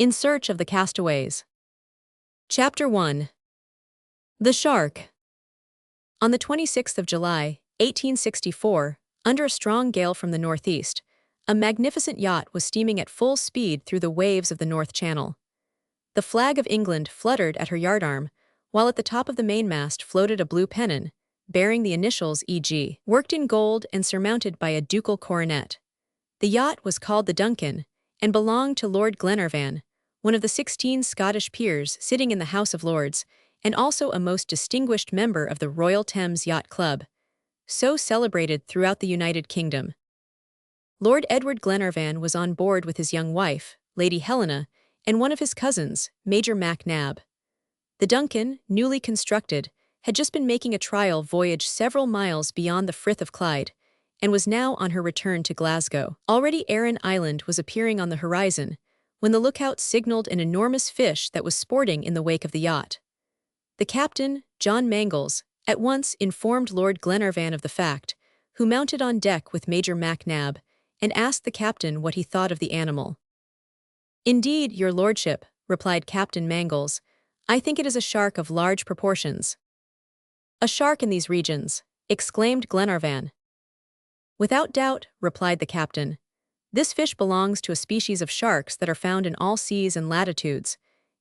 In Search of the Castaways. Chapter 1. The Shark. On the 26th of July, 1864, under a strong gale from the northeast, a magnificent yacht was steaming at full speed through the waves of the North Channel. The flag of England fluttered at her yardarm, while at the top of the mainmast floated a blue pennon, bearing the initials E.G., worked in gold and surmounted by a ducal coronet. The yacht was called the Duncan, and belonged to Lord Glenarvan, one of the 16 Scottish peers sitting in the House of Lords, and also a most distinguished member of the Royal Thames Yacht Club, so celebrated throughout the United Kingdom. Lord Edward Glenarvan was on board with his young wife, Lady Helena, and one of his cousins, Major MacNab. The Duncan, newly constructed, had just been making a trial voyage several miles beyond the Frith of Clyde, and was now on her return to Glasgow. Already Arran Island was appearing on the horizon, when the lookout signaled an enormous fish that was sporting in the wake of the yacht. The captain, John Mangles, at once informed Lord Glenarvan of the fact, who mounted on deck with Major MacNab, and asked the captain what he thought of the animal. "Indeed, your lordship," replied Captain Mangles, "I think it is a shark of large proportions." "A shark in these regions," exclaimed Glenarvan. "Without doubt," replied the captain. "This fish belongs to a species of sharks that are found in all seas and latitudes.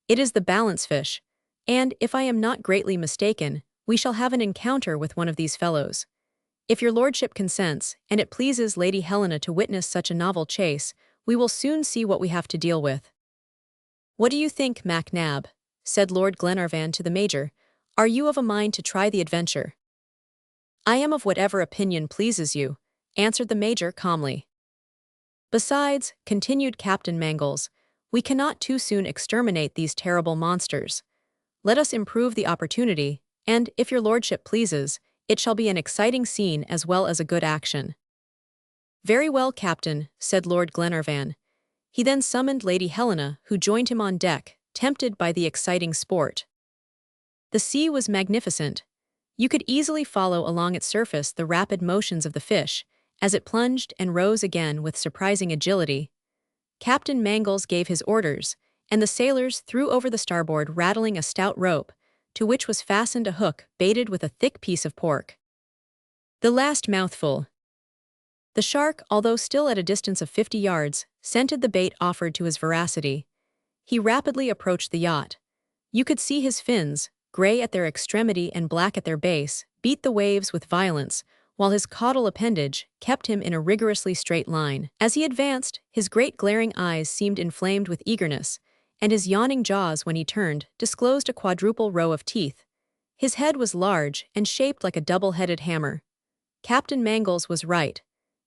It is the balance fish, and, if I am not greatly mistaken, we shall have an encounter with one of these fellows. If your lordship consents, and it pleases Lady Helena to witness such a novel chase, we will soon see what we have to deal with." "What do you think, MacNab?" said Lord Glenarvan to the Major. "Are you of a mind to try the adventure?" "I am of whatever opinion pleases you," answered the Major calmly. "Besides," continued Captain Mangles, "we cannot too soon exterminate these terrible monsters. Let us improve the opportunity, and, if your lordship pleases, it shall be an exciting scene as well as a good action." "Very well, Captain," said Lord Glenarvan. He then summoned Lady Helena, who joined him on deck, tempted by the exciting sport. The sea was magnificent. You could easily follow along its surface the rapid motions of the fish, as it plunged and rose again with surprising agility. Captain Mangles gave his orders, and the sailors threw over the starboard, rattling a stout rope, to which was fastened a hook baited with a thick piece of pork. The last mouthful. The shark, although still at a distance of 50 yards, scented the bait offered to his voracity. He rapidly approached the yacht. You could see his fins, gray at their extremity and black at their base, beat the waves with violence, while his caudal appendage kept him in a rigorously straight line. As he advanced, his great glaring eyes seemed inflamed with eagerness, and his yawning jaws, when he turned, disclosed a quadruple row of teeth. His head was large and shaped like a double-headed hammer. Captain Mangles was right.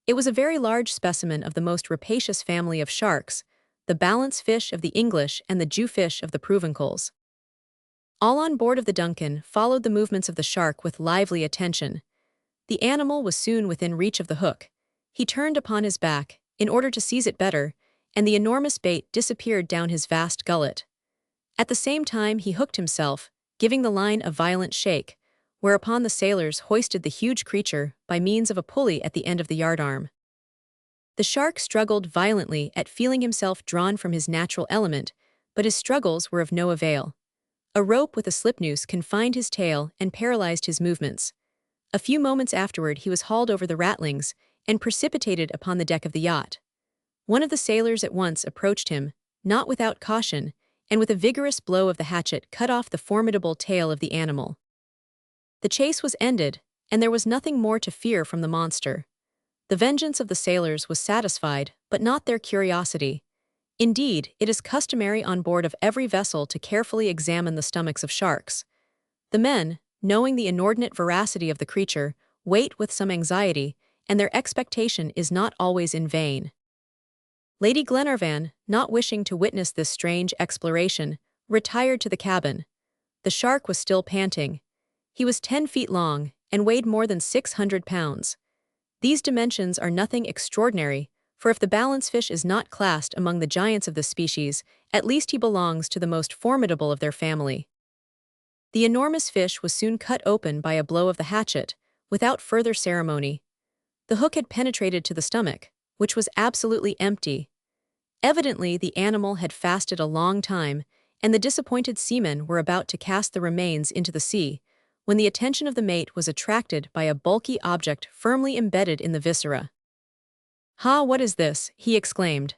It was a very large specimen of the most rapacious family of sharks, the balance fish of the English and the jewfish of the Provençals. All on board of the Duncan followed the movements of the shark with lively attention. The animal was soon within reach of the hook. He turned upon his back, in order to seize it better, and the enormous bait disappeared down his vast gullet. At the same time he hooked himself, giving the line a violent shake, whereupon the sailors hoisted the huge creature by means of a pulley at the end of the yardarm. The shark struggled violently at feeling himself drawn from his natural element, but his struggles were of no avail. A rope with a slipnoose confined his tail and paralyzed his movements. A few moments afterward he was hauled over the ratlings and precipitated upon the deck of the yacht. One of the sailors at once approached him, not without caution, and with a vigorous blow of the hatchet cut off the formidable tail of the animal. The chase was ended, and there was nothing more to fear from the monster. The vengeance of the sailors was satisfied, but not their curiosity. Indeed, it is customary on board of every vessel to carefully examine the stomachs of sharks. The men, knowing the inordinate voracity of the creature, wait with some anxiety, and their expectation is not always in vain. Lady Glenarvan, not wishing to witness this strange exploration, retired to the cabin. The shark was still panting. He was 10 feet long, and weighed more than 600 pounds. These dimensions are nothing extraordinary, for if the balance fish is not classed among the giants of the species, at least he belongs to the most formidable of their family. The enormous fish was soon cut open by a blow of the hatchet, without further ceremony. The hook had penetrated to the stomach, which was absolutely empty. Evidently, the animal had fasted a long time, and the disappointed seamen were about to cast the remains into the sea, when the attention of the mate was attracted by a bulky object firmly embedded in the viscera. "Ha, what is this?" he exclaimed.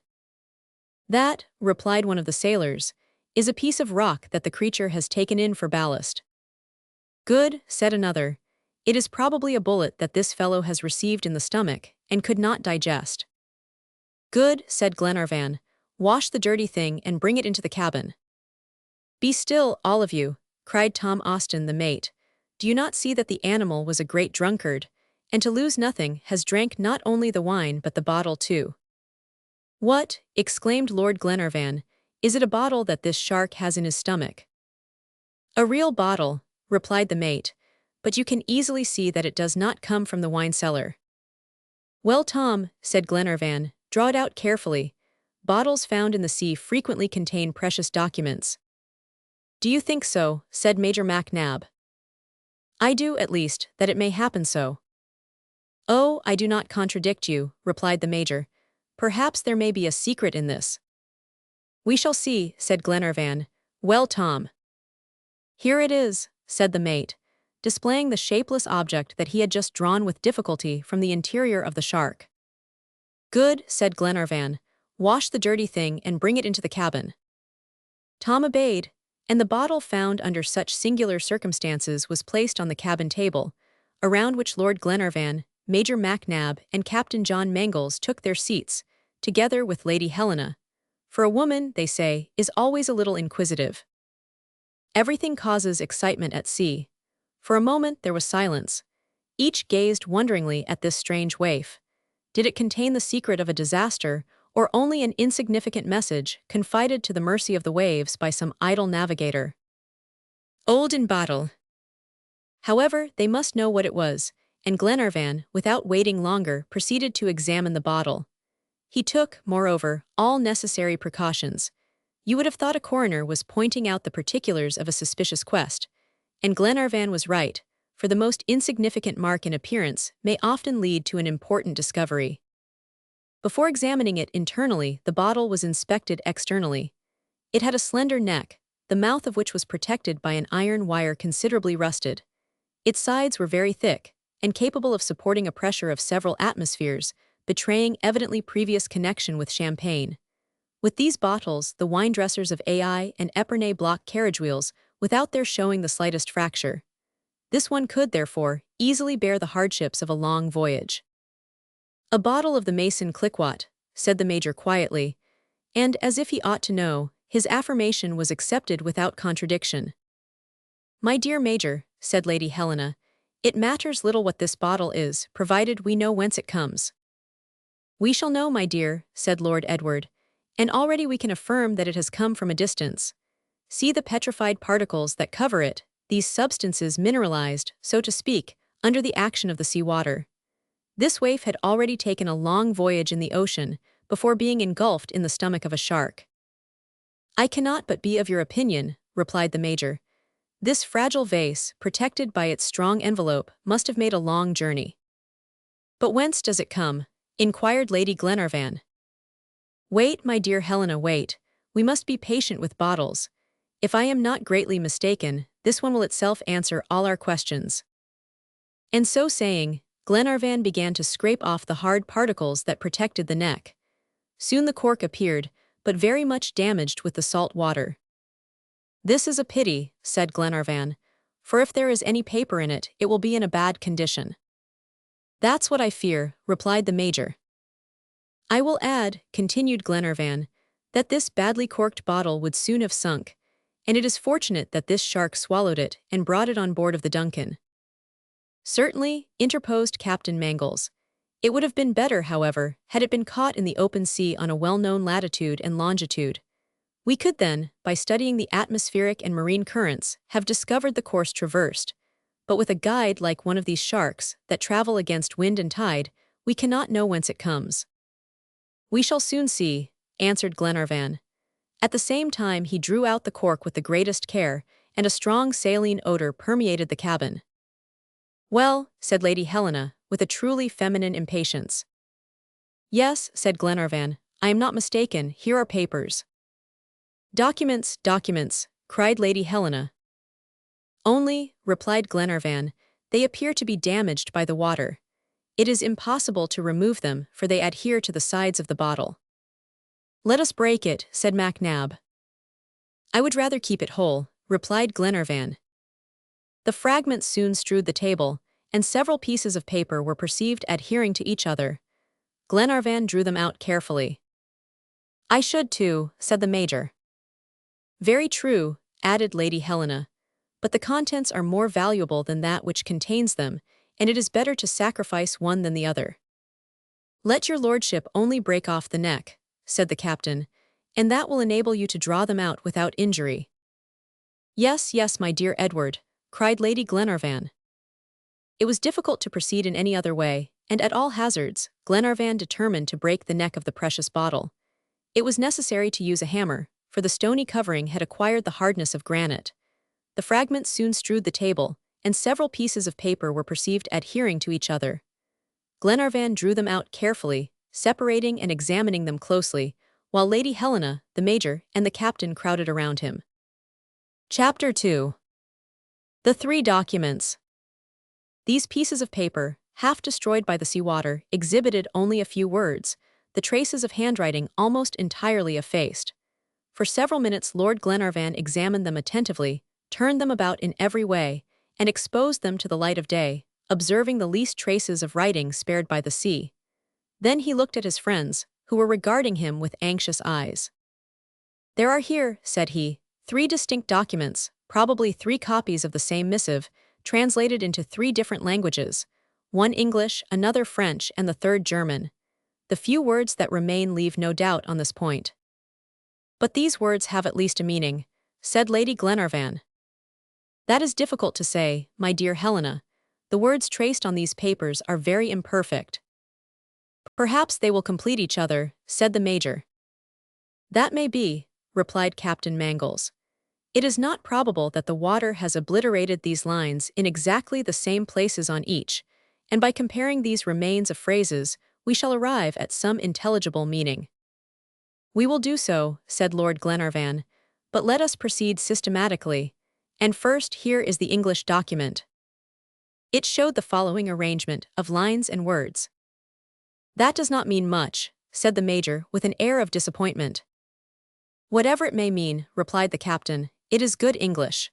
"That," replied one of the sailors, "is a piece of rock that the creature has taken in for ballast." "Good," said another. "It is probably a bullet that this fellow has received in the stomach, and could not digest." "Good," said Glenarvan. "Wash the dirty thing and bring it into the cabin." "Be still, all of you," cried Tom Austin, the mate. "Do you not see that the animal was a great drunkard, and to lose nothing has drank not only the wine but the bottle too?" "What?" exclaimed Lord Glenarvan. "Is it a bottle that this shark has in his stomach?" "A real bottle," replied the mate, "but you can easily see that it does not come from the wine cellar." "Well, Tom," said Glenarvan, "draw it out carefully. Bottles found in the sea frequently contain precious documents." "Do you think so?" said Major MacNab. "I do, at least, that it may happen so." "Oh, I do not contradict you," replied the Major. "Perhaps there may be a secret in this." "We shall see," said Glenarvan. "Well, Tom." "Here it is," said the mate, displaying the shapeless object that he had just drawn with difficulty from the interior of the shark. "Good," said Glenarvan. "Wash the dirty thing and bring it into the cabin." Tom obeyed, and the bottle found under such singular circumstances was placed on the cabin table, around which Lord Glenarvan, Major MacNab, and Captain John Mangles took their seats, together with Lady Helena. For a woman, they say, is always a little inquisitive. Everything causes excitement at sea. For a moment there was silence. Each gazed wonderingly at this strange waif. Did it contain the secret of a disaster, or only an insignificant message confided to the mercy of the waves by some idle navigator? Old in bottle. However, they must know what it was, and Glenarvan, without waiting longer, proceeded to examine the bottle. He took, moreover, all necessary precautions. You would have thought a coroner was pointing out the particulars of a suspicious quest, and Glenarvan was right, for the most insignificant mark in appearance may often lead to an important discovery. Before examining it internally, the bottle was inspected externally. It had a slender neck, the mouth of which was protected by an iron wire considerably rusted. Its sides were very thick, and capable of supporting a pressure of several atmospheres, betraying evidently previous connection with champagne. With these bottles, the wine dressers of Ai and Epernay block carriage wheels, without their showing the slightest fracture. This one could, therefore, easily bear the hardships of a long voyage. "A bottle of the Mason Cliquot," said the Major quietly, and, as if he ought to know, his affirmation was accepted without contradiction. "My dear Major," said Lady Helena, "it matters little what this bottle is, provided we know whence it comes." "We shall know, my dear," said Lord Edward, "and already we can affirm that it has come from a distance. See the petrified particles that cover it, these substances mineralized, so to speak, under the action of the sea water. This waif had already taken a long voyage in the ocean before being engulfed in the stomach of a shark." "I cannot but be of your opinion," replied the Major. "This fragile vase, protected by its strong envelope, must have made a long journey." "But whence does it come?" inquired Lady Glenarvan. "Wait, my dear Helena, wait. We must be patient with bottles. If I am not greatly mistaken, this one will itself answer all our questions." And so saying, Glenarvan began to scrape off the hard particles that protected the neck. Soon the cork appeared, but very much damaged with the salt water. "This is a pity," said Glenarvan, "for if there is any paper in it, it will be in a bad condition." "That's what I fear," replied the Major. "I will add," continued Glenarvan, "that this badly corked bottle would soon have sunk, and it is fortunate that this shark swallowed it and brought it on board of the Duncan." "Certainly," interposed Captain Mangles. "It would have been better, however, had it been caught in the open sea on a well-known latitude and longitude. We could then, by studying the atmospheric and marine currents, have discovered the course traversed. But with a guide like one of these sharks, that travel against wind and tide, we cannot know whence it comes." "We shall soon see," answered Glenarvan. At the same time he drew out the cork with the greatest care, and a strong saline odor permeated the cabin. "Well," said Lady Helena, with a truly feminine impatience. "Yes," said Glenarvan, I am not mistaken, here are papers. Documents, documents, cried Lady Helena. Only, replied Glenarvan, they appear to be damaged by the water. It is impossible to remove them, for they adhere to the sides of the bottle. Let us break it, said MacNab. I would rather keep it whole, replied Glenarvan. The fragments soon strewed the table, and several pieces of paper were perceived adhering to each other. Glenarvan drew them out carefully. I should too, said the Major. Very true, added Lady Helena, but the contents are more valuable than that which contains them, and it is better to sacrifice one than the other. Let your lordship only break off the neck, said the captain, and that will enable you to draw them out without injury. Yes, yes, my dear Edward, cried Lady Glenarvan. It was difficult to proceed in any other way, and at all hazards, Glenarvan determined to break the neck of the precious bottle. It was necessary to use a hammer, for the stony covering had acquired the hardness of granite. The fragments soon strewed the table, and several pieces of paper were perceived adhering to each other. Glenarvan drew them out carefully, separating and examining them closely, while Lady Helena, the Major, and the captain crowded around him. Chapter 2. The Three Documents. These pieces of paper, half destroyed by the seawater, exhibited only a few words, the traces of handwriting almost entirely effaced. For several minutes Lord Glenarvan examined them attentively, turned them about in every way, and exposed them to the light of day, observing the least traces of writing spared by the sea. Then he looked at his friends, who were regarding him with anxious eyes. There are here, said he, 3 distinct documents, probably 3 copies of the same missive, translated into 3 different languages, one English, another French, and the third German. The few words that remain leave no doubt on this point. But these words have at least a meaning, said Lady Glenarvan. That is difficult to say, my dear Helena. The words traced on these papers are very imperfect. Perhaps they will complete each other, said the Major. That may be, replied Captain Mangles. It is not probable that the water has obliterated these lines in exactly the same places on each, and by comparing these remains of phrases, we shall arrive at some intelligible meaning. We will do so, said Lord Glenarvan, but let us proceed systematically, and first here is the English document. It showed the following arrangement of lines and words. That does not mean much, said the Major with an air of disappointment. Whatever it may mean, replied the captain, it is good English.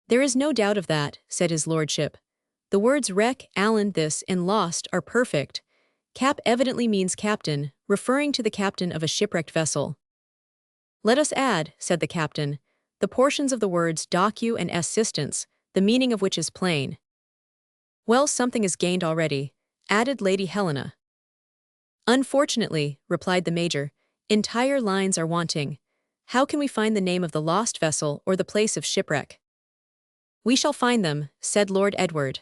There is no doubt of that, said his lordship. The words wreck, Allen, this, and lost are perfect. Cap evidently means captain, referring to the captain of a shipwrecked vessel. Let us add, said the captain, the portions of the words docu and assistance, the meaning of which is plain. Well, something is gained already, added Lady Helena. Unfortunately, replied the Major, entire lines are wanting. How can we find the name of the lost vessel or the place of shipwreck? We shall find them, said Lord Edward.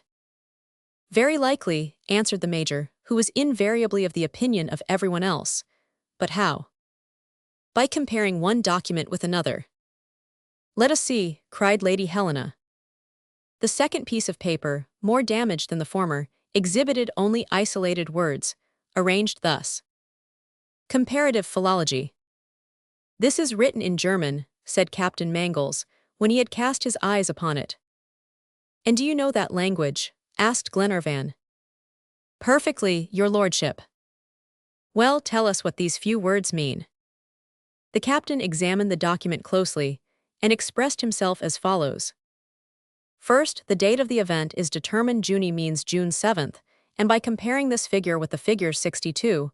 Very likely, answered the Major, who was invariably of the opinion of everyone else. But how? By comparing one document with another. Let us see, cried Lady Helena. The second piece of paper, more damaged than the former, exhibited only isolated words, arranged thus. Comparative philology. This is written in German, said Captain Mangles, when he had cast his eyes upon it. And do you know that language? Asked Glenarvan. Perfectly, your lordship. Well, tell us what these few words mean. The captain examined the document closely, and expressed himself as follows. First, the date of the event is determined. Juni means June 7th, and by comparing this figure with the figure 62,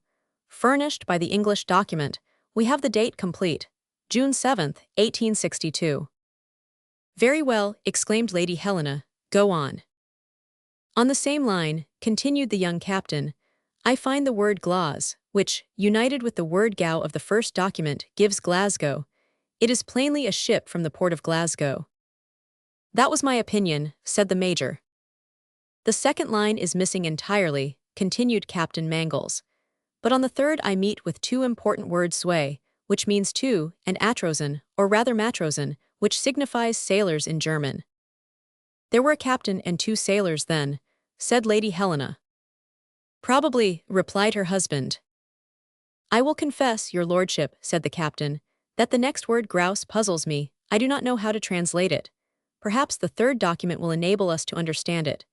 furnished by the English document, we have the date complete, June 7th, 1862. Very well, exclaimed Lady Helena, go on. On the same line, continued the young captain, I find the word Glas, which, united with the word Gow of the first document, gives Glasgow. It is plainly a ship from the port of Glasgow. That was my opinion, said the Major. The second line is missing entirely, continued Captain Mangles. But on the third I meet with 2 important words sway, which means two, and atrosen, or rather matrosen, which signifies sailors in German. There were a captain and 2 sailors then, said Lady Helena. Probably, replied her husband. "I will confess, your lordship," said the captain, "that the next word grouse puzzles me. I do not know how to translate it. Perhaps the third document will enable us to understand it.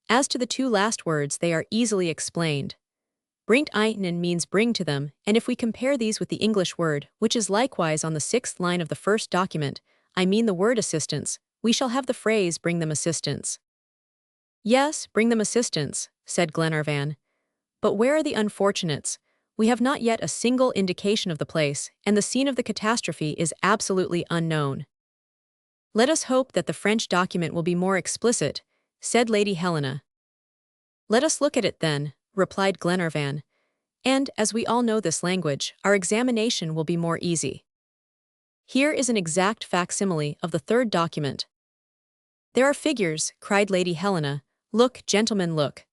As to the two last words, they are easily explained. Bringt einen means bring to them, and if we compare these with the English word, which is likewise on the 6th line of the first document, I mean the word assistance, we shall have the phrase bring them assistance." "Yes, bring them assistance," said Glenarvan. "But where are the unfortunates? We have not yet a single indication of the place, and the scene of the catastrophe is absolutely unknown." "Let us hope that the French document will be more explicit," said Lady Helena. "Let us look at it then," replied Glenarvan, "and, as we all know this language, our examination will be more easy. Here is an exact facsimile of the third document." "There are figures," cried Lady Helena. "Look, gentlemen, look."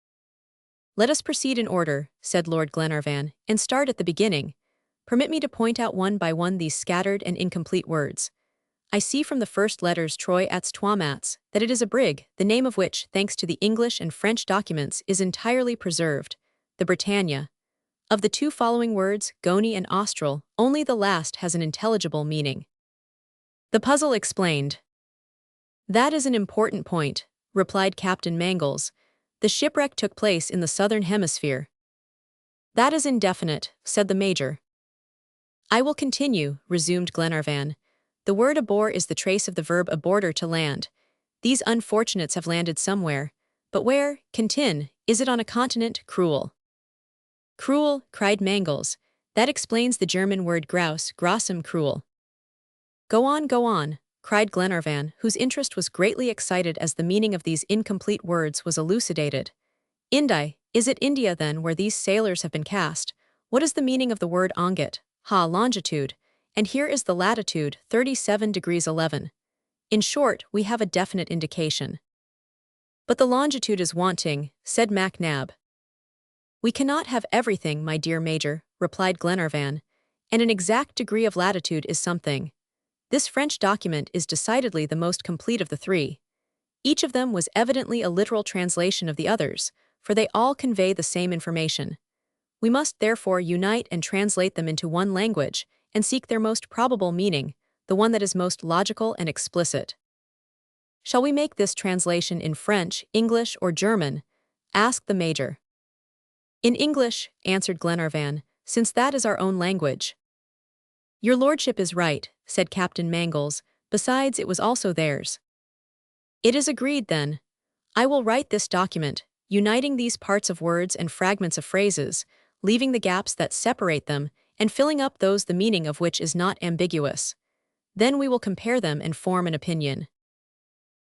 "Let us proceed in order," said Lord Glenarvan, "and start at the beginning. Permit me to point out one by one these scattered and incomplete words. I see from the first letters Troy ats Toimats that it is a brig, the name of which, thanks to the English and French documents, is entirely preserved, the Britannia. Of the two following words, Goni and Austral, only the last has an intelligible meaning." The puzzle explained. "That is an important point," replied Captain Mangles. "The shipwreck took place in the southern hemisphere." "That is indefinite," said the major. "I will continue," resumed Glenarvan. "The word abore is the trace of the verb aborder, to land. These unfortunates have landed somewhere. But where? Contine. Is it on a continent? Cruel." "Cruel," cried Mangles. "That explains the German word grouse, grossum cruel." Go on," cried Glenarvan, whose interest was greatly excited as the meaning of these incomplete words was elucidated. "Indi, is it India then where these sailors have been cast? What is the meaning of the word onget? Ha, longitude. And here is the latitude, 37 degrees 11. In short, we have a definite indication." "But the longitude is wanting," said MacNab. "We cannot have everything, my dear Major," replied Glenarvan, "and an exact degree of latitude is something. This French document is decidedly the most complete of the three. Each of them was evidently a literal translation of the others, for they all convey the same information. We must therefore unite and translate them into one language, and seek their most probable meaning, the one that is most logical and explicit." "Shall we make this translation in French, English, or German?" asked the major. "In English," answered Glenarvan, "since that is our own language." "Your lordship is right," said Captain Mangles, "besides it was also theirs." "It is agreed, then. I will write this document, uniting these parts of words and fragments of phrases, leaving the gaps that separate them, and filling up those the meaning of which is not ambiguous. Then we will compare them and form an opinion."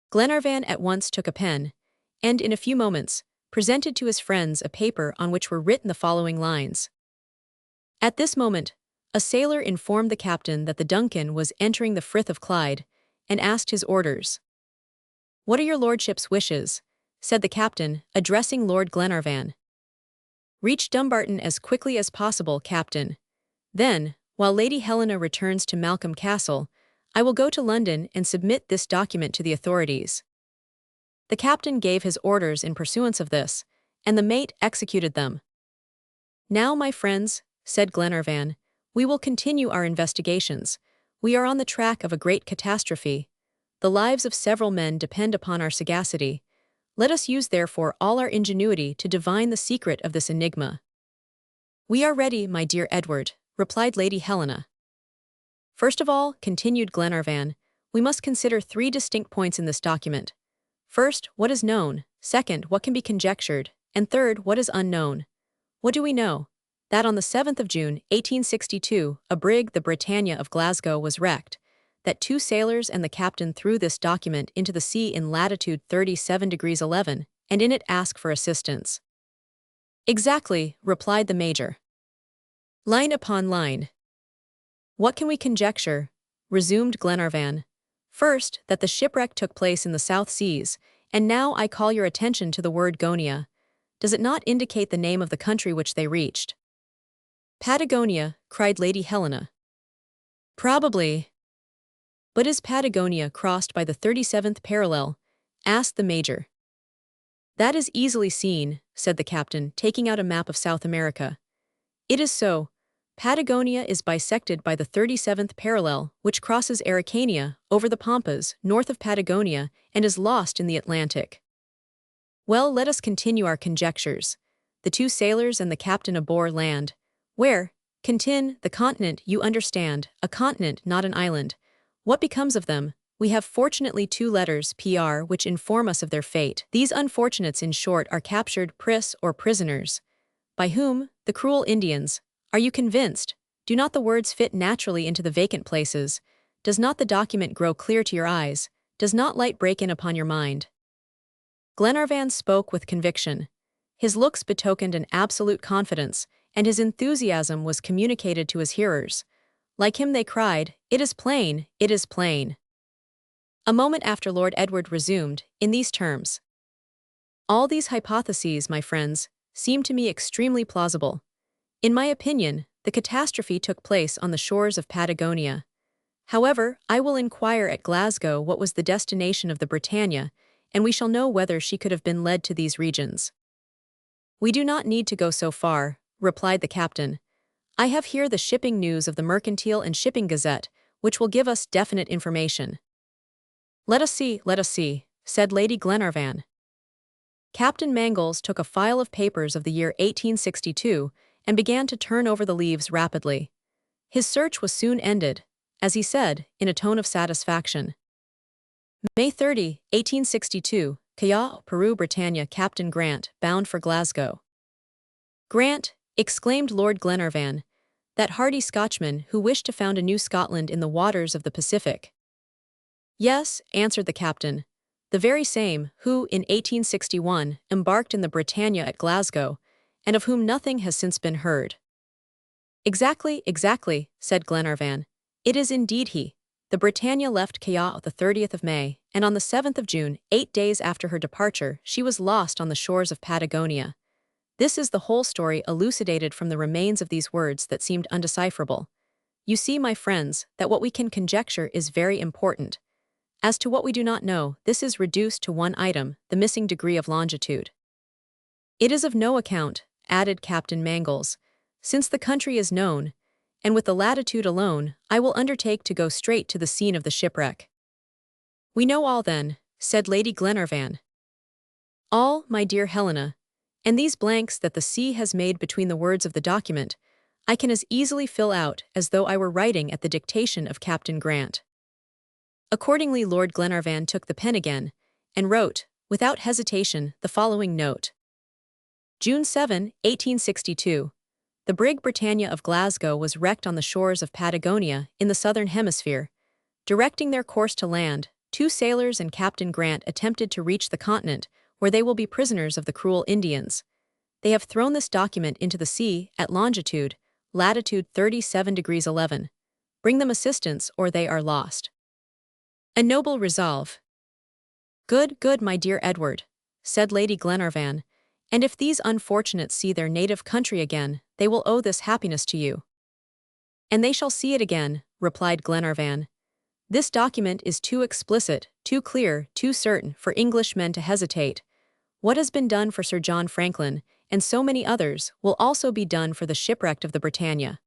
Glenarvan at once took a pen, and in a few moments, presented to his friends a paper on which were written the following lines. At this moment, a sailor informed the captain that the Duncan was entering the Frith of Clyde, and asked his orders. "What are your lordship's wishes?" said the captain, addressing Lord Glenarvan. "Reach Dumbarton as quickly as possible, captain. Then, while Lady Helena returns to Malcolm Castle, I will go to London and submit this document to the authorities." The captain gave his orders in pursuance of this, and the mate executed them. "Now, my friends," said Glenarvan, "we will continue our investigations. We are on the track of a great catastrophe. The lives of several men depend upon our sagacity. Let us use therefore all our ingenuity to divine the secret of this enigma." "We are ready, my dear Edward," replied Lady Helena. "First of all," continued Glenarvan, "we must consider three distinct points in this document. First, what is known; second, what can be conjectured; and third, what is unknown. What do we know? That on the 7th of June, 1862, a brig, the Britannia of Glasgow, was wrecked, that 2 sailors and the captain threw this document into the sea in latitude 37 degrees 11, and in it ask for assistance." "Exactly," replied the major. "Line upon line." "What can we conjecture?" resumed Glenarvan. "First, that the shipwreck took place in the South Seas, and now I call your attention to the word Gonia. Does it not indicate the name of the country which they reached?" "Patagonia," cried Lady Helena. "Probably." "But is Patagonia crossed by the 37th parallel?" asked the major. "That is easily seen," said the captain, taking out a map of South America. "It is so. Patagonia is bisected by the 37th parallel, which crosses Araucania over the Pampas, north of Patagonia, and is lost in the Atlantic. Well, let us continue our conjectures. The two sailors and the captain aboard land. Where? The continent, you understand, a continent, not an island. What becomes of them? We have fortunately two letters, PR, which inform us of their fate. These unfortunates, in short, are captured or prisoners. By whom? The cruel Indians. Are you convinced? Do not the words fit naturally into the vacant places? Does not the document grow clear to your eyes? Does not light break in upon your mind? Glenarvan spoke with conviction. His looks betokened an absolute confidence, and his enthusiasm was communicated to his hearers. Like him they cried, "It is plain, it is plain." A moment after Lord Edward resumed, in these terms. All these hypotheses, my friends, seem to me extremely plausible. In my opinion, the catastrophe took place on the shores of Patagonia. However, I will inquire at Glasgow what was the destination of the Britannia, and we shall know whether she could have been led to these regions. We do not need to go so far, replied the captain. I have here the shipping news of the Mercantile and Shipping Gazette, which will give us definite information. Let us see, said Lady Glenarvan. Captain Mangles took a file of papers of the year 1862 and began to turn over the leaves rapidly. His search was soon ended, as he said, in a tone of satisfaction. May 30, 1862, Callao, Peru, Britannia, Captain Grant, bound for Glasgow. Grant, exclaimed Lord Glenarvan, that hardy Scotchman who wished to found a new Scotland in the waters of the Pacific. Yes, answered the captain, the very same who, in 1861, embarked in the Britannia at Glasgow, and of whom nothing has since been heard. Exactly, said Glenarvan. It is indeed he. The Britannia left Callao the 30th of May, and on the 7th of June, 8 days after her departure, she was lost on the shores of Patagonia. This is the whole story elucidated from the remains of these words that seemed undecipherable. You see, my friends, that what we can conjecture is very important. As to what we do not know, this is reduced to one item, the missing degree of longitude. It is of no account, added Captain Mangles, since the country is known, and with the latitude alone, I will undertake to go straight to the scene of the shipwreck. We know all then, said Lady Glenarvan. All, my dear Helena, and these blanks that the sea has made between the words of the document, I can as easily fill out as though I were writing at the dictation of Captain Grant. Accordingly, Lord Glenarvan took the pen again, and wrote, without hesitation, the following note. June 7, 1862. The brig Britannia of Glasgow was wrecked on the shores of Patagonia in the southern hemisphere. Directing their course to land, 2 sailors and Captain Grant attempted to reach the continent, where they will be prisoners of the cruel Indians. They have thrown this document into the sea at latitude 37 degrees 11. Bring them assistance or they are lost. A noble resolve. Good, my dear Edward, said Lady Glenarvan, and if these unfortunates see their native country again, they will owe this happiness to you. And they shall see it again, replied Glenarvan. This document is too explicit, too clear, too certain for Englishmen to hesitate. What has been done for Sir John Franklin, and so many others, will also be done for the shipwreck of the Britannia.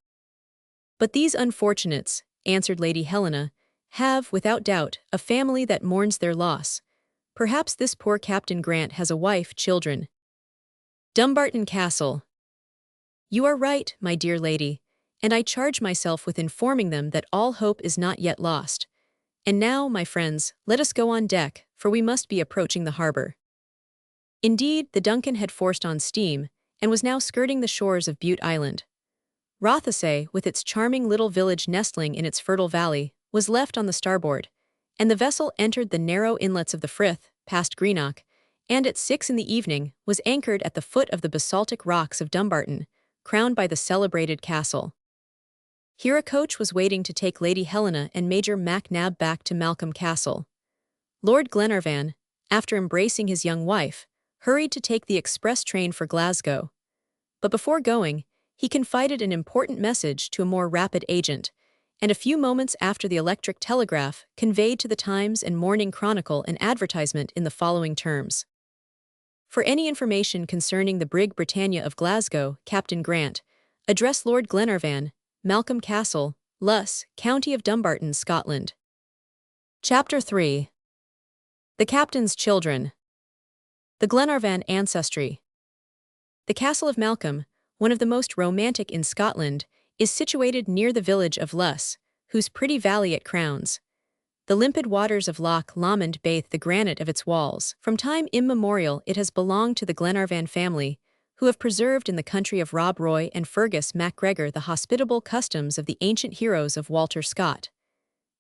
But these unfortunates, answered Lady Helena, have, without doubt, a family that mourns their loss. Perhaps this poor Captain Grant has a wife, children. Dumbarton Castle. You are right, my dear lady, and I charge myself with informing them that all hope is not yet lost. And now, my friends, let us go on deck, for we must be approaching the harbor. Indeed, the Duncan had forced on steam, and was now skirting the shores of Bute Island. Rothesay, with its charming little village nestling in its fertile valley, was left on the starboard, and the vessel entered the narrow inlets of the Frith, past Greenock, and at 6 in the evening was anchored at the foot of the basaltic rocks of Dumbarton, crowned by the celebrated castle. Here a coach was waiting to take Lady Helena and Major MacNab back to Malcolm Castle. Lord Glenarvan, after embracing his young wife, hurried to take the express train for Glasgow. But before going, he confided an important message to a more rapid agent, and a few moments after the electric telegraph conveyed to the Times and Morning Chronicle an advertisement in the following terms. For any information concerning the brig Britannia of Glasgow, Captain Grant, address Lord Glenarvan, Malcolm Castle, Luss, County of Dumbarton, Scotland. Chapter 3. The Captain's Children. The Glenarvan Ancestry. The Castle of Malcolm, one of the most romantic in Scotland, is situated near the village of Luss, whose pretty valley it crowns. The limpid waters of Loch Lomond bathe the granite of its walls. From time immemorial it has belonged to the Glenarvan family, who have preserved in the country of Rob Roy and Fergus MacGregor the hospitable customs of the ancient heroes of Walter Scott.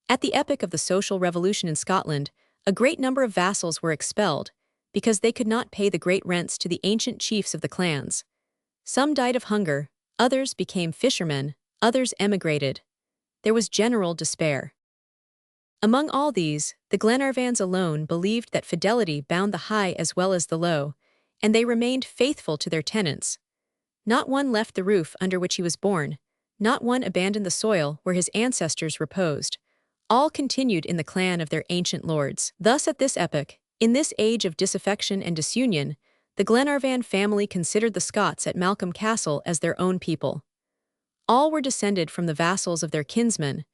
At the epoch of the social revolution in Scotland, a great number of vassals were expelled, because they could not pay the great rents to the ancient chiefs of the clans. Some died of hunger, others became fishermen, others emigrated. There was general despair. Among all these, the Glenarvans alone believed that fidelity bound the high as well as the low, and they remained faithful to their tenants. Not one left the roof under which he was born, not one abandoned the soil where his ancestors reposed. All continued in the clan of their ancient lords. Thus at this epoch, in this age of disaffection and disunion, the Glenarvan family considered the Scots at Malcolm Castle as their own people. All were descended from the vassals of their kinsmen,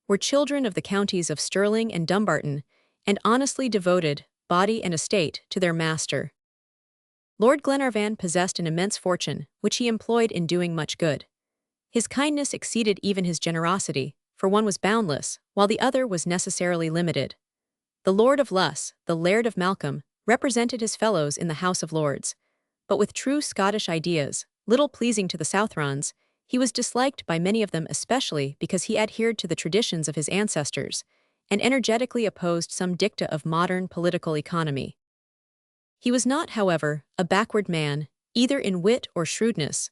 were children of the counties of Stirling and Dumbarton, and honestly devoted, body and estate, to their master. Lord Glenarvan possessed an immense fortune, which he employed in doing much good. His kindness exceeded even his generosity, for one was boundless, while the other was necessarily limited. The Lord of Luss, the Laird of Malcolm, represented his fellows in the House of Lords, but with true Scottish ideas, little pleasing to the Southrons, he was disliked by many of them especially because he adhered to the traditions of his ancestors, and energetically opposed some dicta of modern political economy. He was not, however, a backward man, either in wit or shrewdness,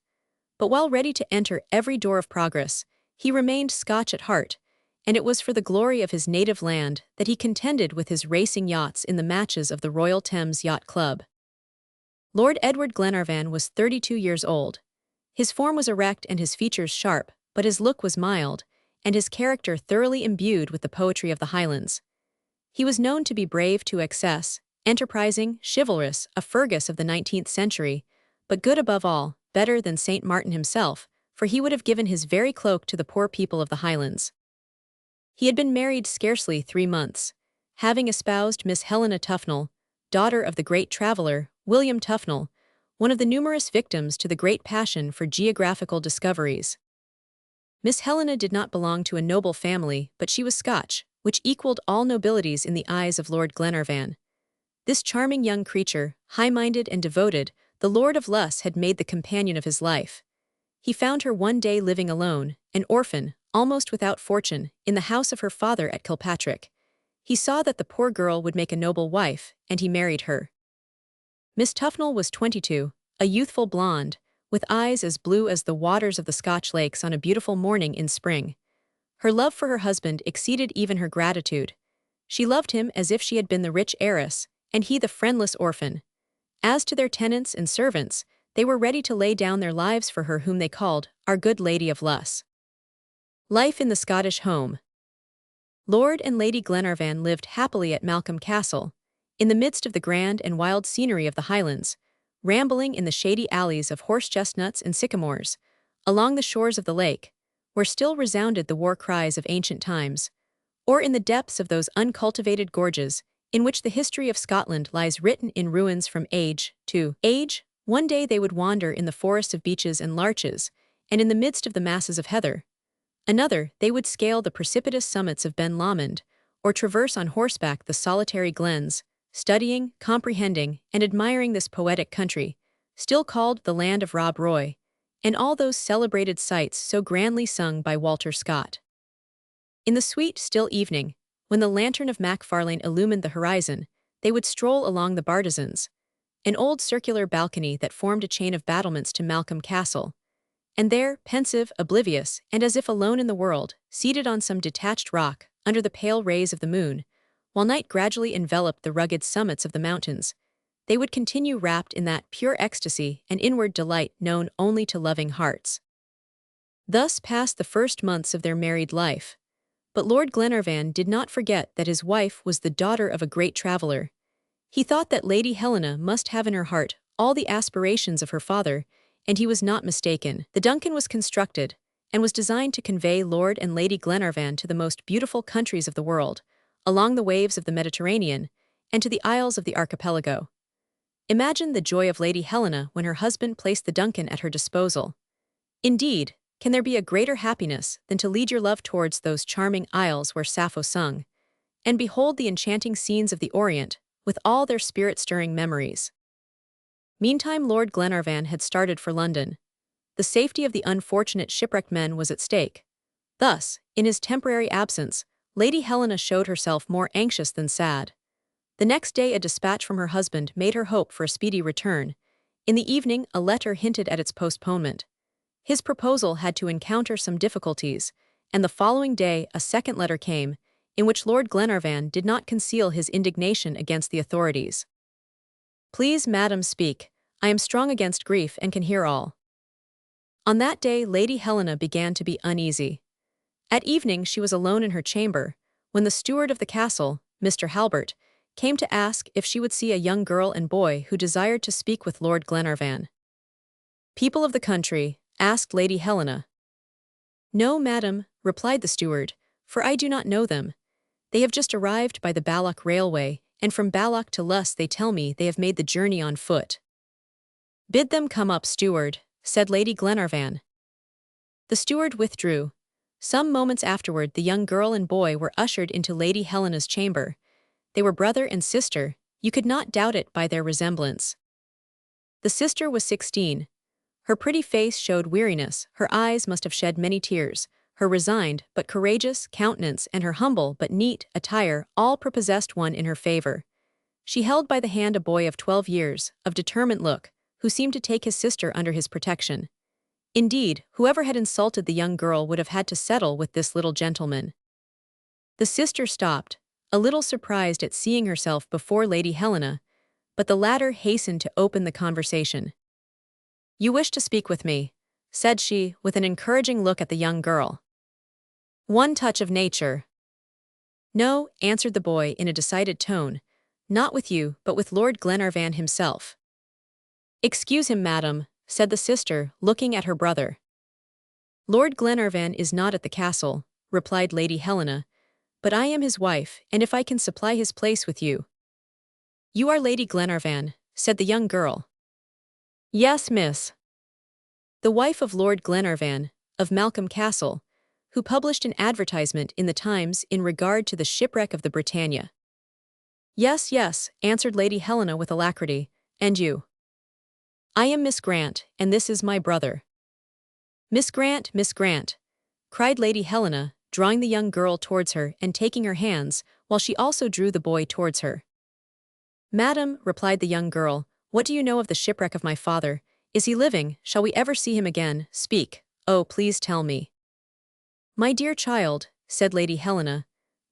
but while ready to enter every door of progress, he remained Scotch at heart, and it was for the glory of his native land that he contended with his racing yachts in the matches of the Royal Thames Yacht Club. Lord Edward Glenarvan was 32 years old. His form was erect and his features sharp, but his look was mild, and his character thoroughly imbued with the poetry of the Highlands. He was known to be brave to excess, enterprising, chivalrous, a Fergus of the 19th century, but good above all, better than St. Martin himself, for he would have given his very cloak to the poor people of the Highlands. He had been married scarcely 3 months, having espoused Miss Helena Tufnell, daughter of the great traveller, William Tufnell, one of the numerous victims to the great passion for geographical discoveries. Miss Helena did not belong to a noble family, but she was Scotch, which equaled all nobilities in the eyes of Lord Glenarvan. This charming young creature, high-minded and devoted, the Lord of Luss had made the companion of his life. He found her one day living alone, an orphan, almost without fortune, in the house of her father at Kilpatrick. He saw that the poor girl would make a noble wife, and he married her. Miss Tufnell was 22, a youthful blonde, with eyes as blue as the waters of the Scotch lakes on a beautiful morning in spring. Her love for her husband exceeded even her gratitude. She loved him as if she had been the rich heiress, and he the friendless orphan. As to their tenants and servants, they were ready to lay down their lives for her whom they called our good Lady of Luss. Life in the Scottish home. Lord and Lady Glenarvan lived happily at Malcolm Castle, in the midst of the grand and wild scenery of the Highlands, rambling in the shady alleys of horse-chestnuts and sycamores, along the shores of the lake, where still resounded the war cries of ancient times, or in the depths of those uncultivated gorges, in which the history of Scotland lies written in ruins from age to age. One day they would wander in the forest of beeches and larches, and in the midst of the masses of heather. Another, they would scale the precipitous summits of Ben Lomond, or traverse on horseback the solitary glens, studying, comprehending, and admiring this poetic country, still called the land of Rob Roy, and all those celebrated sights so grandly sung by Walter Scott. In the sweet, still evening, when the lantern of Macfarlane illumined the horizon, they would stroll along the Bartizans, an old circular balcony that formed a chain of battlements to Malcolm Castle, and there, pensive, oblivious, and as if alone in the world, seated on some detached rock, under the pale rays of the moon, while night gradually enveloped the rugged summits of the mountains, they would continue wrapped in that pure ecstasy and inward delight known only to loving hearts. Thus passed the first months of their married life. But Lord Glenarvan did not forget that his wife was the daughter of a great traveller. He thought that Lady Helena must have in her heart all the aspirations of her father, and he was not mistaken. The Duncan was constructed, and was designed to convey Lord and Lady Glenarvan to the most beautiful countries of the world, along the waves of the Mediterranean, and to the isles of the archipelago. Imagine the joy of Lady Helena when her husband placed the Duncan at her disposal. Indeed, can there be a greater happiness than to lead your love towards those charming isles where Sappho sung, and behold the enchanting scenes of the Orient, with all their spirit-stirring memories? Meantime, Lord Glenarvan had started for London. The safety of the unfortunate shipwrecked men was at stake. Thus, in his temporary absence, Lady Helena showed herself more anxious than sad. The next day a dispatch from her husband made her hope for a speedy return. In the evening a letter hinted at its postponement. His proposal had to encounter some difficulties, and the following day a second letter came, in which Lord Glenarvan did not conceal his indignation against the authorities. "Please, madam, speak. I am strong against grief and can hear all." On that day Lady Helena began to be uneasy. At evening she was alone in her chamber, when the steward of the castle, Mr. Halbert, came to ask if she would see a young girl and boy who desired to speak with Lord Glenarvan. "People of the country?" asked Lady Helena. "No, madam," replied the steward, "for I do not know them. They have just arrived by the Balloch Railway, and from Balloch to Luss they tell me they have made the journey on foot." "Bid them come up, steward," said Lady Glenarvan. The steward withdrew. Some moments afterward the young girl and boy were ushered into Lady Helena's chamber. They were brother and sister, you could not doubt it by their resemblance. The sister was 16. Her pretty face showed weariness, her eyes must have shed many tears, her resigned but courageous countenance and her humble but neat attire all prepossessed one in her favor. She held by the hand a boy of 12 years, of determined look, who seemed to take his sister under his protection. Indeed, whoever had insulted the young girl would have had to settle with this little gentleman. The sister stopped, a little surprised at seeing herself before Lady Helena, but the latter hastened to open the conversation. "You wish to speak with me," said she, with an encouraging look at the young girl. "One touch of nature." "No," answered the boy in a decided tone, "not with you, but with Lord Glenarvan himself." "Excuse him, madam," said the sister, looking at her brother. "Lord Glenarvan is not at the castle," replied Lady Helena, "but I am his wife, and if I can supply his place with you—" "You are Lady Glenarvan," said the young girl. "Yes, miss." "The wife of Lord Glenarvan, of Malcolm Castle, who published an advertisement in the Times in regard to the shipwreck of the Britannia." "Yes, yes," answered Lady Helena with alacrity, "and you?" "I am Miss Grant, and this is my brother." Miss Grant," cried Lady Helena, drawing the young girl towards her and taking her hands, while she also drew the boy towards her. "Madam," replied the young girl, "what do you know of the shipwreck of my father? Is he living? Shall we ever see him again? Speak. Oh, please tell me." "My dear child," said Lady Helena,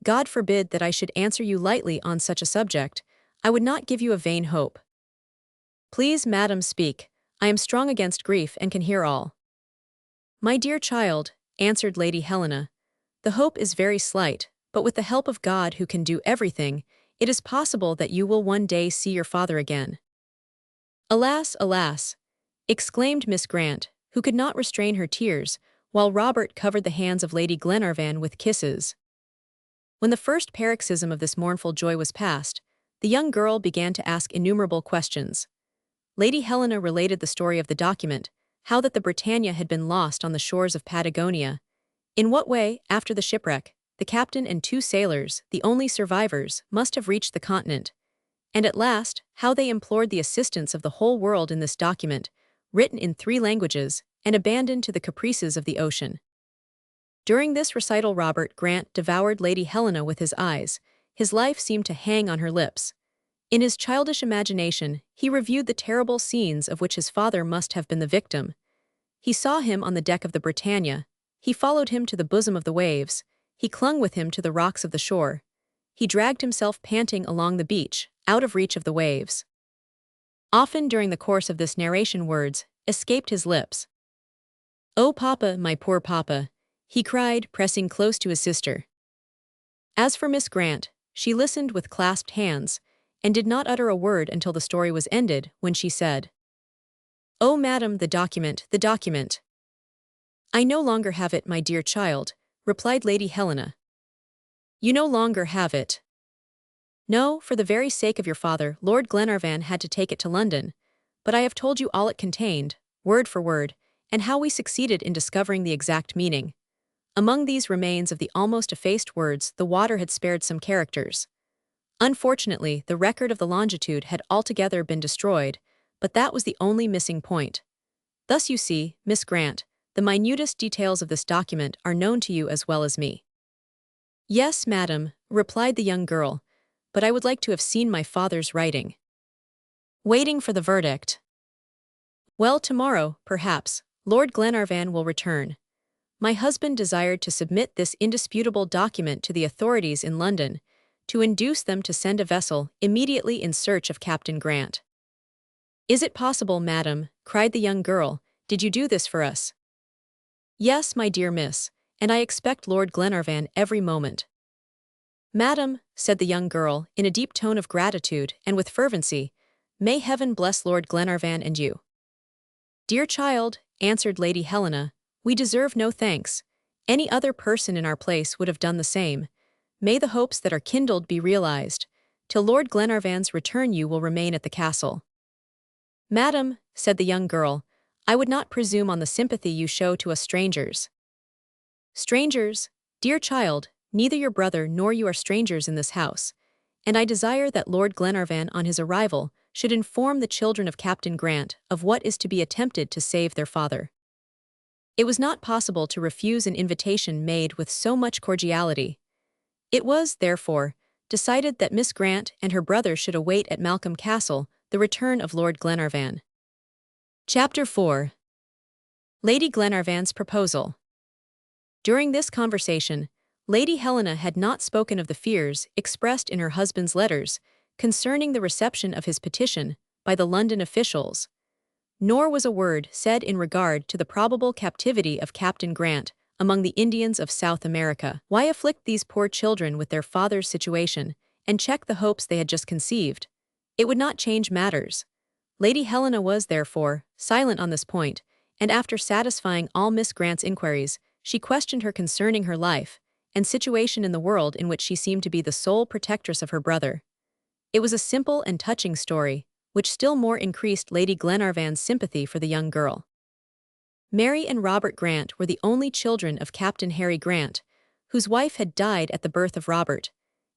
"God forbid that I should answer you lightly on such a subject. I would not give you a vain hope." "Please, madam, speak. I am strong against grief and can hear all." "My dear child," answered Lady Helena, "the hope is very slight, but with the help of God who can do everything, it is possible that you will one day see your father again." "Alas, alas!" exclaimed Miss Grant, who could not restrain her tears, while Robert covered the hands of Lady Glenarvan with kisses. When the first paroxysm of this mournful joy was past, the young girl began to ask innumerable questions. Lady Helena related the story of the document, how that the Britannia had been lost on the shores of Patagonia, in what way, after the shipwreck, the captain and 2 sailors, the only survivors, must have reached the continent, and at last, how they implored the assistance of the whole world in this document, written in 3 languages, and abandoned to the caprices of the ocean. During this recital Robert Grant devoured Lady Helena with his eyes. His life seemed to hang on her lips. In his childish imagination, he reviewed the terrible scenes of which his father must have been the victim. He saw him on the deck of the Britannia. He followed him to the bosom of the waves. He clung with him to the rocks of the shore. He dragged himself panting along the beach, out of reach of the waves. Often during the course of this narration words escaped his lips. "Oh, papa, my poor papa," he cried, pressing close to his sister. As for Miss Grant, she listened with clasped hands, and did not utter a word until the story was ended, when she said, "Oh, madam, the document, the document." "I no longer have it, my dear child," replied Lady Helena. "You no longer have it." "No, for the very sake of your father, Lord Glenarvan had to take it to London, but I have told you all it contained, word for word, and how we succeeded in discovering the exact meaning. Among these remains of the almost effaced words, the water had spared some characters. Unfortunately, the record of the longitude had altogether been destroyed, but that was the only missing point. Thus you see, Miss Grant, the minutest details of this document are known to you as well as me." "Yes, madam," replied the young girl, "but I would like to have seen my father's writing." Waiting for the verdict. "Well, tomorrow, perhaps, Lord Glenarvan will return. My husband desired to submit this indisputable document to the authorities in London, to induce them to send a vessel immediately in search of Captain Grant." "Is it possible, madam?" cried the young girl. "Did you do this for us?" "Yes, my dear miss, and I expect Lord Glenarvan every moment." "Madam," said the young girl, in a deep tone of gratitude and with fervency, "may heaven bless Lord Glenarvan and you." "Dear child," answered Lady Helena, "we deserve no thanks. Any other person in our place would have done the same. May the hopes that are kindled be realized. Till Lord Glenarvan's return you will remain at the castle." "Madam," said the young girl, "I would not presume on the sympathy you show to us strangers." "Strangers? Dear child, neither your brother nor you are strangers in this house, and I desire that Lord Glenarvan on his arrival should inform the children of Captain Grant of what is to be attempted to save their father." It was not possible to refuse an invitation made with so much cordiality. It was, therefore, decided that Miss Grant and her brother should await at Malcolm Castle the return of Lord Glenarvan. Chapter 4. Lady Glenarvan's Proposal. During this conversation, Lady Helena had not spoken of the fears expressed in her husband's letters concerning the reception of his petition by the London officials, nor was a word said in regard to the probable captivity of Captain Grant among the Indians of South America. Why afflict these poor children with their father's situation, and check the hopes they had just conceived? It would not change matters. Lady Helena was, therefore, silent on this point, and after satisfying all Miss Grant's inquiries, she questioned her concerning her life and situation in the world in which she seemed to be the sole protectress of her brother. It was a simple and touching story, which still more increased Lady Glenarvan's sympathy for the young girl. Mary and Robert Grant were the only children of Captain Harry Grant, whose wife had died at the birth of Robert,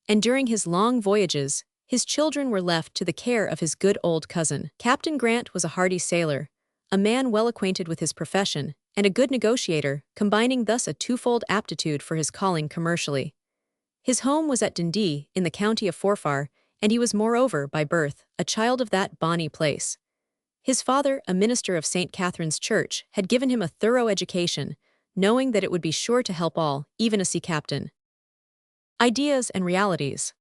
and during his long voyages, his children were left to the care of his good old cousin. Captain Grant was a hardy sailor, a man well acquainted with his profession, and a good negotiator, combining thus a twofold aptitude for his calling commercially. His home was at Dundee, in the county of Forfar, and he was moreover, by birth, a child of that bonny place. His father, a minister of St. Catherine's Church, had given him a thorough education, knowing that it would be sure to help all, even a sea captain. Ideas and realities.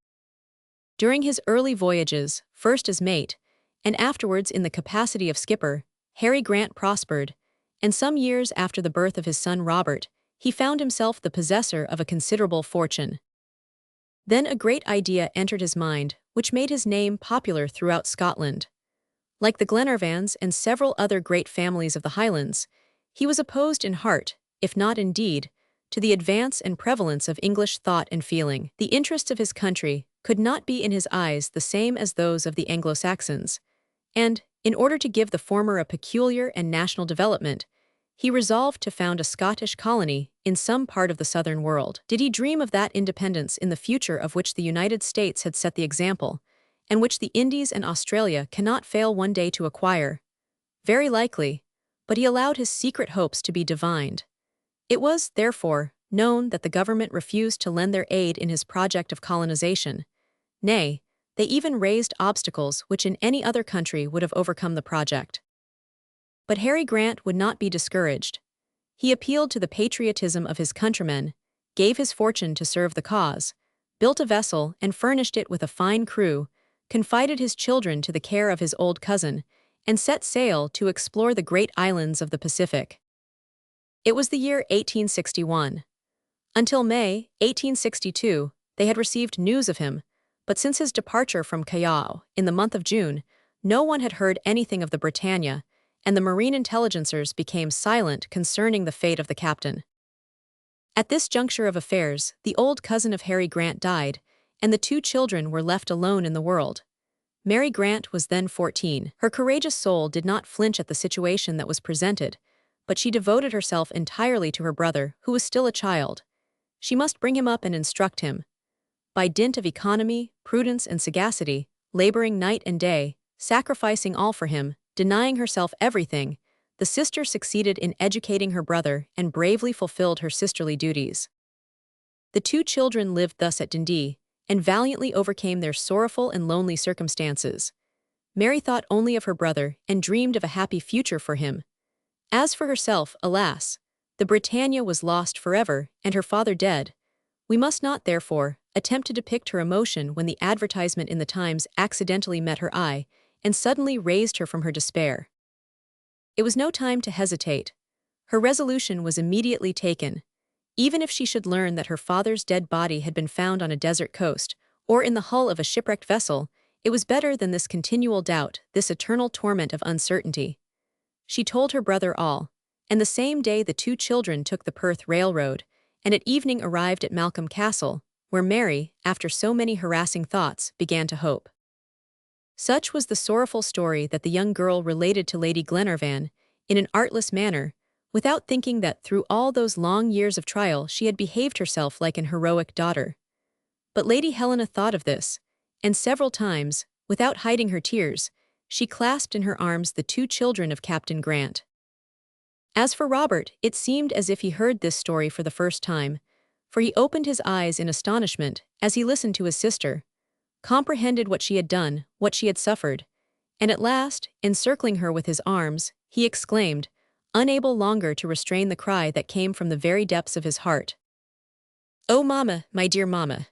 During his early voyages, first as mate, and afterwards in the capacity of skipper, Harry Grant prospered, and some years after the birth of his son Robert, he found himself the possessor of a considerable fortune. Then a great idea entered his mind, which made his name popular throughout Scotland. Like the Glenarvans and several other great families of the Highlands, he was opposed in heart, if not in deed, to the advance and prevalence of English thought and feeling. The interests of his country could not be in his eyes the same as those of the Anglo-Saxons, and, in order to give the former a peculiar and national development, he resolved to found a Scottish colony in some part of the southern world. Did he dream of that independence in the future of which the United States had set the example, and which the Indies and Australia cannot fail one day to acquire? Very likely, but he allowed his secret hopes to be divined. It was, therefore, known that the government refused to lend their aid in his project of colonization. Nay, they even raised obstacles which in any other country would have overcome the project. But Harry Grant would not be discouraged. He appealed to the patriotism of his countrymen, gave his fortune to serve the cause, built a vessel and furnished it with a fine crew, confided his children to the care of his old cousin, and set sail to explore the great islands of the Pacific. It was the year 1861. Until May 1862, they had received news of him, but since his departure from Callao in the month of June, no one had heard anything of the Britannia, and the marine intelligencers became silent concerning the fate of the captain. At this juncture of affairs, the old cousin of Harry Grant died, and the two children were left alone in the world. Mary Grant was then 14. Her courageous soul did not flinch at the situation that was presented, but she devoted herself entirely to her brother, who was still a child. She must bring him up and instruct him. By dint of economy, prudence, and sagacity, laboring night and day, sacrificing all for him, denying herself everything, the sister succeeded in educating her brother and bravely fulfilled her sisterly duties. The two children lived thus at Dundee, and valiantly overcame their sorrowful and lonely circumstances. Mary thought only of her brother and dreamed of a happy future for him. As for herself, alas, the Britannia was lost forever and her father dead. We must not, therefore, attempt to depict her emotion when the advertisement in the Times accidentally met her eye and suddenly raised her from her despair. It was no time to hesitate. Her resolution was immediately taken. Even if she should learn that her father's dead body had been found on a desert coast, or in the hull of a shipwrecked vessel, it was better than this continual doubt, this eternal torment of uncertainty. She told her brother all, and the same day the two children took the Perth Railroad, and at evening arrived at Malcolm Castle, where Mary, after so many harassing thoughts, began to hope. Such was the sorrowful story that the young girl related to Lady Glenarvan, in an artless manner, without thinking that through all those long years of trial she had behaved herself like an heroic daughter. But Lady Helena thought of this, and several times, without hiding her tears, she clasped in her arms the two children of Captain Grant. As for Robert, it seemed as if he heard this story for the first time, for he opened his eyes in astonishment as he listened to his sister, comprehended what she had done, what she had suffered, and at last, encircling her with his arms, he exclaimed, unable longer to restrain the cry that came from the very depths of his heart. "Oh, mamma, my dear mamma!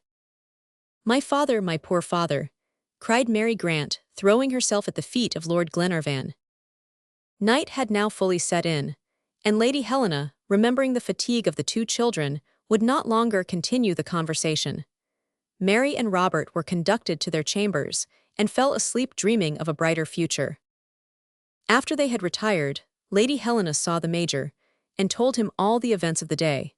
My father, my poor father!" cried Mary Grant, throwing herself at the feet of Lord Glenarvan. Night had now fully set in, and Lady Helena, remembering the fatigue of the two children, would not longer continue the conversation. Mary and Robert were conducted to their chambers, and fell asleep dreaming of a brighter future. After they had retired, Lady Helena saw the Major, and told him all the events of the day.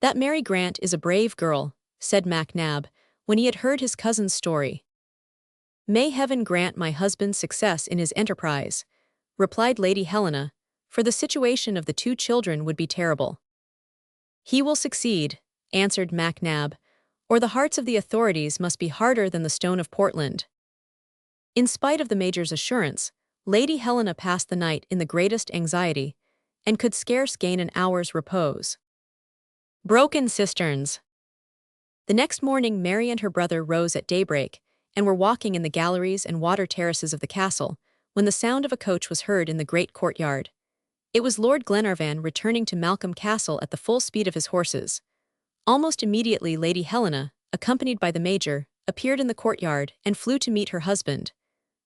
"That Mary Grant is a brave girl," said MacNab, when he had heard his cousin's story. "May Heaven grant my husband success in his enterprise," replied Lady Helena, for the situation of the two children would be terrible. "He will succeed," answered MacNab, "or the hearts of the authorities must be harder than the stone of Portland." In spite of the Major's assurance, Lady Helena passed the night in the greatest anxiety, and could scarce gain an hour's repose. Broken cisterns. The next morning Mary and her brother rose at daybreak, and were walking in the galleries and water terraces of the castle, when the sound of a coach was heard in the great courtyard. It was Lord Glenarvan returning to Malcolm Castle at the full speed of his horses. Almost immediately Lady Helena, accompanied by the Major, appeared in the courtyard and flew to meet her husband.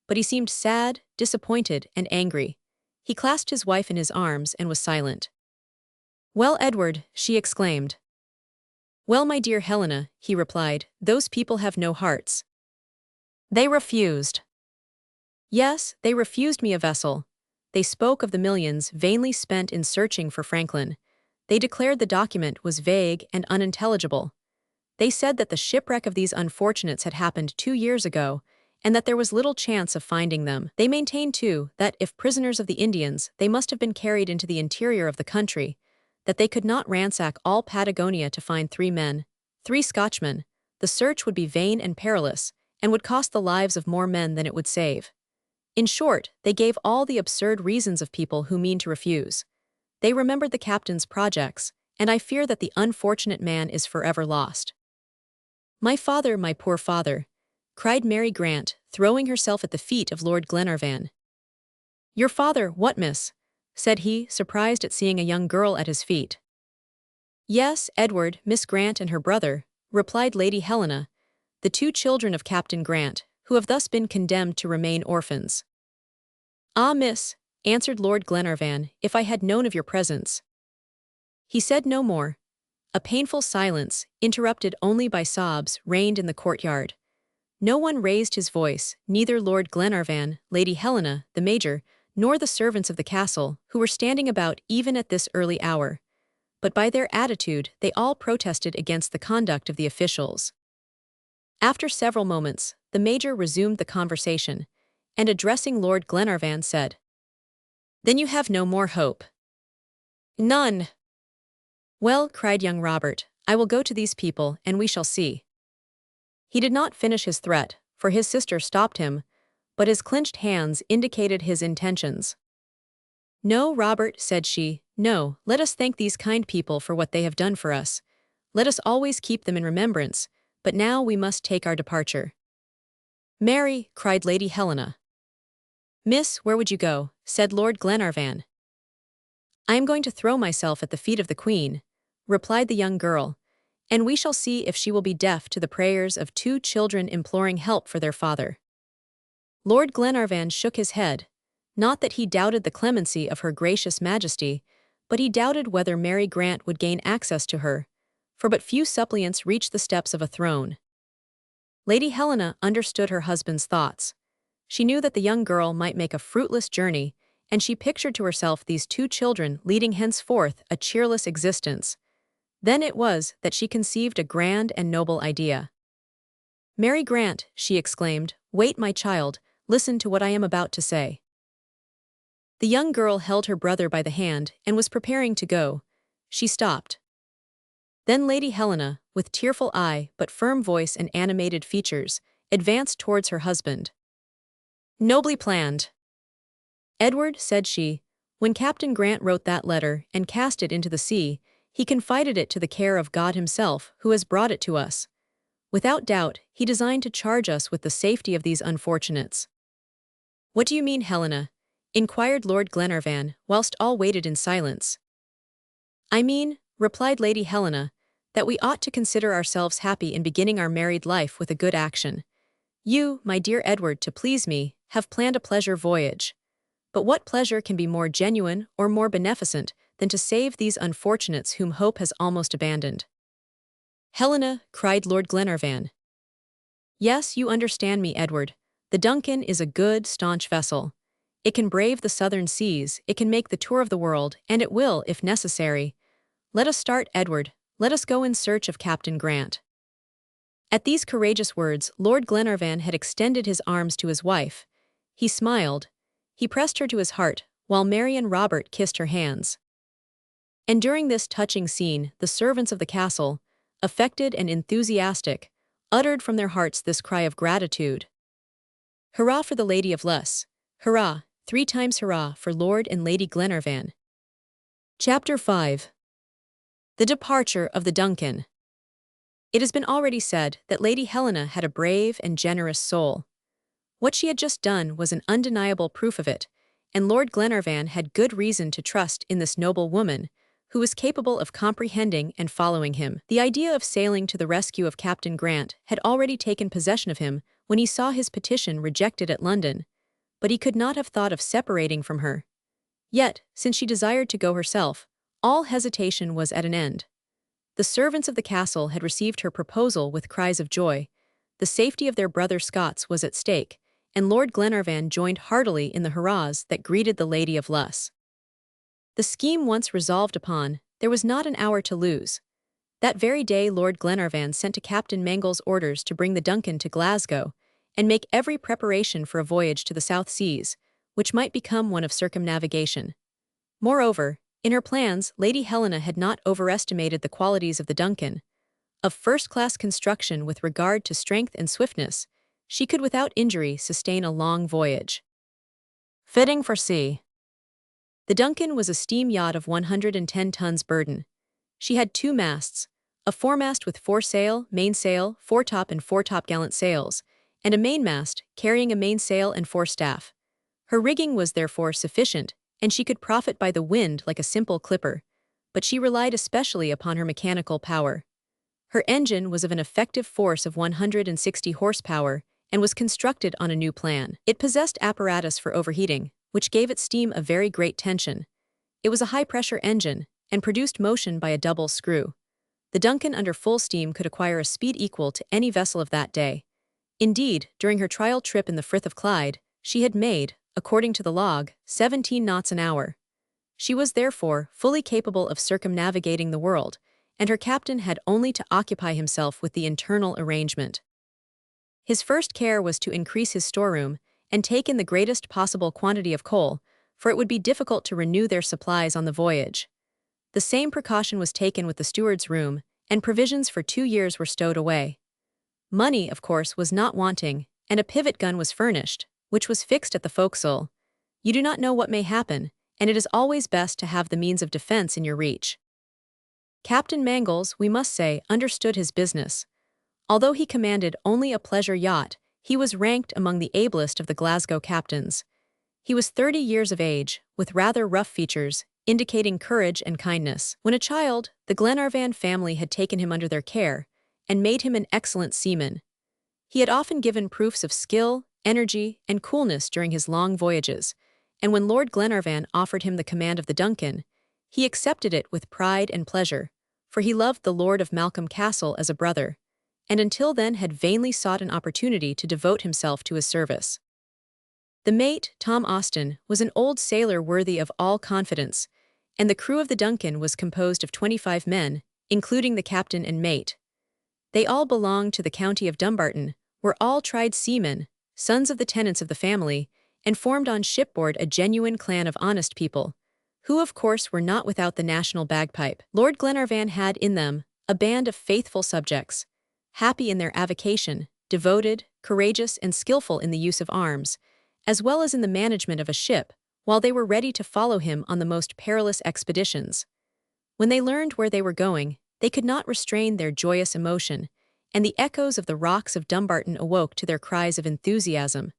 But he seemed sad, disappointed, and angry. He clasped his wife in his arms and was silent. "Well, Edward," she exclaimed. "Well, my dear Helena," he replied, "those people have no hearts. They refused." "Yes, they refused me a vessel. They spoke of the millions vainly spent in searching for Franklin. They declared the document was vague and unintelligible. They said that the shipwreck of these unfortunates had happened 2 years ago, and that there was little chance of finding them. They maintained, too, that if prisoners of the Indians, they must have been carried into the interior of the country, that they could not ransack all Patagonia to find 3 men, 3 Scotchmen. The search would be vain and perilous, and would cost the lives of more men than it would save. In short, they gave all the absurd reasons of people who mean to refuse. They remembered the captain's projects, and I fear that the unfortunate man is forever lost." "My father, my poor father!" cried Mary Grant, throwing herself at the feet of Lord Glenarvan. "Your father, what, miss?" said he, surprised at seeing a young girl at his feet. "Yes, Edward, Miss Grant and her brother," replied Lady Helena, "the two children of Captain Grant, who have thus been condemned to remain orphans." "Ah, miss," answered Lord Glenarvan, "if I had known of your presence." He said no more. A painful silence, interrupted only by sobs, reigned in the courtyard. No one raised his voice, neither Lord Glenarvan, Lady Helena, the Major, nor the servants of the castle, who were standing about even at this early hour. But by their attitude, they all protested against the conduct of the officials. After several moments, the major resumed the conversation, and addressing Lord Glenarvan said, "Then you have no more hope?" "None." "Well," cried young Robert, "I will go to these people, and we shall see." He did not finish his threat, for his sister stopped him, but his clenched hands indicated his intentions. "No, Robert," said she, "no, let us thank these kind people for what they have done for us. Let us always keep them in remembrance, but now we must take our departure." "Mary," cried Lady Helena. "Miss, where would you go?" said Lord Glenarvan. "I am going to throw myself at the feet of the Queen," replied the young girl, "and we shall see if she will be deaf to the prayers of two children imploring help for their father." Lord Glenarvan shook his head, not that he doubted the clemency of her gracious majesty, but he doubted whether Mary Grant would gain access to her, for but few suppliants reach the steps of a throne. Lady Helena understood her husband's thoughts. She knew that the young girl might make a fruitless journey, and she pictured to herself these two children leading henceforth a cheerless existence. Then it was that she conceived a grand and noble idea. "Mary Grant," she exclaimed, "wait, my child, listen to what I am about to say." The young girl held her brother by the hand and was preparing to go. She stopped. Then Lady Helena, with tearful eye but firm voice and animated features, advanced towards her husband. "Nobly planned. Edward," said she, "when Captain Grant wrote that letter and cast it into the sea, he confided it to the care of God himself, who has brought it to us. Without doubt, he designed to charge us with the safety of these unfortunates." "What do you mean, Helena?" inquired Lord Glenarvan, whilst all waited in silence. "I mean," replied Lady Helena, "that we ought to consider ourselves happy in beginning our married life with a good action. You, my dear Edward, to please me, have planned a pleasure voyage. But what pleasure can be more genuine or more beneficent than to save these unfortunates whom hope has almost abandoned?" "Helena," cried Lord Glenarvan. "Yes, you understand me, Edward. The Duncan is a good, staunch vessel. It can brave the southern seas, it can make the tour of the world, and it will, if necessary. Let us start, Edward. Let us go in search of Captain Grant." At these courageous words, Lord Glenarvan had extended his arms to his wife. He smiled. He pressed her to his heart, while Mary and Robert kissed her hands. And during this touching scene, the servants of the castle, affected and enthusiastic, uttered from their hearts this cry of gratitude. "Hurrah for the Lady of Lush! Hurrah, 3 times hurrah for Lord and Lady Glenarvan!" Chapter 5. The Departure of the Duncan. It has been already said that Lady Helena had a brave and generous soul. What she had just done was an undeniable proof of it, and Lord Glenarvan had good reason to trust in this noble woman, who was capable of comprehending and following him. The idea of sailing to the rescue of Captain Grant had already taken possession of him when he saw his petition rejected at London, but he could not have thought of separating from her. Yet, since she desired to go herself, all hesitation was at an end. The servants of the castle had received her proposal with cries of joy. The safety of their brother Scots was at stake, and Lord Glenarvan joined heartily in the hurrahs that greeted the Lady of Lush. The scheme once resolved upon, there was not an hour to lose. That very day Lord Glenarvan sent to Captain Mangle's orders to bring the Duncan to Glasgow, and make every preparation for a voyage to the South Seas, which might become one of circumnavigation. Moreover, in her plans, Lady Helena had not overestimated the qualities of the Duncan. Of first-class construction with regard to strength and swiftness, she could without injury sustain a long voyage. Fitting for sea. The Duncan was a steam yacht of 110 tons burden. She had 2 masts, a foremast with foresail, mainsail, foretop and foretopgallant sails, and a mainmast carrying a mainsail and forestaff. Her rigging was therefore sufficient, and she could profit by the wind like a simple clipper, but she relied especially upon her mechanical power. Her engine was of an effective force of 160 horsepower and was constructed on a new plan. It possessed apparatus for overheating, which gave its steam a very great tension. It was a high-pressure engine and produced motion by a double screw. The Duncan under full steam could acquire a speed equal to any vessel of that day. Indeed, during her trial trip in the Frith of Clyde, she had made, according to the log, 17 knots an hour. She was therefore fully capable of circumnavigating the world, and her captain had only to occupy himself with the internal arrangement. His first care was to increase his storeroom and take in the greatest possible quantity of coal, for it would be difficult to renew their supplies on the voyage. The same precaution was taken with the steward's room, and provisions for 2 years were stowed away. Money, of course, was not wanting, and a pivot gun was furnished, which was fixed at the forecastle. You do not know what may happen, and it is always best to have the means of defense in your reach. Captain Mangles, we must say, understood his business. Although he commanded only a pleasure yacht, he was ranked among the ablest of the Glasgow captains. He was 30 years of age, with rather rough features, indicating courage and kindness. When a child, the Glenarvan family had taken him under their care and made him an excellent seaman. He had often given proofs of skill, energy, and coolness during his long voyages, and when Lord Glenarvan offered him the command of the Duncan, he accepted it with pride and pleasure, for he loved the Lord of Malcolm Castle as a brother, and until then had vainly sought an opportunity to devote himself to his service. The mate, Tom Austin, was an old sailor worthy of all confidence, and the crew of the Duncan was composed of 25 men, including the captain and mate. They all belonged to the county of Dumbarton, were all tried seamen, sons of the tenants of the family, and formed on shipboard a genuine clan of honest people, who of course were not without the national bagpipe. Lord Glenarvan had in them a band of faithful subjects, happy in their avocation, devoted, courageous, and skillful in the use of arms, as well as in the management of a ship, while they were ready to follow him on the most perilous expeditions. When they learned where they were going, they could not restrain their joyous emotion, and the echoes of the rocks of Dumbarton awoke to their cries of enthusiasm.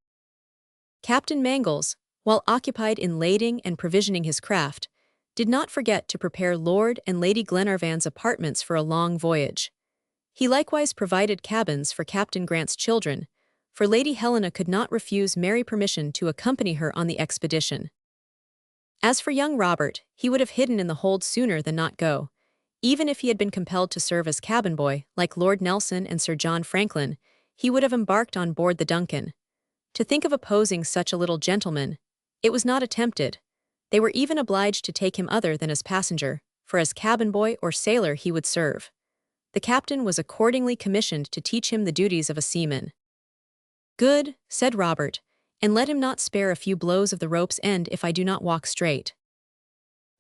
Captain Mangles, while occupied in lading and provisioning his craft, did not forget to prepare Lord and Lady Glenarvan's apartments for a long voyage. He likewise provided cabins for Captain Grant's children, for Lady Helena could not refuse Mary permission to accompany her on the expedition. As for young Robert, he would have hidden in the hold sooner than not go. Even if he had been compelled to serve as cabin boy, like Lord Nelson and Sir John Franklin, he would have embarked on board the Duncan. To think of opposing such a little gentleman, it was not attempted. They were even obliged to take him other than as passenger, for as cabin boy or sailor he would serve. The captain was accordingly commissioned to teach him the duties of a seaman. "Good," said Robert, "and let him not spare a few blows of the rope's end if I do not walk straight."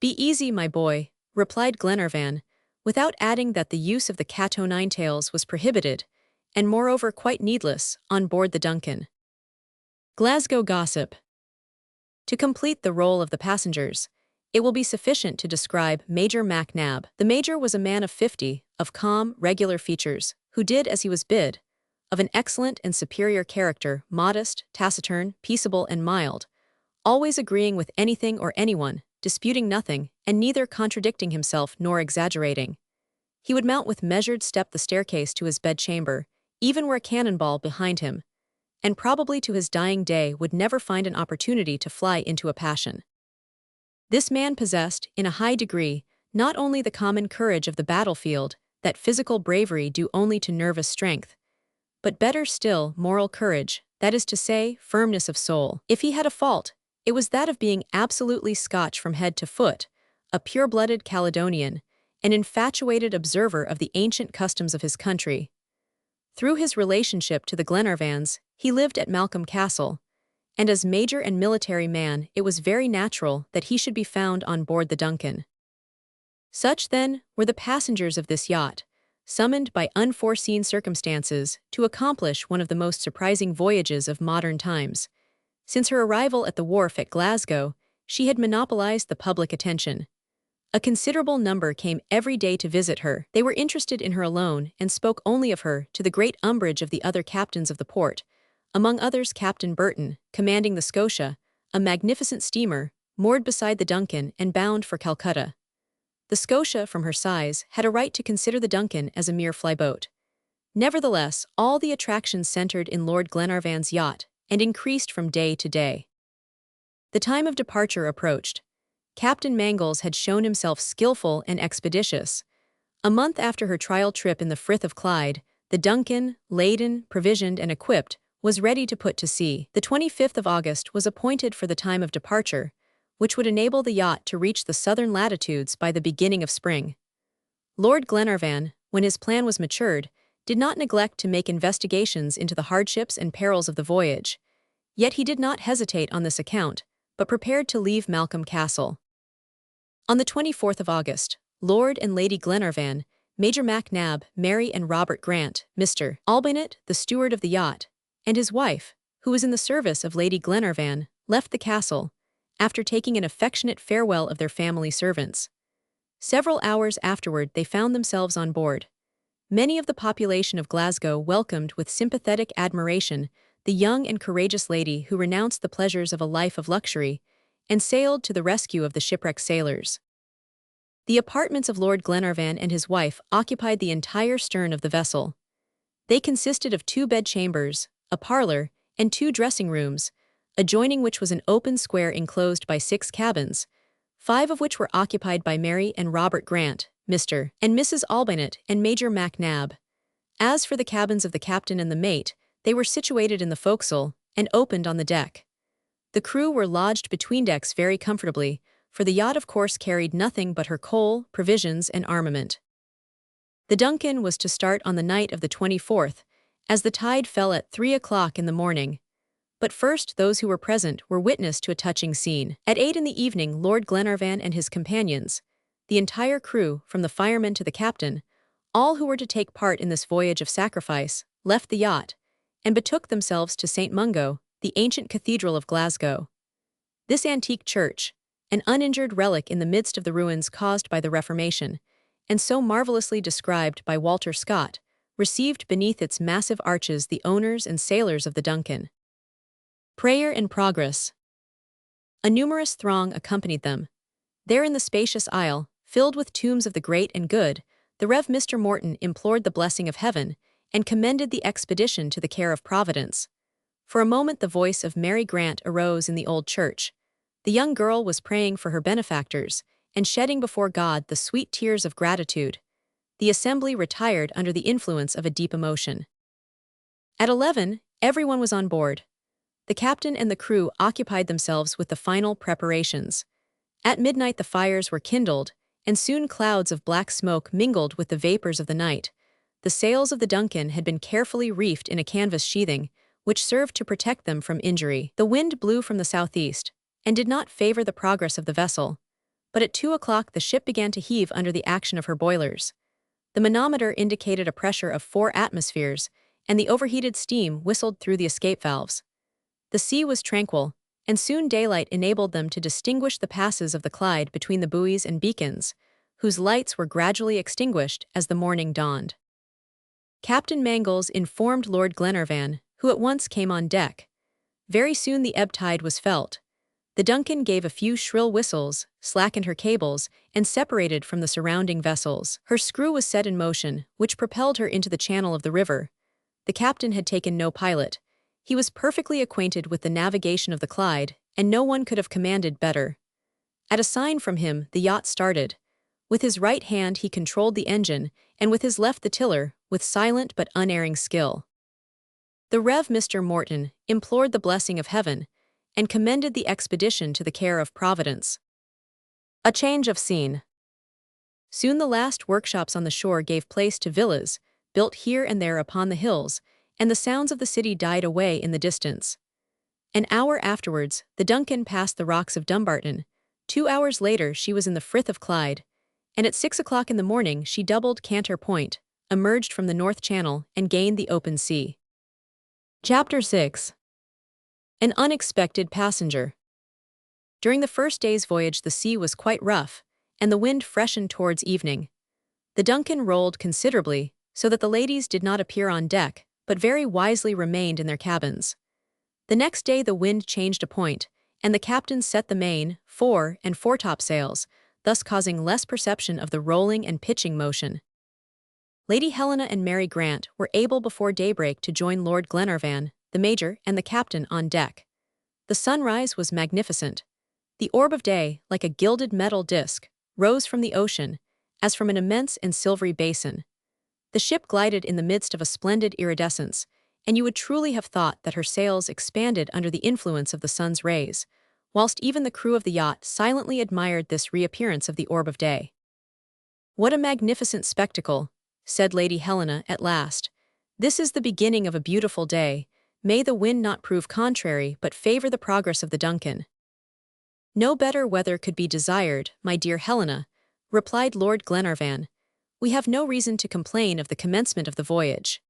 "Be easy, my boy," replied Glenarvan, without adding that the use of the cat-o'-nine-tails was prohibited, and moreover quite needless, on board the Duncan. Glasgow gossip. To complete the roll of the passengers, it will be sufficient to describe Major MacNab. The Major was a man of 50, of calm, regular features, who did as he was bid, of an excellent and superior character, modest, taciturn, peaceable, and mild, always agreeing with anything or anyone, disputing nothing, and neither contradicting himself nor exaggerating. He would mount with measured step the staircase to his bedchamber, even were a cannonball behind him, and probably to his dying day would never find an opportunity to fly into a passion. This man possessed, in a high degree, not only the common courage of the battlefield, that physical bravery due only to nervous strength, but better still, moral courage, that is to say, firmness of soul. If he had a fault, it was that of being absolutely Scotch from head to foot, a pure-blooded Caledonian, an infatuated observer of the ancient customs of his country. Through his relationship to the Glenarvans, he lived at Malcolm Castle, and as major and military man it was very natural that he should be found on board the Duncan. Such, then, were the passengers of this yacht, summoned by unforeseen circumstances to accomplish one of the most surprising voyages of modern times. Since her arrival at the wharf at Glasgow, she had monopolized the public attention. A considerable number came every day to visit her. They were interested in her alone and spoke only of her, to the great umbrage of the other captains of the port, among others Captain Burton, commanding the Scotia, a magnificent steamer, moored beside the Duncan and bound for Calcutta. The Scotia, from her size, had a right to consider the Duncan as a mere flyboat. Nevertheless, all the attractions centered in Lord Glenarvan's yacht, and increased from day to day. The time of departure approached. Captain Mangles had shown himself skillful and expeditious. A month after her trial trip in the Frith of Clyde, the Duncan, laden, provisioned, and equipped, was ready to put to sea. The 25th of August was appointed for the time of departure, which would enable the yacht to reach the southern latitudes by the beginning of spring. Lord Glenarvan, when his plan was matured, did not neglect to make investigations into the hardships and perils of the voyage. Yet he did not hesitate on this account, but prepared to leave Malcolm Castle. On the 24th of August, Lord and Lady Glenarvan, Major MacNab, Mary and Robert Grant, Mr. Albinett, the steward of the yacht, and his wife, who was in the service of Lady Glenarvan, left the castle, after taking an affectionate farewell of their family servants. Several hours afterward they found themselves on board. Many of the population of Glasgow welcomed with sympathetic admiration the young and courageous lady who renounced the pleasures of a life of luxury and sailed to the rescue of the shipwrecked sailors. The apartments of Lord Glenarvan and his wife occupied the entire stern of the vessel. They consisted of 2 bedchambers, a parlor, and 2 dressing rooms, adjoining which was an open square enclosed by 6 cabins, 5 of which were occupied by Mary and Robert Grant, Mr. and Mrs. Albinett, and Major MacNab. As for the cabins of the captain and the mate, they were situated in the forecastle and opened on the deck. The crew were lodged between decks very comfortably, for the yacht of course carried nothing but her coal, provisions, and armament. The Duncan was to start on the night of the 24th, as the tide fell at 3 o'clock in the morning. But first those who were present were witness to a touching scene. At 8 in the evening Lord Glenarvan and his companions, the entire crew, from the fireman to the captain, all who were to take part in this voyage of sacrifice, left the yacht, and betook themselves to St. Mungo, the ancient cathedral of Glasgow. This antique church, an uninjured relic in the midst of the ruins caused by the Reformation, and so marvelously described by Walter Scott, received beneath its massive arches the owners and sailors of the Duncan. Prayer in progress. A numerous throng accompanied them. There in the spacious aisle, filled with tombs of the great and good, the Rev. Mr. Morton implored the blessing of heaven and commended the expedition to the care of Providence. For a moment the voice of Mary Grant arose in the old church. The young girl was praying for her benefactors and shedding before God the sweet tears of gratitude. The assembly retired under the influence of a deep emotion. At 11, everyone was on board. The captain and the crew occupied themselves with the final preparations. At midnight the fires were kindled, and soon clouds of black smoke mingled with the vapors of the night. The sails of the Duncan had been carefully reefed in a canvas sheathing, which served to protect them from injury. The wind blew from the southeast, and did not favor the progress of the vessel. But at 2 o'clock the ship began to heave under the action of her boilers. The manometer indicated a pressure of 4 atmospheres, and the overheated steam whistled through the escape valves. The sea was tranquil, and soon daylight enabled them to distinguish the passes of the Clyde between the buoys and beacons, whose lights were gradually extinguished as the morning dawned. Captain Mangles informed Lord Glenarvan, who at once came on deck. Very soon the ebb tide was felt. The Duncan gave a few shrill whistles, slackened her cables, and separated from the surrounding vessels. Her screw was set in motion, which propelled her into the channel of the river. The captain had taken no pilot. He was perfectly acquainted with the navigation of the Clyde, and no one could have commanded better. At a sign from him, the yacht started. With his right hand he controlled the engine, and with his left the tiller, with silent but unerring skill. The Rev. Mr. Morton implored the blessing of heaven, and commended the expedition to the care of Providence. A change of scene. Soon the last workshops on the shore gave place to villas, built here and there upon the hills, and the sounds of the city died away in the distance. An hour afterwards, the Duncan passed the rocks of Dumbarton. 2 hours later she was in the Frith of Clyde, and at 6 o'clock in the morning she doubled Cantor Point, emerged from the North Channel, and gained the open sea. Chapter 6. An unexpected passenger. During the first day's voyage the sea was quite rough, and the wind freshened towards evening. The Duncan rolled considerably, so that the ladies did not appear on deck, but very wisely remained in their cabins. The next day the wind changed a point, and the captain set the main, fore, and foretopsails, thus causing less perception of the rolling and pitching motion. Lady Helena and Mary Grant were able before daybreak to join Lord Glenarvan, the major, and the captain on deck. The sunrise was magnificent. The orb of day, like a gilded metal disc, rose from the ocean, as from an immense and silvery basin. The ship glided in the midst of a splendid iridescence, and you would truly have thought that her sails expanded under the influence of the sun's rays, whilst even the crew of the yacht silently admired this reappearance of the orb of day. "What a magnificent spectacle," said Lady Helena at last. "This is the beginning of a beautiful day. May the wind not prove contrary but favor the progress of the Duncan." "No better weather could be desired, my dear Helena," replied Lord Glenarvan. "We have no reason to complain of the commencement of the voyage."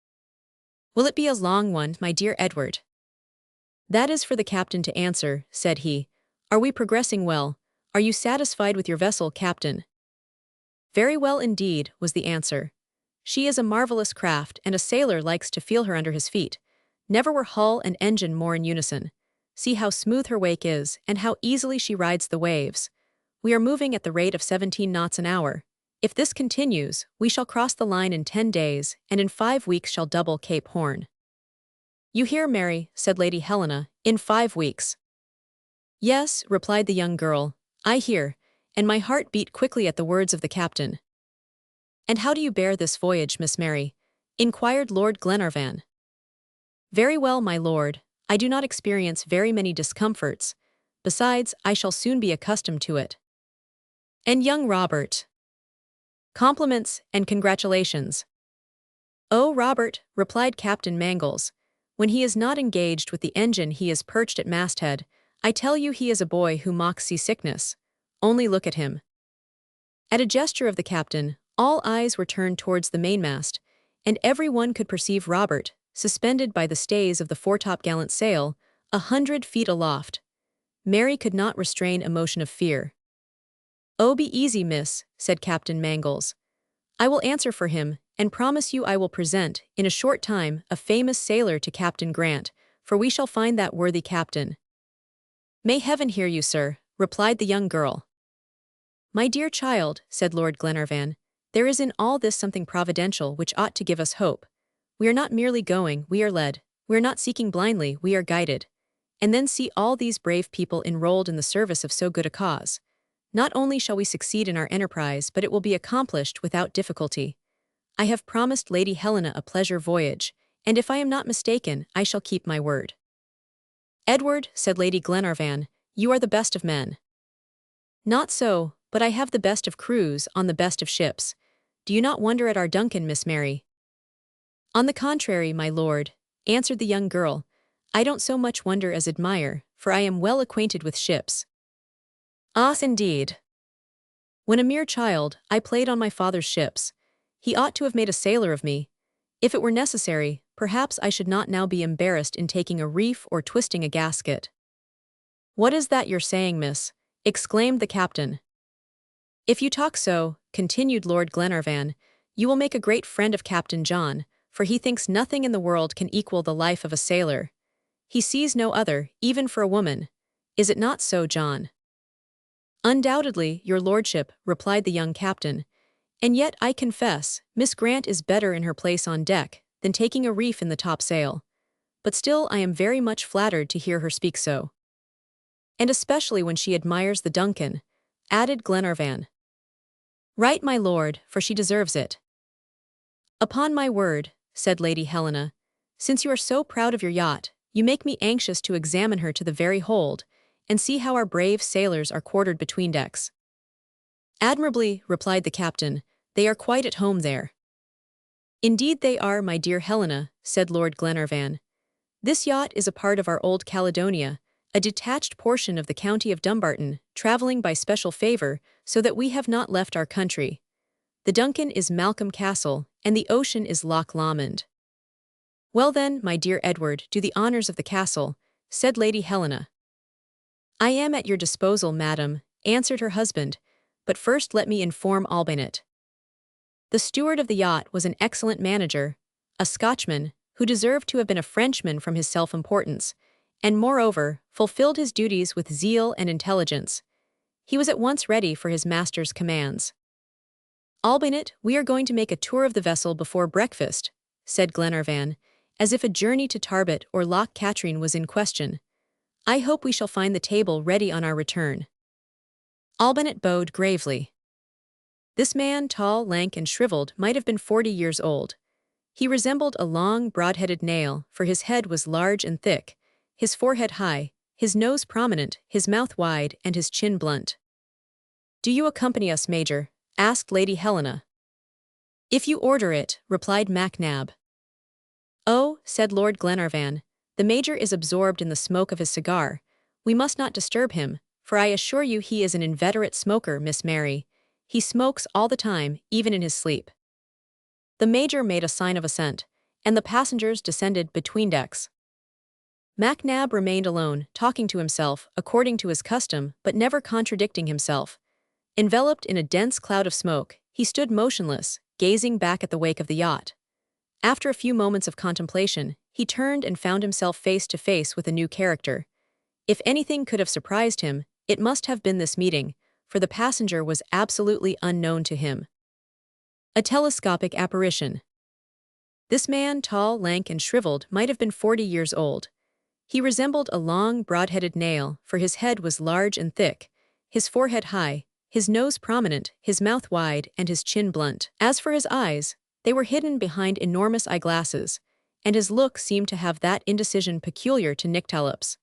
"Will it be a long one, my dear Edward?" "That is for the captain to answer," said he. "Are we progressing well? Are you satisfied with your vessel, Captain?" "Very well indeed," was the answer. "She is a marvelous craft, and a sailor likes to feel her under his feet. Never were hull and engine more in unison. See how smooth her wake is, and how easily she rides the waves. We are moving at the rate of 17 knots an hour. If this continues, we shall cross the line in 10 days, and in 5 weeks shall double Cape Horn." "You hear, Mary," said Lady Helena, "in 5 weeks." "Yes," replied the young girl, "I hear," and my heart beat quickly at the words of the captain. "And how do you bear this voyage, Miss Mary?" inquired Lord Glenarvan. "Very well, my lord. I do not experience very many discomforts. Besides, I shall soon be accustomed to it." "And young Robert?" "Compliments and congratulations." "Oh, Robert," replied Captain Mangles, "when he is not engaged with the engine he is perched at masthead. I tell you he is a boy who mocks seasickness. Only look at him." At a gesture of the captain, all eyes were turned towards the mainmast, and every one could perceive Robert, suspended by the stays of the foretopgallant sail, 100 feet aloft. Mary could not restrain a motion of fear. "Oh, be easy, miss," said Captain Mangles. "I will answer for him, and promise you I will present, in a short time, a famous sailor to Captain Grant, for we shall find that worthy captain." "May heaven hear you, sir," replied the young girl. "My dear child," said Lord Glenarvan, "there is in all this something providential which ought to give us hope. We are not merely going, we are led. We are not seeking blindly, we are guided. And then see all these brave people enrolled in the service of so good a cause. Not only shall we succeed in our enterprise, but it will be accomplished without difficulty. I have promised Lady Helena a pleasure voyage, and if I am not mistaken, I shall keep my word." "Edward," said Lady Glenarvan, "you are the best of men." "Not so, but I have the best of crews on the best of ships. Do you not wonder at our Duncan, Miss Mary?" "On the contrary, my lord," answered the young girl, "I don't so much wonder as admire, for I am well acquainted with ships." "Ah, indeed." "When a mere child, I played on my father's ships. He ought to have made a sailor of me. If it were necessary, perhaps I should not now be embarrassed in taking a reef or twisting a gasket." "What is that you're saying, miss?" exclaimed the captain. "If you talk so," continued Lord Glenarvan, "you will make a great friend of Captain John, for he thinks nothing in the world can equal the life of a sailor. He sees no other, even for a woman. Is it not so, John?" "Undoubtedly, your lordship," replied the young captain. "And yet, I confess, Miss Grant is better in her place on deck than taking a reef in the topsail. But still I am very much flattered to hear her speak so." "And especially when she admires the Duncan," added Glenarvan. "Right, my lord, for she deserves it." "Upon my word," said Lady Helena, "since you are so proud of your yacht, you make me anxious to examine her to the very hold, and see how our brave sailors are quartered between decks." "Admirably," replied the captain, "they are quite at home there." "Indeed they are, my dear Helena," said Lord Glenarvan. "This yacht is a part of our old Caledonia, a detached portion of the county of Dumbarton, travelling by special favour, so that we have not left our country. The Duncan is Malcolm Castle, and the ocean is Loch Lomond." "Well then, my dear Edward, do the honours of the castle," said Lady Helena. "I am at your disposal, madam," answered her husband, "but first let me inform Albinett." The steward of the yacht was an excellent manager, a Scotchman, who deserved to have been a Frenchman from his self-importance, and moreover, fulfilled his duties with zeal and intelligence. He was at once ready for his master's commands. "Albinett, we are going to make a tour of the vessel before breakfast," said Glenarvan, as if a journey to Tarbet or Loch Katrine was in question. "I hope we shall find the table ready on our return." Albinett bowed gravely. This man, tall, lank, and shriveled, might have been 40 years old. He resembled a long, broad-headed nail, for his head was large and thick, his forehead high, his nose prominent, his mouth wide, and his chin blunt. "Do you accompany us, Major?" asked Lady Helena. "If you order it," replied MacNab. "Oh," said Lord Glenarvan, "the Major is absorbed in the smoke of his cigar. We must not disturb him, for I assure you he is an inveterate smoker, Miss Mary. He smokes all the time, even in his sleep." The Major made a sign of assent, and the passengers descended between decks. MacNab remained alone, talking to himself, according to his custom, but never contradicting himself. Enveloped in a dense cloud of smoke, he stood motionless, gazing back at the wake of the yacht. After a few moments of contemplation, he turned and found himself face to face with a new character. If anything could have surprised him, it must have been this meeting, for the passenger was absolutely unknown to him. A telescopic apparition. This man, tall, lank, and shriveled, might have been 40 years old. He resembled a long, broad-headed nail, for his head was large and thick, his forehead high, his nose prominent, his mouth wide, and his chin blunt. As for his eyes, they were hidden behind enormous eyeglasses, and his look seemed to have that indecision peculiar to nyctalopes.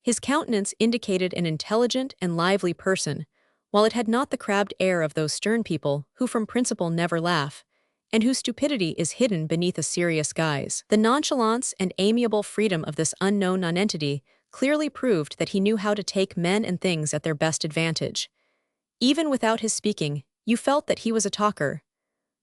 His countenance indicated an intelligent and lively person, while it had not the crabbed air of those stern people who from principle never laugh, and whose stupidity is hidden beneath a serious guise. The nonchalance and amiable freedom of this unknown nonentity clearly proved that he knew how to take men and things at their best advantage. Even without his speaking, you felt that he was a talker.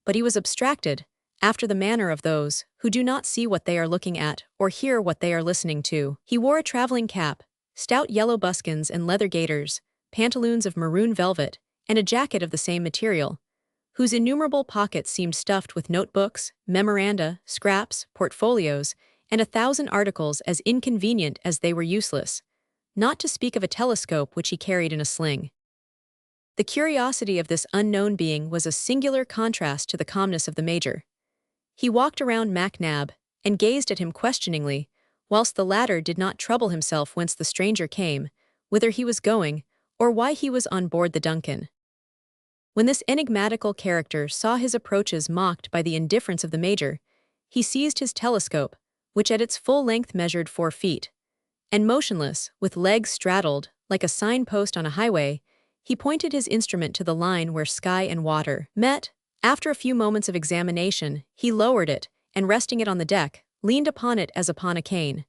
But he was abstracted, after the manner of those who do not see what they are looking at or hear what they are listening to. He wore a traveling cap, stout yellow buskins and leather gaiters, pantaloons of maroon velvet, and a jacket of the same material, whose innumerable pockets seemed stuffed with notebooks, memoranda, scraps, portfolios, and 1,000 articles as inconvenient as they were useless, not to speak of a telescope which he carried in a sling. The curiosity of this unknown being was a singular contrast to the calmness of the Major. He walked around MacNab and gazed at him questioningly, whilst the latter did not trouble himself whence the stranger came, whither he was going, or why he was on board the Duncan. When this enigmatical character saw his approaches mocked by the indifference of the Major, he seized his telescope, which at its full length measured 4 feet, and motionless, with legs straddled, like a signpost on a highway, he pointed his instrument to the line where sky and water met. After a few moments of examination, he lowered it, and resting it on the deck, leaned upon it as upon a cane.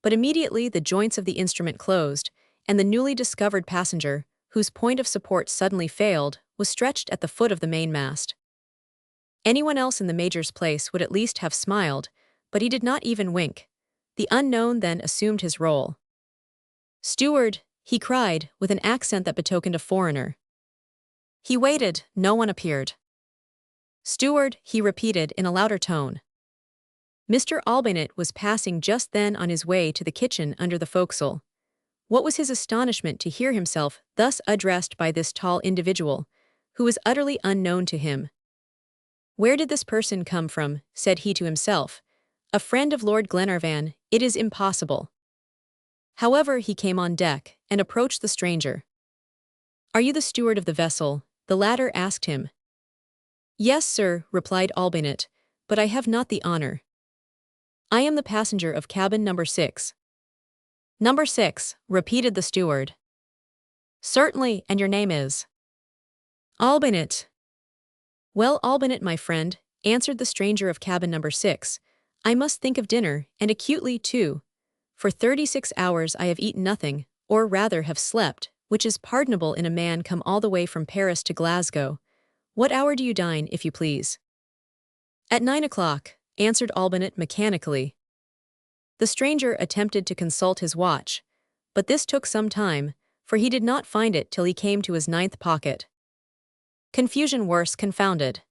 But immediately the joints of the instrument closed, and the newly discovered passenger, whose point of support suddenly failed, was stretched at the foot of the mainmast. Anyone else in the Major's place would at least have smiled, but he did not even wink. The unknown then assumed his role. "Steward," he cried, with an accent that betokened a foreigner. He waited, no one appeared. "Steward," he repeated in a louder tone. Mr. Albinett was passing just then on his way to the kitchen under the forecastle. What was his astonishment to hear himself thus addressed by this tall individual, who was utterly unknown to him. "Where did this person come from?" said he to himself. "A friend of Lord Glenarvan, it is impossible." However, he came on deck, and approached the stranger. "Are you the steward of the vessel?" the latter asked him. "Yes, sir," replied Albinett, "but I have not the honor." "I am the passenger of cabin number 6. "Number 6, repeated the steward. "Certainly, and your name is?" "Albinett." "Well, Albinett, my friend," answered the stranger of cabin number 6, "I must think of dinner, and acutely, too. For 36 hours I have eaten nothing, or rather have slept, which is pardonable in a man come all the way from Paris to Glasgow. What hour do you dine, if you please?" "At 9 o'clock, answered Albinett mechanically. The stranger attempted to consult his watch, but this took some time, for he did not find it till he came to his 9th pocket. Confusion worse confounded.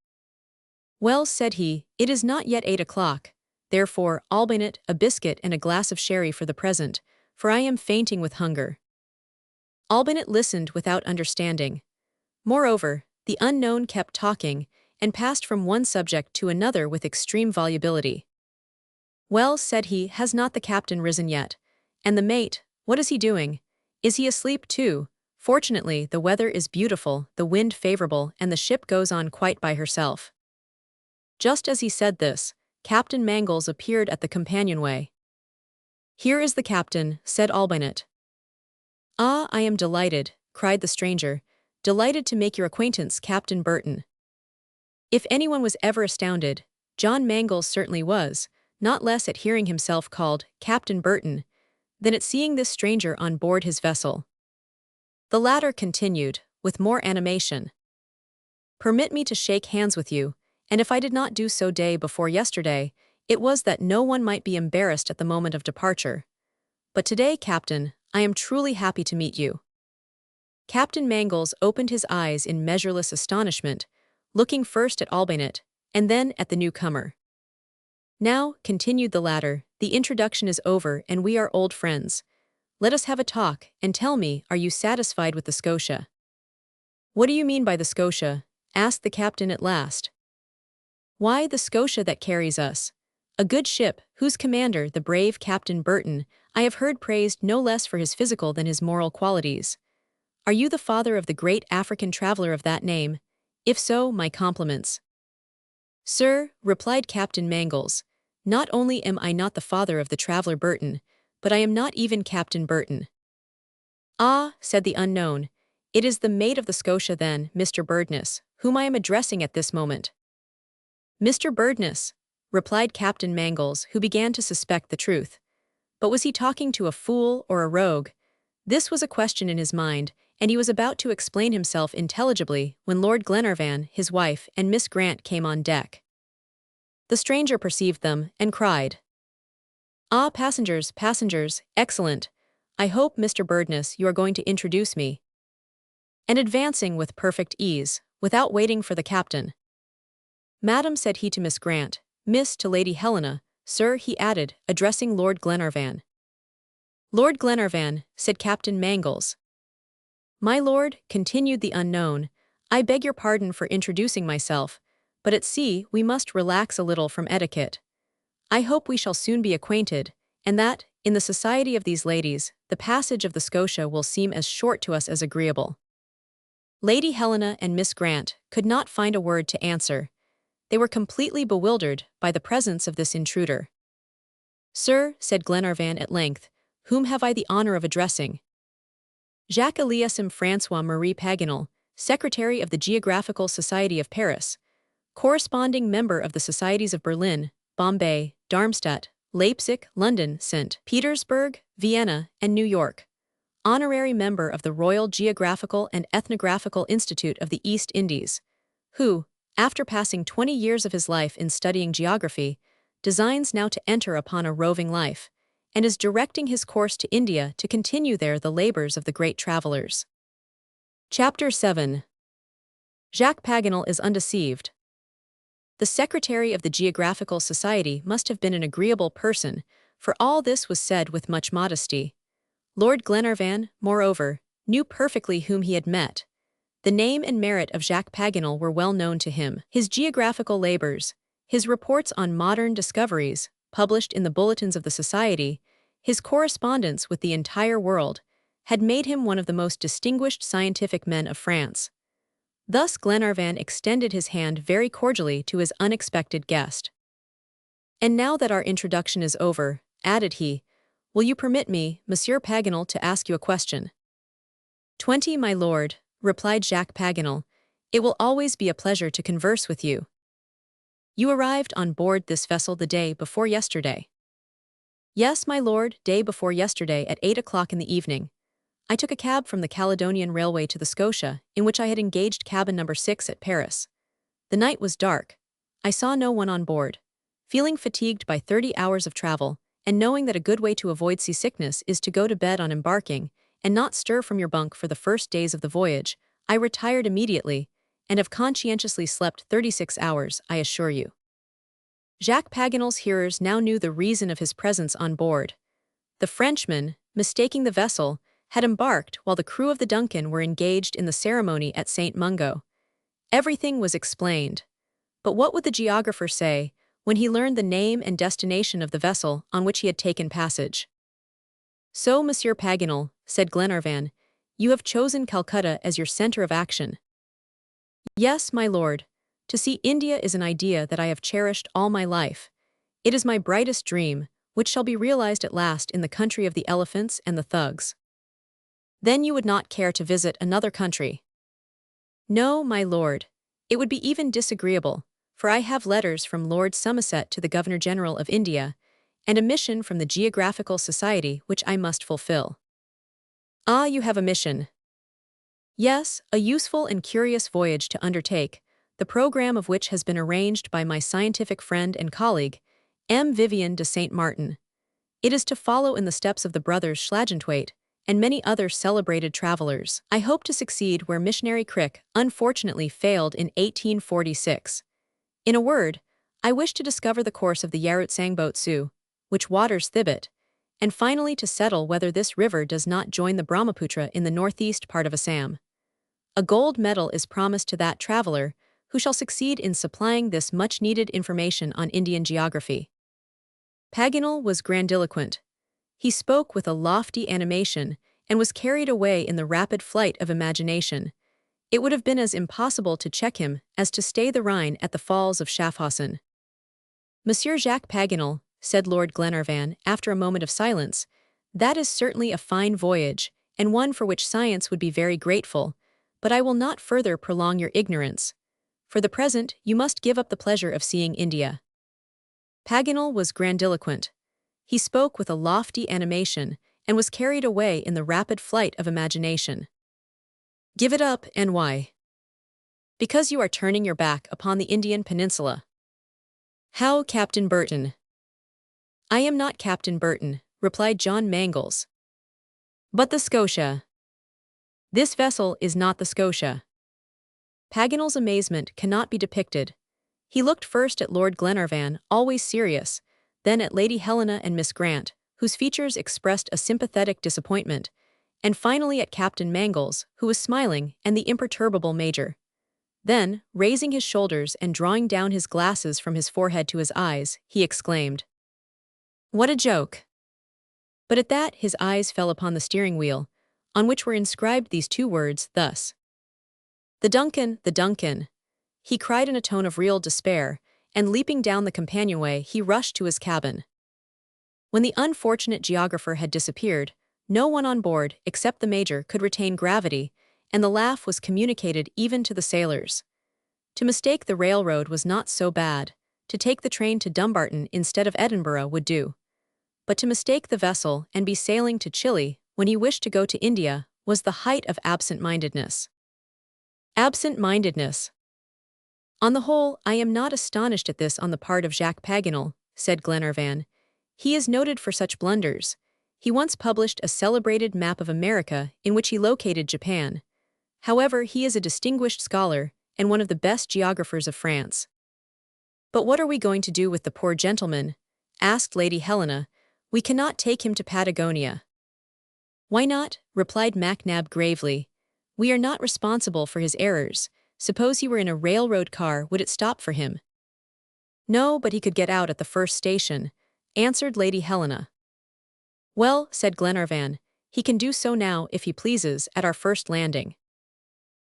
"Well," said he, "it is not yet 8 o'clock. Therefore, Albinett, a biscuit and a glass of sherry for the present, for I am fainting with hunger." Albinett listened without understanding. Moreover, the unknown kept talking, and passed from one subject to another with extreme volubility. "Well," said he, "has not the captain risen yet? And the mate, what is he doing? Is he asleep too? Fortunately, the weather is beautiful, the wind favorable, and the ship goes on quite by herself." Just as he said this, Captain Mangles appeared at the companionway. "Here is the captain," said Albinett. "Ah, I am delighted," cried the stranger, "delighted to make your acquaintance, Captain Burton." If anyone was ever astounded, John Mangles certainly was, not less at hearing himself called Captain Burton than at seeing this stranger on board his vessel. The latter continued, with more animation. "Permit me to shake hands with you, and if I did not do so day before yesterday, it was that no one might be embarrassed at the moment of departure. But today, Captain, I am truly happy to meet you." Captain Mangles opened his eyes in measureless astonishment, looking first at Albinett, and then at the newcomer. "Now," continued the latter, "the introduction is over and we are old friends. Let us have a talk, and tell me, are you satisfied with the Scotia?" "What do you mean by the Scotia?" asked the captain at last. "Why, the Scotia that carries us. A good ship, whose commander, the brave Captain Burton, I have heard praised no less for his physical than his moral qualities. Are you the father of the great African traveler of that name? If so, my compliments." "Sir," replied Captain Mangles, "not only am I not the father of the traveler Burton, but I am not even Captain Burton." "Ah," said the unknown, "it is the mate of the Scotia then, Mr. Birdness, whom I am addressing at this moment." "Mr. Birdness," replied Captain Mangles, who began to suspect the truth. But was he talking to a fool or a rogue? This was a question in his mind, and he was about to explain himself intelligibly when Lord Glenarvan, his wife, and Miss Grant came on deck. The stranger perceived them, and cried, "Ah, passengers, passengers, excellent! I hope, Mr. Birdness, you are going to introduce me." And advancing with perfect ease, without waiting for the captain. "Madam," said he to Miss Grant, "Miss to Lady Helena, sir," he added, addressing Lord Glenarvan. "Lord Glenarvan," said Captain Mangles. "My lord," continued the unknown, "I beg your pardon for introducing myself, but at sea we must relax a little from etiquette. I hope we shall soon be acquainted, and that, in the society of these ladies, the passage of the Scotia will seem as short to us as agreeable." Lady Helena and Miss Grant could not find a word to answer. They were completely bewildered by the presence of this intruder. "Sir," said Glenarvan at length, "whom have I the honor of addressing?" "Jacques Eliasim Francois Marie Paganel, Secretary of the Geographical Society of Paris, corresponding member of the Societies of Berlin, Bombay, Darmstadt, Leipzig, London, St. Petersburg, Vienna, and New York, honorary member of the Royal Geographical and Ethnographical Institute of the East Indies, who, after passing 20 years of his life in studying geography, designs now to enter upon a roving life, and is directing his course to India to continue there the labors of the great travelers." Chapter 7. Jacques Paganel is undeceived. The Secretary of the Geographical Society must have been an agreeable person, for all this was said with much modesty. Lord Glenarvan, moreover, knew perfectly whom he had met. The name and merit of Jacques Paganel were well known to him. His geographical labors, his reports on modern discoveries, published in the bulletins of the Society, his correspondence with the entire world, had made him one of the most distinguished scientific men of France. Thus Glenarvan extended his hand very cordially to his unexpected guest. "And now that our introduction is over," added he, "will you permit me, Monsieur Paganel, to ask you a question?" "20, my lord," replied Jacques Paganel. "It will always be a pleasure to converse with you." "You arrived on board this vessel the day before yesterday?" "Yes, my lord, day before yesterday at 8 o'clock in the evening. I took a cab from the Caledonian Railway to the Scotia, in which I had engaged cabin number 6 at Paris. The night was dark. I saw no one on board. Feeling fatigued by 30 hours of travel, and knowing that a good way to avoid seasickness is to go to bed on embarking, and not stir from your bunk for the first days of the voyage, I retired immediately, and have conscientiously slept 36 hours, I assure you." Jacques Paganel's hearers now knew the reason of his presence on board. The Frenchman, mistaking the vessel, had embarked while the crew of the Duncan were engaged in the ceremony at St. Mungo. Everything was explained. But what would the geographer say when he learned the name and destination of the vessel on which he had taken passage? "So, Monsieur Paganel," said Glenarvan, "you have chosen Calcutta as your center of action." "Yes, my lord. To see India is an idea that I have cherished all my life. It is my brightest dream, which shall be realized at last in the country of the elephants and the thugs. Then you would not care to visit another country. No, my lord. It would be even disagreeable, for I have letters from Lord Somerset to the Governor-General of India, and a mission from the Geographical Society which I must fulfill. Ah, you have a mission. Yes, a useful and curious voyage to undertake, the program of which has been arranged by my scientific friend and colleague, M. Vivian de Saint Martin. It is to follow in the steps of the brothers Schlagentweit and many other celebrated travelers. I hope to succeed where missionary Crick unfortunately failed in 1846. In a word, I wish to discover the course of the Yarut-Sangboat-Sioux, which waters Thibet, and finally to settle whether this river does not join the Brahmaputra in the northeast part of Assam. A gold medal is promised to that traveler who shall succeed in supplying this much-needed information on Indian geography. Paganel was grandiloquent. He spoke with a lofty animation and was carried away in the rapid flight of imagination. It would have been as impossible to check him as to stay the Rhine at the falls of Schaffhausen. Monsieur Jacques Paganel, said Lord Glenarvan after a moment of silence, that is certainly a fine voyage, and one for which science would be very grateful, but I will not further prolong your ignorance. For the present, you must give up the pleasure of seeing India. Paganel was grandiloquent. He spoke with a lofty animation and was carried away in the rapid flight of imagination. Give it up, and why? Because you are turning your back upon the Indian peninsula. How, Captain Burton? I am not Captain Burton, replied John Mangles. But the Scotia. This vessel is not the Scotia. Paganel's amazement cannot be depicted. He looked first at Lord Glenarvan, always serious, then at Lady Helena and Miss Grant, whose features expressed a sympathetic disappointment, and finally at Captain Mangles, who was smiling, and the imperturbable Major. Then, raising his shoulders and drawing down his glasses from his forehead to his eyes, he exclaimed, "What a joke!" But at that his eyes fell upon the steering wheel, on which were inscribed these two words, thus: "The Duncan, the Duncan!" He cried in a tone of real despair, and leaping down the companionway, he rushed to his cabin. When the unfortunate geographer had disappeared, no one on board, except the Major, could retain gravity, and the laugh was communicated even to the sailors. To mistake the railroad was not so bad. To take the train to Dumbarton instead of Edinburgh would do. But to mistake the vessel and be sailing to Chile when he wished to go to India was the height of absent-mindedness. Absent-mindedness. On the whole, I am not astonished at this on the part of Jacques Paganel, said Glenarvan. He is noted for such blunders. He once published a celebrated map of America in which he located Japan. However, he is a distinguished scholar and one of the best geographers of France. But what are we going to do with the poor gentleman? Asked Lady Helena. We cannot take him to Patagonia. Why not? Replied MacNab gravely. We are not responsible for his errors. Suppose he were in a railroad car, would it stop for him? No, but he could get out at the first station, answered Lady Helena. Well, said Glenarvan, he can do so now, if he pleases, at our first landing.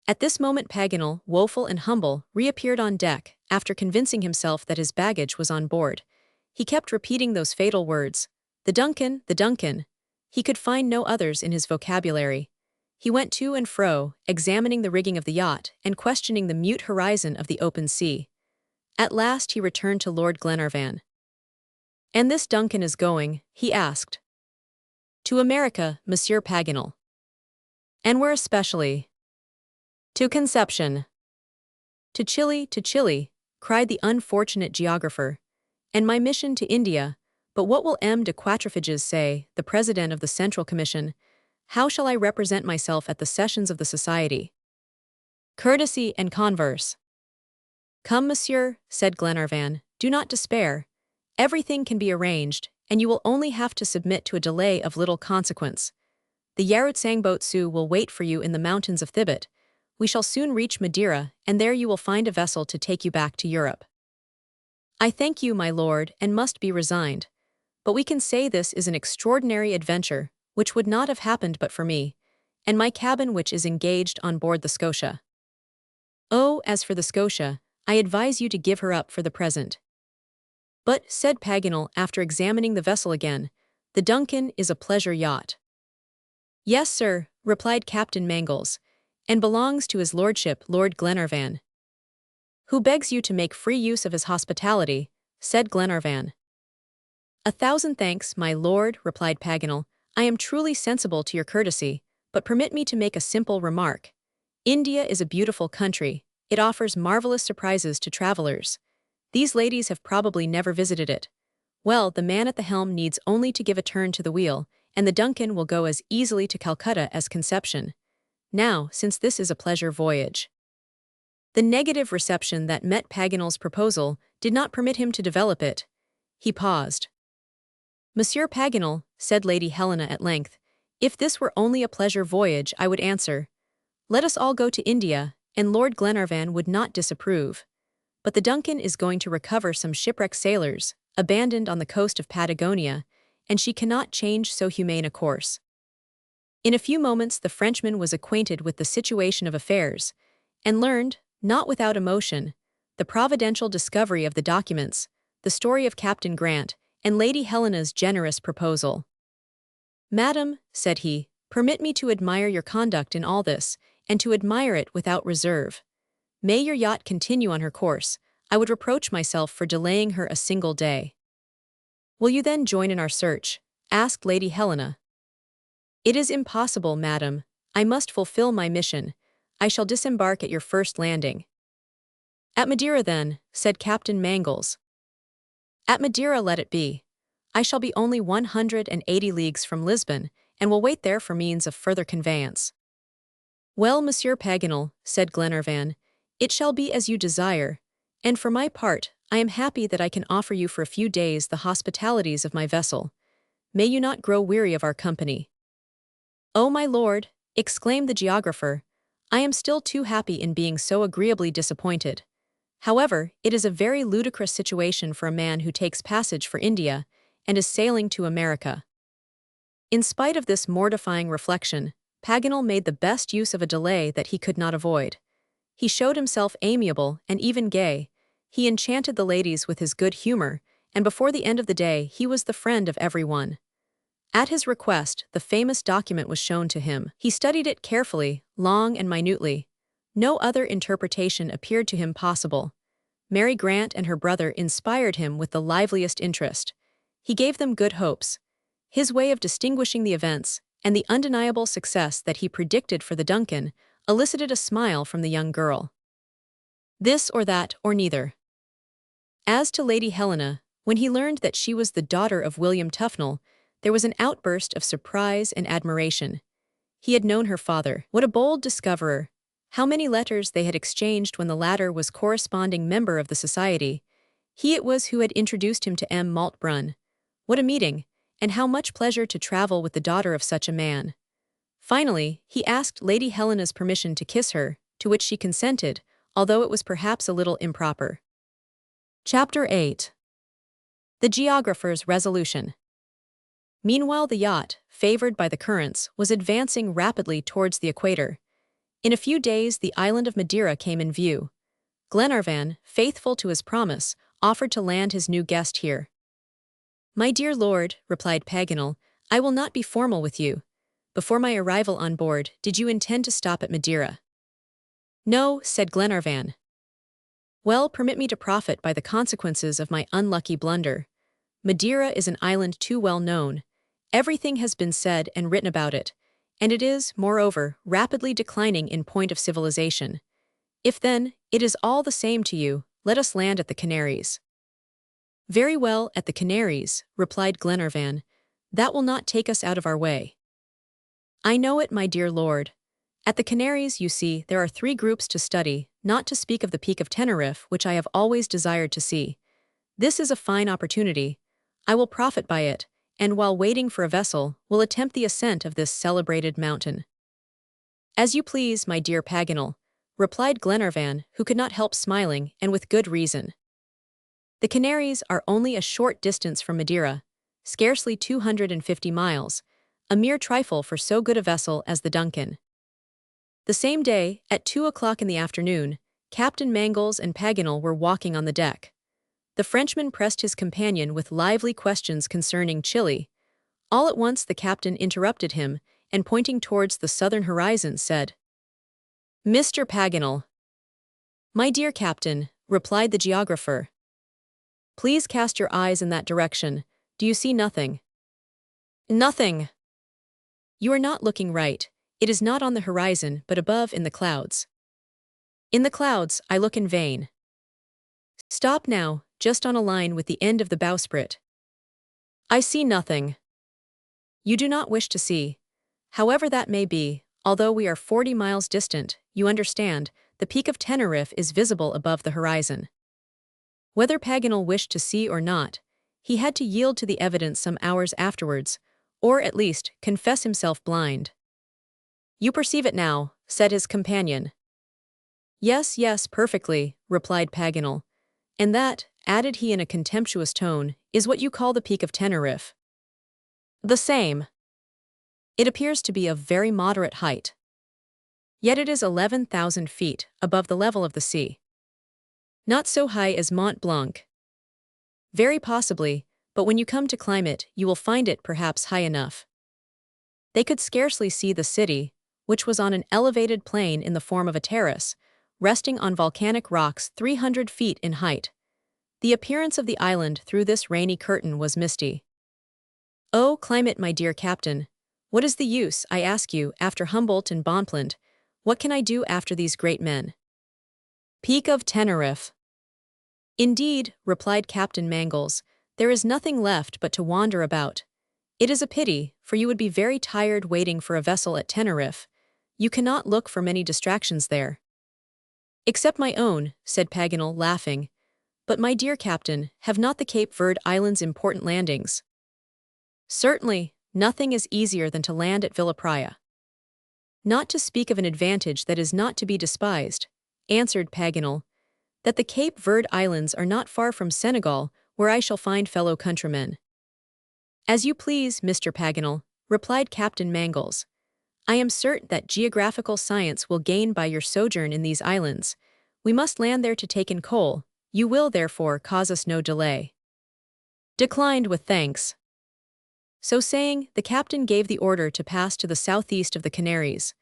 At this moment Paganel, woeful and humble, reappeared on deck, after convincing himself that his baggage was on board. He kept repeating those fatal words, the Duncan, the Duncan. He could find no others in his vocabulary. He went to and fro, examining the rigging of the yacht, and questioning the mute horizon of the open sea. At last he returned to Lord Glenarvan. And this Duncan is going, he asked. To America, Monsieur Paganel. And where especially? To Conception. To Chile, cried the unfortunate geographer. And my mission to India, but what will M. de Quatrefages say, the president of the Central Commission? How shall I represent myself at the sessions of the Society? Courtesy and converse. Come, monsieur, said Glenarvan, do not despair. Everything can be arranged, and you will only have to submit to a delay of little consequence. The Yarut-Sangboat-Sioux will wait for you in the mountains of Thibet. We shall soon reach Madeira, and there you will find a vessel to take you back to Europe. I thank you, my lord, and must be resigned. But we can say this is an extraordinary adventure, which would not have happened but for me, and my cabin which is engaged on board the Scotia. Oh, as for the Scotia, I advise you to give her up for the present. But, said Paganel after examining the vessel again, the Duncan is a pleasure yacht. Yes, sir, replied Captain Mangles, and belongs to his lordship Lord Glenarvan. Who begs you to make free use of his hospitality, said Glenarvan. 1,000 thanks, my lord, replied Paganel. I am truly sensible to your courtesy, but permit me to make a simple remark. India is a beautiful country. It offers marvelous surprises to travelers. These ladies have probably never visited it. Well, the man at the helm needs only to give a turn to the wheel, and the Duncan will go as easily to Calcutta as Conception. Now, since this is a pleasure voyage. The negative reception that met Paganel's proposal did not permit him to develop it. He paused. Monsieur Paganel, said Lady Helena at length, if this were only a pleasure voyage, I would answer, let us all go to India, and Lord Glenarvan would not disapprove. But the Duncan is going to recover some shipwrecked sailors, abandoned on the coast of Patagonia, and she cannot change so humane a course. In a few moments the Frenchman was acquainted with the situation of affairs, and learned, not without emotion, the providential discovery of the documents, the story of Captain Grant, and Lady Helena's generous proposal. Madam, said he, permit me to admire your conduct in all this, and to admire it without reserve. May your yacht continue on her course. I would reproach myself for delaying her a single day. Will you then join in our search? Asked Lady Helena. It is impossible, madam. I must fulfill my mission. I shall disembark at your first landing. At Madeira then, said Captain Mangles. At Madeira let it be. I shall be only 180 leagues from Lisbon, and will wait there for means of further conveyance. Well, Monsieur Paganel, said Glenarvan, it shall be as you desire, and for my part, I am happy that I can offer you for a few days the hospitalities of my vessel. May you not grow weary of our company. Oh, my lord, exclaimed the geographer, I am still too happy in being so agreeably disappointed. However, it is a very ludicrous situation for a man who takes passage for India and is sailing to America. In spite of this mortifying reflection, Paganel made the best use of a delay that he could not avoid. He showed himself amiable and even gay. He enchanted the ladies with his good humor, and before the end of the day he was the friend of every one. At his request, the famous document was shown to him. He studied it carefully, long and minutely. No other interpretation appeared to him possible. Mary Grant and her brother inspired him with the liveliest interest. He gave them good hopes. His way of distinguishing the events, and the undeniable success that he predicted for the Duncan, elicited a smile from the young girl. This or that or neither. As to Lady Helena, when he learned that she was the daughter of William Tufnell, there was an outburst of surprise and admiration. He had known her father. What a bold discoverer! How many letters they had exchanged when the latter was corresponding member of the society. He it was who had introduced him to M. Maltbrun. What a meeting, and how much pleasure to travel with the daughter of such a man. Finally, he asked Lady Helena's permission to kiss her, to which she consented, although it was perhaps a little improper. Chapter 8. The Geographer's Resolution. Meanwhile the yacht, favored by the currents, was advancing rapidly towards the equator. In a few days the island of Madeira came in view. Glenarvan, faithful to his promise, offered to land his new guest here. My dear lord, replied Paganel, I will not be formal with you. Before my arrival on board, did you intend to stop at Madeira? No, said Glenarvan. Well, permit me to profit by the consequences of my unlucky blunder. Madeira is an island too well known. Everything has been said and written about it, and it is, moreover, rapidly declining in point of civilization. If then, it is all the same to you, let us land at the Canaries. Very well, at the Canaries, replied Glenarvan. That will not take us out of our way. I know it, my dear lord. At the Canaries, you see, there are 3 groups to study, not to speak of the Peak of Teneriffe, which I have always desired to see. This is a fine opportunity. I will profit by it, and while waiting for a vessel, will attempt the ascent of this celebrated mountain. As you please, my dear Paganel, replied Glenarvan, who could not help smiling, and with good reason. The Canaries are only a short distance from Madeira, scarcely 250 miles, a mere trifle for so good a vessel as the Duncan. The same day, at 2 o'clock in the afternoon, Captain Mangles and Paganel were walking on the deck. The The Frenchman pressed his companion with lively questions concerning Chile. All at once the captain interrupted him, and pointing towards the southern horizon said, "Mr. Paganel." "My dear captain," replied the geographer, "please cast your eyes in that direction. Do you see nothing?" "Nothing." "You are not looking right. It is not on the horizon but above in the clouds." "In the clouds, I look in vain." "Stop now, just on a line with the end of the bowsprit." "I see nothing." "You do not wish to see. However that may be, although we are 40 miles distant, you understand, the peak of Teneriffe is visible above the horizon." Whether Paganel wished to see or not, he had to yield to the evidence some hours afterwards, or at least confess himself blind. "You perceive it now," said his companion. "Yes, yes, perfectly," replied Paganel. "And that," added he in a contemptuous tone, "is what you call the peak of Teneriffe." "The same." "It appears to be of very moderate height. Yet it is 11,000 feet above the level of the sea." "Not so high as Mont Blanc." "Very possibly, but when you come to climb it, you will find it perhaps high enough." They could scarcely see the city, which was on an elevated plain in the form of a terrace, resting on volcanic rocks 300 feet in height. The appearance of the island through this rainy curtain was misty. "Oh, climb it, my dear captain. What is the use, I ask you, after Humboldt and Bonpland? What can I do after these great men?" "Peak of Teneriffe." "Indeed," replied Captain Mangles, "there is nothing left but to wander about. It is a pity, for you would be very tired waiting for a vessel at Teneriffe. You cannot look for many distractions there." "Except my own," said Paganel, laughing. "But, my dear captain, have not the Cape Verde Islands important landings?" "Certainly, nothing is easier than to land at Villapraya." "Not to speak of an advantage that is not to be despised," answered Paganel, "that the Cape Verde Islands are not far from Senegal, where I shall find fellow countrymen." "As you please, Mr. Paganel," replied Captain Mangles. "I am certain that geographical science will gain by your sojourn in these islands. We must land there to take in coal. You will, therefore, cause us no delay." "Declined with thanks." So saying, the captain gave the order to pass to the southeast of the Canaries.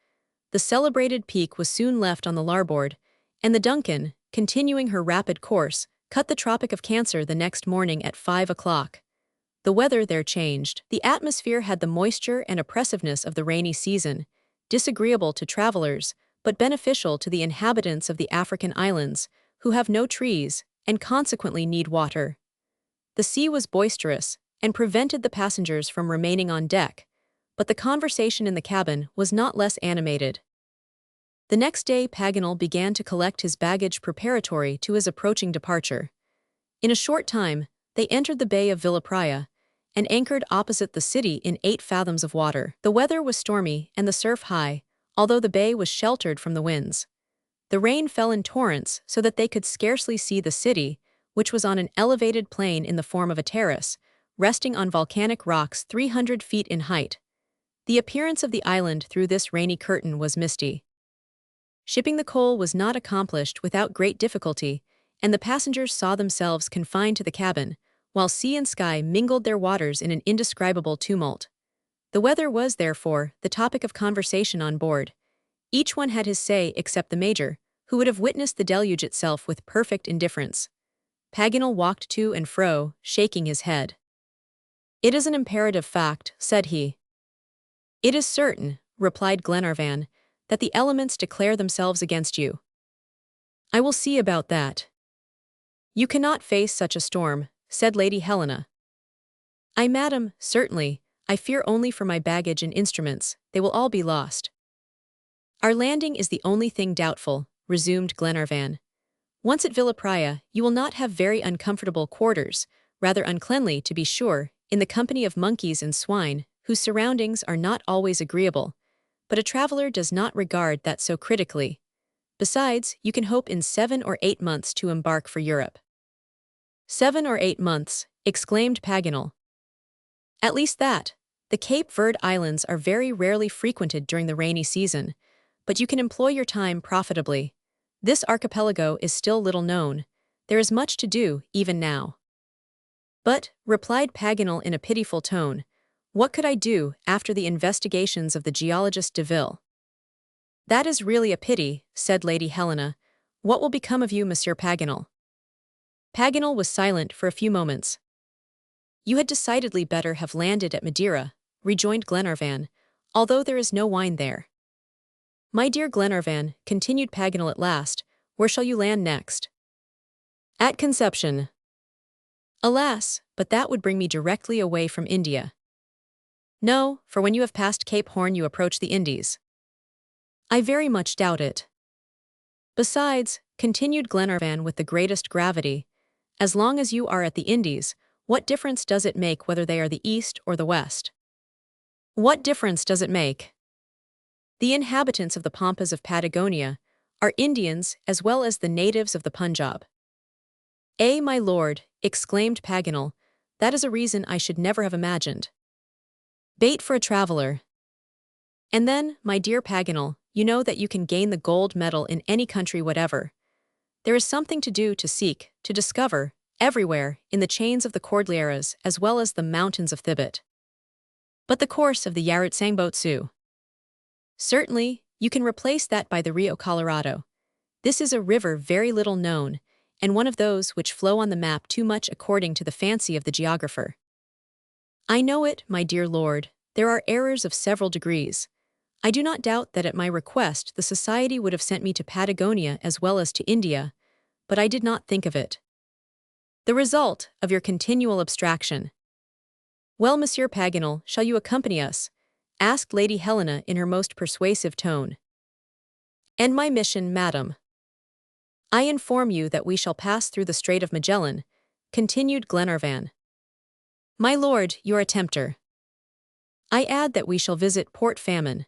The celebrated peak was soon left on the larboard, and the Duncan, continuing her rapid course, cut the Tropic of Cancer the next morning at 5 o'clock. The weather there changed. The atmosphere had the moisture and oppressiveness of the rainy season, disagreeable to travelers, but beneficial to the inhabitants of the African islands, who have no trees, and consequently need water. The sea was boisterous, and prevented the passengers from remaining on deck, but the conversation in the cabin was not less animated. The next day Paganel began to collect his baggage preparatory to his approaching departure. In a short time, they entered the bay of Villapraya, and anchored opposite the city in 8 fathoms of water. The weather was stormy and the surf high, although the bay was sheltered from the winds. The rain fell in torrents so that they could scarcely see the city, which was on an elevated plain in the form of a terrace, resting on volcanic rocks 300 feet in height. The appearance of the island through this rainy curtain was misty. Shipping the coal was not accomplished without great difficulty, and the passengers saw themselves confined to the cabin, while sea and sky mingled their waters in an indescribable tumult. The weather was, therefore, the topic of conversation on board. Each one had his say except the major, who would have witnessed the deluge itself with perfect indifference. Paganel walked to and fro, shaking his head. "It is an imperative fact," said he. "It is certain," replied Glenarvan, "that the elements declare themselves against you." "I will see about that." "You cannot face such a storm," said Lady Helena. "Ay, madam, certainly. I fear only for my baggage and instruments. They will all be lost." "Our landing is the only thing doubtful," resumed Glenarvan. "Once at Villapraya, you will not have very uncomfortable quarters, rather uncleanly, to be sure, in the company of monkeys and swine, whose surroundings are not always agreeable, but a traveler does not regard that so critically. Besides, you can hope in 7 or 8 months to embark for Europe." "7 or 8 months," exclaimed Paganel. "At least that. The Cape Verde Islands are very rarely frequented during the rainy season, but you can employ your time profitably. This archipelago is still little known. there is much to do, even now. But, replied Paganel in a pitiful tone, what could I do after the investigations of the geologist Deville? That is really a pity, said Lady Helena. What will become of you, Monsieur Paganel? Paganel was silent for a few moments. You had decidedly better have landed at Madeira, rejoined Glenarvan, although there is no wine there. My dear Glenarvan, continued Paganel at last, where shall you land next? At Conception. Alas, but that would bring me directly away from India. No, for when you have passed Cape Horn you approach the Indies. I very much doubt it. Besides, continued Glenarvan with the greatest gravity, as long as you are at the Indies, what difference does it make whether they are the East or the West? What difference does it make? The inhabitants of the Pampas of Patagonia are Indians as well as the natives of the Punjab. My lord, exclaimed Paganel, that is a reason I should never have imagined. Bait for a traveler. And then, my dear Paganel, you know that you can gain the gold medal in any country whatever. There is something to do, to seek, to discover, everywhere, in the chains of the Cordilleras as well as the mountains of Thibet. But the course of the Yarutsangbo-Tsu. Certainly, you can replace that by the Rio Colorado. This is a river very little known, and one of those which flow on the map too much according to the fancy of the geographer. I know it, my dear lord, there are errors of several degrees. I do not doubt that at my request the Society would have sent me to Patagonia as well as to India, but I did not think of it. The result of your continual abstraction. Well, Monsieur Paganel, shall you accompany us? Asked Lady Helena in her most persuasive tone. And my mission, madam? I inform you that we shall pass through the Strait of Magellan, continued Glenarvan. My lord, you are a tempter. I add that we shall visit Port Famine.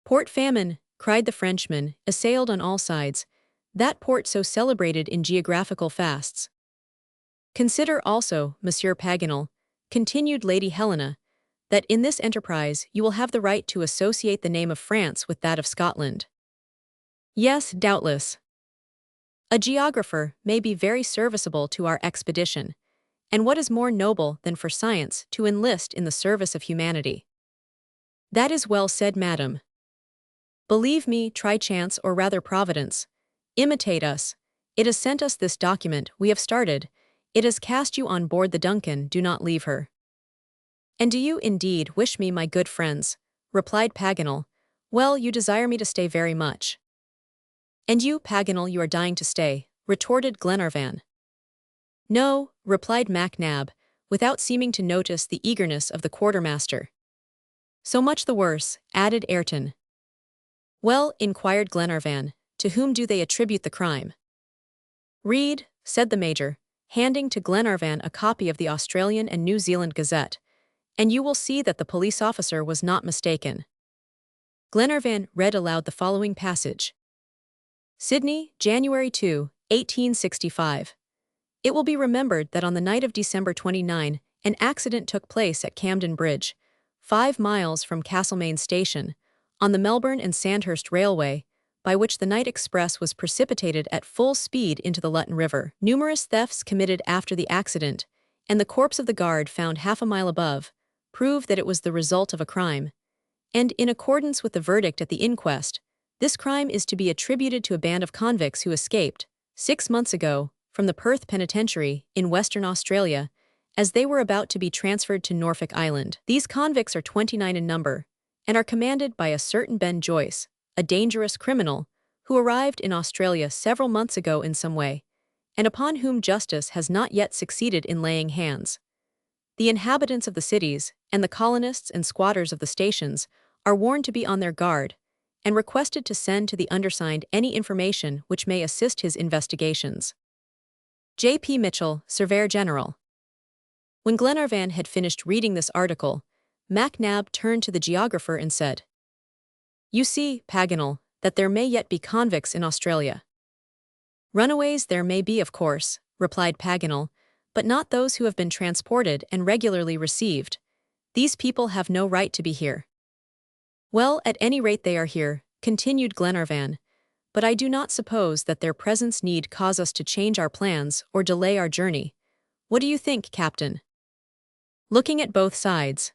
Port Famine, cried the Frenchman, assailed on all sides, that port so celebrated in geographical fasts. Consider also, Monsieur Paganel, continued Lady Helena, that in this enterprise you will have the right to associate the name of France with that of Scotland. Yes, doubtless. A geographer may be very serviceable to our expedition, and what is more noble than for science to enlist in the service of humanity? That is well said, madam. Believe me, try chance or rather Providence. Imitate us. It has sent us this document, we have started. It has cast you on board the Duncan, do not leave her. And do you indeed wish me, my good friends? Replied Paganel. Well, you desire me to stay very much. And you, Paganel, you are dying to stay, retorted Glenarvan. No, replied MacNab, without seeming to notice the eagerness of the quartermaster. So much the worse, added Ayrton. Well, inquired Glenarvan, to whom do they attribute the crime? Read, said the Major, handing to Glenarvan a copy of the Australian and New Zealand Gazette, and you will see that the police officer was not mistaken. Glenarvan read aloud the following passage. Sydney, January 2, 1865. It will be remembered that on the night of December 29, an accident took place at Camden Bridge, 5 miles from Castlemaine Station, on the Melbourne and Sandhurst Railway, by which the night express was precipitated at full speed into the Lutton River. Numerous thefts committed after the accident, and the corpse of the guard found half a mile above, proved that it was the result of a crime. And in accordance with the verdict at the inquest, this crime is to be attributed to a band of convicts who escaped, 6 months ago, from the Perth Penitentiary in Western Australia, as they were about to be transferred to Norfolk Island. These convicts are 29 in number, and are commanded by a certain Ben Joyce, a dangerous criminal, who arrived in Australia several months ago in some way, and upon whom justice has not yet succeeded in laying hands. The inhabitants of the cities, and the colonists and squatters of the stations, are warned to be on their guard, and requested to send to the undersigned any information which may assist his investigations. J. P. Mitchell, Surveyor General. When Glenarvan had finished reading this article, MacNab turned to the geographer and said, You see, Paganel, that there may yet be convicts in Australia. Runaways there may be, of course, replied Paganel, but not those who have been transported and regularly received. These people have no right to be here. Well, at any rate they are here, continued Glenarvan, but I do not suppose that their presence need cause us to change our plans or delay our journey. What do you think, Captain? Looking at both sides.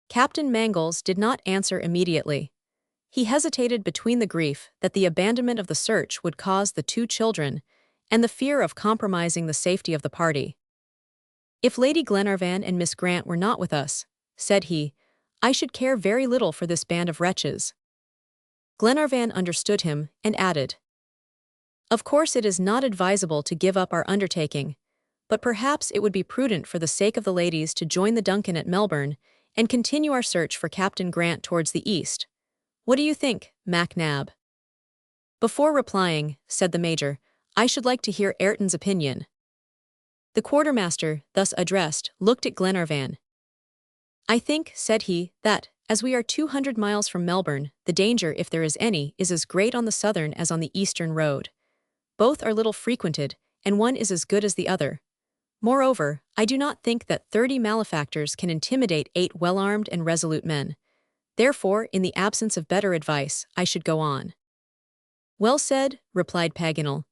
Captain Mangles did not answer immediately. He hesitated between the grief that the abandonment of the search would cause the two children and the fear of compromising the safety of the party. If Lady Glenarvan and Miss Grant were not with us, said he, I should care very little for this band of wretches. Glenarvan understood him and added, Of course it is not advisable to give up our undertaking, but perhaps it would be prudent for the sake of the ladies to join the Duncan at Melbourne and continue our search for Captain Grant towards the east. What do you think, MacNab? Before replying, said the Major, I should like to hear Ayrton's opinion. The quartermaster, thus addressed, looked at Glenarvan. I think, said he, that, as we are 200 miles from Melbourne, the danger, if there is any, is as great on the southern as on the eastern road. Both are little frequented, and one is as good as the other. Moreover, I do not think that 30 malefactors can intimidate 8 well-armed and resolute men. Therefore, in the absence of better advice, I should go on. Well said, replied Paganel.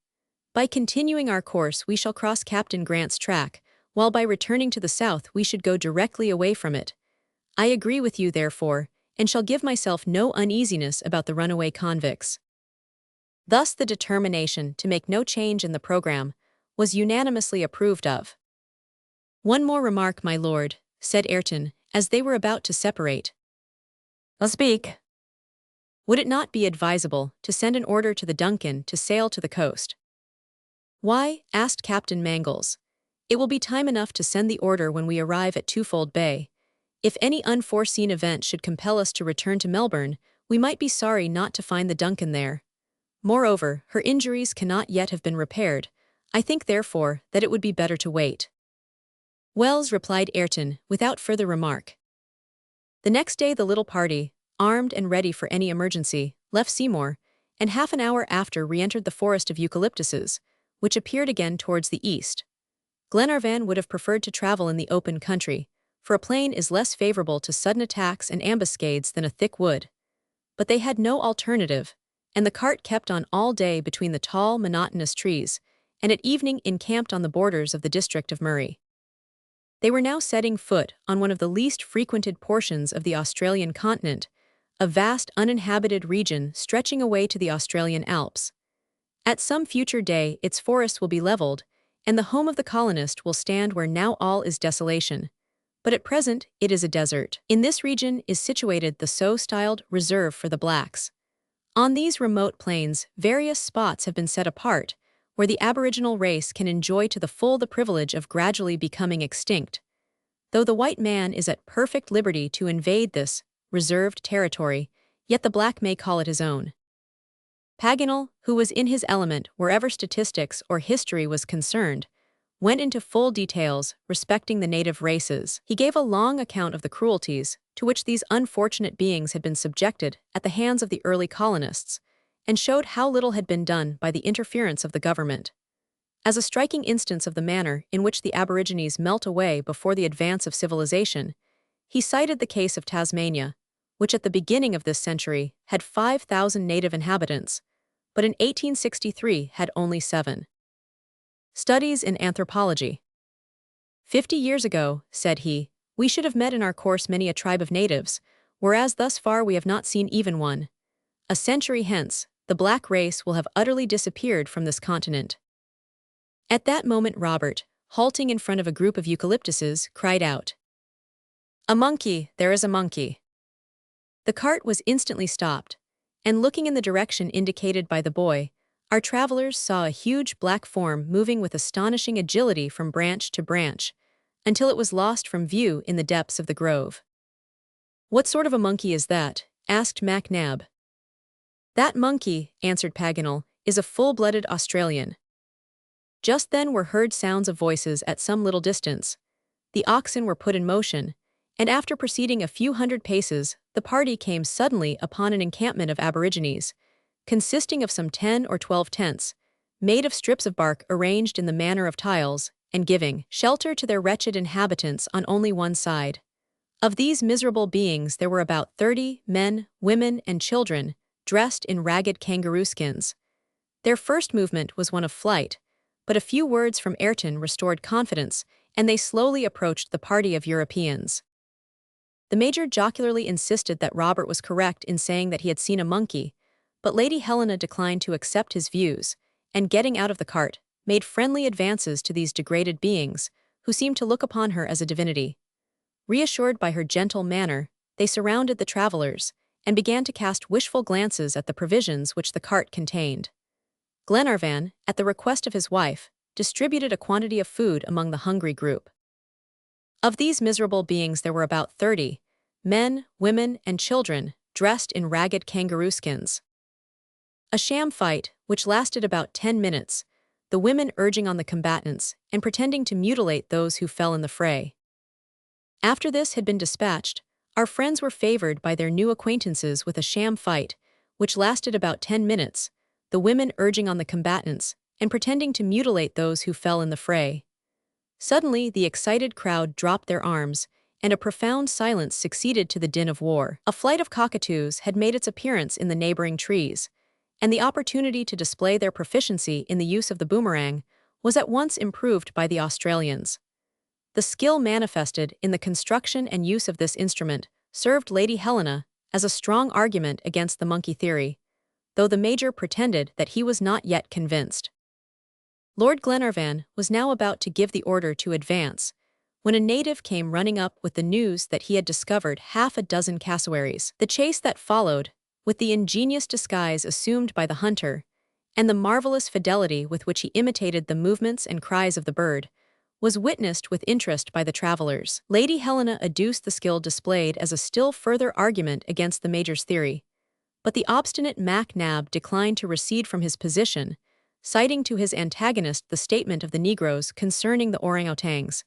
By continuing our course we shall cross Captain Grant's track, while by returning to the south we should go directly away from it. I agree with you, therefore, and shall give myself no uneasiness about the runaway convicts. Thus the determination to make no change in the program was unanimously approved of. One more remark, my lord, said Ayrton, as they were about to separate. Speak. Would it not be advisable to send an order to the Duncan to sail to the coast? Why, asked Captain Mangles. It will be time enough to send the order when we arrive at Twofold Bay. If any unforeseen event should compel us to return to Melbourne, we might be sorry not to find the Duncan there. Moreover, her injuries cannot yet have been repaired. I think, therefore, that it would be better to wait. Wells, replied Ayrton, without further remark. The next day the little party, armed and ready for any emergency, left Seymour, and half an hour after re-entered the forest of eucalyptuses, which appeared again towards the east. Glenarvan would have preferred to travel in the open country, for a plain is less favorable to sudden attacks and ambuscades than a thick wood. But they had no alternative, and the cart kept on all day between the tall, monotonous trees, and at evening encamped on the borders of the district of Murray. They were now setting foot on one of the least frequented portions of the Australian continent, a vast uninhabited region stretching away to the Australian Alps. At some future day its forests will be leveled, and the home of the colonist will stand where now all is desolation. But at present it is a desert. In this region is situated the so-styled reserve for the blacks. On these remote plains, various spots have been set apart, where the aboriginal race can enjoy to the full the privilege of gradually becoming extinct. Though the white man is at perfect liberty to invade this reserved territory, yet the black may call it his own. Paganel, who was in his element wherever statistics or history was concerned, went into full details respecting the native races. He gave a long account of the cruelties to which these unfortunate beings had been subjected at the hands of the early colonists, and showed how little had been done by the interference of the government. As a striking instance of the manner in which the Aborigines melt away before the advance of civilization, he cited the case of Tasmania, which at the beginning of this century had 5,000 native inhabitants, but in 1863 had only 7. Studies in Anthropology. 50 years ago, said he, we should have met in our course many a tribe of natives, whereas thus far we have not seen even one. A century hence, the black race will have utterly disappeared from this continent. At that moment Robert, halting in front of a group of eucalyptuses, cried out, A monkey, there is a monkey. The cart was instantly stopped, and looking in the direction indicated by the boy, our travelers saw a huge black form moving with astonishing agility from branch to branch, until it was lost from view in the depths of the grove. What sort of a monkey is that? Asked MacNab. That monkey, answered Paganel, is a full-blooded Australian. Just then were heard sounds of voices at some little distance. The oxen were put in motion, and after proceeding a few hundred paces, the party came suddenly upon an encampment of aborigines, consisting of some 10 or 12 tents, made of strips of bark arranged in the manner of tiles, and giving shelter to their wretched inhabitants on only one side. Of these miserable beings there were about 30, men, women, and children, dressed in ragged kangaroo skins. Their first movement was one of flight, but a few words from Ayrton restored confidence, and they slowly approached the party of Europeans. The major jocularly insisted that Robert was correct in saying that he had seen a monkey, but Lady Helena declined to accept his views, and getting out of the cart, made friendly advances to these degraded beings, who seemed to look upon her as a divinity. Reassured by her gentle manner, they surrounded the travelers, and began to cast wishful glances at the provisions which the cart contained. Glenarvan, at the request of his wife, distributed a quantity of food among the hungry group. Of these miserable beings there were about 30, men, women, and children, dressed in ragged kangaroo skins. A sham fight, which lasted about 10 minutes, the women urging on the combatants and pretending to mutilate those who fell in the fray. After this had been dispatched, our friends were favored by their new acquaintances with a sham fight, which lasted about 10 minutes, the women urging on the combatants and pretending to mutilate those who fell in the fray. Suddenly, the excited crowd dropped their arms, and a profound silence succeeded to the din of war. A flight of cockatoos had made its appearance in the neighboring trees, and the opportunity to display their proficiency in the use of the boomerang was at once improved by the Australians. The skill manifested in the construction and use of this instrument served Lady Helena as a strong argument against the monkey theory, though the major pretended that he was not yet convinced. Lord Glenarvan was now about to give the order to advance, when a native came running up with the news that he had discovered half a dozen cassowaries. The chase that followed, with the ingenious disguise assumed by the hunter, and the marvelous fidelity with which he imitated the movements and cries of the bird, was witnessed with interest by the travelers. Lady Helena adduced the skill displayed as a still further argument against the major's theory, but the obstinate Mac Nab declined to recede from his position, citing to his antagonist the statement of the Negroes concerning the orangutans,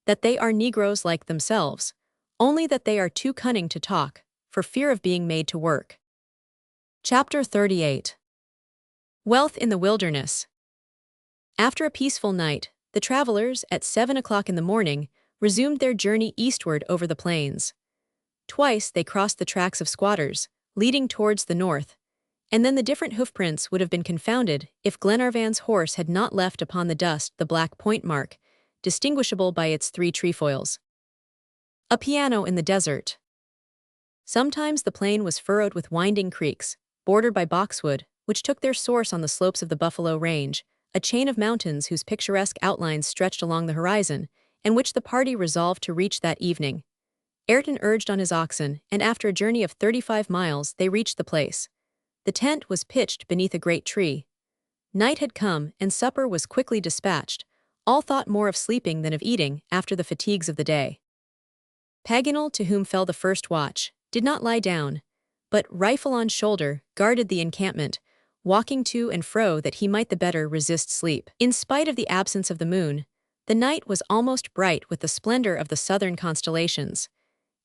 that they are Negroes like themselves, only that they are too cunning to talk, for fear of being made to work. Chapter 38. Wealth in the Wilderness. After a peaceful night, the travelers, at 7 o'clock in the morning, resumed their journey eastward over the plains. Twice they crossed the tracks of squatters, leading towards the north, and then the different hoofprints would have been confounded if Glenarvan's horse had not left upon the dust the black point mark, distinguishable by its 3 trefoils. A piano in the desert. Sometimes the plain was furrowed with winding creeks, bordered by boxwood, which took their source on the slopes of the Buffalo Range, a chain of mountains whose picturesque outlines stretched along the horizon, and which the party resolved to reach that evening. Ayrton urged on his oxen, and after a journey of 35 miles they reached the place. The tent was pitched beneath a great tree. Night had come, and supper was quickly dispatched. All thought more of sleeping than of eating after the fatigues of the day. Paganel, to whom fell the first watch, did not lie down, but, rifle on shoulder, guarded the encampment, walking to and fro that he might the better resist sleep. In spite of the absence of the moon, the night was almost bright with the splendor of the southern constellations,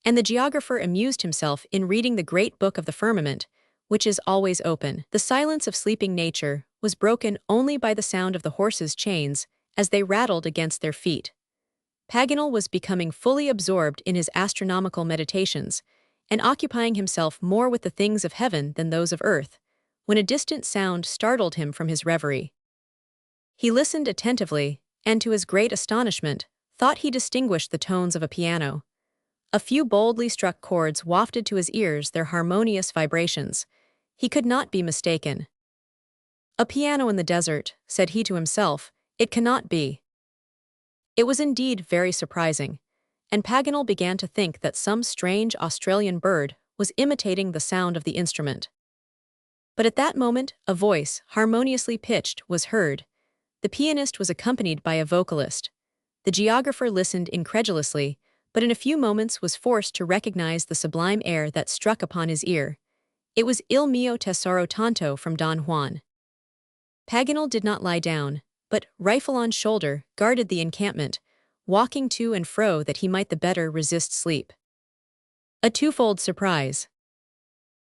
and the geographer amused himself in reading the great book of the firmament, which is always open. The silence of sleeping nature was broken only by the sound of the horses' chains as they rattled against their feet. Paganel was becoming fully absorbed in his astronomical meditations, and occupying himself more with the things of heaven than those of earth, when a distant sound startled him from his reverie. He listened attentively, and to his great astonishment, thought he distinguished the tones of a piano. A few boldly struck chords wafted to his ears their harmonious vibrations. He could not be mistaken. A piano in the desert, said he to himself, it cannot be. It was indeed very surprising, and Paganel began to think that some strange Australian bird was imitating the sound of the instrument. But at that moment, a voice, harmoniously pitched, was heard. The pianist was accompanied by a vocalist. The geographer listened incredulously, but in a few moments was forced to recognize the sublime air that struck upon his ear. It was Il mio tesoro tanto from Don Juan. Paganel did not lie down, but, rifle on shoulder, guarded the encampment, walking to and fro that he might the better resist sleep. A twofold surprise.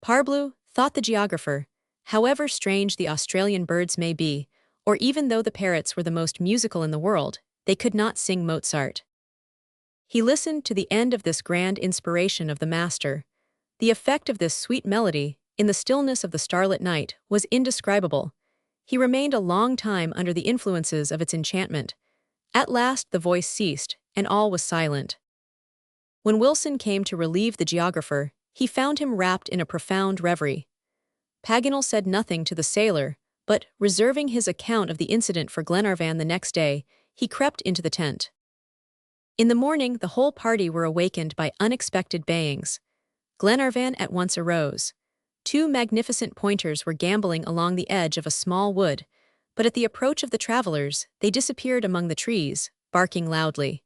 Parbleu, thought the geographer, however strange the Australian birds may be, or even though the parrots were the most musical in the world, they could not sing Mozart. He listened to the end of this grand inspiration of the master. The effect of this sweet melody in the stillness of the starlit night, was indescribable. He remained a long time under the influences of its enchantment. At last the voice ceased, and all was silent. When Wilson came to relieve the geographer, he found him wrapped in a profound reverie. Paganel said nothing to the sailor, but, reserving his account of the incident for Glenarvan the next day, he crept into the tent. In the morning the whole party were awakened by unexpected bayings. Glenarvan at once arose. Two magnificent pointers were gambolling along the edge of a small wood, but at the approach of the travelers, they disappeared among the trees, barking loudly.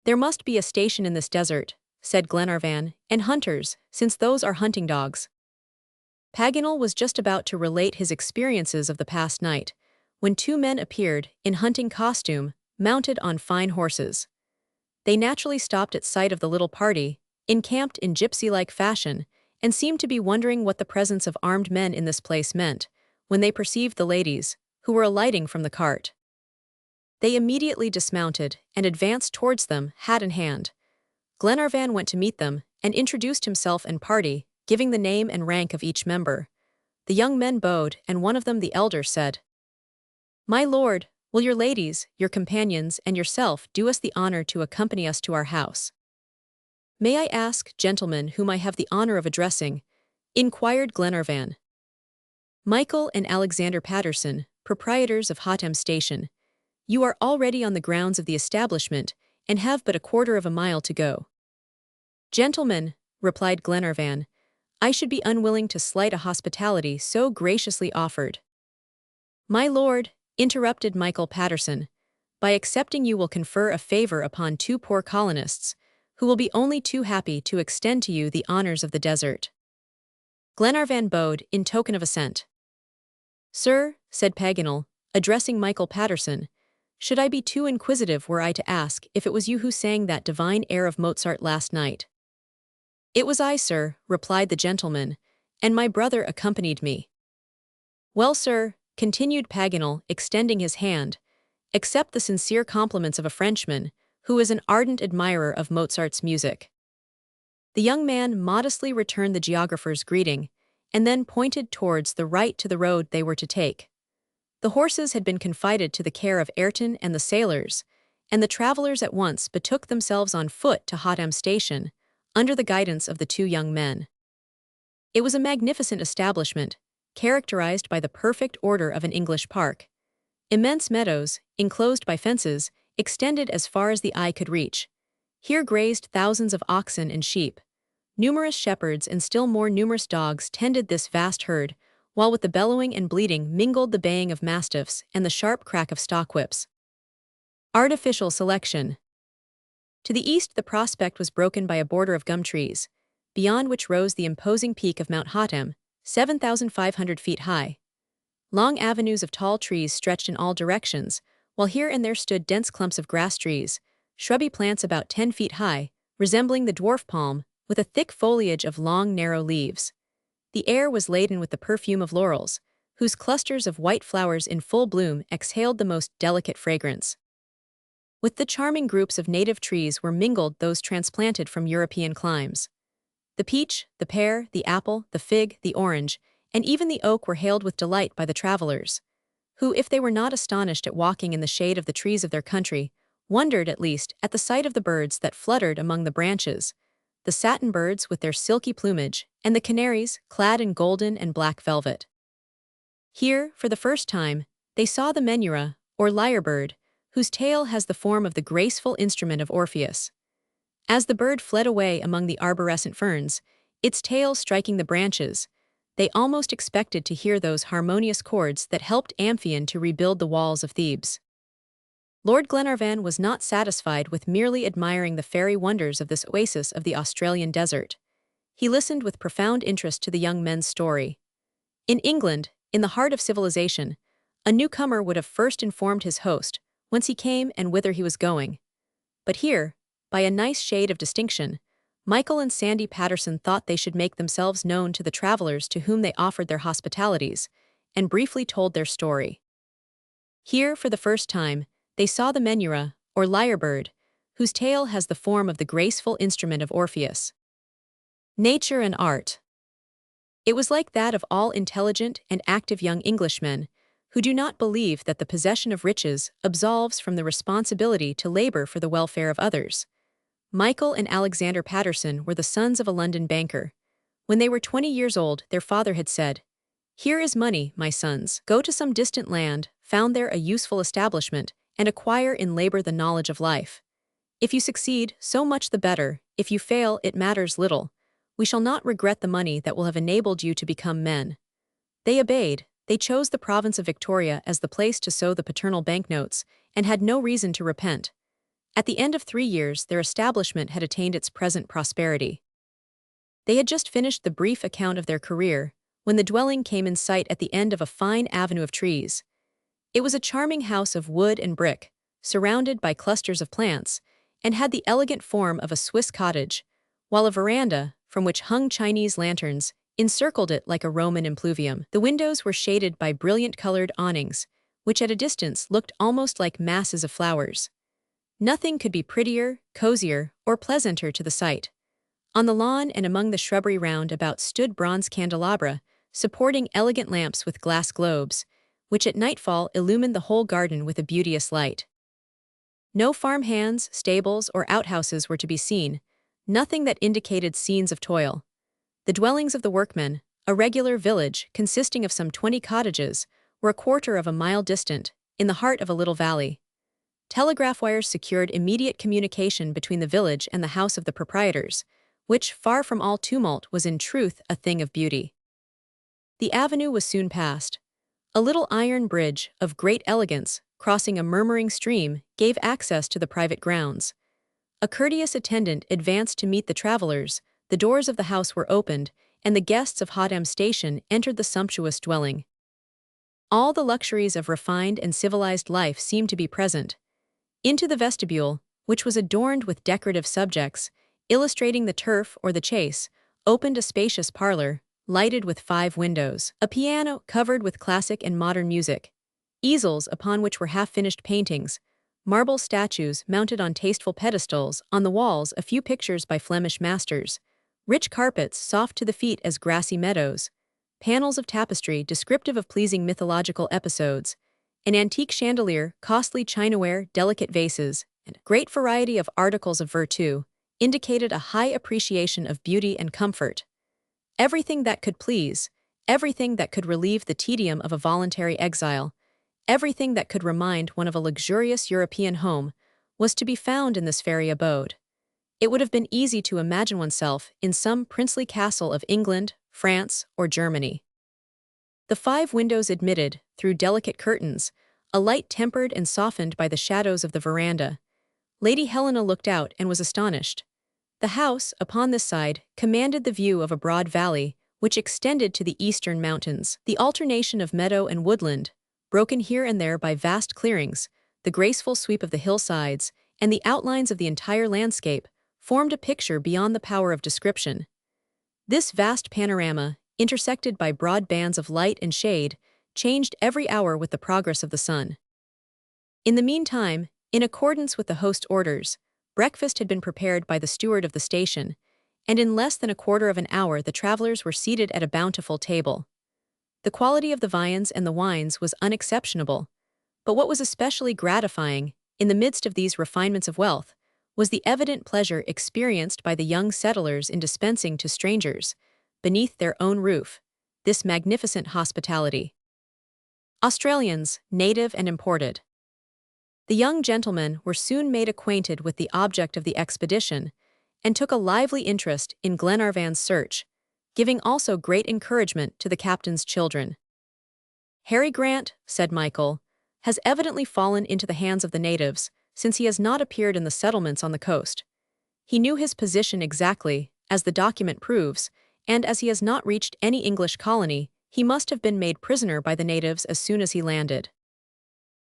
"There must be a station in this desert," said Glenarvan, "and hunters, since those are hunting dogs." Paganel was just about to relate his experiences of the past night, when two men appeared, in hunting costume, mounted on fine horses. They naturally stopped at sight of the little party, encamped in gypsy-like fashion, and seemed to be wondering what the presence of armed men in this place meant, when they perceived the ladies, who were alighting from the cart. They immediately dismounted and advanced towards them, hat in hand. Glenarvan went to meet them and introduced himself and party, giving the name and rank of each member. The young men bowed, and one of them, the elder, said, "My lord, will your ladies, your companions, and yourself do us the honor to accompany us to our house?" "May I ask, gentlemen, whom I have the honor of addressing?" inquired Glenarvan. "Michael and Alexander Patterson, proprietors of Hotham Station. You are already on the grounds of the establishment, and have but a quarter of a mile to go." "Gentlemen," replied Glenarvan, "I should be unwilling to slight a hospitality so graciously offered." "My lord," interrupted Michael Patterson, "by accepting you will confer a favor upon two poor colonists, who will be only too happy to extend to you the honors of the desert." Glenarvan bowed in token of assent. "Sir," said Paganel, addressing Michael Patterson, "should I be too inquisitive were I to ask if it was you who sang that divine air of Mozart last night?" "It was I, sir," replied the gentleman, "and my brother accompanied me." "Well, sir," continued Paganel, extending his hand, "accept the sincere compliments of a Frenchman, who is an ardent admirer of Mozart's music." The young man modestly returned the geographer's greeting, and then pointed towards the right to the road they were to take. The horses had been confided to the care of Ayrton and the sailors, and the travelers at once betook themselves on foot to Hotham Station, under the guidance of the two young men. It was a magnificent establishment, characterized by the perfect order of an English park. Immense meadows, enclosed by fences, extended as far as the eye could reach. Here grazed thousands of oxen and sheep. Numerous shepherds and still more numerous dogs tended this vast herd, while with the bellowing and bleating mingled the baying of mastiffs and the sharp crack of stockwhips. Artificial selection. To the east the prospect was broken by a border of gum trees, beyond which rose the imposing peak of Mount Hotham, 7,500 feet high. Long avenues of tall trees stretched in all directions, while here and there stood dense clumps of grass trees, shrubby plants about 10 feet high, resembling the dwarf palm, with a thick foliage of long, narrow leaves. The air was laden with the perfume of laurels, whose clusters of white flowers in full bloom exhaled the most delicate fragrance. With the charming groups of native trees were mingled those transplanted from European climes. The peach, the pear, the apple, the fig, the orange, and even the oak were hailed with delight by the travelers, who, if they were not astonished at walking in the shade of the trees of their country, wondered at least at the sight of the birds that fluttered among the branches, the satin birds with their silky plumage, and the canaries, clad in golden and black velvet. Here, for the first time, they saw the menura, or lyrebird, whose tail has the form of the graceful instrument of Orpheus. As the bird fled away among the arborescent ferns, its tail striking the branches, they almost expected to hear those harmonious chords that helped Amphion to rebuild the walls of Thebes. Lord Glenarvan was not satisfied with merely admiring the fairy wonders of this oasis of the Australian desert. He listened with profound interest to the young men's story. In England, in the heart of civilization, a newcomer would have first informed his host whence he came and whither he was going. But here, by a nice shade of distinction, Michael and Sandy Patterson thought they should make themselves known to the travelers to whom they offered their hospitalities, and briefly told their story. Here, for the first time, they saw the menura, or lyrebird, whose tail has the form of the graceful instrument of Orpheus. Nature and art. It was like that of all intelligent and active young Englishmen, who do not believe that the possession of riches absolves from the responsibility to labor for the welfare of others. Michael and Alexander Patterson were the sons of a London banker. When they were 20 years old, their father had said, "Here is money, my sons. Go to some distant land, found there a useful establishment, and acquire in labor the knowledge of life. If you succeed, so much the better. If you fail, it matters little. We shall not regret the money that will have enabled you to become men." They obeyed. They chose the province of Victoria as the place to sow the paternal banknotes, and had no reason to repent. At the end of 3 years, their establishment had attained its present prosperity. They had just finished the brief account of their career, when the dwelling came in sight at the end of a fine avenue of trees. It was a charming house of wood and brick, surrounded by clusters of plants, and had the elegant form of a Swiss cottage, while a veranda, from which hung Chinese lanterns, encircled it like a Roman impluvium. The windows were shaded by brilliant-colored awnings, which at a distance looked almost like masses of flowers. Nothing could be prettier, cozier, or pleasanter to the sight. On the lawn and among the shrubbery round about stood bronze candelabra, supporting elegant lamps with glass globes, which at nightfall illumined the whole garden with a beauteous light. No farmhands, stables, or outhouses were to be seen, nothing that indicated scenes of toil. The dwellings of the workmen, a regular village consisting of some 20 cottages, were a quarter of a mile distant, in the heart of a little valley. Telegraph wires secured immediate communication between the village and the house of the proprietors, which, far from all tumult, was in truth a thing of beauty. The avenue was soon passed. A little iron bridge, of great elegance, crossing a murmuring stream, gave access to the private grounds. A courteous attendant advanced to meet the travelers, the doors of the house were opened, and the guests of Hardinge station entered the sumptuous dwelling. All the luxuries of refined and civilized life seemed to be present. Into the vestibule, which was adorned with decorative subjects, illustrating the turf or the chase, opened a spacious parlor, lighted with 5 windows, a piano covered with classic and modern music, easels upon which were half-finished paintings, marble statues mounted on tasteful pedestals, on the walls a few pictures by Flemish masters, rich carpets soft to the feet as grassy meadows, panels of tapestry descriptive of pleasing mythological episodes, an antique chandelier, costly chinaware, delicate vases, and a great variety of articles of virtu, indicated a high appreciation of beauty and comfort. Everything that could please, everything that could relieve the tedium of a voluntary exile, everything that could remind one of a luxurious European home, was to be found in this fairy abode. It would have been easy to imagine oneself in some princely castle of England, France, or Germany. The 5 windows admitted, through delicate curtains, a light tempered and softened by the shadows of the veranda. Lady Helena looked out and was astonished. The house, upon this side, commanded the view of a broad valley, which extended to the eastern mountains. The alternation of meadow and woodland, broken here and there by vast clearings, the graceful sweep of the hillsides, and the outlines of the entire landscape, formed a picture beyond the power of description. This vast panorama, intersected by broad bands of light and shade, changed every hour with the progress of the sun. In the meantime, in accordance with the host's orders, breakfast had been prepared by the steward of the station, and in less than a quarter of an hour the travelers were seated at a bountiful table. The quality of the viands and the wines was unexceptionable, but what was especially gratifying, in the midst of these refinements of wealth, was the evident pleasure experienced by the young settlers in dispensing to strangers, beneath their own roof, this magnificent hospitality. Australians, native and imported. The young gentlemen were soon made acquainted with the object of the expedition, and took a lively interest in Glenarvan's search, giving also great encouragement to the captain's children. "Harry Grant," said Michael, "has evidently fallen into the hands of the natives, since he has not appeared in the settlements on the coast. He knew his position exactly, as the document proves, and as he has not reached any English colony, he must have been made prisoner by the natives as soon as he landed."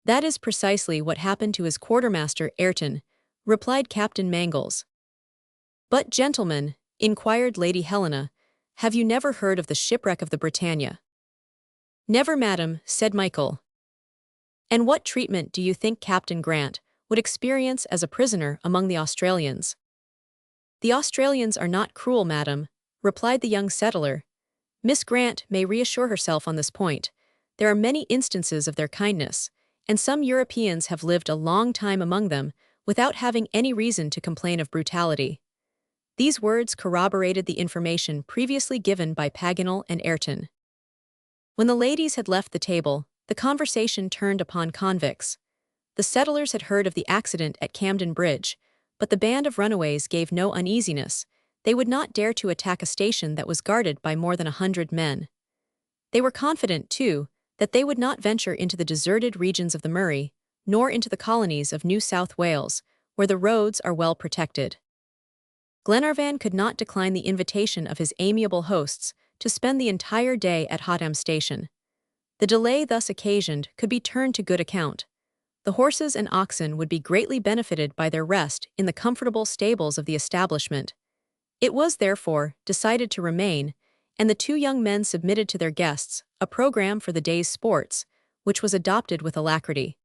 "That is precisely what happened to his quartermaster Ayrton," replied Captain Mangles. "But, gentlemen," inquired Lady Helena, "have you never heard of the shipwreck of the Britannia?" "Never, madam," said Michael. "And what treatment do you think Captain Grant would experience as a prisoner among the Australians?" "The Australians are not cruel, madam," replied the young settler. Miss Grant may reassure herself on this point. There are many instances of their kindness, and some Europeans have lived a long time among them without having any reason to complain of brutality. These words corroborated the information previously given by Paganel and Ayrton. When the ladies had left the table, the conversation turned upon convicts. The settlers had heard of the accident at Camden Bridge, but the band of runaways gave no uneasiness. They would not dare to attack a station that was guarded by more than 100 men. They were confident, too, that they would not venture into the deserted regions of the Murray, nor into the colonies of New South Wales, where the roads are well protected. Glenarvan could not decline the invitation of his amiable hosts to spend the entire day at Hotham Station. The delay thus occasioned could be turned to good account. The horses and oxen would be greatly benefited by their rest in the comfortable stables of the establishment. It was, therefore, decided to remain, and the two young men submitted to their guests a program for the day's sports, which was adopted with alacrity.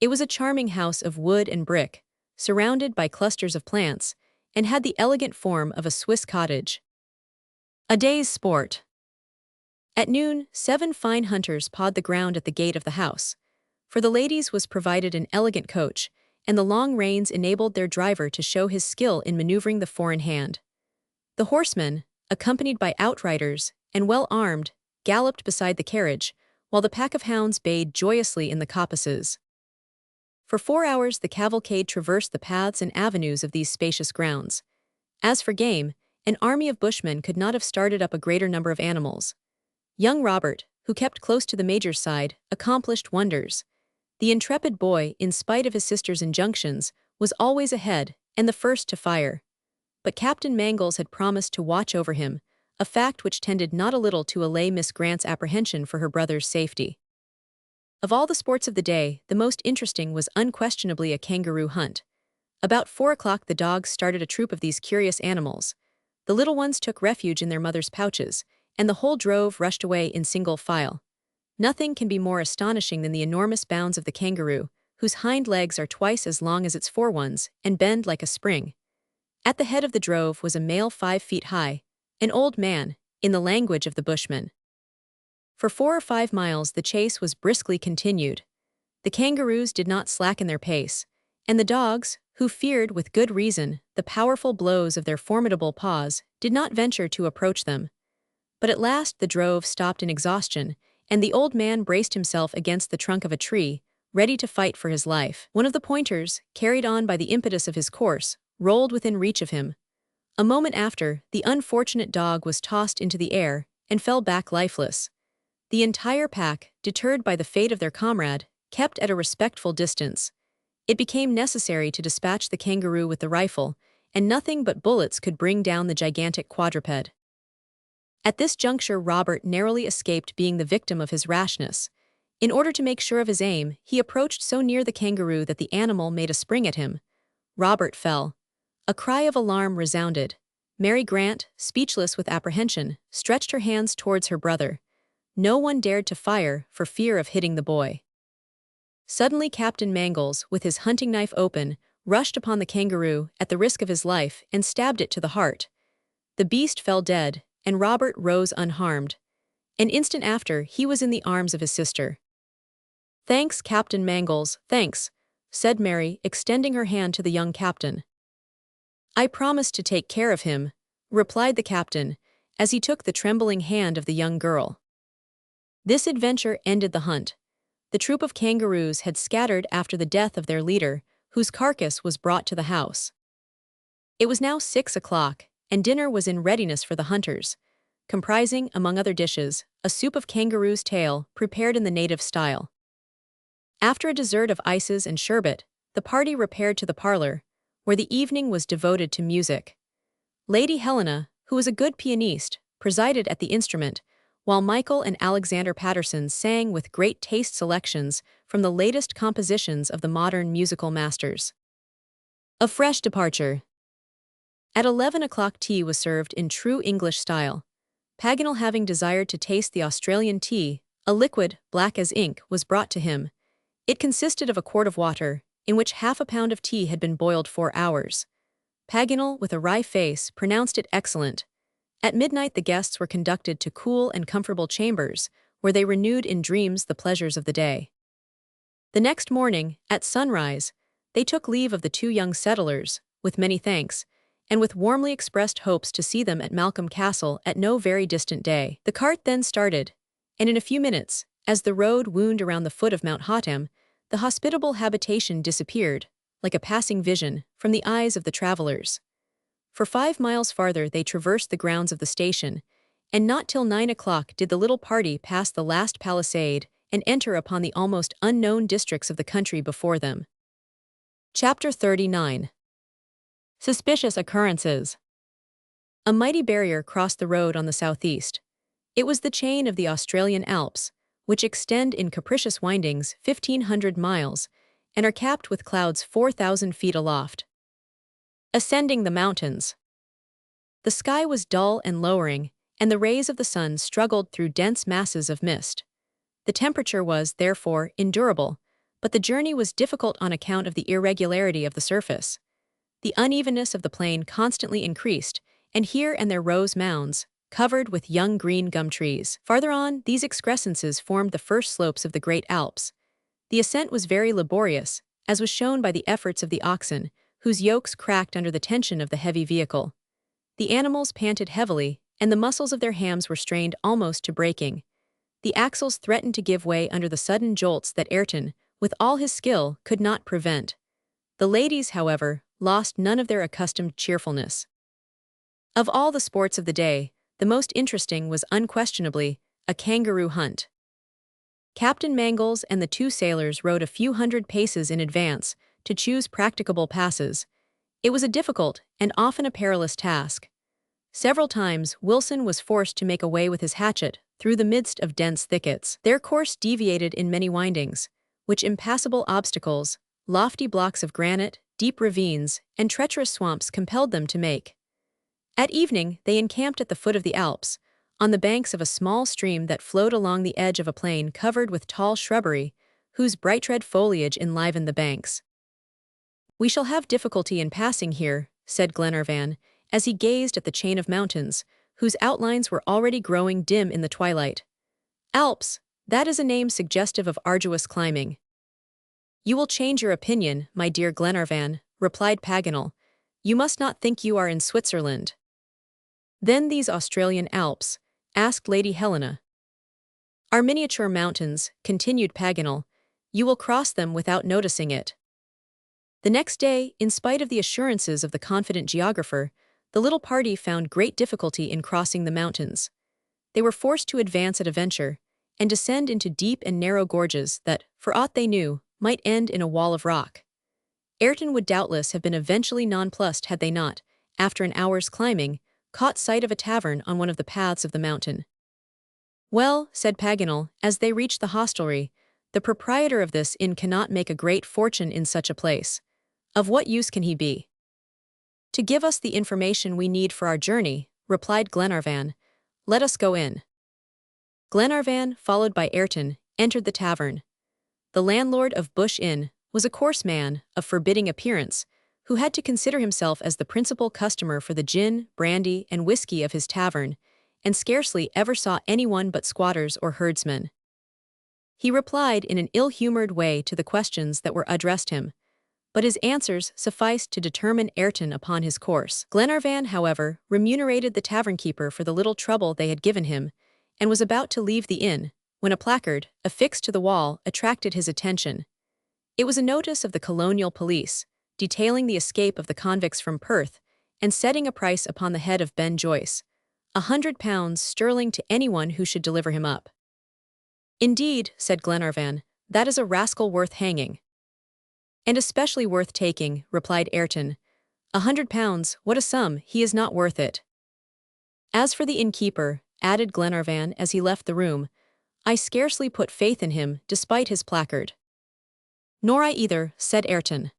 It was a charming house of wood and brick, surrounded by clusters of plants, and had the elegant form of a Swiss cottage. A day's sport. At noon, 7 fine hunters pawed the ground at the gate of the house. For the ladies was provided an elegant coach, and the long reins enabled their driver to show his skill in maneuvering the four-in-hand. The horsemen, accompanied by outriders, and well armed, galloped beside the carriage, while the pack of hounds bayed joyously in the coppices. For 4 hours the cavalcade traversed the paths and avenues of these spacious grounds. As for game, an army of bushmen could not have started up a greater number of animals. Young Robert, who kept close to the major's side, accomplished wonders. The intrepid boy, in spite of his sister's injunctions, was always ahead and the first to fire. But Captain Mangles had promised to watch over him, a fact which tended not a little to allay Miss Grant's apprehension for her brother's safety. Of all the sports of the day, the most interesting was unquestionably a kangaroo hunt. About 4 o'clock the dogs started a troop of these curious animals. The little ones took refuge in their mother's pouches, and the whole drove rushed away in single file. Nothing can be more astonishing than the enormous bounds of the kangaroo, whose hind legs are twice as long as its fore ones and bend like a spring. At the head of the drove was a male 5 feet high, an old man, in the language of the bushmen. For 4 or 5 miles the chase was briskly continued. The kangaroos did not slacken their pace, and the dogs, who feared with good reason the powerful blows of their formidable paws, did not venture to approach them. But at last the drove stopped in exhaustion, and the old man braced himself against the trunk of a tree, ready to fight for his life. One of the pointers, carried on by the impetus of his course, rolled within reach of him. A moment after, the unfortunate dog was tossed into the air and fell back lifeless. The entire pack, deterred by the fate of their comrade, kept at a respectful distance. It became necessary to dispatch the kangaroo with the rifle, and nothing but bullets could bring down the gigantic quadruped. At this juncture Robert narrowly escaped being the victim of his rashness. In order to make sure of his aim, he approached so near the kangaroo that the animal made a spring at him. Robert fell. A cry of alarm resounded. Mary Grant, speechless with apprehension, stretched her hands towards her brother. No one dared to fire for fear of hitting the boy. Suddenly Captain Mangles, with his hunting knife open, rushed upon the kangaroo at the risk of his life and stabbed it to the heart. The beast fell dead, and Robert rose unharmed. An instant after, he was in the arms of his sister. "Thanks, Captain Mangles, thanks," said Mary, extending her hand to the young captain. "I promise to take care of him," replied the captain, as he took the trembling hand of the young girl. This adventure ended the hunt. The troop of kangaroos had scattered after the death of their leader, whose carcass was brought to the house. It was now 6 o'clock, and dinner was in readiness for the hunters, comprising, among other dishes, a soup of kangaroo's tail prepared in the native style. After a dessert of ices and sherbet, the party repaired to the parlor, where the evening was devoted to music. Lady Helena, who was a good pianiste, presided at the instrument, while Michael and Alexander Patterson sang with great taste selections from the latest compositions of the modern musical masters. A fresh departure. At 11 o'clock tea was served in true English style. Paganel, having desired to taste the Australian tea, a liquid, black as ink, was brought to him. It consisted of a quart of water, in which half a pound of tea had been boiled 4 hours. Paganel, with a wry face, pronounced it excellent. At midnight the guests were conducted to cool and comfortable chambers, where they renewed in dreams the pleasures of the day. The next morning, at sunrise, they took leave of the two young settlers, with many thanks, and with warmly expressed hopes to see them at Malcolm Castle at no very distant day. The cart then started, and in a few minutes, as the road wound around the foot of Mount Hotham, the hospitable habitation disappeared, like a passing vision, from the eyes of the travelers. For 5 miles farther they traversed the grounds of the station, and not till 9 o'clock did the little party pass the last palisade and enter upon the almost unknown districts of the country before them. Chapter 39. Suspicious Occurrences. A mighty barrier crossed the road on the southeast. It was the chain of the Australian Alps, which extend in capricious windings 1,500 miles and are capped with clouds 4,000 feet aloft. Ascending the mountains. The sky was dull and lowering, and the rays of the sun struggled through dense masses of mist. The temperature was, therefore, endurable, but the journey was difficult on account of the irregularity of the surface. The unevenness of the plain constantly increased, and here and there rose mounds, covered with young green gum trees. Farther on, these excrescences formed the first slopes of the Great Alps. The ascent was very laborious, as was shown by the efforts of the oxen, whose yokes cracked under the tension of the heavy vehicle. The animals panted heavily, and the muscles of their hams were strained almost to breaking. The axles threatened to give way under the sudden jolts that Ayrton, with all his skill, could not prevent. The ladies, however, lost none of their accustomed cheerfulness. Of all the sports of the day, the most interesting was unquestionably a kangaroo hunt. Captain Mangles and the two sailors rode a few hundred paces in advance to choose practicable passes. It was a difficult and often a perilous task. Several times Wilson was forced to make away with his hatchet through the midst of dense thickets. Their course deviated in many windings, which impassable obstacles, lofty blocks of granite, deep ravines, and treacherous swamps compelled them to make. At evening they encamped at the foot of the Alps, on the banks of a small stream that flowed along the edge of a plain covered with tall shrubbery, whose bright red foliage enlivened the banks. "We shall have difficulty in passing here," said Glenarvan, as he gazed at the chain of mountains, whose outlines were already growing dim in the twilight. "Alps, that is a name suggestive of arduous climbing." "You will change your opinion, my dear Glenarvan," replied Paganel. "You must not think you are in Switzerland." "Then these Australian Alps?" asked Lady Helena. "Are miniature mountains," continued Paganel. "You will cross them without noticing it." The next day, in spite of the assurances of the confident geographer, the little party found great difficulty in crossing the mountains. They were forced to advance at a venture, and descend into deep and narrow gorges that, for aught they knew, might end in a wall of rock. Ayrton would doubtless have been eventually nonplussed had they not, after an hour's climbing, caught sight of a tavern on one of the paths of the mountain. "Well," said Paganel, as they reached the hostelry, "the proprietor of this inn cannot make a great fortune in such a place. Of what use can he be?" "To give us the information we need for our journey," replied Glenarvan. "Let us go in." Glenarvan, followed by Ayrton, entered the tavern. The landlord of Bush Inn was a coarse man, of forbidding appearance, who had to consider himself as the principal customer for the gin, brandy, and whiskey of his tavern, and scarcely ever saw anyone but squatters or herdsmen. He replied in an ill-humored way to the questions that were addressed him, but his answers sufficed to determine Ayrton upon his course. Glenarvan, however, remunerated the tavern-keeper for the little trouble they had given him, and was about to leave the inn, when a placard, affixed to the wall, attracted his attention. It was a notice of the colonial police, detailing the escape of the convicts from Perth, and setting a price upon the head of Ben Joyce, £100 sterling to anyone who should deliver him up. "Indeed," said Glenarvan, "that is a rascal worth hanging." "And especially worth taking," replied Ayrton. £100, what a sum, he is not worth it." "As for the innkeeper," added Glenarvan as he left the room, "I scarcely put faith in him, despite his placard." "Nor I either," said Ayrton.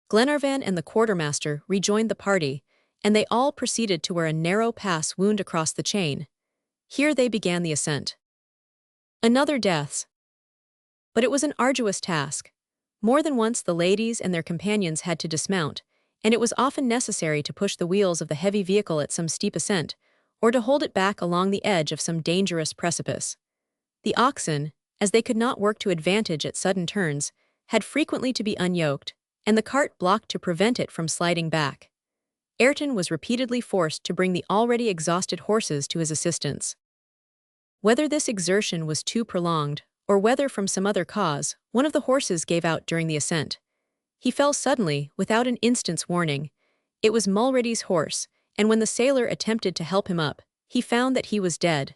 Glenarvan and the quartermaster rejoined the party, and they all proceeded to where a narrow pass wound across the chain. Here they began the ascent. Another death. But it was an arduous task. More than once the ladies and their companions had to dismount, and it was often necessary to push the wheels of the heavy vehicle at some steep ascent, or to hold it back along the edge of some dangerous precipice. The oxen, as they could not work to advantage at sudden turns, had frequently to be unyoked, and the cart blocked to prevent it from sliding back. Ayrton was repeatedly forced to bring the already exhausted horses to his assistance. Whether this exertion was too prolonged, or whether from some other cause, one of the horses gave out during the ascent. He fell suddenly, without an instant's warning. It was Mulready's horse, and when the sailor attempted to help him up, he found that he was dead.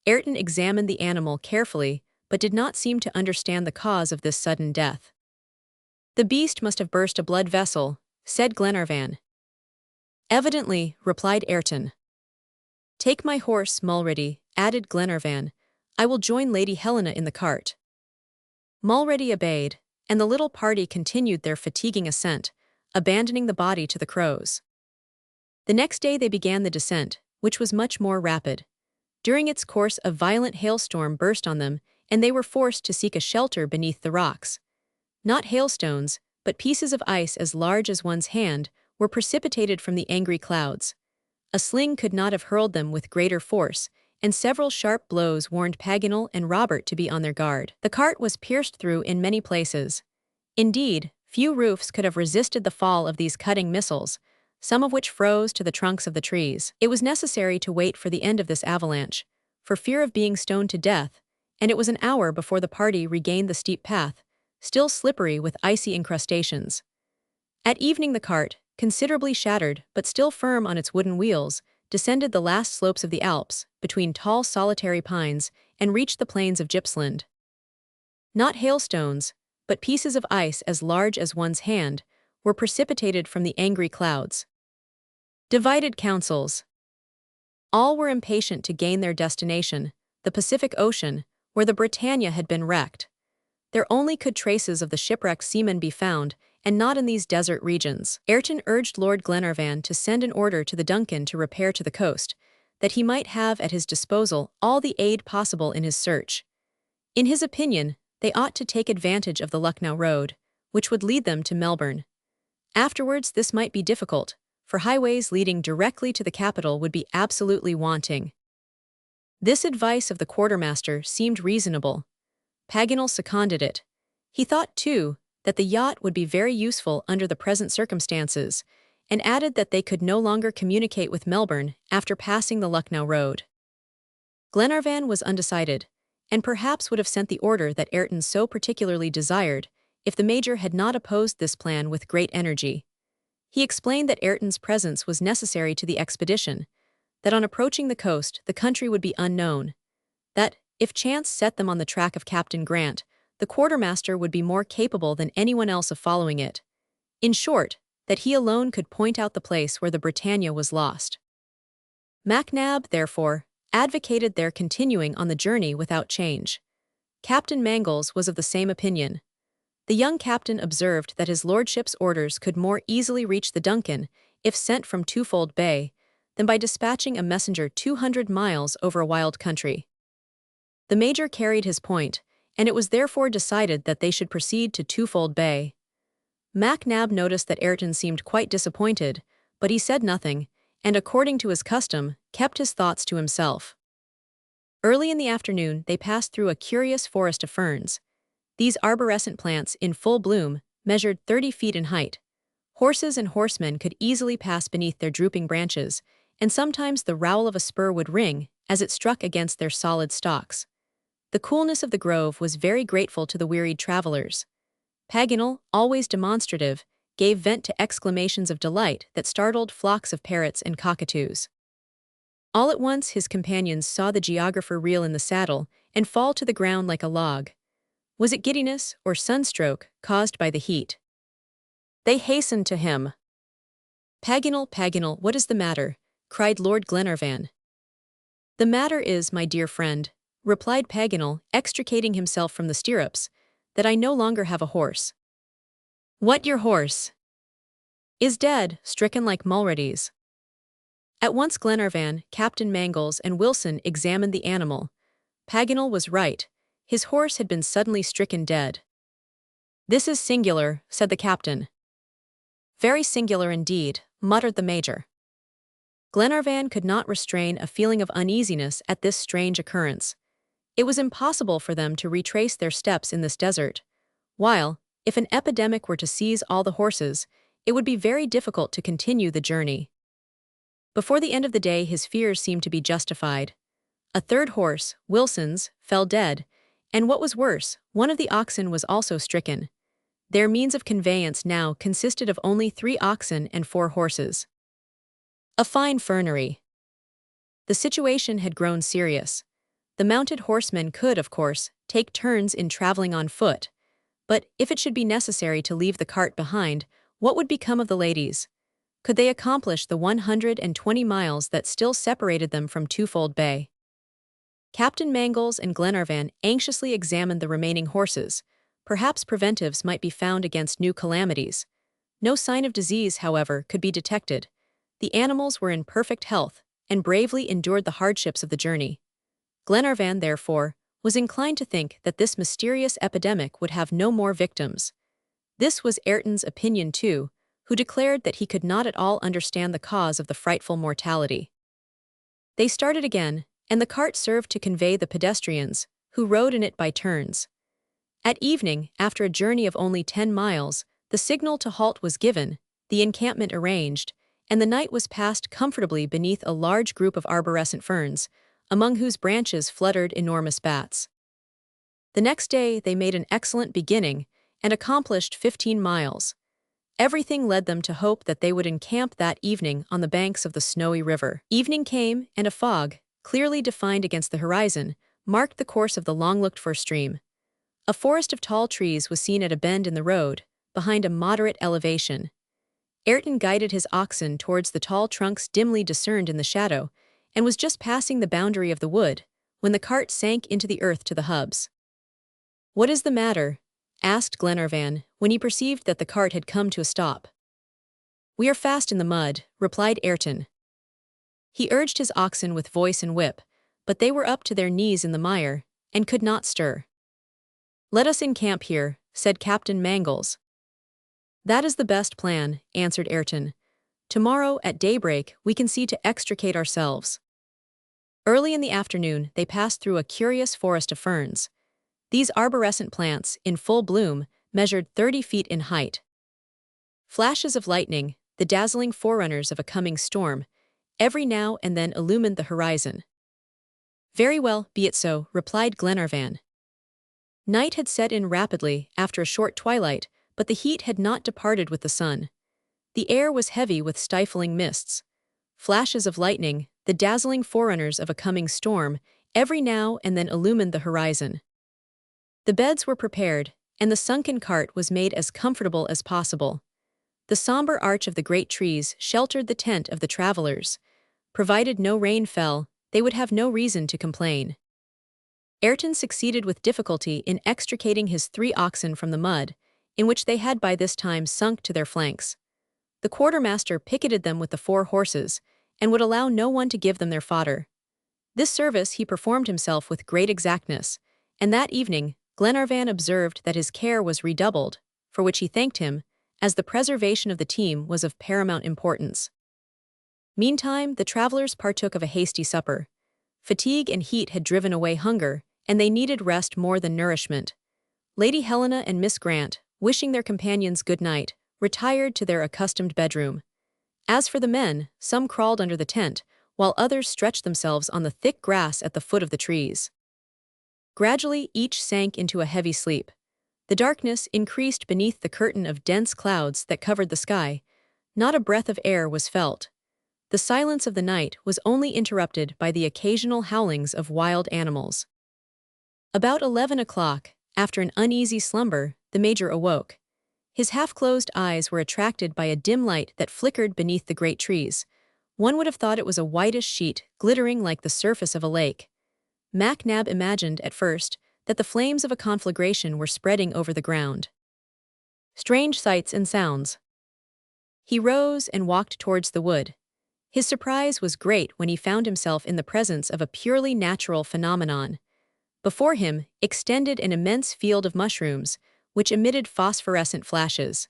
Ayrton examined the animal carefully, but did not seem to understand the cause of this sudden death. "The beast must have burst a blood vessel," said Glenarvan. "Evidently," replied Ayrton. "Take my horse, Mulready," added Glenarvan. "I will join Lady Helena in the cart." Mulready obeyed, and the little party continued their fatiguing ascent, abandoning the body to the crows. The next day they began the descent, which was much more rapid. During its course a violent hailstorm burst on them, and they were forced to seek a shelter beneath the rocks. Not hailstones, but pieces of ice as large as one's hand, were precipitated from the angry clouds. A sling could not have hurled them with greater force, and several sharp blows warned Paganel and Robert to be on their guard. The cart was pierced through in many places. Indeed, few roofs could have resisted the fall of these cutting missiles, some of which froze to the trunks of the trees. It was necessary to wait for the end of this avalanche, for fear of being stoned to death, and it was an hour before the party regained the steep path, still slippery with icy incrustations. At evening the cart, considerably shattered but still firm on its wooden wheels, descended the last slopes of the Alps, between tall solitary pines, and reached the plains of Gippsland. Not hailstones, but pieces of ice as large as one's hand, were precipitated from the angry clouds. Divided counsels. All were impatient to gain their destination, the Pacific Ocean, where the Britannia had been wrecked. There only could traces of the shipwrecked seamen be found, and not in these desert regions. Ayrton urged Lord Glenarvan to send an order to the Duncan to repair to the coast, that he might have at his disposal all the aid possible in his search. In his opinion, they ought to take advantage of the Lucknow road, which would lead them to Melbourne. Afterwards this might be difficult, for highways leading directly to the capital would be absolutely wanting. This advice of the quartermaster seemed reasonable. Paganel seconded it. He thought, too, that the yacht would be very useful under the present circumstances, and added that they could no longer communicate with Melbourne after passing the Lucknow road. Glenarvan was undecided, and perhaps would have sent the order that Ayrton so particularly desired, if the Major had not opposed this plan with great energy. He explained that Ayrton's presence was necessary to the expedition, that on approaching the coast the country would be unknown, that, if chance set them on the track of Captain Grant, the quartermaster would be more capable than anyone else of following it. In short, that he alone could point out the place where the Britannia was lost. MacNab, therefore, advocated their continuing on the journey without change. Captain Mangles was of the same opinion. The young captain observed that his lordship's orders could more easily reach the Duncan, if sent from Twofold Bay, than by dispatching a messenger 200 miles over a wild country. The Major carried his point, and it was therefore decided that they should proceed to Twofold Bay. MacNab noticed that Ayrton seemed quite disappointed, but he said nothing, and according to his custom, kept his thoughts to himself. Early in the afternoon they passed through a curious forest of ferns. These arborescent plants, in full bloom, measured 30 feet in height. Horses and horsemen could easily pass beneath their drooping branches, and sometimes the rowel of a spur would ring as it struck against their solid stalks. The coolness of the grove was very grateful to the wearied travelers. Paganel, always demonstrative, gave vent to exclamations of delight that startled flocks of parrots and cockatoos. All at once his companions saw the geographer reel in the saddle and fall to the ground like a log. Was it giddiness or sunstroke caused by the heat? They hastened to him. "Paganel, Paganel, what is the matter?" cried Lord Glenarvan. "The matter is, my dear friend," replied Paganel, extricating himself from the stirrups, "that I no longer have a horse." "What, your horse?" "Is dead, stricken like Mulready's." At once Glenarvan, Captain Mangles, and Wilson examined the animal. Paganel was right. His horse had been suddenly stricken dead. "This is singular," said the captain. "Very singular indeed," muttered the Major. Glenarvan could not restrain a feeling of uneasiness at this strange occurrence. It was impossible for them to retrace their steps in this desert, while, if an epidemic were to seize all the horses, it would be very difficult to continue the journey. Before the end of the day, his fears seemed to be justified. A third horse, Wilson's, fell dead, and what was worse, one of the oxen was also stricken. Their means of conveyance now consisted of only 3 oxen and 4 horses. A fine fernery. The situation had grown serious. The mounted horsemen could, of course, take turns in traveling on foot, but if it should be necessary to leave the cart behind, what would become of the ladies? Could they accomplish the 120 miles that still separated them from Twofold Bay? Captain Mangles and Glenarvan anxiously examined the remaining horses. Perhaps preventives might be found against new calamities. No sign of disease, however, could be detected. The animals were in perfect health and bravely endured the hardships of the journey. Glenarvan, therefore, was inclined to think that this mysterious epidemic would have no more victims. This was Ayrton's opinion too, who declared that he could not at all understand the cause of the frightful mortality. They started again, and the cart served to convey the pedestrians, who rode in it by turns. At evening, after a journey of only 10 miles, the signal to halt was given, the encampment arranged, and the night was passed comfortably beneath a large group of arborescent ferns, among whose branches fluttered enormous bats. The next day they made an excellent beginning and accomplished 15 miles. Everything led them to hope that they would encamp that evening on the banks of the snowy river. Evening came, and a fog, clearly defined against the horizon, marked the course of the long-looked-for stream. A forest of tall trees was seen at a bend in the road, behind a moderate elevation. Ayrton guided his oxen towards the tall trunks dimly discerned in the shadow, and was just passing the boundary of the wood, when the cart sank into the earth to the hubs. "What is the matter?" asked Glenarvan, when he perceived that the cart had come to a stop. "We are fast in the mud," replied Ayrton. He urged his oxen with voice and whip, but they were up to their knees in the mire, and could not stir. "Let us encamp here," said Captain Mangles. "That is the best plan," answered Ayrton. "Tomorrow, at daybreak, we can see to extricate ourselves." Early in the afternoon, they passed through a curious forest of ferns. These arborescent plants, in full bloom, measured 30 feet in height. Flashes of lightning, the dazzling forerunners of a coming storm, every now and then illumined the horizon. "Very well, be it so," replied Glenarvan. Night had set in rapidly after a short twilight, but the heat had not departed with the sun. The air was heavy with stifling mists. Flashes of lightning, the dazzling forerunners of a coming storm, every now and then illumined the horizon. The beds were prepared, and the sunken cart was made as comfortable as possible. The somber arch of the great trees sheltered the tent of the travelers. Provided no rain fell, they would have no reason to complain. Ayrton succeeded with difficulty in extricating his 3 oxen from the mud, in which they had by this time sunk to their flanks. The quartermaster picketed them with the 4 horses, and would allow no one to give them their fodder. This service he performed himself with great exactness, and that evening Glenarvan observed that his care was redoubled, for which he thanked him, as the preservation of the team was of paramount importance. Meantime, the travelers partook of a hasty supper. Fatigue and heat had driven away hunger, and they needed rest more than nourishment. Lady Helena and Miss Grant, wishing their companions good night, retired to their accustomed bedroom. As for the men, some crawled under the tent, while others stretched themselves on the thick grass at the foot of the trees. Gradually, each sank into a heavy sleep. The darkness increased beneath the curtain of dense clouds that covered the sky. Not a breath of air was felt. The silence of the night was only interrupted by the occasional howlings of wild animals. About 11 o'clock, after an uneasy slumber, the Major awoke. His half-closed eyes were attracted by a dim light that flickered beneath the great trees. One would have thought it was a whitish sheet, glittering like the surface of a lake. Mac Nab imagined, at first, that the flames of a conflagration were spreading over the ground. Strange sights and sounds. He rose and walked towards the wood. His surprise was great when he found himself in the presence of a purely natural phenomenon. Before him extended an immense field of mushrooms, which emitted phosphorescent flashes.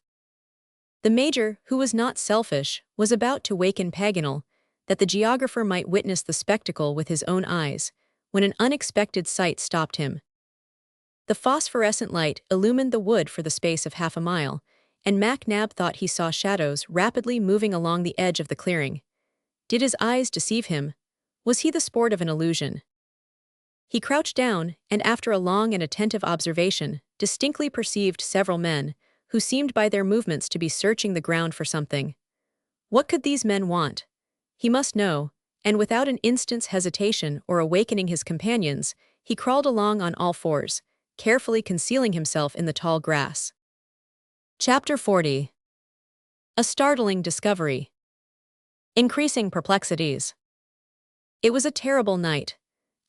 The Major, who was not selfish, was about to waken Paganel. that the geographer might witness the spectacle with his own eyes, when an unexpected sight stopped him. The phosphorescent light illumined the wood for the space of half a mile, and MacNab thought he saw shadows rapidly moving along the edge of the clearing. Did his eyes deceive him? Was he the sport of an illusion? He crouched down, and after a long and attentive observation, distinctly perceived several men, who seemed by their movements to be searching the ground for something. What could these men want? He must know, and without an instant's hesitation or awakening his companions, he crawled along on all fours, carefully concealing himself in the tall grass. Chapter 40. A startling discovery. Increasing perplexities. It was a terrible night.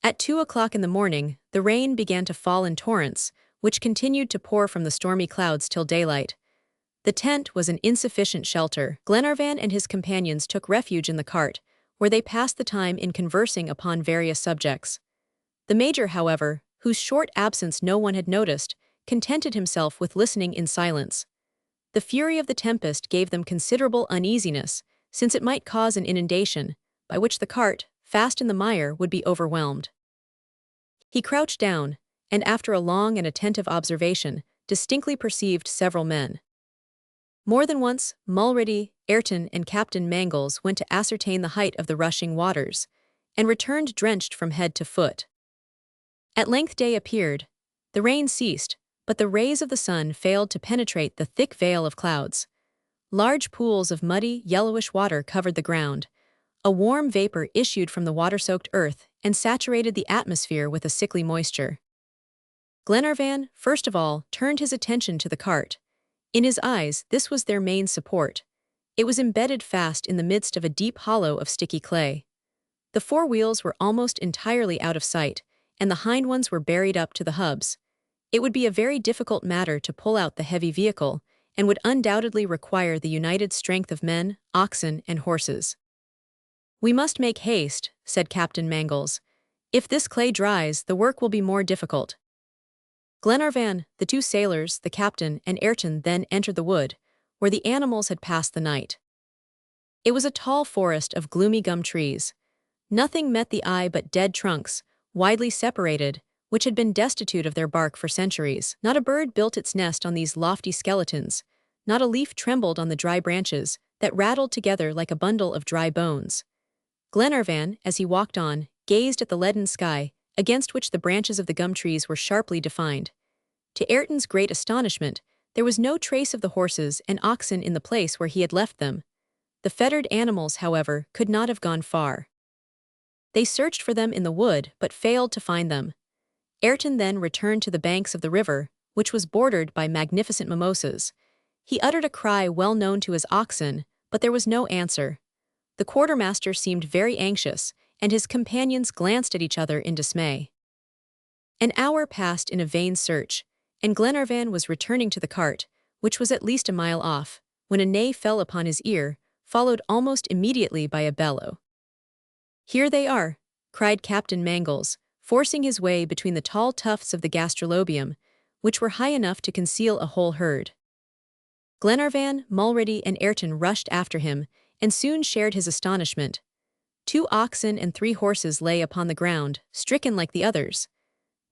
At 2 o'clock in the morning, the rain began to fall in torrents, which continued to pour from the stormy clouds till daylight. The tent was an insufficient shelter. Glenarvan and his companions took refuge in the cart, where they passed the time in conversing upon various subjects. The Major, however, whose short absence no one had noticed, contented himself with listening in silence. The fury of the tempest gave them considerable uneasiness, since it might cause an inundation, by which the cart, fast in the mire, would be overwhelmed. He crouched down, and after a long and attentive observation, distinctly perceived several men. More than once, Mulrady, Ayrton, and Captain Mangles went to ascertain the height of the rushing waters, and returned drenched from head to foot. At length day appeared. The rain ceased, but the rays of the sun failed to penetrate the thick veil of clouds. Large pools of muddy, yellowish water covered the ground. A warm vapor issued from the water-soaked earth and saturated the atmosphere with a sickly moisture. Glenarvan, first of all, turned his attention to the cart. In his eyes, this was their main support. It was embedded fast in the midst of a deep hollow of sticky clay. The four wheels were almost entirely out of sight, and the hind ones were buried up to the hubs. It would be a very difficult matter to pull out the heavy vehicle, and would undoubtedly require the united strength of men, oxen, and horses. "We must make haste," said Captain Mangles. "If this clay dries, the work will be more difficult." Glenarvan, the two sailors, the captain, and Ayrton then entered the wood, where the animals had passed the night. It was a tall forest of gloomy gum trees. Nothing met the eye but dead trunks, widely separated, which had been destitute of their bark for centuries. Not a bird built its nest on these lofty skeletons, not a leaf trembled on the dry branches, that rattled together like a bundle of dry bones. Glenarvan, as he walked on, gazed at the leaden sky, against which the branches of the gum trees were sharply defined. To Ayrton's great astonishment, there was no trace of the horses and oxen in the place where he had left them. The fettered animals, however, could not have gone far. They searched for them in the wood, but failed to find them. Ayrton then returned to the banks of the river, which was bordered by magnificent mimosas. He uttered a cry well known to his oxen, but there was no answer. The quartermaster seemed very anxious, and his companions glanced at each other in dismay. An hour passed in a vain search, and Glenarvan was returning to the cart, which was at least a mile off, when a neigh fell upon his ear, followed almost immediately by a bellow. "Here they are," cried Captain Mangles, forcing his way between the tall tufts of the gastrolobium, which were high enough to conceal a whole herd. Glenarvan, Mulrady, and Ayrton rushed after him, and soon shared his astonishment. 2 oxen and 3 horses lay upon the ground, stricken like the others.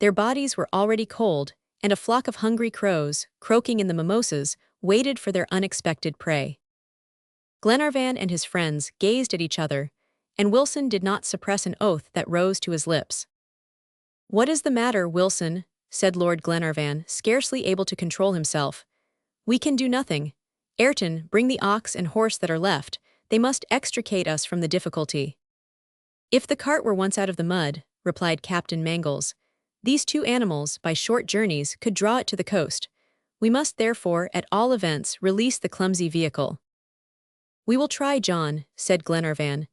Their bodies were already cold, and a flock of hungry crows, croaking in the mimosas, waited for their unexpected prey. Glenarvan and his friends gazed at each other, and Wilson did not suppress an oath that rose to his lips. "What is the matter, Wilson?" said Lord Glenarvan, scarcely able to control himself. "We can do nothing. Ayrton, bring the ox and horse that are left. They must extricate us from the difficulty." "If the cart were once out of the mud," replied Captain Mangles, "these 2 animals, by short journeys, could draw it to the coast. We must therefore, at all events, release the clumsy vehicle." "We will try, John," said Glenarvan.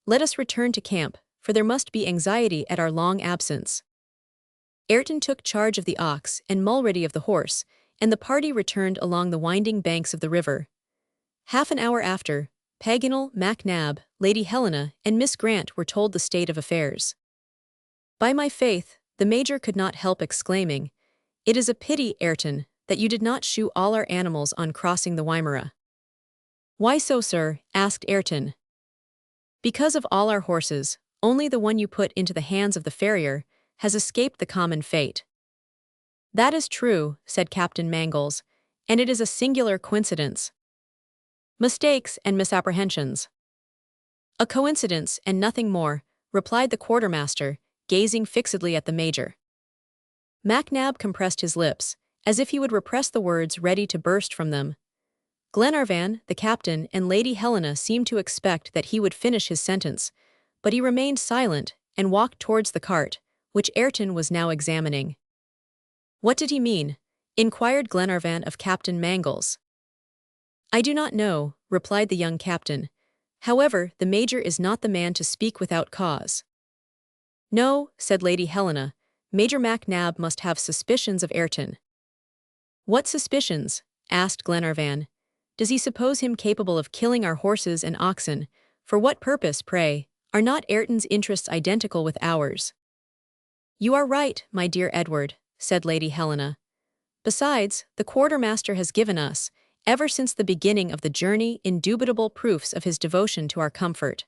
"Let us return to camp, for there must be anxiety at our long absence." Ayrton took charge of the ox and Mulrady of the horse, and the party returned along the winding banks of the river. Half an hour after, Paganel, MacNab, Lady Helena, and Miss Grant were told the state of affairs. "By my faith," the Major could not help exclaiming, "it is a pity, Ayrton, that you did not shoe all our animals on crossing the Wimmera." "Why so, sir?" asked Ayrton. Because of all our horses, only the one you put into the hands of the farrier has escaped the common fate." "That is true," said Captain Mangles, "and it is a singular coincidence." "Mistakes and misapprehensions." "A coincidence and nothing more," replied the quartermaster, gazing fixedly at the major. MacNab compressed his lips, as if he would repress the words ready to burst from them. Glenarvan, the captain, and Lady Helena seemed to expect that he would finish his sentence, but he remained silent and walked towards the cart, which Ayrton was now examining. "What did he mean?" inquired Glenarvan of Captain Mangles. "I do not know," replied the young captain. "However, the major is not the man to speak without cause." "No," said Lady Helena, "Major MacNab must have suspicions of Ayrton." "What suspicions?" asked Glenarvan. "Does he suppose him capable of killing our horses and oxen? For what purpose, pray? Are not Ayrton's interests identical with ours?" "You are right, my dear Edward," said Lady Helena. "Besides, the quartermaster has given us, ever since the beginning of the journey, indubitable proofs of his devotion to our comfort."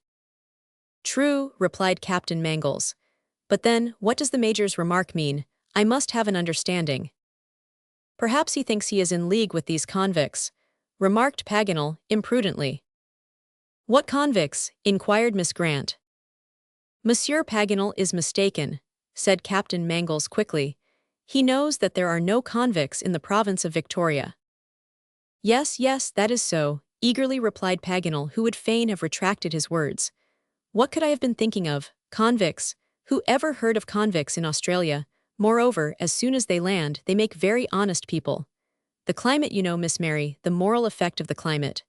"True," replied Captain Mangles. "But then, what does the major's remark mean? I must have an understanding." "Perhaps he thinks he is in league with these convicts," remarked Paganel, imprudently. "What convicts?" inquired Miss Grant. "Monsieur Paganel is mistaken," said Captain Mangles quickly. "He knows that there are no convicts in the province of Victoria." "Yes, yes, that is so," eagerly replied Paganel, who would fain have retracted his words. "What could I have been thinking of? Convicts? Who ever heard of convicts in Australia? Moreover, as soon as they land, they make very honest people. The climate, you know, Miss Mary, the moral effect of the climate."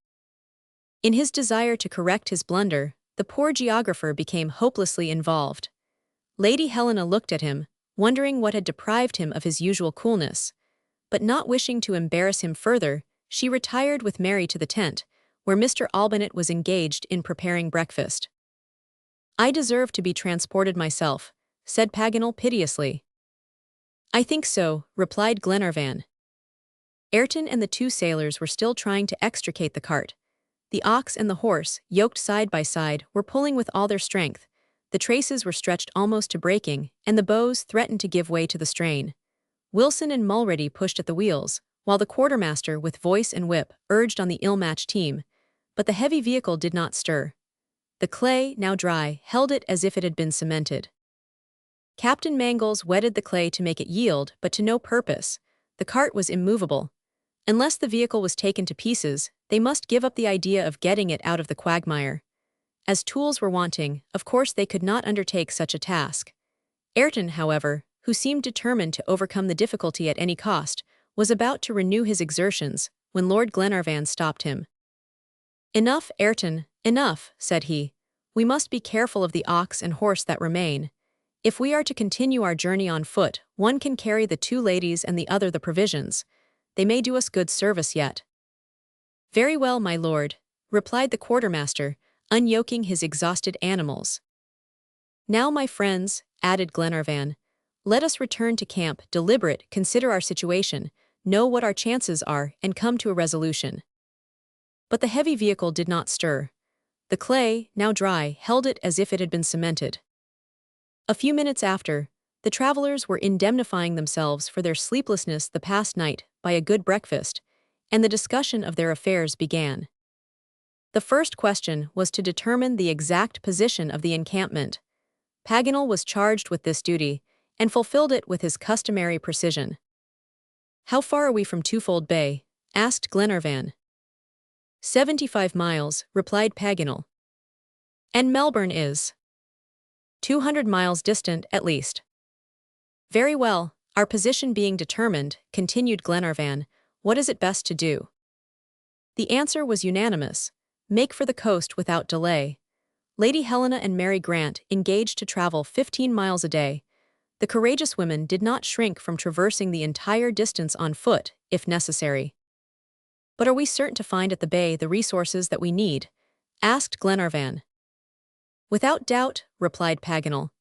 In his desire to correct his blunder, the poor geographer became hopelessly involved. Lady Helena looked at him, wondering what had deprived him of his usual coolness. But not wishing to embarrass him further, she retired with Mary to the tent, where Mr. Olbinett was engaged in preparing breakfast. "I deserve to be transported myself," said Paganel piteously. "I think so," replied Glenarvan. Ayrton and the two sailors were still trying to extricate the cart. The ox and the horse, yoked side by side, were pulling with all their strength. The traces were stretched almost to breaking, and the bows threatened to give way to the strain. Wilson and Mulready pushed at the wheels, while the quartermaster, with voice and whip, urged on the ill-matched team. But the heavy vehicle did not stir. The clay, now dry, held it as if it had been cemented. Captain Mangles wetted the clay to make it yield, but to no purpose. The cart was immovable. Unless the vehicle was taken to pieces, they must give up the idea of getting it out of the quagmire. As tools were wanting, of course they could not undertake such a task. Ayrton, however, who seemed determined to overcome the difficulty at any cost, was about to renew his exertions, when Lord Glenarvan stopped him. "Enough, Ayrton, enough," said he. "We must be careful of the ox and horse that remain. If we are to continue our journey on foot, one can carry the two ladies and the other the provisions. They may do us good service yet." "Very well, my lord," replied the quartermaster, unyoking his exhausted animals. "Now, my friends," added Glenarvan, "let us return to camp, deliberate, consider our situation, know what our chances are, and come to a resolution." But the heavy vehicle did not stir. The clay, now dry, held it as if it had been cemented. A few minutes after, the travelers were indemnifying themselves for their sleeplessness the past night by a good breakfast, and the discussion of their affairs began. The first question was to determine the exact position of the encampment. Paganel was charged with this duty, and fulfilled it with his customary precision. "How far are we from Twofold Bay?" asked Glenarvan. 75 miles, replied Paganel. "And Melbourne is?" 200 miles distant, at least." "Very well, our position being determined," continued Glenarvan, "what is it best to do?" The answer was unanimous: make for the coast without delay. Lady Helena and Mary Grant engaged to travel 15 miles a day. The courageous women did not shrink from traversing the entire distance on foot, if necessary. "But are we certain to find at the bay the resources that we need?" asked Glenarvan. "Without doubt," replied Paganel.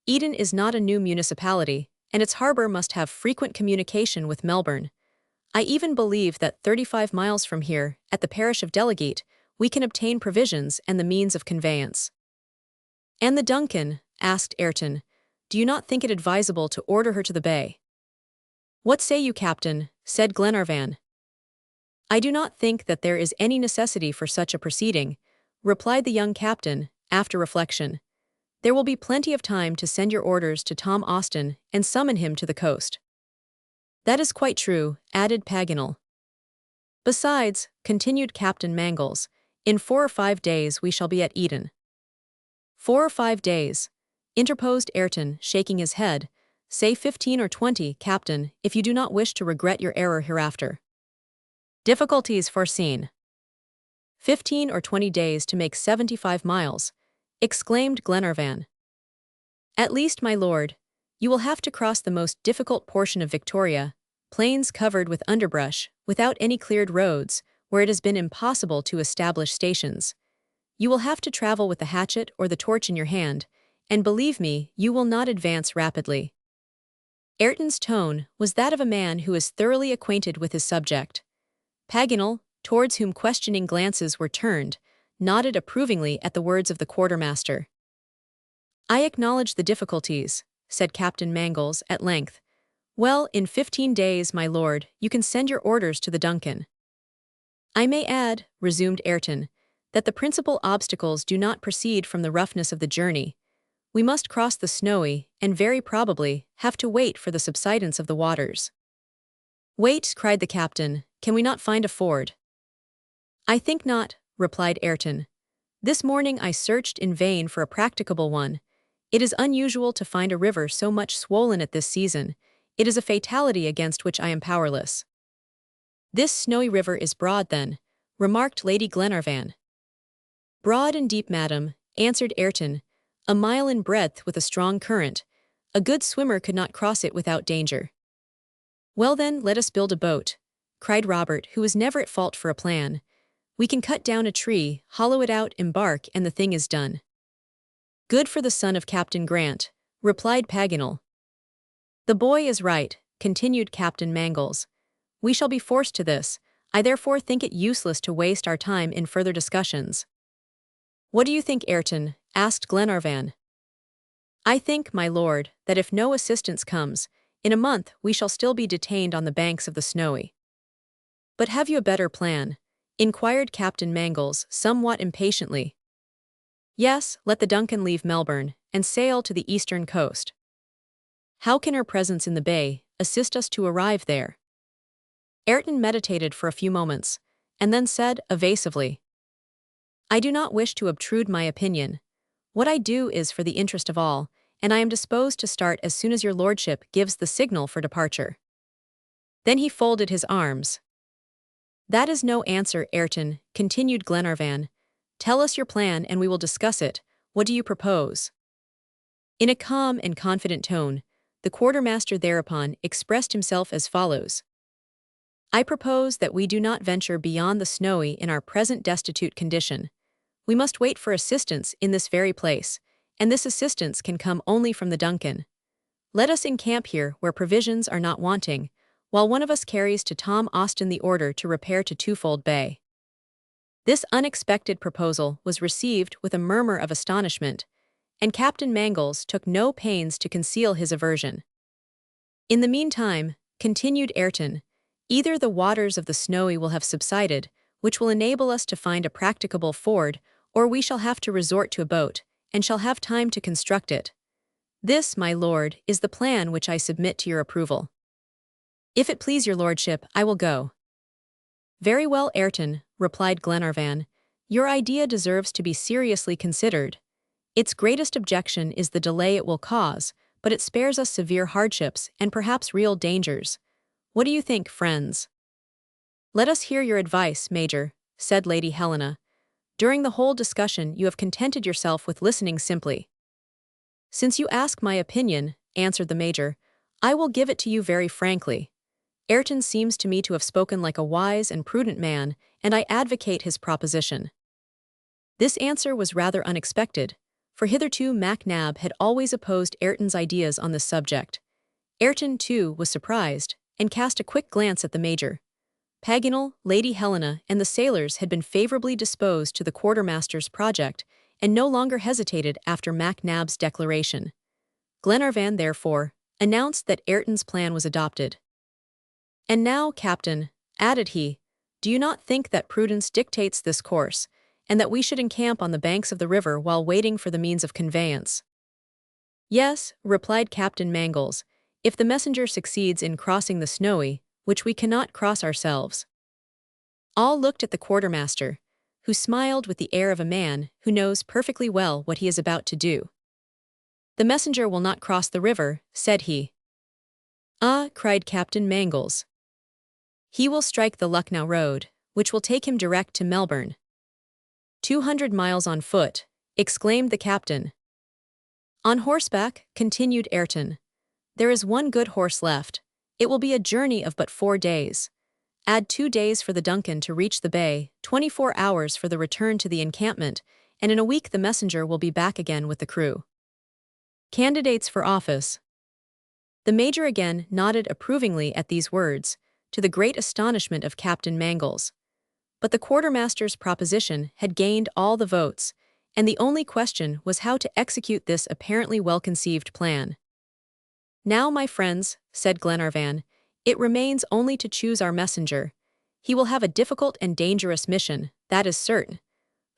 "Eden is not a new municipality, and its harbor must have frequent communication with Melbourne. I even believe that 35 miles from here, at the parish of Delegate, we can obtain provisions and the means of conveyance." "And the Duncan?" asked Ayrton. "Do you not think it advisable to order her to the bay?" "What say you, Captain?" said Glenarvan. "I do not think that there is any necessity for such a proceeding," replied the young captain, after reflection. "There will be plenty of time to send your orders to Tom Austin and summon him to the coast." "That is quite true," added Paganel. "Besides," continued Captain Mangles, "in 4 or 5 days we shall be at Eden." "4 or 5 days," interposed Ayrton, shaking his head. "Say 15 or 20, Captain, if you do not wish to regret your error hereafter." "Difficulties foreseen." 15 or 20 days to make 75 miles, exclaimed Glenarvan. "At least, my lord, you will have to cross the most difficult portion of Victoria, plains covered with underbrush, without any cleared roads, where it has been impossible to establish stations. You will have to travel with the hatchet or the torch in your hand, and believe me, you will not advance rapidly." Ayrton's tone was that of a man who is thoroughly acquainted with his subject. Paganel, towards whom questioning glances were turned, nodded approvingly at the words of the quartermaster. "I acknowledge the difficulties," said Captain Mangles at length. "Well, in 15 days, my lord, you can send your orders to the Duncan." "I may add," resumed Ayrton, "that the principal obstacles do not proceed from the roughness of the journey. We must cross the Snowy, and very probably have to wait for the subsidence of the waters." "Wait," cried the captain, "can we not find a ford?" "I think not," replied Ayrton. "This morning I searched in vain for a practicable one. It is unusual to find a river so much swollen at this season. It is a fatality against which I am powerless." "This Snowy River is broad, then," remarked Lady Glenarvan. "Broad and deep, madam," answered Ayrton. "A mile in breadth with a strong current. A good swimmer could not cross it without danger." "Well then, let us build a boat," cried Robert, who was never at fault for a plan. "We can cut down a tree, hollow it out, embark, and the thing is done." "Good for the son of Captain Grant," replied Paganel. "The boy is right," continued Captain Mangles. "We shall be forced to this. I therefore think it useless to waste our time in further discussions." "What do you think, Ayrton?" asked Glenarvan. "I think, my lord, that if no assistance comes, in a month we shall still be detained on the banks of the Snowy." "But have you a better plan?" inquired Captain Mangles, somewhat impatiently. "Yes, let the Duncan leave Melbourne, and sail to the eastern coast." "How can her presence in the bay assist us to arrive there?" Ayrton meditated for a few moments, and then said, evasively, "I do not wish to obtrude my opinion. What I do is for the interest of all, and I am disposed to start as soon as your lordship gives the signal for departure." Then he folded his arms. "That is no answer, Ayrton," continued Glenarvan. "Tell us your plan and we will discuss it. What do you propose?" In a calm and confident tone, the quartermaster thereupon expressed himself as follows. "I propose that we do not venture beyond the Snowy in our present destitute condition. We must wait for assistance in this very place, and this assistance can come only from the Duncan. Let us encamp here where provisions are not wanting, while one of us carries to Tom Austin the order to repair to Twofold Bay." This unexpected proposal was received with a murmur of astonishment, and Captain Mangles took no pains to conceal his aversion. "In the meantime," continued Ayrton, "either the waters of the Snowy will have subsided, which will enable us to find a practicable ford, or we shall have to resort to a boat, and shall have time to construct it. This, my lord, is the plan which I submit to your approval." "If it please your lordship, I will go." "Very well, Ayrton," replied Glenarvan. "Your idea deserves to be seriously considered. Its greatest objection is the delay it will cause, but it spares us severe hardships and perhaps real dangers. What do you think, friends?" "Let us hear your advice, Major," said Lady Helena. "During the whole discussion you have contented yourself with listening simply." "Since you ask my opinion," answered the Major, "I will give it to you very frankly. Ayrton seems to me to have spoken like a wise and prudent man, and I advocate his proposition." This answer was rather unexpected, for hitherto MacNab had always opposed Ayrton's ideas on this subject. Ayrton, too, was surprised, and cast a quick glance at the Major. Paganel, Lady Helena, and the sailors had been favorably disposed to the quartermaster's project, and no longer hesitated after MacNab's declaration. Glenarvan, therefore, announced that Ayrton's plan was adopted. "And now, Captain," added he, "do you not think that prudence dictates this course, and that we should encamp on the banks of the river while waiting for the means of conveyance?" "Yes," replied Captain Mangles, "if the messenger succeeds in crossing the Snowy, which we cannot cross ourselves." All looked at the quartermaster, who smiled with the air of a man who knows perfectly well what he is about to do. "The messenger will not cross the river," said he. "Ah," cried Captain Mangles. "He will strike the Lucknow road, which will take him direct to Melbourne." 200 miles on foot," exclaimed the captain. "On horseback," continued Ayrton. "There is one good horse left. It will be a journey of but 4 days. Add 2 days for the Duncan to reach the bay, 24 hours for the return to the encampment, and in a week the messenger will be back again with the crew." Candidates for office. The Major again nodded approvingly at these words, to the great astonishment of Captain Mangles. But the quartermaster's proposition had gained all the votes, and the only question was how to execute this apparently well-conceived plan. "Now, my friends," said Glenarvan, "it remains only to choose our messenger. He will have a difficult and dangerous mission, that is certain.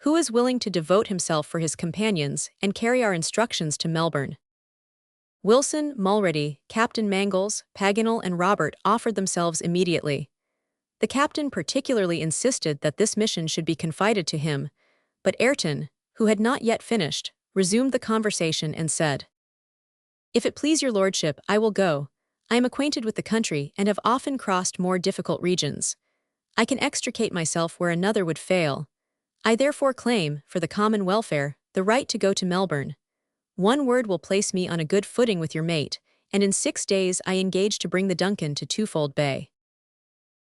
Who is willing to devote himself for his companions and carry our instructions to Melbourne?" Wilson, Mulrady, Captain Mangles, Paganel, and Robert offered themselves immediately. The captain particularly insisted that this mission should be confided to him, but Ayrton, who had not yet finished, resumed the conversation and said, "If it please your lordship, I will go. I am acquainted with the country and have often crossed more difficult regions. I can extricate myself where another would fail. I therefore claim, for the common welfare, the right to go to Melbourne. 1 word will place me on a good footing with your mate, and in 6 days I engage to bring the Duncan to Twofold Bay."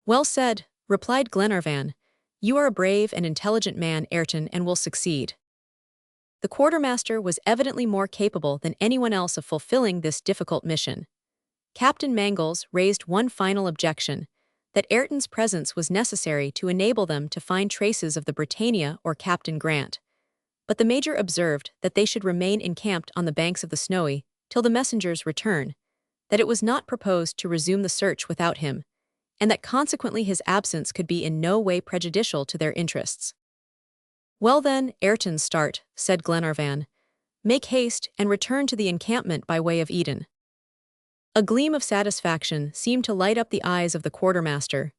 "Well said," replied Glenarvan. "You are a brave and intelligent man, Ayrton, and will succeed." The quartermaster was evidently more capable than anyone else of fulfilling this difficult mission. Captain Mangles raised one final objection, that Ayrton's presence was necessary to enable them to find traces of the Britannia or Captain Grant. But the Major observed that they should remain encamped on the banks of the Snowy till the messenger's return, that it was not proposed to resume the search without him, and that consequently his absence could be in no way prejudicial to their interests. "Well then, Ayrton, start," said Glenarvan. "Make haste and return to the encampment by way of Eden." A gleam of satisfaction seemed to light up the eyes of the quartermaster.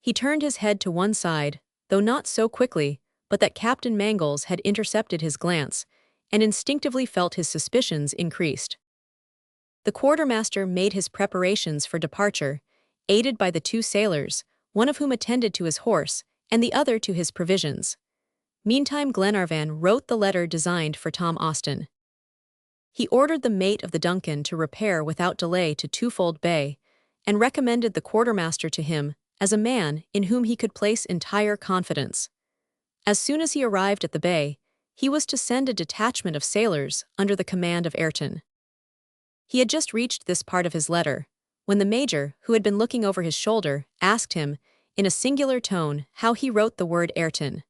He turned his head to one side, though not so quickly, but that Captain Mangles had intercepted his glance, and instinctively felt his suspicions increased. The quartermaster made his preparations for departure, aided by the 2 sailors, one of whom attended to his horse, and the other to his provisions. Meantime Glenarvan wrote the letter designed for Tom Austin. He ordered the mate of the Duncan to repair without delay to Twofold Bay, and recommended the quartermaster to him as a man in whom he could place entire confidence. As soon as he arrived at the bay, he was to send a detachment of sailors under the command of Ayrton. He had just reached this part of his letter, when the Major, who had been looking over his shoulder, asked him, in a singular tone, how he wrote the word Ayrton.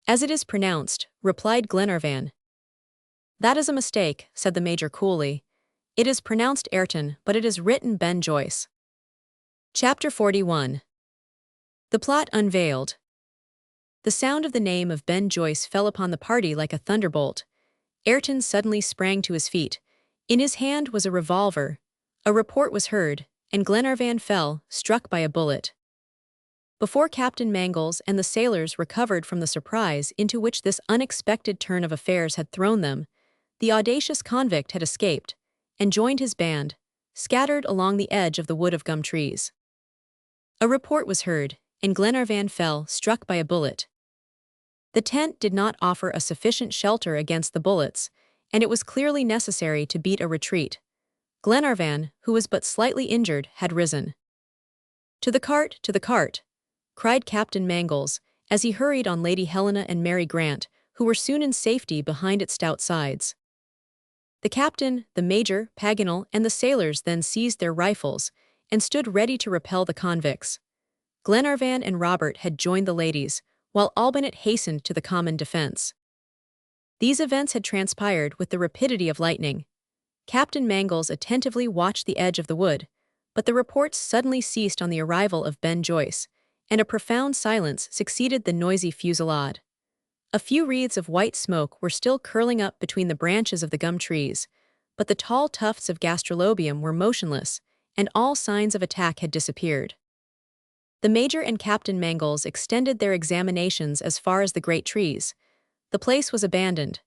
"As it is pronounced," replied Glenarvan. "That is a mistake," said the Major coolly. "It is pronounced Ayrton, but it is written Ben Joyce." Chapter 41. The plot unveiled. The sound of the name of Ben Joyce fell upon the party like a thunderbolt. Ayrton suddenly sprang to his feet. In his hand was a revolver. A report was heard, and Glenarvan fell, struck by a bullet. Before Captain Mangles and the sailors recovered from the surprise into which this unexpected turn of affairs had thrown them, the audacious convict had escaped, and joined his band, scattered along the edge of the wood of gum trees. A report was heard, and Glenarvan fell, struck by a bullet. The tent did not offer a sufficient shelter against the bullets, and it was clearly necessary to beat a retreat. Glenarvan, who was but slightly injured, had risen. To the cart," cried Captain Mangles, as he hurried on Lady Helena and Mary Grant, who were soon in safety behind its stout sides. The captain, the Major, Paganel, and the sailors then seized their rifles, and stood ready to repel the convicts. Glenarvan and Robert had joined the ladies, while Albinett hastened to the common defense. These events had transpired with the rapidity of lightning. Captain Mangles attentively watched the edge of the wood, but the reports suddenly ceased on the arrival of Ben Joyce, and a profound silence succeeded the noisy fusillade. A few wreaths of white smoke were still curling up between the branches of the gum trees, but the tall tufts of gastrolobium were motionless, and all signs of attack had disappeared. The Major and Captain Mangles extended their examinations as far as the great trees. The place was abandoned.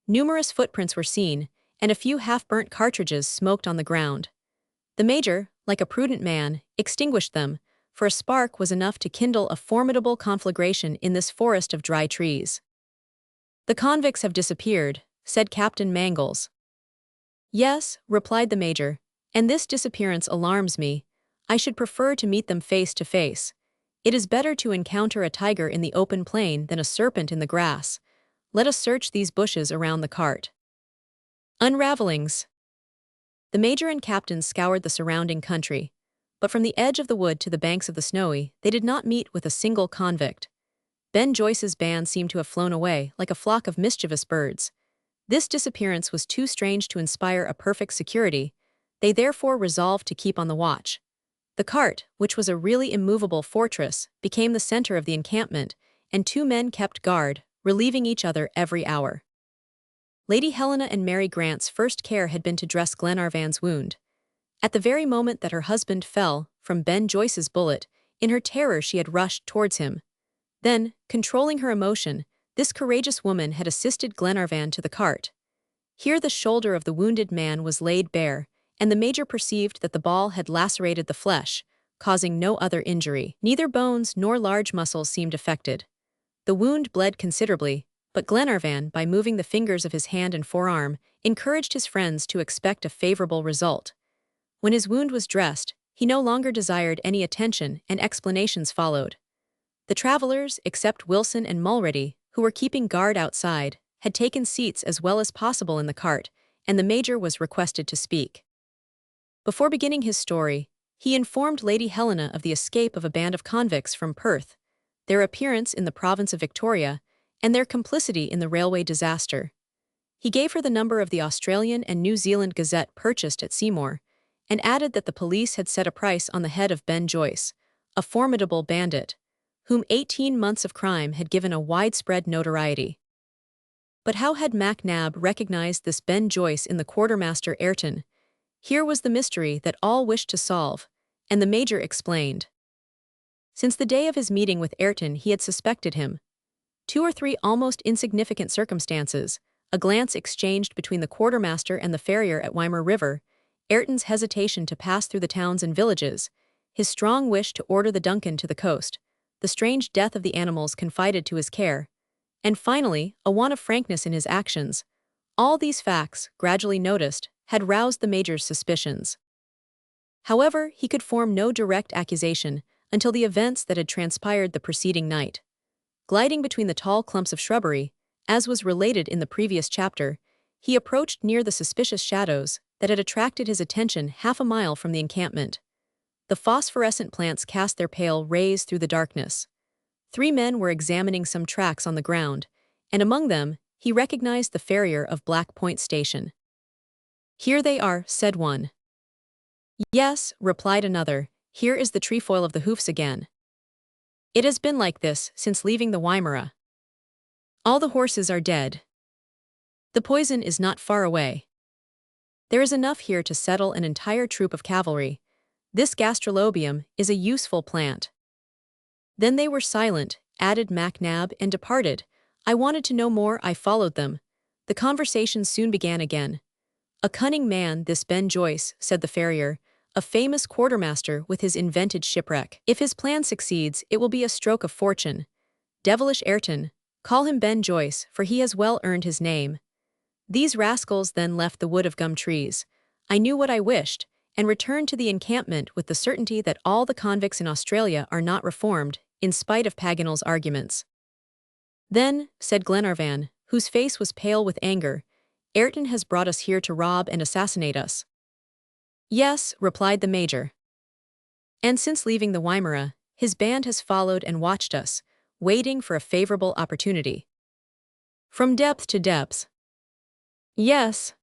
Numerous footprints were seen, and a few half-burnt cartridges smoked on the ground. The Major, like a prudent man, extinguished them, for a spark was enough to kindle a formidable conflagration in this forest of dry trees. "The convicts have disappeared," said Captain Mangles. "Yes," replied the Major, "and this disappearance alarms me. I should prefer to meet them face to face. It is better to encounter a tiger in the open plain than a serpent in the grass. Let us search these bushes around the cart." Unravelings. The Major and Captain scoured the surrounding country, but from the edge of the wood to the banks of the Snowy, they did not meet with a single convict. Ben Joyce's band seemed to have flown away like a flock of mischievous birds. This disappearance was too strange to inspire a perfect security. They therefore resolved to keep on the watch. The cart, which was a really immovable fortress, became the center of the encampment, and two men kept guard, relieving each other every hour. Lady Helena and Mary Grant's first care had been to dress Glenarvan's wound. At the very moment that her husband fell from Ben Joyce's bullet, in her terror she had rushed towards him. Then, controlling her emotion, this courageous woman had assisted Glenarvan to the cart. Here the shoulder of the wounded man was laid bare, and the Major perceived that the ball had lacerated the flesh, causing no other injury. Neither bones nor large muscles seemed affected. The wound bled considerably, but Glenarvan, by moving the fingers of his hand and forearm, encouraged his friends to expect a favorable result. When his wound was dressed, he no longer desired any attention, and explanations followed. The travelers, except Wilson and Mulready, who were keeping guard outside, had taken seats as well as possible in the cart, and the Major was requested to speak. Before beginning his story, he informed Lady Helena of the escape of a band of convicts from Perth, their appearance in the province of Victoria, and their complicity in the railway disaster. He gave her the number of the Australian and New Zealand Gazette purchased at Seymour, and added that the police had set a price on the head of Ben Joyce, a formidable bandit, whom 18 months of crime had given a widespread notoriety. But how had MacNab recognized this Ben Joyce in the quartermaster Ayrton? Here was the mystery that all wished to solve, and the Major explained. Since the day of his meeting with Ayrton he had suspected him. 2 or 3 almost insignificant circumstances, a glance exchanged between the quartermaster and the farrier at Wimer River, Ayrton's hesitation to pass through the towns and villages, his strong wish to order the Duncan to the coast, the strange death of the animals confided to his care, and finally, a want of frankness in his actions. All these facts, gradually noticed, had roused the Major's suspicions. However, he could form no direct accusation until the events that had transpired the preceding night. Gliding between the tall clumps of shrubbery, as was related in the previous chapter, he approached near the suspicious shadows that had attracted his attention half a mile from the encampment. The phosphorescent plants cast their pale rays through the darkness. 3 men were examining some tracks on the ground, and among them, he recognized the farrier of Black Point Station. "Here they are," said one. "Yes," replied another, "here is the trefoil of the hoofs again. It has been like this since leaving the Wimmera. All the horses are dead. The poison is not far away. There is enough here to settle an entire troop of cavalry. This gastrolobium is a useful plant." Then they were silent, added MacNab, and departed. I wanted to know more, I followed them. The conversation soon began again. "A cunning man, this Ben Joyce," said the farrier, "a famous quartermaster with his invented shipwreck. If his plan succeeds, it will be a stroke of fortune. Devilish Ayrton, call him Ben Joyce, for he has well earned his name." These rascals then left the wood of gum trees. I knew what I wished, and returned to the encampment with the certainty that all the convicts in Australia are not reformed, in spite of Paganel's arguments. "Then," said Glenarvan, whose face was pale with anger, "Ayrton has brought us here to rob and assassinate us." "Yes," replied the Major. "And since leaving the Wimmera, his band has followed and watched us, waiting for a favorable opportunity. From depth to depths. Yes.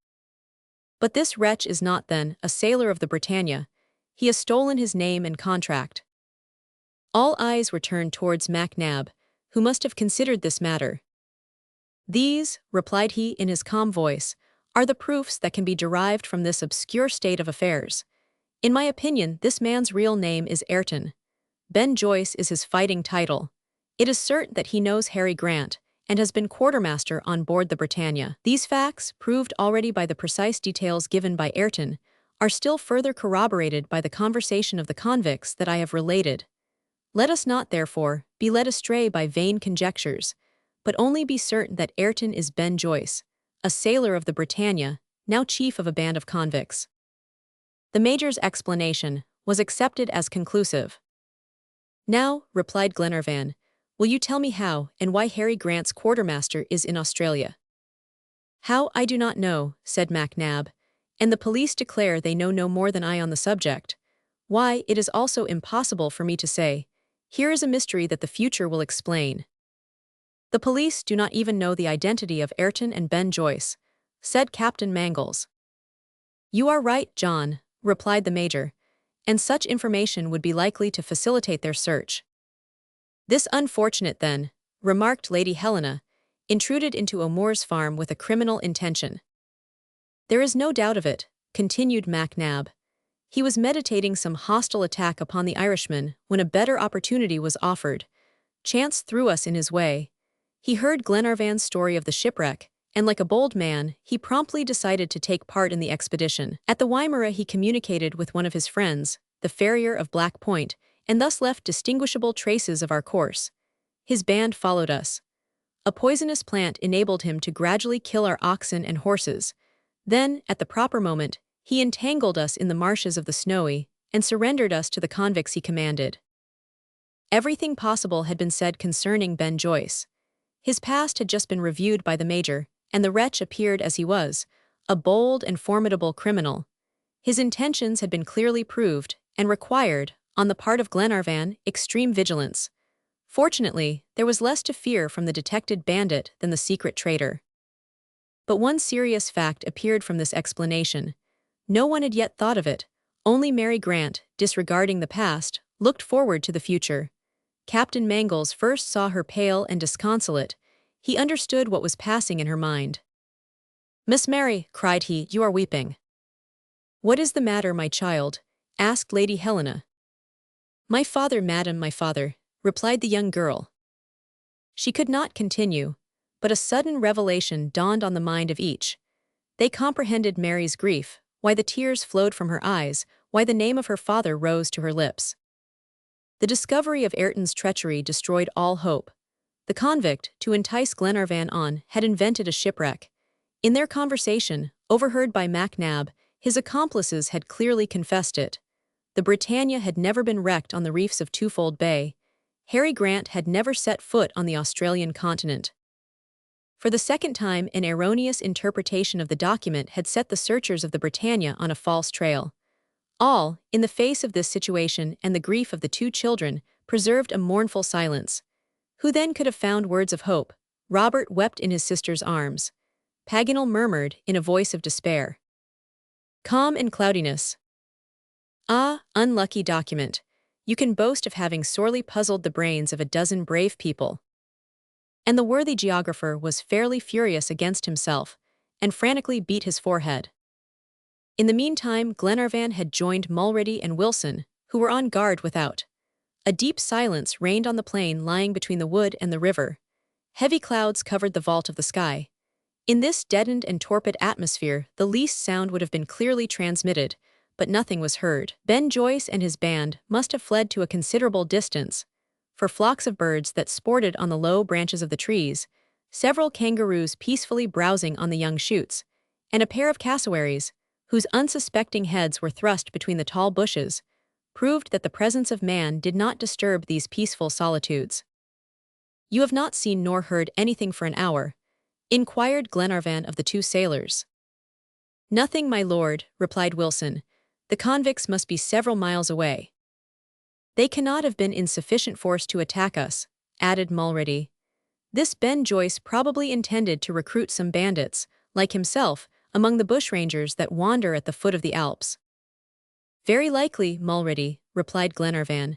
But this wretch is not, then, a sailor of the Britannia. He has stolen his name and contract. All eyes were turned towards MacNab, who must have considered this matter. These, replied he in his calm voice, are the proofs that can be derived from this obscure state of affairs. In my opinion, this man's real name is Ayrton. Ben Joyce is his fighting title. It is certain that he knows Harry Grant, and has been quartermaster on board the Britannia. These facts, proved already by the precise details given by Ayrton, are still further corroborated by the conversation of the convicts that I have related. Let us not, therefore, be led astray by vain conjectures, but only be certain that Ayrton is Ben Joyce, a sailor of the Britannia, now chief of a band of convicts. The Major's explanation was accepted as conclusive. Now, replied Glenarvan, will you tell me how and why Harry Grant's quartermaster is in Australia? How, I do not know, said MacNab, and the police declare they know no more than I on the subject. Why, it is also impossible for me to say. Here is a mystery that the future will explain. The police do not even know the identity of Ayrton and Ben Joyce, said Captain Mangles. You are right, John, replied the Major, and such information would be likely to facilitate their search. This unfortunate, then, remarked Lady Helena, intruded into O'Moore's farm with a criminal intention. There is no doubt of it, continued MacNab. He was meditating some hostile attack upon the Irishman when a better opportunity was offered. Chance threw us in his way. He heard Glenarvan's story of the shipwreck, and like a bold man, he promptly decided to take part in the expedition. At the Wimmera he communicated with one of his friends, the farrier of Black Point, and thus left distinguishable traces of our course. His band followed us. A poisonous plant enabled him to gradually kill our oxen and horses. Then, at the proper moment, he entangled us in the marshes of the Snowy, and surrendered us to the convicts he commanded. Everything possible had been said concerning Ben Joyce. His past had just been reviewed by the Major, and the wretch appeared as he was, a bold and formidable criminal. His intentions had been clearly proved, and required, on the part of Glenarvan, extreme vigilance. Fortunately, there was less to fear from the detected bandit than the secret traitor. But one serious fact appeared from this explanation. No one had yet thought of it. Only Mary Grant, disregarding the past, looked forward to the future. Captain Mangles first saw her pale and disconsolate. He understood what was passing in her mind. "Miss Mary," cried he, "you are weeping." "What is the matter, my child?" asked Lady Helena. "My father, madam, my father," replied the young girl. She could not continue, but a sudden revelation dawned on the mind of each. They comprehended Mary's grief, why the tears flowed from her eyes, why the name of her father rose to her lips. The discovery of Ayrton's treachery destroyed all hope. The convict, to entice Glenarvan on, had invented a shipwreck. In their conversation, overheard by MacNab, his accomplices had clearly confessed it. The Britannia had never been wrecked on the reefs of Twofold Bay. Harry Grant had never set foot on the Australian continent. For the second time, an erroneous interpretation of the document had set the searchers of the Britannia on a false trail. All, in the face of this situation and the grief of the two children, preserved a mournful silence. Who then could have found words of hope? Robert wept in his sister's arms. Paganel murmured in a voice of despair. Calm and cloudiness. Ah, unlucky document! You can boast of having sorely puzzled the brains of a dozen brave people. And the worthy geographer was fairly furious against himself, and frantically beat his forehead. In the meantime, Glenarvan had joined Mulrady and Wilson, who were on guard without. A deep silence reigned on the plain lying between the wood and the river. Heavy clouds covered the vault of the sky. In this deadened and torpid atmosphere, the least sound would have been clearly transmitted, but nothing was heard. Ben Joyce and his band must have fled to a considerable distance, for flocks of birds that sported on the low branches of the trees, several kangaroos peacefully browsing on the young shoots, and a pair of cassowaries, whose unsuspecting heads were thrust between the tall bushes, proved that the presence of man did not disturb these peaceful solitudes. "You have not seen nor heard anything for an hour?" inquired Glenarvan of the two sailors. "Nothing, my lord," replied Wilson. "The convicts must be several miles away." "They cannot have been in sufficient force to attack us," added Mulrady. This Ben Joyce probably intended to recruit some bandits, like himself, among the bushrangers that wander at the foot of the Alps. Very likely, Mulready, replied Glenarvan.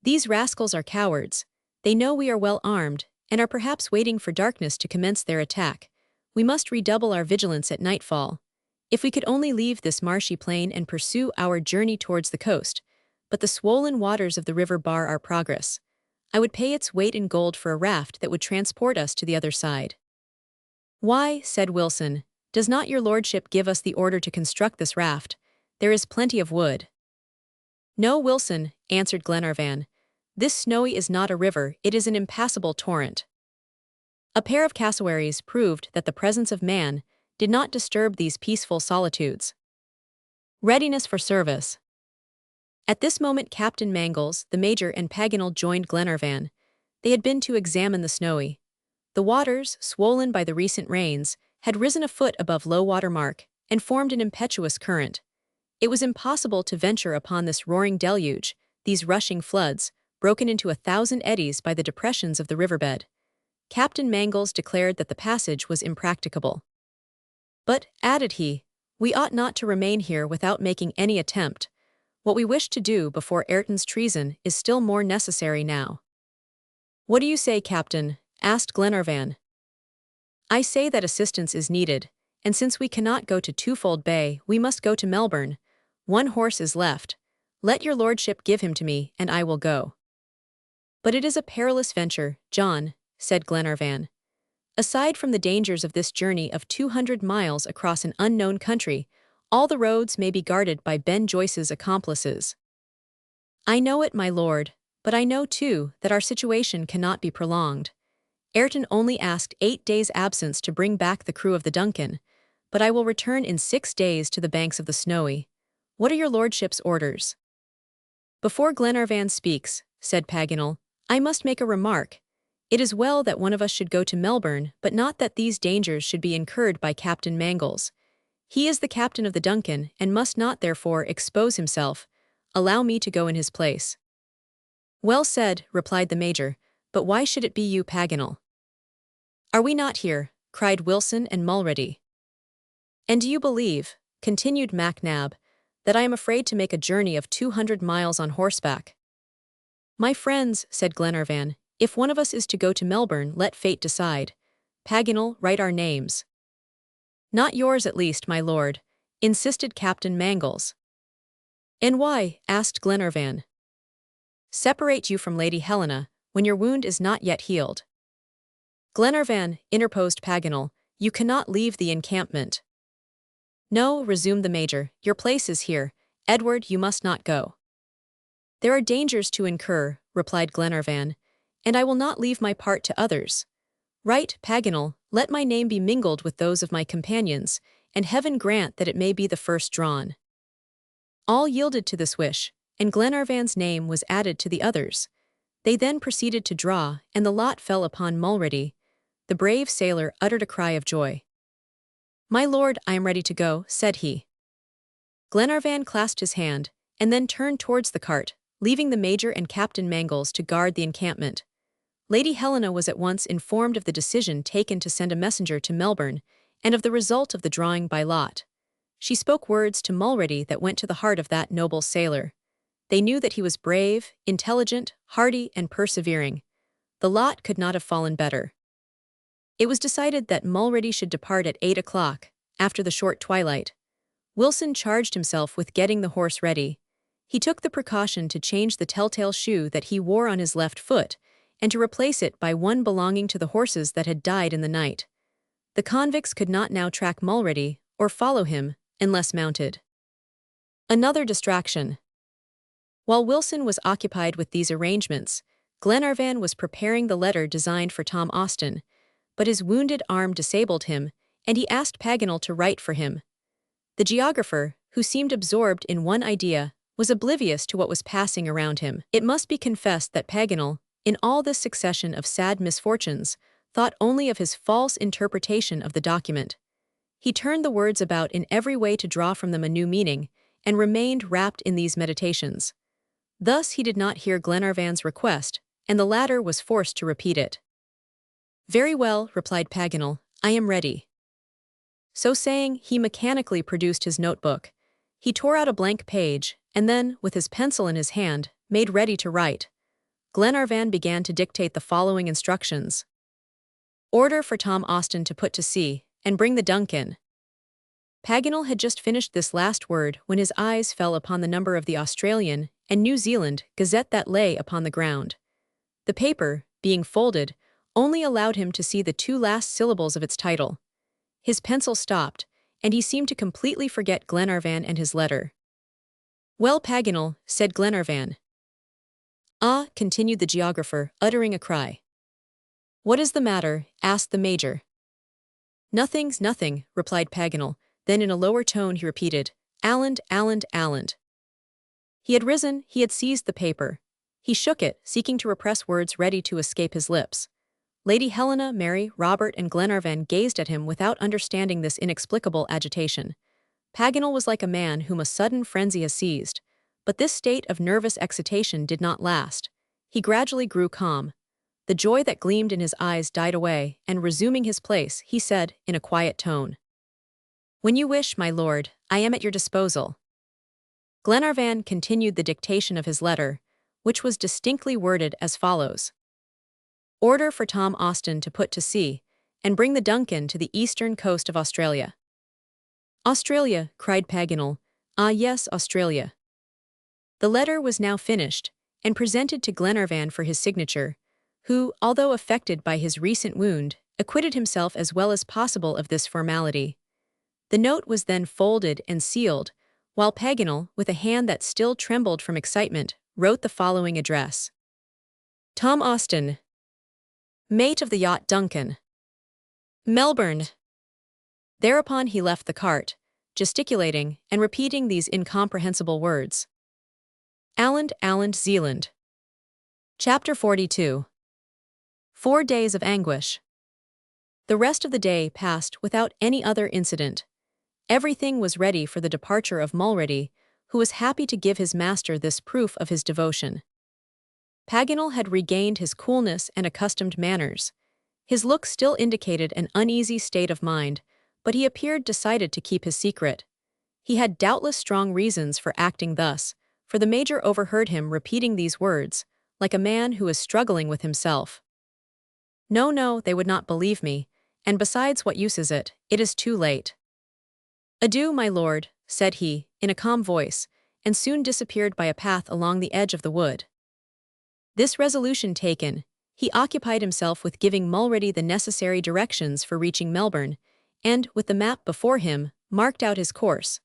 These rascals are cowards. They know we are well armed, and are perhaps waiting for darkness to commence their attack. We must redouble our vigilance at nightfall. If we could only leave this marshy plain and pursue our journey towards the coast, but the swollen waters of the river bar our progress. I would pay its weight in gold for a raft that would transport us to the other side. Why, said Wilson, does not your lordship give us the order to construct this raft? There is plenty of wood. No, Wilson, answered Glenarvan. This Snowy is not a river, it is an impassable torrent. A pair of cassowaries proved that the presence of man did not disturb these peaceful solitudes. Readiness for service. At this moment Captain Mangles, the Major, and Paganel joined Glenarvan. They had been to examine the Snowy. The waters, swollen by the recent rains, had risen a foot above low water mark and formed an impetuous current. It was impossible to venture upon this roaring deluge, these rushing floods, broken into 1,000 eddies by the depressions of the riverbed. Captain Mangles declared that the passage was impracticable. But, added he, we ought not to remain here without making any attempt. What we wished to do before Ayrton's treason is still more necessary now. What do you say, Captain? Asked Glenarvan. I say that assistance is needed, and since we cannot go to Twofold Bay, we must go to Melbourne. One horse is left. Let your lordship give him to me, and I will go. But it is a perilous venture, John, said Glenarvan. Aside from the dangers of this journey of 200 miles across an unknown country, all the roads may be guarded by Ben Joyce's accomplices. I know it, my lord, but I know too that our situation cannot be prolonged. Ayrton only asked 8 days' absence to bring back the crew of the Duncan, but I will return in 6 days to the banks of the Snowy. What are your lordship's orders? Before Glenarvan speaks, said Paganel, I must make a remark. It is well that one of us should go to Melbourne, but not that these dangers should be incurred by Captain Mangles. He is the captain of the Duncan, and must not therefore expose himself. Allow me to go in his place. Well said, replied the Major, but why should it be you, Paganel? Are we not here? Cried Wilson and Mulready. And do you believe, continued MacNab, that I am afraid to make a journey of 200 miles on horseback? My friends, said Glenarvan, if one of us is to go to Melbourne, let fate decide. Paganel, write our names. Not yours at least, my lord, insisted Captain Mangles. And why? Asked Glenarvan. Separate you from Lady Helena, when your wound is not yet healed. Glenarvan, interposed Paganel, you cannot leave the encampment. No, resumed the Major, your place is here. Edward, you must not go. There are dangers to incur, replied Glenarvan, and I will not leave my part to others. Right, Paganel, let my name be mingled with those of my companions, and heaven grant that it may be the first drawn. All yielded to this wish, and Glenarvan's name was added to the others. They then proceeded to draw, and the lot fell upon Mulready. The brave sailor uttered a cry of joy. My lord, I am ready to go, said he. Glenarvan clasped his hand, and then turned towards the cart, leaving the Major and Captain Mangles to guard the encampment. Lady Helena was at once informed of the decision taken to send a messenger to Melbourne, and of the result of the drawing by lot. She spoke words to Mulready that went to the heart of that noble sailor. They knew that he was brave, intelligent, hardy, and persevering. The lot could not have fallen better. It was decided that Mulready should depart at 8 o'clock, after the short twilight. Wilson charged himself with getting the horse ready. He took the precaution to change the telltale shoe that he wore on his left foot, and to replace it by one belonging to the horses that had died in the night. The convicts could not now track Mulready, or follow him, unless mounted. Another distraction. While Wilson was occupied with these arrangements, Glenarvan was preparing the letter designed for Tom Austin, but his wounded arm disabled him, and he asked Paganel to write for him. The geographer, who seemed absorbed in one idea, was oblivious to what was passing around him. It must be confessed that Paganel, in all this succession of sad misfortunes, thought only of his false interpretation of the document. He turned the words about in every way to draw from them a new meaning, and remained wrapped in these meditations. Thus he did not hear Glenarvan's request, and the latter was forced to repeat it. "Very well," replied Paganel, "I am ready." So saying, he mechanically produced his notebook. He tore out a blank page, and then, with his pencil in his hand, made ready to write. Glenarvan began to dictate the following instructions. Order for Tom Austin to put to sea, and bring the Duncan. Paganel had just finished this last word when his eyes fell upon the number of the Australian and New Zealand Gazette that lay upon the ground. The paper, being folded, only allowed him to see the two last syllables of its title. His pencil stopped, and he seemed to completely forget Glenarvan and his letter. "Well, Paganel," said Glenarvan. "Ah," continued the geographer, uttering a cry. "What is the matter?" asked the major. "Nothing's nothing," replied Paganel. Then in a lower tone he repeated, "Alland, Alland, Alland." He had risen, he had seized the paper. He shook it, seeking to repress words ready to escape his lips. Lady Helena, Mary, Robert, and Glenarvan gazed at him without understanding this inexplicable agitation. Paganel was like a man whom a sudden frenzy has seized. But this state of nervous excitation did not last. He gradually grew calm. The joy that gleamed in his eyes died away, and resuming his place, he said, in a quiet tone, "When you wish, my lord, I am at your disposal." Glenarvan continued the dictation of his letter, which was distinctly worded as follows. Order for Tom Austin to put to sea, and bring the Duncan to the eastern coast of Australia. "Australia," cried Paganel. "Ah yes, Australia." The letter was now finished, and presented to Glenarvan for his signature, who, although affected by his recent wound, acquitted himself as well as possible of this formality. The note was then folded and sealed, while Paganel, with a hand that still trembled from excitement, wrote the following address. Tom Austin, mate of the yacht Duncan, Melbourne. Thereupon he left the cart, gesticulating and repeating these incomprehensible words. Alland, Alland, Zealand. Chapter 42. 4 days of anguish. The rest of the day passed without any other incident. Everything was ready for the departure of Mulrady, who was happy to give his master this proof of his devotion. Paganel had regained his coolness and accustomed manners. His look still indicated an uneasy state of mind, but he appeared decided to keep his secret. He had doubtless strong reasons for acting thus, for the major overheard him repeating these words, like a man who is struggling with himself. No, no, they would not believe me, and besides, what use is it? It is too late. Adieu, my lord, said he, in a calm voice, and soon disappeared by a path along the edge of the wood. This resolution taken, he occupied himself with giving Mulrady the necessary directions for reaching Melbourne, and, with the map before him, marked out his course.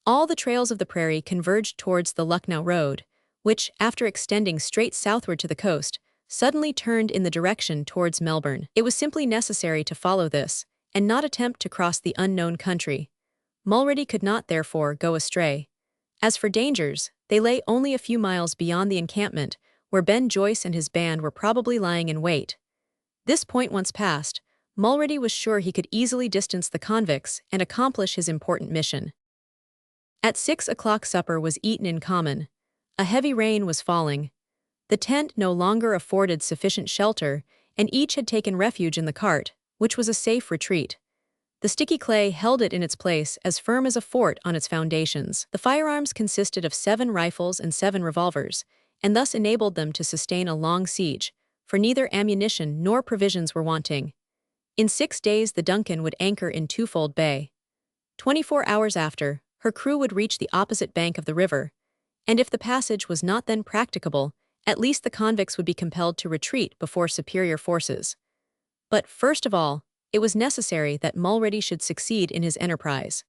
All the trails of the prairie converged towards the Lucknow road, which, after extending straight southward to the coast, suddenly turned in the direction towards Melbourne. It was simply necessary to follow this, and not attempt to cross the unknown country. Mulrady could not, therefore, go astray. As for dangers, they lay only a few miles beyond the encampment, where Ben Joyce and his band were probably lying in wait. This point once passed, Mulrady was sure he could easily distance the convicts and accomplish his important mission. At 6 o'clock supper was eaten in common. A heavy rain was falling. The tent no longer afforded sufficient shelter, and each had taken refuge in the cart, which was a safe retreat. The sticky clay held it in its place as firm as a fort on its foundations. The firearms consisted of 7 rifles and 7 revolvers, and thus enabled them to sustain a long siege, for neither ammunition nor provisions were wanting. In 6 days the Duncan would anchor in Twofold Bay. 24 hours after, her crew would reach the opposite bank of the river, and if the passage was not then practicable, at least the convicts would be compelled to retreat before superior forces. But first of all, it was necessary that Mulrady should succeed in his enterprise.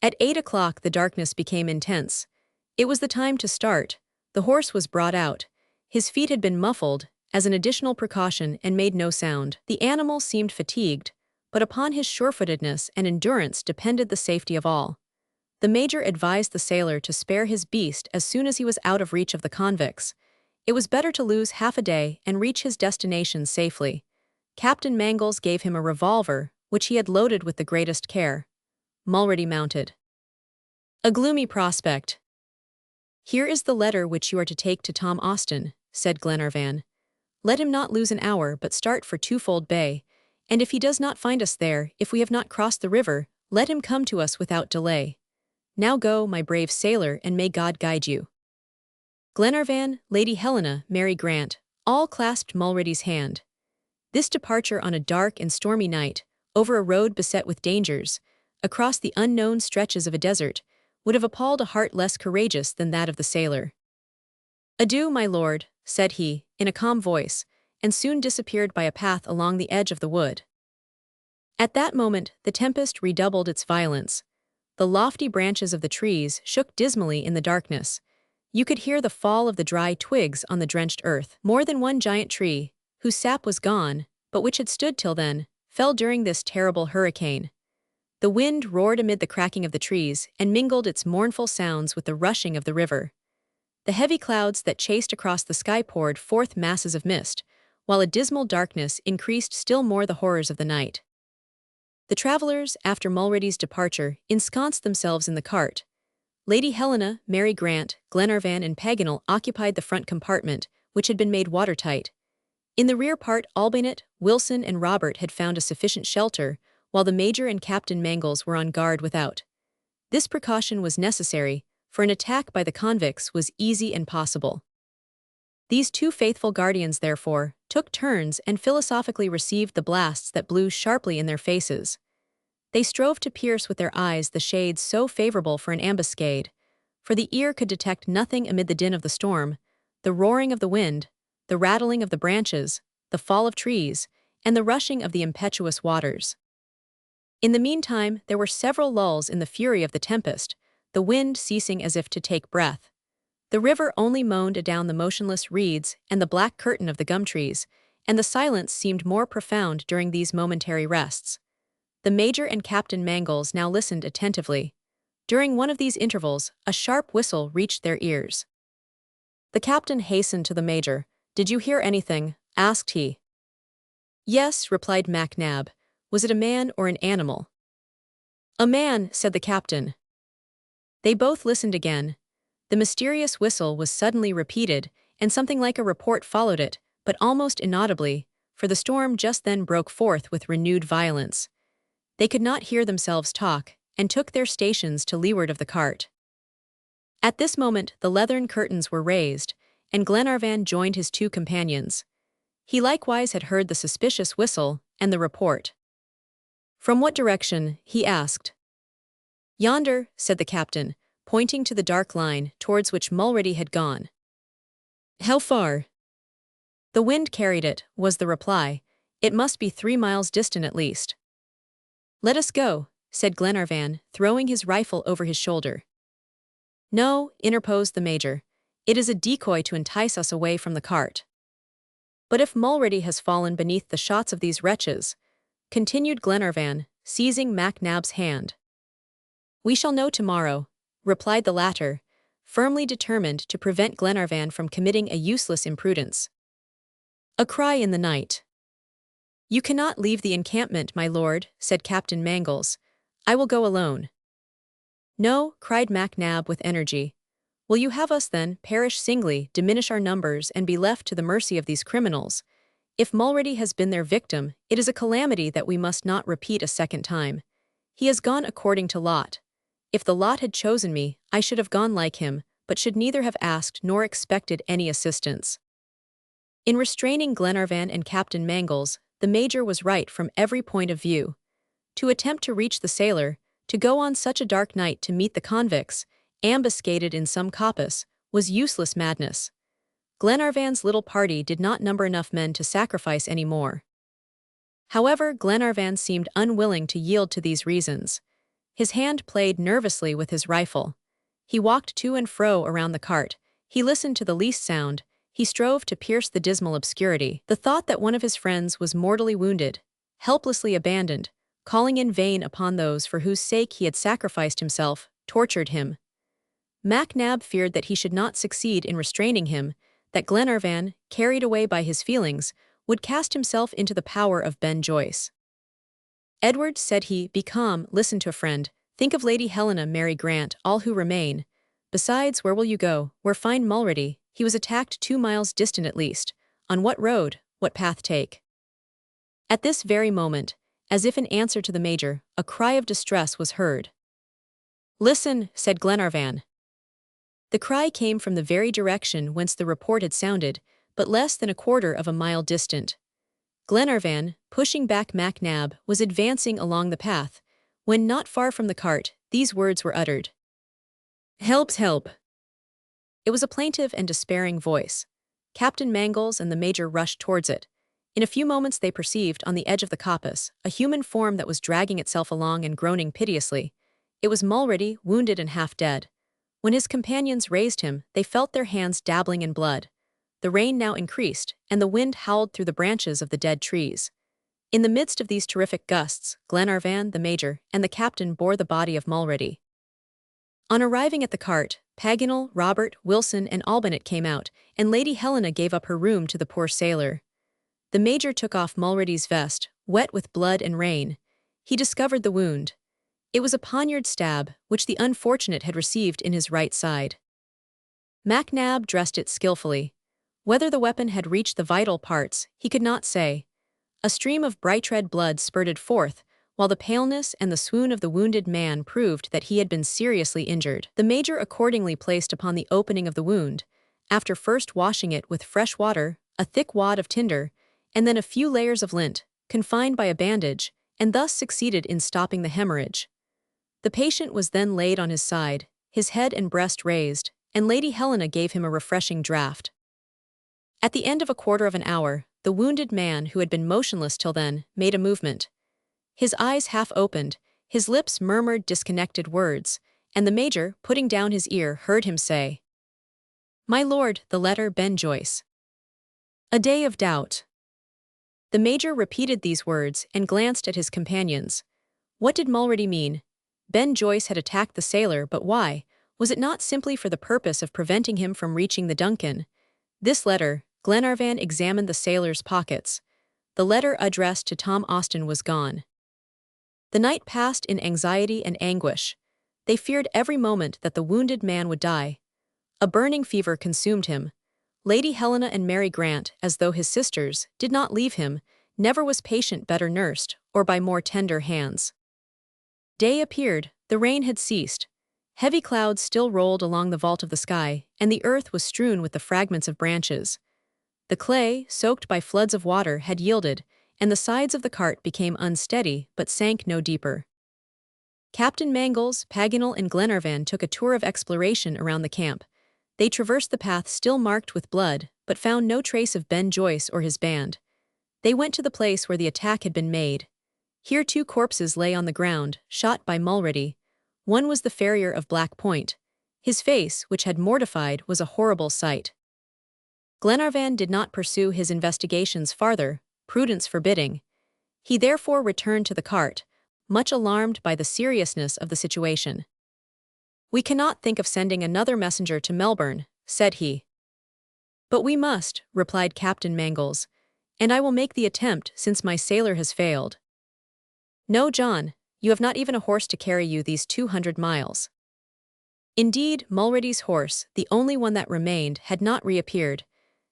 At 8 o'clock the darkness became intense. It was the time to start. The horse was brought out. His feet had been muffled, as an additional precaution, and made no sound. The animal seemed fatigued, but upon his surefootedness and endurance depended the safety of all. The major advised the sailor to spare his beast as soon as he was out of reach of the convicts. It was better to lose half a day and reach his destination safely. Captain Mangles gave him a revolver, which he had loaded with the greatest care. Mulrady mounted. A gloomy prospect. Here is the letter which you are to take to Tom Austin, said Glenarvan. Let him not lose an hour but start for Twofold Bay, and if he does not find us there, if we have not crossed the river, let him come to us without delay. Now go, my brave sailor, and may God guide you." Glenarvan, Lady Helena, Mary Grant, all clasped Mulready's hand. This departure on a dark and stormy night, over a road beset with dangers, across the unknown stretches of a desert, would have appalled a heart less courageous than that of the sailor. "Adieu, my lord," said he, in a calm voice, and soon disappeared by a path along the edge of the wood. At that moment, the tempest redoubled its violence. The lofty branches of the trees shook dismally in the darkness. You could hear the fall of the dry twigs on the drenched earth. More than one giant tree, whose sap was gone, but which had stood till then, fell during this terrible hurricane. The wind roared amid the cracking of the trees and mingled its mournful sounds with the rushing of the river. The heavy clouds that chased across the sky poured forth masses of mist, while a dismal darkness increased still more the horrors of the night. The travelers, after Mulready's departure, ensconced themselves in the cart. Lady Helena, Mary Grant, Glenarvan, and Paganel occupied the front compartment, which had been made watertight. In the rear part, Albinett, Wilson, and Robert had found a sufficient shelter, while the Major and Captain Mangles were on guard without. This precaution was necessary, for an attack by the convicts was easy and possible. These two faithful guardians, therefore, took turns and philosophically received the blasts that blew sharply in their faces. They strove to pierce with their eyes the shades so favorable for an ambuscade, for the ear could detect nothing amid the din of the storm, the roaring of the wind, the rattling of the branches, the fall of trees, and the rushing of the impetuous waters. In the meantime, there were several lulls in the fury of the tempest, the wind ceasing as if to take breath. The river only moaned adown the motionless reeds and the black curtain of the gum trees, and the silence seemed more profound during these momentary rests. The Major and Captain Mangles now listened attentively. During one of these intervals, a sharp whistle reached their ears. The captain hastened to the Major. "Did you hear anything?" asked he. "Yes," replied MacNab. "Was it a man or an animal?" "A man," said the captain. They both listened again. The mysterious whistle was suddenly repeated, and something like a report followed it, but almost inaudibly, for the storm just then broke forth with renewed violence. They could not hear themselves talk, and took their stations to leeward of the cart. At this moment the leathern curtains were raised, and Glenarvan joined his two companions. He likewise had heard the suspicious whistle and the report. "From what direction?" he asked. "Yonder," said the captain, pointing to the dark line towards which Mulready had gone. "How far?" "The wind carried it," was the reply. "It must be 3 miles distant at least." "Let us go," said Glenarvan, throwing his rifle over his shoulder. "No," interposed the Major. "It is a decoy to entice us away from the cart." "But if Mulready has fallen beneath the shots of these wretches," continued Glenarvan, seizing MacNab's hand. "We shall know tomorrow," replied the latter, firmly determined to prevent Glenarvan from committing a useless imprudence. A cry in the night. "You cannot leave the encampment, my lord," said Captain Mangles. "I will go alone." "No," cried MacNab with energy. "Will you have us, then, perish singly, diminish our numbers, and be left to the mercy of these criminals? If Mulready has been their victim, it is a calamity that we must not repeat a second time. He has gone according to lot. If the lot had chosen me, I should have gone like him, but should neither have asked nor expected any assistance." In restraining Glenarvan and Captain Mangles, the Major was right from every point of view. To attempt to reach the sailor, to go on such a dark night to meet the convicts, ambuscaded in some coppice, was useless madness. Glenarvan's little party did not number enough men to sacrifice any more. However, Glenarvan seemed unwilling to yield to these reasons. His hand played nervously with his rifle. He walked to and fro around the cart. He listened to the least sound. He strove to pierce the dismal obscurity. The thought that one of his friends was mortally wounded, helplessly abandoned, calling in vain upon those for whose sake he had sacrificed himself, tortured him. MacNab feared that he should not succeed in restraining him, that Glenarvan, carried away by his feelings, would cast himself into the power of Ben Joyce. "Edward," said he, "be calm, listen to a friend. Think of Lady Helena, Mary Grant, all who remain. Besides, where will you go? Where find Mulready? He was attacked 2 miles distant at least. On what road, what path take? At this very moment, as if in answer to the major, a cry of distress was heard. "Listen," said Glenarvan. The cry came from the very direction whence the report had sounded, but less than a quarter of a mile distant. Glenarvan, pushing back MacNab, was advancing along the path, when not far from the cart, these words were uttered. "Help, help!" It was a plaintive and despairing voice. Captain Mangles and the major rushed towards it. In a few moments they perceived, on the edge of the coppice, a human form that was dragging itself along and groaning piteously. It was Mulrady, wounded and half dead. When his companions raised him, they felt their hands dabbling in blood. The rain now increased, and the wind howled through the branches of the dead trees. In the midst of these terrific gusts, Glenarvan, the major, and the captain bore the body of Mulrady. On arriving at the cart, Paganel, Robert, Wilson, and Albinett came out, and Lady Helena gave up her room to the poor sailor. The major took off Mulrady's vest, wet with blood and rain. He discovered the wound. It was a poniard stab, which the unfortunate had received in his right side. MacNab dressed it skillfully. Whether the weapon had reached the vital parts, he could not say. A stream of bright red blood spurted forth, while the paleness and the swoon of the wounded man proved that he had been seriously injured. The major accordingly placed upon the opening of the wound, after first washing it with fresh water, a thick wad of tinder, and then a few layers of lint, confined by a bandage, and thus succeeded in stopping the hemorrhage. The patient was then laid on his side, his head and breast raised, and Lady Helena gave him a refreshing draught. At the end of a quarter of an hour, the wounded man, who had been motionless till then, made a movement. His eyes half opened, his lips murmured disconnected words, and the major, putting down his ear, heard him say, "My lord, the letter Ben Joyce." A day of doubt. The major repeated these words and glanced at his companions. What did Mulrady mean? Ben Joyce had attacked the sailor, but why? Was it not simply for the purpose of preventing him from reaching the Duncan? This letter, Glenarvan examined the sailor's pockets. The letter addressed to Tom Austin was gone. The night passed in anxiety and anguish. They feared every moment that the wounded man would die. A burning fever consumed him. Lady Helena and Mary Grant, as though his sisters, did not leave him. Never was patient better nursed, or by more tender hands. Day appeared, the rain had ceased. Heavy clouds still rolled along the vault of the sky, and the earth was strewn with the fragments of branches. The clay, soaked by floods of water, had yielded, and the sides of the cart became unsteady but sank no deeper. Captain Mangles, Paganel, and Glenarvan took a tour of exploration around the camp. They traversed the path still marked with blood, but found no trace of Ben Joyce or his band. They went to the place where the attack had been made. Here 2 corpses lay on the ground, shot by Mulrady. One was the farrier of Black Point. His face, which had mortified, was a horrible sight. Glenarvan did not pursue his investigations farther, prudence forbidding. He therefore returned to the cart, much alarmed by the seriousness of the situation. "We cannot think of sending another messenger to Melbourne," said he. "But we must," replied Captain Mangles, "and I will make the attempt since my sailor has failed." "No, John, you have not even a horse to carry you these 200 miles. Indeed, Mulrady's horse, the only one that remained, had not reappeared.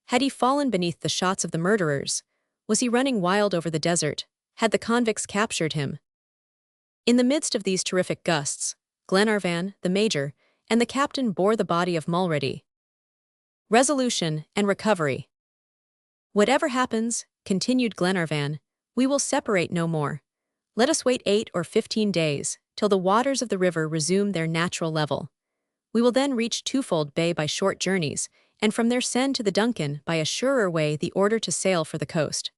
Had he fallen beneath the shots of the murderers? Was he running wild over the desert? Had the convicts captured him? In the midst of these terrific gusts, Glenarvan, the major, and the captain bore the body of Mulrady. Resolution and recovery. "Whatever happens," continued Glenarvan, "we will separate no more. Let us wait 8 or 15 days, till the waters of the river resume their natural level. We will then reach Twofold Bay by short journeys, and from there send to the Duncan by a surer way the order to sail for the coast."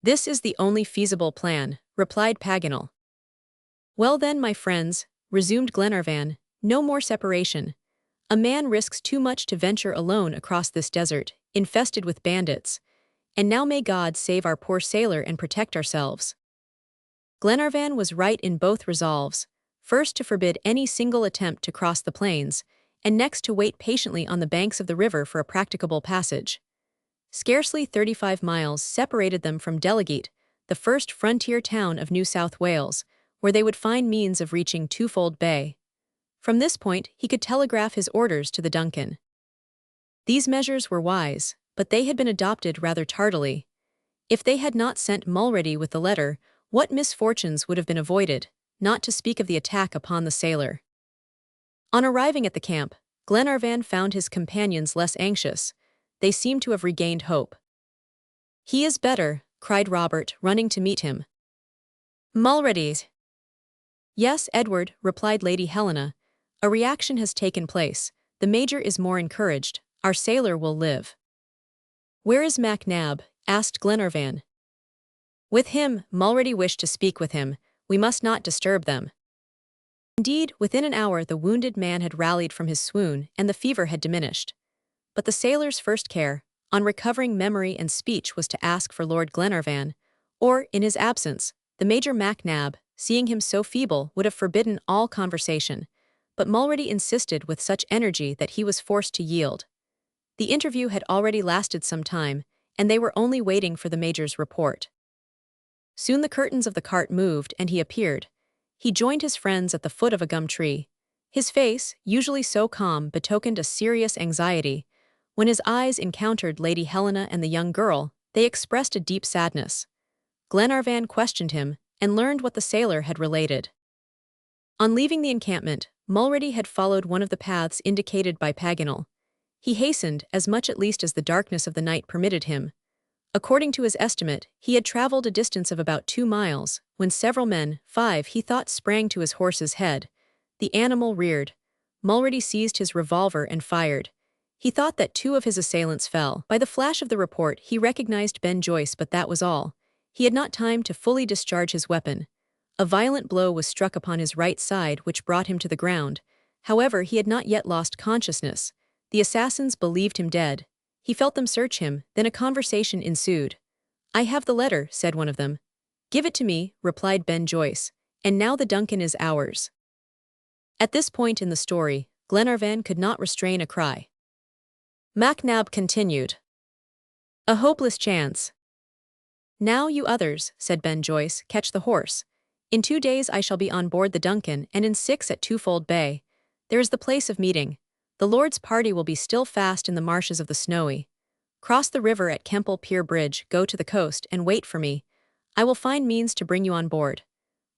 "This is the only feasible plan," replied Paganel. "Well then, my friends," resumed Glenarvan, "no more separation. A man risks too much to venture alone across this desert, infested with bandits. And now may God save our poor sailor and protect ourselves." Glenarvan was right in both resolves, first to forbid any single attempt to cross the plains, and next to wait patiently on the banks of the river for a practicable passage. Scarcely 35 miles separated them from Delegate, the first frontier town of New South Wales, where they would find means of reaching Twofold Bay. From this point he could telegraph his orders to the Duncan. These measures were wise, but they had been adopted rather tardily. If they had not sent Mulrady with the letter, what misfortunes would have been avoided, not to speak of the attack upon the sailor. On arriving at the camp, Glenarvan found his companions less anxious. They seemed to have regained hope. "He is better," cried Robert, running to meet him. "Mulrady's?" "Yes, Edward," replied Lady Helena. "A reaction has taken place. The Major is more encouraged. Our sailor will live." "Where is MacNab?" asked Glenarvan. "With him. Mulrady wished to speak with him. We must not disturb them." Indeed, within an hour the wounded man had rallied from his swoon, and the fever had diminished. But the sailor's first care, on recovering memory and speech, was to ask for Lord Glenarvan, or, in his absence, the Major. MacNab, seeing him so feeble, would have forbidden all conversation, but Mulrady insisted with such energy that he was forced to yield. The interview had already lasted some time, and they were only waiting for the Major's report. Soon the curtains of the cart moved, and he appeared. He joined his friends at the foot of a gum tree. His face, usually so calm, betokened a serious anxiety. When his eyes encountered Lady Helena and the young girl, they expressed a deep sadness. Glenarvan questioned him, and learned what the sailor had related. On leaving the encampment, Mulrady had followed one of the paths indicated by Paganel. He hastened, as much at least as the darkness of the night permitted him. According to his estimate, he had traveled a distance of about 2 miles, when several men, 5 he thought, sprang to his horse's head. The animal reared. Mulrady seized his revolver and fired. He thought that 2 of his assailants fell. By the flash of the report he recognized Ben Joyce, but that was all. He had not time to fully discharge his weapon. A violent blow was struck upon his right side which brought him to the ground. However, he had not yet lost consciousness. The assassins believed him dead. He felt them search him, then a conversation ensued. "I have the letter," said one of them. "Give it to me," replied Ben Joyce, "and now the Duncan is ours." At this point in the story, Glenarvan could not restrain a cry. MacNab continued. "A hopeless chance." "Now, you others," said Ben Joyce, "catch the horse. In 2 days I shall be on board the Duncan, and in 6 at Twofold Bay. There is the place of meeting. The Lord's party will be still fast in the marshes of the Snowy. Cross the river at Kemple Pier Bridge, go to the coast, and wait for me. I will find means to bring you on board.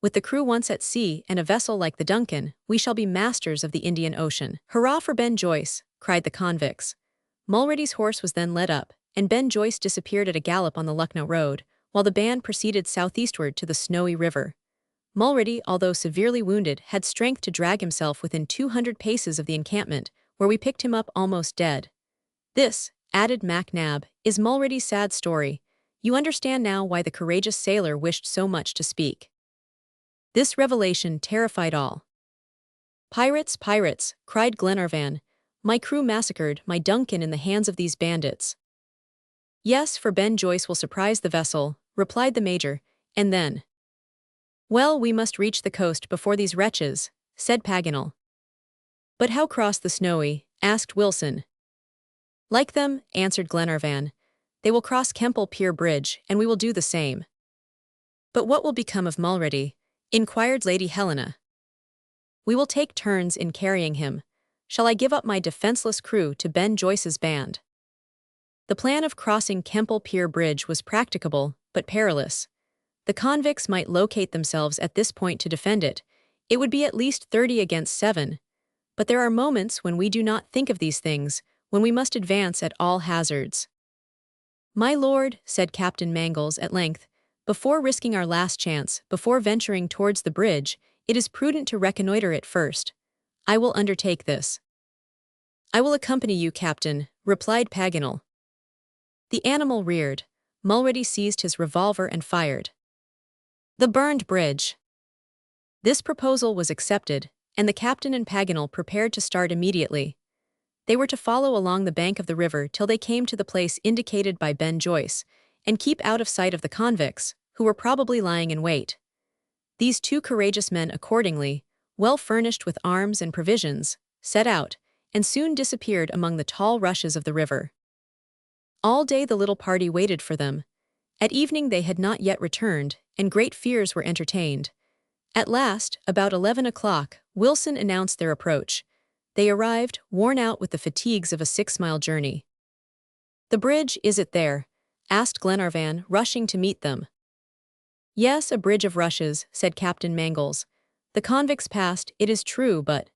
With the crew once at sea and a vessel like the Duncan, we shall be masters of the Indian Ocean." "Hurrah for Ben Joyce!" cried the convicts. Mulrady's horse was then led up, and Ben Joyce disappeared at a gallop on the Lucknow road, while the band proceeded southeastward to the Snowy River. Mulrady, although severely wounded, had strength to drag himself within 200 paces of the encampment, where we picked him up almost dead. "This," added MacNab, "is Mulrady's sad story. You understand now why the courageous sailor wished so much to speak." This revelation terrified all. "Pirates, pirates," cried Glenarvan. "My crew massacred, my Duncan in the hands of these bandits." "Yes, for Ben Joyce will surprise the vessel," replied the Major, "and then—" "Well, we must reach the coast before these wretches," said Paganel. "But how cross the Snowy?" asked Wilson. "Like them," answered Glenarvan. "They will cross Kemple Pier Bridge, and we will do the same." "But what will become of Mulrady?" inquired Lady Helena. "We will take turns in carrying him. Shall I give up my defenseless crew to Ben Joyce's band?" The plan of crossing Kemple Pier Bridge was practicable, but perilous. The convicts might locate themselves at this point to defend it. It would be at least 30 against 7. But there are moments when we do not think of these things, when we must advance at all hazards. "My lord," said Captain Mangles at length, "before risking our last chance, before venturing towards the bridge, it is prudent to reconnoiter it first. I will undertake this." "I will accompany you, Captain," replied Paganel. The animal reared. Mulrady seized his revolver and fired. The burned bridge. This proposal was accepted, and the captain and Paganel prepared to start immediately. They were to follow along the bank of the river till they came to the place indicated by Ben Joyce, and keep out of sight of the convicts, who were probably lying in wait. These 2 courageous men accordingly, well furnished with arms and provisions, set out, and soon disappeared among the tall rushes of the river. All day the little party waited for them. At evening they had not yet returned, and great fears were entertained. At last, about 11 o'clock, Wilson announced their approach. They arrived, worn out with the fatigues of a 6-mile journey. "The bridge, is it there?" asked Glenarvan, rushing to meet them. "Yes, a bridge of rushes," said Captain Mangles. "The convicts passed, it is true, but—"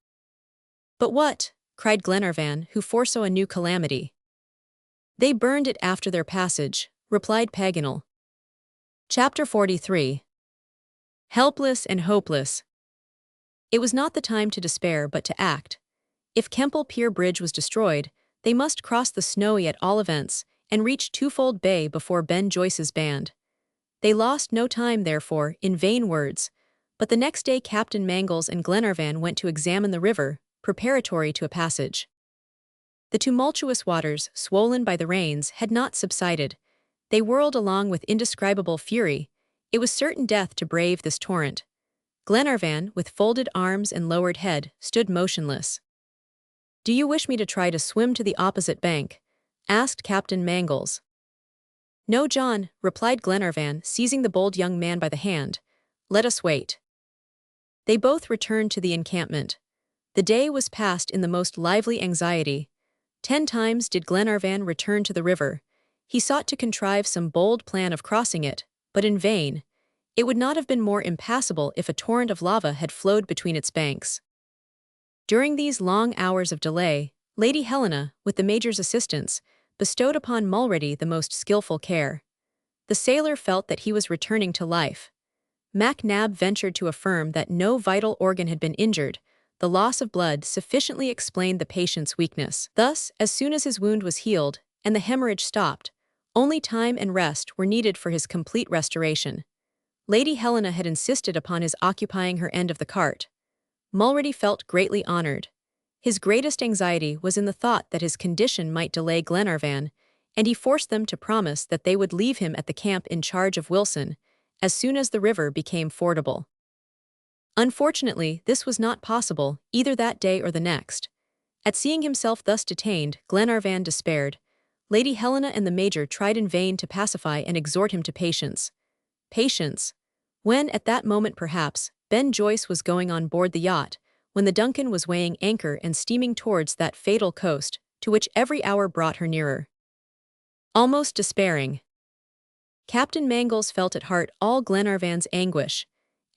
"But what?" cried Glenarvan, who foresaw a new calamity. "They burned it after their passage," replied Paganel. Chapter 43. Helpless and hopeless. It was not the time to despair but to act. If Kemple Pier Bridge was destroyed, they must cross the Snowy at all events, and reach Twofold Bay before Ben Joyce's band. They lost no time, therefore, in vain words, but the next day Captain Mangles and Glenarvan went to examine the river, preparatory to a passage. The tumultuous waters, swollen by the rains, had not subsided. They whirled along with indescribable fury. It was certain death to brave this torrent. Glenarvan, with folded arms and lowered head, stood motionless. "Do you wish me to try to swim to the opposite bank?" asked Captain Mangles. "No, John," replied Glenarvan, seizing the bold young man by the hand. "Let us wait." They both returned to the encampment. The day was passed in the most lively anxiety. 10 times did Glenarvan return to the river. He sought to contrive some bold plan of crossing it, but in vain. It would not have been more impassable if a torrent of lava had flowed between its banks. During these long hours of delay, Lady Helena, with the Major's assistance, bestowed upon Mulrady the most skillful care. The sailor felt that he was returning to life. MacNab ventured to affirm that no vital organ had been injured. The loss of blood sufficiently explained the patient's weakness. Thus, as soon as his wound was healed, and the hemorrhage stopped, only time and rest were needed for his complete restoration. Lady Helena had insisted upon his occupying her end of the cart. Mulrady felt greatly honored. His greatest anxiety was in the thought that his condition might delay Glenarvan, and he forced them to promise that they would leave him at the camp in charge of Wilson, as soon as the river became fordable. Unfortunately, this was not possible, either that day or the next. At seeing himself thus detained, Glenarvan despaired. Lady Helena and the Major tried in vain to pacify and exhort him to patience. Patience. When, at that moment perhaps, Ben Joyce was going on board the yacht, when the Duncan was weighing anchor and steaming towards that fatal coast, to which every hour brought her nearer. Almost despairing, Captain Mangles felt at heart all Glenarvan's anguish,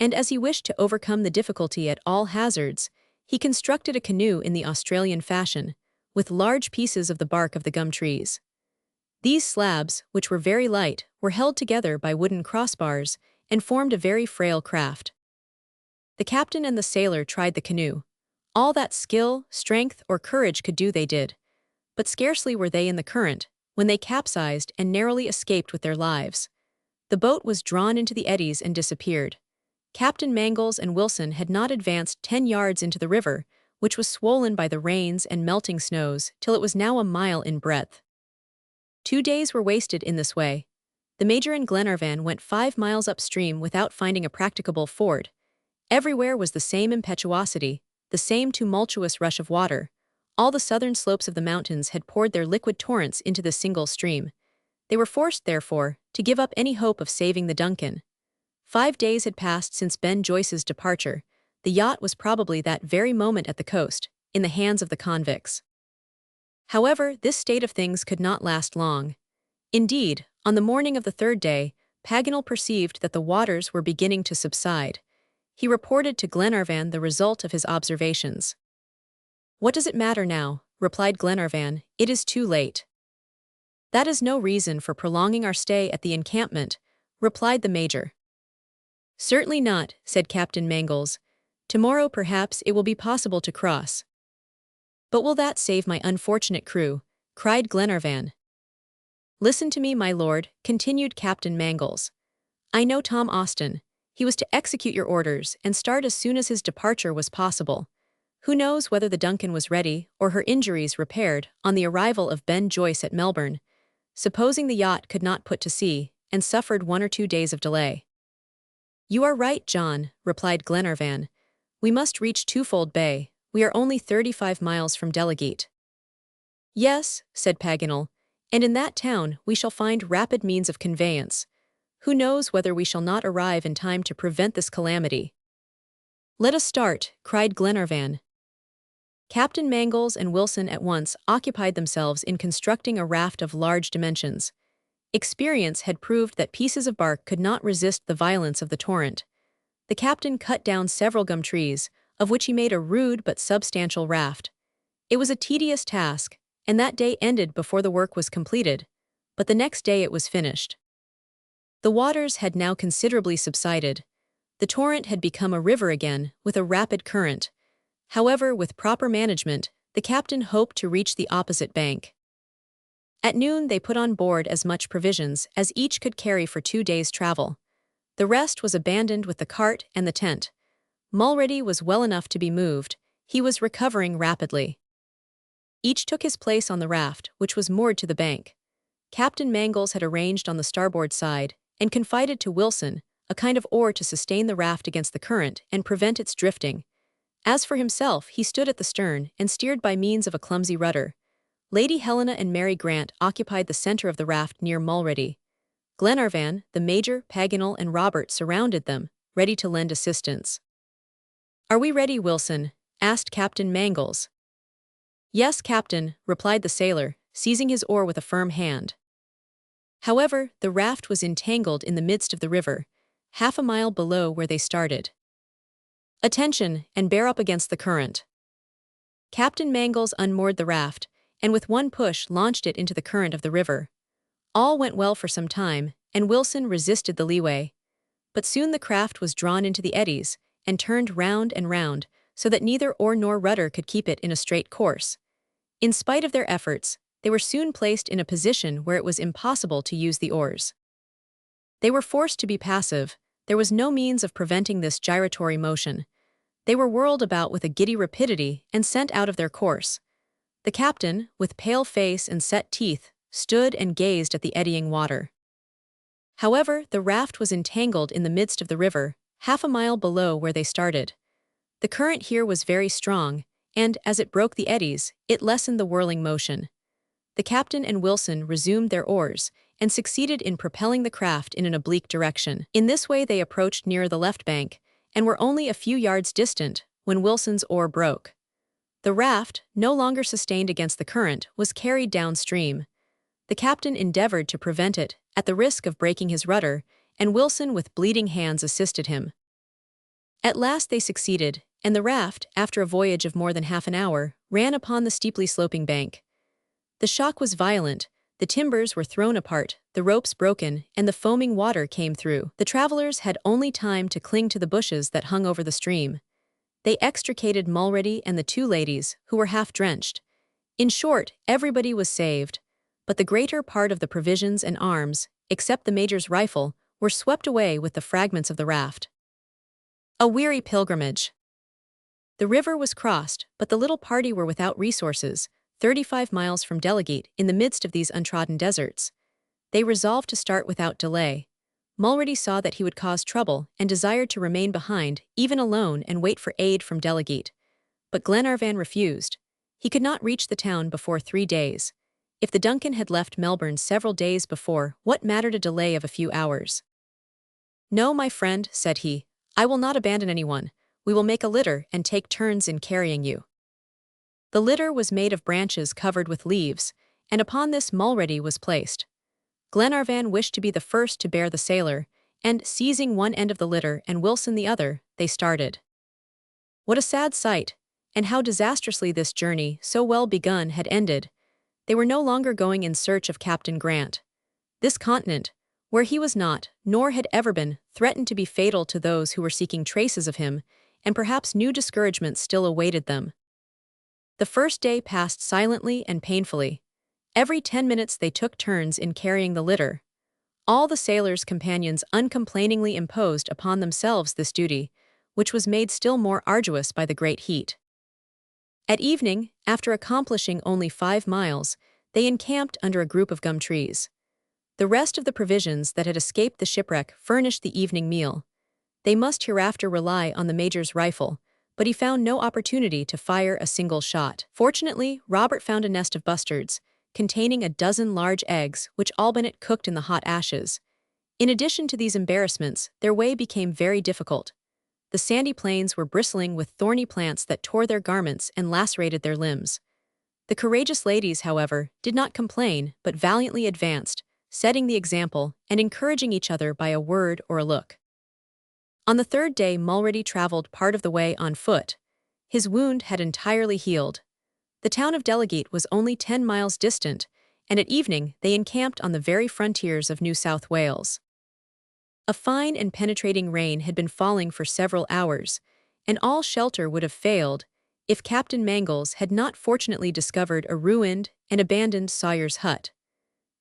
and as he wished to overcome the difficulty at all hazards, he constructed a canoe in the Australian fashion, with large pieces of the bark of the gum trees. These slabs, which were very light, were held together by wooden crossbars, and formed a very frail craft. The captain and the sailor tried the canoe. All that skill, strength, or courage could do they did. But scarcely were they in the current, when they capsized and narrowly escaped with their lives. The boat was drawn into the eddies and disappeared. Captain Mangles and Wilson had not advanced 10 yards into the river, which was swollen by the rains and melting snows, till it was now a mile in breadth. 2 days were wasted in this way. The Major and Glenarvan went 5 miles upstream without finding a practicable ford. Everywhere was the same impetuosity, the same tumultuous rush of water. All the southern slopes of the mountains had poured their liquid torrents into the single stream. They were forced, therefore, to give up any hope of saving the Duncan. 5 days had passed since Ben Joyce's departure. The yacht was probably that very moment at the coast, in the hands of the convicts. However, this state of things could not last long. Indeed, on the morning of the 3rd day, Paganel perceived that the waters were beginning to subside. He reported to Glenarvan the result of his observations. "What does it matter now?" replied Glenarvan. "It is too late." "That is no reason for prolonging our stay at the encampment," replied the Major. "Certainly not," said Captain Mangles. "Tomorrow perhaps it will be possible to cross." "But will that save my unfortunate crew?" cried Glenarvan. "Listen to me, my lord," continued Captain Mangles. "I know Tom Austin. He was to execute your orders and start as soon as his departure was possible. Who knows whether the Duncan was ready or her injuries repaired on the arrival of Ben Joyce at Melbourne, supposing the yacht could not put to sea, and suffered 1 or 2 days of delay." "You are right, John," replied Glenarvan. "We must reach Twofold Bay. We are only 35 miles from Delegate." "Yes," said Paganel, "and in that town we shall find rapid means of conveyance. Who knows whether we shall not arrive in time to prevent this calamity?" "Let us start," cried Glenarvan. Captain Mangles and Wilson at once occupied themselves in constructing a raft of large dimensions. Experience had proved that pieces of bark could not resist the violence of the torrent. The captain cut down several gum trees, of which he made a rude but substantial raft. It was a tedious task, and that day ended before the work was completed, but the next day it was finished. The waters had now considerably subsided. The torrent had become a river again, with a rapid current. However, with proper management, the captain hoped to reach the opposite bank. At noon they put on board as much provisions as each could carry for 2 days' travel. The rest was abandoned with the cart and the tent. Mulrady was well enough to be moved. He was recovering rapidly. Each took his place on the raft, which was moored to the bank. Captain Mangles had arranged on the starboard side and confided to Wilson a kind of oar to sustain the raft against the current and prevent its drifting. As for himself, he stood at the stern and steered by means of a clumsy rudder. Lady Helena and Mary Grant occupied the center of the raft near Mulrady. Glenarvan, the Major, Paganel, and Robert surrounded them, ready to lend assistance. "Are we ready, Wilson?" asked Captain Mangles. "Yes, Captain," replied the sailor, seizing his oar with a firm hand. However, the raft was entangled in the midst of the river, half a mile below where they started. "Attention, and bear up against the current." Captain Mangles unmoored the raft, and with one push launched it into the current of the river. All went well for some time, and Wilson resisted the leeway. But soon the craft was drawn into the eddies, and turned round and round, so that neither oar nor rudder could keep it in a straight course. In spite of their efforts, they were soon placed in a position where it was impossible to use the oars. They were forced to be passive. There was no means of preventing this gyratory motion. They were whirled about with a giddy rapidity and sent out of their course. The captain, with pale face and set teeth, stood and gazed at the eddying water. However, the raft was entangled in the midst of the river, half a mile below where they started. The current here was very strong, and, as it broke the eddies, it lessened the whirling motion. The captain and Wilson resumed their oars, and succeeded in propelling the craft in an oblique direction. In this way they approached nearer the left bank, and were only a few yards distant, when Wilson's oar broke. The raft, no longer sustained against the current, was carried downstream. The captain endeavored to prevent it, at the risk of breaking his rudder, and Wilson with bleeding hands assisted him. At last they succeeded, and the raft, after a voyage of more than half an hour, ran upon the steeply sloping bank. The shock was violent, the timbers were thrown apart, the ropes broken, and the foaming water came through. The travelers had only time to cling to the bushes that hung over the stream. They extricated Mulrady and the 2 ladies, who were half drenched. In short, everybody was saved, but the greater part of the provisions and arms, except the Major's rifle, were swept away with the fragments of the raft. A weary pilgrimage. The river was crossed, but the little party were without resources, 35 miles from Delegate, in the midst of these untrodden deserts. They resolved to start without delay. Mulrady saw that he would cause trouble and desired to remain behind, even alone, and wait for aid from Delegate. But Glenarvan refused. He could not reach the town before 3 days. If the Duncan had left Melbourne several days before, what mattered a delay of a few hours? "No, my friend," said he, "I will not abandon anyone. We will make a litter and take turns in carrying you." The litter was made of branches covered with leaves, and upon this Mulrady was placed. Glenarvan wished to be the first to bear the sailor, and, seizing one end of the litter and Wilson the other, they started. What a sad sight, and how disastrously this journey, so well begun, had ended. They were no longer going in search of Captain Grant. This continent, where he was not, nor had ever been, threatened to be fatal to those who were seeking traces of him, and perhaps new discouragements still awaited them. The first day passed silently and painfully. Every 10 minutes they took turns in carrying the litter. All the sailors' companions uncomplainingly imposed upon themselves this duty, which was made still more arduous by the great heat. At evening, after accomplishing only 5 miles, they encamped under a group of gum trees. The rest of the provisions that had escaped the shipwreck furnished the evening meal. They must hereafter rely on the Major's rifle, but he found no opportunity to fire a single shot. Fortunately, Robert found a nest of bustards, containing a dozen large eggs, which Albinett cooked in the hot ashes. In addition to these embarrassments, their way became very difficult. the sandy plains were bristling with thorny plants that tore their garments and lacerated their limbs. The courageous ladies, however, did not complain but valiantly advanced, setting the example and encouraging each other by a word or a look. On the third day Mulrady traveled part of the way on foot. His wound had entirely healed. The town of Delegate was only 10 miles distant, and at evening they encamped on the very frontiers of New South Wales. A fine and penetrating rain had been falling for several hours, and all shelter would have failed if Captain Mangles had not fortunately discovered a ruined and abandoned sawyer's hut.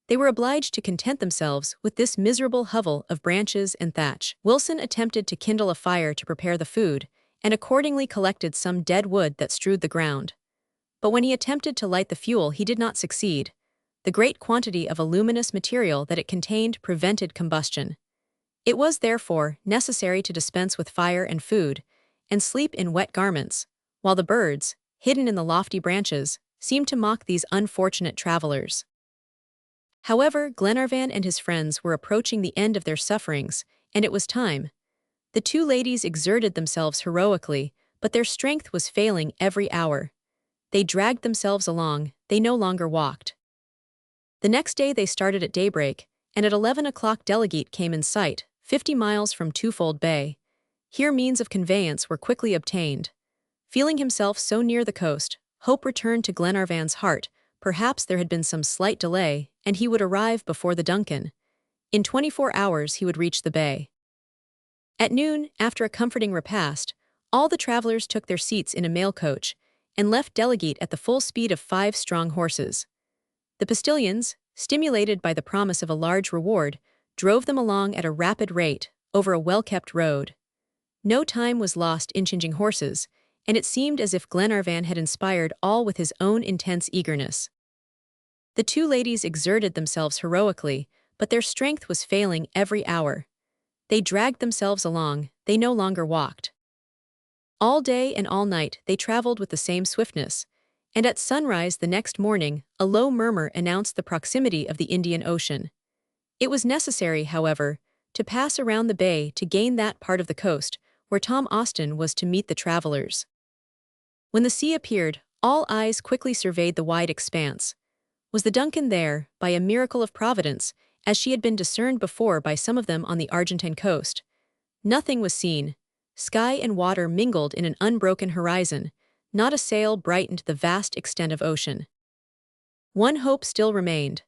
They were obliged to content themselves with this miserable hovel of branches and thatch. Wilson attempted to kindle a fire to prepare the food, and accordingly collected some dead wood that strewed the ground. But when he attempted to light the fuel, he did not succeed. The great quantity of a luminous material that it contained prevented combustion. It was, therefore, necessary to dispense with fire and food, and sleep in wet garments, while the birds, hidden in the lofty branches, seemed to mock these unfortunate travelers. However, Glenarvan and his friends were approaching the end of their sufferings, and it was time. The two ladies exerted themselves heroically, but their strength was failing every hour. They dragged themselves along, they no longer walked. The next day they started at daybreak, and at 11 o'clock Delegate came in sight, 50 miles from Twofold Bay. Here means of conveyance were quickly obtained. Feeling himself so near the coast, hope returned to Glenarvan's heart. Perhaps there had been some slight delay, and he would arrive before the Duncan. In 24 hours he would reach the bay. At noon, after a comforting repast, all the travelers took their seats in a mail coach, and left Delegate at the full speed of 5 strong horses. The postilions, stimulated by the promise of a large reward, drove them along at a rapid rate, over a well-kept road. No time was lost in changing horses, and it seemed as if Glenarvan had inspired all with his own intense eagerness. The two ladies exerted themselves heroically, but their strength was failing every hour. They dragged themselves along, they no longer walked. All day and all night they traveled with the same swiftness, and at sunrise the next morning a low murmur announced the proximity of the Indian Ocean. It was necessary, however, to pass around the bay to gain that part of the coast where Tom Austin was to meet the travelers. When the sea appeared, all eyes quickly surveyed the wide expanse. Was the Duncan there, by a miracle of Providence, as she had been discerned before by some of them on the Argentine coast? Nothing was seen. Sky and water mingled in an unbroken horizon. Not a sail brightened the vast extent of ocean. One hope still remained.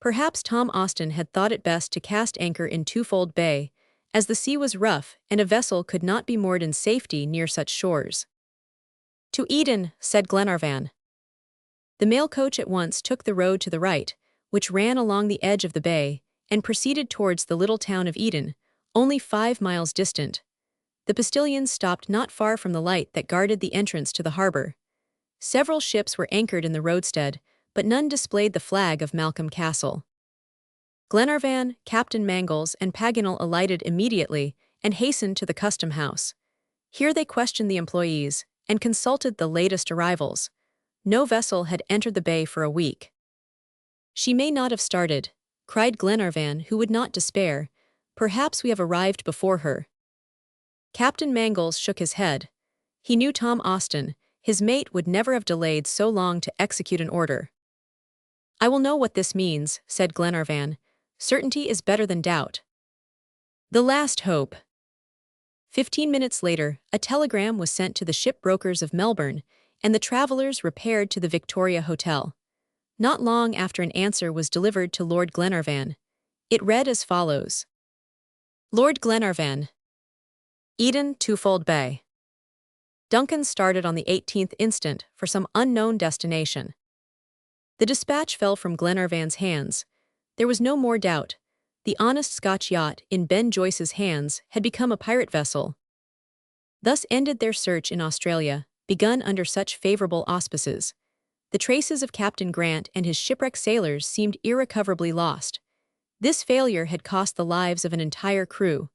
Perhaps Tom Austin had thought it best to cast anchor in Twofold Bay, as the sea was rough and a vessel could not be moored in safety near such shores. "To Eden," said Glenarvan. The mail coach at once took the road to the right, which ran along the edge of the bay, and proceeded towards the little town of Eden, only 5 miles distant. The postilions stopped not far from the light that guarded the entrance to the harbor. Several ships were anchored in the roadstead, but none displayed the flag of Malcolm Castle. Glenarvan, Captain Mangles, and Paganel alighted immediately and hastened to the custom house. Here they questioned the employees and consulted the latest arrivals. No vessel had entered the bay for a week. "She may not have started," cried Glenarvan, who would not despair. "Perhaps we have arrived before her." Captain Mangles shook his head. He knew Tom Austin. His mate would never have delayed so long to execute an order. "I will know what this means," said Glenarvan. "Certainty is better than doubt." The last hope. 15 minutes later, a telegram was sent to the shipbrokers of Melbourne, and the travelers repaired to the Victoria Hotel. Not long after an answer was delivered to Lord Glenarvan. It read as follows: Lord Glenarvan, Eden, Twofold Bay. Duncan started on the 18th instant for some unknown destination. The dispatch fell from Glenarvan's hands. There was no more doubt. The honest Scotch yacht in Ben Joyce's hands had become a pirate vessel. Thus ended their search in Australia, begun under such favorable auspices. The traces of Captain Grant and his shipwrecked sailors seemed irrecoverably lost. This failure had cost the lives of an entire crew.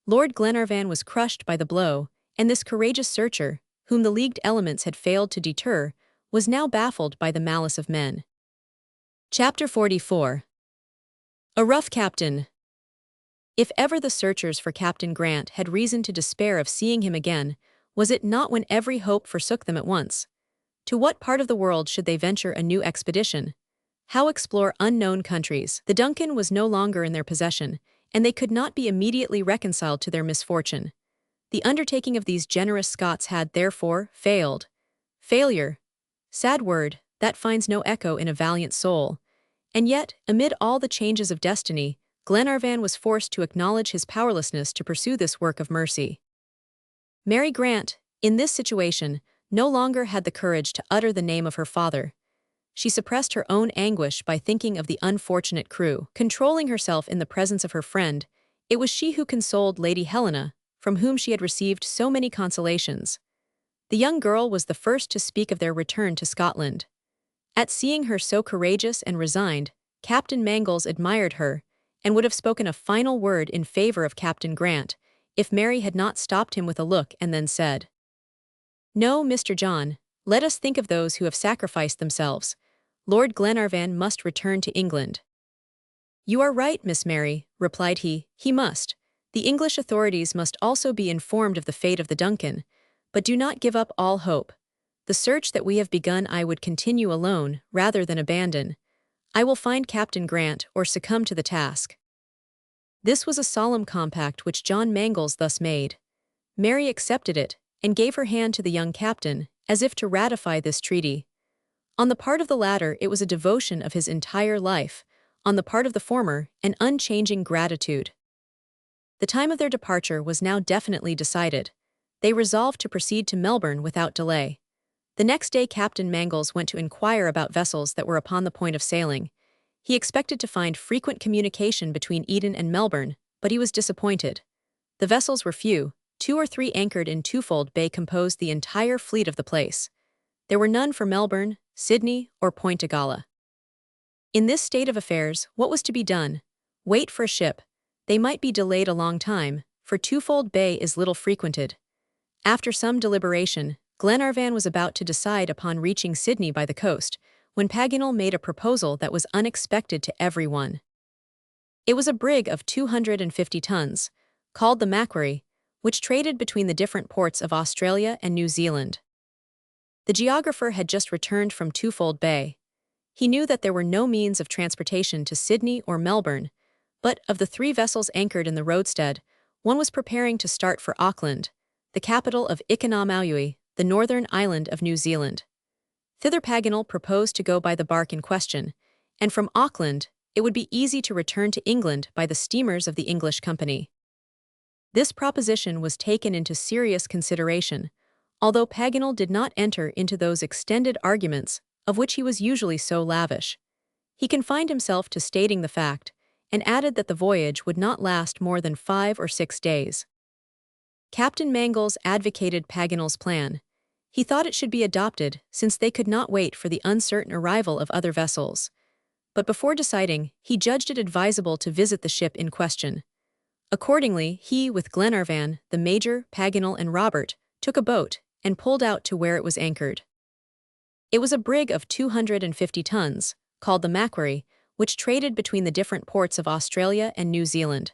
Lord Glenarvan was crushed by the blow, and this courageous searcher, whom the leagued elements had failed to deter, was now baffled by the malice of men. Chapter 44. A rough captain. If ever the searchers for Captain Grant had reason to despair of seeing him again, was it not when every hope forsook them at once? To what part of the world should they venture a new expedition? How explore unknown countries? The Duncan was no longer in their possession, and they could not be immediately reconciled to their misfortune. The undertaking of these generous Scots had, therefore, failed. Failure. Sad word, that finds no echo in a valiant soul. And yet, amid all the changes of destiny, Glenarvan was forced to acknowledge his powerlessness to pursue this work of mercy. Mary Grant, in this situation, no longer had the courage to utter the name of her father. She suppressed her own anguish by thinking of the unfortunate crew. Controlling herself in the presence of her friend, it was she who consoled Lady Helena, from whom she had received so many consolations. The young girl was the first to speak of their return to Scotland. At seeing her so courageous and resigned, Captain Mangles admired her, and would have spoken a final word in favor of Captain Grant, if Mary had not stopped him with a look and then said, "No, Mr. John, let us think of those who have sacrificed themselves. Lord Glenarvan must return to England." "You are right, Miss Mary," replied he, "he must. The English authorities must also be informed of the fate of the Duncan, but do not give up all hope. The search that we have begun I would continue alone, rather than abandon. I will find Captain Grant or succumb to the task." This was a solemn compact which John Mangles thus made. Mary accepted it, and gave her hand to the young captain, as if to ratify this treaty. On the part of the latter it was a devotion of his entire life, on the part of the former an unchanging gratitude. The time of their departure was now definitely decided. They resolved to proceed to Melbourne without delay. The next day Captain Mangles went to inquire about vessels that were upon the point of sailing. He expected to find frequent communication between Eden and Melbourne, but he was disappointed. The vessels were few. 2 or 3 anchored in Twofold Bay composed the entire fleet of the place. There were none for Melbourne, Sydney, or Point Egala. In this state of affairs, what was to be done? Wait for a ship. They might be delayed a long time, for Twofold Bay is little frequented. After some deliberation, Glenarvan was about to decide upon reaching Sydney by the coast, when Paganel made a proposal that was unexpected to everyone. It was a brig of 250 tons, called the Macquarie, which traded between the different ports of Australia and New Zealand. The geographer had just returned from Twofold Bay. He knew that there were no means of transportation to Sydney or Melbourne, but of the 3 vessels anchored in the roadstead, one was preparing to start for Auckland, the capital of Ingenuity, the northern island of New Zealand. Thither Paganel proposed to go by the bark in question, and from Auckland it would be easy to return to England by the steamers of the English Company. This proposition was taken into serious consideration, although Paganel did not enter into those extended arguments of which he was usually so lavish. He confined himself to stating the fact, and added that the voyage would not last more than 5 or 6 days. Captain Mangles advocated Paganel's plan. He thought it should be adopted, since they could not wait for the uncertain arrival of other vessels. But before deciding, he judged it advisable to visit the ship in question. Accordingly, he, with Glenarvan, the Major, Paganel, and Robert, took a boat, and pulled out to where it was anchored. It was a brig of 250 tons, called the Macquarie, which traded between the different ports of Australia and New Zealand.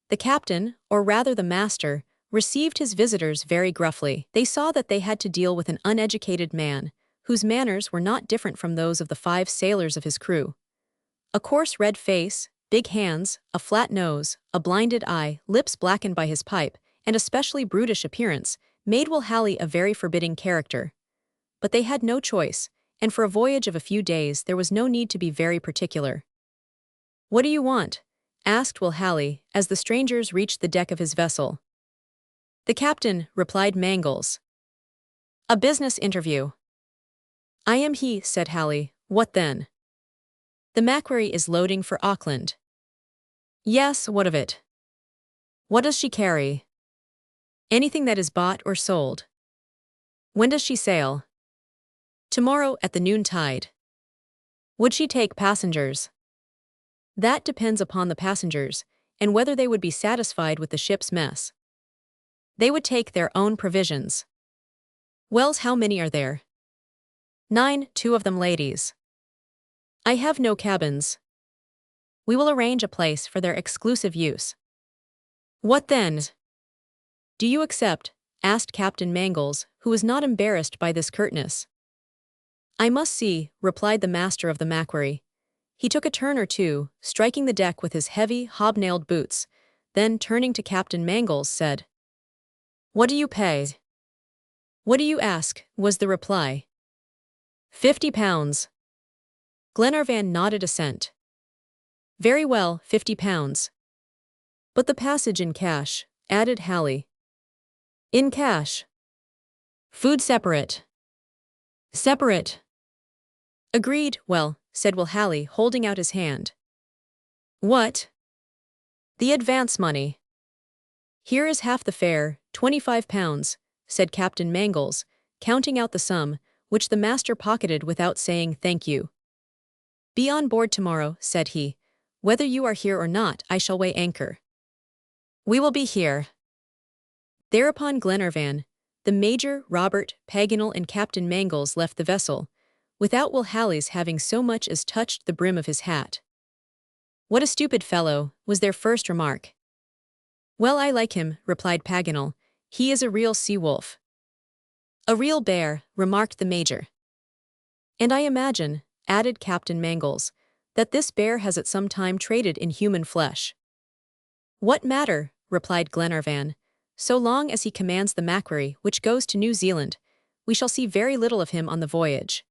The captain, or rather the master, received his visitors very gruffly. They saw that they had to deal with an uneducated man, whose manners were not different from those of the 5 sailors of his crew. A coarse red face, big hands, a flat nose, a blinded eye, lips blackened by his pipe, and a specially brutish appearance, made Will Halley a very forbidding character. But they had no choice, and for a voyage of a few days there was no need to be very particular. "What do you want?" asked Will Halley, as the strangers reached the deck of his vessel. "The captain," replied Mangles. "A business interview." "I am he," said Halley. "What then?" "The Macquarie is loading for Auckland." "Yes, what of it?" "What does she carry?" "Anything that is bought or sold." "When does she sail?" "Tomorrow at the noontide." "Would she take passengers?" "That depends upon the passengers, and whether they would be satisfied with the ship's mess." "They would take their own provisions." "Wells, how many are there?" 9, 2 of them ladies." "I have no cabins." "We will arrange a place for their exclusive use." What then? Do you accept? Asked Captain Mangles, who was not embarrassed by this curtness. I must see, replied the master of the Macquarie. He took a turn or two, striking the deck with his heavy, hobnailed boots, then turning to Captain Mangles said, What do you pay? What do you ask? Was the reply. £50. Glenarvan nodded assent. Very well, £50. But the passage in cash, added Halley. In cash. Food separate. Separate. Agreed, well, said Will Halley, holding out his hand. What? The advance money. Here is half the fare, £25, said Captain Mangles, counting out the sum, which the master pocketed without saying thank you. Be on board tomorrow, said he. Whether you are here or not, I shall weigh anchor. We will be here. Thereupon Glenarvan, the Major, Robert, Paganel, and Captain Mangles left the vessel, without Will Halley's having so much as touched the brim of his hat. What a stupid fellow, was their first remark. Well, I like him, replied Paganel. He is a real sea-wolf. A real bear, remarked the Major. And I imagine, added Captain Mangles, that this bear has at some time traded in human flesh. What matter, replied Glenarvan, so long as he commands the Macquarie, which goes to New Zealand, we shall see very little of him on the voyage.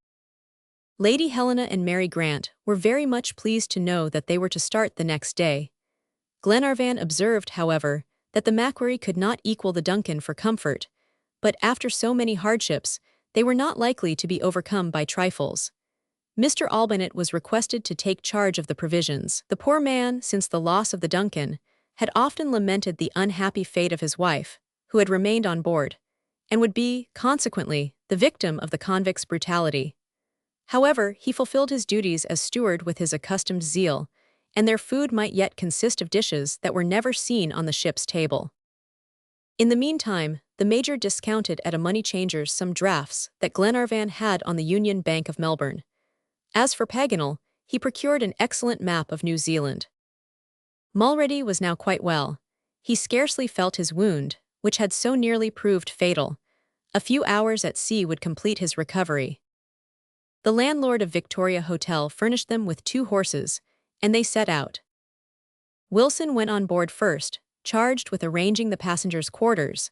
Lady Helena and Mary Grant were very much pleased to know that they were to start the next day. Glenarvan observed, however, that the Macquarie could not equal the Duncan for comfort, but after so many hardships, they were not likely to be overcome by trifles. Mr. Albinett was requested to take charge of the provisions. The poor man, since the loss of the Duncan, had often lamented the unhappy fate of his wife, who had remained on board, and would be, consequently, the victim of the convicts' brutality. However, he fulfilled his duties as steward with his accustomed zeal, and their food might yet consist of dishes that were never seen on the ship's table. In the meantime, the Major discounted at a money-changer's some drafts that Glenarvan had on the Union Bank of Melbourne. As for Paganel, he procured an excellent map of New Zealand. Mulrady was now quite well. He scarcely felt his wound, which had so nearly proved fatal. A few hours at sea would complete his recovery. The landlord of Victoria Hotel furnished them with 2 horses, and they set out. Wilson went on board first, charged with arranging the passengers' quarters.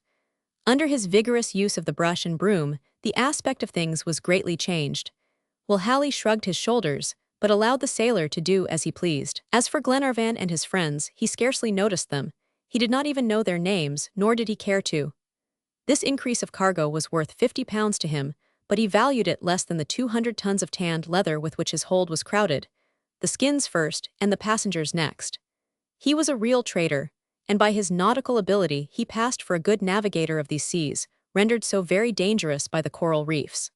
Under his vigorous use of the brush and broom, the aspect of things was greatly changed. Will Halley shrugged his shoulders, but allowed the sailor to do as he pleased. As for Glenarvan and his friends, he scarcely noticed them. He did not even know their names, nor did he care to. This increase of cargo was worth £50 to him, but he valued it less than the 200 tons of tanned leather with which his hold was crowded, the skins first and the passengers next. He was a real trader, and by his nautical ability he passed for a good navigator of these seas, rendered so very dangerous by the coral reefs.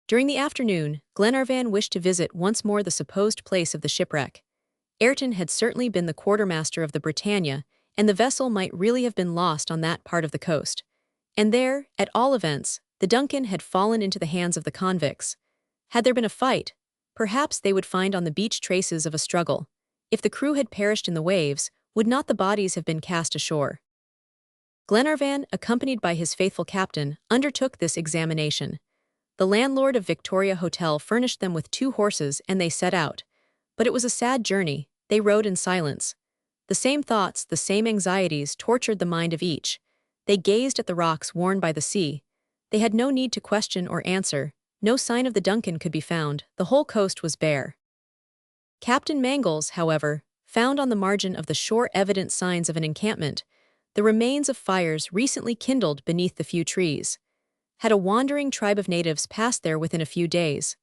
During the afternoon, Glenarvan wished to visit once more the supposed place of the shipwreck. Ayrton had certainly been the quartermaster of the Britannia, and the vessel might really have been lost on that part of the coast. And there, at all events, the Duncan had fallen into the hands of the convicts. Had there been a fight, perhaps they would find on the beach traces of a struggle. If the crew had perished in the waves, would not the bodies have been cast ashore? Glenarvan, accompanied by his faithful captain, undertook this examination. The landlord of Victoria Hotel furnished them with 2 horses and they set out. But it was a sad journey. They rode in silence. The same thoughts, the same anxieties tortured the mind of each. They gazed at the rocks worn by the sea. They had no need to question or answer. No sign of the Duncan could be found. The whole coast was bare. Captain Mangles, however, found on the margin of the shore evident signs of an encampment, the remains of fires recently kindled beneath the few trees. Had a wandering tribe of natives passed there within a few days?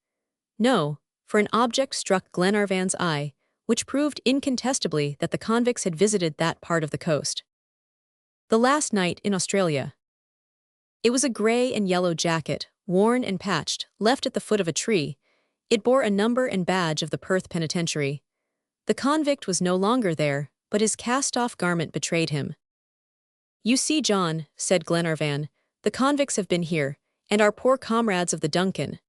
No, for an object struck Glenarvan's eye, which proved incontestably that the convicts had visited that part of the coast. The last night in Australia. It was a grey and yellow jacket, worn and patched, left at the foot of a tree. It bore a number and badge of the Perth Penitentiary. The convict was no longer there, but his cast-off garment betrayed him. You see, John, said Glenarvan, the convicts have been here, and our poor comrades of the Duncan.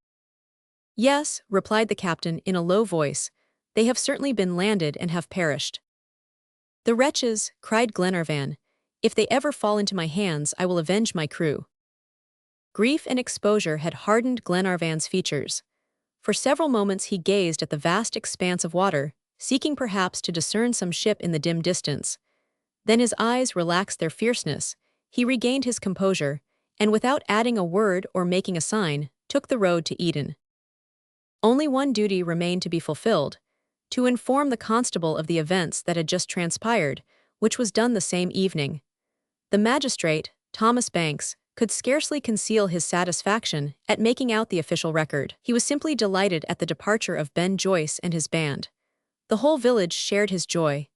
Yes, replied the captain in a low voice, they have certainly been landed and have perished. "The wretches," cried Glenarvan. "If they ever fall into my hands, I will avenge my crew." Grief and exposure had hardened Glenarvan's features. For several moments he gazed at the vast expanse of water, seeking perhaps to discern some ship in the dim distance. Then his eyes relaxed their fierceness, he regained his composure, and without adding a word or making a sign, took the road to Eden. Only one duty remained to be fulfilled: to inform the constable of the events that had just transpired, which was done the same evening. The magistrate, Thomas Banks, could scarcely conceal his satisfaction at making out the official record. He was simply delighted at the departure of Ben Joyce and his band. The whole village shared his joy.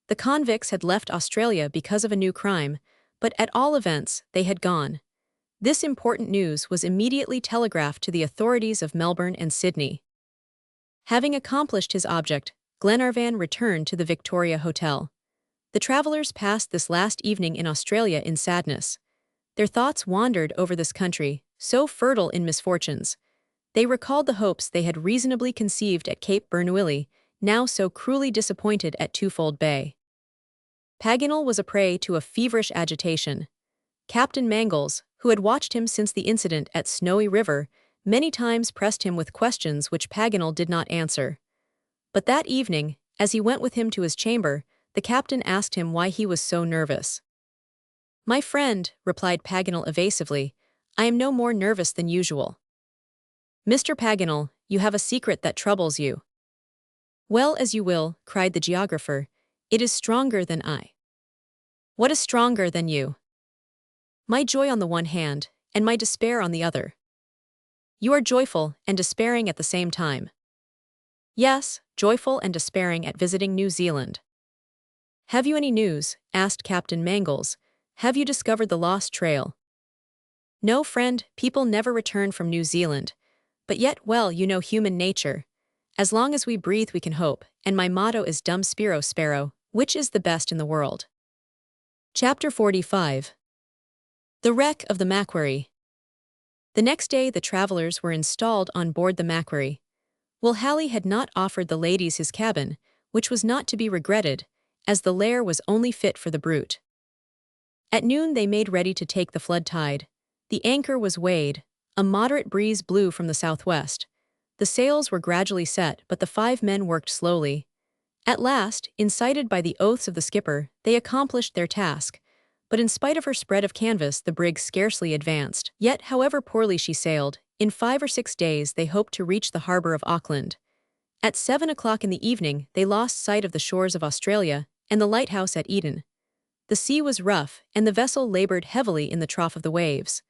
The convicts had left Australia because of a new crime, but at all events, they had gone. This important news was immediately telegraphed to the authorities of Melbourne and Sydney. Having accomplished his object, Glenarvan returned to the Victoria Hotel. The travelers passed this last evening in Australia in sadness. Their thoughts wandered over this country, so fertile in misfortunes. They recalled the hopes they had reasonably conceived at Cape Bernouilli, now so cruelly disappointed at Twofold Bay. Paganel was a prey to a feverish agitation. Captain Mangles, who had watched him since the incident at Snowy River, many times pressed him with questions which Paganel did not answer. But that evening, as he went with him to his chamber, the captain asked him why he was so nervous. "My friend," replied Paganel evasively, "I am no more nervous than usual." "Mr. Paganel, you have a secret that troubles you." "Well, as you will," cried the geographer. "It is stronger than I." "What is stronger than you?" "My joy on the one hand, and my despair on the other." "You are joyful and despairing at the same time." "Yes, joyful and despairing at visiting New Zealand." "Have you any news?" asked Captain Mangles. "Have you discovered the lost trail?" "No, friend, people never return from New Zealand. But yet, well, you know human nature. As long as we breathe we can hope, and my motto is Dum Spiro Sparrow, which is the best in the world. Chapter 45. The Wreck of the Macquarie. The next day the travelers were installed on board the Macquarie. Will Halley had not offered the ladies his cabin, which was not to be regretted, as the lair was only fit for the brute. At noon they made ready to take the flood tide. The anchor was weighed, a moderate breeze blew from the southwest. The sails were gradually set, but the 5 men worked slowly. At last, incited by the oaths of the skipper, they accomplished their task, but in spite of her spread of canvas the brig scarcely advanced. Yet, however poorly she sailed, in 5 or 6 days they hoped to reach the harbour of Auckland. At 7 o'clock in the evening they lost sight of the shores of Australia and the lighthouse at Eden. The sea was rough, and the vessel laboured heavily in the trough of the waves.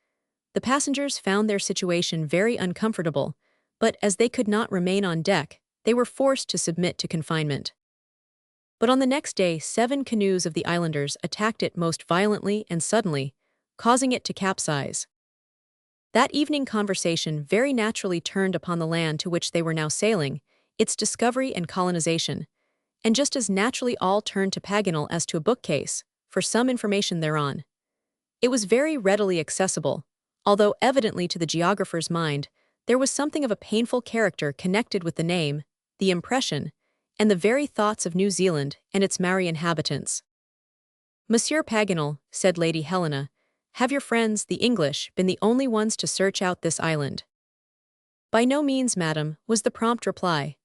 The passengers found their situation very uncomfortable, but as they could not remain on deck, they were forced to submit to confinement. But on the next day 7 canoes of the islanders attacked it most violently and suddenly, causing it to capsize. That evening conversation very naturally turned upon the land to which they were now sailing, its discovery and colonization, and just as naturally all turned to Paganel as to a bookcase, for some information thereon. It was very readily accessible, although evidently to the geographer's mind, there was something of a painful character connected with the name, the impression, and the very thoughts of New Zealand and its Maori inhabitants. "Monsieur Paganel," said Lady Helena, "have your friends, the English, been the only ones to search out this island?" "By no means, madam," was the prompt reply.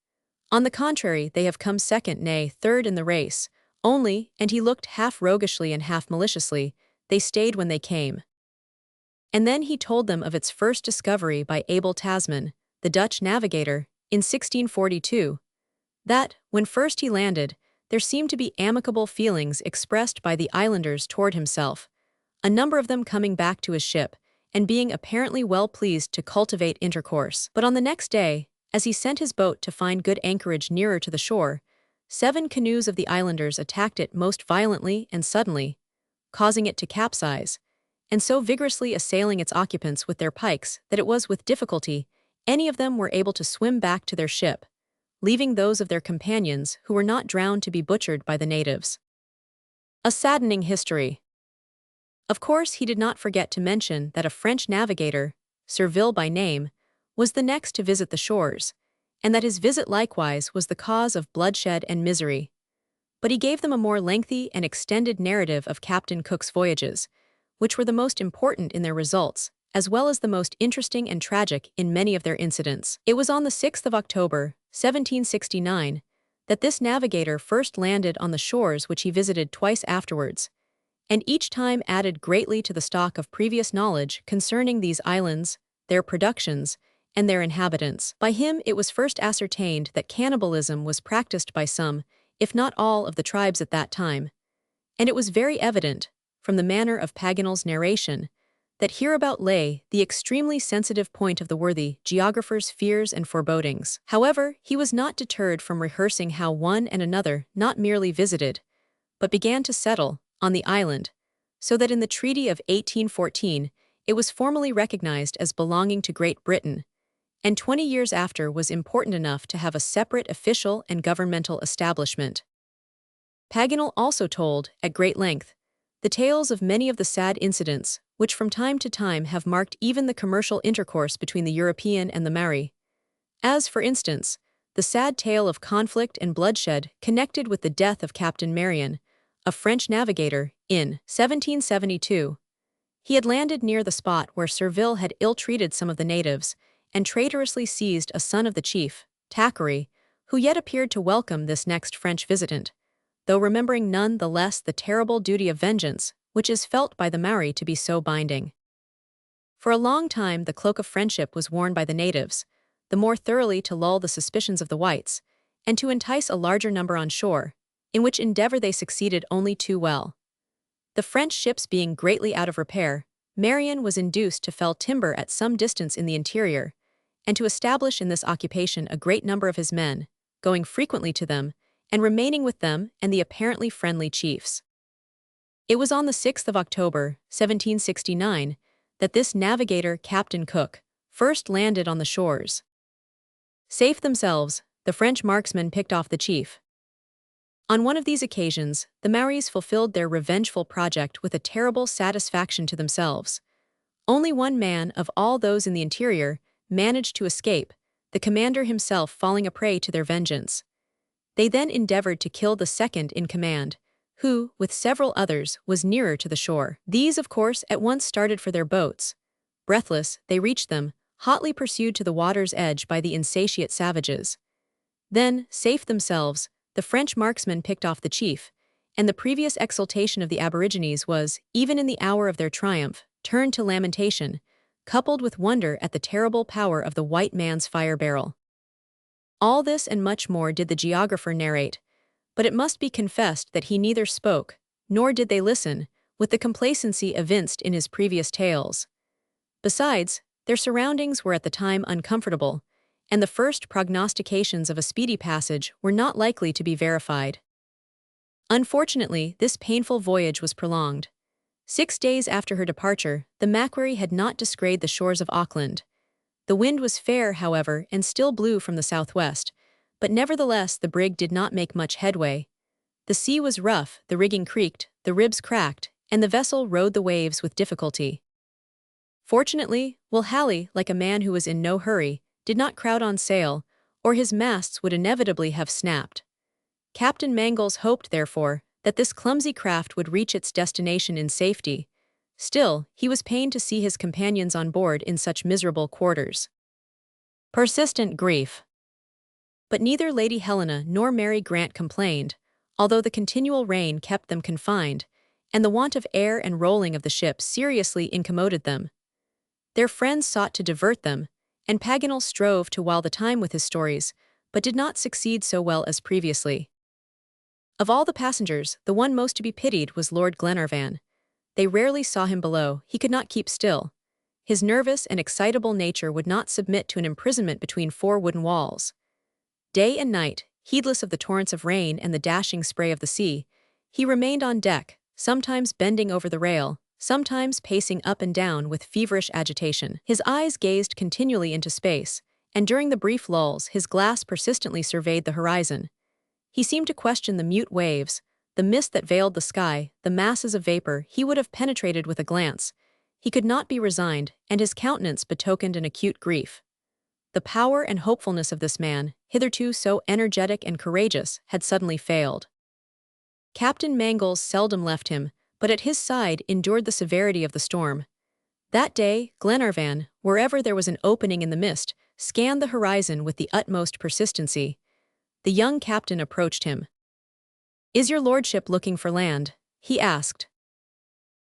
"On the contrary, they have come second, nay, third in the race. Only," and he looked half roguishly and half maliciously, "they stayed when they came." And then he told them of its first discovery by Abel Tasman, the Dutch navigator, in 1642. That, when first he landed, there seemed to be amicable feelings expressed by the islanders toward himself, a number of them coming back to his ship, and being apparently well pleased to cultivate intercourse. But on the next day, as he sent his boat to find good anchorage nearer to the shore, 7 canoes of the islanders attacked it most violently and suddenly, causing it to capsize, and so vigorously assailing its occupants with their pikes that it was with difficulty any of them were able to swim back to their ship, leaving those of their companions who were not drowned to be butchered by the natives. A saddening history. Of course he did not forget to mention that a French navigator, Surville by name, was the next to visit the shores, and that his visit likewise was the cause of bloodshed and misery. but he gave them a more lengthy and extended narrative of Captain Cook's voyages, which were the most important in their results, as well as the most interesting and tragic in many of their incidents. It was on the 6th of October, 1769, that this navigator first landed on the shores which he visited twice afterwards, and each time added greatly to the stock of previous knowledge concerning these islands, their productions, and their inhabitants. By him it was first ascertained that cannibalism was practiced by some, if not all, of the tribes at that time, and it was very evident, from the manner of Paganel's narration, that hereabout lay the extremely sensitive point of the worthy geographer's fears and forebodings. However, he was not deterred from rehearsing how one and another not merely visited, but began to settle on the island, so that in the Treaty of 1814 it was formally recognized as belonging to Great Britain, and 20 years after was important enough to have a separate official and governmental establishment. Paganel also told, at great length, the tales of many of the sad incidents which from time to time have marked even the commercial intercourse between the European and the Maori, as, for instance, the sad tale of conflict and bloodshed connected with the death of Captain Marion, a French navigator, in 1772. He had landed near the spot where Surville had ill-treated some of the natives and traitorously seized a son of the chief, Thackeray, who yet appeared to welcome this next French visitant, though remembering none the less the terrible duty of vengeance, which is felt by the Maori to be so binding. For a long time the cloak of friendship was worn by the natives, the more thoroughly to lull the suspicions of the whites, and to entice a larger number on shore, in which endeavor they succeeded only too well. The French ships being greatly out of repair, Marion was induced to fell timber at some distance in the interior, and to establish in this occupation a great number of his men, going frequently to them, and remaining with them and the apparently friendly chiefs. It was on the 6th of October, 1769, that this navigator, Captain Cook, first landed on the shores. Safe themselves, the French marksmen picked off the chief. On one of these occasions, the Maoris fulfilled their revengeful project with a terrible satisfaction to themselves. Only one man of all those in the interior managed to escape, the commander himself falling a prey to their vengeance. They then endeavored to kill the second in command, who, with several others, was nearer to the shore. These, of course, at once started for their boats. Breathless, they reached them, hotly pursued to the water's edge by the insatiate savages. Then, safe themselves, the French marksmen picked off the chief, and the previous exultation of the aborigines was, even in the hour of their triumph, turned to lamentation, coupled with wonder at the terrible power of the white man's fire barrel. All this and much more did the geographer narrate, but it must be confessed that he neither spoke, nor did they listen, with the complacency evinced in his previous tales. Besides, their surroundings were at the time uncomfortable, and the first prognostications of a speedy passage were not likely to be verified. Unfortunately, this painful voyage was prolonged. 6 days after her departure, the Macquarie had not descried the shores of Auckland. The wind was fair, however, and still blew from the southwest, but nevertheless the brig did not make much headway. The sea was rough, the rigging creaked, the ribs cracked, and the vessel rode the waves with difficulty. Fortunately, Will Halley, like a man who was in no hurry, did not crowd on sail, or his masts would inevitably have snapped. Captain Mangles hoped, therefore, that this clumsy craft would reach its destination in safety. Still, he was pained to see his companions on board in such miserable quarters. Persistent grief. But neither Lady Helena nor Mary Grant complained, although the continual rain kept them confined, and the want of air and rolling of the ship seriously incommoded them. Their friends sought to divert them, and Paganel strove to while the time with his stories, but did not succeed so well as previously. Of all the passengers, the one most to be pitied was Lord Glenarvan. They rarely saw him below, he could not keep still. His nervous and excitable nature would not submit to an imprisonment between 4 wooden walls. Day and night, heedless of the torrents of rain and the dashing spray of the sea, he remained on deck, sometimes bending over the rail, sometimes pacing up and down with feverish agitation. His eyes gazed continually into space, and during the brief lulls his glass persistently surveyed the horizon. He seemed to question the mute waves, the mist that veiled the sky, the masses of vapor he would have penetrated with a glance. He could not be resigned, and his countenance betokened an acute grief. The power and hopefulness of this man, hitherto so energetic and courageous, had suddenly failed. Captain Mangles seldom left him, but at his side endured the severity of the storm. That day, Glenarvan, wherever there was an opening in the mist, scanned the horizon with the utmost persistency. The young captain approached him. "Is your lordship looking for land?" he asked.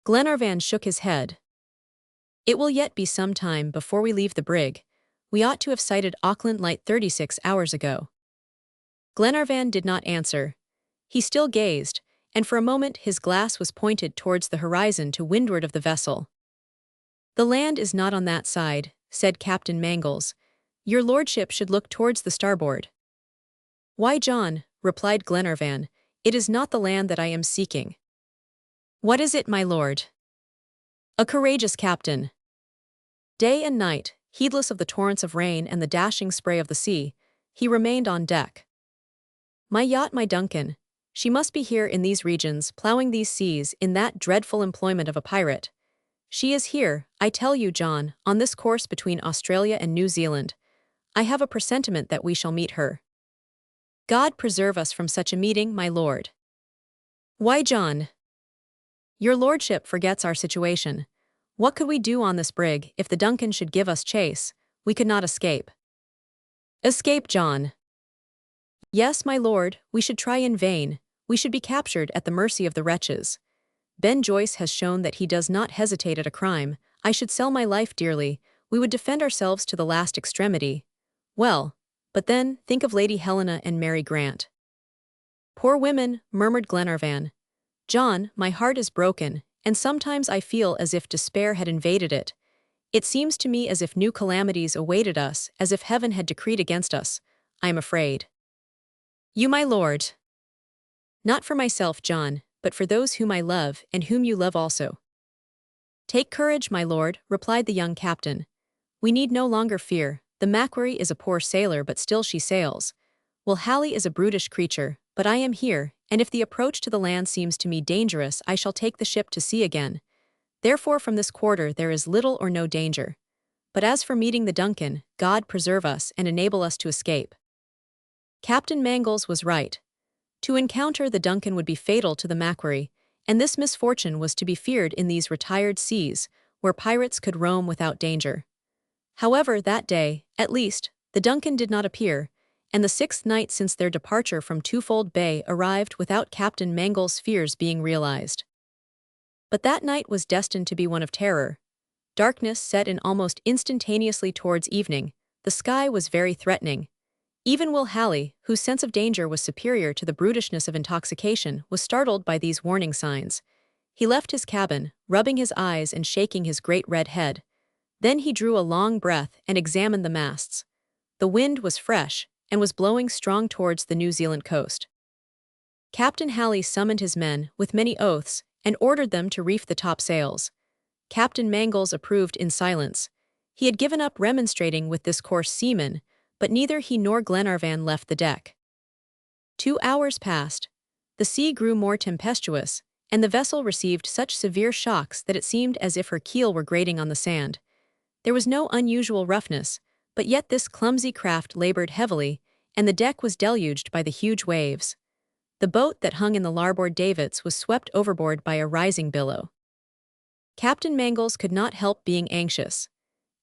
Glenarvan shook his head. "It will yet be some time before we leave the brig. We ought to have sighted Auckland Light 36 hours ago." Glenarvan did not answer. He still gazed, and for a moment his glass was pointed towards the horizon to windward of the vessel. "The land is not on that side," said Captain Mangles. "Your lordship should look towards the starboard." "Why, John," replied Glenarvan, "it is not the land that I am seeking." "What is it, my lord?" "A courageous captain." Day and night, heedless of the torrents of rain and the dashing spray of the sea, he remained on deck. "My yacht, my Duncan. She must be here in these regions, ploughing these seas in that dreadful employment of a pirate. She is here, I tell you, John, on this course between Australia and New Zealand. I have a presentiment that we shall meet her." "God preserve us from such a meeting, my lord." "Why, John?" "Your lordship forgets our situation. What could we do on this brig if the Duncan should give us chase? We could not escape." "Escape, John?" "Yes, my lord, we should try in vain. We should be captured at the mercy of the wretches. Ben Joyce has shown that he does not hesitate at a crime. I should sell my life dearly. We would defend ourselves to the last extremity. Well, but then, think of Lady Helena and Mary Grant." "Poor women," murmured Glenarvan. "John, my heart is broken, and sometimes I feel as if despair had invaded it. It seems to me as if new calamities awaited us, as if heaven had decreed against us. I am afraid." "You, my lord." "Not for myself, John, but for those whom I love, and whom you love also." "Take courage, my lord," replied the young captain. "We need no longer fear. The Macquarie is a poor sailor, but still she sails. Will Halley is a brutish creature, but I am here, and if the approach to the land seems to me dangerous, I shall take the ship to sea again. Therefore from this quarter there is little or no danger. But as for meeting the Duncan, God preserve us and enable us to escape." Captain Mangles was right. To encounter the Duncan would be fatal to the Macquarie, and this misfortune was to be feared in these retired seas, where pirates could roam without danger. However, that day, at least, the Duncan did not appear, and the 6th night since their departure from Twofold Bay arrived without Captain Mangles' fears being realized. But that night was destined to be one of terror. Darkness set in almost instantaneously towards evening. The sky was very threatening. Even Will Halley, whose sense of danger was superior to the brutishness of intoxication, was startled by these warning signs. He left his cabin, rubbing his eyes and shaking his great red head. Then he drew a long breath and examined the masts. The wind was fresh, and was blowing strong towards the New Zealand coast. Captain Halley summoned his men, with many oaths, and ordered them to reef the topsails. Captain Mangles approved in silence. He had given up remonstrating with this coarse seaman, but neither he nor Glenarvan left the deck. 2 hours passed. The sea grew more tempestuous, and the vessel received such severe shocks that it seemed as if her keel were grating on the sand. There was no unusual roughness, but yet this clumsy craft labored heavily, and the deck was deluged by the huge waves. The boat that hung in the larboard davits was swept overboard by a rising billow. Captain Mangles could not help being anxious.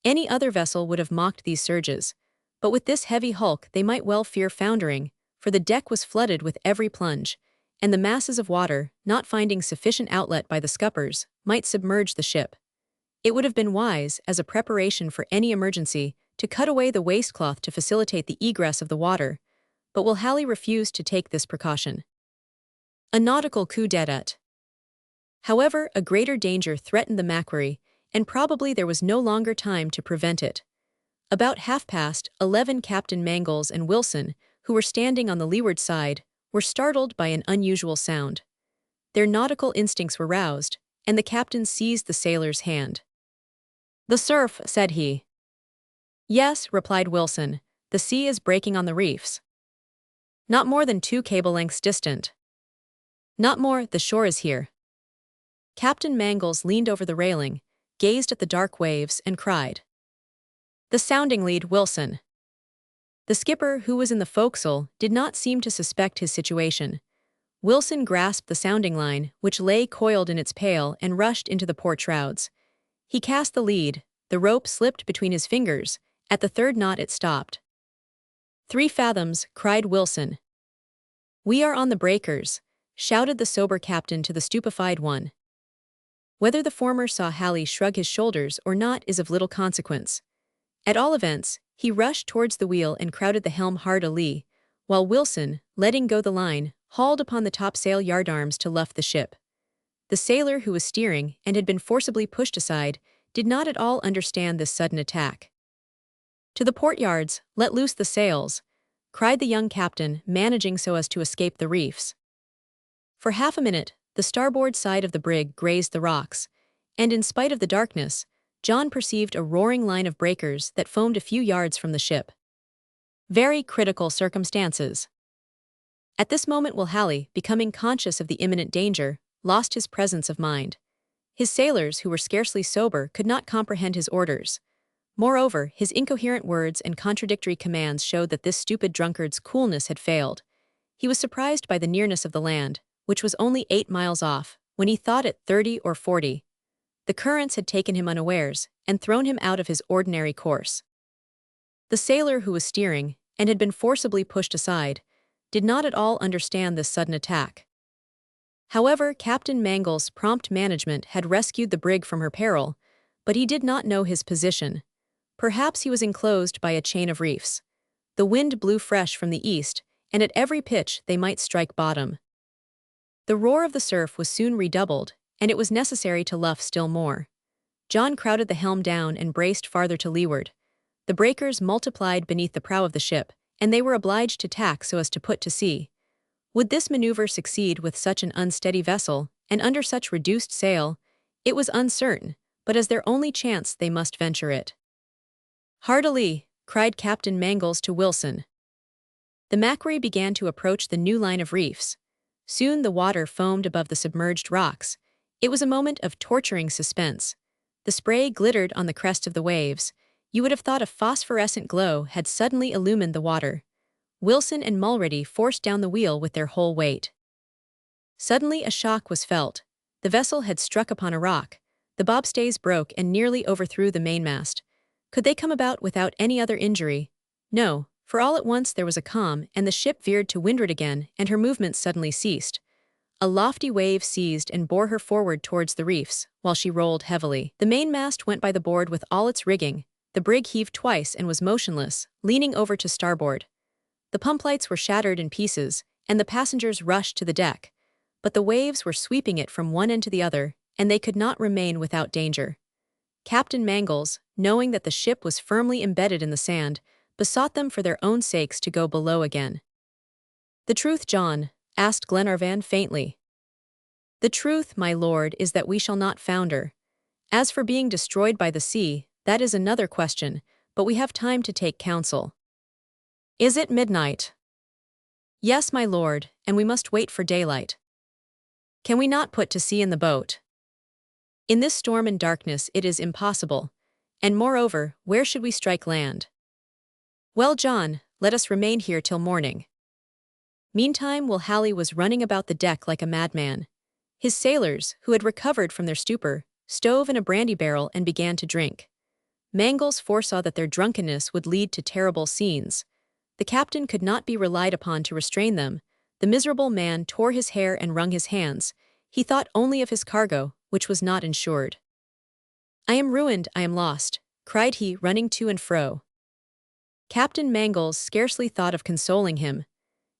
Any other vessel would have mocked these surges, but with this heavy hulk they might well fear foundering, for the deck was flooded with every plunge, and the masses of water, not finding sufficient outlet by the scuppers, might submerge the ship. It would have been wise, as a preparation for any emergency, to cut away the waistcloth to facilitate the egress of the water, but Will Halley refused to take this precaution. A nautical coup d'etat. However, a greater danger threatened the Macquarie, and probably there was no longer time to prevent it. About 11:30, Captain Mangles and Wilson, who were standing on the leeward side, were startled by an unusual sound. Their nautical instincts were roused, and the captain seized the sailor's hand. "The surf," said he. "Yes," replied Wilson, "the sea is breaking on the reefs." "Not more than 2 cable lengths distant." "Not more, the shore is here." Captain Mangles leaned over the railing, gazed at the dark waves, and cried, "The sounding lead, Wilson." The skipper, who was in the forecastle, did not seem to suspect his situation. Wilson grasped the sounding line, which lay coiled in its pail, and rushed into the port shrouds. He cast the lead. The rope slipped between his fingers. At the third knot it stopped. 3 fathoms, cried Wilson. We are on the breakers, shouted the sober captain to the stupefied one. Whether the former saw Halley shrug his shoulders or not is of little consequence. At all events, he rushed towards the wheel and crowded the helm hard alee, while Wilson, letting go the line, hauled upon the topsail yardarms to luff the ship. The sailor who was steering and had been forcibly pushed aside did not at all understand this sudden attack. To the port yards, let loose the sails, cried the young captain, managing so as to escape the reefs. For half a minute, the starboard side of the brig grazed the rocks, and in spite of the darkness, John perceived a roaring line of breakers that foamed a few yards from the ship. Very critical circumstances. At this moment Will Halley, becoming conscious of the imminent danger, lost his presence of mind. His sailors, who were scarcely sober, could not comprehend his orders. Moreover, his incoherent words and contradictory commands showed that this stupid drunkard's coolness had failed. He was surprised by the nearness of the land, which was only 8 miles off, when he thought it 30 or 40. The currents had taken him unawares, and thrown him out of his ordinary course. The sailor who was steering, and had been forcibly pushed aside, did not at all understand this sudden attack. However, Captain Mangle's prompt management had rescued the brig from her peril, but he did not know his position. Perhaps he was enclosed by a chain of reefs. The wind blew fresh from the east, and at every pitch they might strike bottom. The roar of the surf was soon redoubled, and it was necessary to luff still more. John crowded the helm down and braced farther to leeward. The breakers multiplied beneath the prow of the ship, and they were obliged to tack so as to put to sea. Would this maneuver succeed with such an unsteady vessel, and under such reduced sail? It was uncertain, but as their only chance they must venture it. Hard alee, cried Captain Mangles to Wilson. The Macquarie began to approach the new line of reefs. Soon the water foamed above the submerged rocks. It was a moment of torturing suspense. The spray glittered on the crest of the waves. You would have thought a phosphorescent glow had suddenly illumined the water. Wilson and Mulready forced down the wheel with their whole weight. Suddenly a shock was felt. The vessel had struck upon a rock. The bobstays broke and nearly overthrew the mainmast. Could they come about without any other injury? No, for all at once there was a calm, and the ship veered to windward again, and her movements suddenly ceased. A lofty wave seized and bore her forward towards the reefs, while she rolled heavily. The mainmast went by the board with all its rigging. The brig heaved twice and was motionless, leaning over to starboard. The pumplights were shattered in pieces, and the passengers rushed to the deck. But the waves were sweeping it from one end to the other, and they could not remain without danger. Captain Mangles, knowing that the ship was firmly embedded in the sand, besought them for their own sakes to go below again. "The truth, John?" asked Glenarvan faintly. "The truth, my lord, is that we shall not founder. As for being destroyed by the sea, that is another question, but we have time to take counsel." "Is it midnight?" "Yes, my lord, and we must wait for daylight." "Can we not put to sea in the boat?" "In this storm and darkness it is impossible. And moreover, where should we strike land?" "Well, John, let us remain here till morning." Meantime Will Halley was running about the deck like a madman. His sailors, who had recovered from their stupor, stove in a brandy barrel and began to drink. Mangles foresaw that their drunkenness would lead to terrible scenes. The captain could not be relied upon to restrain them. The miserable man tore his hair and wrung his hands. He thought only of his cargo, which was not insured. "I am ruined, I am lost," cried he, running to and fro. Captain Mangles scarcely thought of consoling him.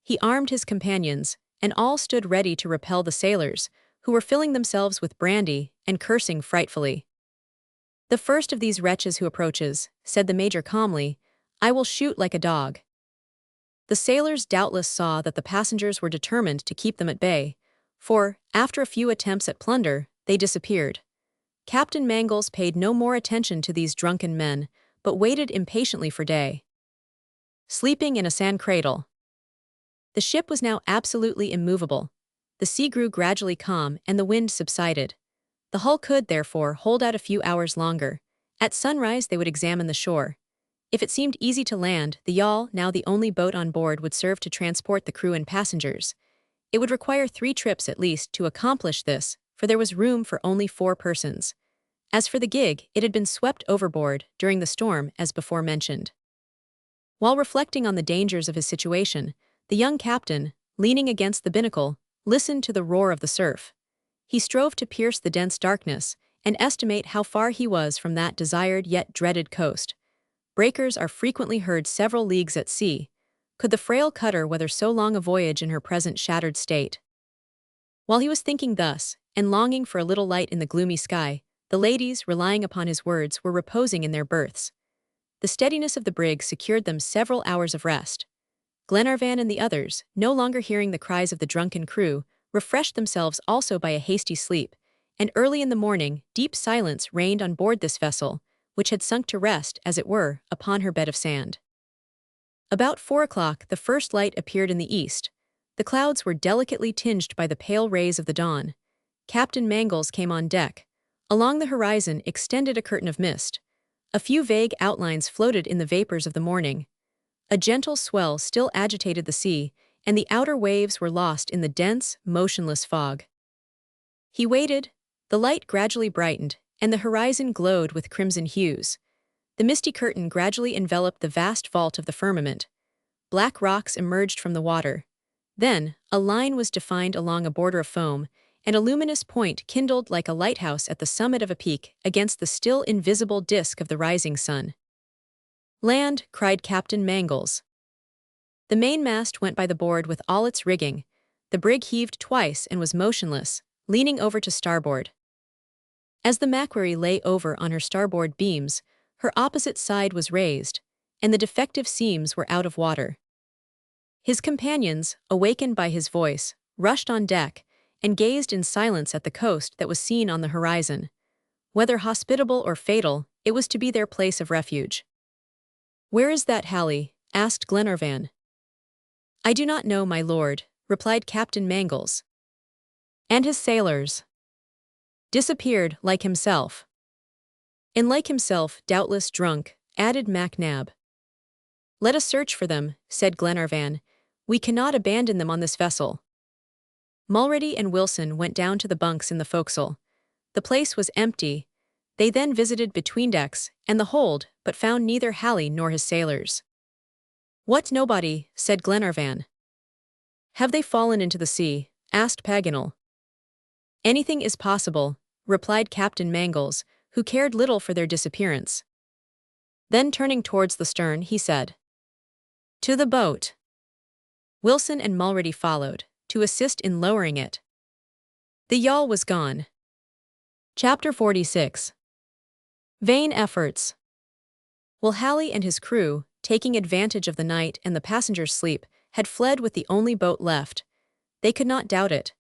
He armed his companions, and all stood ready to repel the sailors, who were filling themselves with brandy and cursing frightfully. "The first of these wretches who approaches," said the major calmly, "I will shoot like a dog." The sailors doubtless saw that the passengers were determined to keep them at bay, for, after a few attempts at plunder, they disappeared. Captain Mangles paid no more attention to these drunken men, but waited impatiently for day. Sleeping in a sand cradle. The ship was now absolutely immovable. The sea grew gradually calm and the wind subsided. The hull could, therefore, hold out a few hours longer. At sunrise they would examine the shore. If it seemed easy to land, the yawl, now the only boat on board, would serve to transport the crew and passengers. It would require 3 trips at least to accomplish this, for there was room for only 4 persons. As for the gig, it had been swept overboard during the storm as before mentioned. While reflecting on the dangers of his situation, the young captain, leaning against the binnacle, listened to the roar of the surf. He strove to pierce the dense darkness and estimate how far he was from that desired yet dreaded coast. Breakers are frequently heard several leagues at sea. Could the frail cutter weather so long a voyage in her present shattered state? While he was thinking thus, and longing for a little light in the gloomy sky, the ladies, relying upon his words, were reposing in their berths. The steadiness of the brig secured them several hours of rest. Glenarvan and the others, no longer hearing the cries of the drunken crew, refreshed themselves also by a hasty sleep, and early in the morning deep silence reigned on board this vessel, which had sunk to rest, as it were, upon her bed of sand. About 4 o'clock the first light appeared in the east. The clouds were delicately tinged by the pale rays of the dawn. Captain Mangles came on deck. Along the horizon extended a curtain of mist. A few vague outlines floated in the vapors of the morning. A gentle swell still agitated the sea, and the outer waves were lost in the dense, motionless fog. He waited. The light gradually brightened, and the horizon glowed with crimson hues. The misty curtain gradually enveloped the vast vault of the firmament. Black rocks emerged from the water. Then, a line was defined along a border of foam, and a luminous point kindled like a lighthouse at the summit of a peak against the still invisible disk of the rising sun. "Land!" cried Captain Mangles. The mainmast went by the board with all its rigging. The brig heaved twice and was motionless, leaning over to starboard. As the Macquarie lay over on her starboard beams, her opposite side was raised, and the defective seams were out of water. His companions, awakened by his voice, rushed on deck and gazed in silence at the coast that was seen on the horizon. Whether hospitable or fatal, it was to be their place of refuge. "Where is that Halley?" asked Glenarvan. "I do not know, my lord," replied Captain Mangles. "And his sailors?" "Disappeared, like himself." "And like himself, doubtless drunk," added MacNab. "Let us search for them," said Glenarvan. "We cannot abandon them on this vessel." Mulrady and Wilson went down to the bunks in the forecastle. The place was empty. They then visited betweendecks and the hold, but found neither Halley nor his sailors. "What, nobody?" said Glenarvan. "Have they fallen into the sea?" asked Paganel. "Anything is possible," replied Captain Mangles, who cared little for their disappearance. Then turning towards the stern, he said, "To the boat." Wilson and Mulrady followed, to assist in lowering it. The yawl was gone. Chapter 46. Vain efforts. While Halley and his crew, taking advantage of the night and the passengers' sleep, had fled with the only boat left, they could not doubt it.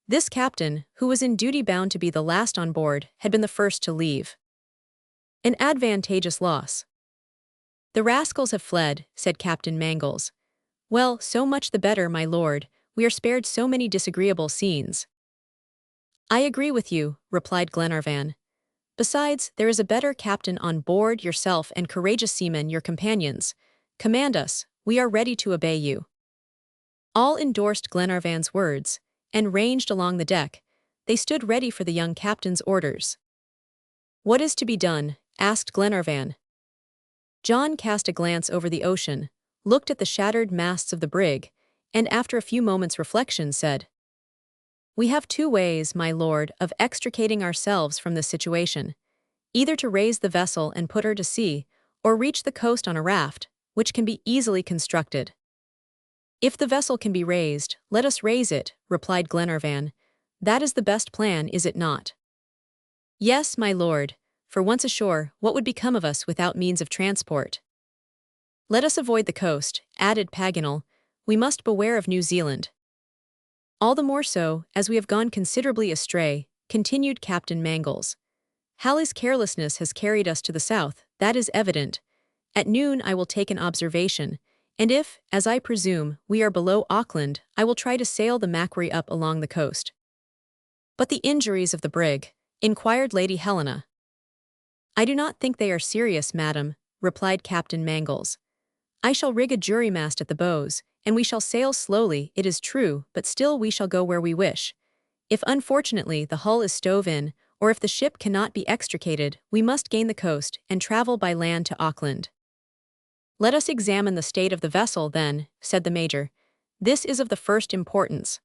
This captain, who was in duty bound to be the last on board, had been the first to leave. An advantageous loss. "The rascals have fled," said Captain Mangles. "Well, so much the better, my lord. We are spared so many disagreeable scenes." "I agree with you," replied Glenarvan. "Besides, there is a better captain on board, yourself and courageous seamen, your companions. Command us, we are ready to obey you." All endorsed Glenarvan's words, and ranged along the deck. They stood ready for the young captain's orders. "What is to be done?" asked Glenarvan. John cast a glance over the ocean, looked at the shattered masts of the brig, and after a few moments' reflection said, "We have 2 ways, my lord, of extricating ourselves from this situation, either to raise the vessel and put her to sea, or reach the coast on a raft, which can be easily constructed." "If the vessel can be raised, let us raise it," replied Glenarvan. "That is the best plan, is it not?" "Yes, my lord, for once ashore, what would become of us without means of transport?" "Let us avoid the coast," added Paganel. "We must beware of New Zealand." "All the more so, as we have gone considerably astray," continued Captain Mangles. "Halley's carelessness has carried us to the south, that is evident. At noon I will take an observation, and if, as I presume, we are below Auckland, I will try to sail the Macquarie up along the coast." "But the injuries of the brig?" inquired Lady Helena. "I do not think they are serious, madam," replied Captain Mangles. "I shall rig a jury mast at the bows, and we shall sail slowly, it is true, but still we shall go where we wish. If unfortunately the hull is stove in, or if the ship cannot be extricated, we must gain the coast and travel by land to Auckland." "Let us examine the state of the vessel, then," said the major. "This is of the first importance."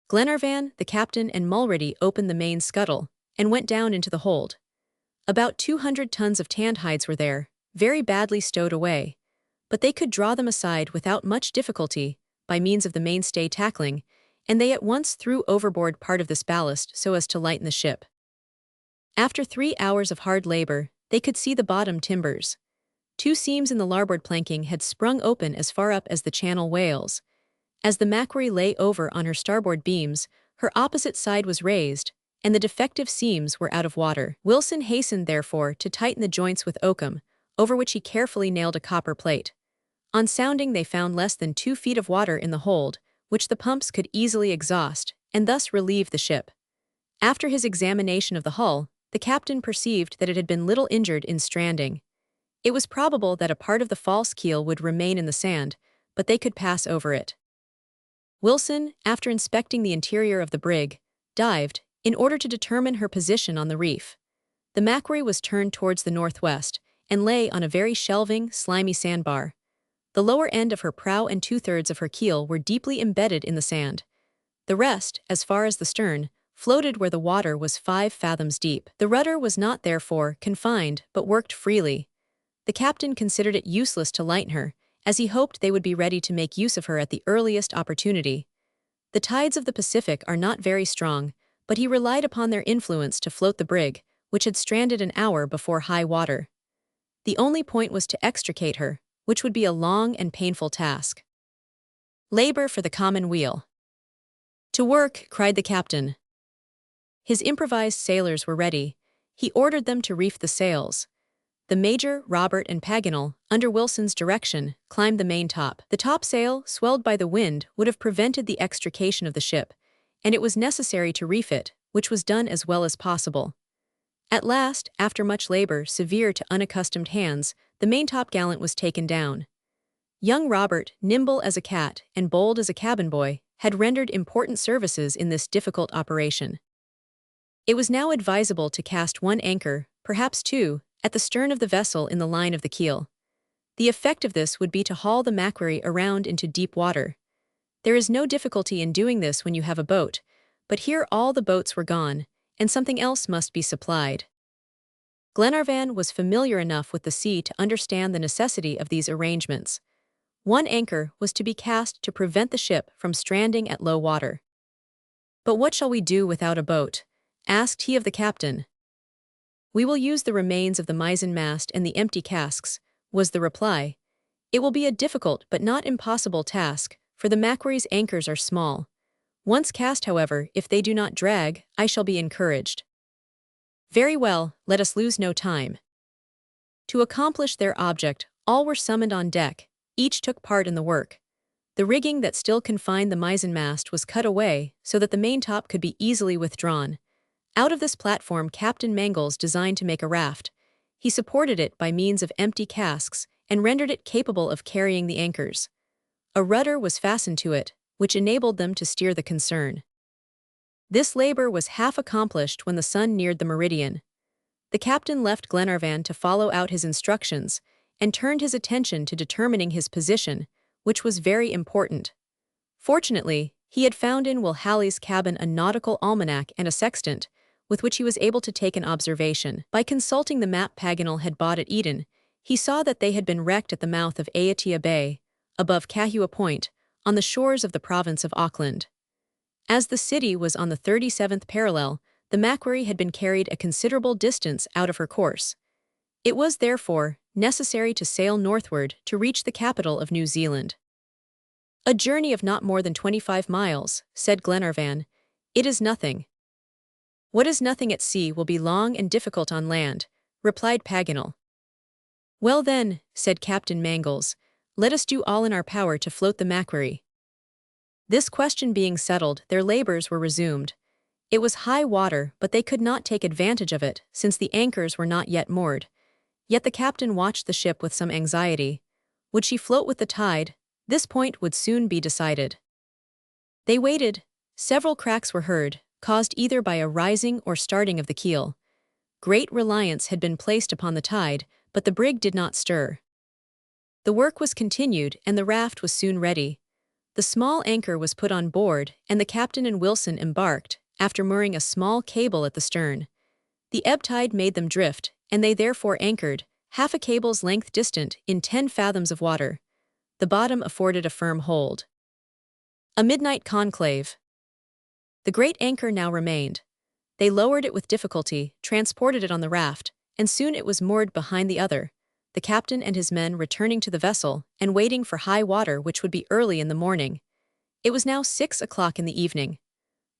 Glenarvan, the captain, and Mulrady opened the main scuttle, and went down into the hold. About 200 tons of tanned hides were there, very badly stowed away, but they could draw them aside without much difficulty, by means of the mainstay tackling, and they at once threw overboard part of this ballast so as to lighten the ship. After 3 hours of hard labor, they could see the bottom timbers. 2 seams in the larboard planking had sprung open as far up as the channel whales. As the Macquarie lay over on her starboard beams, her opposite side was raised, and the defective seams were out of water. Wilson hastened, therefore, to tighten the joints with oakum, over which he carefully nailed a copper plate. On sounding, they found less than 2 feet of water in the hold, which the pumps could easily exhaust, and thus relieve the ship. After his examination of the hull, the captain perceived that it had been little injured in stranding. It was probable that a part of the false keel would remain in the sand, but they could pass over it. Wilson, after inspecting the interior of the brig, dived, in order to determine her position on the reef. The Macquarie was turned towards the northwest, and lay on a very shelving, slimy sandbar. The lower end of her prow and 2/3 of her keel were deeply embedded in the sand. The rest, as far as the stern, floated where the water was 5 fathoms deep. The rudder was not, therefore, confined, but worked freely. The captain considered it useless to lighten her, as he hoped they would be ready to make use of her at the earliest opportunity. The tides of the Pacific are not very strong, but he relied upon their influence to float the brig, which had stranded an hour before high water. The only point was to extricate her, which would be a long and painful task. Labor for the common weal. "To work," cried the captain. His improvised sailors were ready. He ordered them to reef the sails. The Major, Robert, and Paganel, under Wilson's direction, climbed the maintop. The topsail, swelled by the wind, would have prevented the extrication of the ship, and it was necessary to reef it, which was done as well as possible. At last, after much labor severe to unaccustomed hands, the maintop-gallant was taken down. Young Robert, nimble as a cat and bold as a cabin boy, had rendered important services in this difficult operation. It was now advisable to cast 1 anchor, perhaps 2, at the stern of the vessel in the line of the keel. The effect of this would be to haul the Macquarie around into deep water. There is no difficulty in doing this when you have a boat, but here all the boats were gone, and something else must be supplied. Glenarvan was familiar enough with the sea to understand the necessity of these arrangements. 1 anchor was to be cast to prevent the ship from stranding at low water. "But what shall we do without a boat?" asked he of the captain. "We will use the remains of the mizzen-mast and the empty casks," was the reply. "It will be a difficult but not impossible task, for the Macquarie's anchors are small. Once cast, however, if they do not drag, I shall be encouraged." "Very well, let us lose no time." To accomplish their object, all were summoned on deck. Each took part in the work. The rigging that still confined the mizzen-mast was cut away so that the maintop could be easily withdrawn. Out of this platform Captain Mangles designed to make a raft. He supported it by means of empty casks and rendered it capable of carrying the anchors. A rudder was fastened to it, which enabled them to steer the concern. This labor was half accomplished when the sun neared the meridian. The captain left Glenarvan to follow out his instructions, and turned his attention to determining his position, which was very important. Fortunately, he had found in Will Halley's cabin a nautical almanac and a sextant, with which he was able to take an observation. By consulting the map Paganel had bought at Eden, he saw that they had been wrecked at the mouth of Aiatea Bay, above Kahua Point, on the shores of the province of Auckland. As the city was on the 37th parallel, the Macquarie had been carried a considerable distance out of her course. It was, therefore, necessary to sail northward to reach the capital of New Zealand. "A journey of not more than 25 miles, said Glenarvan. "It is nothing." "What is nothing at sea will be long and difficult on land," replied Paganel. "Well then," said Captain Mangles, "let us do all in our power to float the Macquarie." This question being settled, their labors were resumed. It was high water, but they could not take advantage of it, since the anchors were not yet moored. Yet the captain watched the ship with some anxiety. Would she float with the tide, This point would soon be decided. They waited. Several cracks were heard, caused either by a rising or starting of the keel. Great reliance had been placed upon the tide, but the brig did not stir. The work was continued, and the raft was soon ready. The small anchor was put on board, and the captain and Wilson embarked, after mooring a small cable at the stern. The ebb tide made them drift, and they therefore anchored, half a cable's length distant, in 10 fathoms of water. The bottom afforded a firm hold. A midnight conclave. The great anchor now remained. They lowered it with difficulty, transported it on the raft, and soon it was moored behind the other, the captain and his men returning to the vessel and waiting for high water, which would be early in the morning. It was now 6 o'clock in the evening.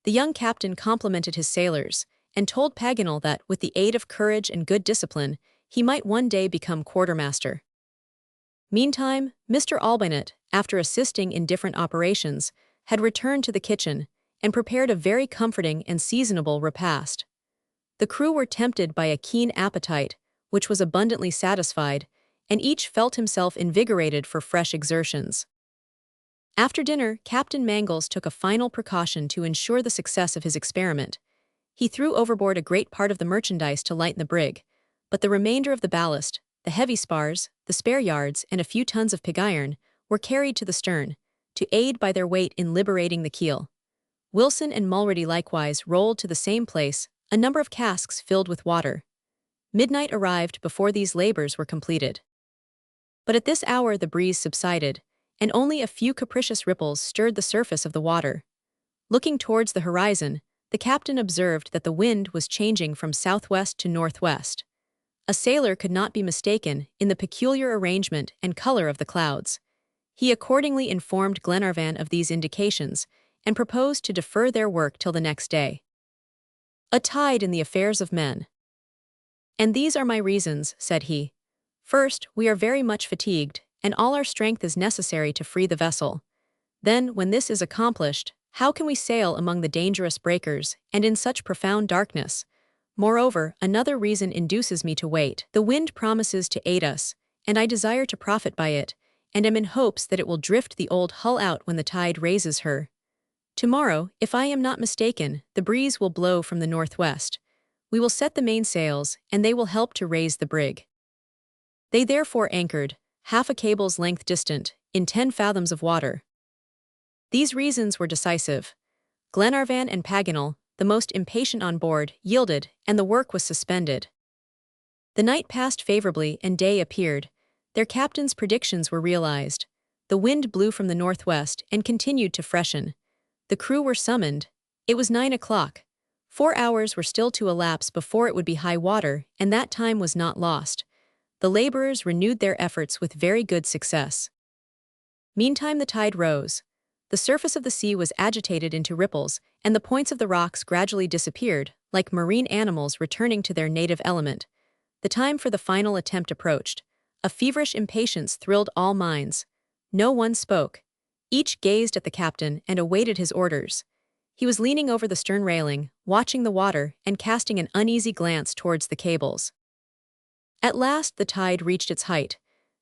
The young captain complimented his sailors, and told Paganel that, with the aid of courage and good discipline, he might one day become quartermaster. Meantime, Mr. Albinett, after assisting in different operations, had returned to the kitchen, and prepared a very comforting and seasonable repast. The crew were tempted by a keen appetite, which was abundantly satisfied, and each felt himself invigorated for fresh exertions. After dinner, Captain Mangles took a final precaution to ensure the success of his experiment. He threw overboard a great part of the merchandise to lighten the brig, but the remainder of the ballast, the heavy spars, the spare yards, and a few tons of pig iron, were carried to the stern, to aid by their weight in liberating the keel. Wilson and Mulready likewise rolled to the same place, a number of casks filled with water. Midnight arrived before these labors were completed. But at this hour the breeze subsided, and only a few capricious ripples stirred the surface of the water. Looking towards the horizon, the captain observed that the wind was changing from southwest to northwest. A sailor could not be mistaken in the peculiar arrangement and color of the clouds. He accordingly informed Glenarvan of these indications, and proposed to defer their work till the next day. A tide in the affairs of men. And these are my reasons, said he. First, we are very much fatigued, and all our strength is necessary to free the vessel. Then, when this is accomplished, how can we sail among the dangerous breakers, and in such profound darkness? Moreover, another reason induces me to wait. The wind promises to aid us, and I desire to profit by it, and am in hopes that it will drift the old hull out when the tide raises her. Tomorrow, if I am not mistaken, the breeze will blow from the northwest. We will set the mainsails, and they will help to raise the brig. They therefore anchored, half a cable's length distant, in 10 fathoms of water. These reasons were decisive. Glenarvan and Paganel, the most impatient on board, yielded, and the work was suspended. The night passed favorably and day appeared. Their captain's predictions were realized. The wind blew from the northwest and continued to freshen. The crew were summoned. It was 9 o'clock. 4 hours were still to elapse before it would be high water, and that time was not lost. The laborers renewed their efforts with very good success. Meantime the tide rose. The surface of the sea was agitated into ripples, and the points of the rocks gradually disappeared, like marine animals returning to their native element. The time for the final attempt approached. A feverish impatience thrilled all minds. No one spoke. Each gazed at the captain and awaited his orders. He was leaning over the stern railing, watching the water, and casting an uneasy glance towards the cables. At last the tide reached its height.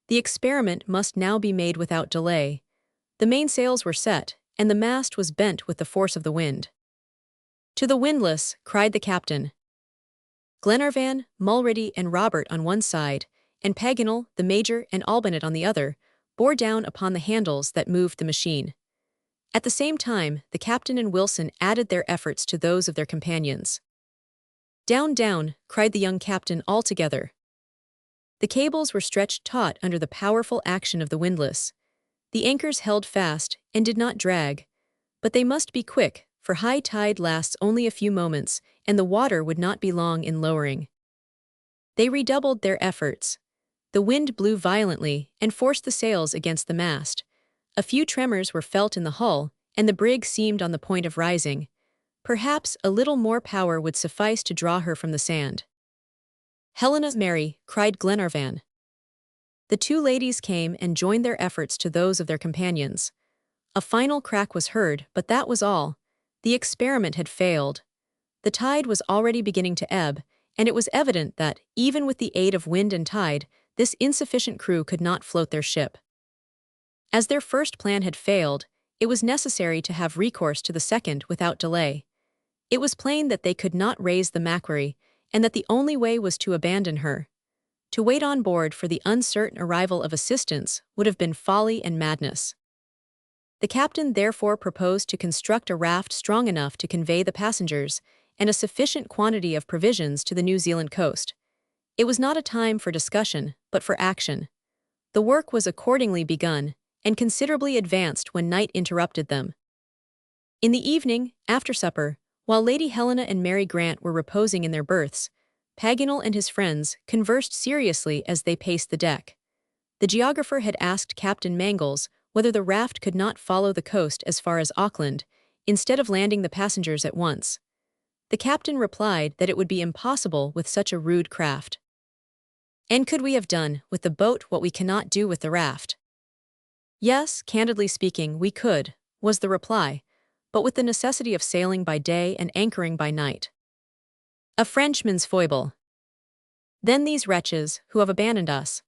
The experiment must now be made without delay. The mainsails were set, and the mast was bent with the force of the wind. "To the windlass!" cried the captain. Glenarvan, Mulready, and Robert on one side, and Paganel, the major, and Albinett on the other, bore down upon the handles that moved the machine. At the same time, the captain and Wilson added their efforts to those of their companions. "Down, down!" cried the young captain all together. The cables were stretched taut under the powerful action of the windlass. The anchors held fast and did not drag. But they must be quick, for high tide lasts only a few moments, and the water would not be long in lowering. They redoubled their efforts. The wind blew violently and forced the sails against the mast. A few tremors were felt in the hull, and the brig seemed on the point of rising. Perhaps a little more power would suffice to draw her from the sand. "Helena's Mary!" cried Glenarvan. The two ladies came and joined their efforts to those of their companions. A final crack was heard, but that was all. The experiment had failed. The tide was already beginning to ebb, and it was evident that, even with the aid of wind and tide, this insufficient crew could not float their ship. As their first plan had failed, it was necessary to have recourse to the second without delay. It was plain that they could not raise the Macquarie, and that the only way was to abandon her. To wait on board for the uncertain arrival of assistance would have been folly and madness. The captain therefore proposed to construct a raft strong enough to convey the passengers and a sufficient quantity of provisions to the New Zealand coast. It was not a time for discussion, but for action. The work was accordingly begun, and considerably advanced when night interrupted them. In the evening, after supper, while Lady Helena and Mary Grant were reposing in their berths, Paganel and his friends conversed seriously as they paced the deck. The geographer had asked Captain Mangles whether the raft could not follow the coast as far as Auckland, instead of landing the passengers at once. The captain replied that it would be impossible with such a rude craft. And could we have done with the boat what we cannot do with the raft? Yes, candidly speaking, we could, was the reply, but with the necessity of sailing by day and anchoring by night. A Frenchman's foible. Then these wretches, who have abandoned us.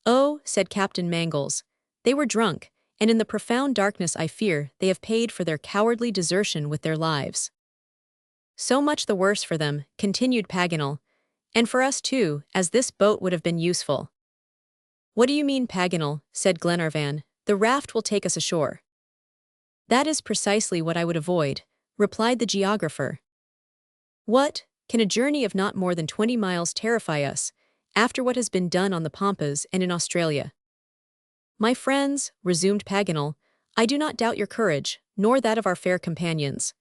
Oh, said Captain Mangles, they were drunk, and in the profound darkness I fear they have paid for their cowardly desertion with their lives. So much the worse for them, continued Paganel, and for us too, as this boat would have been useful. What do you mean, Paganel? Said Glenarvan. The raft will take us ashore. That is precisely what I would avoid, replied the geographer. What, can a journey of not more than 20 miles terrify us, after what has been done on the Pampas and in Australia? My friends, resumed Paganel, I do not doubt your courage, nor that of our fair companions.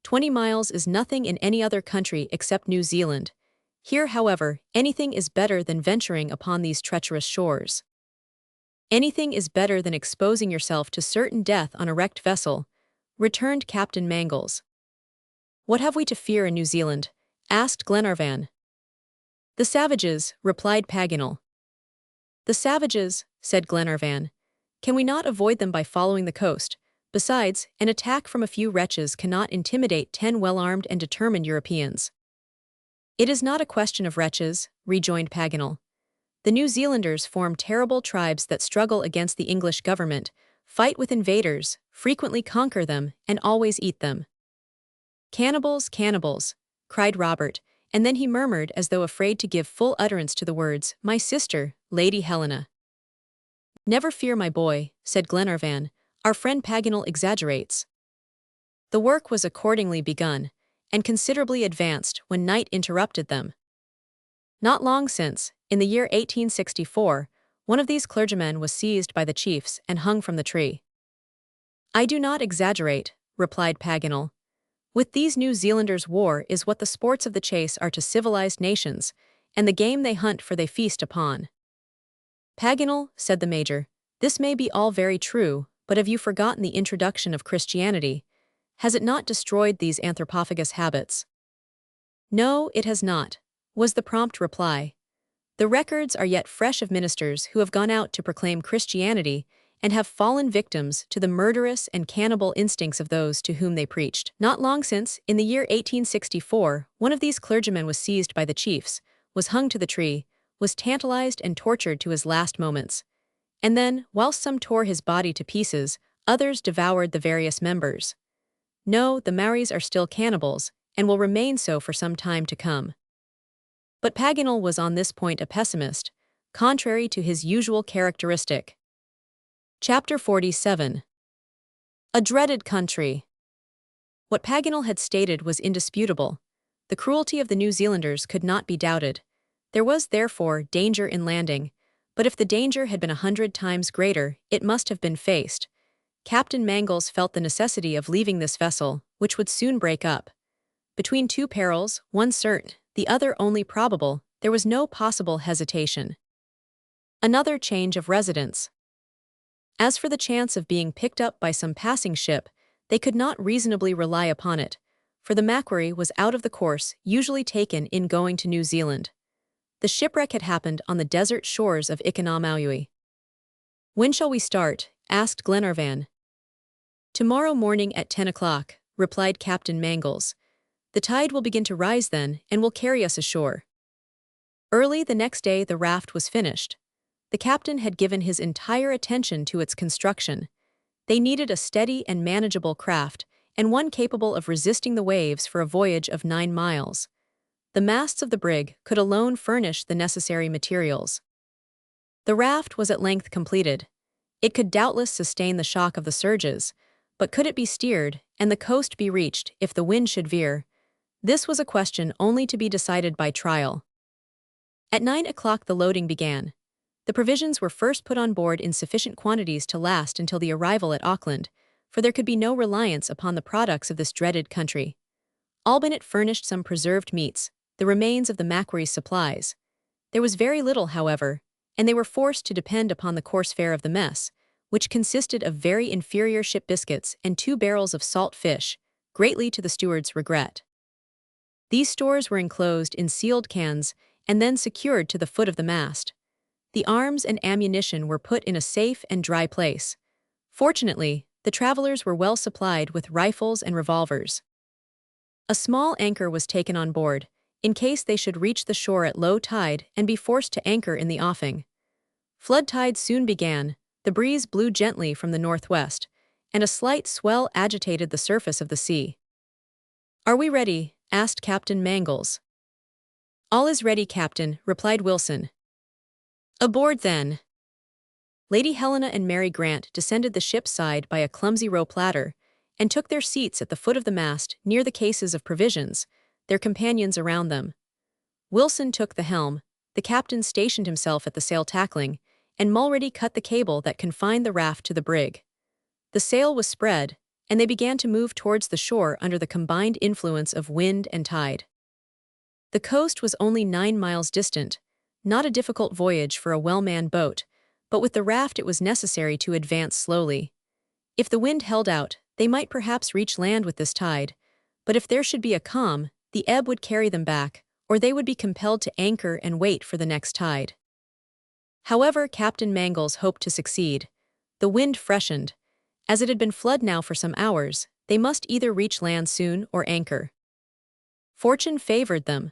20 miles is nothing in any other country except New Zealand. Here, however, anything is better than venturing upon these treacherous shores. Anything is better than exposing yourself to certain death on a wrecked vessel, returned Captain Mangles. What have we to fear in New Zealand? Asked Glenarvan. The savages, replied Paganel. The savages, said Glenarvan. Can we not avoid them by following the coast? Besides, an attack from a few wretches cannot intimidate 10 well-armed and determined Europeans. It is not a question of wretches, rejoined Paganel. The New Zealanders form terrible tribes that struggle against the English government, fight with invaders, frequently conquer them, and always eat them. Cannibals, cannibals, cried Robert, and then he murmured as though afraid to give full utterance to the words, my sister, Lady Helena. Never fear, my boy, said Glenarvan, our friend Paganel exaggerates. The work was accordingly begun, and considerably advanced when night interrupted them. Not long since, in the year 1864, one of these clergymen was seized by the chiefs and hung from the tree. I do not exaggerate, replied Paganel. With these New Zealanders war is what the sports of the chase are to civilized nations, and the game they hunt for they feast upon. Paganel, said the major, this may be all very true, but have you forgotten the introduction of Christianity? Has it not destroyed these anthropophagus habits? No, it has not, was the prompt reply. The records are yet fresh of ministers who have gone out to proclaim Christianity and have fallen victims to the murderous and cannibal instincts of those to whom they preached. Not long since, in the year 1864, one of these clergymen was seized by the chiefs, was hung to the tree, was tantalized and tortured to his last moments. And then, whilst some tore his body to pieces, others devoured the various members. No, the Maoris are still cannibals, and will remain so for some time to come. But Paganel was on this point a pessimist, contrary to his usual characteristic. Chapter 47. A dreaded country. What Paganel had stated was indisputable. The cruelty of the New Zealanders could not be doubted. There was, therefore, danger in landing, but if the danger had been 100 times greater, it must have been faced. Captain Mangles felt the necessity of leaving this vessel, which would soon break up. Between two perils, one certain, the other only probable, there was no possible hesitation. Another change of residence. As for the chance of being picked up by some passing ship, they could not reasonably rely upon it, for the Macquarie was out of the course usually taken in going to New Zealand. The shipwreck had happened on the desert shores of Insurmountable. When shall we start? Asked Glenarvan. Tomorrow morning at 10 o'clock, replied Captain Mangles. The tide will begin to rise then, and will carry us ashore. Early the next day the raft was finished. The captain had given his entire attention to its construction. They needed a steady and manageable craft, and one capable of resisting the waves for a voyage of 9 miles. The masts of the brig could alone furnish the necessary materials. The raft was at length completed. It could doubtless sustain the shock of the surges, but could it be steered and the coast be reached if the wind should veer? This was a question only to be decided by trial. At 9 o'clock the loading began. The provisions were first put on board in sufficient quantities to last until the arrival at Auckland, for there could be no reliance upon the products of this dreaded country. Albinett furnished some preserved meats, the remains of the Macquarie's supplies. There was very little, however, and they were forced to depend upon the coarse fare of the mess, which consisted of very inferior ship biscuits and 2 barrels of salt fish, greatly to the steward's regret. These stores were enclosed in sealed cans and then secured to the foot of the mast. The arms and ammunition were put in a safe and dry place. Fortunately, the travelers were well supplied with rifles and revolvers. A small anchor was taken on board, in case they should reach the shore at low tide and be forced to anchor in the offing. Flood tide soon began, the breeze blew gently from the northwest, and a slight swell agitated the surface of the sea. "Are we ready?" asked Captain Mangles. "All is ready, Captain," replied Wilson. "Aboard, then." Lady Helena and Mary Grant descended the ship's side by a clumsy rope ladder, and took their seats at the foot of the mast near the cases of provisions, their companions around them. Wilson took the helm, the captain stationed himself at the sail tackling, and Mulready cut the cable that confined the raft to the brig. The sail was spread, and they began to move towards the shore under the combined influence of wind and tide. The coast was only 9 miles distant, not a difficult voyage for a well-manned boat, but with the raft it was necessary to advance slowly. If the wind held out, they might perhaps reach land with this tide, but if there should be a calm, the ebb would carry them back, or they would be compelled to anchor and wait for the next tide. However, Captain Mangles hoped to succeed. The wind freshened. As it had been flood now for some hours, they must either reach land soon or anchor. Fortune favored them.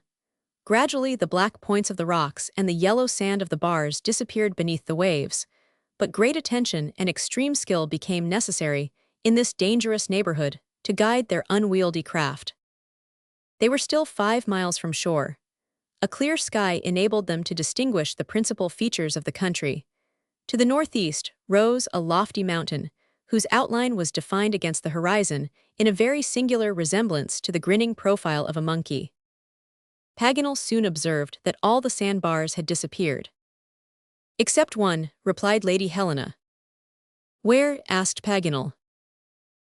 Gradually the black points of the rocks and the yellow sand of the bars disappeared beneath the waves, but great attention and extreme skill became necessary in this dangerous neighborhood to guide their unwieldy craft. They were still 5 miles from shore. A clear sky enabled them to distinguish the principal features of the country. To the northeast rose a lofty mountain, whose outline was defined against the horizon in a very singular resemblance to the grinning profile of a monkey. Paganel soon observed that all the sandbars had disappeared. "Except one," replied Lady Helena. "Where?" asked Paganel.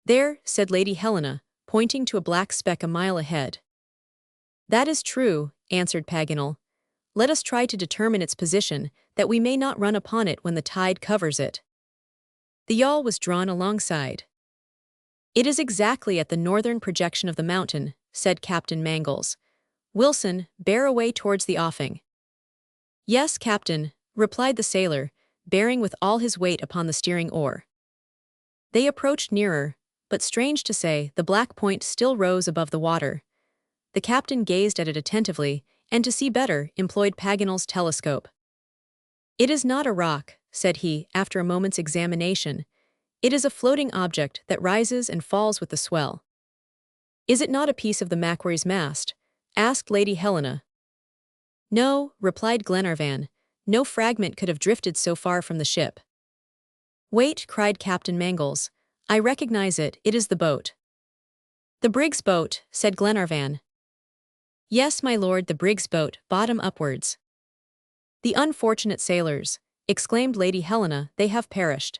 "There," said Lady Helena, pointing to a black speck a mile ahead. "That is true," answered Paganel. "Let us try to determine its position, that we may not run upon it when the tide covers it." The yawl was drawn alongside. "It is exactly at the northern projection of the mountain," said Captain Mangles. "Wilson, bear away towards the offing." "Yes, Captain," replied the sailor, bearing with all his weight upon the steering oar. They approached nearer, but strange to say, the black point still rose above the water. The captain gazed at it attentively, and to see better, employed Paganel's telescope. "It is not a rock," said he, after a moment's examination. "It is a floating object that rises and falls with the swell." "Is it not a piece of the Macquarie's mast?" asked Lady Helena. "No," replied Glenarvan. "No fragment could have drifted so far from the ship." "Wait," cried Captain Mangles. "I recognize it, it is the boat." "The brig's boat," said Glenarvan. "Yes, my lord, the brig's boat, bottom upwards." "The unfortunate sailors," exclaimed Lady Helena, "they have perished."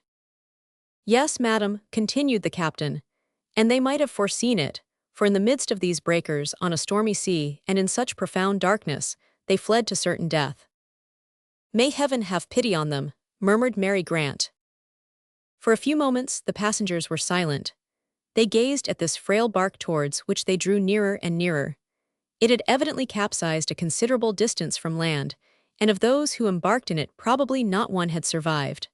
"Yes, madam," continued the captain, "and they might have foreseen it, for in the midst of these breakers, on a stormy sea, and in such profound darkness, they fled to certain death." "May heaven have pity on them," murmured Mary Grant. For a few moments the passengers were silent. They gazed at this frail bark towards which they drew nearer and nearer. It had evidently capsized a considerable distance from land, and of those who embarked in it probably not one had survived.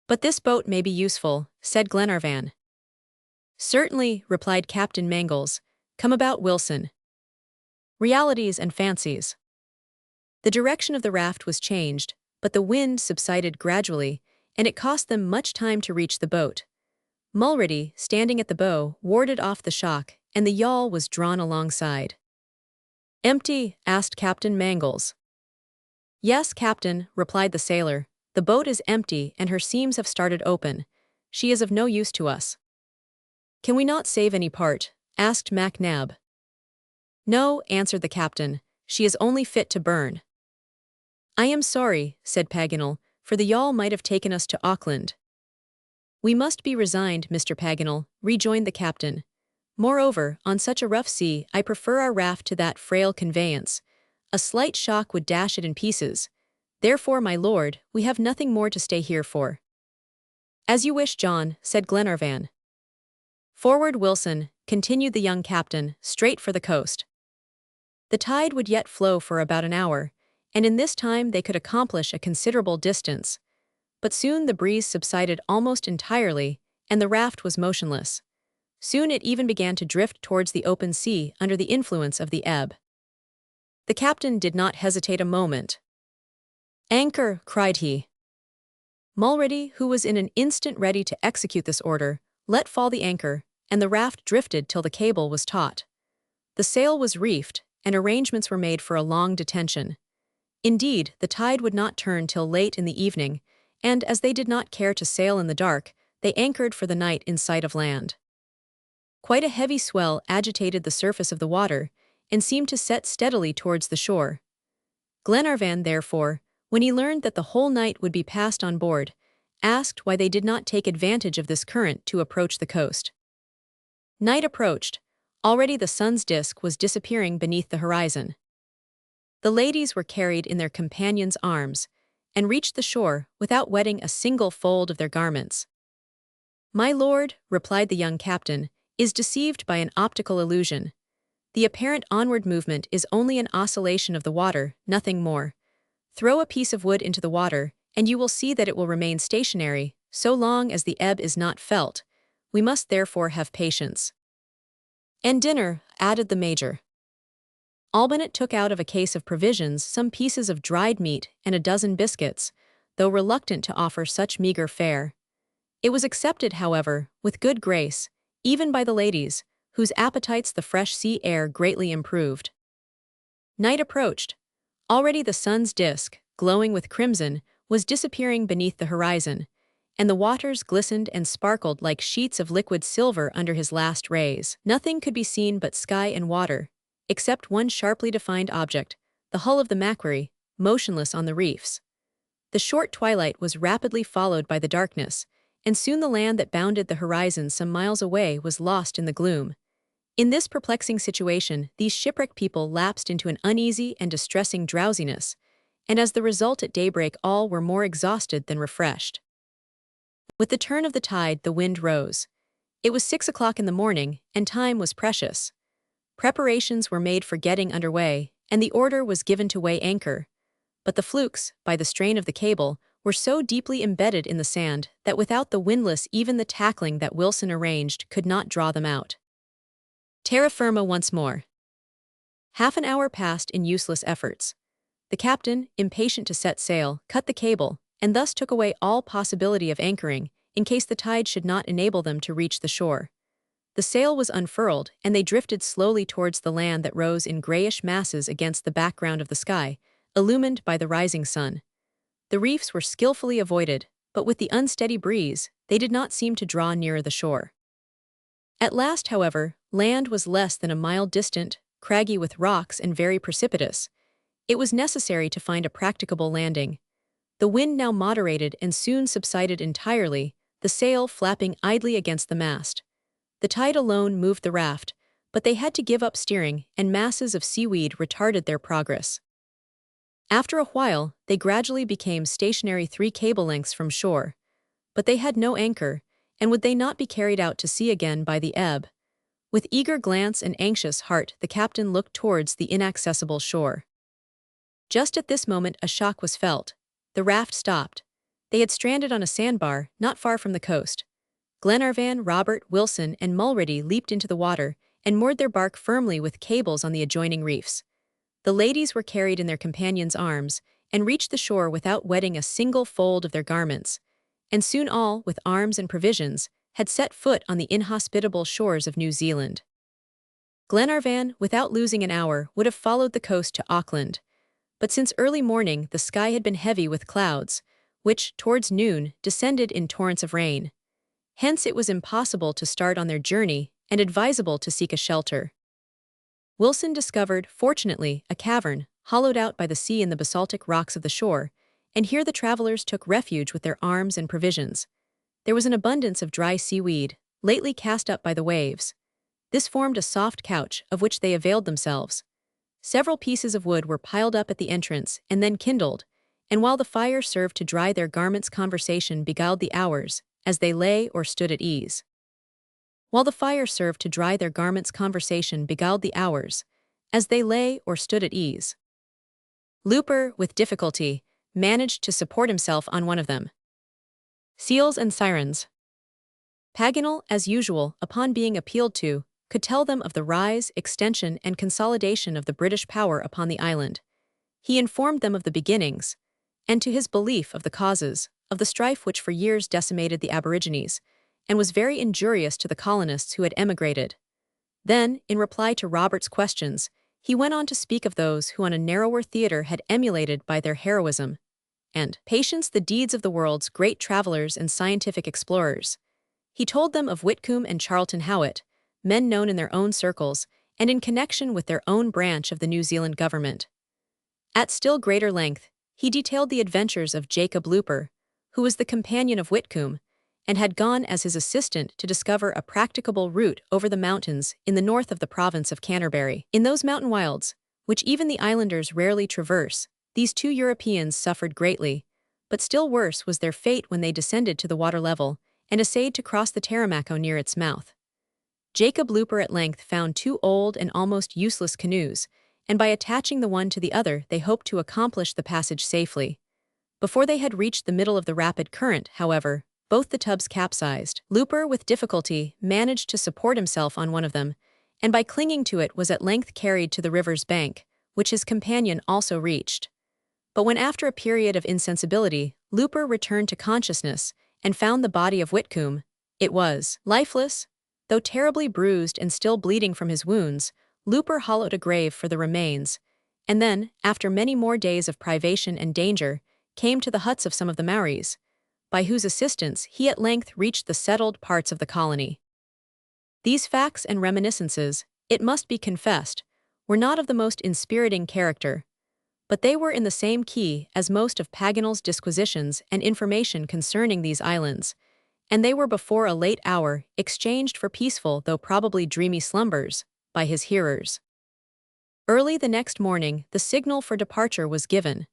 "But this boat may be useful," said Glenarvan. "Certainly," replied Captain Mangles. "Come about, Wilson." Realities and fancies. The direction of the raft was changed, but the wind subsided gradually, and it cost them much time to reach the boat. Mulrady, standing at the bow, warded off the shock, and the yawl was drawn alongside. "Empty?" asked Captain Mangles. "Yes, Captain," replied the sailor. "The boat is empty and her seams have started open. She is of no use to us." "Can we not save any part?" asked MacNab. "No," answered the captain. "She is only fit to burn." "I am sorry," said Paganel, "for the yawl might have taken us to Auckland." "We must be resigned, Mr. Paganel," rejoined the captain. "Moreover, on such a rough sea, I prefer our raft to that frail conveyance. A slight shock would dash it in pieces. Therefore, my lord, we have nothing more to stay here for." "As you wish, John," said Glenarvan. "Forward, Wilson," continued the young captain, "straight for the coast." The tide would yet flow for about an hour, and in this time they could accomplish a considerable distance. But soon the breeze subsided almost entirely, and the raft was motionless. Soon it even began to drift towards the open sea under the influence of the ebb. The captain did not hesitate a moment. "Anchor!" cried he. Mulrady, who was in an instant ready to execute this order, let fall the anchor, and the raft drifted till the cable was taut. The sail was reefed, and arrangements were made for a long detention. Indeed, the tide would not turn till late in the evening, and as they did not care to sail in the dark, they anchored for the night in sight of land. Quite a heavy swell agitated the surface of the water, and seemed to set steadily towards the shore. Glenarvan, therefore, when he learned that the whole night would be passed on board, asked why they did not take advantage of this current to approach the coast. Night approached. Already the sun's disk was disappearing beneath the horizon. The ladies were carried in their companions' arms, and reached the shore without wetting a single fold of their garments. "My lord," replied the young captain, "is deceived by an optical illusion. The apparent onward movement is only an oscillation of the water, nothing more. Throw a piece of wood into the water, and you will see that it will remain stationary, so long as the ebb is not felt. We must therefore have patience." "And dinner," added the major. Albinett took out of a case of provisions some pieces of dried meat and a dozen biscuits, though reluctant to offer such meager fare. It was accepted, however, with good grace, even by the ladies, whose appetites the fresh sea air greatly improved. Night approached. Already the sun's disk, glowing with crimson, was disappearing beneath the horizon, and the waters glistened and sparkled like sheets of liquid silver under his last rays. Nothing could be seen but sky and water, except one sharply defined object, the hull of the Macquarie, motionless on the reefs. The short twilight was rapidly followed by the darkness, and soon the land that bounded the horizon some miles away was lost in the gloom. In this perplexing situation, these shipwrecked people lapsed into an uneasy and distressing drowsiness, and as the result at daybreak all were more exhausted than refreshed. With the turn of the tide, the wind rose. It was 6 o'clock in the morning, and time was precious. Preparations were made for getting under way, and the order was given to weigh anchor. But the flukes, by the strain of the cable, were so deeply embedded in the sand that without the windlass even the tackling that Wilson arranged could not draw them out. Terra firma once more. Half an hour passed in useless efforts. The captain, impatient to set sail, cut the cable, and thus took away all possibility of anchoring, in case the tide should not enable them to reach the shore. The sail was unfurled, and they drifted slowly towards the land that rose in grayish masses against the background of the sky, illumined by the rising sun. The reefs were skillfully avoided, but with the unsteady breeze, they did not seem to draw nearer the shore. At last, however, land was less than a mile distant, craggy with rocks and very precipitous. It was necessary to find a practicable landing. The wind now moderated and soon subsided entirely, the sail flapping idly against the mast. The tide alone moved the raft, but they had to give up steering, and masses of seaweed retarded their progress. After a while, they gradually became stationary 3 cable lengths from shore. But they had no anchor, and would they not be carried out to sea again by the ebb? With eager glance and anxious heart, the captain looked towards the inaccessible shore. Just at this moment a shock was felt. The raft stopped. They had stranded on a sandbar, not far from the coast. Glenarvan, Robert, Wilson, and Mulrady leaped into the water, and moored their bark firmly with cables on the adjoining reefs. The ladies were carried in their companions' arms, and reached the shore without wetting a single fold of their garments, and soon all, with arms and provisions, had set foot on the inhospitable shores of New Zealand. Glenarvan, without losing an hour, would have followed the coast to Auckland, but since early morning the sky had been heavy with clouds, which, towards noon, descended in torrents of rain. Hence it was impossible to start on their journey and advisable to seek a shelter. Wilson discovered, fortunately, a cavern, hollowed out by the sea in the basaltic rocks of the shore, and here the travelers took refuge with their arms and provisions. There was an abundance of dry seaweed, lately cast up by the waves. This formed a soft couch, of which they availed themselves. Several pieces of wood were piled up at the entrance and then kindled, and while the fire served to dry their garments, conversation beguiled the hours, as they lay or stood at ease. While the fire served to dry their garments, conversation beguiled the hours, as they lay or stood at ease. Looper, with difficulty, managed to support himself on one of them. Seals and sirens. Paganel, as usual, upon being appealed to, could tell them of the rise, extension, and consolidation of the British power upon the island. He informed them of the beginnings, and to his belief of the causes, of the strife which for years decimated the aborigines, and was very injurious to the colonists who had emigrated. Then, in reply to Robert's questions, he went on to speak of those who on a narrower theatre had emulated by their heroism and patience the deeds of the world's great travelers and scientific explorers. He told them of Whitcomb and Charlton Howett, men known in their own circles and in connection with their own branch of the New Zealand government. At still greater length, he detailed the adventures of Jacob Looper, who was the companion of Whitcomb, and had gone as his assistant to discover a practicable route over the mountains in the north of the province of Canterbury. In those mountain wilds, which even the islanders rarely traverse, these two Europeans suffered greatly, but still worse was their fate when they descended to the water level and essayed to cross the Taramaco near its mouth. Jacob Looper at length found two old and almost useless canoes, and by attaching the one to the other they hoped to accomplish the passage safely. Before they had reached the middle of the rapid current, however, both the tubs capsized. Looper, with difficulty, managed to support himself on one of them, and by clinging to it was at length carried to the river's bank, which his companion also reached. But when after a period of insensibility, Looper returned to consciousness and found the body of Whitcomb, it was lifeless. Though terribly bruised and still bleeding from his wounds, Looper hollowed a grave for the remains, and then, after many more days of privation and danger, came to the huts of some of the Maoris, by whose assistance he at length reached the settled parts of the colony. These facts and reminiscences, it must be confessed, were not of the most inspiriting character, but they were in the same key as most of Paganel's disquisitions and information concerning these islands, and they were before a late hour exchanged for peaceful though probably dreamy slumbers by his hearers. Early the next morning the signal for departure was given.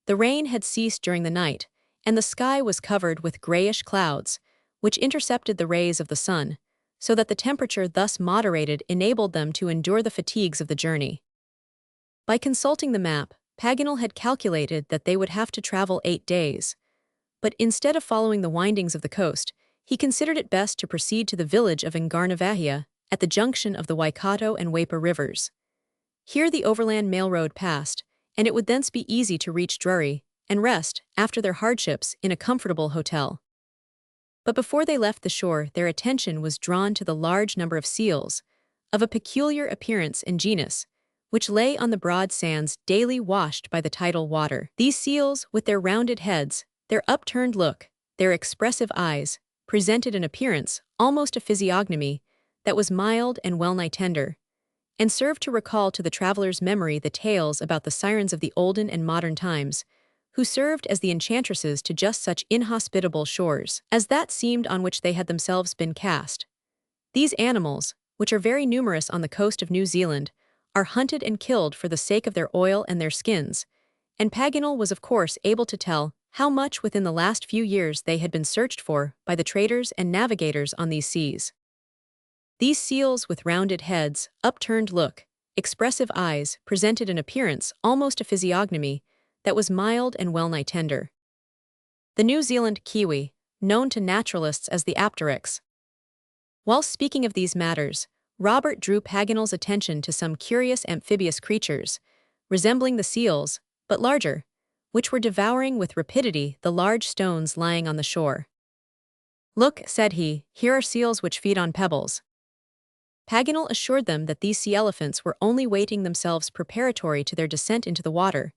The rain had ceased during the night, and the sky was covered with grayish clouds, which intercepted the rays of the sun, so that the temperature thus moderated enabled them to endure the fatigues of the journey. By consulting the map, Paganel had calculated that they would have to travel 8 days, but instead of following the windings of the coast, he considered it best to proceed to the village of Ngarnavahia at the junction of the Waikato and Waipa rivers. Here the overland mail road passed, and it would thence be easy to reach Drury and rest, after their hardships, in a comfortable hotel. But before they left the shore, their attention was drawn to the large number of seals, of a peculiar appearance and genus, which lay on the broad sands daily washed by the tidal water. These seals, with their rounded heads, their upturned look, their expressive eyes, presented an appearance, almost a physiognomy, that was mild and well-nigh tender, and served to recall to the traveler's memory the tales about the sirens of the olden and modern times, who served as the enchantresses to just such inhospitable shores as that seemed on which they had themselves been cast. These animals, which are very numerous on the coast of New Zealand, are hunted and killed for the sake of their oil and their skins, and Paganel was of course able to tell how much within the last few years they had been searched for by the traders and navigators on these seas. These seals with rounded heads, upturned look, expressive eyes, presented an appearance, almost a physiognomy, that was mild and well-nigh tender. The New Zealand kiwi, known to naturalists as the apteryx. While speaking of these matters, Robert drew Paganel's attention to some curious amphibious creatures, resembling the seals, but larger, which were devouring with rapidity the large stones lying on the shore. "Look," said he, "here are seals which feed on pebbles." Paganel assured them that these sea elephants were only weighting themselves preparatory to their descent into the water,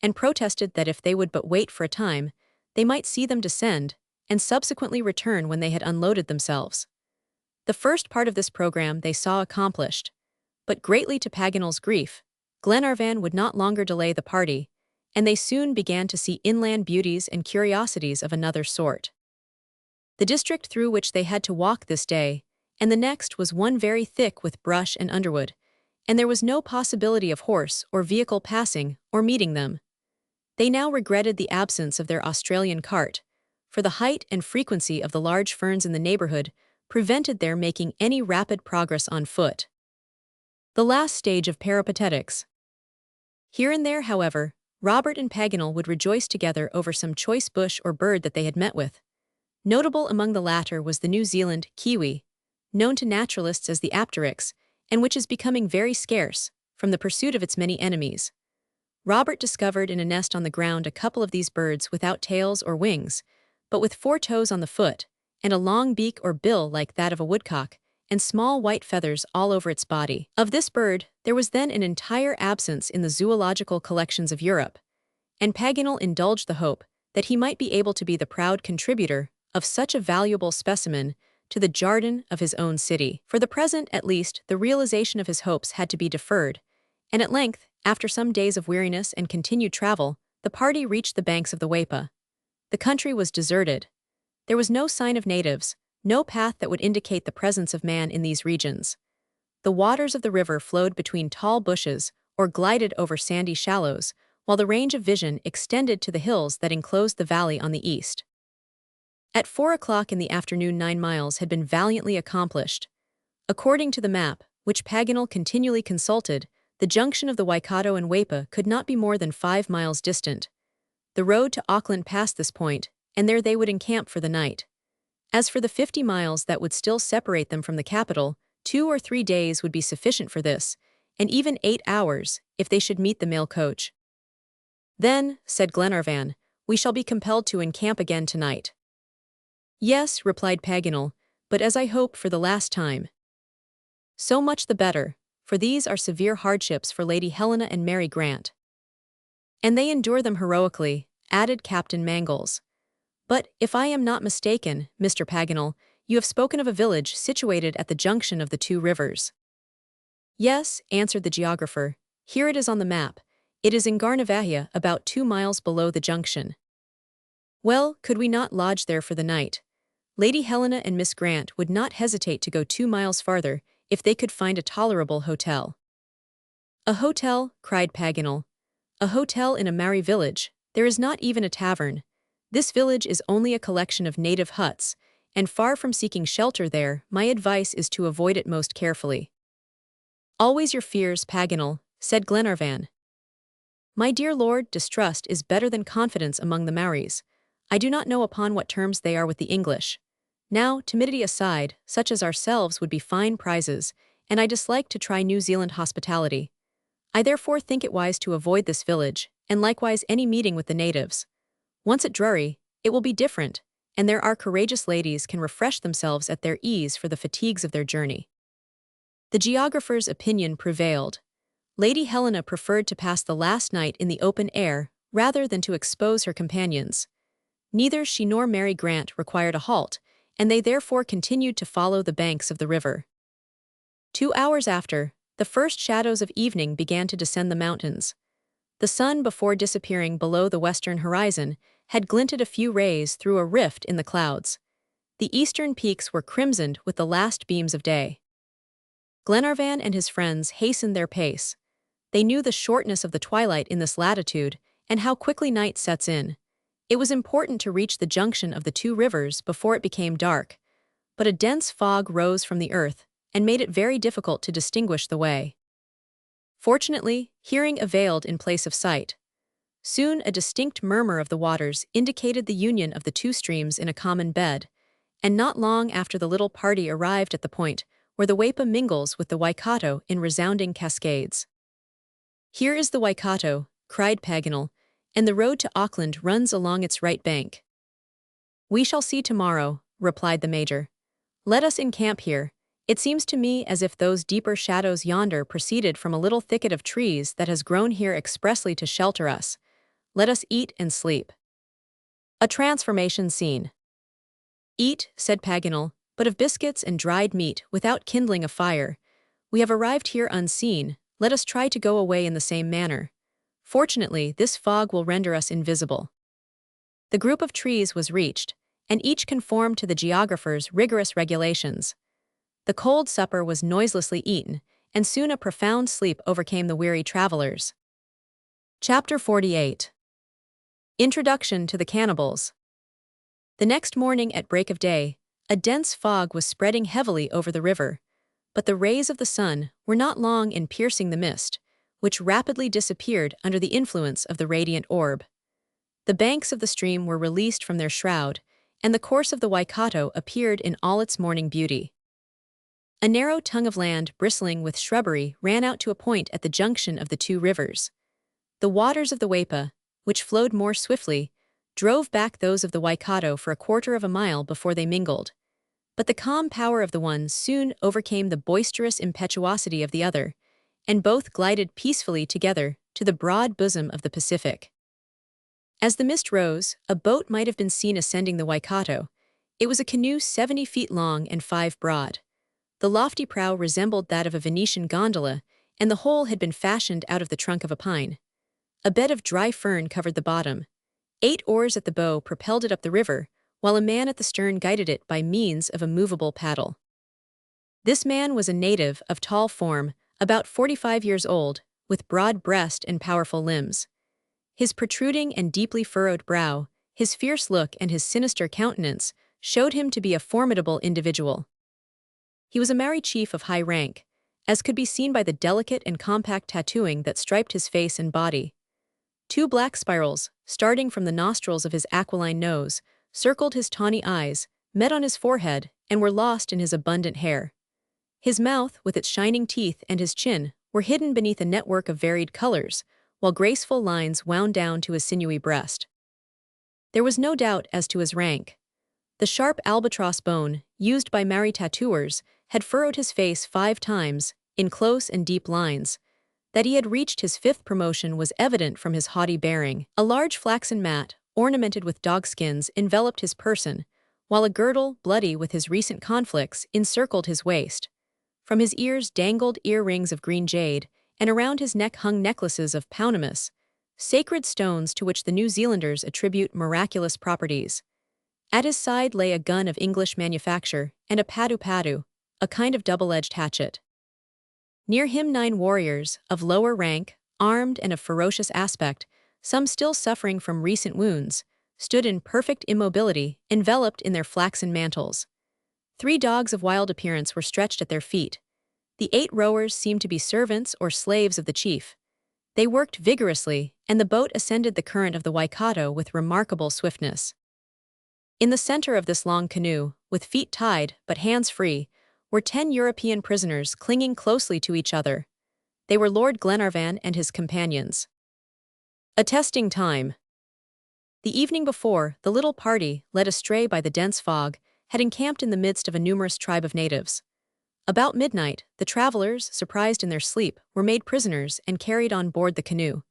and protested that if they would but wait for a time, they might see them descend, and subsequently return when they had unloaded themselves. The first part of this program they saw accomplished, but greatly to Paganel's grief, Glenarvan would not longer delay the party, and they soon began to see inland beauties and curiosities of another sort. The district through which they had to walk this day and the next was one very thick with brush and underwood, and there was no possibility of horse or vehicle passing or meeting them. They now regretted the absence of their Australian cart, for the height and frequency of the large ferns in the neighborhood prevented their making any rapid progress on foot. The last stage of peripatetics. Here and there, however, Robert and Paganel would rejoice together over some choice bush or bird that they had met with. Notable among the latter was the New Zealand kiwi, known to naturalists as the apteryx, and which is becoming very scarce, from the pursuit of its many enemies. Robert discovered in a nest on the ground a couple of these birds without tails or wings, but with 4 toes on the foot, and a long beak or bill like that of a woodcock, and small white feathers all over its body. Of this bird, there was then an entire absence in the zoological collections of Europe, and Paganel indulged the hope that he might be able to be the proud contributor of such a valuable specimen to the jargon of his own city. For the present, at least, the realization of his hopes had to be deferred, and at length, after some days of weariness and continued travel, the party reached the banks of the Waipa. The country was deserted. There was no sign of natives, no path that would indicate the presence of man in these regions. The waters of the river flowed between tall bushes or glided over sandy shallows, while the range of vision extended to the hills that enclosed the valley on the east. At 4 o'clock in the afternoon 9 miles had been valiantly accomplished. According to the map, which Paganel continually consulted, the junction of the Waikato and Waipa could not be more than 5 miles distant. The road to Auckland passed this point, and there they would encamp for the night. As for the 50 miles that would still separate them from the capital, 2 or 3 days would be sufficient for this, and even 8 hours, if they should meet the mail coach. "Then," said Glenarvan, "we shall be compelled to encamp again tonight." "Yes," replied Paganel, "but as I hope for the last time." "So much the better, for these are severe hardships for Lady Helena and Mary Grant." "And they endure them heroically," added Captain Mangles. "But, if I am not mistaken, Mr. Paganel, you have spoken of a village situated at the junction of the 2 rivers." "Yes," answered the geographer, "here it is on the map. It is in Garnavahia, about 2 miles below the junction." "Well, could we not lodge there for the night? Lady Helena and Miss Grant would not hesitate to go 2 miles farther if they could find a tolerable hotel." "A hotel?" cried Paganel. "A hotel in a Maori village? There is not even a tavern. This village is only a collection of native huts, and far from seeking shelter there, my advice is to avoid it most carefully." "Always your fears, Paganel," said Glenarvan. "My dear lord, distrust is better than confidence among the Maoris. I do not know upon what terms they are with the English. Now, timidity aside, such as ourselves would be fine prizes, and I dislike to try New Zealand hospitality. I therefore think it wise to avoid this village, and likewise any meeting with the natives. Once at Drury, it will be different, and there our courageous ladies can refresh themselves at their ease for the fatigues of their journey." The geographer's opinion prevailed. Lady Helena preferred to pass the last night in the open air rather than to expose her companions. Neither she nor Mary Grant required a halt, and they therefore continued to follow the banks of the river. 2 hours after, the first shadows of evening began to descend the mountains. The sun, before disappearing below the western horizon, had glinted a few rays through a rift in the clouds. The eastern peaks were crimsoned with the last beams of day. Glenarvan and his friends hastened their pace. They knew the shortness of the twilight in this latitude, and how quickly night sets in. It was important to reach the junction of the 2 rivers before it became dark, but a dense fog rose from the earth and made it very difficult to distinguish the way. Fortunately, hearing availed in place of sight. Soon a distinct murmur of the waters indicated the union of the 2 streams in a common bed, and not long after the little party arrived at the point where the Waipa mingles with the Waikato in resounding cascades. "Here is the Waikato," cried Paganel, and the road to Auckland runs along its right bank. "We shall see tomorrow," replied the major. "Let us encamp here. It seems to me as if those deeper shadows yonder proceeded from a little thicket of trees that has grown here expressly to shelter us. Let us eat and sleep." A transformation scene. "Eat," said Paganel, "but of biscuits and dried meat, without kindling a fire. We have arrived here unseen, let us try to go away in the same manner. Fortunately, this fog will render us invisible." The group of trees was reached, and each conformed to the geographer's rigorous regulations. The cold supper was noiselessly eaten, and soon a profound sleep overcame the weary travelers. Chapter 48. Introduction to the Cannibals. The next morning at break of day, a dense fog was spreading heavily over the river, but the rays of the sun were not long in piercing the mist, which rapidly disappeared under the influence of the radiant orb. The banks of the stream were released from their shroud, and the course of the Waikato appeared in all its morning beauty. A narrow tongue of land bristling with shrubbery ran out to a point at the junction of the two rivers. The waters of the Waipa, which flowed more swiftly, drove back those of the Waikato for a quarter of a mile before they mingled. But the calm power of the one soon overcame the boisterous impetuosity of the other, and both glided peacefully together to the broad bosom of the Pacific. As the mist rose, a boat might have been seen ascending the Waikato. It was a canoe 70 feet long and 5 broad. The lofty prow resembled that of a Venetian gondola, and the whole had been fashioned out of the trunk of a pine. A bed of dry fern covered the bottom. 8 oars at the bow propelled it up the river, while a man at the stern guided it by means of a movable paddle. This man was a native of tall form, about 45 years old, with broad breast and powerful limbs. His protruding and deeply furrowed brow, his fierce look and his sinister countenance showed him to be a formidable individual. He was a Maori chief of high rank, as could be seen by the delicate and compact tattooing that striped his face and body. 2 black spirals, starting from the nostrils of his aquiline nose, circled his tawny eyes, met on his forehead, and were lost in his abundant hair. His mouth, with its shining teeth, and his chin, were hidden beneath a network of varied colors, while graceful lines wound down to his sinewy breast. There was no doubt as to his rank. The sharp albatross bone, used by Maori tattooers, had furrowed his face 5 times, in close and deep lines. That he had reached his 5th promotion was evident from his haughty bearing. A large flaxen mat, ornamented with dogskins, enveloped his person, while a girdle, bloody with his recent conflicts, encircled his waist. From his ears dangled earrings of green jade, and around his neck hung necklaces of pounamus, sacred stones to which the New Zealanders attribute miraculous properties. At his side lay a gun of English manufacture and a padu-padu, a kind of double-edged hatchet. Near him 9 warriors, of lower rank, armed and of ferocious aspect, some still suffering from recent wounds, stood in perfect immobility, enveloped in their flaxen mantles. 3 dogs of wild appearance were stretched at their feet. The 8 rowers seemed to be servants or slaves of the chief. They worked vigorously, and the boat ascended the current of the Waikato with remarkable swiftness. In the center of this long canoe, with feet tied but hands free, were 10 European prisoners clinging closely to each other. They were Lord Glenarvan and his companions. A testing time. The evening before, the little party, led astray by the dense fog, had encamped in the midst of a numerous tribe of natives. About midnight, the travelers, surprised in their sleep, were made prisoners and carried on board the canoe.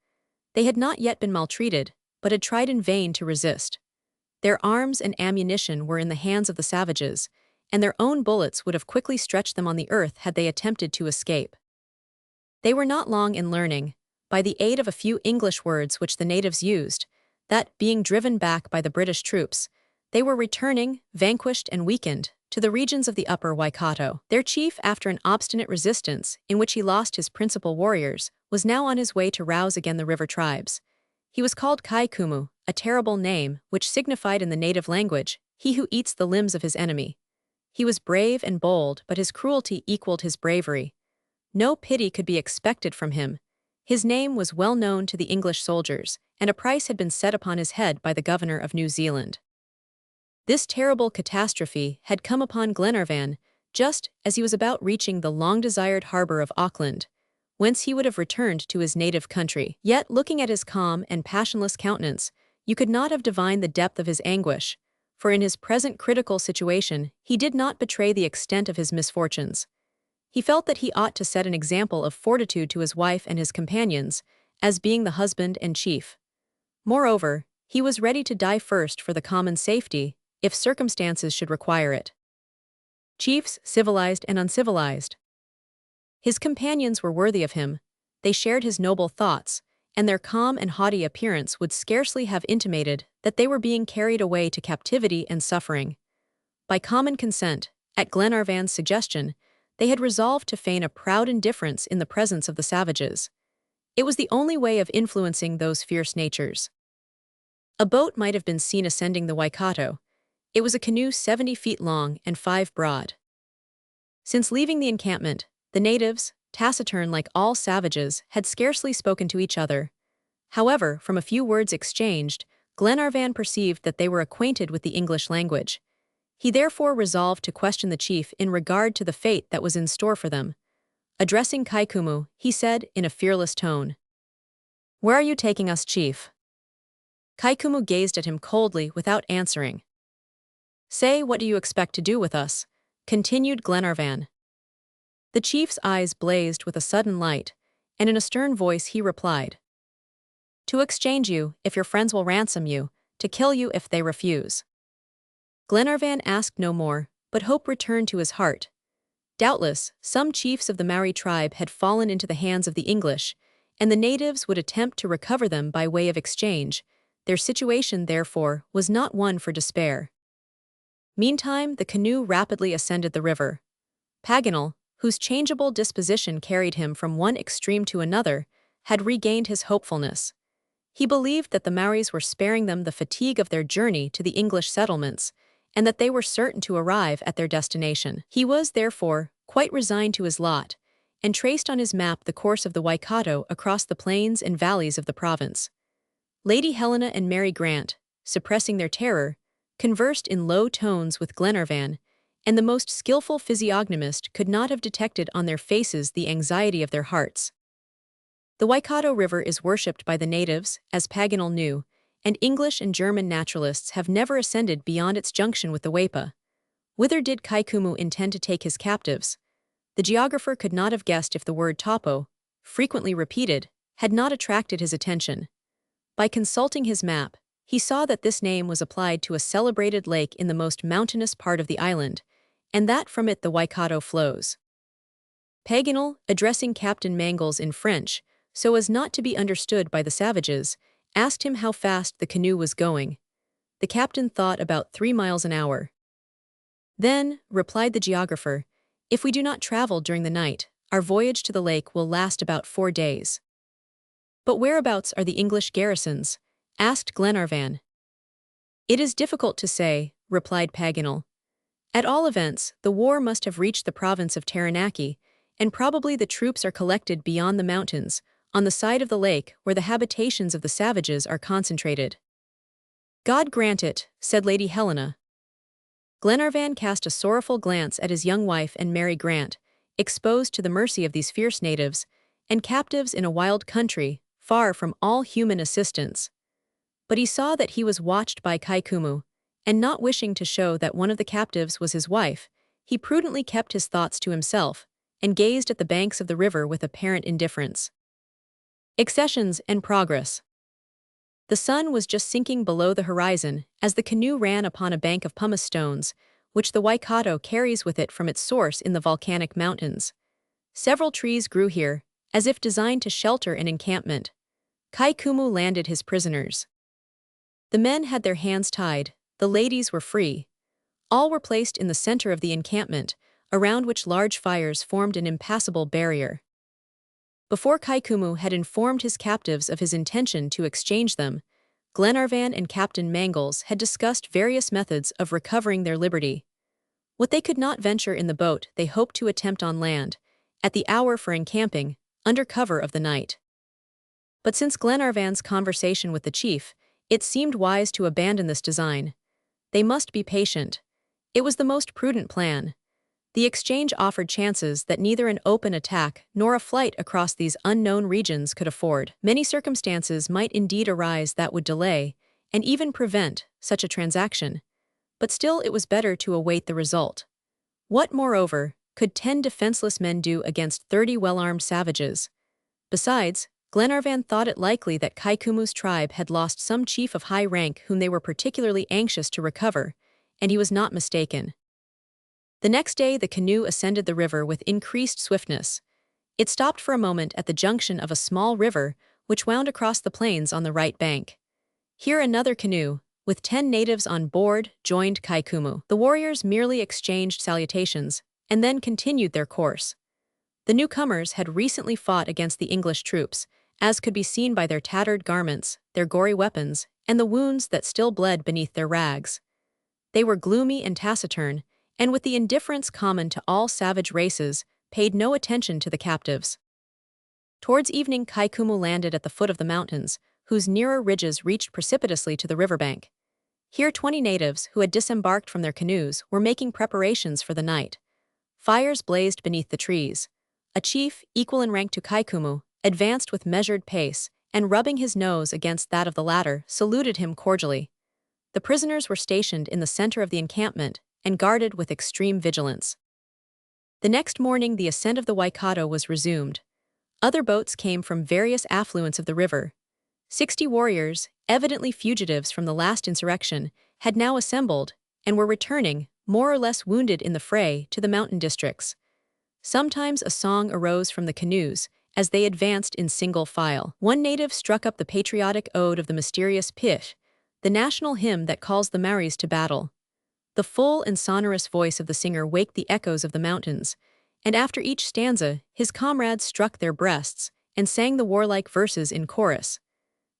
They had not yet been maltreated, but had tried in vain to resist. Their arms and ammunition were in the hands of the savages, and their own bullets would have quickly stretched them on the earth had they attempted to escape. They were not long in learning, by the aid of a few English words which the natives used, that, being driven back by the British troops, they were returning, vanquished and weakened, to the regions of the upper Waikato. Their chief, after an obstinate resistance, in which he lost his principal warriors, was now on his way to rouse again the river tribes. He was called Kaikumu, a terrible name, which signified in the native language, he who eats the limbs of his enemy. He was brave and bold, but his cruelty equaled his bravery. No pity could be expected from him. His name was well known to the English soldiers, and a price had been set upon his head by the governor of New Zealand. This terrible catastrophe had come upon Glenarvan just as he was about reaching the long-desired harbor of Auckland, whence he would have returned to his native country. Yet, looking at his calm and passionless countenance, you could not have divined the depth of his anguish, for in his present critical situation, he did not betray the extent of his misfortunes. He felt that he ought to set an example of fortitude to his wife and his companions, as being the husband and chief. Moreover, he was ready to die first for the common safety, if circumstances should require it. Chiefs, civilized and uncivilized. His companions were worthy of him, they shared his noble thoughts, and their calm and haughty appearance would scarcely have intimated that they were being carried away to captivity and suffering. By common consent, at Glenarvan's suggestion, they had resolved to feign a proud indifference in the presence of the savages. It was the only way of influencing those fierce natures. A boat might have been seen ascending the Waikato. It was a canoe 70 feet long and 5 broad. Since leaving the encampment, the natives, taciturn like all savages, had scarcely spoken to each other. However, from a few words exchanged, Glenarvan perceived that they were acquainted with the English language. He therefore resolved to question the chief in regard to the fate that was in store for them. Addressing Kaikumu, he said in a fearless tone, "Where are you taking us, chief?" Kaikumu gazed at him coldly without answering. "Say, what do you expect to do with us?" continued Glenarvan. The chief's eyes blazed with a sudden light, and in a stern voice he replied, "To exchange you, if your friends will ransom you, to kill you if they refuse." Glenarvan asked no more, but hope returned to his heart. Doubtless, some chiefs of the Maori tribe had fallen into the hands of the English, and the natives would attempt to recover them by way of exchange. Their situation, therefore, was not one for despair. Meantime, the canoe rapidly ascended the river. Paganel, whose changeable disposition carried him from one extreme to another, had regained his hopefulness. He believed that the Maoris were sparing them the fatigue of their journey to the English settlements, and that they were certain to arrive at their destination. He was, therefore, quite resigned to his lot, and traced on his map the course of the Waikato across the plains and valleys of the province. Lady Helena and Mary Grant, suppressing their terror, conversed in low tones with Glenarvan, and the most skillful physiognomist could not have detected on their faces the anxiety of their hearts. The Waikato River is worshipped by the natives, as Paganel knew, and English and German naturalists have never ascended beyond its junction with the Waipa. Whither did Kaikumu intend to take his captives? The geographer could not have guessed if the word tapo, frequently repeated, had not attracted his attention. By consulting his map, he saw that this name was applied to a celebrated lake in the most mountainous part of the island, and that from it the Waikato flows. Paganel, addressing Captain Mangles in French, so as not to be understood by the savages, asked him how fast the canoe was going. The captain thought about 3 miles an hour. "Then," replied the geographer, "if we do not travel during the night, our voyage to the lake will last about 4 days." "But whereabouts are the English garrisons?" asked Glenarvan. "It is difficult to say," replied Paganel. "At all events, the war must have reached the province of Taranaki, and probably the troops are collected beyond the mountains, on the side of the lake where the habitations of the savages are concentrated." "God grant it," said Lady Helena. Glenarvan cast a sorrowful glance at his young wife and Mary Grant, exposed to the mercy of these fierce natives, and captives in a wild country, far from all human assistance. But he saw that he was watched by Kaikumu, and not wishing to show that one of the captives was his wife, he prudently kept his thoughts to himself, and gazed at the banks of the river with apparent indifference. Accessions and progress. The sun was just sinking below the horizon as the canoe ran upon a bank of pumice stones, which the Waikato carries with it from its source in the volcanic mountains. Several trees grew here, as if designed to shelter an encampment. Kaikumu landed his prisoners. The men had their hands tied, the ladies were free. All were placed in the center of the encampment, around which large fires formed an impassable barrier. Before Kaikumu had informed his captives of his intention to exchange them, Glenarvan and Captain Mangles had discussed various methods of recovering their liberty. What they could not venture in the boat they hoped to attempt on land, at the hour for encamping, under cover of the night. But since Glenarvan's conversation with the chief, it seemed wise to abandon this design. They must be patient. It was the most prudent plan. The exchange offered chances that neither an open attack nor a flight across these unknown regions could afford. Many circumstances might indeed arise that would delay, and even prevent, such a transaction, but still it was better to await the result. What, moreover, could 10 defenseless men do against 30 well-armed savages? Besides, Glenarvan thought it likely that Kaikumu's tribe had lost some chief of high rank whom they were particularly anxious to recover, and he was not mistaken. The next day the canoe ascended the river with increased swiftness. It stopped for a moment at the junction of a small river which wound across the plains on the right bank. Here another canoe, with 10 natives on board, joined Kaikumu. The warriors merely exchanged salutations, and then continued their course. The newcomers had recently fought against the English troops, as could be seen by their tattered garments, their gory weapons, and the wounds that still bled beneath their rags. They were gloomy and taciturn, and with the indifference common to all savage races, paid no attention to the captives. Towards evening Kaikumu landed at the foot of the mountains, whose nearer ridges reached precipitously to the riverbank. Here 20 natives who had disembarked from their canoes were making preparations for the night. Fires blazed beneath the trees. A chief, equal in rank to Kaikumu, advanced with measured pace, and rubbing his nose against that of the latter, saluted him cordially. The prisoners were stationed in the center of the encampment and guarded with extreme vigilance. The next morning the ascent of the Waikato was resumed. Other boats came from various affluents of the river. 60 warriors, evidently fugitives from the last insurrection, had now assembled and were returning, more or less wounded in the fray, to the mountain districts. Sometimes a song arose from the canoes as they advanced in single file. One native struck up the patriotic ode of the mysterious Pish, the national hymn that calls the Maoris to battle. The full and sonorous voice of the singer waked the echoes of the mountains, and after each stanza, his comrades struck their breasts and sang the warlike verses in chorus.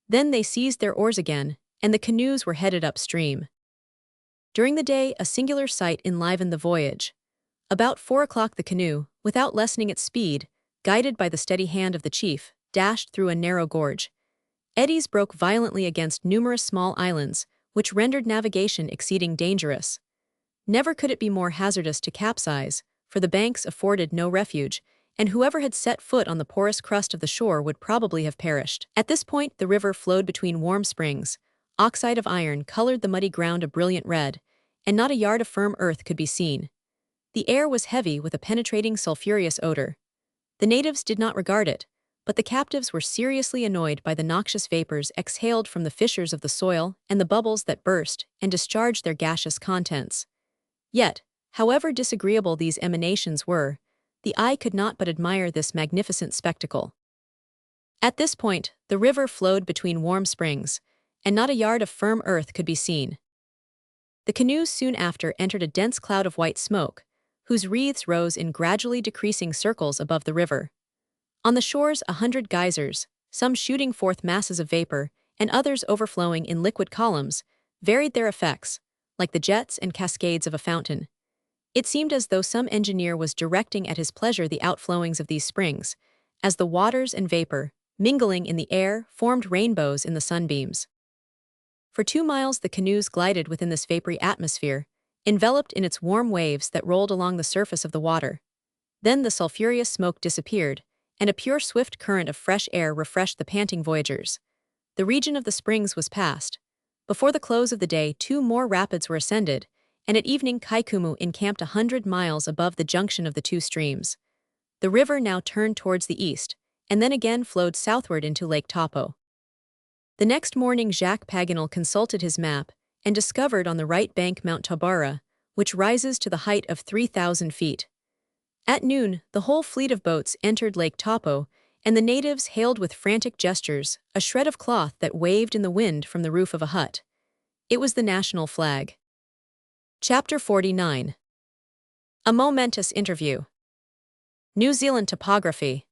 Then they seized their oars again, and the canoes were headed upstream. During the day, a singular sight enlivened the voyage. About 4 o'clock the canoe, without lessening its speed, guided by the steady hand of the chief, dashed through a narrow gorge. Eddies broke violently against numerous small islands, which rendered navigation exceeding dangerous. Never could it be more hazardous to capsize, for the banks afforded no refuge, and whoever had set foot on the porous crust of the shore would probably have perished. At this point the river flowed between warm springs. Oxide of iron colored the muddy ground a brilliant red, and not a yard of firm earth could be seen. The air was heavy with a penetrating sulphurous odor. The natives did not regard it, but the captives were seriously annoyed by the noxious vapors exhaled from the fissures of the soil and the bubbles that burst and discharged their gaseous contents. Yet, however disagreeable these emanations were, the eye could not but admire this magnificent spectacle. At this point, the river flowed between warm springs, and not a yard of firm earth could be seen. The canoes soon after entered a dense cloud of white smoke, whose wreaths rose in gradually decreasing circles above the river. On the shores 100 geysers, some shooting forth masses of vapor, and others overflowing in liquid columns, varied their effects, like the jets and cascades of a fountain. It seemed as though some engineer was directing at his pleasure the outflowings of these springs, as the waters and vapor, mingling in the air, formed rainbows in the sunbeams. For 2 miles the canoes glided within this vapory atmosphere, enveloped in its warm waves that rolled along the surface of the water. Then the sulphurous smoke disappeared, and a pure swift current of fresh air refreshed the panting voyagers. The region of the springs was passed. Before the close of the day 2 more rapids were ascended, and at evening Kaikumu encamped 100 miles above the junction of the 2 streams. The river now turned towards the east, and then again flowed southward into Lake Taupo. The next morning Jacques Paganel consulted his map and discovered on the right bank Mount Taubara, which rises to the height of 3,000 feet. At noon, the whole fleet of boats entered Lake Taupo, and the natives hailed with frantic gestures a shred of cloth that waved in the wind from the roof of a hut. It was the national flag. Chapter 49. A momentous interview. New Zealand topography.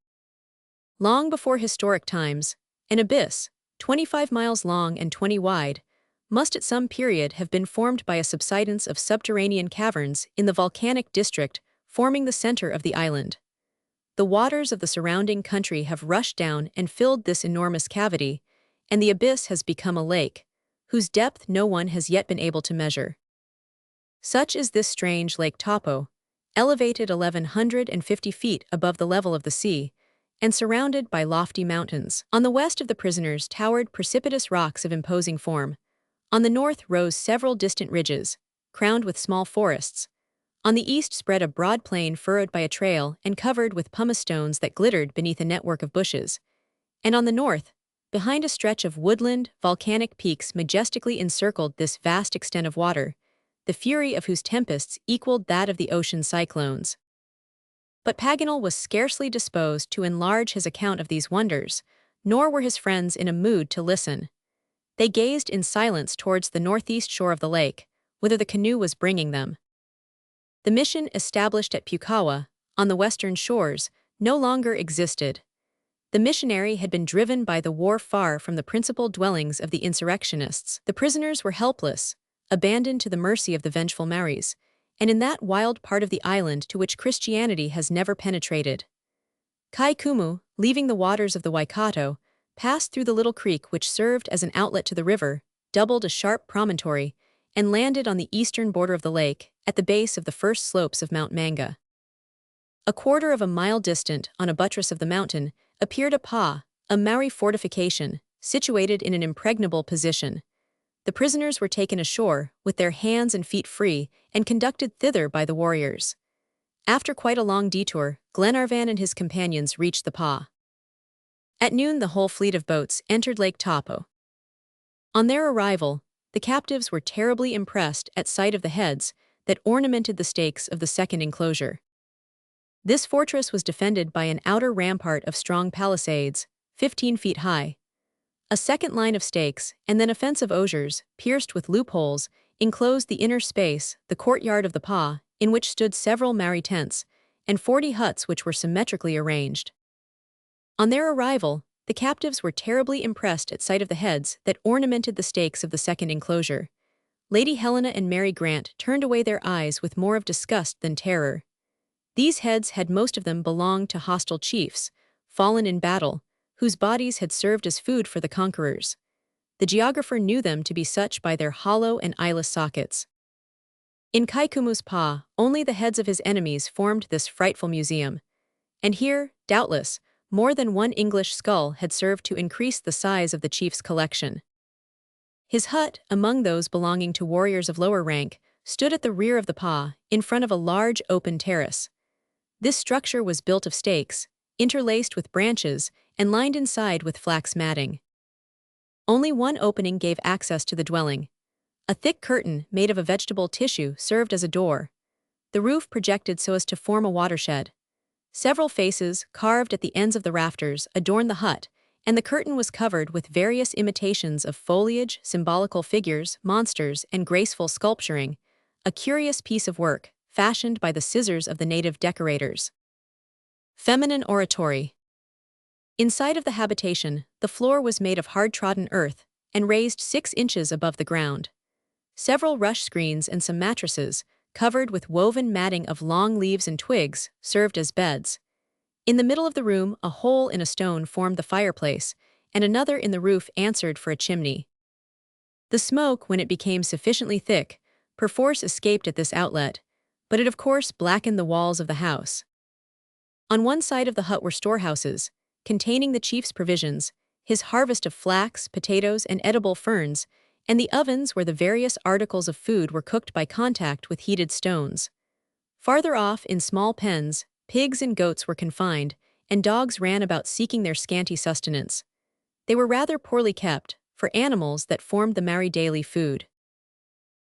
Long before historic times, an abyss, 25 miles long and 20 wide, must at some period have been formed by a subsidence of subterranean caverns in the volcanic district forming the center of the island. The waters of the surrounding country have rushed down and filled this enormous cavity, and the abyss has become a lake, whose depth no one has yet been able to measure. Such is this strange Lake Taupo, elevated 1,150 feet above the level of the sea, and surrounded by lofty mountains. On the west of the prisoners towered precipitous rocks of imposing form. On the north rose several distant ridges, crowned with small forests. On the east spread a broad plain furrowed by a trail and covered with pumice stones that glittered beneath a network of bushes. And on the north, behind a stretch of woodland, volcanic peaks majestically encircled this vast extent of water, the fury of whose tempests equaled that of the ocean's cyclones. But Paganel was scarcely disposed to enlarge his account of these wonders, nor were his friends in a mood to listen. They gazed in silence towards the northeast shore of the lake, whither the canoe was bringing them. The mission established at Pukawa, on the western shores, no longer existed. The missionary had been driven by the war far from the principal dwellings of the insurrectionists. The prisoners were helpless, abandoned to the mercy of the vengeful Maoris, and in that wild part of the island to which Christianity has never penetrated. Kai Kumu, leaving the waters of the Waikato, passed through the little creek which served as an outlet to the river, doubled a sharp promontory, and landed on the eastern border of the lake, at the base of the first slopes of Mount Manga. A quarter of a mile distant, on a buttress of the mountain, appeared a pa, a Maori fortification, situated in an impregnable position. The prisoners were taken ashore, with their hands and feet free, and conducted thither by the warriors. After quite a long detour, Glenarvan and his companions reached the pa. At noon the whole fleet of boats entered Lake Taupo. On their arrival, the captives were terribly impressed at sight of the heads that ornamented the stakes of the second enclosure. This fortress was defended by an outer rampart of strong palisades, 15 feet high. A second line of stakes, and then a fence of osiers, pierced with loopholes, enclosed the inner space, the courtyard of the pa, in which stood several Maori tents, and 40 huts which were symmetrically arranged. On their arrival, the captives were terribly impressed at sight of the heads that ornamented the stakes of the second enclosure. Lady Helena and Mary Grant turned away their eyes with more of disgust than terror. These heads had most of them belonged to hostile chiefs, fallen in battle, whose bodies had served as food for the conquerors. The geographer knew them to be such by their hollow and eyeless sockets. In Kaikumu's pa, only the heads of his enemies formed this frightful museum. And here, doubtless, more than one English skull had served to increase the size of the chief's collection. His hut, among those belonging to warriors of lower rank, stood at the rear of the pa, in front of a large open terrace. This structure was built of stakes, interlaced with branches, and lined inside with flax matting. Only one opening gave access to the dwelling. A thick curtain made of a vegetable tissue served as a door. The roof projected so as to form a watershed. Several faces, carved at the ends of the rafters, adorned the hut, and the curtain was covered with various imitations of foliage, symbolical figures, monsters, and graceful sculpturing, a curious piece of work, fashioned by the scissors of the native decorators. Feminine oratory. Inside of the habitation, the floor was made of hard-trodden earth and raised 6 inches above the ground. Several rush screens and some mattresses, covered with woven matting of long leaves and twigs, served as beds. In the middle of the room, a hole in a stone formed the fireplace, and another in the roof answered for a chimney. The smoke, when it became sufficiently thick, perforce escaped at this outlet, but it of course blackened the walls of the house. On one side of the hut were storehouses, containing the chief's provisions, his harvest of flax, potatoes, and edible ferns, and the ovens where the various articles of food were cooked by contact with heated stones. Farther off, in small pens, pigs and goats were confined, and dogs ran about seeking their scanty sustenance. They were rather poorly kept, for animals that formed the Maori daily food.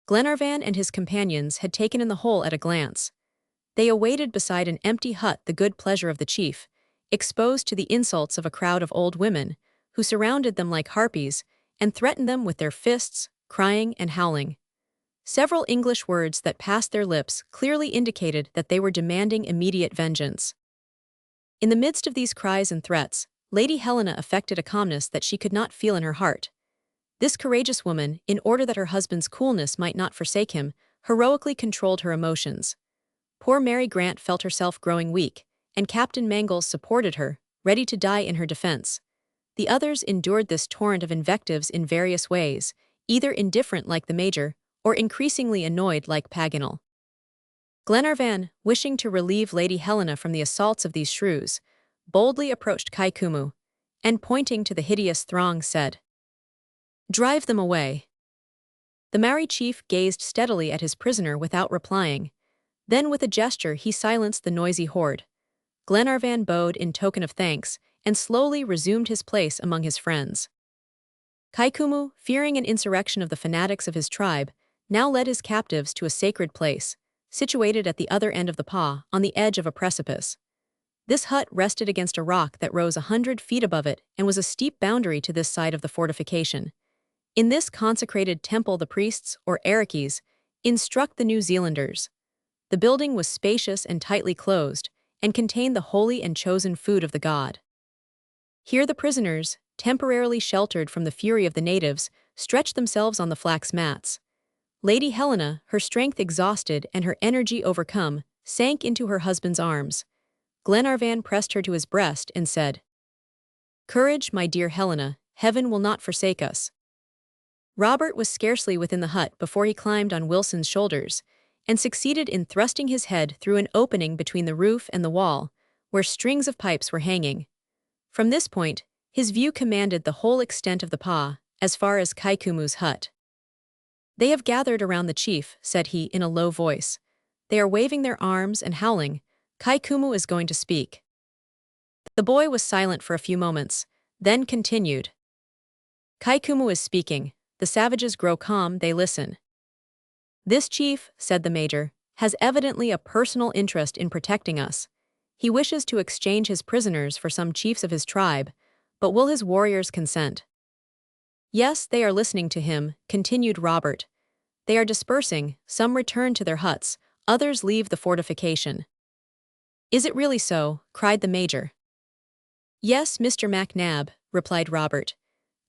Glenarvan and his companions had taken in the whole at a glance. They awaited beside an empty hut the good pleasure of the chief, exposed to the insults of a crowd of old women, who surrounded them like harpies, and threatened them with their fists, crying and howling. Several English words that passed their lips clearly indicated that they were demanding immediate vengeance. In the midst of these cries and threats, Lady Helena affected a calmness that she could not feel in her heart. This courageous woman, in order that her husband's coolness might not forsake him, heroically controlled her emotions. Poor Mary Grant felt herself growing weak, and Captain Mangles supported her, ready to die in her defense. The others endured this torrent of invectives in various ways, either indifferent like the Major, or increasingly annoyed like Paganel. Glenarvan, wishing to relieve Lady Helena from the assaults of these shrews, boldly approached Kaikumu, and pointing to the hideous throng said, "Drive them away." The Maori chief gazed steadily at his prisoner without replying. Then with a gesture he silenced the noisy horde. Glenarvan bowed in token of thanks and slowly resumed his place among his friends. Kaikumu, fearing an insurrection of the fanatics of his tribe, now led his captives to a sacred place, situated at the other end of the pa, on the edge of a precipice. This hut rested against a rock that rose 100 feet above it and was a steep boundary to this side of the fortification. In this consecrated temple the priests, or Arakis, instruct the New Zealanders. The building was spacious and tightly closed, and contained the holy and chosen food of the god. Here the prisoners, temporarily sheltered from the fury of the natives, stretched themselves on the flax mats. Lady Helena, her strength exhausted and her energy overcome, sank into her husband's arms. Glenarvan pressed her to his breast and said, "Courage, my dear Helena, heaven will not forsake us." Robert was scarcely within the hut before he climbed on Wilson's shoulders, and succeeded in thrusting his head through an opening between the roof and the wall, where strings of pipes were hanging. From this point, his view commanded the whole extent of the pa, as far as Kaikumu's hut. "They have gathered around the chief," said he in a low voice. "They are waving their arms and howling. Kaikumu is going to speak." The boy was silent for a few moments, then continued. "Kaikumu is speaking. The savages grow calm, they listen. This chief," said the major, "has evidently a personal interest in protecting us. He wishes to exchange his prisoners for some chiefs of his tribe, but will his warriors consent?" "Yes, they are listening to him," continued Robert. "They are dispersing, some return to their huts, others leave the fortification." "Is it really so?" cried the major. "Yes, Mr. MacNab," replied Robert.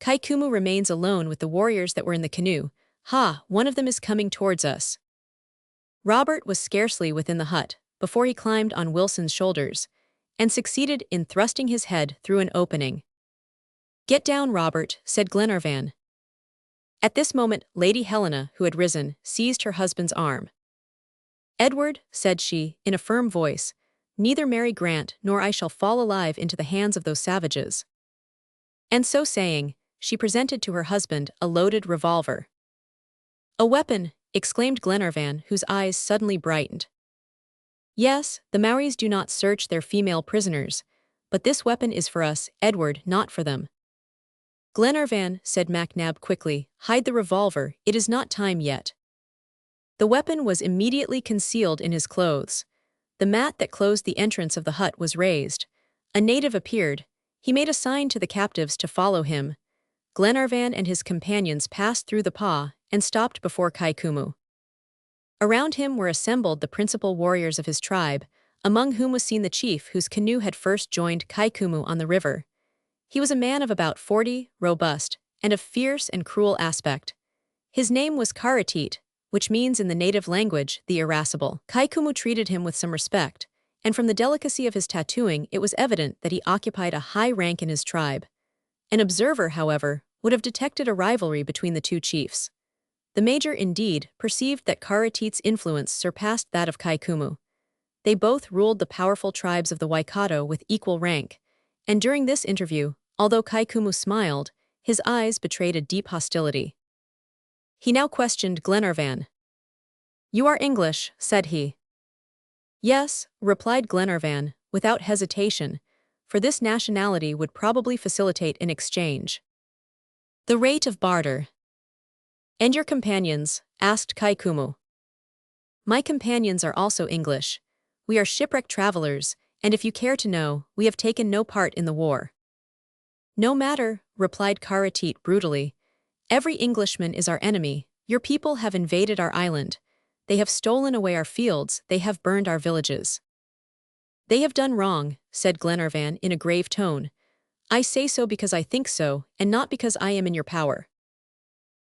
"Kaikumu remains alone with the warriors that were in the canoe. Ha, one of them is coming towards us." Robert was scarcely within the hut before he climbed on Wilson's shoulders, and succeeded in thrusting his head through an opening. "Get down, Robert," said Glenarvan. At this moment Lady Helena, who had risen, seized her husband's arm. "Edward," said she, in a firm voice, "neither Mary Grant nor I shall fall alive into the hands of those savages." And so saying, she presented to her husband a loaded revolver. "A weapon!" exclaimed Glenarvan, whose eyes suddenly brightened. "Yes, the Maoris do not search their female prisoners, but this weapon is for us, Edward, not for them." "Glenarvan," said MacNab quickly, "hide the revolver, it is not time yet." The weapon was immediately concealed in his clothes. The mat that closed the entrance of the hut was raised. A native appeared. He made a sign to the captives to follow him. Glenarvan and his companions passed through the pa and stopped before Kaikumu. Around him were assembled the principal warriors of his tribe, among whom was seen the chief whose canoe had first joined Kaikumu on the river. He was a man of about 40, robust, and of fierce and cruel aspect. His name was Karatit, which means in the native language, the irascible. Kaikumu treated him with some respect, and from the delicacy of his tattooing it was evident that he occupied a high rank in his tribe. An observer, however, would have detected a rivalry between the two chiefs. The major, indeed, perceived that Karatit's influence surpassed that of Kaikumu. They both ruled the powerful tribes of the Waikato with equal rank, and during this interview, although Kaikumu smiled, his eyes betrayed a deep hostility. He now questioned Glenarvan. "You are English," said he. "Yes," replied Glenarvan, without hesitation, for this nationality would probably facilitate an exchange. "The rate of barter." "And your companions?" asked Kaikumu. "My companions are also English. We are shipwrecked travelers, and if you care to know, we have taken no part in the war." "No matter," replied Karatit brutally. "Every Englishman is our enemy. Your people have invaded our island. They have stolen away our fields, they have burned our villages." "They have done wrong," said Glenarvan in a grave tone. "I say so because I think so, and not because I am in your power."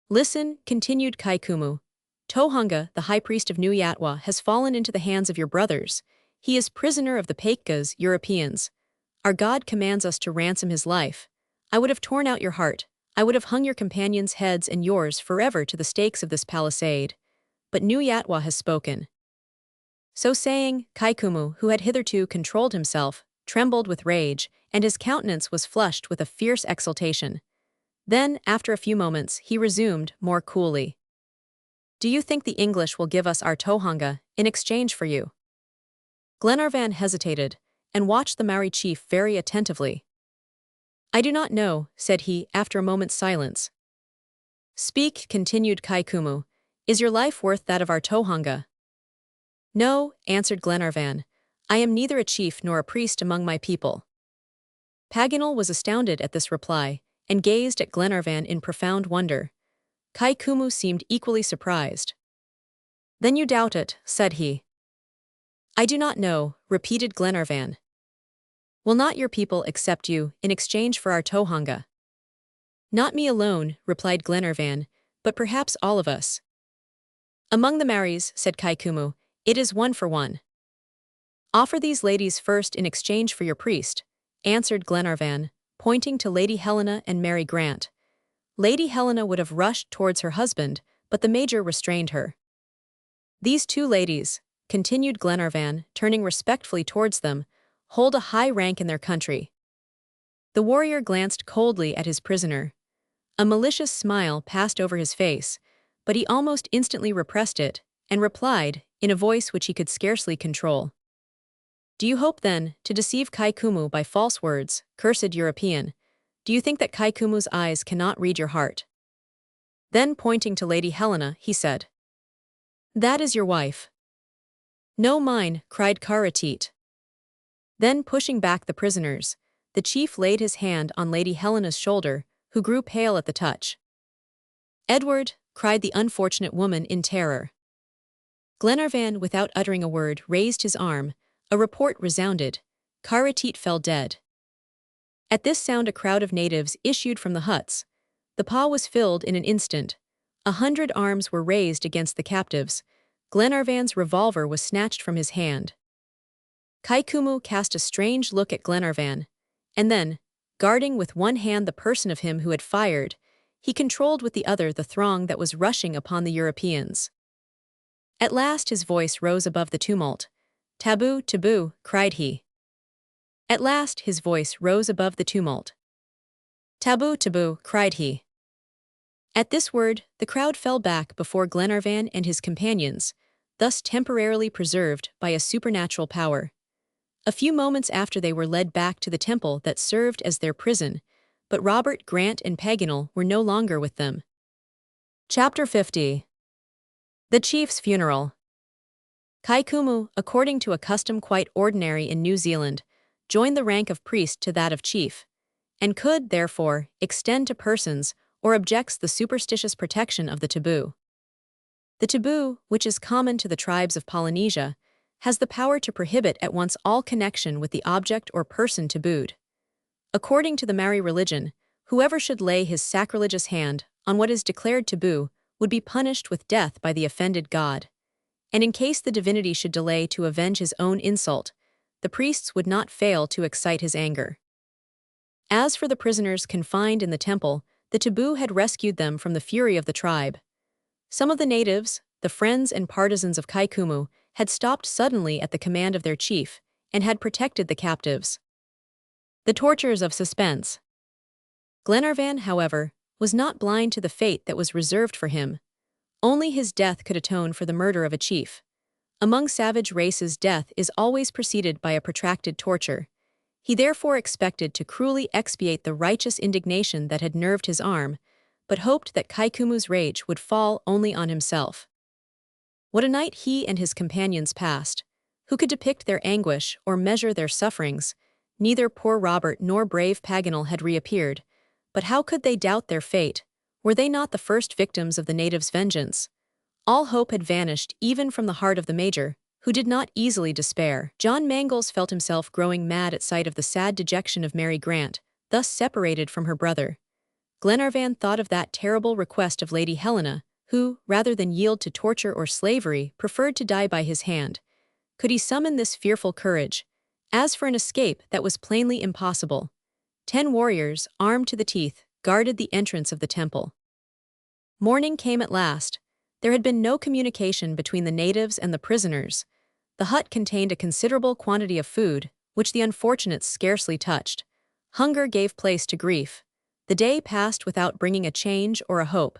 "Listen," continued Kaikumu. "Tohunga, the high priest of Nuyatwa, has fallen into the hands of your brothers. He is prisoner of the Paitkas, Europeans. Our God commands us to ransom his life. I would have torn out your heart. I would have hung your companions' heads and yours forever to the stakes of this palisade. But Nuyatwa has spoken." So saying, Kaikumu, who had hitherto controlled himself, trembled with rage, and his countenance was flushed with a fierce exultation. Then, after a few moments, he resumed, more coolly. "Do you think the English will give us our tohunga in exchange for you?" Glenarvan hesitated, and watched the Maori chief very attentively. "I do not know," said he, after a moment's silence. "Speak," continued Kaikumu. "Is your life worth that of our tohunga?" "No," answered Glenarvan. "I am neither a chief nor a priest among my people." Paganel was astounded at this reply, and gazed at Glenarvan in profound wonder. Kaikumu seemed equally surprised. "Then you doubt it," said he. "I do not know," repeated Glenarvan. "Will not your people accept you in exchange for our tohunga?" "Not me alone," replied Glenarvan, "but perhaps all of us." "Among the Maoris," said Kaikumu, "it is 1 for 1. "Offer these ladies first in exchange for your priest," answered Glenarvan, pointing to Lady Helena and Mary Grant. Lady Helena would have rushed towards her husband, but the Major restrained her. "These 2 ladies," continued Glenarvan, turning respectfully towards them, "hold a high rank in their country." The warrior glanced coldly at his prisoner. A malicious smile passed over his face, but he almost instantly repressed it, and replied, in a voice which he could scarcely control. "Do you hope, then, to deceive Kaikumu by false words, cursed European? Do you think that Kaikumu's eyes cannot read your heart?" Then, pointing to Lady Helena, he said, "That is your wife." "No, mine," cried Karateet. Then, pushing back the prisoners, the chief laid his hand on Lady Helena's shoulder, who grew pale at the touch. "Edward," cried the unfortunate woman in terror. Glenarvan, without uttering a word, raised his arm. A report resounded. Karateet fell dead. At this sound a crowd of natives issued from the huts. The pah was filled in an instant. 100 arms were raised against the captives. Glenarvan's revolver was snatched from his hand. Kaikumu cast a strange look at Glenarvan, and then, guarding with one hand the person of him who had fired, he controlled with the other the throng that was rushing upon the Europeans. At last his voice rose above the tumult. "Taboo, taboo," cried he. At last his voice rose above the tumult. "Taboo, taboo," cried he. At this word, the crowd fell back before Glenarvan and his companions, thus temporarily preserved by a supernatural power. A few moments after they were led back to the temple that served as their prison, but Robert, Grant, and Paganel were no longer with them. Chapter 50. The Chief's Funeral. Kaikumu, according to a custom quite ordinary in New Zealand, joined the rank of priest to that of chief, and could, therefore, extend to persons or objects the superstitious protection of the taboo. The taboo, which is common to the tribes of Polynesia, has the power to prohibit at once all connection with the object or person tabooed. According to the Maori religion, whoever should lay his sacrilegious hand on what is declared taboo would be punished with death by the offended god. And in case the divinity should delay to avenge his own insult, the priests would not fail to excite his anger. As for the prisoners confined in the temple, the taboo had rescued them from the fury of the tribe. Some of the natives, the friends and partisans of Kaikumu, had stopped suddenly at the command of their chief, and had protected the captives. The tortures of suspense. Glenarvan, however, was not blind to the fate that was reserved for him. Only his death could atone for the murder of a chief. Among savage races, death is always preceded by a protracted torture. He therefore expected to cruelly expiate the righteous indignation that had nerved his arm, but hoped that Kaikumu's rage would fall only on himself. What a night he and his companions passed! Who could depict their anguish or measure their sufferings? Neither poor Robert nor brave Paganel had reappeared, but how could they doubt their fate? Were they not the first victims of the natives' vengeance? All hope had vanished even from the heart of the Major, who did not easily despair. John Mangles felt himself growing mad at sight of the sad dejection of Mary Grant, thus separated from her brother. Glenarvan thought of that terrible request of Lady Helena, who, rather than yield to torture or slavery, preferred to die by his hand. Could he summon this fearful courage? As for an escape, that was plainly impossible. 10 warriors, armed to the teeth, guarded the entrance of the temple. Morning came at last. There had been no communication between the natives and the prisoners. The hut contained a considerable quantity of food, which the unfortunates scarcely touched. Hunger gave place to grief. The day passed without bringing a change or a hope.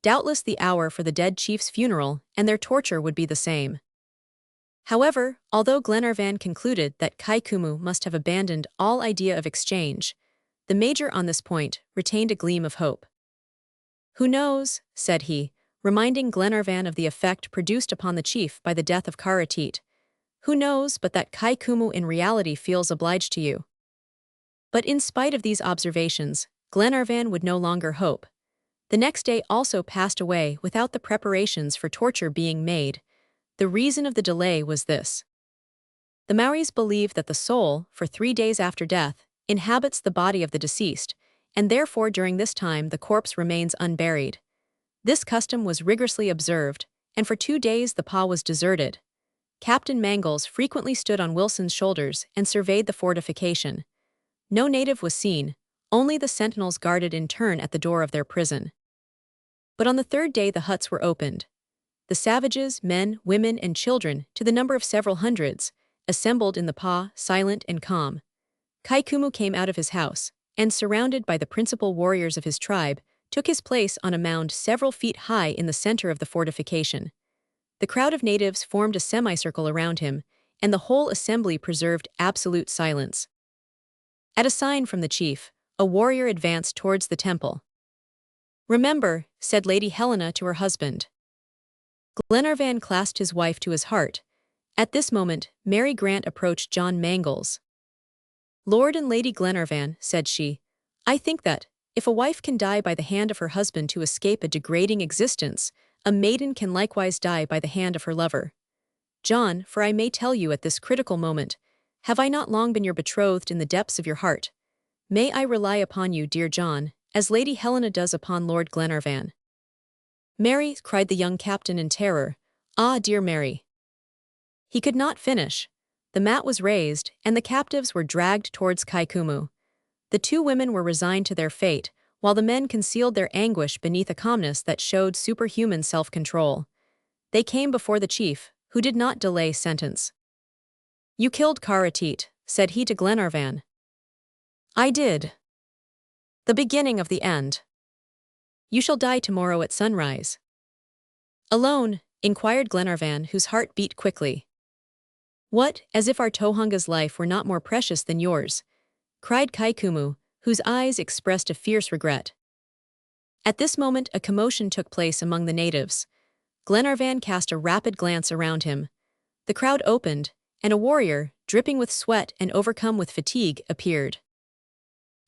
Doubtless the hour for the dead chief's funeral and their torture would be the same. However, although Glenarvan concluded that Kaikumu must have abandoned all idea of exchange, the Major on this point retained a gleam of hope. "Who knows," said he, reminding Glenarvan of the effect produced upon the chief by the death of Karateet. "Who knows but that Kaikumu in reality feels obliged to you?" But in spite of these observations, Glenarvan would no longer hope. The next day also passed away without the preparations for torture being made. The reason of the delay was this. The Maoris believe that the soul, for 3 days after death, inhabits the body of the deceased, and therefore during this time the corpse remains unburied. This custom was rigorously observed, and for 2 days the pa was deserted. Captain Mangles frequently stood on Wilson's shoulders and surveyed the fortification. No native was seen, only the sentinels guarded in turn at the door of their prison. But on the 3rd day the huts were opened. The savages, men, women, and children, to the number of several hundreds, assembled in the pa, silent and calm. Kaikumu came out of his house, and surrounded by the principal warriors of his tribe, took his place on a mound several feet high in the center of the fortification. The crowd of natives formed a semicircle around him, and the whole assembly preserved absolute silence. At a sign from the chief, a warrior advanced towards the temple. "Remember," said Lady Helena to her husband. Glenarvan clasped his wife to his heart. At this moment, Mary Grant approached John Mangles. "Lord and Lady Glenarvan," said she, "I think that, if a wife can die by the hand of her husband to escape a degrading existence, a maiden can likewise die by the hand of her lover. John, for I may tell you at this critical moment, have I not long been your betrothed in the depths of your heart? May I rely upon you, dear John, as Lady Helena does upon Lord Glenarvan?" "Mary," cried the young captain in terror. "Ah, dear Mary." He could not finish. The mat was raised, and the captives were dragged towards Kaikumu. The 2 women were resigned to their fate, while the men concealed their anguish beneath a calmness that showed superhuman self-control. They came before the chief, who did not delay sentence. "You killed Karateet," said he to Glenarvan. "I did. The beginning of the end. You shall die tomorrow at sunrise." "Alone?" inquired Glenarvan, whose heart beat quickly. "What, as if our Tohunga's life were not more precious than yours?" cried Kaikumu, whose eyes expressed a fierce regret. At this moment a commotion took place among the natives. Glenarvan cast a rapid glance around him. The crowd opened, and a warrior, dripping with sweat and overcome with fatigue, appeared.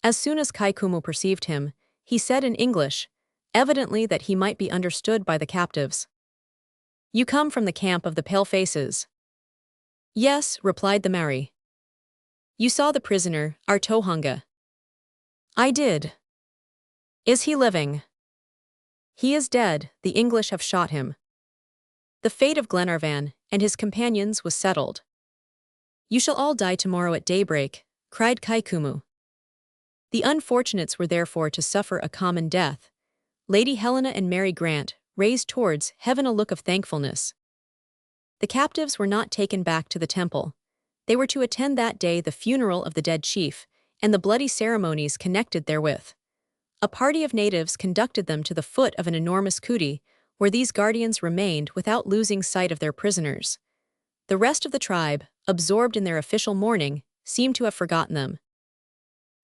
As soon as Kaikumu perceived him, he said in English, evidently that he might be understood by the captives, "You come from the camp of the Palefaces?" "Yes," replied the Maori. "You saw the prisoner, our Tohunga?" "I did." "Is he living?" "He is dead, the English have shot him." The fate of Glenarvan and his companions was settled. "You shall all die tomorrow at daybreak," cried Kaikumu. The unfortunates were therefore to suffer a common death. Lady Helena and Mary Grant raised towards heaven a look of thankfulness. The captives were not taken back to the temple. They were to attend that day the funeral of the dead chief, and the bloody ceremonies connected therewith. A party of natives conducted them to the foot of an enormous kuti, where these guardians remained without losing sight of their prisoners. The rest of the tribe, absorbed in their official mourning, seemed to have forgotten them.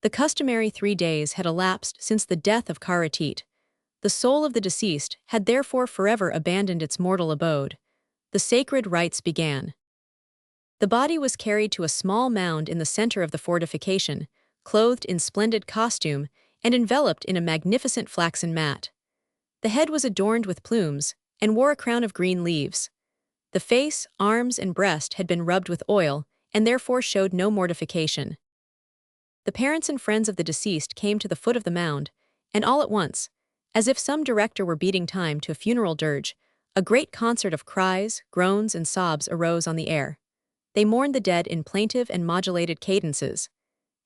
The customary 3 days had elapsed since the death of Karateet. The soul of the deceased had therefore forever abandoned its mortal abode. The sacred rites began. The body was carried to a small mound in the center of the fortification, clothed in splendid costume and enveloped in a magnificent flaxen mat. The head was adorned with plumes and wore a crown of green leaves. The face, arms, and breast had been rubbed with oil and therefore showed no mortification. The parents and friends of the deceased came to the foot of the mound, and all at once, as if some director were beating time to a funeral dirge, a great concert of cries, groans, and sobs arose on the air. They mourned the dead in plaintive and modulated cadences.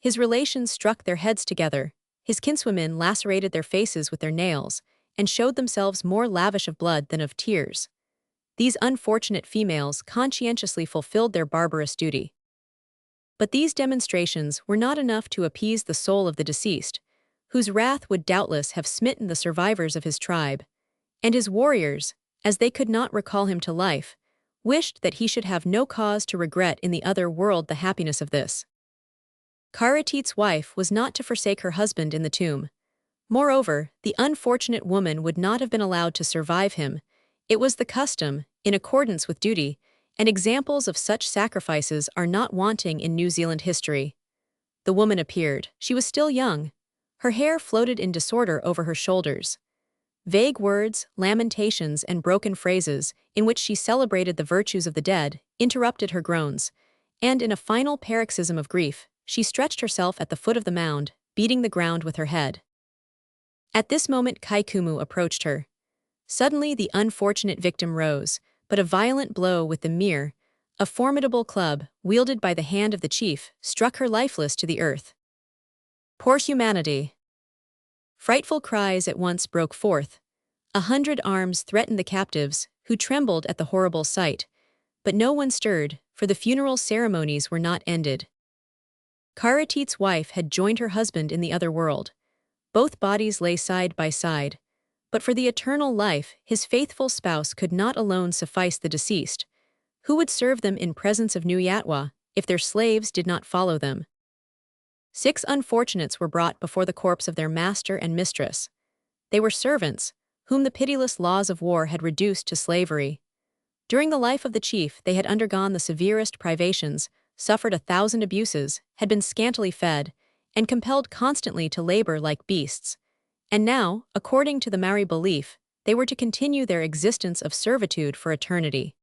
His relations struck their heads together, his kinswomen lacerated their faces with their nails, and showed themselves more lavish of blood than of tears. these unfortunate females conscientiously fulfilled their barbarous duty. But these demonstrations were not enough to appease the soul of the deceased, whose wrath would doubtless have smitten the survivors of his tribe, and his warriors, as they could not recall him to life, wished that he should have no cause to regret in the other world the happiness of this. Karatete's wife was not to forsake her husband in the tomb. Moreover, the unfortunate woman would not have been allowed to survive him. It was the custom, in accordance with duty, and examples of such sacrifices are not wanting in New Zealand history. The woman appeared. She was still young. Her hair floated in disorder over her shoulders. Vague words, lamentations, and broken phrases, in which she celebrated the virtues of the dead, interrupted her groans, and in a final paroxysm of grief, she stretched herself at the foot of the mound, beating the ground with her head. At this moment Kaikumu approached her. Suddenly the unfortunate victim rose, but a violent blow with the mere, a formidable club, wielded by the hand of the chief, struck her lifeless to the earth. Poor humanity! Frightful cries at once broke forth. 100 arms threatened the captives, who trembled at the horrible sight, but no one stirred, for the funeral ceremonies were not ended. Karatete's wife had joined her husband in the other world. Both bodies lay side by side, but for the eternal life his faithful spouse could not alone suffice the deceased. Who would serve them in presence of Nuyatwa, if their slaves did not follow them? 6 unfortunates were brought before the corpse of their master and mistress. They were servants, whom the pitiless laws of war had reduced to slavery. During the life of the chief they had undergone the severest privations, suffered 1,000 abuses, had been scantily fed, and compelled constantly to labor like beasts. And now, according to the Maori belief, they were to continue their existence of servitude for eternity.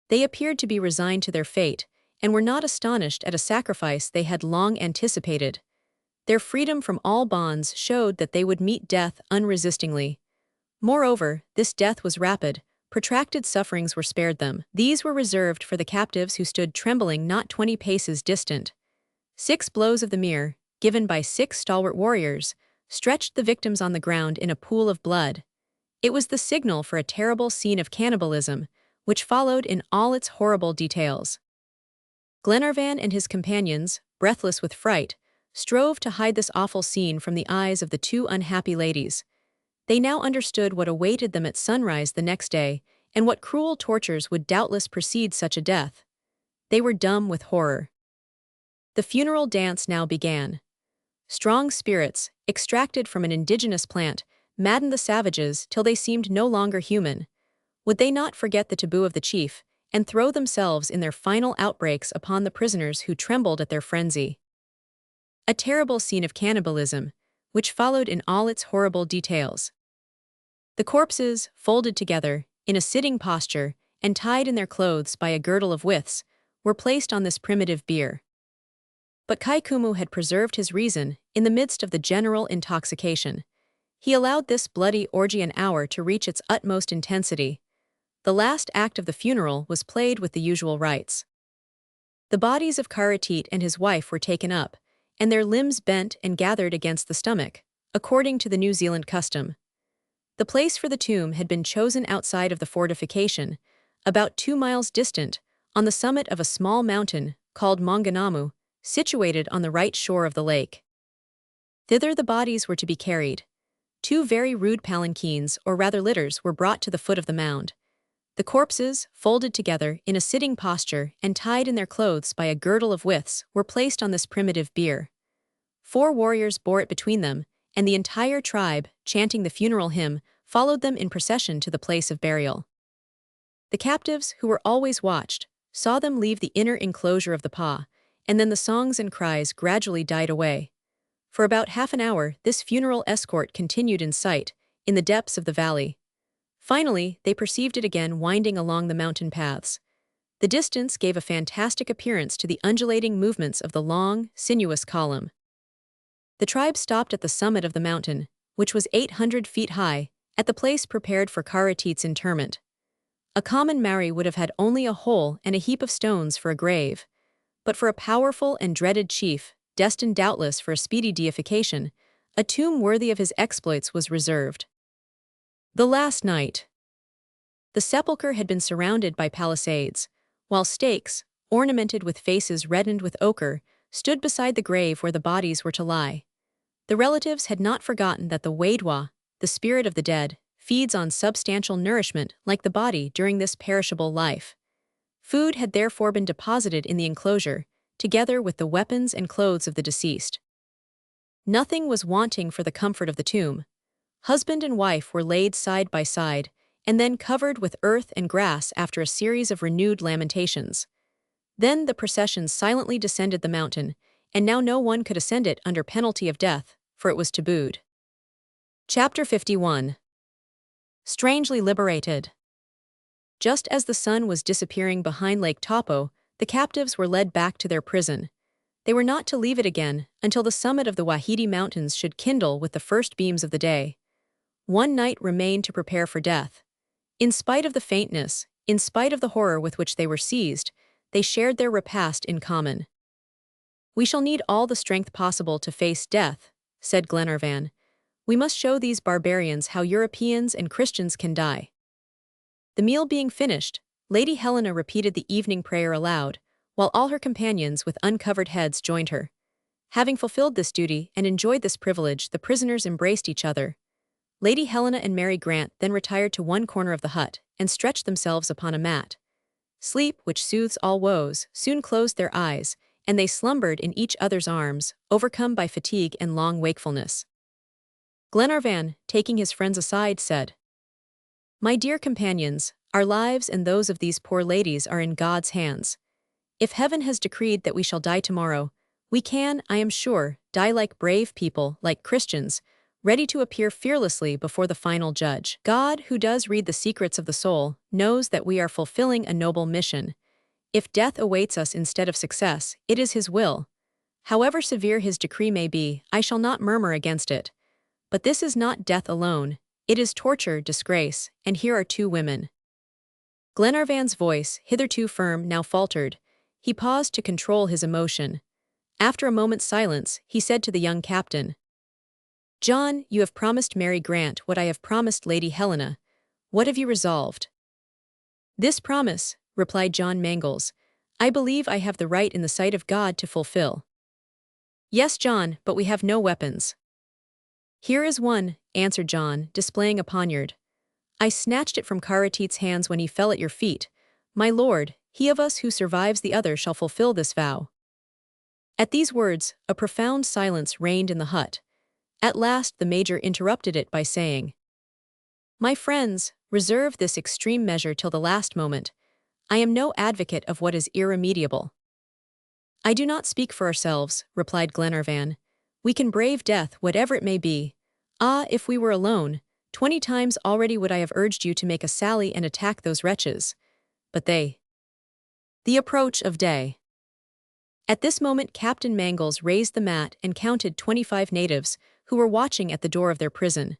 They appeared to be resigned to their fate, and were not astonished at a sacrifice they had long anticipated. Their freedom from all bonds showed that they would meet death unresistingly. Moreover, this death was rapid. Protracted sufferings were spared them. These were reserved for the captives who stood trembling not 20 paces distant. 6 blows of the mere, given by 6 stalwart warriors, stretched the victims on the ground in a pool of blood. It was the signal for a terrible scene of cannibalism, which followed in all its horrible details. Glenarvan and his companions, breathless with fright, strove to hide this awful scene from the eyes of the 2 unhappy ladies. They now understood what awaited them at sunrise the next day, and what cruel tortures would doubtless precede such a death. They were dumb with horror. The funeral dance now began. Strong spirits, extracted from an indigenous plant, maddened the savages till they seemed no longer human. Would they not forget the taboo of the chief, and throw themselves in their final outbreaks upon the prisoners who trembled at their frenzy? A terrible scene of cannibalism, which followed in all its horrible details. The corpses, folded together, in a sitting posture, and tied in their clothes by a girdle of withes, were placed on this primitive bier. But Kaikumu had preserved his reason in the midst of the general intoxication. He allowed this bloody orgy an hour to reach its utmost intensity. The last act of the funeral was played with the usual rites. The bodies of Karatete and his wife were taken up, and their limbs bent and gathered against the stomach, according to the New Zealand custom. The place for the tomb had been chosen outside of the fortification, about 2 miles distant, on the summit of a small mountain called Maunganamu, situated on the right shore of the lake. Thither the bodies were to be carried. 2 very rude palanquins, or rather litters, were brought to the foot of the mound. The corpses, folded together in a sitting posture and tied in their clothes by a girdle of withes, were placed on this primitive bier. 4 warriors bore it between them, and the entire tribe, chanting the funeral hymn, followed them in procession to the place of burial. The captives, who were always watched, saw them leave the inner enclosure of the pa, and then the songs and cries gradually died away. For about half an hour, this funeral escort continued in sight, in the depths of the valley. Finally, they perceived it again winding along the mountain paths. The distance gave a fantastic appearance to the undulating movements of the long, sinuous column. The tribe stopped at the summit of the mountain, which was 800 feet high, at the place prepared for Karatete's interment. A common Maori would have had only a hole and a heap of stones for a grave, but for a powerful and dreaded chief, destined doubtless for a speedy deification, a tomb worthy of his exploits was reserved. The last night. The sepulchre had been surrounded by palisades, while stakes, ornamented with faces reddened with ochre, stood beside the grave where the bodies were to lie. The relatives had not forgotten that the Wadwa, the spirit of the dead, feeds on substantial nourishment like the body during this perishable life. Food had therefore been deposited in the enclosure, together with the weapons and clothes of the deceased. Nothing was wanting for the comfort of the tomb. Husband and wife were laid side by side, and then covered with earth and grass after a series of renewed lamentations. Then the procession silently descended the mountain, and now no one could ascend it under penalty of death, for it was tabooed. Chapter 51. Strangely liberated. Just as the sun was disappearing behind Lake Taupo, the captives were led back to their prison. They were not to leave it again until the summit of the Wahiti Mountains should kindle with the first beams of the day. One night remained to prepare for death. In spite of the faintness, in spite of the horror with which they were seized, they shared their repast in common. "We shall need all the strength possible to face death," said Glenarvan. "We must show these barbarians how Europeans and Christians can die." The meal being finished, Lady Helena repeated the evening prayer aloud, while all her companions with uncovered heads joined her. Having fulfilled this duty and enjoyed this privilege, the prisoners embraced each other. Lady Helena and Mary Grant then retired to one corner of the hut and stretched themselves upon a mat. Sleep, which soothes all woes, soon closed their eyes, and they slumbered in each other's arms, overcome by fatigue and long wakefulness. Glenarvan, taking his friends aside, said, "My dear companions, our lives and those of these poor ladies are in God's hands. If heaven has decreed that we shall die tomorrow, we can, I am sure, die like brave people, like Christians, ready to appear fearlessly before the final judge. God, who does read the secrets of the soul, knows that we are fulfilling a noble mission. If death awaits us instead of success, it is His will. However severe His decree may be, I shall not murmur against it. But this is not death alone, it is torture, disgrace, and here are two women." Glenarvan's voice, hitherto firm, now faltered. He paused to control his emotion. After a moment's silence, he said to the young captain, "John, you have promised Mary Grant what I have promised Lady Helena. What have you resolved?" "This promise," replied John Mangles, "I believe I have the right in the sight of God to fulfill." "Yes, John, but we have no weapons." "Here is one," answered John, displaying a poniard. "I snatched it from Karateet's hands when he fell at your feet. My lord, he of us who survives the other shall fulfill this vow." At these words, a profound silence reigned in the hut. At last the major interrupted it by saying, "My friends, reserve this extreme measure till the last moment. I am no advocate of what is irremediable." "I do not speak for ourselves," replied Glenarvan. "We can brave death, whatever it may be. Ah, if we were alone, 20 times already would I have urged you to make a sally and attack those wretches. But they—" The approach of day. At this moment Captain Mangles raised the mat and counted 25 natives, who were watching at the door of their prison.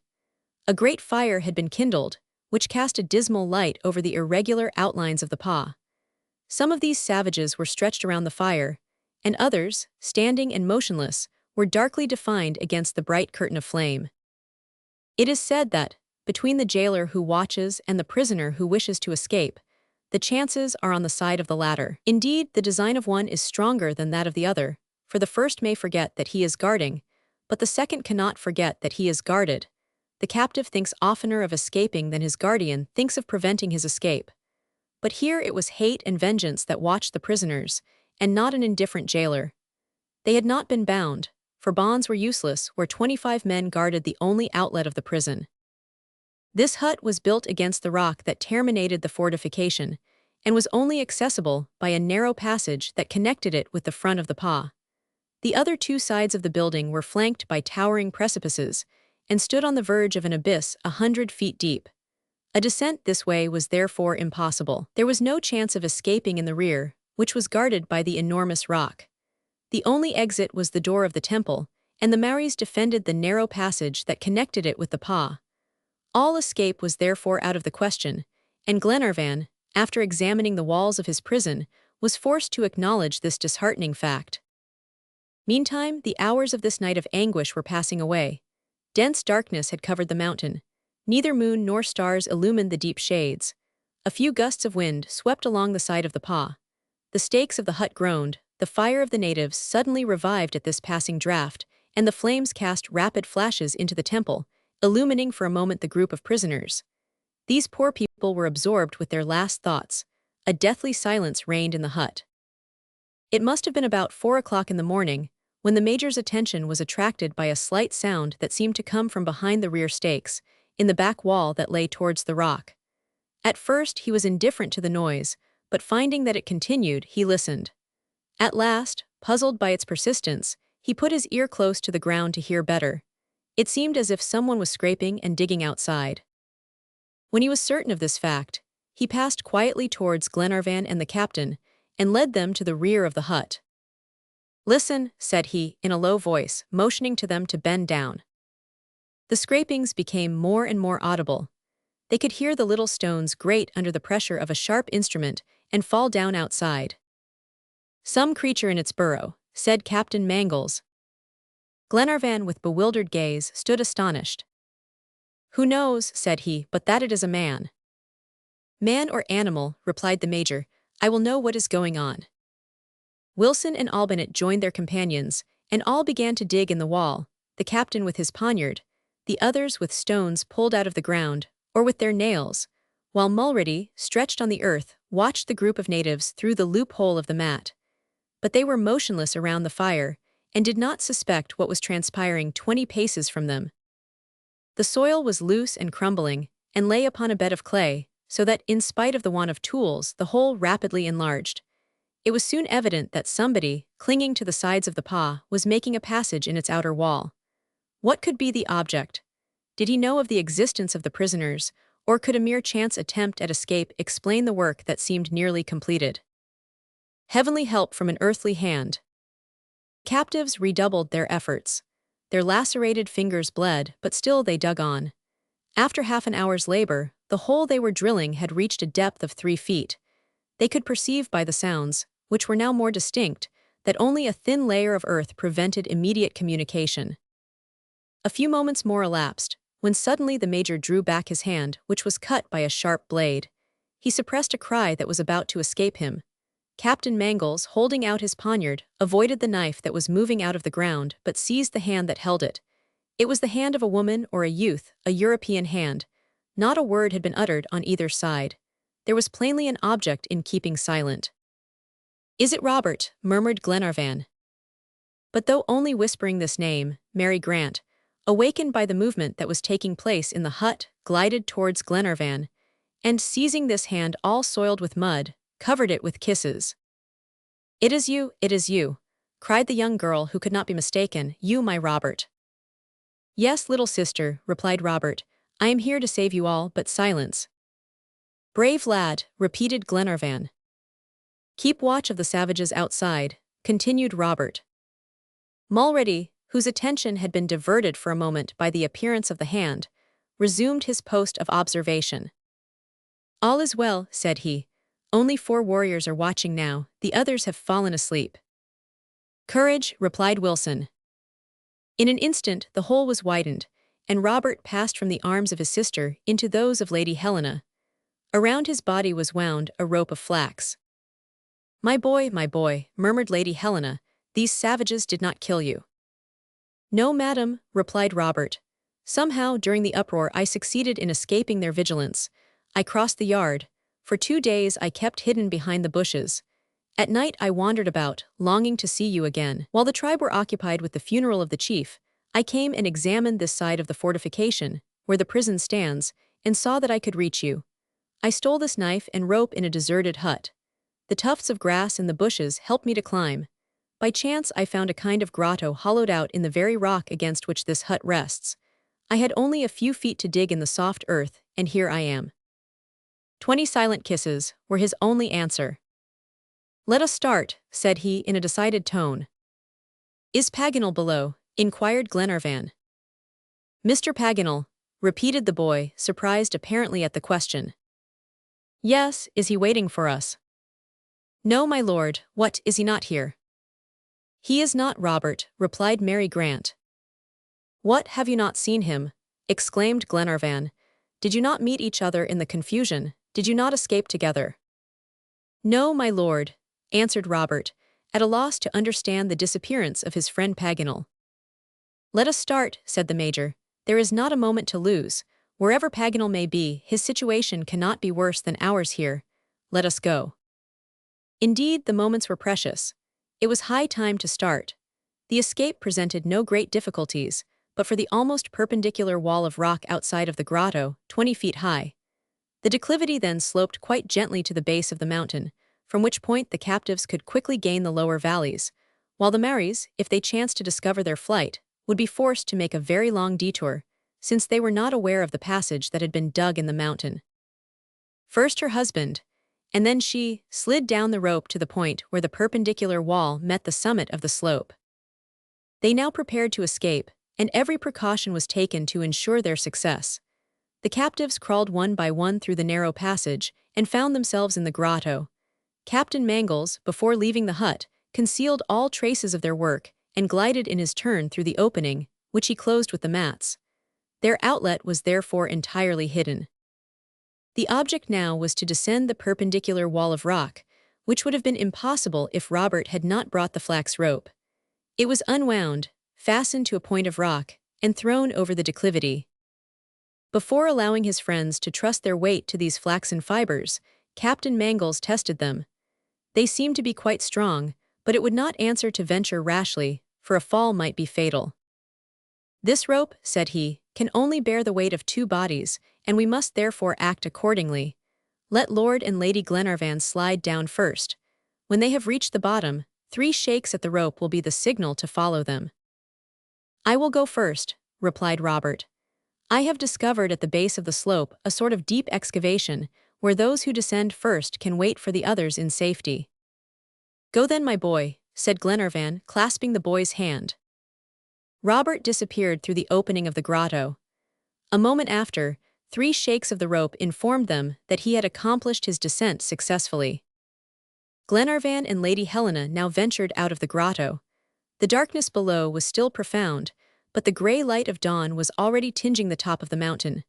A great fire had been kindled, which cast a dismal light over the irregular outlines of the pa. Some of these savages were stretched around the fire, and others, standing and motionless, were darkly defined against the bright curtain of flame. It is said that, between the jailer who watches and the prisoner who wishes to escape, the chances are on the side of the latter. Indeed, the design of one is stronger than that of the other, for the first may forget that he is guarding, but the second cannot forget that he is guarded. The captive thinks oftener of escaping than his guardian thinks of preventing his escape. But here it was hate and vengeance that watched the prisoners, and not an indifferent jailer. They had not been bound, for bonds were useless where 25 men guarded the only outlet of the prison. This hut was built against the rock that terminated the fortification, and was only accessible by a narrow passage that connected it with the front of the pa. The other two sides of the building were flanked by towering precipices, and stood on the verge of an abyss 100 feet deep. A descent this way was therefore impossible. There was no chance of escaping in the rear, which was guarded by the enormous rock. The only exit was the door of the temple, and the Maoris defended the narrow passage that connected it with the pa. All escape was therefore out of the question, and Glenarvan, after examining the walls of his prison, was forced to acknowledge this disheartening fact. Meantime, the hours of this night of anguish were passing away. Dense darkness had covered the mountain. Neither moon nor stars illumined the deep shades. A few gusts of wind swept along the side of the paw. The stakes of the hut groaned, the fire of the natives suddenly revived at this passing draft, and the flames cast rapid flashes into the temple, illumining for a moment the group of prisoners. These poor people were absorbed with their last thoughts. A deathly silence reigned in the hut. It must have been about 4 o'clock in the morning, when the major's attention was attracted by a slight sound that seemed to come from behind the rear stakes, in the back wall that lay towards the rock. At first he was indifferent to the noise, but finding that it continued, he listened. At last, puzzled by its persistence, he put his ear close to the ground to hear better. It seemed as if someone was scraping and digging outside. When he was certain of this fact, he passed quietly towards Glenarvan and the captain, and led them to the rear of the hut. "Listen," said he, in a low voice, motioning to them to bend down. The scrapings became more and more audible. They could hear the little stones grate under the pressure of a sharp instrument and fall down outside. "Some creature in its burrow," said Captain Mangles. Glenarvan, with bewildered gaze, stood astonished. "Who knows," said he, "but that it is a man." "Man or animal," replied the major, "I will know what is going on." Wilson and Albinett joined their companions, and all began to dig in the wall, the captain with his poniard, the others with stones pulled out of the ground, or with their nails, while Mulrady, stretched on the earth, watched the group of natives through the loophole of the mat. But they were motionless around the fire, and did not suspect what was transpiring 20 paces from them. The soil was loose and crumbling, and lay upon a bed of clay, so that, in spite of the want of tools, the hole rapidly enlarged. It was soon evident that somebody, clinging to the sides of the paw, was making a passage in its outer wall. What could be the object? Did he know of the existence of the prisoners, or could a mere chance attempt at escape explain the work that seemed nearly completed? Heavenly help from an earthly hand. Captives redoubled their efforts. Their lacerated fingers bled, but still they dug on. After half an hour's labor, the hole they were drilling had reached a depth of 3 feet. They could perceive by the sounds, which were now more distinct, that only a thin layer of earth prevented immediate communication. A few moments more elapsed, when suddenly the major drew back his hand, which was cut by a sharp blade. He suppressed a cry that was about to escape him. Captain Mangles, holding out his poniard, avoided the knife that was moving out of the ground, but seized the hand that held it. It was the hand of a woman or a youth, a European hand. Not a word had been uttered on either side. There was plainly an object in keeping silent. "Is it Robert?" murmured Glenarvan. But though only whispering this name, Mary Grant, awakened by the movement that was taking place in the hut, glided towards Glenarvan, and seizing this hand all soiled with mud, covered it with kisses. "It is you," cried the young girl who could not be mistaken, "you, my Robert." "Yes, little sister," replied Robert, "I am here to save you all, but silence." "Brave lad," repeated Glenarvan. "Keep watch of the savages outside," continued Robert. Mulrady, whose attention had been diverted for a moment by the appearance of the hand, resumed his post of observation. "All is well," said he. "Only 4 warriors are watching now, the others have fallen asleep." "Courage," replied Wilson. In an instant the hole was widened, and Robert passed from the arms of his sister into those of Lady Helena. Around his body was wound a rope of flax. My boy," murmured Lady Helena, "these savages did not kill you." "No, madam," replied Robert. "Somehow, during the uproar I succeeded in escaping their vigilance. I crossed the yard. For 2 days I kept hidden behind the bushes. At night I wandered about, longing to see you again. While the tribe were occupied with the funeral of the chief, I came and examined this side of the fortification, where the prison stands, and saw that I could reach you. I stole this knife and rope in a deserted hut. The tufts of grass in the bushes helped me to climb. By chance I found a kind of grotto hollowed out in the very rock against which this hut rests. I had only a few feet to dig in the soft earth, and here I am." 20 silent kisses were his only answer. "Let us start," said he in a decided tone. "Is Paganel below?" inquired Glenarvan. "Mr. Paganel," repeated the boy, surprised apparently at the question. "Yes, is he waiting for us?" "No, my lord, what, is he not here?" "He is not, Robert," replied Mary Grant. "What, have you not seen him?" exclaimed Glenarvan. "Did you not meet each other in the confusion, Did you not escape together?" "No, my lord," answered Robert, at a loss to understand the disappearance of his friend Paganel. "Let us start," said the major. "There is not a moment to lose. Wherever Paganel may be, his situation cannot be worse than ours here. Let us go." Indeed, the moments were precious. It was high time to start. The escape presented no great difficulties, but for the almost perpendicular wall of rock outside of the grotto, 20 feet high. The declivity then sloped quite gently to the base of the mountain, from which point the captives could quickly gain the lower valleys, while the Maries, if they chanced to discover their flight, would be forced to make a very long detour, since they were not aware of the passage that had been dug in the mountain. First her husband, and then she, slid down the rope to the point where the perpendicular wall met the summit of the slope. They now prepared to escape, and every precaution was taken to ensure their success. The captives crawled one by one through the narrow passage and found themselves in the grotto. Captain Mangles, before leaving the hut, concealed all traces of their work and glided in his turn through the opening, which he closed with the mats. Their outlet was therefore entirely hidden. The object now was to descend the perpendicular wall of rock, which would have been impossible if Robert had not brought the flax rope. It was unwound, fastened to a point of rock, and thrown over the declivity. Before allowing his friends to trust their weight to these flaxen fibers, Captain Mangles tested them. They seemed to be quite strong, but it would not answer to venture rashly, for a fall might be fatal. "This rope," said he, "can only bear the weight of 2 bodies, and we must therefore act accordingly. Let Lord and Lady Glenarvan slide down first. When they have reached the bottom, 3 shakes at the rope will be the signal to follow them." "I will go first," replied Robert. "I have discovered at the base of the slope a sort of deep excavation, where those who descend first can wait for the others in safety." "Go then, my boy," said Glenarvan, clasping the boy's hand. Robert disappeared through the opening of the grotto. A moment after, 3 shakes of the rope informed them that he had accomplished his descent successfully. Glenarvan and Lady Helena now ventured out of the grotto. The darkness below was still profound, but the gray light of dawn was already tinging the top of the mountain.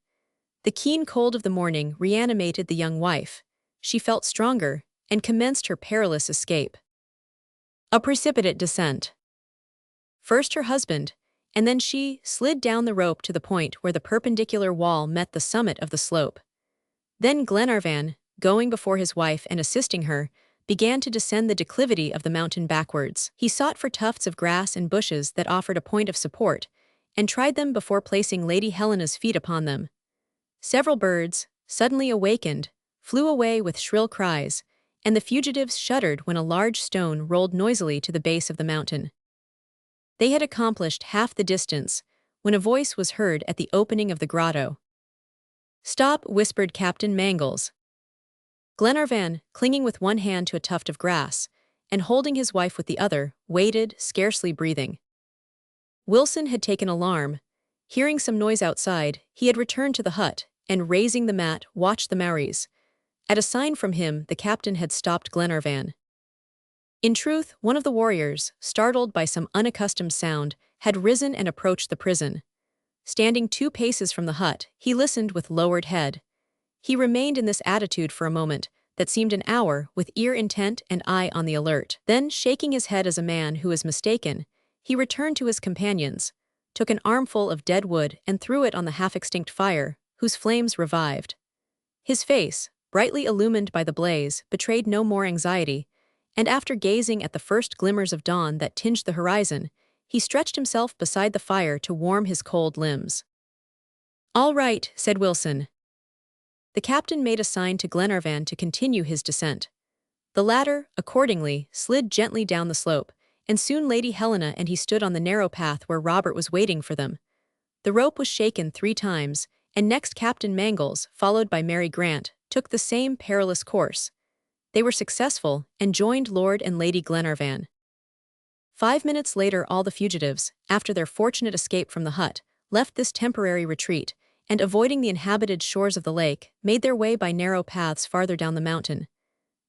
The keen cold of the morning reanimated the young wife. She felt stronger, and commenced her perilous escape. A precipitate descent. First her husband, and then she, slid down the rope to the point where the perpendicular wall met the summit of the slope. Then Glenarvan, going before his wife and assisting her, began to descend the declivity of the mountain backwards. He sought for tufts of grass and bushes that offered a point of support, and tried them before placing Lady Helena's feet upon them. Several birds, suddenly awakened, flew away with shrill cries, and the fugitives shuddered when a large stone rolled noisily to the base of the mountain. They had accomplished half the distance, when a voice was heard at the opening of the grotto. "Stop," whispered Captain Mangles. Glenarvan, clinging with one hand to a tuft of grass, and holding his wife with the other, waited, scarcely breathing. Wilson had taken alarm. Hearing some noise outside, he had returned to the hut, and raising the mat, watched the Maoris. At a sign from him, the captain had stopped Glenarvan. In truth, one of the warriors, startled by some unaccustomed sound, had risen and approached the prison. Standing 2 paces from the hut, he listened with lowered head. He remained in this attitude for a moment, that seemed an hour, with ear intent and eye on the alert. Then, shaking his head as a man who is mistaken, he returned to his companions, took an armful of dead wood and threw it on the half-extinct fire, whose flames revived. His face, brightly illumined by the blaze, betrayed no more anxiety, and after gazing at the first glimmers of dawn that tinged the horizon, he stretched himself beside the fire to warm his cold limbs. "All right," said Wilson. The captain made a sign to Glenarvan to continue his descent. The latter, accordingly, slid gently down the slope, and soon Lady Helena and he stood on the narrow path where Robert was waiting for them. The rope was shaken 3 times, and next Captain Mangles, followed by Mary Grant, took the same perilous course. They were successful, and joined Lord and Lady Glenarvan. 5 minutes later all the fugitives, after their fortunate escape from the hut, left this temporary retreat, and avoiding the inhabited shores of the lake, made their way by narrow paths farther down the mountain.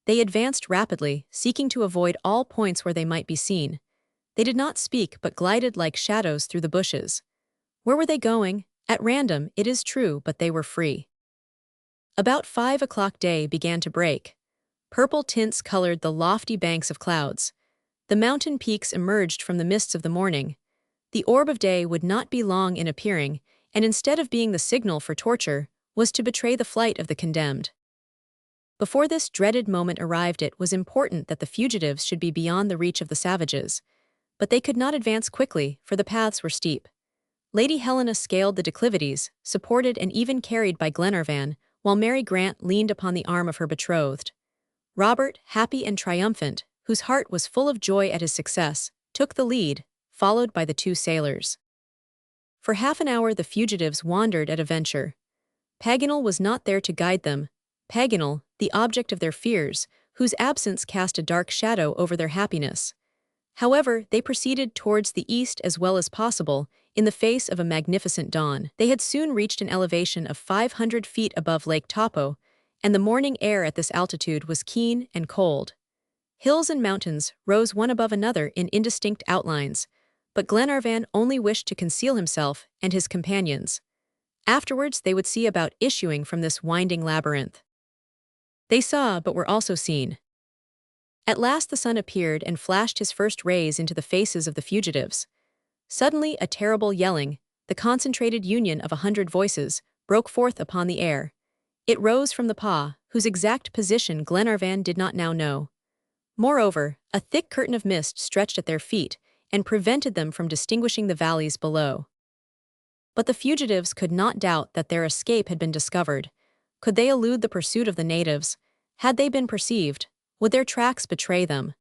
They advanced rapidly, seeking to avoid all points where they might be seen. They did not speak but glided like shadows through the bushes. Where were they going? At random, it is true, but they were free. About 5 o'clock day began to break. Purple tints colored the lofty banks of clouds. The mountain peaks emerged from the mists of the morning. The orb of day would not be long in appearing, and instead of being the signal for torture, was to betray the flight of the condemned. Before this dreaded moment arrived, it was important that the fugitives should be beyond the reach of the savages. But they could not advance quickly, for the paths were steep. Lady Helena scaled the declivities, supported and even carried by Glenarvan, while Mary Grant leaned upon the arm of her betrothed. Robert, happy and triumphant, whose heart was full of joy at his success, took the lead, followed by the two sailors. For half an hour the fugitives wandered at a venture. Paganel was not there to guide them. Paganel, the object of their fears, whose absence cast a dark shadow over their happiness. However, they proceeded towards the east as well as possible, in the face of a magnificent dawn. They had soon reached an elevation of 500 feet above Lake Taupo, and the morning air at this altitude was keen and cold. Hills and mountains rose one above another in indistinct outlines, but Glenarvan only wished to conceal himself and his companions. Afterwards they would see about issuing from this winding labyrinth. They saw, but were also seen. At last the sun appeared and flashed his first rays into the faces of the fugitives. Suddenly a terrible yelling, the concentrated union of 100 voices, broke forth upon the air. It rose from the paw, whose exact position Glenarvan did not now know. Moreover, a thick curtain of mist stretched at their feet and prevented them from distinguishing the valleys below. But the fugitives could not doubt that their escape had been discovered. Could they elude the pursuit of the natives? Had they been perceived, would their tracks betray them?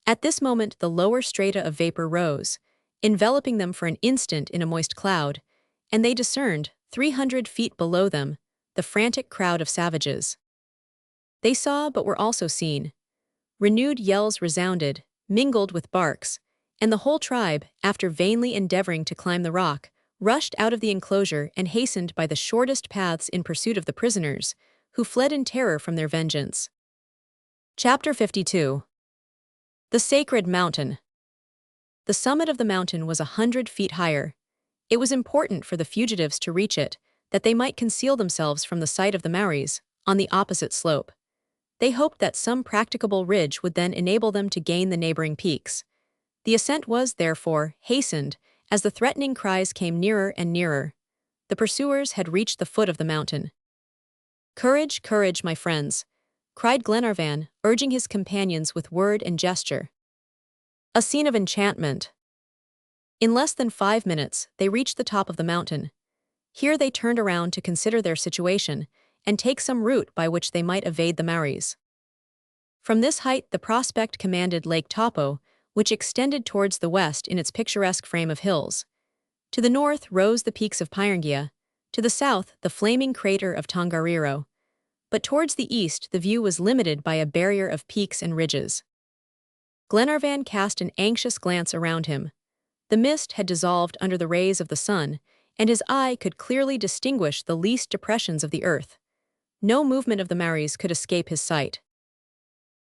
At this moment the lower strata of vapor rose, enveloping them for an instant in a moist cloud, and they discerned, 300 feet below them, the frantic crowd of savages. They saw but were also seen. Renewed yells resounded, mingled with barks, and the whole tribe, after vainly endeavoring to climb the rock, rushed out of the enclosure and hastened by the shortest paths in pursuit of the prisoners, who fled in terror from their vengeance. Chapter 52. The Sacred Mountain. The summit of the mountain was 100 feet higher. It was important for the fugitives to reach it, that they might conceal themselves from the sight of the Maoris, on the opposite slope. They hoped that some practicable ridge would then enable them to gain the neighboring peaks. The ascent was, therefore, hastened, as the threatening cries came nearer and nearer. The pursuers had reached the foot of the mountain. "Courage, courage, my friends!" cried Glenarvan, urging his companions with word and gesture. A scene of enchantment. In less than 5 minutes, they reached the top of the mountain. Here they turned around to consider their situation and take some route by which they might evade the Maoris. From this height the prospect commanded Lake Taupo, which extended towards the west in its picturesque frame of hills. To the north rose the peaks of Pyrangia, to the south the flaming crater of Tongariro. But towards the east the view was limited by a barrier of peaks and ridges. Glenarvan cast an anxious glance around him. The mist had dissolved under the rays of the sun, and his eye could clearly distinguish the least depressions of the earth. No movement of the Maoris could escape his sight.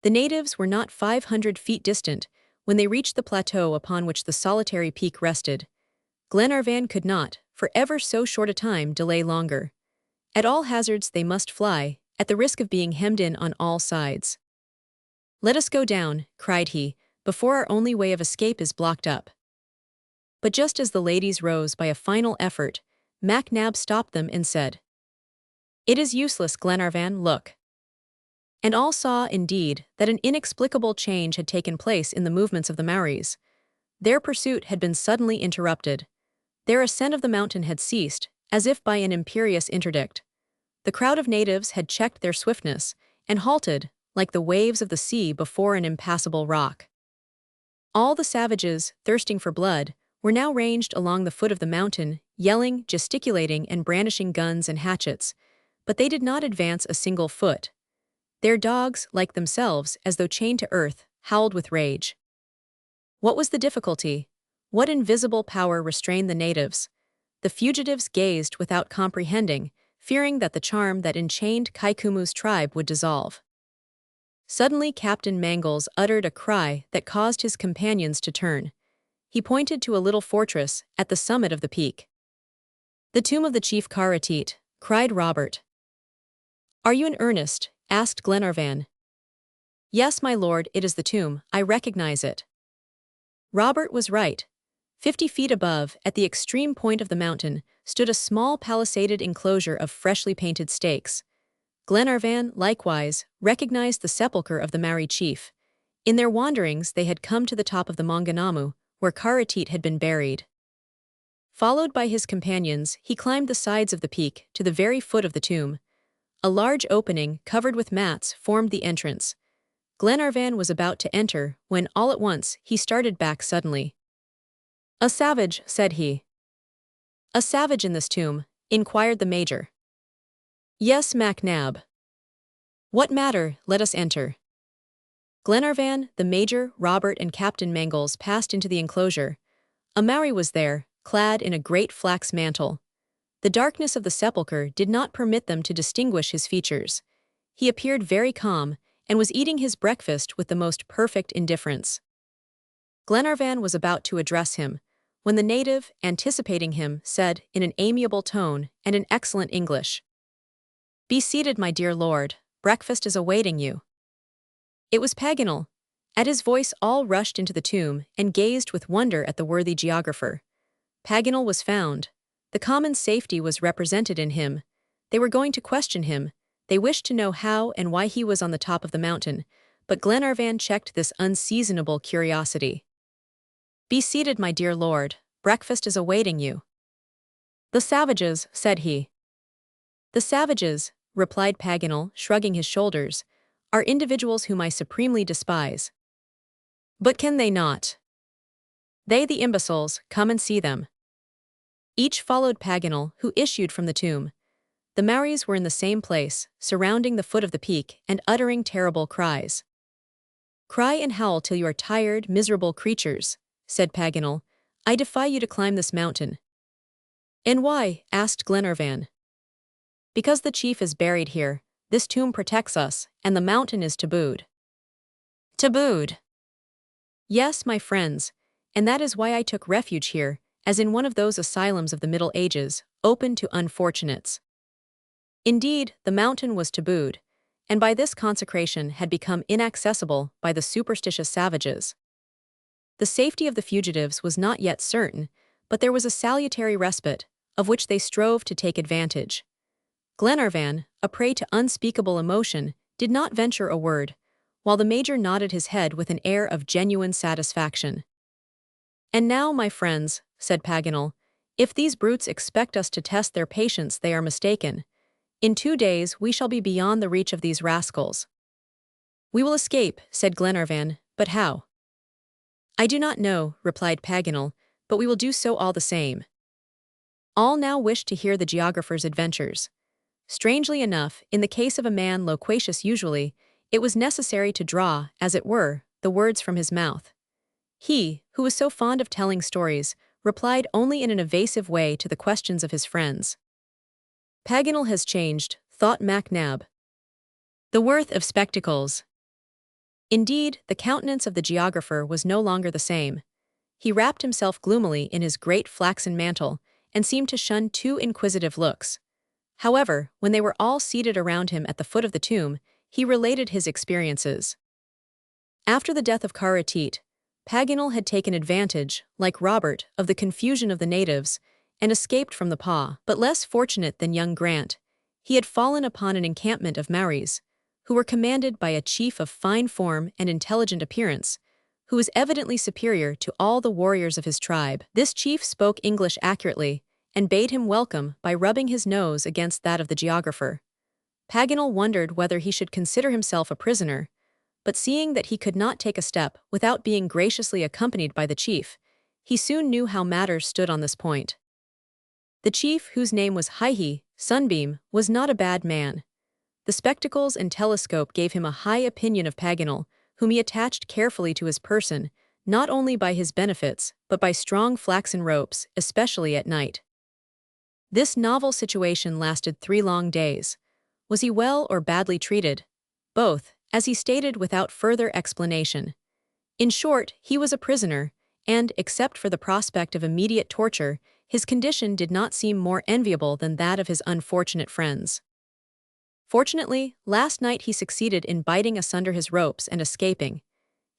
The natives were not 500 feet distant when they reached the plateau upon which the solitary peak rested. Glenarvan could not, for ever so short a time, delay longer. At all hazards they must fly, at the risk of being hemmed in on all sides. "Let us go down," cried he, "before our only way of escape is blocked up." But just as the ladies rose by a final effort, MacNab stopped them and said, "It is useless, Glenarvan, look." And all saw, indeed, that an inexplicable change had taken place in the movements of the Maoris. Their pursuit had been suddenly interrupted. Their ascent of the mountain had ceased, as if by an imperious interdict. The crowd of natives had checked their swiftness, and halted, like the waves of the sea before an impassable rock. All the savages, thirsting for blood, were now ranged along the foot of the mountain, yelling, gesticulating, and brandishing guns and hatchets, but they did not advance a single foot. Their dogs, like themselves, as though chained to earth, howled with rage. What was the difficulty? What invisible power restrained the natives? The fugitives gazed without comprehending, fearing that the charm that enchained Kaikumu's tribe would dissolve. Suddenly Captain Mangles uttered a cry that caused his companions to turn. He pointed to a little fortress at the summit of the peak. "The tomb of the chief Karatit," cried Robert. "Are you in earnest?" asked Glenarvan. "Yes, my lord, it is the tomb. I recognize it." Robert was right. 50 feet above, at the extreme point of the mountain, stood a small palisaded enclosure of freshly painted stakes. Glenarvan, likewise, recognized the sepulchre of the Maori chief. In their wanderings they had come to the top of the Maunganamu, where Karatit had been buried. Followed by his companions, he climbed the sides of the peak to the very foot of the tomb. A large opening, covered with mats, formed the entrance. Glenarvan was about to enter, when all at once he started back suddenly. "A savage," said he. "A savage in this tomb?" inquired the major. "Yes, MacNab." "What matter? Let us enter." Glenarvan, the major, Robert, and Captain Mangles passed into the enclosure. A Maori was there, clad in a great flax mantle. The darkness of the sepulchre did not permit them to distinguish his features. He appeared very calm, and was eating his breakfast with the most perfect indifference. Glenarvan was about to address him, when the native, anticipating him, said, in an amiable tone and in excellent English, "Be seated, my dear lord. Breakfast is awaiting you." It was Paganel. At his voice all rushed into the tomb and gazed with wonder at the worthy geographer. Paganel was found. The common safety was represented in him. They were going to question him. They wished to know how and why he was on the top of the mountain, but Glenarvan checked this unseasonable curiosity. "Be seated, my dear lord. Breakfast is awaiting you." "The savages," said he. "The savages," replied Paganel, shrugging his shoulders, "are individuals whom I supremely despise." "But can they not?" "They, the imbeciles, come and see them." Each followed Paganel, who issued from the tomb. The Maoris were in the same place, surrounding the foot of the peak and uttering terrible cries. "Cry and howl till you are tired, miserable creatures," said Paganel. "I defy you to climb this mountain." "And why?" asked Glenarvan. "Because the chief is buried here, this tomb protects us, and the mountain is tabooed." "Tabooed?" "Yes, my friends, and that is why I took refuge here, as in one of those asylums of the Middle Ages, open to unfortunates." Indeed, the mountain was tabooed, and by this consecration had become inaccessible by the superstitious savages. The safety of the fugitives was not yet certain, but there was a salutary respite, of which they strove to take advantage. Glenarvan, a prey to unspeakable emotion, did not venture a word, while the major nodded his head with an air of genuine satisfaction. "And now, my friends," said Paganel, "if these brutes expect us to test their patience, they are mistaken. In 2 days we shall be beyond the reach of these rascals." "We will escape," said Glenarvan, "but how?" "I do not know," replied Paganel, "but we will do so all the same." All now wished to hear the geographer's adventures. Strangely enough, in the case of a man loquacious usually, it was necessary to draw, as it were, the words from his mouth. He, who was so fond of telling stories, replied only in an evasive way to the questions of his friends. "Paganel has changed," thought MacNab. The worth of spectacles. Indeed, the countenance of the geographer was no longer the same. He wrapped himself gloomily in his great flaxen mantle, and seemed to shun too inquisitive looks. However, when they were all seated around him at the foot of the tomb, he related his experiences. After the death of Karatit, Paganel had taken advantage, like Robert, of the confusion of the natives, and escaped from the paw. But less fortunate than young Grant, he had fallen upon an encampment of Maoris, who were commanded by a chief of fine form and intelligent appearance, who was evidently superior to all the warriors of his tribe. This chief spoke English accurately, and bade him welcome by rubbing his nose against that of the geographer. Paganel wondered whether he should consider himself a prisoner, but seeing that he could not take a step without being graciously accompanied by the chief, he soon knew how matters stood on this point. The chief, whose name was Hihi, Sunbeam, was not a bad man. The spectacles and telescope gave him a high opinion of Paganel, whom he attached carefully to his person, not only by his benefits, but by strong flaxen ropes, especially at night. This novel situation lasted 3 long days. Was he well or badly treated? Both, as he stated without further explanation. In short, he was a prisoner, and, except for the prospect of immediate torture, his condition did not seem more enviable than that of his unfortunate friends. Fortunately, last night he succeeded in biting asunder his ropes and escaping.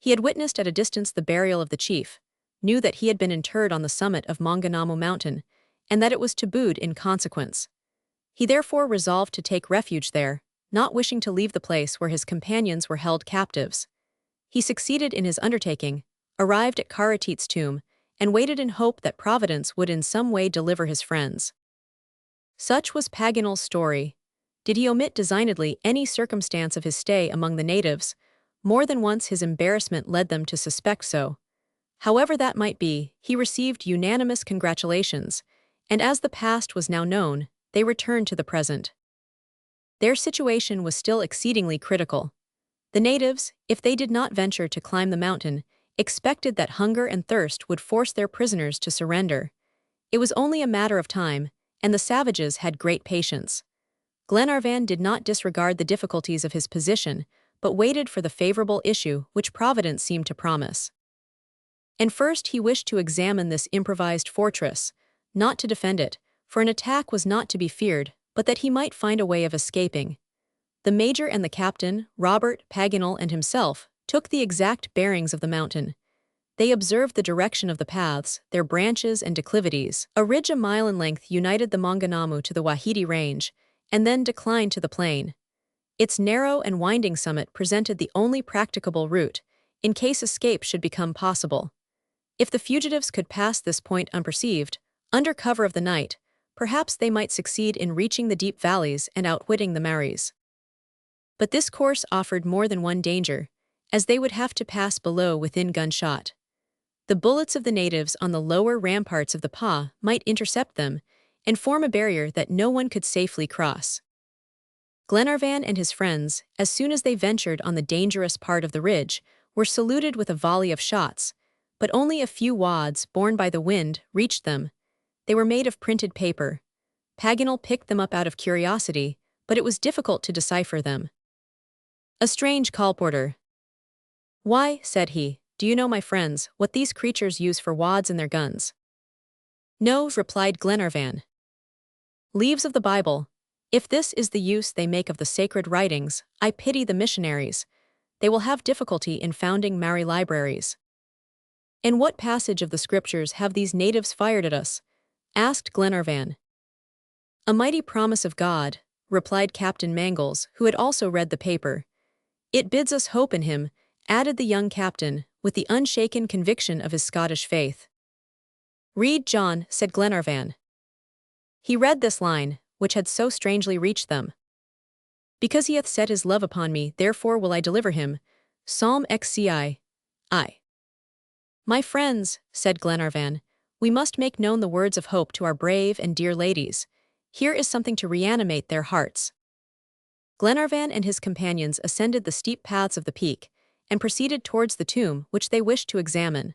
He had witnessed at a distance the burial of the chief, knew that he had been interred on the summit of Maunganamu mountain, and that it was tabooed in consequence. He therefore resolved to take refuge there, not wishing to leave the place where his companions were held captives. He succeeded in his undertaking, arrived at Karatit's tomb, and waited in hope that Providence would in some way deliver his friends. Such was Paganel's story. Did he omit designedly any circumstance of his stay among the natives? More than once his embarrassment led them to suspect so. However that might be, he received unanimous congratulations, and as the past was now known, they returned to the present. Their situation was still exceedingly critical. The natives, if they did not venture to climb the mountain, expected that hunger and thirst would force their prisoners to surrender. It was only a matter of time, and the savages had great patience. Glenarvan did not disregard the difficulties of his position, but waited for the favorable issue which Providence seemed to promise. And first he wished to examine this improvised fortress, not to defend it, for an attack was not to be feared, but that he might find a way of escaping. The major and the captain, Robert, Paganel, and himself, took the exact bearings of the mountain. They observed the direction of the paths, their branches and declivities. A ridge a mile in length united the Maunganamu to the Wahiti range, and then declined to the plain. Its narrow and winding summit presented the only practicable route, in case escape should become possible. If the fugitives could pass this point unperceived, under cover of the night, perhaps they might succeed in reaching the deep valleys and outwitting the Maoris. But this course offered more than one danger, as they would have to pass below within gunshot. The bullets of the natives on the lower ramparts of the Pa might intercept them, and form a barrier that no one could safely cross. Glenarvan and his friends, as soon as they ventured on the dangerous part of the ridge, were saluted with a volley of shots, but only a few wads, borne by the wind, reached them. They were made of printed paper. Paganel picked them up out of curiosity, but it was difficult to decipher them. A strange colporteur. "Why," said he, "do you know, my friends, what these creatures use for wads in their guns?" "No," replied Glenarvan. "Leaves of the Bible. If this is the use they make of the sacred writings, I pity the missionaries. They will have difficulty in founding Maori libraries." "In what passage of the scriptures have these natives fired at us?" asked Glenarvan. "A mighty promise of God," replied Captain Mangles, who had also read the paper. "It bids us hope in him," added the young captain, with the unshaken conviction of his Scottish faith. "Read, John," said Glenarvan. He read this line, which had so strangely reached them. "Because he hath set his love upon me, therefore will I deliver him. Psalm xci. I. "My friends," said Glenarvan, "we must make known the words of hope to our brave and dear ladies. Here is something to reanimate their hearts." Glenarvan and his companions ascended the steep paths of the peak, and proceeded towards the tomb which they wished to examine.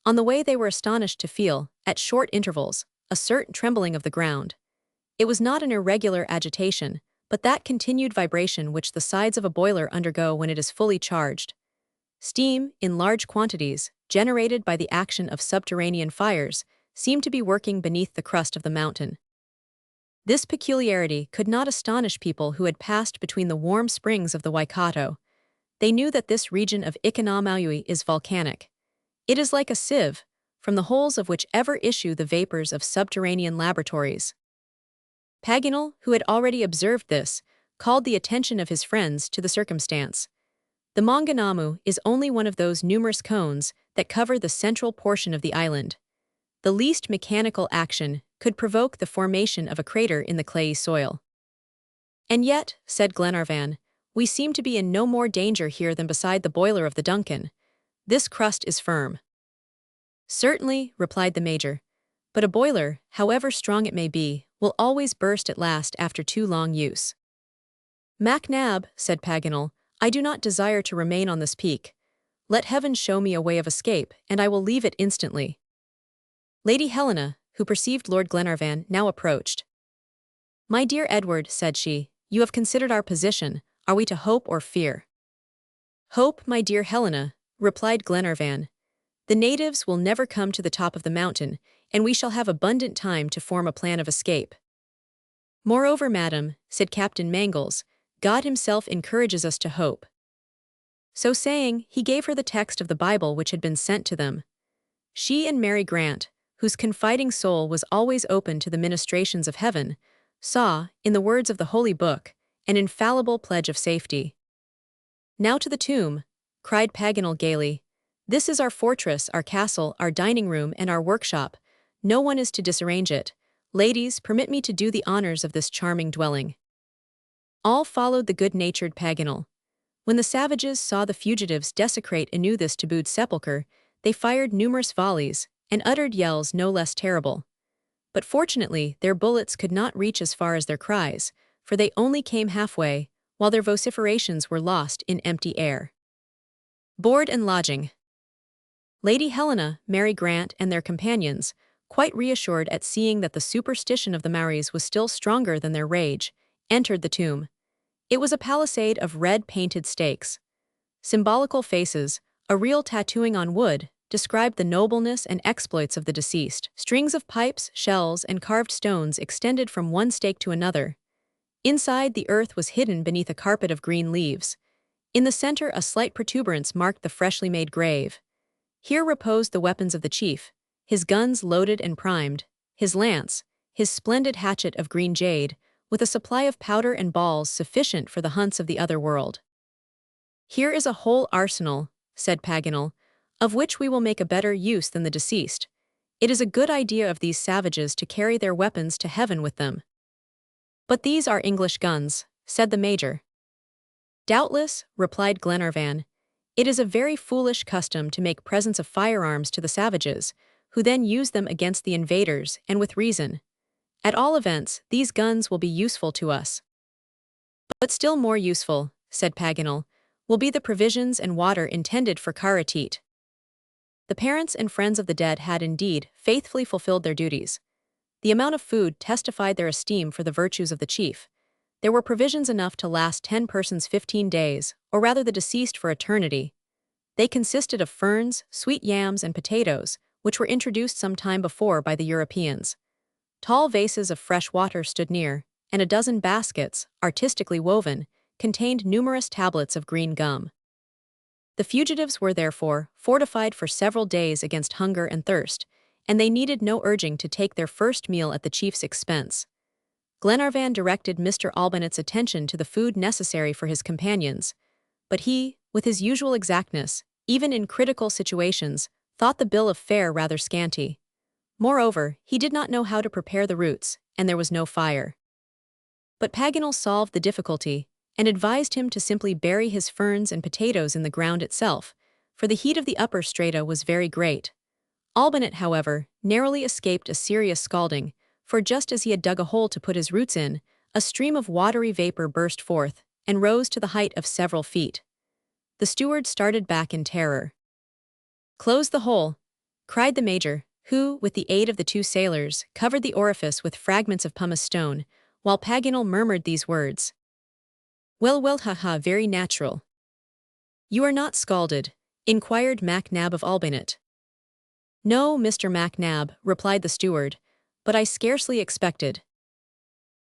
On the way they were astonished to feel, at short intervals, a certain trembling of the ground. It was not an irregular agitation, but that continued vibration which the sides of a boiler undergo when it is fully charged. Steam, in large quantities, generated by the action of subterranean fires, seemed to be working beneath the crust of the mountain. This peculiarity could not astonish people who had passed between the warm springs of the Waikato. They knew that this region of Ingenuity is volcanic. It is like a sieve, from the holes of which ever issue the vapors of subterranean laboratories. Paganel, who had already observed this, called the attention of his friends to the circumstance. The Maunganamu is only one of those numerous cones that cover the central portion of the island. The least mechanical action could provoke the formation of a crater in the clayey soil. "And yet," said Glenarvan, "we seem to be in no more danger here than beside the boiler of the Duncan. This crust is firm." "Certainly," replied the major, "but a boiler, however strong it may be, will always burst at last after too long use." "MacNab," said Paganel, "I do not desire to remain on this peak. Let heaven show me a way of escape, and I will leave it instantly." Lady Helena, who perceived Lord Glenarvan, now approached. "My dear Edward," said she, "you have considered our position. Are we to hope or fear?" "Hope, my dear Helena," replied Glenarvan. "The natives will never come to the top of the mountain, and we shall have abundant time to form a plan of escape." "Moreover, madam," said Captain Mangles, God Himself encourages us to hope." So saying, he gave her the text of the Bible which had been sent to them. She and Mary Grant, whose confiding soul was always open to the ministrations of heaven, saw, in the words of the Holy Book, an infallible pledge of safety. "Now to the tomb," cried Paganel gaily. "This is our fortress, our castle, our dining room, and our workshop. No one is to disarrange it. Ladies, permit me to do the honors of this charming dwelling." All followed the good-natured Paganel. When the savages saw the fugitives desecrate anew this tabooed sepulchre, they fired numerous volleys, and uttered yells no less terrible. But fortunately, their bullets could not reach as far as their cries, for they only came halfway, while their vociferations were lost in empty air. Board and lodging. Lady Helena, Mary Grant, and their companions, quite reassured at seeing that the superstition of the Maoris was still stronger than their rage, entered the tomb. It was a palisade of red-painted stakes. Symbolical faces, a real tattooing on wood, described the nobleness and exploits of the deceased. Strings of pipes, shells, and carved stones extended from one stake to another. Inside, the earth was hidden beneath a carpet of green leaves. In the center, a slight protuberance marked the freshly made grave. Here reposed the weapons of the chief, his guns loaded and primed, his lance, his splendid hatchet of green jade, with a supply of powder and balls sufficient for the hunts of the other world. "Here is a whole arsenal," said Paganel, "of which we will make a better use than the deceased. It is a good idea of these savages to carry their weapons to heaven with them." "But these are English guns," said the major. "Doubtless," replied Glenarvan. "It is a very foolish custom to make presents of firearms to the savages, who then use them against the invaders, and with reason. At all events, these guns will be useful to us." "But still more useful," said Paganel, "will be the provisions and water intended for Karateet." The parents and friends of the dead had indeed faithfully fulfilled their duties. The amount of food testified their esteem for the virtues of the chief. There were provisions enough to last 10 persons 15 days, or rather the deceased for eternity. They consisted of ferns, sweet yams, and potatoes, which were introduced some time before by the Europeans. Tall vases of fresh water stood near, and a dozen baskets, artistically woven, contained numerous tablets of green gum. The fugitives were therefore fortified for several days against hunger and thirst, and they needed no urging to take their first meal at the chief's expense. Glenarvan directed Mr. Albinet's attention to the food necessary for his companions, but he, with his usual exactness, even in critical situations, thought the bill of fare rather scanty. Moreover, he did not know how to prepare the roots, and there was no fire. But Paganel solved the difficulty, and advised him to simply bury his ferns and potatoes in the ground itself, for the heat of the upper strata was very great. Albinet, however, narrowly escaped a serious scalding, for just as he had dug a hole to put his roots in, a stream of watery vapor burst forth, and rose to the height of several feet. The steward started back in terror. "Close the hole," cried the major, who, with the aid of the 2 sailors, covered the orifice with fragments of pumice stone, while Paganel murmured these words. Well, haha, very natural." "You are not scalded?" inquired MacNab of Albinet. "No, Mr. MacNab," replied the steward, "but I scarcely expected."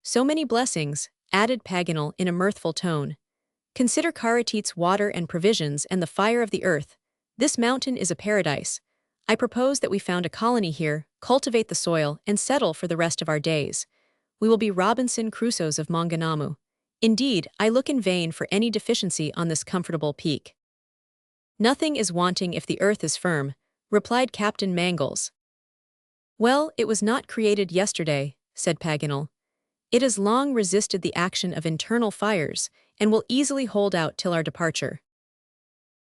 "So many blessings," added Paganel in a mirthful tone. "Consider Karateet's water and provisions and the fire of the earth. This mountain is a paradise. I propose that we found a colony here, cultivate the soil, and settle for the rest of our days. We will be Robinson Crusoes of Maunganamu. Indeed, I look in vain for any deficiency on this comfortable peak." "Nothing is wanting if the earth is firm," replied Captain Mangles. "Well, it was not created yesterday," said Paganel. "It has long resisted the action of internal fires, and will easily hold out till our departure."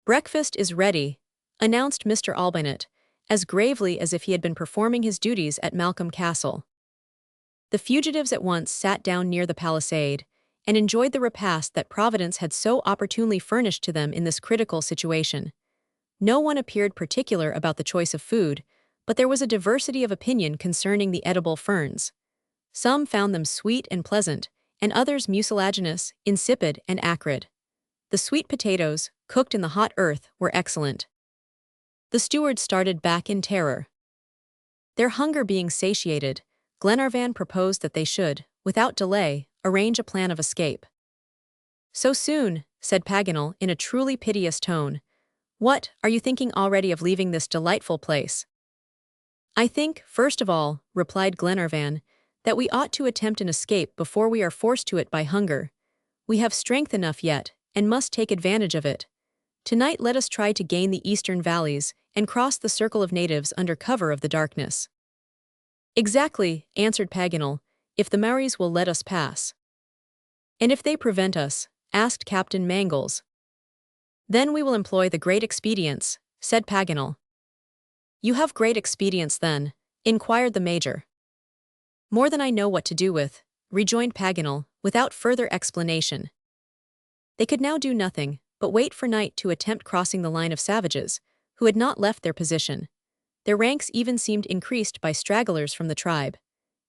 "Breakfast is ready," announced Mr. Albinet, as gravely as if he had been performing his duties at Malcolm Castle. The fugitives at once sat down near the palisade, and enjoyed the repast that Providence had so opportunely furnished to them in this critical situation. No one appeared particular about the choice of food, but there was a diversity of opinion concerning the edible ferns. Some found them sweet and pleasant, and others mucilaginous, insipid, and acrid. The sweet potatoes, cooked in the hot earth, were excellent. The steward started back in terror. Their hunger being satiated, Glenarvan proposed that they should, without delay, arrange a plan of escape. "So soon," said Paganel in a truly piteous tone. "What, are you thinking already of leaving this delightful place?" "I think, first of all," replied Glenarvan, "that we ought to attempt an escape before we are forced to it by hunger. We have strength enough yet, and must take advantage of it. Tonight let us try to gain the eastern valleys and cross the circle of natives under cover of the darkness." "Exactly," answered Paganel, "if the Maoris will let us pass." "And if they prevent us?" asked Captain Mangles. "Then we will employ the great expedients," said Paganel. "You have great expedients then?" inquired the Major. "More than I know what to do with," rejoined Paganel, without further explanation. They could now do nothing but wait for night to attempt crossing the line of savages, who had not left their position. Their ranks even seemed increased by stragglers from the tribe.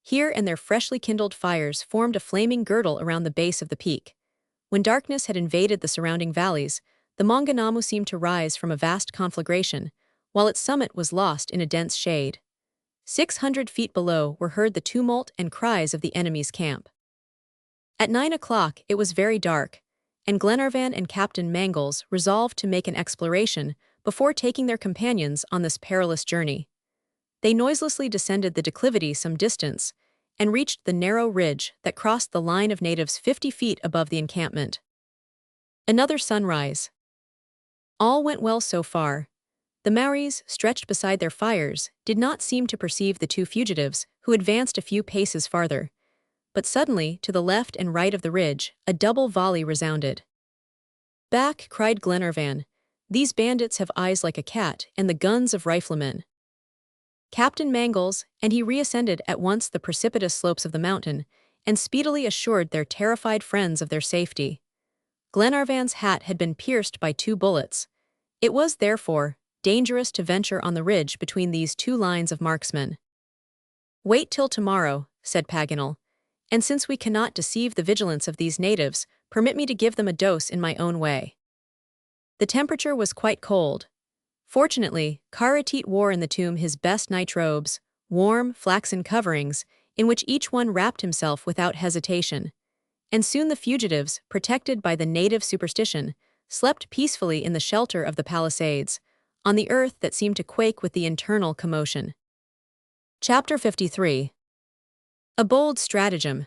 Here and there freshly kindled fires formed a flaming girdle around the base of the peak. When darkness had invaded the surrounding valleys, the Maunganamu seemed to rise from a vast conflagration, while its summit was lost in a dense shade. 600 feet below were heard the tumult and cries of the enemy's camp. At 9 o'clock it was very dark, and Glenarvan and Captain Mangles resolved to make an exploration before taking their companions on this perilous journey. They noiselessly descended the declivity some distance, and reached the narrow ridge that crossed the line of natives 50 feet above the encampment. Another sunrise. All went well so far. The Maoris, stretched beside their fires, did not seem to perceive the two fugitives, who advanced a few paces farther. But suddenly, to the left and right of the ridge, a double volley resounded. "Back!" cried Glenarvan. "These bandits have eyes like a cat and the guns of riflemen." Captain Mangles and he reascended at once the precipitous slopes of the mountain, and speedily assured their terrified friends of their safety. Glenarvan's hat had been pierced by 2 bullets. It was, therefore, dangerous to venture on the ridge between these 2 lines of marksmen. "Wait till tomorrow," said Paganel, "and since we cannot deceive the vigilance of these natives, permit me to give them a dose in my own way." The temperature was quite cold. Fortunately, Karateet wore in the tomb his best night robes, warm, flaxen coverings, in which each one wrapped himself without hesitation. And soon the fugitives, protected by the native superstition, slept peacefully in the shelter of the palisades, on the earth that seemed to quake with the internal commotion. Chapter 53. A bold stratagem.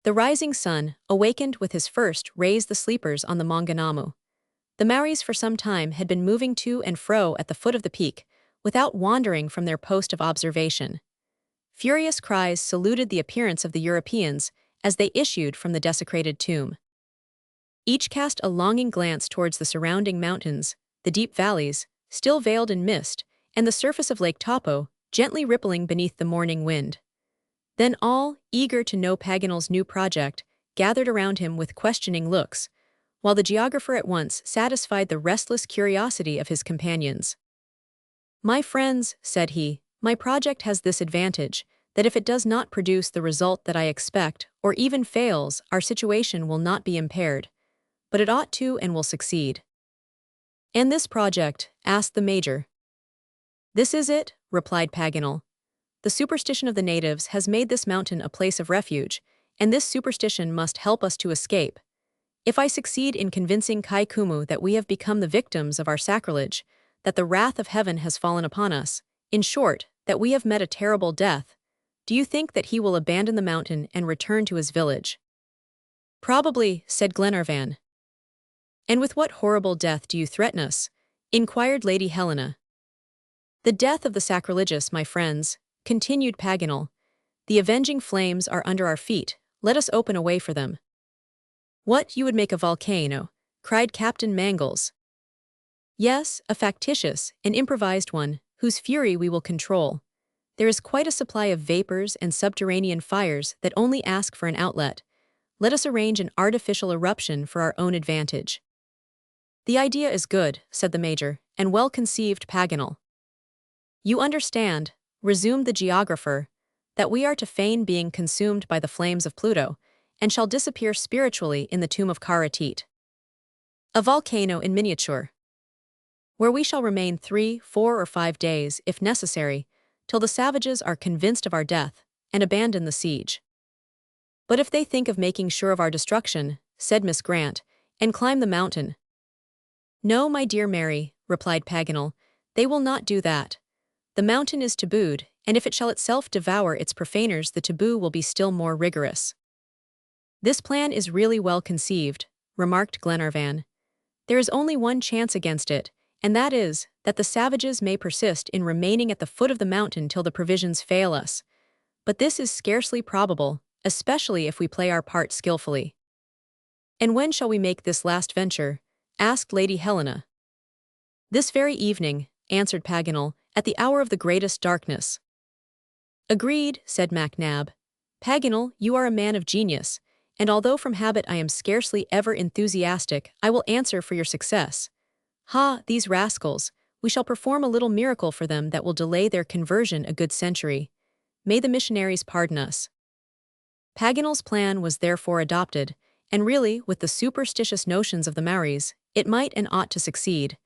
The rising sun, awakened with his first, raised the sleepers on the Maunganamu. The Maoris for some time had been moving to and fro at the foot of the peak, without wandering from their post of observation. Furious cries saluted the appearance of the Europeans as they issued from the desecrated tomb. Each cast a longing glance towards the surrounding mountains, the deep valleys, still veiled in mist, and the surface of Lake Taupo, gently rippling beneath the morning wind. Then all, eager to know Paganel's new project, gathered around him with questioning looks, while the geographer at once satisfied the restless curiosity of his companions. "My friends," said he, "my project has this advantage, that if it does not produce the result that I expect, or even fails, our situation will not be impaired. But it ought to and will succeed." "And this project?" asked the Major. "This is it," replied Paganel. "The superstition of the natives has made this mountain a place of refuge, and this superstition must help us to escape. If I succeed in convincing Kai Kumu that we have become the victims of our sacrilege, that the wrath of heaven has fallen upon us, in short, that we have met a terrible death, do you think that he will abandon the mountain and return to his village?" "Probably," said Glenarvan. "And with what horrible death do you threaten us?" inquired Lady Helena. "The death of the sacrilegious, my friends," continued Paganel. "The avenging flames are under our feet, let us open a way for them." "What, you would make a volcano?" cried Captain Mangles. "Yes, a factitious, an improvised one, whose fury we will control. There is quite a supply of vapors and subterranean fires that only ask for an outlet. Let us arrange an artificial eruption for our own advantage." "The idea is good," said the Major, "and well conceived, Paganel." "You understand," resumed the geographer, "that we are to feign being consumed by the flames of Pluto, and shall disappear spiritually in the tomb of Karateet. A volcano in miniature, where we shall remain 3, 4, or 5 days, if necessary, till the savages are convinced of our death, and abandon the siege. But if they think of making sure of our destruction, said Miss Grant, "and climb the mountain." "No, my dear Mary," replied Paganel, "they will not do that. The mountain is tabooed, and if it shall itself devour its profaners, the taboo will be still more rigorous." "This plan is really well conceived," remarked Glenarvan. "There is only one chance against it, and that is, that the savages may persist in remaining at the foot of the mountain till the provisions fail us. But this is scarcely probable, especially if we play our part skillfully." "And when shall we make this last venture?" asked Lady Helena. "This very evening," answered Paganel, "at the hour of the greatest darkness." "Agreed," said MacNab. "Paganel, you are a man of genius, and although from habit I am scarcely ever enthusiastic, I will answer for your success. Ha, these rascals! We shall perform a little miracle for them that will delay their conversion a good century. May the missionaries pardon us." Paganel's plan was therefore adopted, and really, with the superstitious notions of the Maoris, it might and ought to succeed.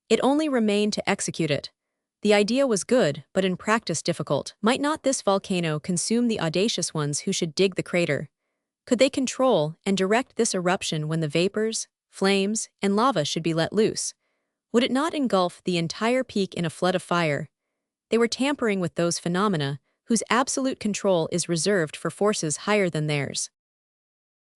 It only remained to execute it. The idea was good, but in practice difficult. Might not this volcano consume the audacious ones who should dig the crater? Could they control and direct this eruption when the vapors, flames, and lava should be let loose? Would it not engulf the entire peak in a flood of fire? They were tampering with those phenomena whose absolute control is reserved for forces higher than theirs.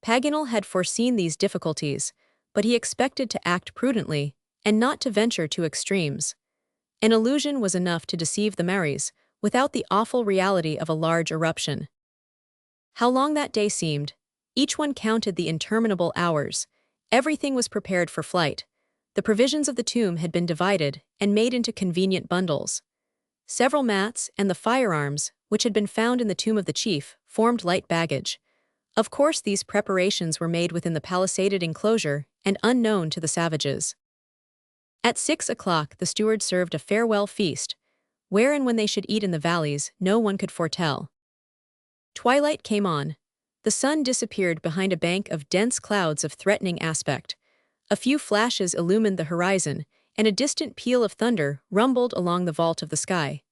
Paganel had foreseen these difficulties, but he expected to act prudently and not to venture to extremes. An illusion was enough to deceive the Maoris, without the awful reality of a large eruption. How long that day seemed! Each one counted the interminable hours. Everything was prepared for flight. The provisions of the tomb had been divided and made into convenient bundles. Several mats and the firearms, which had been found in the tomb of the chief, formed light baggage. Of course, these preparations were made within the palisaded enclosure and unknown to the savages. At 6 o'clock the steward served a farewell feast. Where and when they should eat in the valleys, no one could foretell. Twilight came on. The sun disappeared behind a bank of dense clouds of threatening aspect. A few flashes illumined the horizon, and a distant peal of thunder rumbled along the vault of the sky.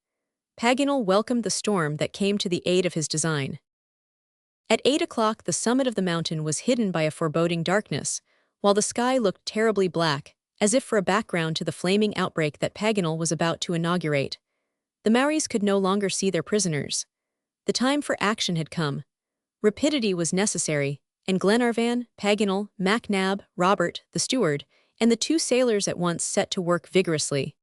Paganel welcomed the storm that came to the aid of his design. At 8 o'clock the summit of the mountain was hidden by a foreboding darkness, while the sky looked terribly black, as if for a background to the flaming outbreak that Paganel was about to inaugurate. The Maoris could no longer see their prisoners. The time for action had come. Rapidity was necessary, and Glenarvan, Paganel, MacNab, Robert, the steward, and the two sailors at once set to work vigorously.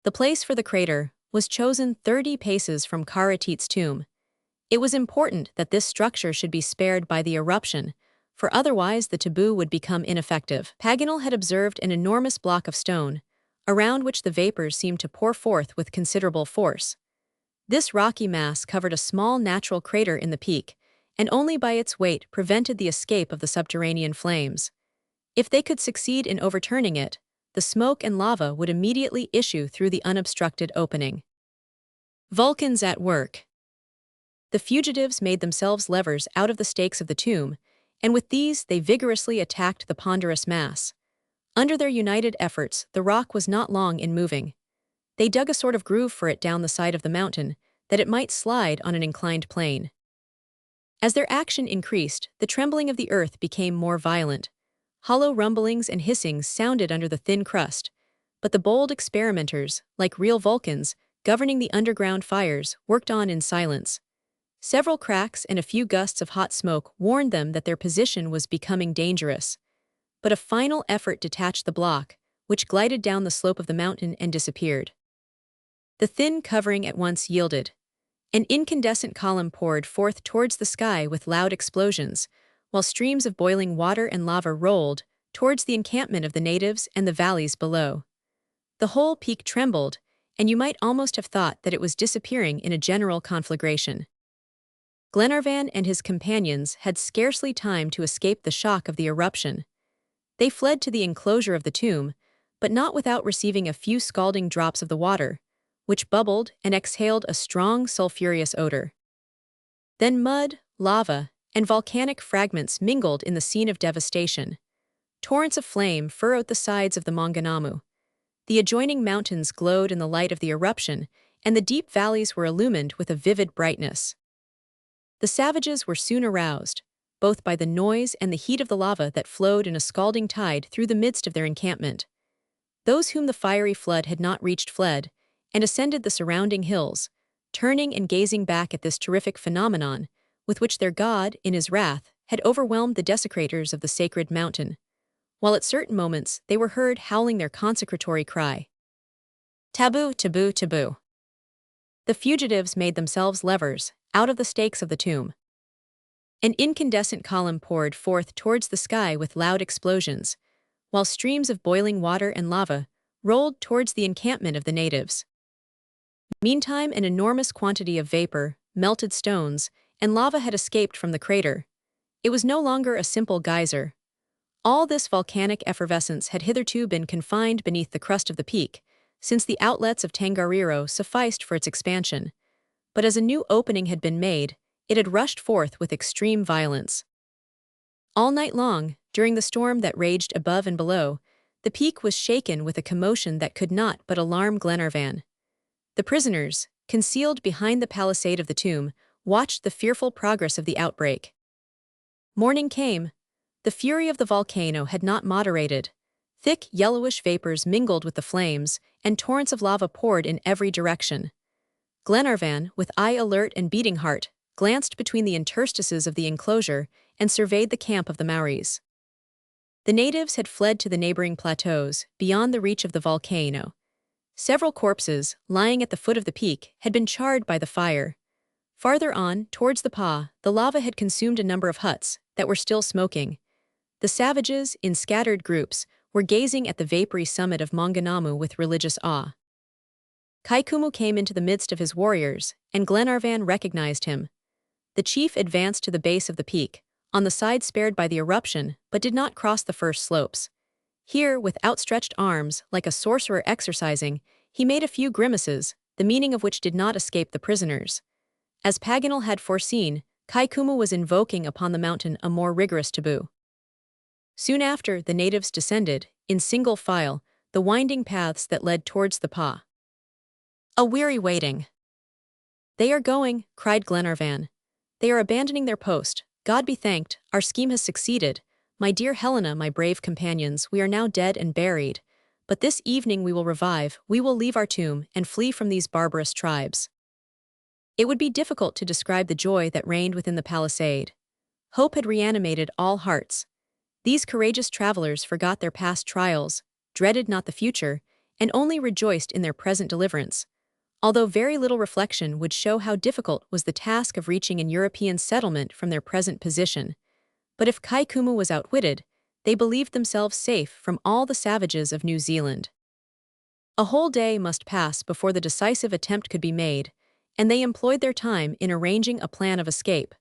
The place for the crater was chosen 30 paces from Karatete's tomb. It was important that this structure should be spared by the eruption, for otherwise the taboo would become ineffective. Paganel had observed an enormous block of stone, around which the vapors seemed to pour forth with considerable force. This rocky mass covered a small natural crater in the peak, and only by its weight prevented the escape of the subterranean flames. If they could succeed in overturning it, the smoke and lava would immediately issue through the unobstructed opening. Vulcans at work. The fugitives made themselves levers out of the stakes of the tomb, and with these they vigorously attacked the ponderous mass. Under their united efforts, the rock was not long in moving. They dug a sort of groove for it down the side of the mountain, that it might slide on an inclined plane. As their action increased, the trembling of the earth became more violent. Hollow rumblings and hissings sounded under the thin crust, but the bold experimenters, like real Vulcans, governing the underground fires, worked on in silence. Several cracks and a few gusts of hot smoke warned them that their position was becoming dangerous. But a final effort detached the block, which glided down the slope of the mountain and disappeared. The thin covering at once yielded. An incandescent column poured forth towards the sky with loud explosions, while streams of boiling water and lava rolled towards the encampment of the natives and the valleys below. The whole peak trembled, and you might almost have thought that it was disappearing in a general conflagration. Glenarvan and his companions had scarcely time to escape the shock of the eruption. They fled to the enclosure of the tomb, but not without receiving a few scalding drops of the water, which bubbled and exhaled a strong sulphurous odor. Then mud, lava, and volcanic fragments mingled in the scene of devastation. Torrents of flame furrowed the sides of the Maunganamu. The adjoining mountains glowed in the light of the eruption, and the deep valleys were illumined with a vivid brightness. The savages were soon aroused, both by the noise and the heat of the lava that flowed in a scalding tide through the midst of their encampment. Those whom the fiery flood had not reached fled, and ascended the surrounding hills, turning and gazing back at this terrific phenomenon, with which their god, in his wrath, had overwhelmed the desecrators of the sacred mountain, while at certain moments they were heard howling their consecratory cry. Taboo, taboo, taboo. The fugitives made themselves levers, out of the stakes of the tomb. An incandescent column poured forth towards the sky with loud explosions, while streams of boiling water and lava rolled towards the encampment of the natives. Meantime, an enormous quantity of vapor, melted stones, and lava had escaped from the crater. It was no longer a simple geyser. All this volcanic effervescence had hitherto been confined beneath the crust of the peak, since the outlets of Tongariro sufficed for its expansion. But as a new opening had been made, it had rushed forth with extreme violence. All night long, during the storm that raged above and below, the peak was shaken with a commotion that could not but alarm Glenarvan. The prisoners, concealed behind the palisade of the tomb, watched the fearful progress of the outbreak. Morning came. The fury of the volcano had not moderated. Thick, yellowish vapors mingled with the flames, and torrents of lava poured in every direction. Glenarvan, with eye alert and beating heart, glanced between the interstices of the enclosure and surveyed the camp of the Maoris. The natives had fled to the neighboring plateaus, beyond the reach of the volcano. Several corpses, lying at the foot of the peak, had been charred by the fire. Farther on, towards the Pa, the lava had consumed a number of huts that were still smoking. The savages, in scattered groups, were gazing at the vapory summit of Maunganamu with religious awe. Kaikumu came into the midst of his warriors, and Glenarvan recognized him. The chief advanced to the base of the peak, on the side spared by the eruption, but did not cross the first slopes. Here, with outstretched arms, like a sorcerer exercising, he made a few grimaces, the meaning of which did not escape the prisoners. As Paganel had foreseen, Kaikumu was invoking upon the mountain a more rigorous taboo. Soon after, the natives descended, in single file, the winding paths that led towards the Pa. A weary waiting. "They are going," cried Glenarvan. "They are abandoning their post. God be thanked, our scheme has succeeded. My dear Helena, my brave companions, we are now dead and buried. But this evening we will revive, we will leave our tomb, and flee from these barbarous tribes." It would be difficult to describe the joy that reigned within the palisade. Hope had reanimated all hearts. These courageous travelers forgot their past trials, dreaded not the future, and only rejoiced in their present deliverance. Although very little reflection would show how difficult was the task of reaching an European settlement from their present position. But if Kaikumu was outwitted, they believed themselves safe from all the savages of New Zealand. A whole day must pass before the decisive attempt could be made, and they employed their time in arranging a plan of escape.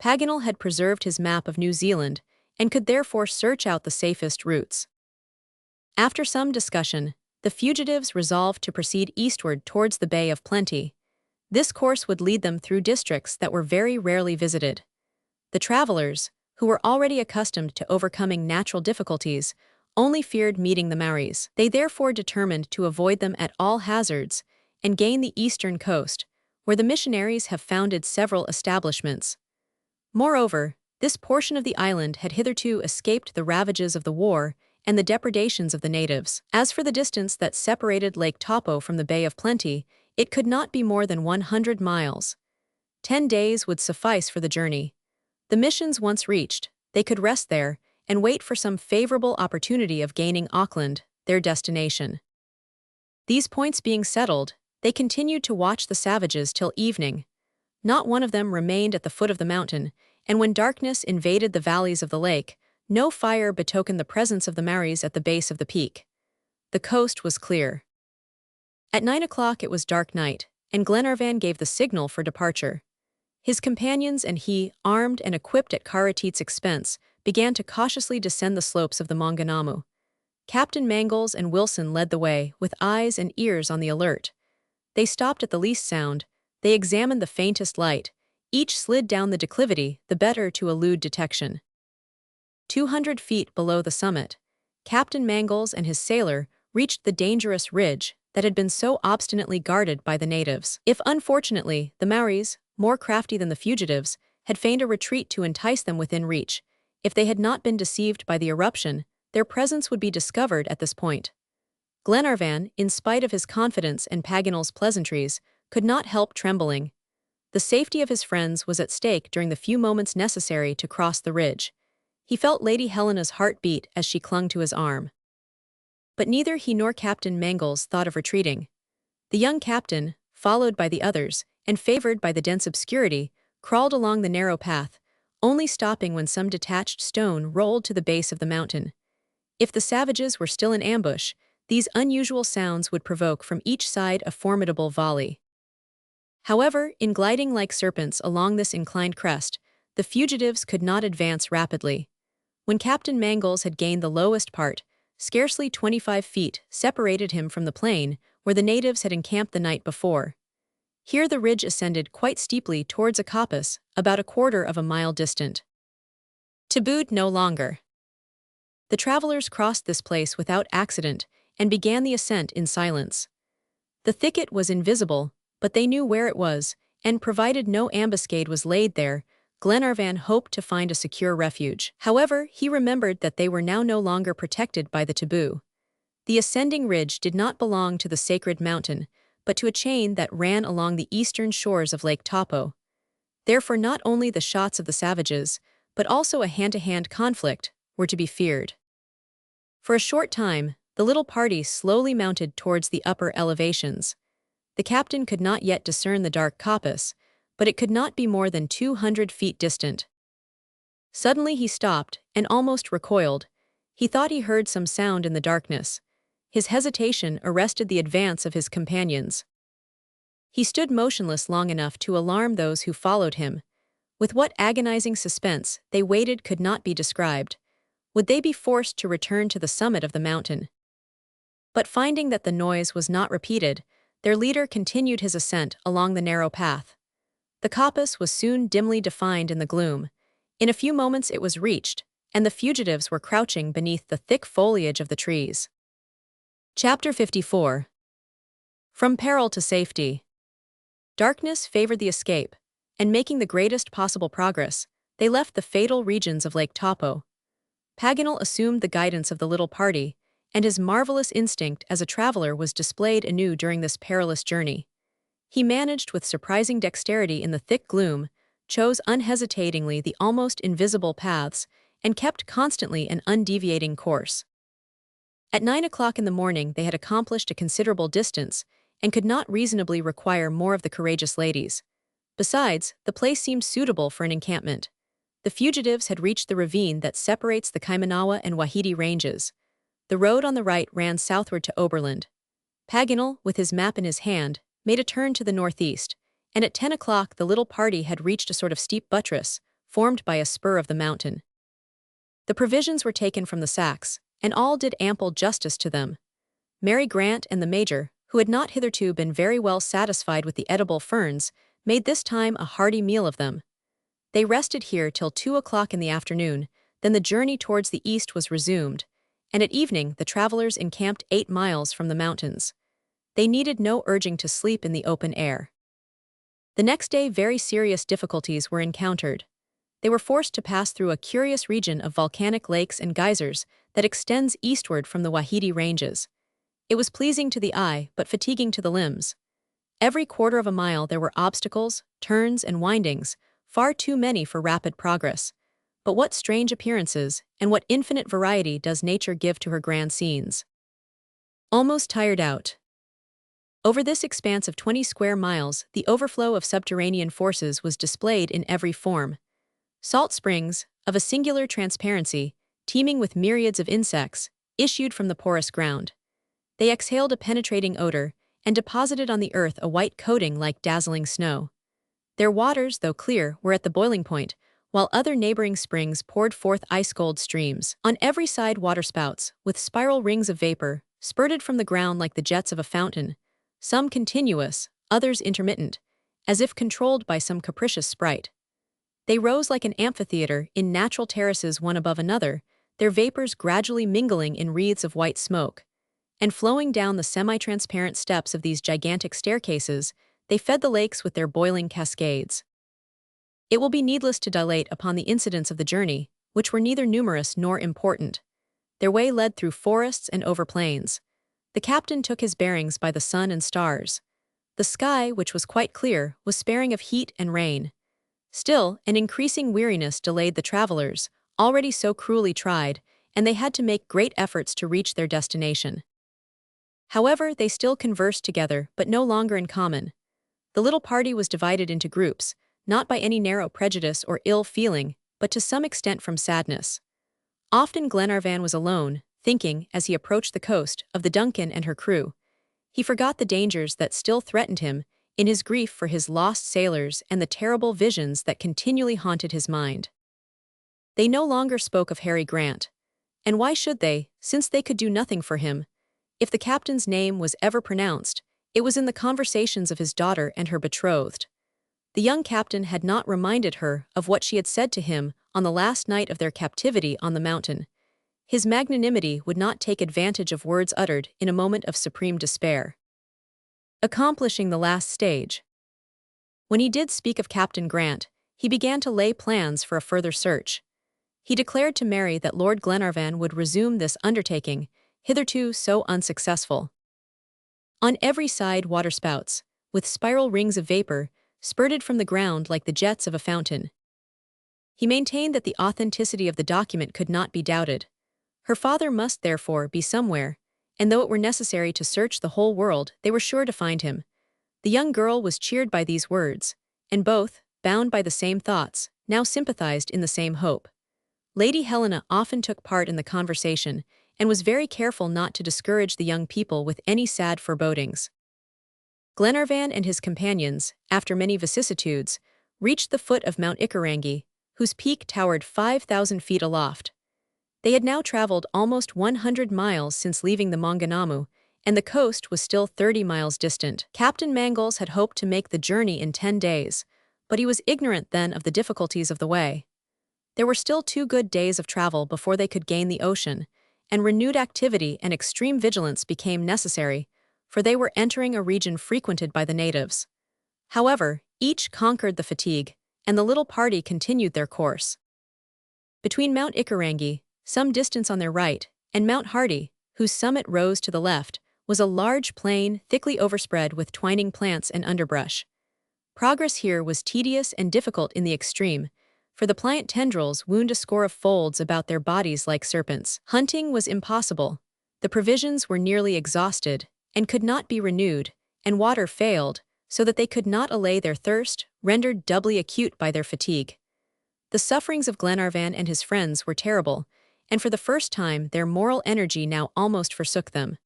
Paganel had preserved his map of New Zealand, and could therefore search out the safest routes. After some discussion, the fugitives resolved to proceed eastward towards the Bay of Plenty. This course would lead them through districts that were very rarely visited. The travelers, who were already accustomed to overcoming natural difficulties, only feared meeting the Maoris. They therefore determined to avoid them at all hazards and gain the eastern coast, where the missionaries have founded several establishments. Moreover, this portion of the island had hitherto escaped the ravages of the war and the depredations of the natives. As for the distance that separated Lake Taupo from the Bay of Plenty, it could not be more than 100 miles. 10 days would suffice for the journey. The missions once reached, they could rest there and wait for some favorable opportunity of gaining Auckland, their destination. These points being settled, they continued to watch the savages till evening. Not one of them remained at the foot of the mountain, and when darkness invaded the valleys of the lake, no fire betokened the presence of the Maoris at the base of the peak. The coast was clear. At 9 o'clock it was dark night, and Glenarvan gave the signal for departure. His companions and he, armed and equipped at Karateet's expense, began to cautiously descend the slopes of the Maunganamu. Captain Mangles and Wilson led the way, with eyes and ears on the alert. They stopped at the least sound, they examined the faintest light, each slid down the declivity, the better to elude detection. 200 feet below the summit, Captain Mangles and his sailor reached the dangerous ridge that had been so obstinately guarded by the natives. If unfortunately, the Maoris, more crafty than the fugitives, had feigned a retreat to entice them within reach. If they had not been deceived by the eruption, their presence would be discovered at this point. Glenarvan, in spite of his confidence and Paganel's pleasantries, could not help trembling. The safety of his friends was at stake during the few moments necessary to cross the ridge. He felt Lady Helena's heart beat as she clung to his arm. But neither he nor Captain Mangles thought of retreating. The young captain, followed by the others, and favored by the dense obscurity, crawled along the narrow path, only stopping when some detached stone rolled to the base of the mountain. If the savages were still in ambush, these unusual sounds would provoke from each side a formidable volley. However, in gliding like serpents along this inclined crest, the fugitives could not advance rapidly. When Captain Mangles had gained the lowest part, scarcely 25 feet separated him from the plain where the natives had encamped the night before. Here the ridge ascended quite steeply towards a coppice, about a quarter of a mile distant. Tabooed no longer. The travelers crossed this place without accident and began the ascent in silence. The thicket was invisible, but they knew where it was, and provided no ambuscade was laid there, Glenarvan hoped to find a secure refuge. However, he remembered that they were now no longer protected by the taboo. The ascending ridge did not belong to the sacred mountain, but to a chain that ran along the eastern shores of Lake Taupo. Therefore not only the shots of the savages, but also a hand-to-hand conflict, were to be feared. For a short time, the little party slowly mounted towards the upper elevations. The captain could not yet discern the dark coppice, but it could not be more than 200 feet distant. Suddenly he stopped and almost recoiled. He thought he heard some sound in the darkness. His hesitation arrested the advance of his companions. He stood motionless long enough to alarm those who followed him. With what agonizing suspense they waited could not be described. Would they be forced to return to the summit of the mountain? But finding that the noise was not repeated, their leader continued his ascent along the narrow path. The coppice was soon dimly defined in the gloom. In a few moments it was reached, and the fugitives were crouching beneath the thick foliage of the trees. Chapter 54. From Peril to Safety. Darkness favored the escape, and making the greatest possible progress, they left the fatal regions of Lake Taupo. Paganel assumed the guidance of the little party, and his marvelous instinct as a traveler was displayed anew during this perilous journey. He managed with surprising dexterity in the thick gloom, chose unhesitatingly the almost invisible paths, and kept constantly an undeviating course. At 9 o'clock in the morning they had accomplished a considerable distance, and could not reasonably require more of the courageous ladies. Besides, the place seemed suitable for an encampment. The fugitives had reached the ravine that separates the Kaimanawa and Wahiti ranges. The road on the right ran southward to Oberland. Paganel, with his map in his hand, made a turn to the northeast, and at 10 o'clock the little party had reached a sort of steep buttress, formed by a spur of the mountain. The provisions were taken from the sacks, and all did ample justice to them. Mary Grant and the Major, who had not hitherto been very well satisfied with the edible ferns, made this time a hearty meal of them. They rested here till 2 o'clock in the afternoon, then the journey towards the east was resumed, and at evening the travelers encamped 8 miles from the mountains. They needed no urging to sleep in the open air. The next day very serious difficulties were encountered. They were forced to pass through a curious region of volcanic lakes and geysers that extends eastward from the Wahiti ranges. It was pleasing to the eye, but fatiguing to the limbs. Every quarter of a mile there were obstacles, turns, and windings, far too many for rapid progress. But what strange appearances, and what infinite variety does nature give to her grand scenes. Almost tired out. Over this expanse of 20 square miles, the overflow of subterranean forces was displayed in every form. Salt springs, of a singular transparency, teeming with myriads of insects, issued from the porous ground. They exhaled a penetrating odor, and deposited on the earth a white coating like dazzling snow. Their waters, though clear, were at the boiling point, while other neighboring springs poured forth ice-cold streams. On every side waterspouts, with spiral rings of vapor, spurted from the ground like the jets of a fountain, some continuous, others intermittent, as if controlled by some capricious sprite. They rose like an amphitheater in natural terraces one above another, their vapors gradually mingling in wreaths of white smoke. And flowing down the semi-transparent steps of these gigantic staircases, they fed the lakes with their boiling cascades. It will be needless to dilate upon the incidents of the journey, which were neither numerous nor important. Their way led through forests and over plains. The captain took his bearings by the sun and stars. The sky, which was quite clear, was sparing of heat and rain. Still, an increasing weariness delayed the travelers, already so cruelly tried, and they had to make great efforts to reach their destination. However, they still conversed together, but no longer in common. The little party was divided into groups, not by any narrow prejudice or ill feeling, but to some extent from sadness. Often Glenarvan was alone, thinking, as he approached the coast, of the Duncan and her crew. He forgot the dangers that still threatened him, in his grief for his lost sailors and the terrible visions that continually haunted his mind. They no longer spoke of Harry Grant. And why should they, since they could do nothing for him? If the captain's name was ever pronounced, it was in the conversations of his daughter and her betrothed. The young captain had not reminded her of what she had said to him on the last night of their captivity on the mountain. His magnanimity would not take advantage of words uttered in a moment of supreme despair. Accomplishing the last stage. When he did speak of Captain Grant, he began to lay plans for a further search. He declared to Mary that Lord Glenarvan would resume this undertaking, hitherto so unsuccessful. On every side waterspouts, with spiral rings of vapor, spurted from the ground like the jets of a fountain. He maintained that the authenticity of the document could not be doubted. Her father must therefore be somewhere, and though it were necessary to search the whole world, they were sure to find him. The young girl was cheered by these words, and both, bound by the same thoughts, now sympathized in the same hope. Lady Helena often took part in the conversation, and was very careful not to discourage the young people with any sad forebodings. Glenarvan and his companions, after many vicissitudes, reached the foot of Mount Ikarangi, whose peak towered 5,000 feet aloft. They had now traveled almost 100 miles since leaving the Maunganamu, and the coast was still 30 miles distant. Captain Mangles had hoped to make the journey in 10 days, but he was ignorant then of the difficulties of the way. There were still 2 good days of travel before they could gain the ocean, and renewed activity and extreme vigilance became necessary, for they were entering a region frequented by the natives. However, each conquered the fatigue, and the little party continued their course. Between Mount Ikarangi, some distance on their right, and Mount Hardy, whose summit rose to the left, was a large plain thickly overspread with twining plants and underbrush. Progress here was tedious and difficult in the extreme, for the pliant tendrils wound a score of folds about their bodies like serpents. Hunting was impossible, the provisions were nearly exhausted, and could not be renewed, and water failed, so that they could not allay their thirst, rendered doubly acute by their fatigue. The sufferings of Glenarvan and his friends were terrible, and for the first time their moral energy now almost forsook them.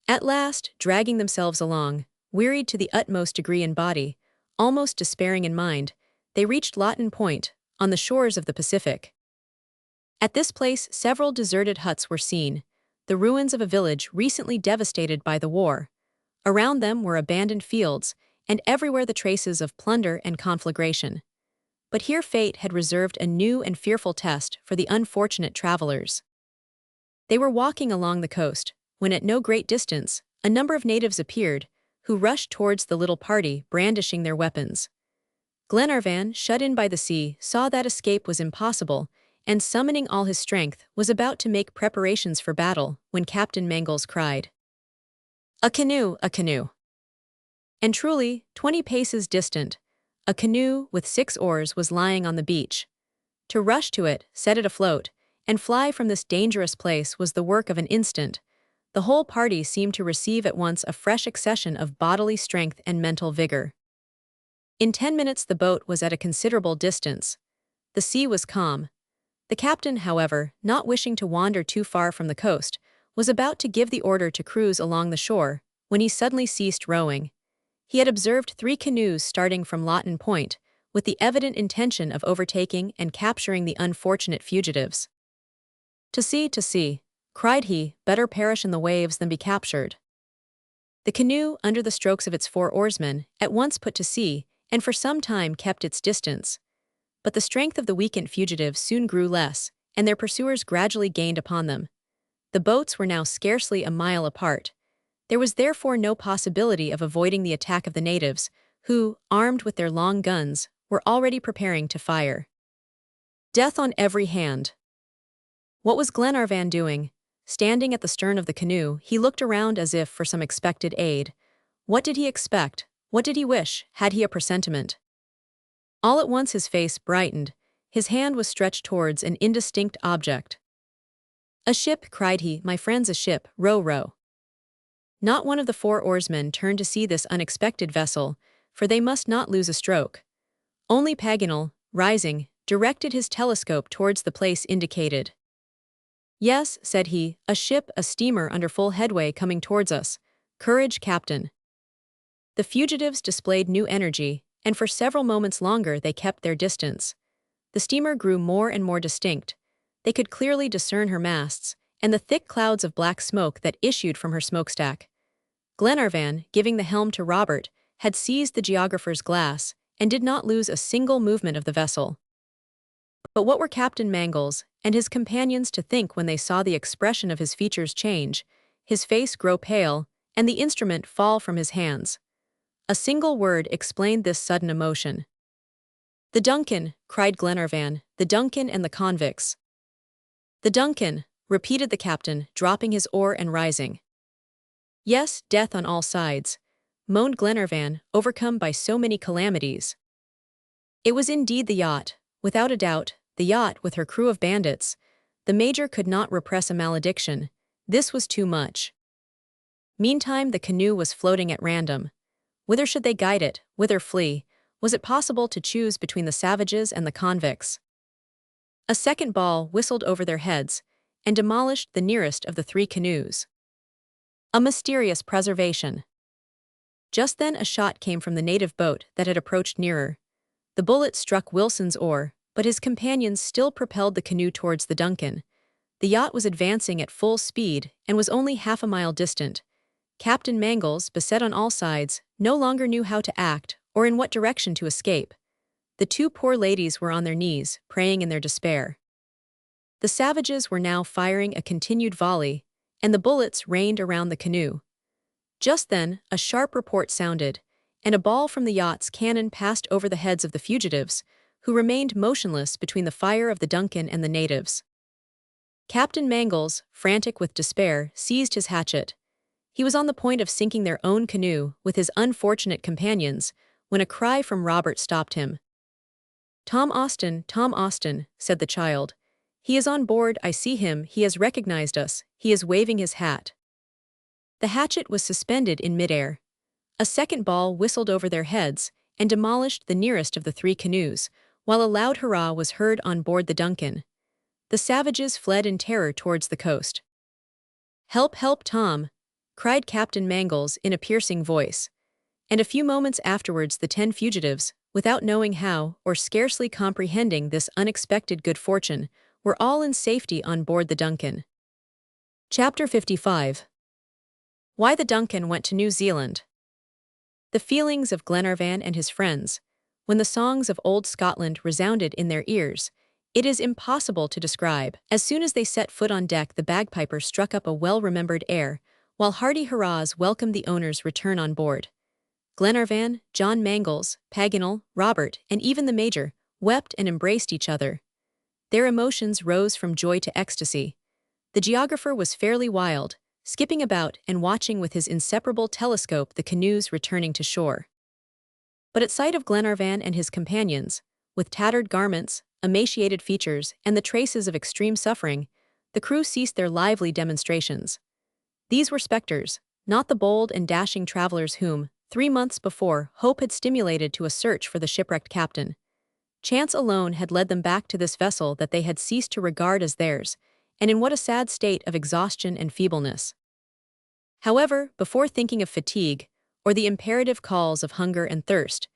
At last, dragging themselves along, wearied to the utmost degree in body, almost despairing in mind, they reached Lawton Point, on the shores of the Pacific. At this place several deserted huts were seen, the ruins of a village recently devastated by the war. Around them were abandoned fields, and everywhere the traces of plunder and conflagration. But here fate had reserved a new and fearful test for the unfortunate travelers. They were walking along the coast, when at no great distance, a number of natives appeared, who rushed towards the little party, brandishing their weapons. Glenarvan, shut in by the sea, saw that escape was impossible, and summoning all his strength, was about to make preparations for battle, when Captain Mangles cried, "A canoe, a canoe!" And truly, 20 paces distant, a canoe with 6 oars was lying on the beach. To rush to it, set it afloat, and fly from this dangerous place was the work of an instant. The whole party seemed to receive at once a fresh accession of bodily strength and mental vigor. In 10 minutes the boat was at a considerable distance. The sea was calm. The captain, however, not wishing to wander too far from the coast, was about to give the order to cruise along the shore, when he suddenly ceased rowing. He had observed 3 canoes starting from Lawton Point, with the evident intention of overtaking and capturing the unfortunate fugitives. To sea," cried he, "better perish in the waves than be captured." The canoe, under the strokes of its 4 oarsmen, at once put to sea, and for some time kept its distance. But the strength of the weakened fugitives soon grew less, and their pursuers gradually gained upon them. The boats were now scarcely a mile apart. There was therefore no possibility of avoiding the attack of the natives, who, armed with their long guns, were already preparing to fire. Death on every hand. What was Glenarvan doing? Standing at the stern of the canoe, he looked around as if for some expected aid. What did he expect? What did he wish? Had he a presentiment? All at once his face brightened. His hand was stretched towards an indistinct object. "A ship," cried he, "my friends, a ship, row, row." Not one of the 4 oarsmen turned to see this unexpected vessel, for they must not lose a stroke. Only Paganel, rising, directed his telescope towards the place indicated. "Yes," said he, "a ship, a steamer under full headway coming towards us. Courage, Captain." The fugitives displayed new energy, and for several moments longer they kept their distance. The steamer grew more and more distinct. They could clearly discern her masts, and the thick clouds of black smoke that issued from her smokestack. Glenarvan, giving the helm to Robert, had seized the geographer's glass, and did not lose a single movement of the vessel. But what were Captain Mangles and his companions to think when they saw the expression of his features change, his face grow pale, and the instrument fall from his hands? A single word explained this sudden emotion. "The Duncan!" cried Glenarvan, "the Duncan and the convicts." "The Duncan!" repeated the captain, dropping his oar and rising. "Yes, death on all sides," moaned Glenarvan, overcome by so many calamities. It was indeed the yacht, without a doubt, the yacht with her crew of bandits. The Major could not repress a malediction. This was too much. Meantime the canoe was floating at random. Whither should they guide it? Whither flee? Was it possible to choose between the savages and the convicts? A second ball whistled over their heads, and demolished the nearest of the 3 canoes. A mysterious preservation. Just then a shot came from the native boat that had approached nearer. The bullet struck Wilson's oar, but his companions still propelled the canoe towards the Duncan. The yacht was advancing at full speed and was only half a mile distant. Captain Mangles, beset on all sides, no longer knew how to act or in what direction to escape. The 2 poor ladies were on their knees, praying in their despair. The savages were now firing a continued volley, and the bullets rained around the canoe. Just then, a sharp report sounded, and a ball from the yacht's cannon passed over the heads of the fugitives, who remained motionless between the fire of the Duncan and the natives. Captain Mangles, frantic with despair, seized his hatchet. He was on the point of sinking their own canoe with his unfortunate companions, when a cry from Robert stopped him. Tom Austin," said the child. "He is on board, I see him, he has recognized us, he is waving his hat." The hatchet was suspended in midair. A second ball whistled over their heads and demolished the nearest of the 3 canoes, while a loud hurrah was heard on board the Duncan. The savages fled in terror towards the coast. "Help, help, Tom!" cried Captain Mangles in a piercing voice. And a few moments afterwards the 10 fugitives, without knowing how or scarcely comprehending this unexpected good fortune, were all in safety on board the Duncan. Chapter 55. Why the Duncan went to New Zealand. The feelings of Glenarvan and his friends, when the songs of old Scotland resounded in their ears, it is impossible to describe. As soon as they set foot on deck, the bagpiper struck up a well-remembered air, while hearty hurrahs welcomed the owner's return on board. Glenarvan, John Mangles, Paganel, Robert, and even the Major wept and embraced each other. Their emotions rose from joy to ecstasy. The geographer was fairly wild, skipping about and watching with his inseparable telescope the canoes returning to shore. But at sight of Glenarvan and his companions, with tattered garments, emaciated features, and the traces of extreme suffering, the crew ceased their lively demonstrations. These were specters, not the bold and dashing travelers whom, 3 months before, hope had stimulated to a search for the shipwrecked captain. Chance alone had led them back to this vessel that they had ceased to regard as theirs, and in what a sad state of exhaustion and feebleness. However, before thinking of fatigue, or the imperative calls of hunger and thirst,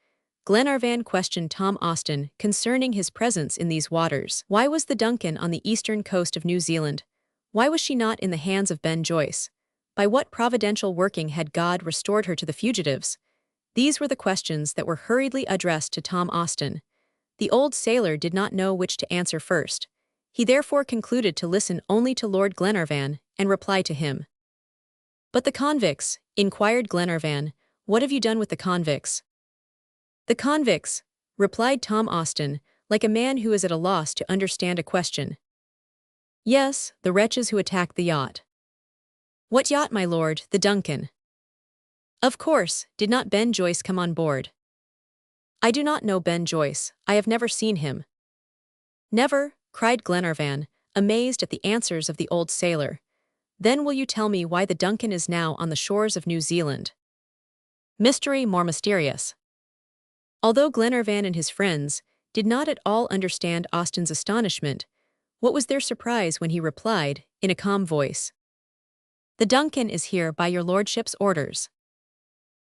Glenarvan questioned Tom Austin concerning his presence in these waters. Why was the Duncan on the eastern coast of New Zealand? Why was she not in the hands of Ben Joyce? By what providential working had God restored her to the fugitives? These were the questions that were hurriedly addressed to Tom Austin. The old sailor did not know which to answer first. He therefore concluded to listen only to Lord Glenarvan and reply to him. "But the convicts," inquired Glenarvan, "what have you done with the convicts?" "The convicts," replied Tom Austin, like a man who is at a loss to understand a question. Yes, the wretches who attacked the yacht. What yacht, my lord? The Duncan. Of course, did not Ben Joyce come on board? I do not know Ben Joyce, I have never seen him. Never, cried Glenarvan, amazed at the answers of the old sailor. Then will you tell me why the Duncan is now on the shores of New Zealand? Mystery more mysterious. Although Glenarvan and his friends did not at all understand Austin's astonishment, what was their surprise when he replied, in a calm voice? The Duncan is here by your lordship's orders.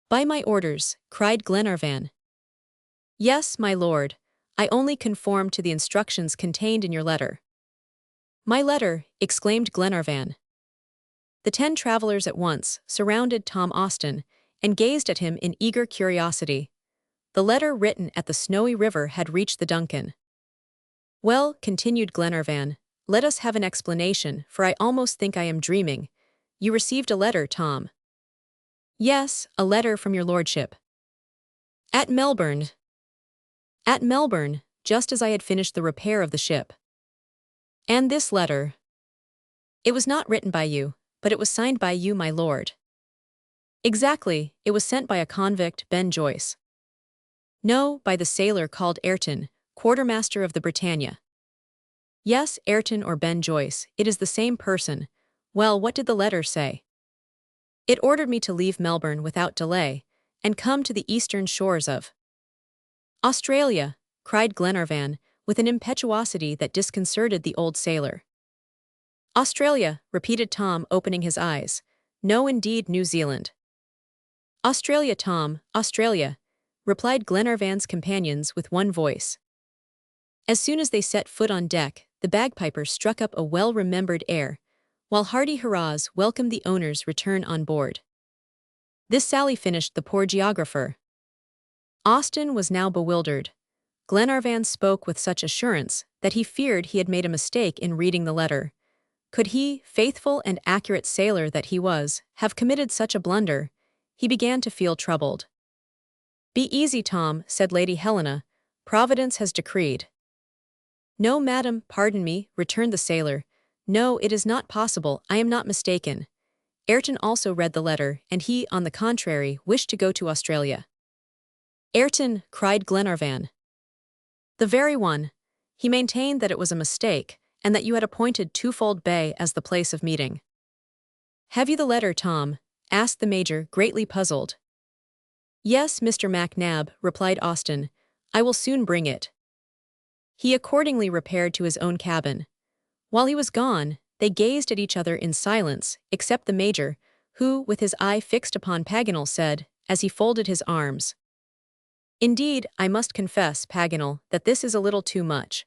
By my orders, cried Glenarvan. Yes, my lord, I only conform to the instructions contained in your letter. My letter, exclaimed Glenarvan. The 10 travelers at once surrounded Tom Austin and gazed at him in eager curiosity. The letter written at the Snowy River had reached the Duncan. Well, continued Glenarvan, let us have an explanation, for I almost think I am dreaming. You received a letter, Tom. Yes, a letter from your lordship. At Melbourne. At Melbourne, just as I had finished the repair of the ship. And this letter? It was not written by you, but it was signed by you, my lord. Exactly, it was sent by a convict, Ben Joyce. No, by the sailor called Ayrton, quartermaster of the Britannia. Yes, Ayrton or Ben Joyce, it is the same person. Well, what did the letter say? It ordered me to leave Melbourne without delay, and come to the eastern shores of Australia, cried Glenarvan, with an impetuosity that disconcerted the old sailor. Australia, repeated Tom, opening his eyes. No, indeed, New Zealand. Australia, Tom, Australia, replied Glenarvan's companions with one voice. As soon as they set foot on deck, the bagpipers struck up a well-remembered air, while hearty hurrahs welcomed the owner's return on board. This sally finished the poor geographer. Austin was now bewildered. Glenarvan spoke with such assurance that he feared he had made a mistake in reading the letter. Could he, faithful and accurate sailor that he was, have committed such a blunder? He began to feel troubled. Be easy, Tom, said Lady Helena. Providence has decreed. No, madam, pardon me, returned the sailor. No, it is not possible, I am not mistaken. Ayrton also read the letter, and he, on the contrary, wished to go to Australia. Ayrton, cried Glenarvan. The very one. He maintained that it was a mistake, and that you had appointed Twofold Bay as the place of meeting. Have you the letter, Tom? Asked the major, greatly puzzled. Yes, Mr. MacNab, replied Austin. I will soon bring it. He accordingly repaired to his own cabin. While he was gone, they gazed at each other in silence, except the major, who, with his eye fixed upon Paganel, said, as he folded his arms, Indeed, I must confess, Paganel, that this is a little too much.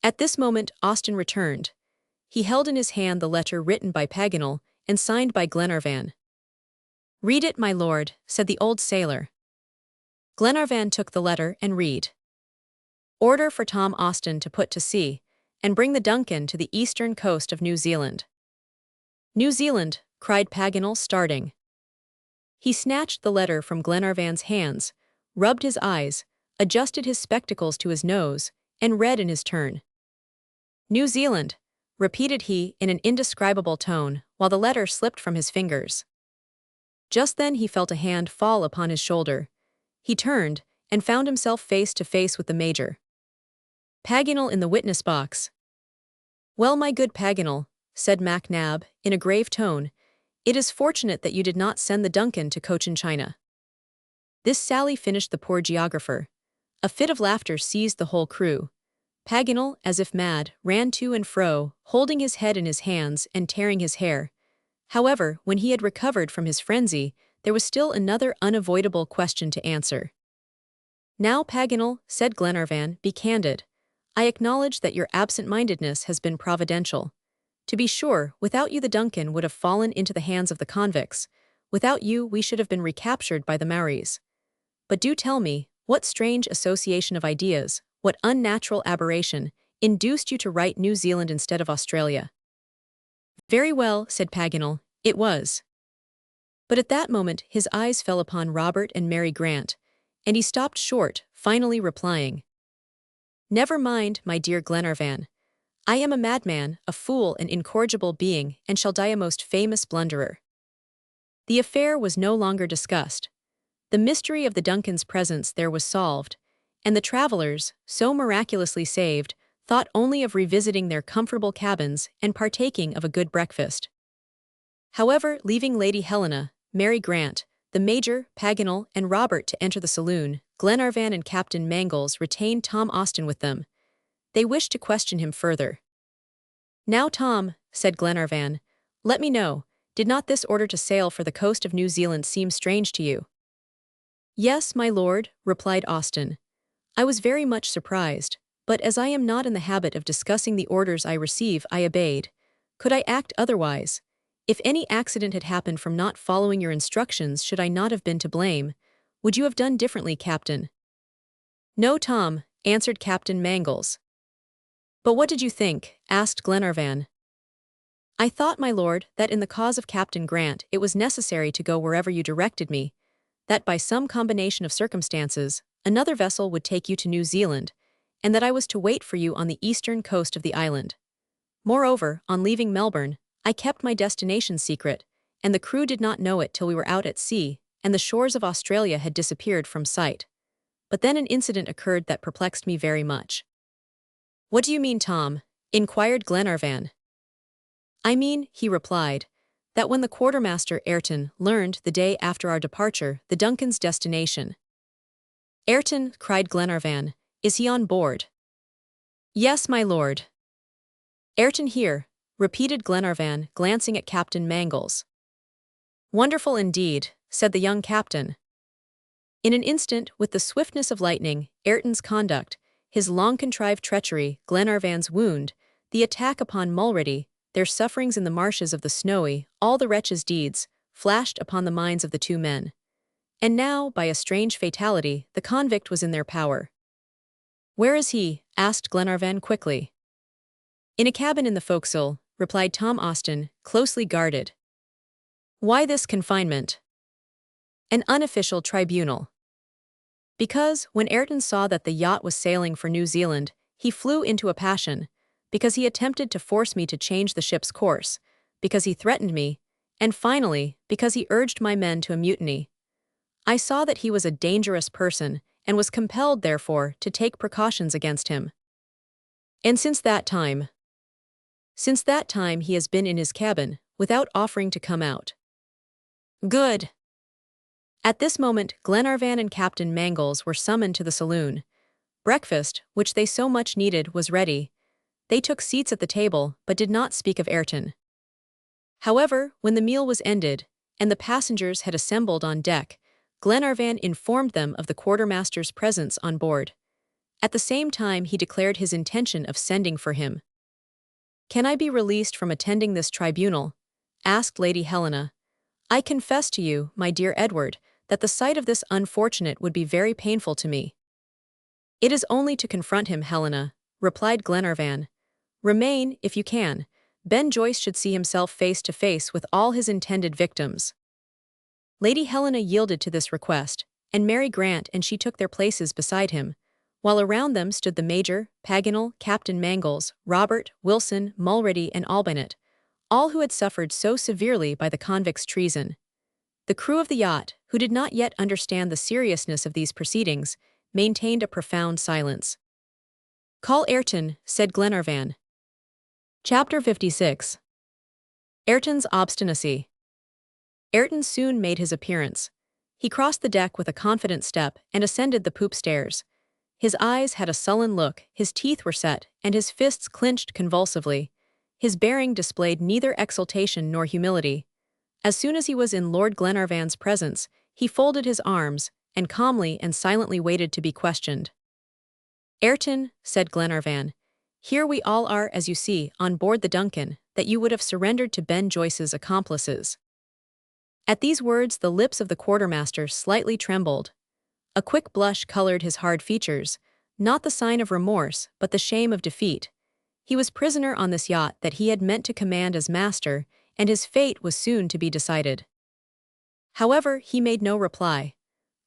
At this moment Austin returned. He held in his hand the letter written by Paganel and signed by Glenarvan. Read it, my lord, said the old sailor. Glenarvan took the letter and read. Order for Tom Austin to put to sea, and bring the Duncan to the eastern coast of New Zealand. New Zealand, cried Paganel, starting. He snatched the letter from Glenarvan's hands, rubbed his eyes, adjusted his spectacles to his nose, and read in his turn. New Zealand, repeated he in an indescribable tone, while the letter slipped from his fingers. Just then he felt a hand fall upon his shoulder. He turned, and found himself face to face with the major. Paganel in the witness box. Well, my good Paganel, said MacNab, in a grave tone, it is fortunate that you did not send the Duncan to Cochin China. This sally finished the poor geographer. A fit of laughter seized the whole crew. Paganel, as if mad, ran to and fro, holding his head in his hands and tearing his hair. However, when he had recovered from his frenzy, there was still another unavoidable question to answer. Now, Paganel, said Glenarvan, be candid. I acknowledge that your absent-mindedness has been providential. To be sure, without you the Duncan would have fallen into the hands of the convicts. Without you we should have been recaptured by the Maoris. But do tell me, what strange association of ideas, what unnatural aberration, induced you to write New Zealand instead of Australia? Very well, said Paganel, it was. But at that moment his eyes fell upon Robert and Mary Grant, and he stopped short, finally replying, "Never mind, my dear Glenarvan. I am a madman, a fool, an incorrigible being, and shall die a most famous blunderer." The affair was no longer discussed. The mystery of the Duncan's presence there was solved, and the travelers, so miraculously saved, thought only of revisiting their comfortable cabins and partaking of a good breakfast. However, leaving Lady Helena, Mary Grant, the Major, Paganel, and Robert to enter the saloon, Glenarvan and Captain Mangles retained Tom Austin with them. They wished to question him further. "Now, Tom," said Glenarvan, "let me know, did not this order to sail for the coast of New Zealand seem strange to you?" "Yes, my lord," replied Austin. "I was very much surprised, but as I am not in the habit of discussing the orders I receive, I obeyed. Could I act otherwise? If any accident had happened from not following your instructions, should I not have been to blame? Would you have done differently, Captain?" "No, Tom," answered Captain Mangles. "But what did you think?" asked Glenarvan. "I thought, my lord, that in the cause of Captain Grant it was necessary to go wherever you directed me, that by some combination of circumstances, another vessel would take you to New Zealand, and that I was to wait for you on the eastern coast of the island. Moreover, on leaving Melbourne, I kept my destination secret, and the crew did not know it till we were out at sea, and the shores of Australia had disappeared from sight. But then an incident occurred that perplexed me very much." "What do you mean, Tom?" inquired Glenarvan. "I mean," he replied, "that when the quartermaster Ayrton learned, the day after our departure, the Duncan's destination—" "Ayrton," cried Glenarvan, "is he on board?" "Yes, my lord." "Ayrton here," repeated Glenarvan, glancing at Captain Mangles. "Wonderful indeed," said the young captain. In an instant, with the swiftness of lightning, Ayrton's conduct, his long-contrived treachery, Glenarvan's wound, the attack upon Mulrady, their sufferings in the marshes of the Snowy, all the wretch's deeds, flashed upon the minds of the two men. And now, by a strange fatality, the convict was in their power. "Where is he?" asked Glenarvan quickly. "In a cabin in the forecastle," replied Tom Austin, "closely guarded." "Why this confinement?" "An unofficial tribunal." "Because, when Ayrton saw that the yacht was sailing for New Zealand, he flew into a passion, because he attempted to force me to change the ship's course, because he threatened me, and finally, because he urged my men to a mutiny. I saw that he was a dangerous person, and was compelled, therefore, to take precautions against him." "And since that time?" "Since that time he has been in his cabin, without offering to come out." "Good." At this moment, Glenarvan and Captain Mangles were summoned to the saloon. Breakfast, which they so much needed, was ready. They took seats at the table, but did not speak of Ayrton. However, when the meal was ended, and the passengers had assembled on deck, Glenarvan informed them of the quartermaster's presence on board. At the same time he declared his intention of sending for him. "Can I be released from attending this tribunal?" asked Lady Helena. "I confess to you, my dear Edward, that the sight of this unfortunate would be very painful to me." "It is only to confront him, Helena," replied Glenarvan. "Remain, if you can. Ben Joyce should see himself face to face with all his intended victims." Lady Helena yielded to this request, and Mary Grant and she took their places beside him, while around them stood the Major, Paganel, Captain Mangles, Robert, Wilson, Mulrady, and Albinett, all who had suffered so severely by the convict's treason. The crew of the yacht, who did not yet understand the seriousness of these proceedings, maintained a profound silence. "Call Ayrton," said Glenarvan. Chapter 56. Ayrton's obstinacy. Ayrton soon made his appearance. He crossed the deck with a confident step and ascended the poop stairs. His eyes had a sullen look, his teeth were set, and his fists clenched convulsively. His bearing displayed neither exultation nor humility. As soon as he was in Lord Glenarvan's presence, he folded his arms, and calmly and silently waited to be questioned. "Ayrton," said Glenarvan, "here we all are, as you see, on board the Duncan, that you would have surrendered to Ben Joyce's accomplices." At these words the lips of the quartermaster slightly trembled. A quick blush colored his hard features, not the sign of remorse, but the shame of defeat. He was prisoner on this yacht that he had meant to command as master, and his fate was soon to be decided. However, he made no reply.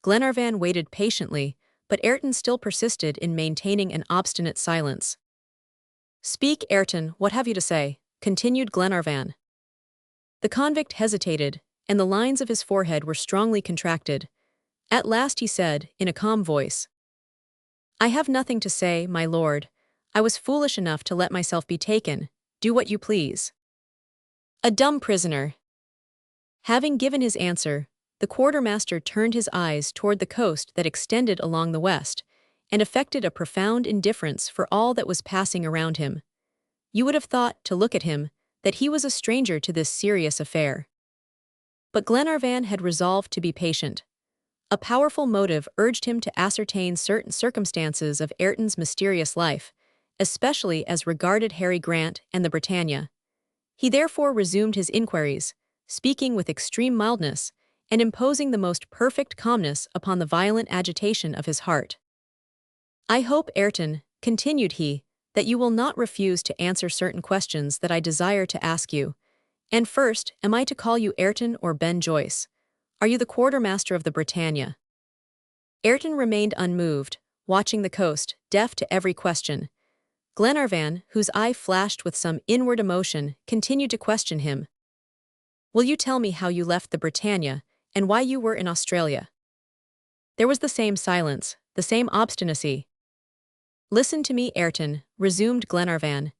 Glenarvan waited patiently, but Ayrton still persisted in maintaining an obstinate silence. "Speak, Ayrton, what have you to say?" continued Glenarvan. The convict hesitated, and the lines of his forehead were strongly contracted. At last he said, in a calm voice, "I have nothing to say, my lord. I was foolish enough to let myself be taken. Do what you please." A dumb prisoner. Having given his answer, the quartermaster turned his eyes toward the coast that extended along the west, and affected a profound indifference for all that was passing around him. You would have thought, to look at him, that he was a stranger to this serious affair. But Glenarvan had resolved to be patient. A powerful motive urged him to ascertain certain circumstances of Ayrton's mysterious life, especially as regarded Harry Grant and the Britannia. He therefore resumed his inquiries, speaking with extreme mildness, and imposing the most perfect calmness upon the violent agitation of his heart. "I hope, Ayrton," continued he, "that you will not refuse to answer certain questions that I desire to ask you. And first, am I to call you Ayrton or Ben Joyce? Are you the quartermaster of the Britannia?" Ayrton remained unmoved, watching the coast, deaf to every question. Glenarvan, whose eye flashed with some inward emotion, continued to question him. "Will you tell me how you left the Britannia, and why you were in Australia?" There was the same silence, the same obstinacy. "Listen to me, Ayrton," resumed Glenarvan.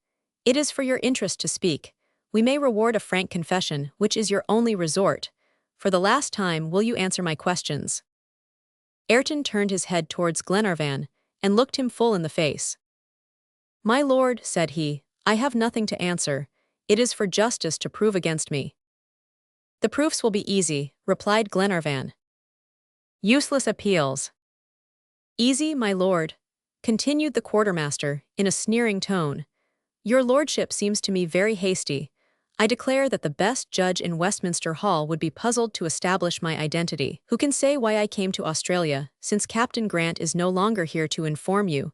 "It is for your interest to speak. We may reward a frank confession, which is your only resort. For the last time, will you answer my questions?" Ayrton turned his head towards Glenarvan, and looked him full in the face. "My lord," said he, "I have nothing to answer. It is for justice to prove against me." "The proofs will be easy," replied Glenarvan. "Useless appeals." "Easy, my lord," continued the quartermaster, in a sneering tone. "Your lordship seems to me very hasty. I declare that the best judge in Westminster Hall would be puzzled to establish my identity. Who can say why I came to Australia, since Captain Grant is no longer here to inform you?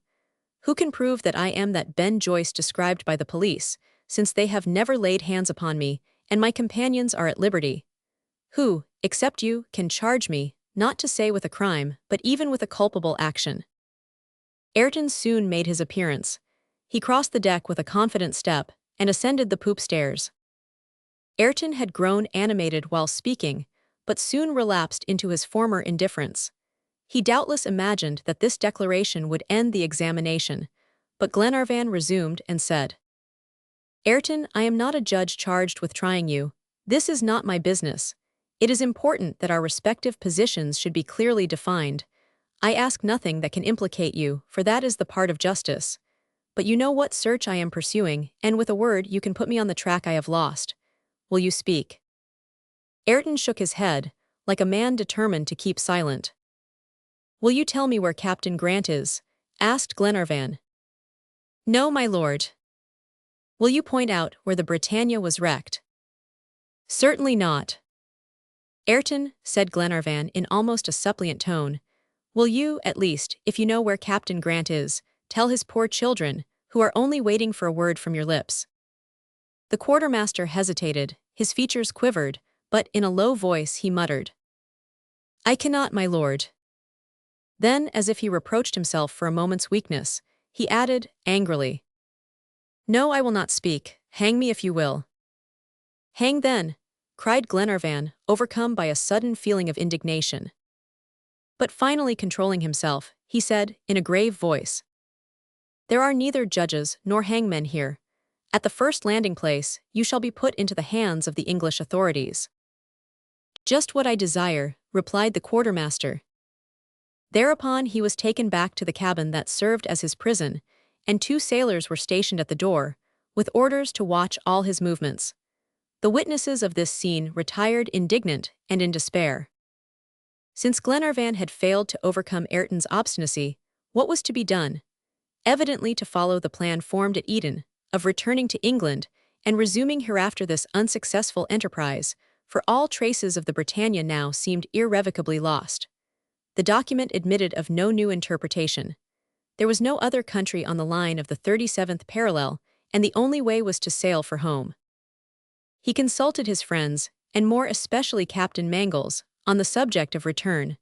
Who can prove that I am that Ben Joyce described by the police, since they have never laid hands upon me, and my companions are at liberty? Who, except you, can charge me, not to say with a crime, but even with a culpable action?" Ayrton soon made his appearance. He crossed the deck with a confident step, and ascended the poop stairs. Ayrton had grown animated while speaking, but soon relapsed into his former indifference. He doubtless imagined that this declaration would end the examination, but Glenarvan resumed and said, "Ayrton, I am not a judge charged with trying you. This is not my business. It is important that our respective positions should be clearly defined. I ask nothing that can implicate you, for that is the part of justice. But you know what search I am pursuing, and with a word you can put me on the track I have lost. Will you speak?" Ayrton shook his head, like a man determined to keep silent. "Will you tell me where Captain Grant is?" asked Glenarvan. "No, my lord." "Will you point out where the Britannia was wrecked?" "Certainly not." "Ayrton," said Glenarvan in almost a suppliant tone, "will you, at least, if you know where Captain Grant is, tell his poor children, who are only waiting for a word from your lips?" The quartermaster hesitated, his features quivered, but in a low voice he muttered, "I cannot, my lord." Then, as if he reproached himself for a moment's weakness, he added, angrily, "No, I will not speak. Hang me if you will." "Hang then," cried Glenarvan, overcome by a sudden feeling of indignation. But finally controlling himself, he said, in a grave voice, "There are neither judges nor hangmen here. At the first landing place, you shall be put into the hands of the English authorities." "Just what I desire," replied the quartermaster. Thereupon he was taken back to the cabin that served as his prison, and 2 sailors were stationed at the door, with orders to watch all his movements. The witnesses of this scene retired indignant and in despair. Since Glenarvan had failed to overcome Ayrton's obstinacy, what was to be done? Evidently to follow the plan formed at Eden, of returning to England and resuming hereafter this unsuccessful enterprise, for all traces of the Britannia now seemed irrevocably lost. The document admitted of no new interpretation. There was no other country on the line of the 37th parallel, and the only way was to sail for home. He consulted his friends, and more especially Captain Mangles, on the subject of return.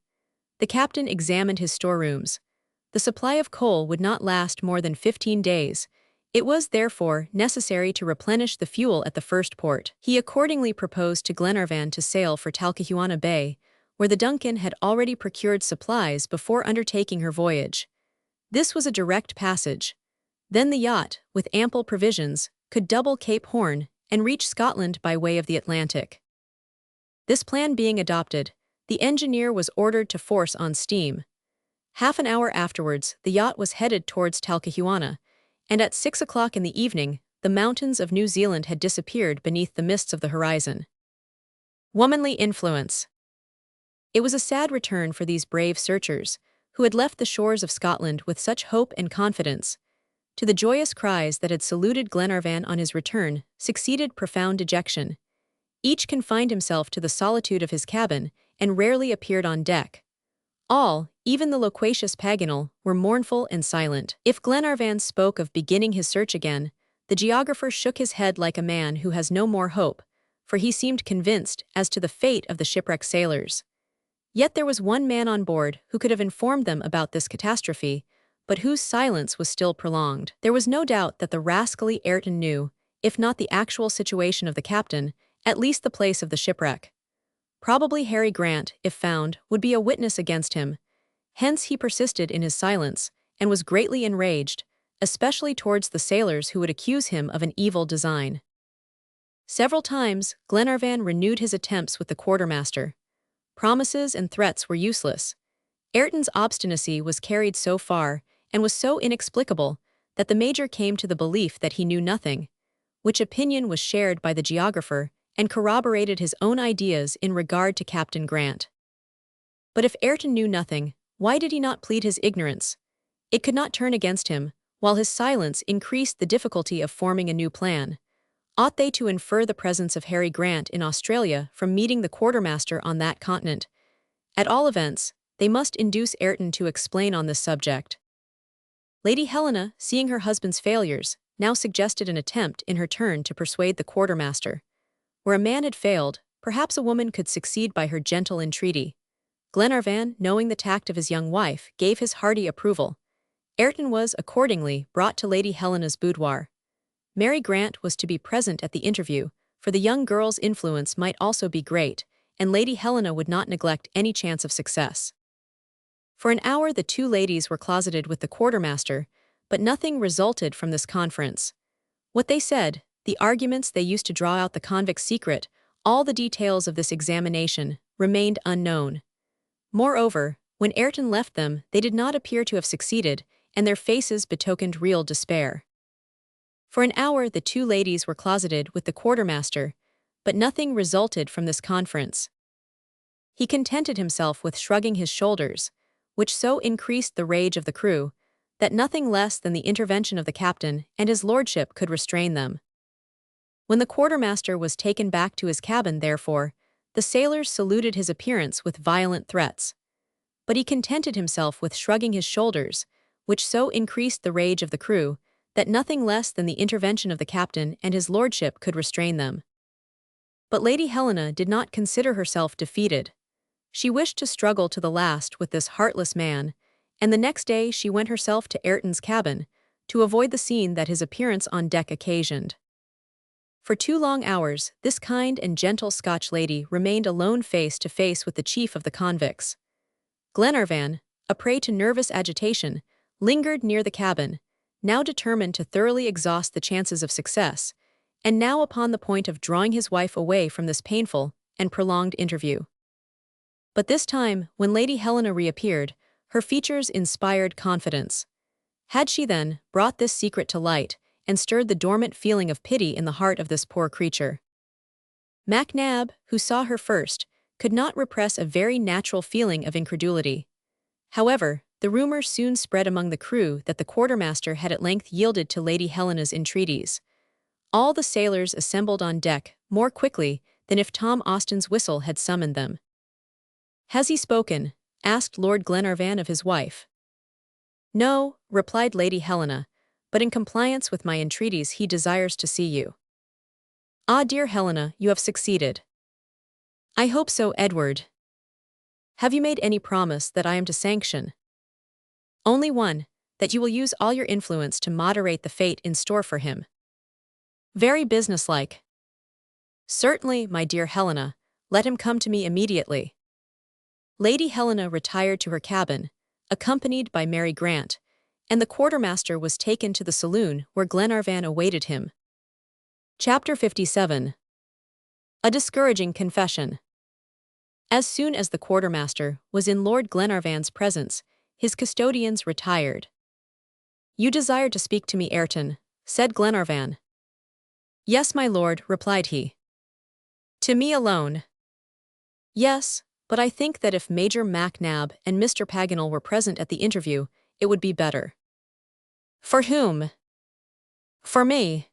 The captain examined his storerooms. The supply of coal would not last more than 15 days. It was, therefore, necessary to replenish the fuel at the first port. He accordingly proposed to Glenarvan to sail for Talcahuano Bay, where the Duncan had already procured supplies before undertaking her voyage. This was a direct passage. Then the yacht, with ample provisions, could double Cape Horn and reach Scotland by way of the Atlantic. This plan being adopted, the engineer was ordered to force on steam. Half an hour afterwards, the yacht was headed towards Talcahuano, and at 6 o'clock in the evening, the mountains of New Zealand had disappeared beneath the mists of the horizon. Womanly influence. It was a sad return for these brave searchers, who had left the shores of Scotland with such hope and confidence. To the joyous cries that had saluted Glenarvan on his return succeeded profound dejection. Each confined himself to the solitude of his cabin and rarely appeared on deck. All, even the loquacious Paganel, were mournful and silent. If Glenarvan spoke of beginning his search again, the geographer shook his head like a man who has no more hope, for he seemed convinced as to the fate of the shipwrecked sailors. Yet there was one man on board who could have informed them about this catastrophe, but whose silence was still prolonged. There was no doubt that the rascally Ayrton knew, if not the actual situation of the captain, at least the place of the shipwreck. Probably Harry Grant, if found, would be a witness against him. Hence he persisted in his silence, and was greatly enraged, especially towards the sailors who would accuse him of an evil design. Several times, Glenarvan renewed his attempts with the quartermaster. Promises and threats were useless. Ayrton's obstinacy was carried so far, and was so inexplicable, that the major came to the belief that he knew nothing, which opinion was shared by the geographer, and corroborated his own ideas in regard to Captain Grant. But if Ayrton knew nothing, why did he not plead his ignorance? It could not turn against him, while his silence increased the difficulty of forming a new plan. Ought they to infer the presence of Harry Grant in Australia from meeting the quartermaster on that continent? At all events, they must induce Ayrton to explain on this subject. Lady Helena, seeing her husband's failures, now suggested an attempt in her turn to persuade the quartermaster. Where a man had failed, perhaps a woman could succeed by her gentle entreaty. Glenarvan, knowing the tact of his young wife, gave his hearty approval. Ayrton was, accordingly, brought to Lady Helena's boudoir. Mary Grant was to be present at the interview, for the young girl's influence might also be great, and Lady Helena would not neglect any chance of success. For an hour the two ladies were closeted with the quartermaster, but nothing resulted from this conference. What they said, the arguments they used to draw out the convict's secret, all the details of this examination, remained unknown. Moreover, when Ayrton left them, they did not appear to have succeeded, and their faces betokened real despair. For an hour the two ladies were closeted with the quartermaster, but nothing resulted from this conference. He contented himself with shrugging his shoulders, which so increased the rage of the crew, that nothing less than the intervention of the captain and his lordship could restrain them. When the quartermaster was taken back to his cabin, therefore, the sailors saluted his appearance with violent threats. But he contented himself with shrugging his shoulders, which so increased the rage of the crew, that nothing less than the intervention of the captain and his lordship could restrain them. But Lady Helena did not consider herself defeated. She wished to struggle to the last with this heartless man, and the next day she went herself to Ayrton's cabin, to avoid the scene that his appearance on deck occasioned. For 2 long hours, this kind and gentle Scotch lady remained alone face to face with the chief of the convicts. Glenarvan, a prey to nervous agitation, lingered near the cabin, now determined to thoroughly exhaust the chances of success, and now upon the point of drawing his wife away from this painful and prolonged interview. But this time, when Lady Helena reappeared, her features inspired confidence. Had she then brought this secret to light, and stirred the dormant feeling of pity in the heart of this poor creature? MacNab, who saw her first, could not repress a very natural feeling of incredulity. However, the rumor soon spread among the crew that the quartermaster had at length yielded to Lady Helena's entreaties. All the sailors assembled on deck more quickly than if Tom Austin's whistle had summoned them. "Has he spoken?" asked Lord Glenarvan of his wife. "No," replied Lady Helena, "but in compliance with my entreaties he desires to see you." "Ah, dear Helena, you have succeeded." "I hope so, Edward." Have you made any promise that I am to sanction? Only one, that you will use all your influence to moderate the fate in store for him. Very businesslike. Certainly, my dear Helena, let him come to me immediately. Lady Helena retired to her cabin, accompanied by Mary Grant, and the quartermaster was taken to the saloon where Glenarvan awaited him. Chapter 57. A discouraging confession. As soon as the quartermaster was in Lord Glenarvan's presence, his custodians retired. "You desire to speak to me, Ayrton," said Glenarvan. "Yes, my lord," replied he. "To me alone?" "Yes, but I think that if Major MacNab and Mr. Paganel were present at the interview, it would be better." "For whom?" "For me."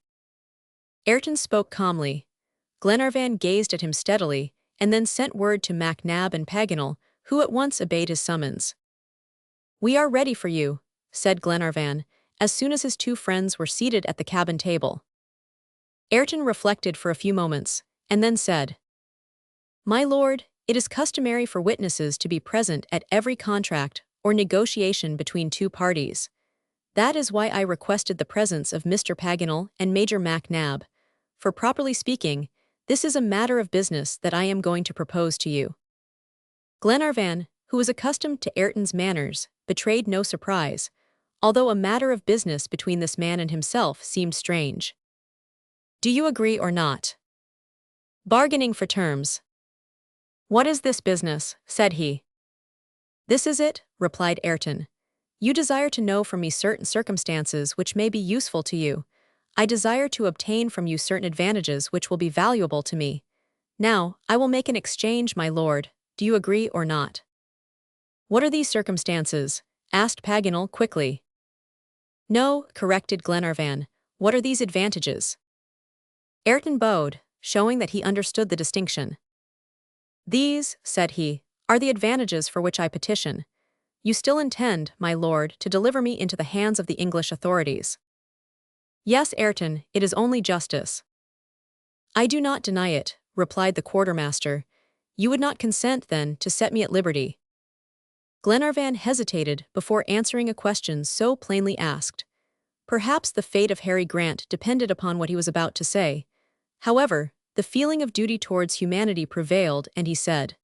Ayrton spoke calmly. Glenarvan gazed at him steadily, and then sent word to MacNab and Paganel, who at once obeyed his summons. "We are ready for you," said Glenarvan, as soon as his two friends were seated at the cabin table. Ayrton reflected for a few moments, and then said, "My lord, it is customary for witnesses to be present at every contract or negotiation between two parties. That is why I requested the presence of Mr. Paganel and Major MacNab. For properly speaking, this is a matter of business that I am going to propose to you." Glenarvan, who was accustomed to Ayrton's manners, betrayed no surprise, although a matter of business between this man and himself seemed strange. "Do you agree or not?" "Bargaining for terms." "What is this business?" said he. "This is it," replied Ayrton. "You desire to know from me certain circumstances which may be useful to you. I desire to obtain from you certain advantages which will be valuable to me. Now, I will make an exchange, my lord. Do you agree or not?" "What are these circumstances?" asked Paganel quickly. "No," corrected Glenarvan. "What are these advantages?" Ayrton bowed, showing that he understood the distinction. "These," said he, "are the advantages for which I petition. You still intend, my lord, to deliver me into the hands of the English authorities?" "Yes, Ayrton, it is only justice." "I do not deny it," replied the quartermaster. "You would not consent, then, to set me at liberty?" Glenarvan hesitated before answering a question so plainly asked. Perhaps the fate of Harry Grant depended upon what he was about to say. However, the feeling of duty towards humanity prevailed, and he said,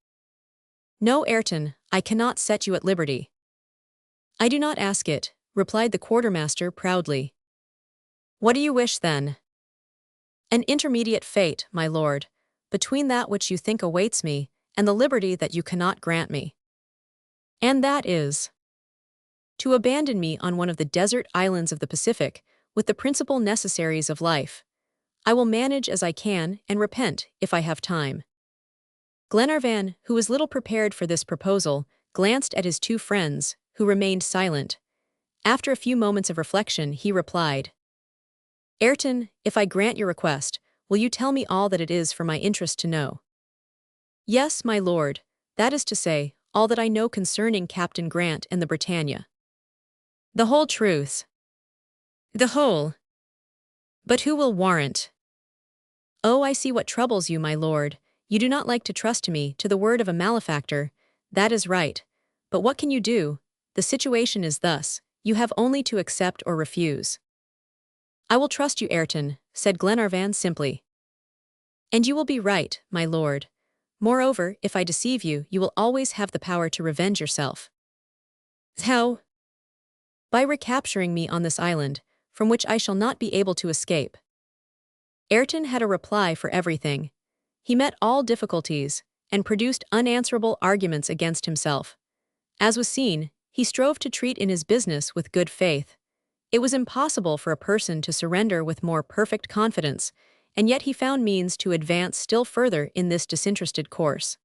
"No, Ayrton, I cannot set you at liberty." "I do not ask it," replied the quartermaster proudly. "What do you wish, then?" "An intermediate fate, my lord, between that which you think awaits me and the liberty that you cannot grant me." "And that is?" "To abandon me on one of the desert islands of the Pacific with the principal necessaries of life. I will manage as I can and repent if I have time." Glenarvan, who was little prepared for this proposal, glanced at his two friends, who remained silent. After a few moments of reflection, he replied, "Ayrton, if I grant your request, will you tell me all that it is for my interest to know?" "Yes, my lord, that is to say, all that I know concerning Captain Grant and the Britannia." "The whole truth?" "The whole." "But who will warrant?" "Oh, I see what troubles you, my lord. You do not like to trust me to the word of a malefactor. That is right. But what can you do? The situation is thus. You have only to accept or refuse." "I will trust you, Ayrton," said Glenarvan simply. "And you will be right, my lord. Moreover, if I deceive you, you will always have the power to revenge yourself." "How?" "By recapturing me on this island, from which I shall not be able to escape." Ayrton had a reply for everything. He met all difficulties, and produced unanswerable arguments against himself. As was seen, he strove to treat in his business with good faith. It was impossible for a person to surrender with more perfect confidence, and yet he found means to advance still further in this disinterested course.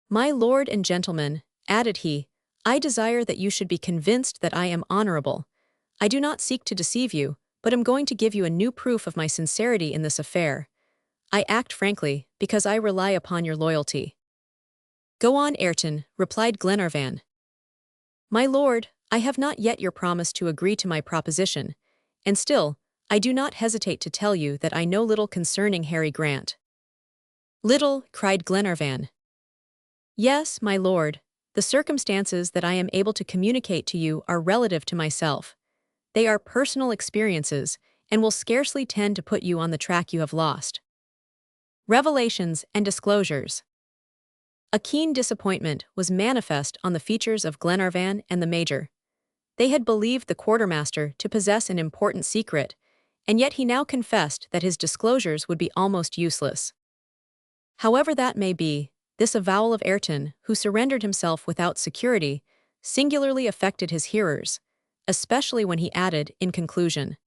"My lord and gentlemen," added he, "I desire that you should be convinced that I am honorable. I do not seek to deceive you, but am going to give you a new proof of my sincerity in this affair. I act frankly, because I rely upon your loyalty." "Go on, Ayrton," replied Glenarvan. "My lord, I have not yet your promise to agree to my proposition, and still, I do not hesitate to tell you that I know little concerning Harry Grant." "Little," cried Glenarvan. Yes, my lord. The circumstances that I am able to communicate to you are relative to myself. They are personal experiences and will scarcely tend to put you on the track you have lost. Revelations and disclosures. A keen disappointment was manifest on the features of Glenarvan and the Major. They had believed the quartermaster to possess an important secret, and yet he now confessed that his disclosures would be almost useless. However that may be, this avowal of Ayrton, who surrendered himself without security, singularly affected his hearers, especially when he added, in conclusion,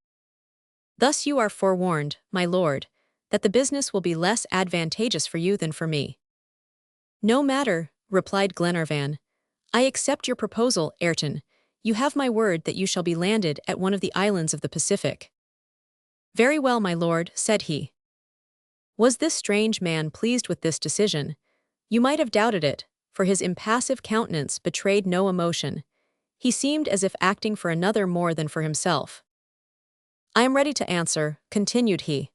"Thus you are forewarned, my lord, that the business will be less advantageous for you than for me." "No matter," replied Glenarvan. "I accept your proposal, Ayrton. You have my word that you shall be landed at one of the islands of the Pacific." "Very well, my lord," said he. Was this strange man pleased with this decision? You might have doubted it, for his impassive countenance betrayed no emotion. He seemed as if acting for another more than for himself. "I am ready to answer," continued he.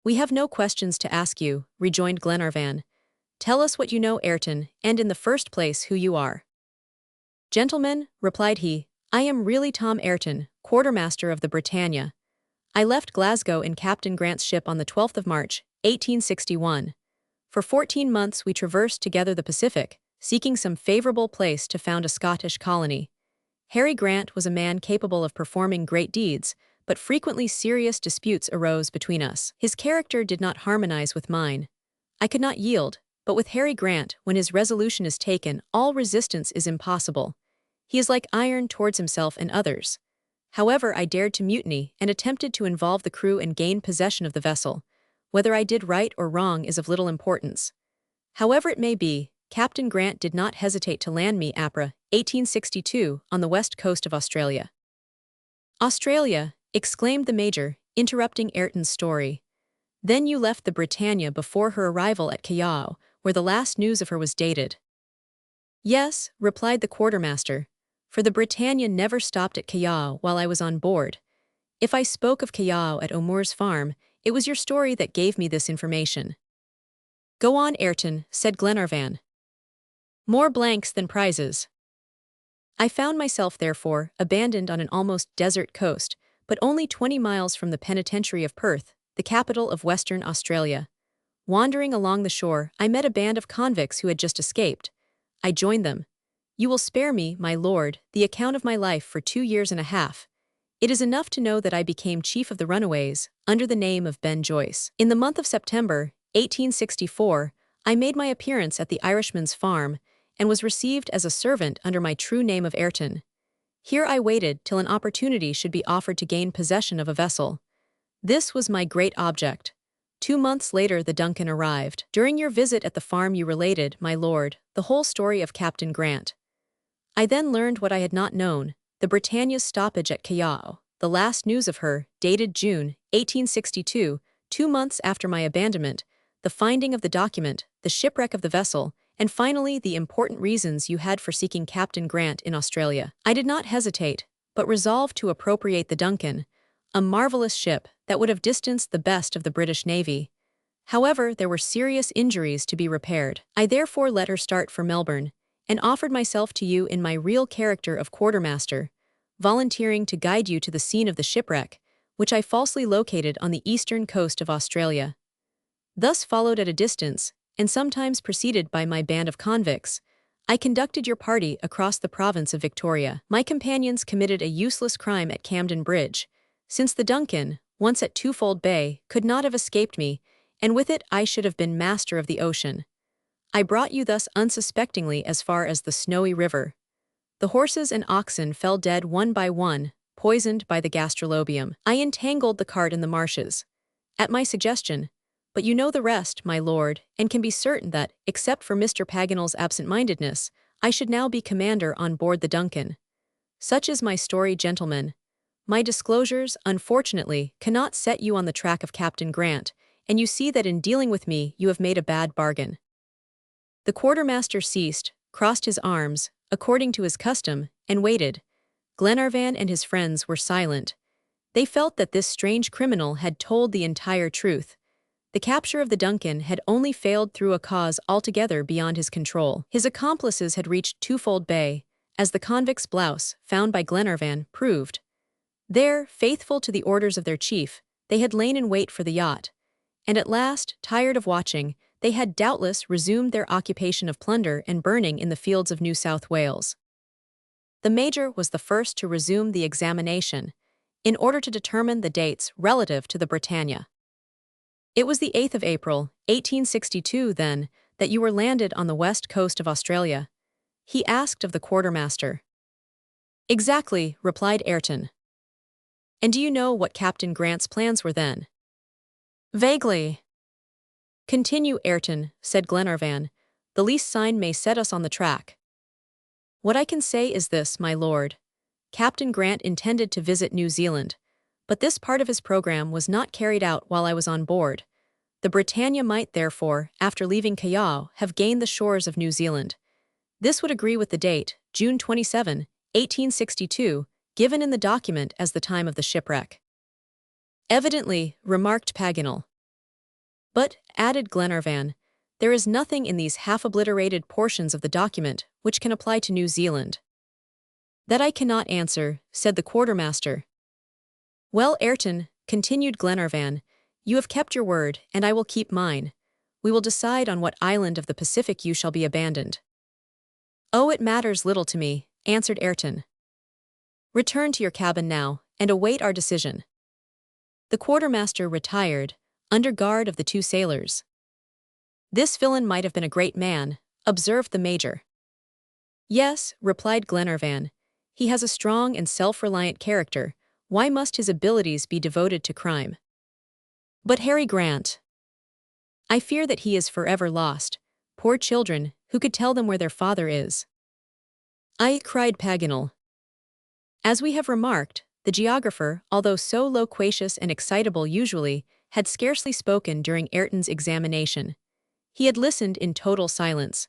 "We have no questions to ask you," rejoined Glenarvan. "Tell us what you know, Ayrton, and in the first place who you are." "Gentlemen," replied he, "I am really Tom Ayrton, quartermaster of the Britannia. I left Glasgow in Captain Grant's ship on the 12th of March, 1861. For 14 months we traversed together the Pacific, seeking some favorable place to found a Scottish colony. Harry Grant was a man capable of performing great deeds, but frequently serious disputes arose between us. His character did not harmonize with mine. I could not yield, but with Harry Grant, when his resolution is taken, all resistance is impossible. He is like iron towards himself and others. However, I dared to mutiny and attempted to involve the crew and gain possession of the vessel. Whether I did right or wrong is of little importance. However it may be, Captain Grant did not hesitate to land me Apra, 1862, on the west coast of Australia." "Australia," exclaimed the Major, interrupting Ayrton's story. "Then you left the Britannia before her arrival at Callao, where the last news of her was dated." "Yes," replied the quartermaster, "for the Britannia never stopped at Callao while I was on board. If I spoke of Callao at O'Moore's farm, it was your story that gave me this information." "Go on, Ayrton," said Glenarvan. "More blanks than prizes." "I found myself, therefore, abandoned on an almost desert coast, but only 20 miles from the penitentiary of Perth, the capital of Western Australia. Wandering along the shore, I met a band of convicts who had just escaped. I joined them. You will spare me, my lord, the account of my life for 2 years and a half. It is enough to know that I became chief of the runaways, under the name of Ben Joyce. In the month of September, 1864, I made my appearance at the Irishman's farm, and was received as a servant under my true name of Ayrton. Here I waited till an opportunity should be offered to gain possession of a vessel. This was my great object. 2 months later the Duncan arrived. During your visit at the farm you related, my lord, the whole story of Captain Grant. I then learned what I had not known, the Britannia's stoppage at Callao, the last news of her, dated June, 1862, 2 months after my abandonment, the finding of the document, the shipwreck of the vessel, and finally the important reasons you had for seeking Captain Grant in Australia. I did not hesitate, but resolved to appropriate the Duncan, a marvelous ship that would have distanced the best of the British Navy. However, there were serious injuries to be repaired. I therefore let her start for Melbourne, and offered myself to you in my real character of quartermaster, volunteering to guide you to the scene of the shipwreck, which I falsely located on the eastern coast of Australia. Thus followed at a distance, and sometimes preceded by my band of convicts, I conducted your party across the province of Victoria. My companions committed a useless crime at Camden Bridge, since the Duncan, once at Twofold Bay, could not have escaped me, and with it I should have been master of the ocean. I brought you thus unsuspectingly as far as the Snowy River. The horses and oxen fell dead one by one, poisoned by the gastrolobium. I entangled the cart in the marshes, at my suggestion, but you know the rest, my lord, and can be certain that, except for Mr. Paganel's absent-mindedness, I should now be commander on board the Duncan. Such is my story, gentlemen. My disclosures, unfortunately, cannot set you on the track of Captain Grant, and you see that in dealing with me you have made a bad bargain." The quartermaster ceased, crossed his arms, according to his custom, and waited. Glenarvan and his friends were silent. They felt that this strange criminal had told the entire truth. The capture of the Duncan had only failed through a cause altogether beyond his control. His accomplices had reached Twofold Bay, as the convict's blouse, found by Glenarvan, proved. There, faithful to the orders of their chief, they had lain in wait for the yacht, and at last, tired of watching, they had doubtless resumed their occupation of plunder and burning in the fields of New South Wales. The Major was the first to resume the examination, in order to determine the dates relative to the Britannia. It was the 8th of April, 1862, then, that you were landed on the west coast of Australia, he asked of the quartermaster. Exactly, replied Ayrton. And do you know what Captain Grant's plans were then? Vaguely. Continue, Ayrton, said Glenarvan. The least sign may set us on the track. What I can say is this, my lord. Captain Grant intended to visit New Zealand, but this part of his program was not carried out while I was on board. The Britannia might therefore, after leaving Callao, have gained the shores of New Zealand. This would agree with the date, June 27, 1862, given in the document as the time of the shipwreck. Evidently, remarked Paganel. But, added Glenarvan, there is nothing in these half-obliterated portions of the document which can apply to New Zealand. That I cannot answer, said the quartermaster. Well, Ayrton, continued Glenarvan, you have kept your word, and I will keep mine. We will decide on what island of the Pacific you shall be abandoned. Oh, it matters little to me, answered Ayrton. Return to your cabin now, and await our decision. The quartermaster retired, under guard of the two sailors. This villain might have been a great man, observed the Major. Yes, replied Glenarvan. He has a strong and self-reliant character. Why must his abilities be devoted to crime? But Harry Grant. I fear that he is forever lost. Poor children, who could tell them where their father is? I, cried Paganel. As we have remarked, the geographer, although so loquacious and excitable usually, had scarcely spoken during Ayrton's examination. He had listened in total silence.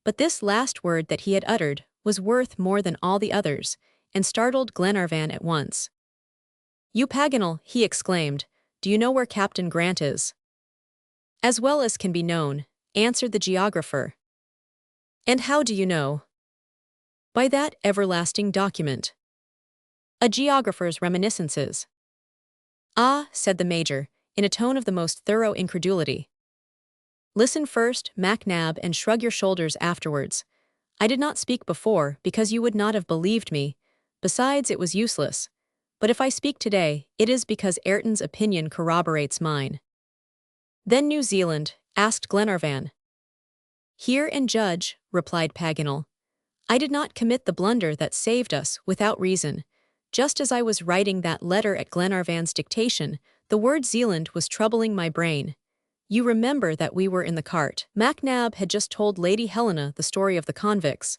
But this last word that he had uttered was worth more than all the others, and startled Glenarvan at once. You Paganel, he exclaimed, do you know where Captain Grant is? As well as can be known, answered the geographer. And how do you know? By that everlasting document. A geographer's reminiscences. Ah, said the Major, in a tone of the most thorough incredulity. Listen first, MacNab, and shrug your shoulders afterwards. I did not speak before because you would not have believed me. Besides, it was useless. But if I speak today, it is because Ayrton's opinion corroborates mine. Then New Zealand, asked Glenarvan. Hear and judge, replied Paganel. I did not commit the blunder that saved us without reason. Just as I was writing that letter at Glenarvan's dictation, the word Zealand was troubling my brain. You remember that we were in the cart. MacNab had just told Lady Helena the story of the convicts,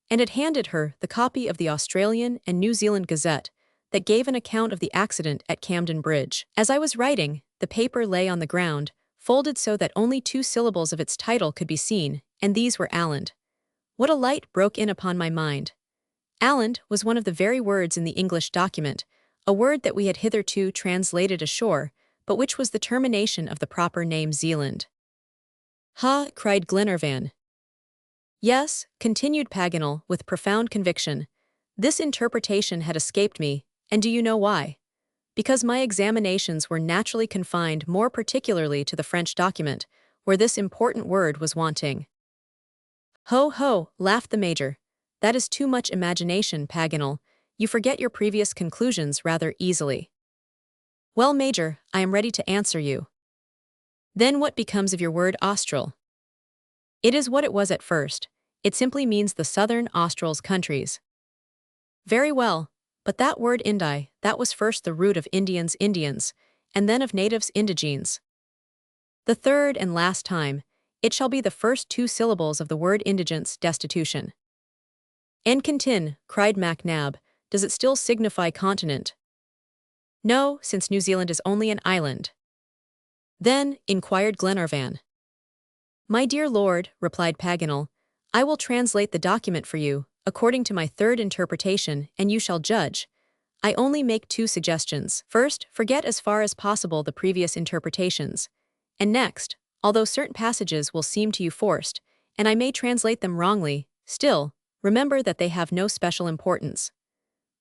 and had handed her the copy of the Australian and New Zealand Gazette that gave an account of the accident at Camden Bridge. As I was writing, the paper lay on the ground, folded so that only 2 syllables of its title could be seen, and these were Aland. What a light broke in upon my mind. Aland was one of the very words in the English document, a word that we had hitherto translated ashore, but which was the termination of the proper name Zealand. Ha, cried Glenarvan. Yes, continued Paganel with profound conviction. This interpretation had escaped me, and do you know why? Because my examinations were naturally confined more particularly to the French document, where this important word was wanting. Ho, ho, laughed the Major. That is too much imagination, Paganel. You forget your previous conclusions rather easily. Well, Major, I am ready to answer you. Then what becomes of your word Austral? It is what it was at first. It simply means the southern Australs countries. Very well, but that word Indi, that was first the root of Indians, and then of natives, indigenes. The third and last time, it shall be the first 2 syllables of the word indigence, destitution. And contin, cried MacNab, does it still signify continent? No, since New Zealand is only an island. Then, inquired Glenarvan. My dear lord, replied Paganel, I will translate the document for you, according to my third interpretation, and you shall judge. I only make 2 suggestions. First, forget as far as possible the previous interpretations, And next, although certain passages will seem to you forced, and I may translate them wrongly, still, remember that they have no special importance.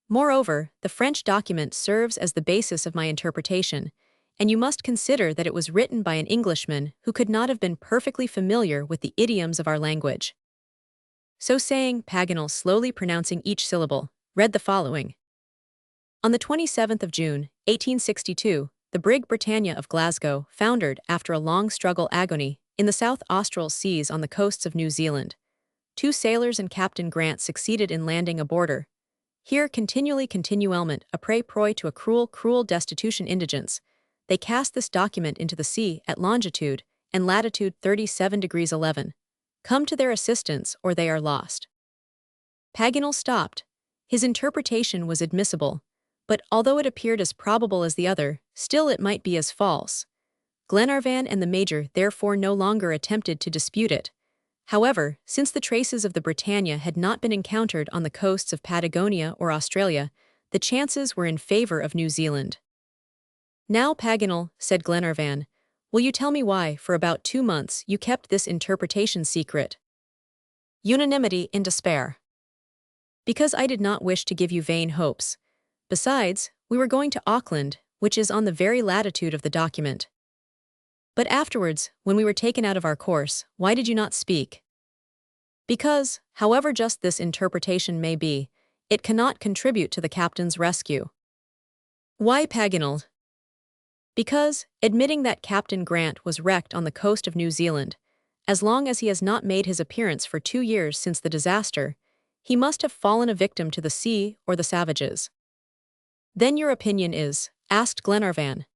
Moreover, the French document serves as the basis of my interpretation, and you must consider that it was written by an Englishman who could not have been perfectly familiar with the idioms of our language. So saying, Paganel, slowly pronouncing each syllable, read the following. On the 27th of June, 1862, the brig Britannia of Glasgow foundered after a long struggle agony in the South Austral Seas on the coasts of New Zealand. 2 sailors and Captain Grant succeeded in landing aboard her. Here continuellement, a proie to a cruel destitution indigence, they cast this document into the sea at longitude and latitude 37 degrees 11. Come to their assistance or they are lost. Paganel stopped. His interpretation was admissible, but although it appeared as probable as the other, still it might be as false. Glenarvan and the Major therefore no longer attempted to dispute it. However, since the traces of the Britannia had not been encountered on the coasts of Patagonia or Australia, the chances were in favor of New Zealand. Now, Paganel, said Glenarvan, will you tell me why, for about 2 months, you kept this interpretation secret? Unanimity in despair. Because I did not wish to give you vain hopes. Besides, we were going to Auckland, which is on the very latitude of the document. But afterwards, when we were taken out of our course, why did you not speak? Because, however just this interpretation may be, it cannot contribute to the captain's rescue. Why, Paganel? Because, admitting that Captain Grant was wrecked on the coast of New Zealand, as long as he has not made his appearance for 2 years since the disaster, he must have fallen a victim to the sea or the savages. Then your opinion is, asked Glenarvan,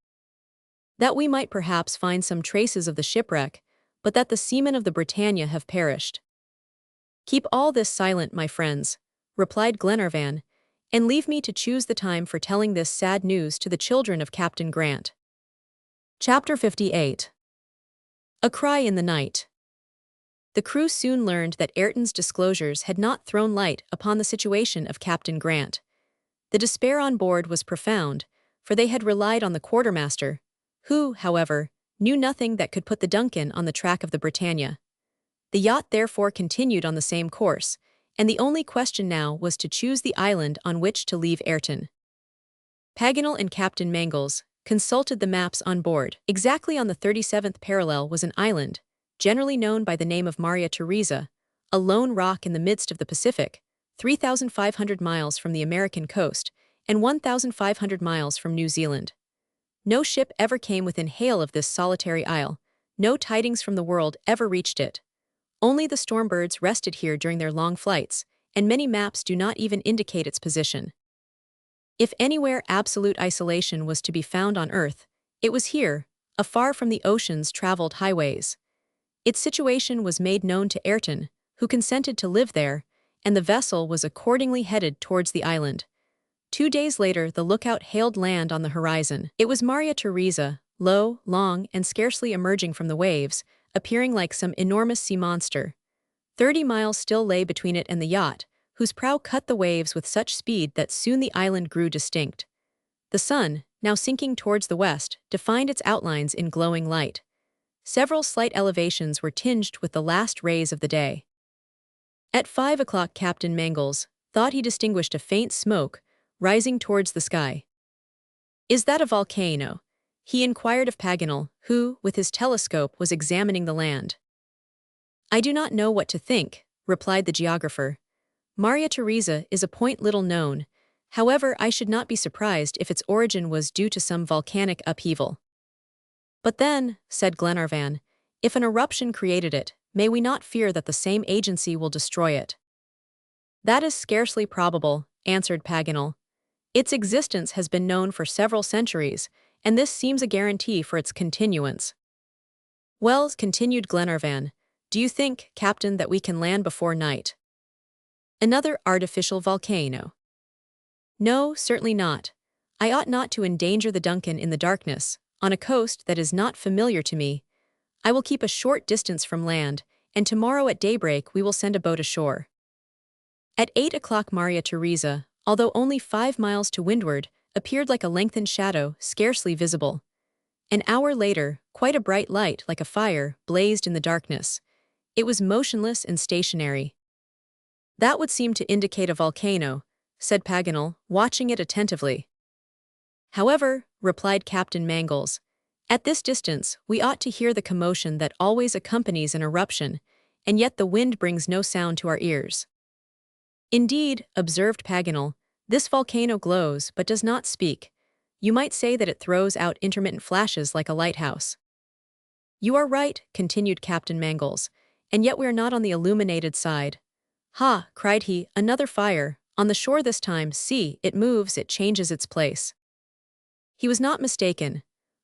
that we might perhaps find some traces of the shipwreck, but that the seamen of the Britannia have perished. Keep all this silent, my friends, replied Glenarvan, and leave me to choose the time for telling this sad news to the children of Captain Grant. Chapter 58. A Cry in the Night. The crew soon learned that Ayrton's disclosures had not thrown light upon the situation of Captain Grant. The despair on board was profound, for they had relied on the quartermaster, who, however, knew nothing that could put the Duncan on the track of the Britannia. The yacht therefore continued on the same course, and the only question now was to choose the island on which to leave Ayrton. Paganel and Captain Mangles consulted the maps on board. Exactly on the 37th parallel was an island, generally known by the name of Maria Theresa, a lone rock in the midst of the Pacific, 3,500 miles from the American coast, and 1,500 miles from New Zealand. No ship ever came within hail of this solitary isle, no tidings from the world ever reached it. Only the stormbirds rested here during their long flights, and many maps do not even indicate its position. If anywhere absolute isolation was to be found on Earth, it was here, afar from the ocean's traveled highways. Its situation was made known to Ayrton, who consented to live there, and the vessel was accordingly headed towards the island. 2 days later the lookout hailed land on the horizon. It was Maria Theresa, low, long, and scarcely emerging from the waves, appearing like some enormous sea monster. 30 miles still lay between it and the yacht, whose prow cut the waves with such speed that soon the island grew distinct. The sun, now sinking towards the west, defined its outlines in glowing light. Several slight elevations were tinged with the last rays of the day. At 5 o'clock Captain Mangles thought he distinguished a faint smoke rising towards the sky. "Is that a volcano?" he inquired of Paganel, who, with his telescope, was examining the land. "I do not know what to think," replied the geographer. "Maria Theresa is a point little known. However, I should not be surprised if its origin was due to some volcanic upheaval." "But then," said Glenarvan, "if an eruption created it, may we not fear that the same agency will destroy it?" "That is scarcely probable," answered Paganel. "Its existence has been known for several centuries, and this seems a guarantee for its continuance." "Well," continued Glenarvan, "do you think, Captain, that we can land before night?" "Another artificial volcano?" "No, certainly not. I ought not to endanger the Duncan in the darkness, on a coast that is not familiar to me. I will keep a short distance from land, and tomorrow at daybreak we will send a boat ashore." At 8 o'clock Maria Theresa, although only 5 miles to windward, appeared like a lengthened shadow, scarcely visible. An hour later, quite a bright light like a fire blazed in the darkness. It was motionless and stationary. "That would seem to indicate a volcano," said Paganel, watching it attentively. "However," replied Captain Mangles, "at this distance we ought to hear the commotion that always accompanies an eruption, and yet the wind brings no sound to our ears." "Indeed," observed Paganel, "this volcano glows but does not speak. You might say that it throws out intermittent flashes like a lighthouse." "You are right," continued Captain Mangles, "and yet we are not on the illuminated side." "Ha!" cried he, "another fire! On the shore this time, see, it moves, it changes its place." He was not mistaken.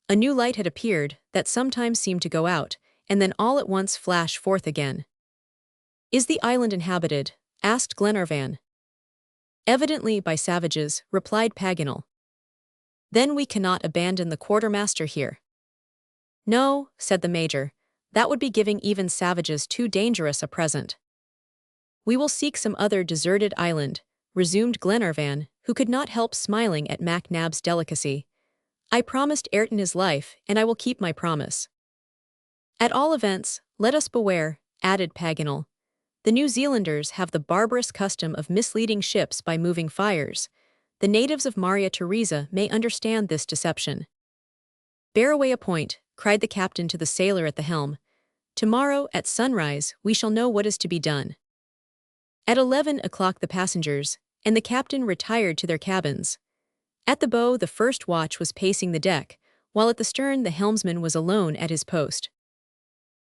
A new light had appeared, that sometimes seemed to go out, and then all at once flash forth again. "Is the island inhabited?" asked Glenarvan. "Evidently by savages," replied Paganel. "Then we cannot abandon the quartermaster here." "No," said the major, "that would be giving even savages too dangerous a present." "We will seek some other deserted island," resumed Glenarvan, who could not help smiling at Mac Nab's delicacy. "I promised Ayrton his life, and I will keep my promise." "At all events, let us beware," added Paganel. "The New Zealanders have the barbarous custom of misleading ships by moving fires. The natives of Maria Theresa may understand this deception." "Bear away a point," cried the captain to the sailor at the helm. "Tomorrow, at sunrise, we shall know what is to be done." At 11 o'clock the passengers and the captain retired to their cabins. At the bow the first watch was pacing the deck, while at the stern the helmsman was alone at his post.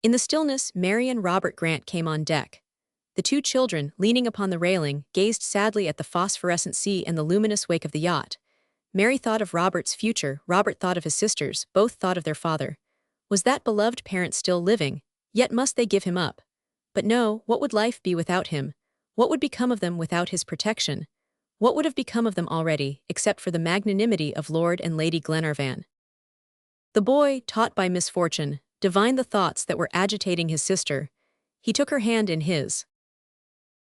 In the stillness Mary and Robert Grant came on deck. The two children, leaning upon the railing, gazed sadly at the phosphorescent sea and the luminous wake of the yacht. Mary thought of Robert's future, Robert thought of his sisters, both thought of their father. Was that beloved parent still living? Yet must they give him up? But no, what would life be without him? What would become of them without his protection? What would have become of them already, except for the magnanimity of Lord and Lady Glenarvan? The boy, taught by misfortune, divined the thoughts that were agitating his sister. He took her hand in his.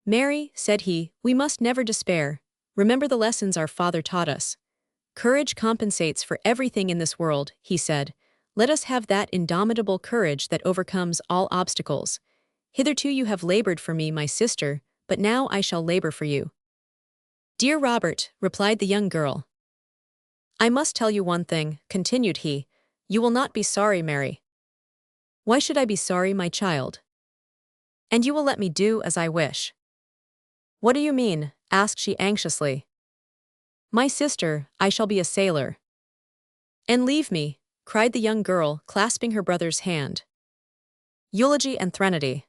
"Mary," said he, "we must never despair. Remember the lessons our father taught us. Courage compensates for everything in this world," he said. "Let us have that indomitable courage that overcomes all obstacles. Hitherto you have labored for me, my sister, but now I shall labor for you." "Dear Robert," replied the young girl. "I must tell you one thing," continued he. "You will not be sorry, Mary." "Why should I be sorry, my child?" "And you will let me do as I wish." "What do you mean?" asked she anxiously. "My sister, I shall be a sailor." "And leave me," cried the young girl, clasping her brother's hand. Eulogy and threnody.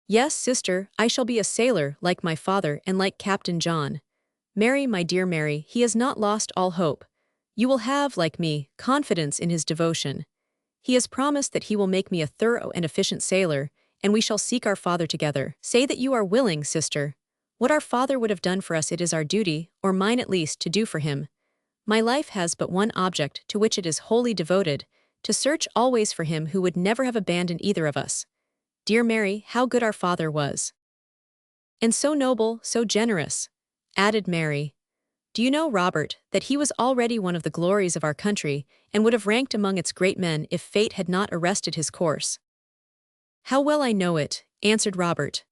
"Yes, sister, I shall be a sailor, like my father and like Captain John. Mary, my dear Mary, he has not lost all hope. You will have, like me, confidence in his devotion. He has promised that he will make me a thorough and efficient sailor, and we shall seek our father together. Say that you are willing, sister. What our father would have done for us it is our duty, or mine at least, to do for him. My life has but one object to which it is wholly devoted, to search always for him who would never have abandoned either of us. Dear Mary, how good our father was. And so noble, so generous," added Mary. "Do you know, Robert, that he was already one of the glories of our country, and would have ranked among its great men if fate had not arrested his course?" "How well I know it," answered Robert.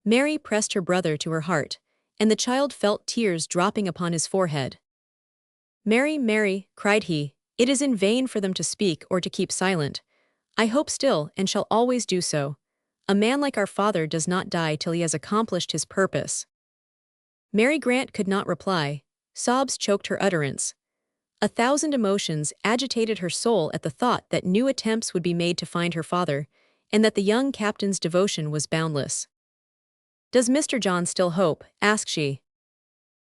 Mary pressed her brother to her heart, and the child felt tears dropping upon his forehead. "Mary, Mary," cried he, "it is in vain for them to speak or to keep silent. I hope still, and shall always do so. A man like our father does not die till he has accomplished his purpose." Mary Grant could not reply. Sobs choked her utterance. 1,000 emotions agitated her soul at the thought that new attempts would be made to find her father, and that the young captain's devotion was boundless. "Does Mr. John still hope?" asked she.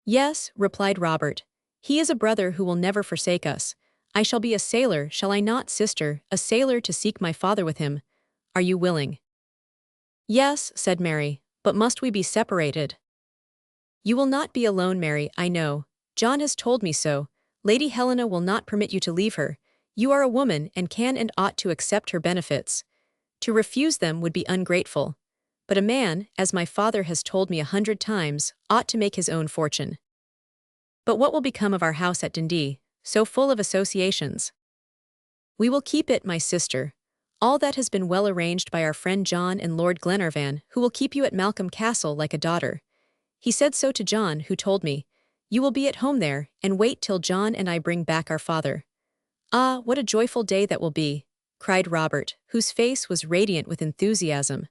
"Yes," replied Robert. "He is a brother who will never forsake us. I shall be a sailor, shall I not, sister, a sailor to seek my father with him. Are you willing?" "Yes," said Mary, "but must we be separated?" "You will not be alone, Mary, I know. John has told me so. Lady Helena will not permit you to leave her. You are a woman and can and ought to accept her benefits. To refuse them would be ungrateful. But a man, as my father has told me 100 times, ought to make his own fortune. But what will become of our house at Dundee, so full of associations?" "We will keep it, my sister. All that has been well arranged by our friend John and Lord Glenarvan, who will keep you at Malcolm Castle like a daughter. He said so to John, who told me, 'You will be at home there, and wait till John and I bring back our father.'" "Ah, what a joyful day that will be!" cried Robert, whose face was radiant with enthusiasm.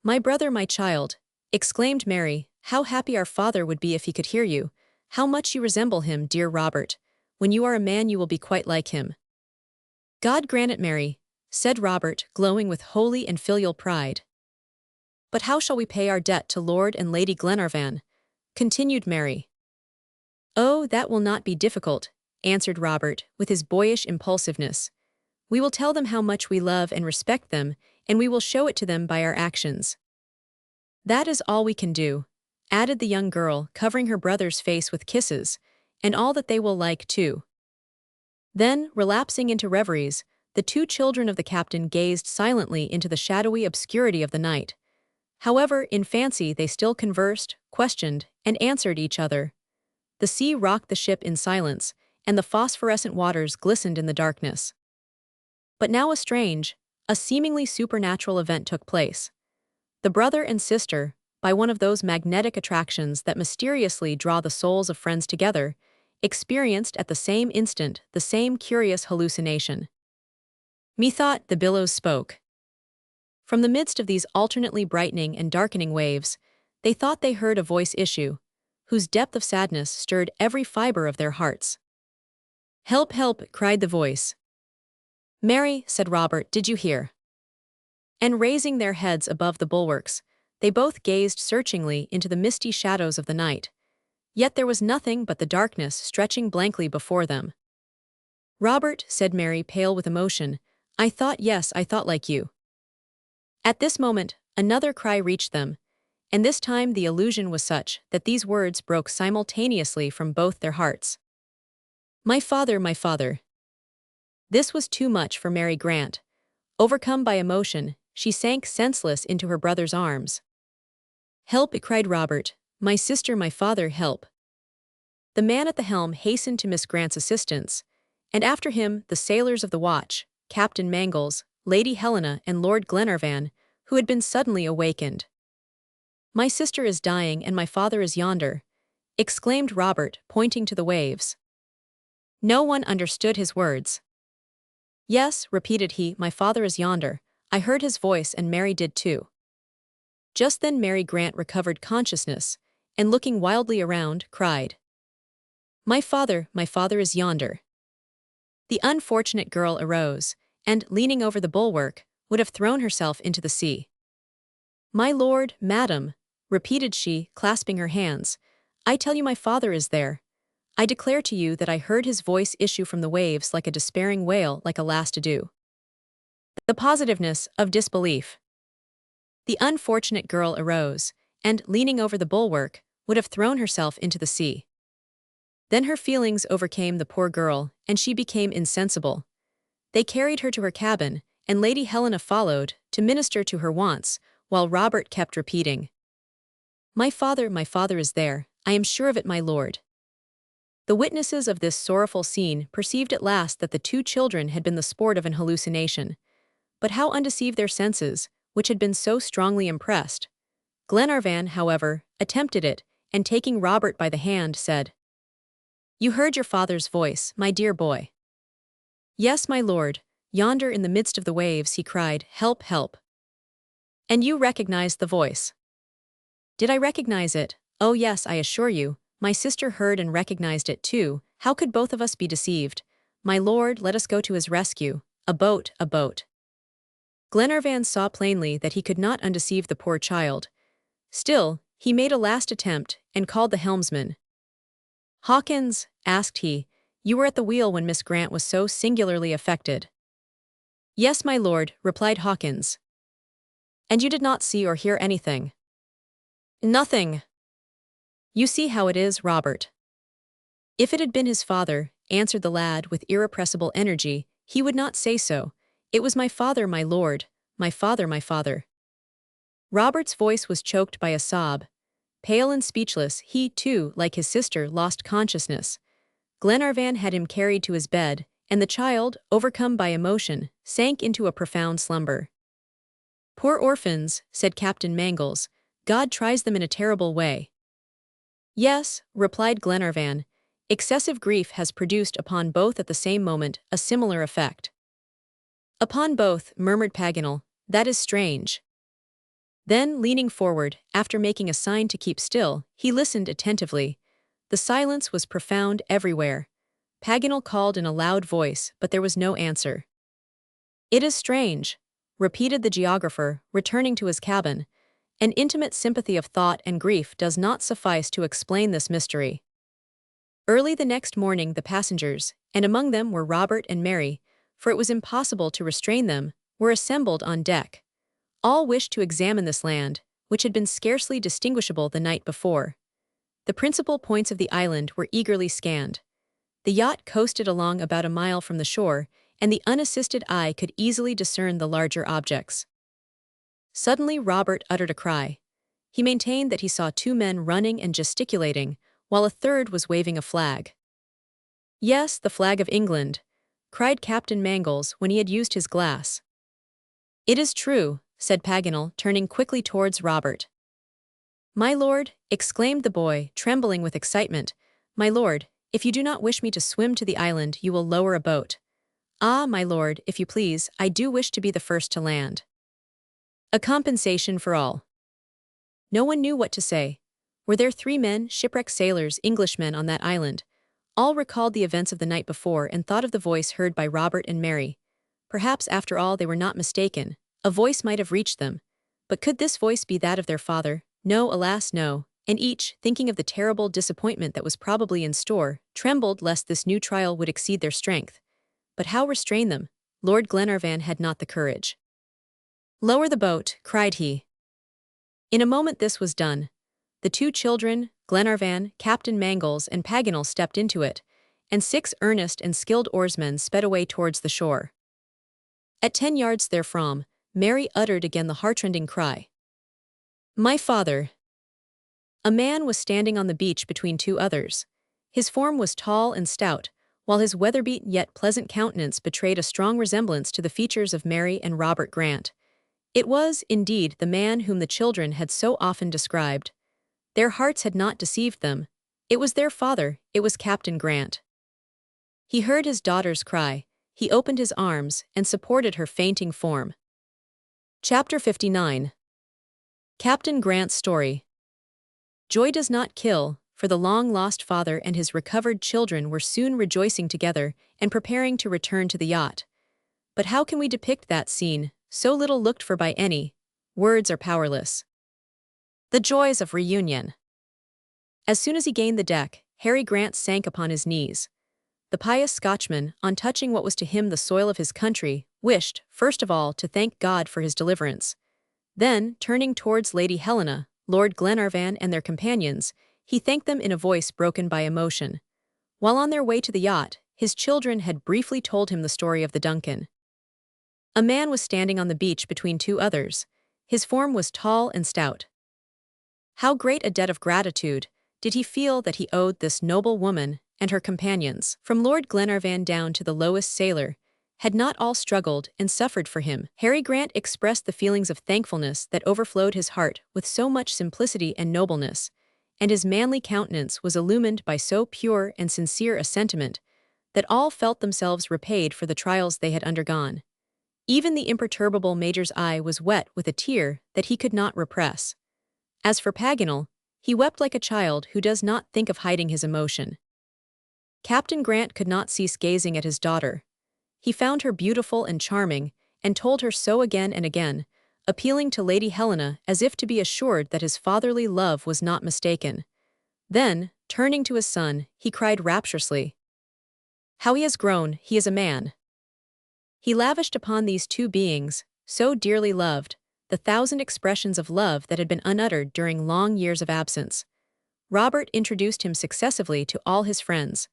"My brother, my child," exclaimed Mary, "how happy our father would be if he could hear you. How much you resemble him, dear Robert. When you are a man you will be quite like him." "God grant it, Mary," said Robert, glowing with holy and filial pride. "But how shall we pay our debt to Lord and Lady Glenarvan?" continued Mary. "Oh, that will not be difficult," answered Robert, with his boyish impulsiveness. "We will tell them how much we love and respect them, and we will show it to them by our actions." "That is all we can do," added the young girl, covering her brother's face with kisses, "and all that they will like, too." Then, relapsing into reveries, the two children of the captain gazed silently into the shadowy obscurity of the night. However, in fancy they still conversed, questioned, and answered each other. The sea rocked the ship in silence, and the phosphorescent waters glistened in the darkness. But now a seemingly supernatural event took place. The brother and sister, by one of those magnetic attractions that mysteriously draw the souls of friends together, experienced at the same instant the same curious hallucination. "Methought," the billows spoke. From the midst of these alternately brightening and darkening waves, they thought they heard a voice issue, whose depth of sadness stirred every fiber of their hearts. "Help, help," cried the voice. "Mary," said Robert, "did you hear?" And raising their heads above the bulwarks, they both gazed searchingly into the misty shadows of the night. Yet there was nothing but the darkness stretching blankly before them. "Robert," said Mary, pale with emotion, I thought like you." At this moment, another cry reached them, and this time the illusion was such that these words broke simultaneously from both their hearts. "My father, my father." This was too much for Mary Grant. Overcome by emotion, she sank senseless into her brother's arms. "Help," cried Robert. "My sister, my father, help." The man at the helm hastened to Miss Grant's assistance, and after him the sailors of the watch, Captain Mangles, Lady Helena, and Lord Glenarvan, who had been suddenly awakened. "My sister is dying and my father is yonder," exclaimed Robert, pointing to the waves. No one understood his words. "Yes," repeated he, "my father is yonder. I heard his voice and Mary did too." Just then Mary Grant recovered consciousness, and looking wildly around, cried, my father is yonder." The unfortunate girl arose, and, leaning over the bulwark, would have thrown herself into the sea. "My lord, madam," repeated she, clasping her hands, "I tell you my father is there. I declare to you that I heard his voice issue from the waves like a despairing wail, like a last adieu." The positiveness of disbelief. The unfortunate girl arose, and, leaning over the bulwark, would have thrown herself into the sea. Then her feelings overcame the poor girl, and she became insensible. They carried her to her cabin, and Lady Helena followed, to minister to her wants, while Robert kept repeating, my father is there, I am sure of it, my lord." The witnesses of this sorrowful scene perceived at last that the two children had been the sport of an hallucination. But how undeceive their senses, which had been so strongly impressed? Glenarvan, however, attempted it, and taking Robert by the hand, said, "You heard your father's voice, my dear boy." "Yes, my lord, yonder in the midst of the waves he cried, 'Help, help.'" "And you recognized the voice?" "Did I recognize it? Oh yes, I assure you, my sister heard and recognized it too. How could both of us be deceived? My lord, let us go to his rescue. A boat, a boat." Glenarvan saw plainly that he could not undeceive the poor child. Still, he made a last attempt, and called the helmsman. "Hawkins," asked he, "you were at the wheel when Miss Grant was so singularly affected?" "Yes, my lord," replied Hawkins. "And you did not see or hear anything?" "Nothing." "You see how it is, Robert." "If it had been his father," answered the lad with irrepressible energy, "he would not say so. It was my father, my lord, my father, my father." Robert's voice was choked by a sob. Pale and speechless, he, too, like his sister, lost consciousness. Glenarvan had him carried to his bed, and the child, overcome by emotion, sank into a profound slumber. "Poor orphans," said Captain Mangles, "God tries them in a terrible way." "Yes," replied Glenarvan, "excessive grief has produced upon both at the same moment a similar effect." "Upon both," murmured Paganel, "that is strange." Then, leaning forward, after making a sign to keep still, he listened attentively. The silence was profound everywhere. Paganel called in a loud voice, but there was no answer. "It is strange," repeated the geographer, returning to his cabin. "An intimate sympathy of thought and grief does not suffice to explain this mystery." Early the next morning the passengers, and among them were Robert and Mary, for it was impossible to restrain them, were assembled on deck. All wished to examine this land, which had been scarcely distinguishable the night before. The principal points of the island were eagerly scanned. The yacht coasted along about a mile from the shore, and the unassisted eye could easily discern the larger objects. Suddenly Robert uttered a cry. He maintained that he saw two men running and gesticulating, while a third was waving a flag. "Yes, the flag of England," cried Captain Mangles when he had used his glass. "It is true," said Paganel, turning quickly towards Robert. "My lord," exclaimed the boy, trembling with excitement, "my lord, if you do not wish me to swim to the island, you will lower a boat." "Ah, my lord, if you please, I do wish to be the first to land." "A compensation for all." No one knew what to say. Were there 3 men, shipwrecked sailors, Englishmen, on that island? All recalled the events of the night before and thought of the voice heard by Robert and Mary. Perhaps, after all, they were not mistaken. A voice might have reached them. But could this voice be that of their father? No, alas, no. And each, thinking of the terrible disappointment that was probably in store, trembled lest this new trial would exceed their strength. But how restrain them? Lord Glenarvan had not the courage. "Lower the boat," cried he. In a moment this was done. The 2 children, Glenarvan, Captain Mangles, and Paganel stepped into it, and 6 earnest and skilled oarsmen sped away towards the shore. At 10 yards therefrom, Mary uttered again the heartrending cry. "My father!" A man was standing on the beach between 2 others. His form was tall and stout, while his weather-beaten yet pleasant countenance betrayed a strong resemblance to the features of Mary and Robert Grant. It was, indeed, the man whom the children had so often described. Their hearts had not deceived them. It was their father, it was Captain Grant. He heard his daughter's cry, he opened his arms, and supported her fainting form. Chapter 59. Captain Grant's Story. Joy does not kill, for the long-lost father and his recovered children were soon rejoicing together and preparing to return to the yacht. But how can we depict that scene, so little looked for by any? Words are powerless. The joys of reunion. As soon as he gained the deck, Harry Grant sank upon his knees. The pious Scotchman, on touching what was to him the soil of his country, wished, first of all, to thank God for his deliverance. Then, turning towards Lady Helena, Lord Glenarvan, and their companions, he thanked them in a voice broken by emotion. While on their way to the yacht, his children had briefly told him the story of the Duncan. A man was standing on the beach between 2 others. His form was tall and stout. How great a debt of gratitude did he feel that he owed this noble woman and her companions, from Lord Glenarvan down to the lowest sailor, had not all struggled and suffered for him. Harry Grant expressed the feelings of thankfulness that overflowed his heart with so much simplicity and nobleness, and his manly countenance was illumined by so pure and sincere a sentiment that all felt themselves repaid for the trials they had undergone. Even the imperturbable Major's eye was wet with a tear that he could not repress. As for Paganel, he wept like a child who does not think of hiding his emotion. Captain Grant could not cease gazing at his daughter. He found her beautiful and charming, and told her so again and again, appealing to Lady Helena as if to be assured that his fatherly love was not mistaken. Then, turning to his son, he cried rapturously, "How he has grown, he is a man." He lavished upon these 2 beings, so dearly loved, the 1,000 expressions of love that had been unuttered during long years of absence. Robert introduced him successively to all his friends.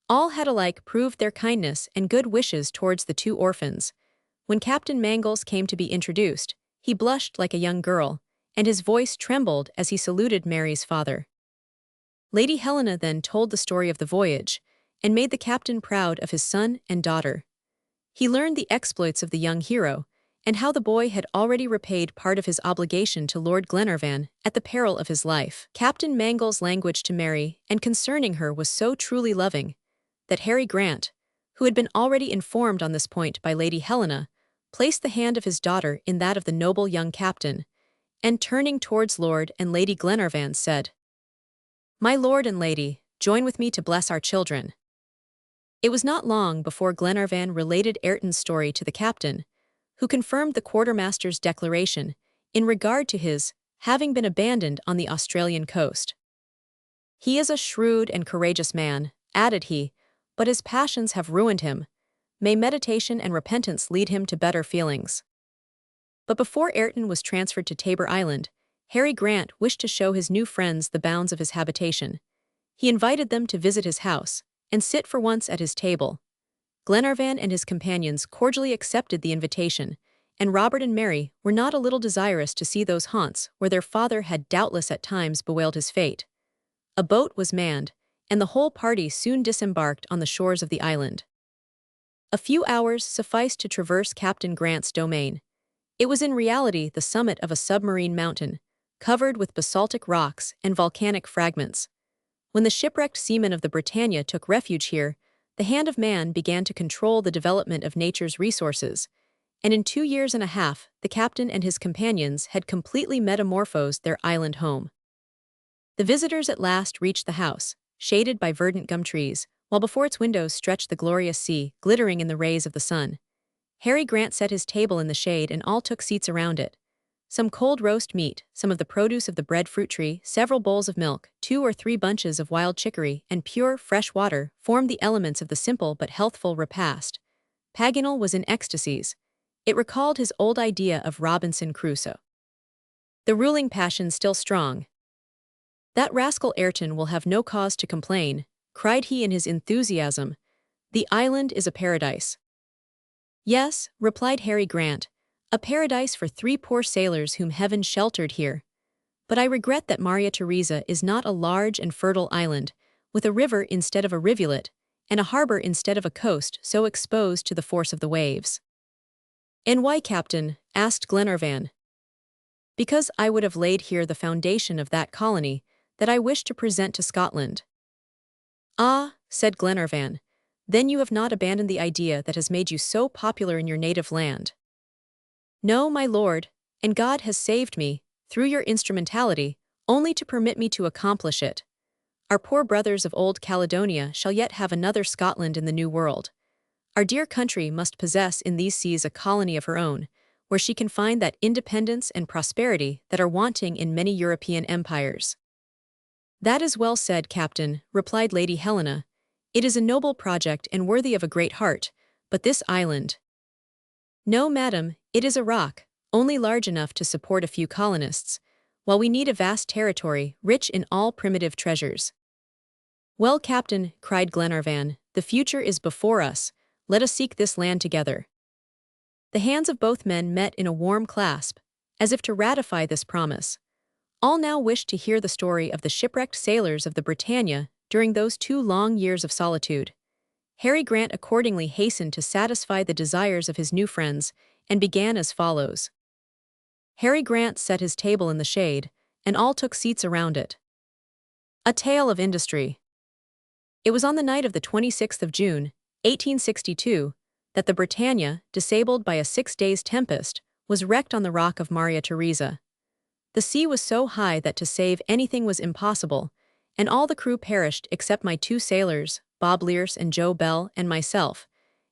All had alike proved their kindness and good wishes towards the 2 orphans. When Captain Mangles came to be introduced, he blushed like a young girl, and his voice trembled as he saluted Mary's father. Lady Helena then told the story of the voyage, and made the captain proud of his son and daughter. He learned the exploits of the young hero, and how the boy had already repaid part of his obligation to Lord Glenarvan at the peril of his life. Captain Mangle's language to Mary and concerning her was so truly loving, that Harry Grant, who had been already informed on this point by Lady Helena, placed the hand of his daughter in that of the noble young captain, and turning towards Lord and Lady Glenarvan said, "My lord and lady, join with me to bless our children." It was not long before Glenarvan related Ayrton's story to the captain, who confirmed the quartermaster's declaration in regard to his having been abandoned on the Australian coast. "He is a shrewd and courageous man," added he, "but his passions have ruined him. May meditation and repentance lead him to better feelings." But before Ayrton was transferred to Tabor Island, Harry Grant wished to show his new friends the bounds of his habitation. He invited them to visit his house and sit for once at his table. Glenarvan and his companions cordially accepted the invitation, and Robert and Mary were not a little desirous to see those haunts where their father had doubtless at times bewailed his fate. A boat was manned, and the whole party soon disembarked on the shores of the island. A few hours sufficed to traverse Captain Grant's domain. It was in reality the summit of a submarine mountain, covered with basaltic rocks and volcanic fragments. When the shipwrecked seamen of the Britannia took refuge here, the hand of man began to control the development of nature's resources, and in 2 years and a half, the captain and his companions had completely metamorphosed their island home. The visitors at last reached the house, shaded by verdant gum trees, while before its windows stretched the glorious sea, glittering in the rays of the sun. Harry Grant set his table in the shade and all took seats around it. Some cold roast meat, some of the produce of the breadfruit tree, several bowls of milk, 2 or 3 bunches of wild chicory, and pure, fresh water formed the elements of the simple but healthful repast. Paganel was in ecstasies. It recalled his old idea of Robinson Crusoe. The ruling passion still strong. "That rascal Ayrton will have no cause to complain," cried he in his enthusiasm. "The island is a paradise." "Yes," replied Harry Grant, "a paradise for 3 poor sailors whom heaven sheltered here. But I regret that Maria Theresa is not a large and fertile island, with a river instead of a rivulet, and a harbor instead of a coast so exposed to the force of the waves." "And why, Captain?" asked Glenarvan. "Because I would have laid here the foundation of that colony that I wish to present to Scotland." "Ah," said Glenarvan, "then you have not abandoned the idea that has made you so popular in your native land." "No, my lord, and God has saved me, through your instrumentality, only to permit me to accomplish it. Our poor brothers of old Caledonia shall yet have another Scotland in the New World. Our dear country must possess in these seas a colony of her own, where she can find that independence and prosperity that are wanting in many European empires." "That is well said, Captain," replied Lady Helena. "It is a noble project and worthy of a great heart, but this island—" "No, madam, it is a rock, only large enough to support a few colonists, while we need a vast territory rich in all primitive treasures." "Well, Captain," cried Glenarvan, "the future is before us. Let us seek this land together." The hands of both men met in a warm clasp, as if to ratify this promise. All now wished to hear the story of the shipwrecked sailors of the Britannia during those 2 long years of solitude. Harry Grant accordingly hastened to satisfy the desires of his new friends, and began as follows. Harry Grant set his table in the shade, and all took seats around it. A Tale of Industry. It was on the night of the 26th of June, 1862, that the Britannia, disabled by a 6 days' tempest, was wrecked on the rock of Maria Theresa. The sea was so high that to save anything was impossible, and all the crew perished except my 2 sailors, Bob Learse and Joe Bell, and myself,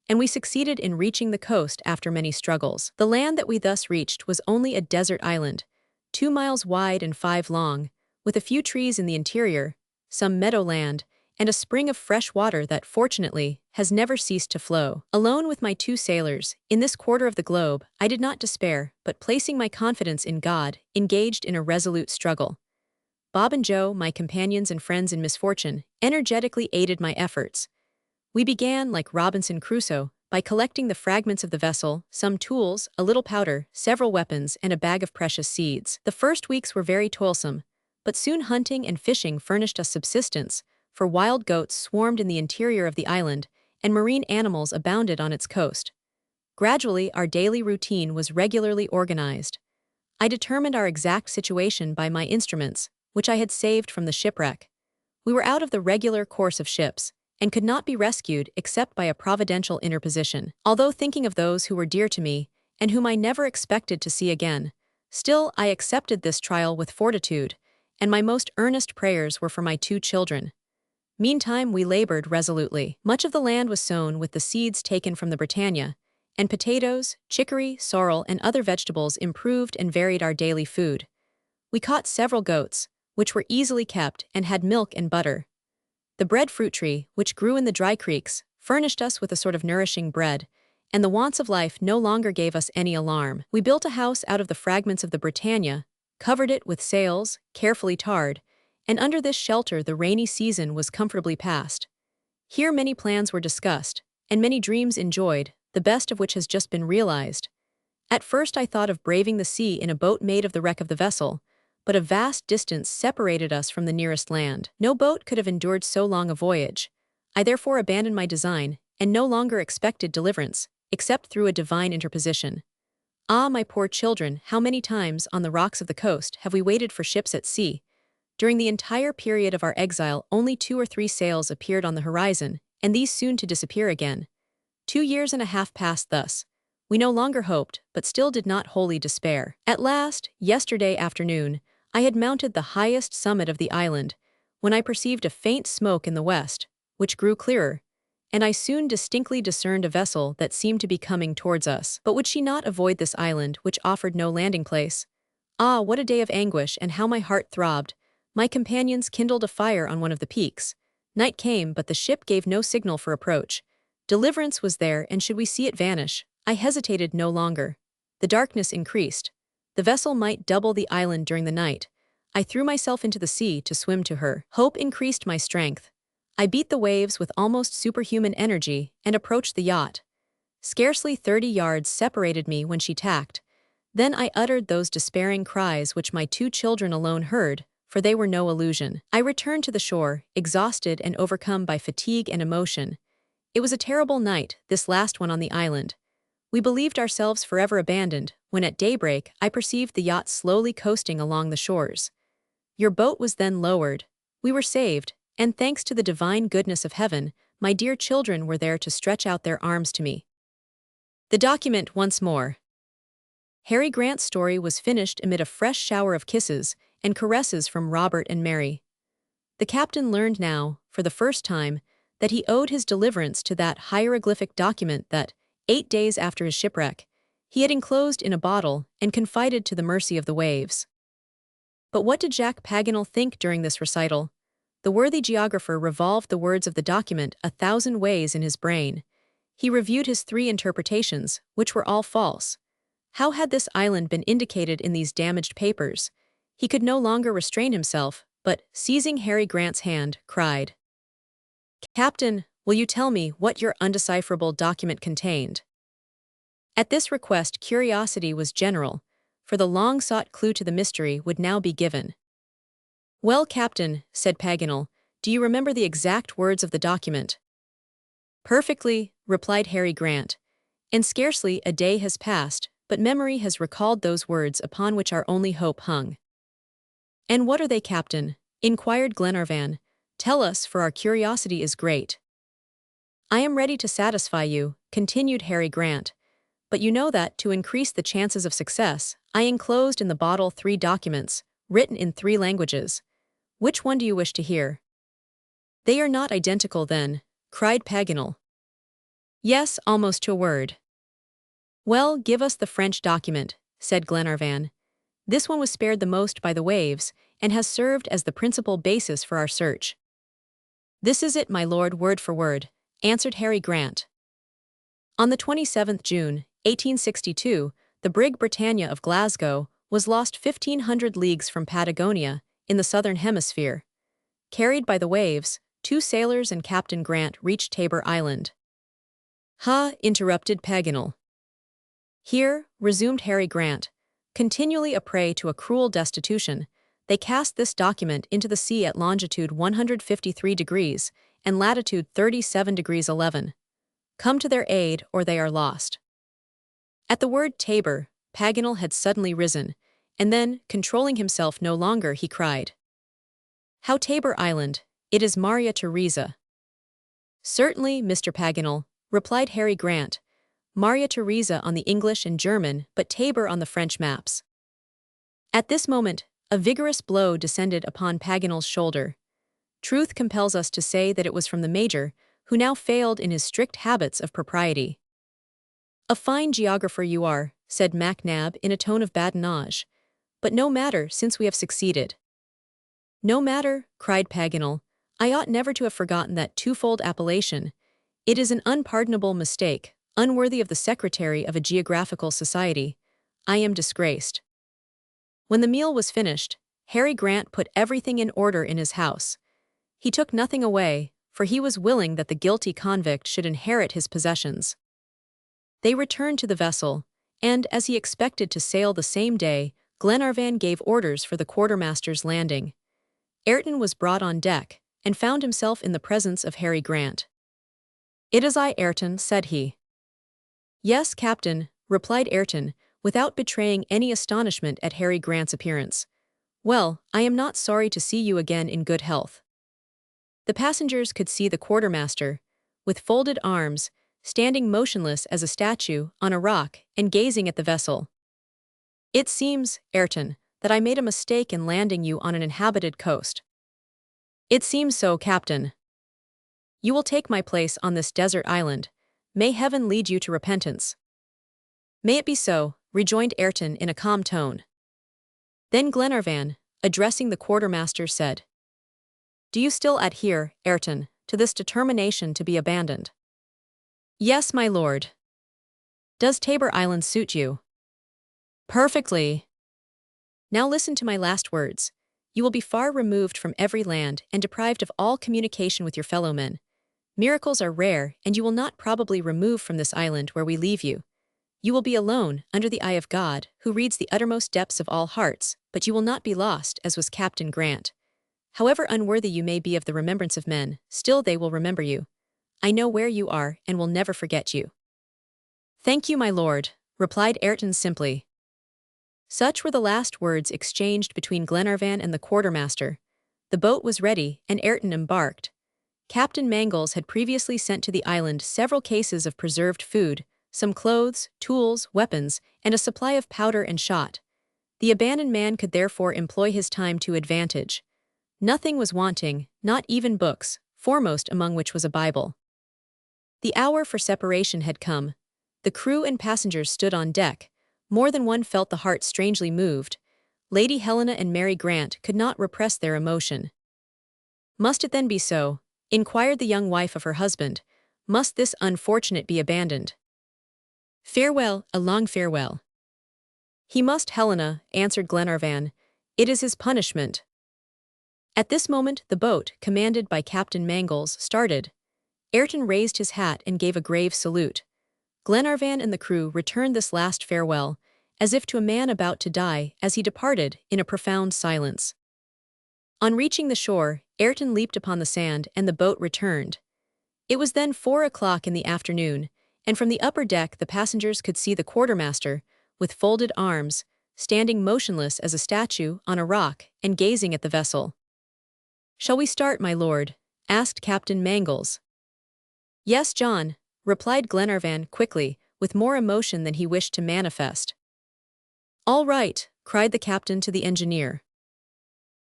and we succeeded in reaching the coast after many struggles. The land that we thus reached was only a desert island, 2 miles wide and 5 long, with a few trees in the interior, some meadow land, and a spring of fresh water that, fortunately, has never ceased to flow. Alone with my 2 sailors, in this quarter of the globe, I did not despair, but placing my confidence in God, engaged in a resolute struggle. Bob and Joe, my companions and friends in misfortune, energetically aided my efforts. We began, like Robinson Crusoe, by collecting the fragments of the vessel, some tools, a little powder, several weapons, and a bag of precious seeds. The first weeks were very toilsome, but soon hunting and fishing furnished us subsistence, for wild goats swarmed in the interior of the island, and marine animals abounded on its coast. Gradually, our daily routine was regularly organized. I determined our exact situation by my instruments, which I had saved from the shipwreck. We were out of the regular course of ships, and could not be rescued except by a providential interposition. Although thinking of those who were dear to me, and whom I never expected to see again, still I accepted this trial with fortitude, and my most earnest prayers were for my 2 children. Meantime we labored resolutely. Much of the land was sown with the seeds taken from the Britannia, and potatoes, chicory, sorrel, and other vegetables improved and varied our daily food. We caught several goats, which were easily kept and had milk and butter. The breadfruit tree, which grew in the dry creeks, furnished us with a sort of nourishing bread, and the wants of life no longer gave us any alarm. We built a house out of the fragments of the Britannia, covered it with sails, carefully tarred, and under this shelter the rainy season was comfortably passed. Here many plans were discussed, and many dreams enjoyed, the best of which has just been realized. At first I thought of braving the sea in a boat made of the wreck of the vessel, but a vast distance separated us from the nearest land. No boat could have endured so long a voyage. I therefore abandoned my design, and no longer expected deliverance, except through a divine interposition. Ah, my poor children, how many times, on the rocks of the coast, have we waited for ships at sea? During the entire period of our exile, only 2 or 3 sails appeared on the horizon, and these soon to disappear again. 2 years and a half passed thus. We no longer hoped, but still did not wholly despair. At last, yesterday afternoon, I had mounted the highest summit of the island, when I perceived a faint smoke in the west, which grew clearer, and I soon distinctly discerned a vessel that seemed to be coming towards us. But would she not avoid this island, which offered no landing place? Ah, what a day of anguish, and how my heart throbbed! My companions kindled a fire on one of the peaks. Night came, but the ship gave no signal for approach. Deliverance was there, and should we see it vanish? I hesitated no longer. The darkness increased. The vessel might double the island during the night. I threw myself into the sea to swim to her. Hope increased my strength. I beat the waves with almost superhuman energy and approached the yacht. Scarcely 30 yards separated me when she tacked. Then I uttered those despairing cries which my 2 children alone heard, for they were no illusion. I returned to the shore, exhausted and overcome by fatigue and emotion. It was a terrible night, this last one on the island. We believed ourselves forever abandoned, when at daybreak I perceived the yacht slowly coasting along the shores. Your boat was then lowered. We were saved, and thanks to the divine goodness of heaven, my dear children were there to stretch out their arms to me. The document once more. Harry Grant's story was finished amid a fresh shower of kisses and caresses from Robert and Mary. The captain learned now, for the first time, that he owed his deliverance to that hieroglyphic document that, 8 days after his shipwreck, he had enclosed in a bottle and confided to the mercy of the waves. But what did Jacques Paganel think during this recital? The worthy geographer revolved the words of the document 1,000 ways in his brain. He reviewed his 3 interpretations, which were all false. How had this island been indicated in these damaged papers? He could no longer restrain himself, but, seizing Harry Grant's hand, cried, "Captain, will you tell me what your undecipherable document contained?" At this request curiosity was general, for the long-sought clue to the mystery would now be given. "Well, Captain," said Paganel, "do you remember the exact words of the document?" "Perfectly," replied Harry Grant, "and scarcely a day has passed, but memory has recalled those words upon which our only hope hung." "And what are they, Captain?" inquired Glenarvan. "Tell us, for our curiosity is great." "I am ready to satisfy you," continued Harry Grant, "but you know that, to increase the chances of success, I enclosed in the bottle 3 documents, written in 3 languages. Which one do you wish to hear?" "They are not identical, then," cried Paganel. "Yes, almost to a word." "Well, give us the French document," said Glenarvan. "This one was spared the most by the waves, and has served as the principal basis for our search." "This is it, my lord, word for word," answered Harry Grant. On the 27th June, 1862, the brig Britannia of Glasgow was lost 1,500 leagues from Patagonia, in the southern hemisphere. Carried by the waves, 2 sailors and Captain Grant reached Tabor Island. "Ha!" interrupted Paganel. "Here," resumed Harry Grant, continually a prey to a cruel destitution, They cast this document into the sea at longitude 153 degrees and latitude 37 degrees 11. Come to their aid or they are lost. At the word Tabor, Paganel had suddenly risen, and then, controlling himself no longer, he cried, "How Tabor Island? It is Maria Theresa." "Certainly, Mr. Paganel," replied Harry Grant. "Maria Theresa on the English and German, but Tabor on the French maps." At this moment, a vigorous blow descended upon Paganel's shoulder. Truth compels us to say that it was from the Major, who now failed in his strict habits of propriety. "A fine geographer you are," said MacNab in a tone of badinage. "But no matter, since we have succeeded." "No matter," cried Paganel. "I ought never to have forgotten that twofold appellation. It is an unpardonable mistake, unworthy of the secretary of a geographical society. I am disgraced." When the meal was finished, Harry Grant put everything in order in his house. He took nothing away, for he was willing that the guilty convict should inherit his possessions. They returned to the vessel, and, as he expected to sail the same day, Glenarvan gave orders for the quartermaster's landing. Ayrton was brought on deck, and found himself in the presence of Harry Grant. "It is I, Ayrton," said he. "Yes, Captain," replied Ayrton, without betraying any astonishment at Harry Grant's appearance. "Well, I am not sorry to see you again in good health." The passengers could see the quartermaster, with folded arms, standing motionless as a statue on a rock and gazing at the vessel. "It seems, Ayrton, that I made a mistake in landing you on an inhabited coast." "It seems so, Captain." "You will take my place on this desert island. May heaven lead you to repentance." "May it be so," rejoined Ayrton in a calm tone. Then Glenarvan, addressing the quartermaster, said, "Do you still adhere, Ayrton, to this determination to be abandoned?" "Yes, my lord." "Does Tabor Island suit you?" "Perfectly." "Now listen to my last words. You will be far removed from every land and deprived of all communication with your fellow men. Miracles are rare, and you will not probably remove from this island where we leave you. You will be alone, under the eye of God, who reads the uttermost depths of all hearts, but you will not be lost, as was Captain Grant. However unworthy you may be of the remembrance of men, still they will remember you. I know where you are, and will never forget you." "Thank you, my lord," replied Ayrton simply. Such were the last words exchanged between Glenarvan and the quartermaster. The boat was ready, and Ayrton embarked. Captain Mangles had previously sent to the island several cases of preserved food, some clothes, tools, weapons, and a supply of powder and shot. The abandoned man could therefore employ his time to advantage. Nothing was wanting, not even books, foremost among which was a Bible. The hour for separation had come. The crew and passengers stood on deck. More than one felt the heart strangely moved. Lady Helena and Mary Grant could not repress their emotion. "Must it then be so?" inquired the young wife of her husband. "Must this unfortunate be abandoned?" "Farewell, a long farewell." "He must, Helena," answered Glenarvan. "It is his punishment." At this moment the boat, commanded by Captain Mangles, started. Ayrton raised his hat and gave a grave salute. Glenarvan and the crew returned this last farewell, as if to a man about to die, as he departed, in a profound silence. On reaching the shore, Ayrton leaped upon the sand, and the boat returned. It was then 4 o'clock in the afternoon, and from the upper deck the passengers could see the quartermaster, with folded arms, standing motionless as a statue on a rock and gazing at the vessel. "Shall we start, my lord?" asked Captain Mangles. "Yes, John," replied Glenarvan quickly, with more emotion than he wished to manifest. "All right," cried the captain to the engineer.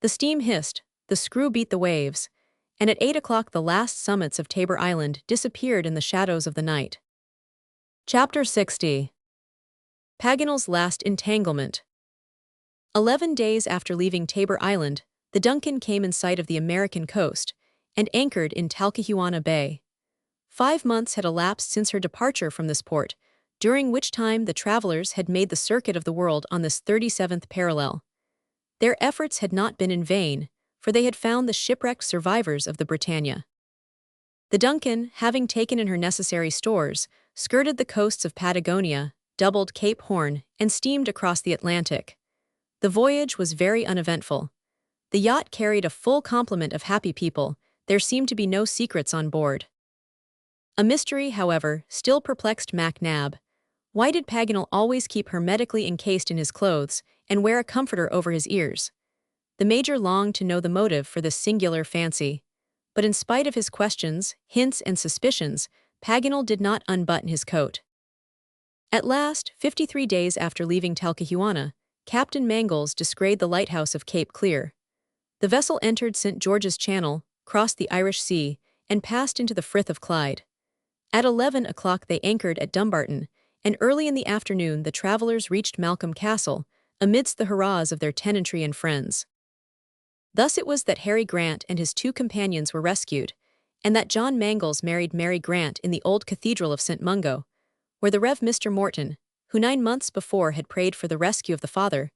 The steam hissed, the screw beat the waves, and at 8 o'clock the last summits of Tabor Island disappeared in the shadows of the night. Chapter 60. Paganel's Last Entanglement. 11 days after leaving Tabor Island, the Duncan came in sight of the American coast, and anchored in Talcahuano Bay. 5 months had elapsed since her departure from this port, during which time the travelers had made the circuit of the world on this 37th parallel. Their efforts had not been in vain, for they had found the shipwrecked survivors of the Britannia. The Duncan, having taken in her necessary stores, skirted the coasts of Patagonia, doubled Cape Horn, and steamed across the Atlantic. The voyage was very uneventful. The yacht carried a full complement of happy people. There seemed to be no secrets on board. A mystery, however, still perplexed MacNab. Why did Paganel always keep hermetically encased in his clothes and wear a comforter over his ears? The Major longed to know the motive for this singular fancy. But in spite of his questions, hints, and suspicions, Paganel did not unbutton his coat. At last, 53 days after leaving Talcahuano, Captain Mangles descried the lighthouse of Cape Clear. The vessel entered St. George's Channel, crossed the Irish Sea, and passed into the Frith of Clyde. At 11 o'clock they anchored at Dumbarton, and early in the afternoon the travelers reached Malcolm Castle, amidst the hurrahs of their tenantry and friends. Thus it was that Harry Grant and his two companions were rescued, and that John Mangles married Mary Grant in the old Cathedral of St. Mungo, where the Rev. Mr. Morton, who 9 months before had prayed for the rescue of the father,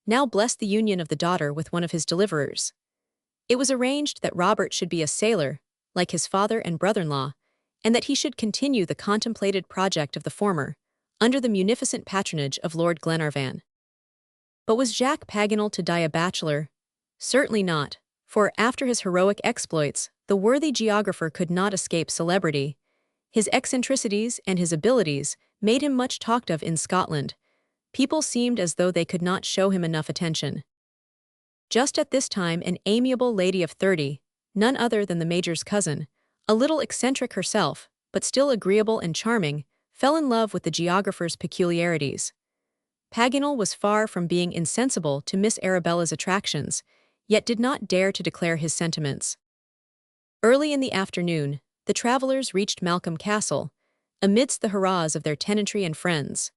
now blessed the union of the daughter with one of his deliverers. It was arranged that Robert should be a sailor, like his father and brother-in-law, and that he should continue the contemplated project of the former, under the munificent patronage of Lord Glenarvan. But was Jacques Paganel to die a bachelor? Certainly not, for after his heroic exploits, the worthy geographer could not escape celebrity. His eccentricities and his abilities made him much talked of in Scotland. People seemed as though they could not show him enough attention. Just at this time an amiable lady of 30, none other than the Major's cousin, a little eccentric herself, but still agreeable and charming, fell in love with the geographer's peculiarities. Paganel was far from being insensible to Miss Arabella's attractions, yet did not dare to declare his sentiments. Early in the afternoon, the travelers reached Malcolm Castle, amidst the hurrahs of their tenantry and friends.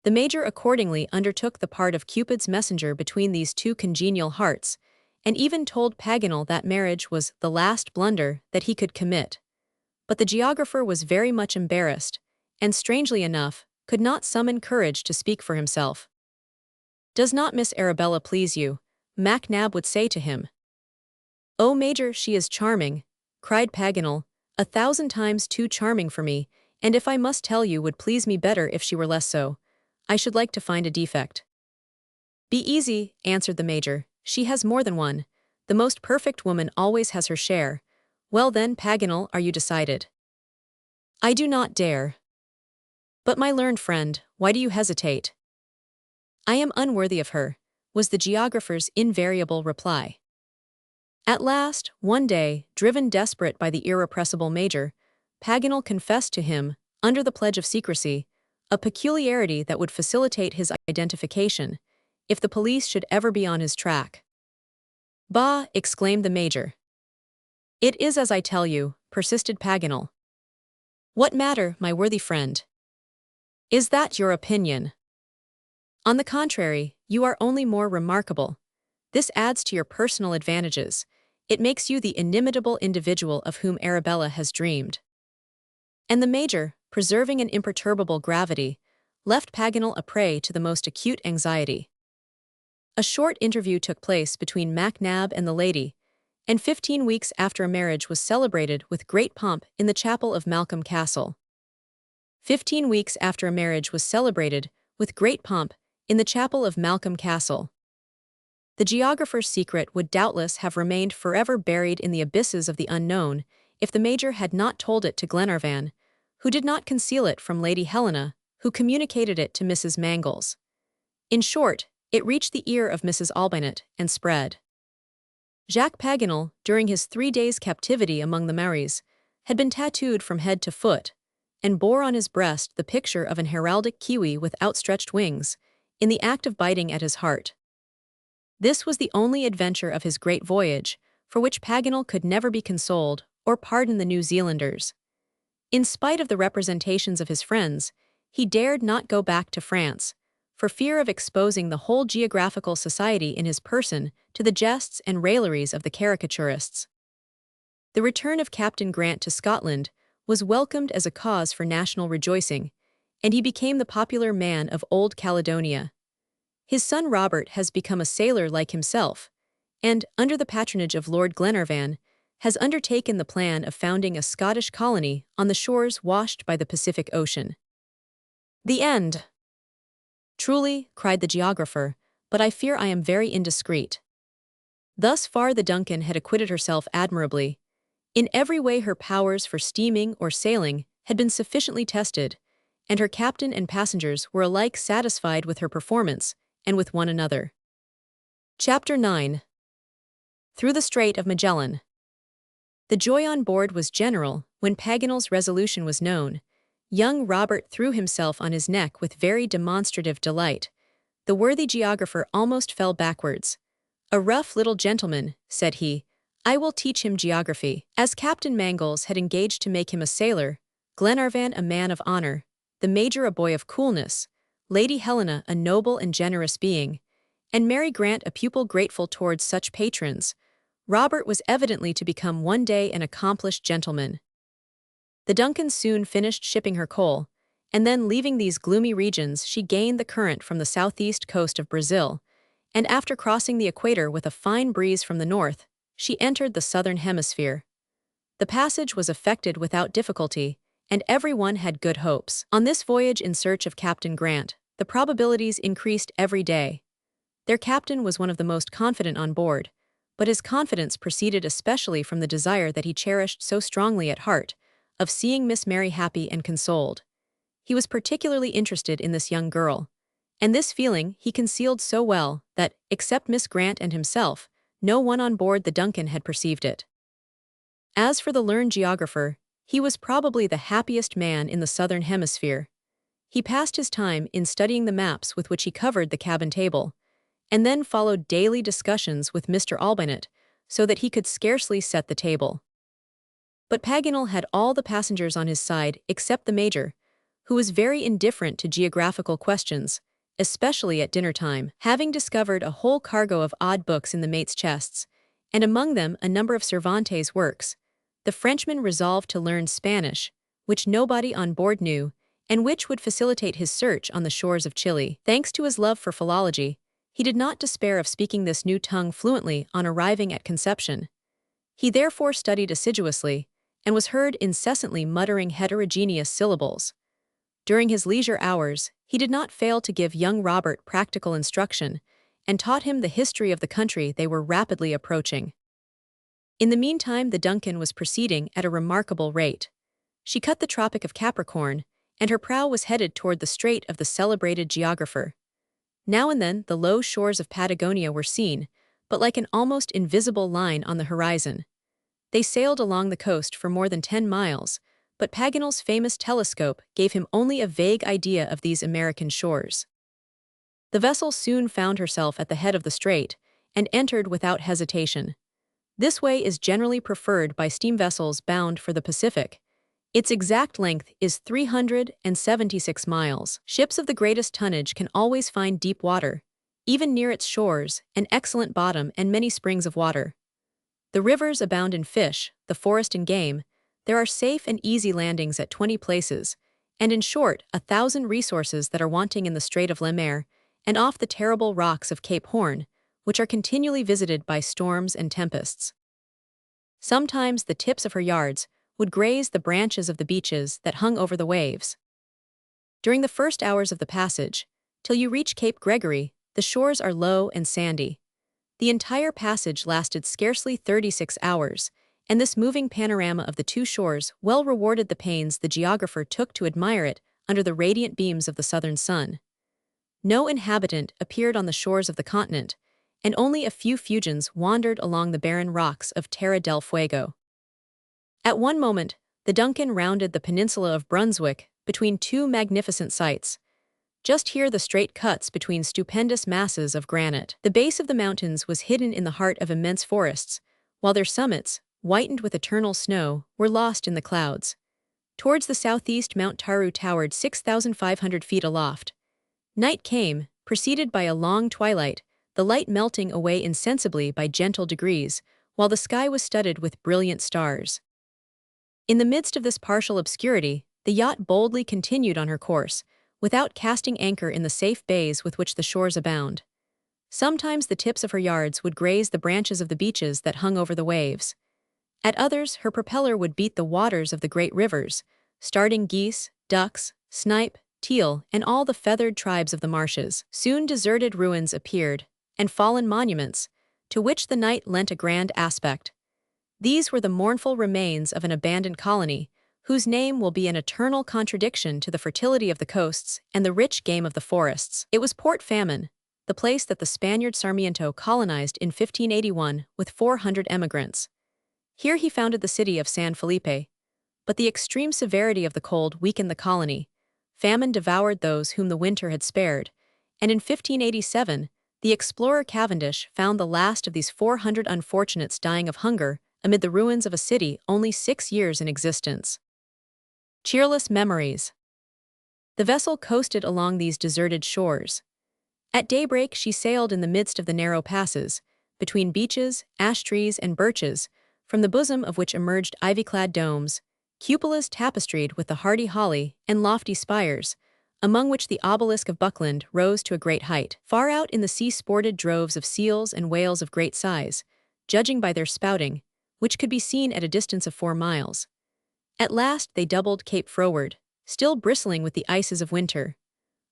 The Major accordingly undertook the part of Cupid's messenger between these two congenial hearts, and even told Paganel that marriage was the last blunder that he could commit. But the geographer was very much embarrassed, and strangely enough, could not summon courage to speak for himself. "Does not Miss Arabella please you?" MacNab would say to him. "Oh, Major, she is charming," cried Paganel, "1,000 times too charming for me, and if I must tell you would please me better if she were less so. I should like to find a defect." "Be easy," answered the Major, "she has more than one. The most perfect woman always has her share. Well then, Paganel, are you decided?" "I do not dare." "But my learned friend, why do you hesitate?" "I am unworthy of her," was the geographer's invariable reply. At last, one day, driven desperate by the irrepressible Major, Paganel confessed to him, under the pledge of secrecy, a peculiarity that would facilitate his identification, if the police should ever be on his track. "Bah!" exclaimed the Major. "It is as I tell you," persisted Paganel. "What matter, my worthy friend? Is that your opinion? On the contrary, you are only more remarkable. This adds to your personal advantages. It makes you the inimitable individual of whom Arabella has dreamed." And the Major, preserving an imperturbable gravity, left Paganel a prey to the most acute anxiety. A short interview took place between MacNab and the lady, and 15 weeks after a marriage was celebrated with great pomp in the chapel of Malcolm Castle. 15 weeks after a marriage was celebrated with great pomp in the chapel of Malcolm Castle. The geographer's secret would doubtless have remained forever buried in the abysses of the unknown if the Major had not told it to Glenarvan, who did not conceal it from Lady Helena, who communicated it to Mrs. Mangles. In short, it reached the ear of Mrs. Albinett and spread. Jacques Paganel, during his 3 days' captivity among the Maoris, had been tattooed from head to foot, and bore on his breast the picture of an heraldic kiwi with outstretched wings, in the act of biting at his heart. This was the only adventure of his great voyage, for which Paganel could never be consoled or pardon the New Zealanders. In spite of the representations of his friends, he dared not go back to France, for fear of exposing the whole geographical society in his person to the jests and railleries of the caricaturists. The return of Captain Grant to Scotland was welcomed as a cause for national rejoicing, and he became the popular man of Old Caledonia. His son Robert has become a sailor like himself, and, under the patronage of Lord Glenarvan, has undertaken the plan of founding a Scottish colony on the shores washed by the Pacific Ocean. The end. "Truly," cried the geographer, "but I fear I am very indiscreet." Thus far the Duncan had acquitted herself admirably. In every way her powers for steaming or sailing had been sufficiently tested, and her captain and passengers were alike satisfied with her performance and with one another. Chapter 9. Through the Strait of Magellan. The joy on board was general when Paganel's resolution was known. Young Robert threw himself on his neck with very demonstrative delight. The worthy geographer almost fell backwards. "A rough little gentleman," said he. "I will teach him geography." As Captain Mangles had engaged to make him a sailor, Glenarvan a man of honor, the Major a boy of coolness, Lady Helena a noble and generous being, and Mary Grant a pupil grateful towards such patrons, Robert was evidently to become one day an accomplished gentleman. The Duncan soon finished shipping her coal, and then leaving these gloomy regions she gained the current from the southeast coast of Brazil, and after crossing the equator with a fine breeze from the north, she entered the southern hemisphere. The passage was effected without difficulty, and everyone had good hopes. On this voyage in search of Captain Grant, the probabilities increased every day. Their captain was one of the most confident on board, but his confidence proceeded especially from the desire that he cherished so strongly at heart, of seeing Miss Mary happy and consoled. He was particularly interested in this young girl, and this feeling he concealed so well that, except Miss Grant and himself, no one on board the Duncan had perceived it. As for the learned geographer, he was probably the happiest man in the southern hemisphere. He passed his time in studying the maps with which he covered the cabin table, and then followed daily discussions with Mr. Albinett, so that he could scarcely set the table. But Paganel had all the passengers on his side except the Major, who was very indifferent to geographical questions, especially at dinner time. Having discovered a whole cargo of odd books in the mate's chests, and among them a number of Cervantes' works, the Frenchman resolved to learn Spanish, which nobody on board knew, and which would facilitate his search on the shores of Chile. Thanks to his love for philology, he did not despair of speaking this new tongue fluently on arriving at Conception. He therefore studied assiduously, and was heard incessantly muttering heterogeneous syllables. During his leisure hours, he did not fail to give young Robert practical instruction, and taught him the history of the country they were rapidly approaching. In the meantime the Duncan was proceeding at a remarkable rate. She cut the Tropic of Capricorn, and her prow was headed toward the strait of the celebrated geographer. Now and then the low shores of Patagonia were seen, but like an almost invisible line on the horizon. They sailed along the coast for more than 10 miles, but Paganel's famous telescope gave him only a vague idea of these American shores. The vessel soon found herself at the head of the strait, and entered without hesitation. This way is generally preferred by steam vessels bound for the Pacific. Its exact length is 376 miles. Ships of the greatest tonnage can always find deep water, even near its shores, an excellent bottom and many springs of water. The rivers abound in fish, the forest in game, there are safe and easy landings at 20 places, and in short 1,000 resources that are wanting in the Strait of Le Maire, and off the terrible rocks of Cape Horn, which are continually visited by storms and tempests. Sometimes the tips of her yards would graze the branches of the beeches that hung over the waves. During the first hours of the passage, till you reach Cape Gregory, the shores are low and sandy. The entire passage lasted scarcely 36 hours, and this moving panorama of the two shores well rewarded the pains the geographer took to admire it under the radiant beams of the southern sun. No inhabitant appeared on the shores of the continent, and only a few Fuegians wandered along the barren rocks of Terra del Fuego. At one moment, the Duncan rounded the peninsula of Brunswick between two magnificent sights. Just here the strait cuts between stupendous masses of granite. The base of the mountains was hidden in the heart of immense forests, while their summits, whitened with eternal snow, were lost in the clouds. Towards the southeast Mount Taru towered 6,500 feet aloft. Night came, preceded by a long twilight, the light melting away insensibly by gentle degrees, while the sky was studded with brilliant stars. In the midst of this partial obscurity, the yacht boldly continued on her course, without casting anchor in the safe bays with which the shores abound. Sometimes the tips of her yards would graze the branches of the beeches that hung over the waves. At others, her propeller would beat the waters of the great rivers, starting geese, ducks, snipe, teal, and all the feathered tribes of the marshes. Soon deserted ruins appeared, and fallen monuments, to which the night lent a grand aspect. These were the mournful remains of an abandoned colony, whose name will be an eternal contradiction to the fertility of the coasts and the rich game of the forests. It was Port Famine, the place that the Spaniard Sarmiento colonized in 1581 with 400 emigrants. Here he founded the city of San Felipe. But the extreme severity of the cold weakened the colony. Famine devoured those whom the winter had spared, and in 1587, the explorer Cavendish found the last of these 400 unfortunates dying of hunger amid the ruins of a city only 6 years in existence. Cheerless memories. The vessel coasted along these deserted shores. At daybreak she sailed in the midst of the narrow passes, between beeches, ash trees, and birches, from the bosom of which emerged ivy-clad domes, cupolas tapestried with the hardy holly, and lofty spires, among which the obelisk of Buckland rose to a great height. Far out in the sea sported droves of seals and whales of great size, judging by their spouting, which could be seen at a distance of 4 miles. At last they doubled Cape Froward, still bristling with the ices of winter.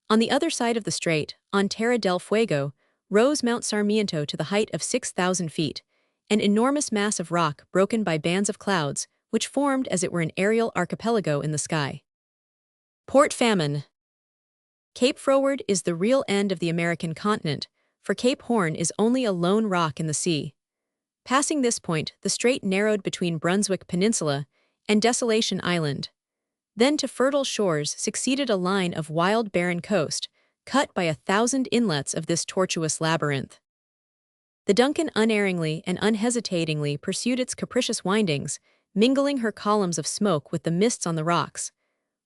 On the other side of the strait, on Terra del Fuego, rose Mount Sarmiento to the height of 6,000 feet, an enormous mass of rock broken by bands of clouds, which formed as it were an aerial archipelago in the sky. Port Famine. Cape Froward is the real end of the American continent, for Cape Horn is only a lone rock in the sea. Passing this point, the strait narrowed between Brunswick Peninsula and Desolation Island. Then to fertile shores succeeded a line of wild barren coast, cut by 1,000 inlets of this tortuous labyrinth. The Duncan unerringly and unhesitatingly pursued its capricious windings, mingling her columns of smoke with the mists on the rocks.